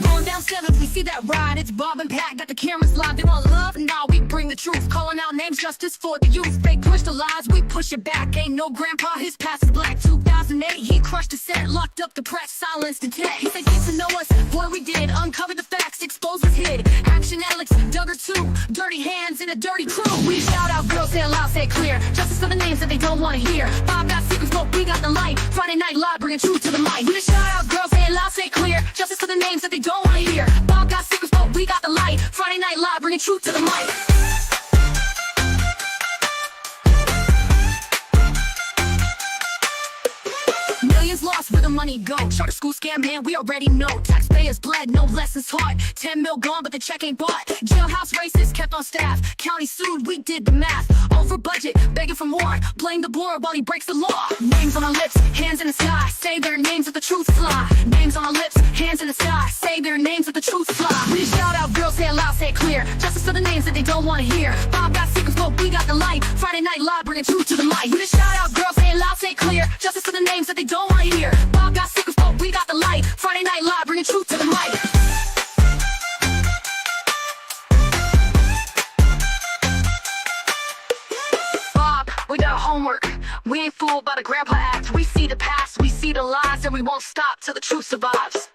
Going down 7th, we see that ride. It's Bob and Pat, got the cameras live. They want love, now we bring the truth. Calling out names, justice for the youth. They push the lies, we push it back. Ain't no grandpa, his past is black. 2008, he crushed the set, locked up the press, silenced intent. He said, get to know us, what we did. Uncover the facts, expose what's hid. Action Alex, Duggar too. Dirty hands in a dirty crew. We shout out, girls say it loud, say it clear. Justice for the names that they don't want to hear. Bob got secrets, but we got the light. Friday Night Live, bringing truth to the mic. We shout out, girls say it loud, say it clear. Justice for the names that they don't want to hear. Bob got secrets, but we got the light. Friday Night Live, bringing truth to the mic. Millions lost, where the money go? Charter school scam, man, we already know. Taxpayers bled, no lessons taught. 10 mil gone, but the check ain't bought. Jailhouse racists kept on staff. County sued, we did the math. Over budget, begging for more. Blame the board while he breaks the law. Names on our lips, hands in the sky. Say their names if the truth fly. Names on our lips, hands in the sky. Say their names if the truth fly. We shout out, girls say it loud, say it clear. Justice for the names that they don't want to hear. Bob got secrets, but we got the light. Friday Night Live, bringing truth to the mic. We shout out, girls say it loud, say it clear. Justice for the names that they don't want to hear. Bob got secrets, but we got the light. Friday Night Live, bringing truth to the mic. Bob, we got homework. We ain't fooled by the Grandpa Act. We see the past, we see the lies, and we won't stop till the truth survives.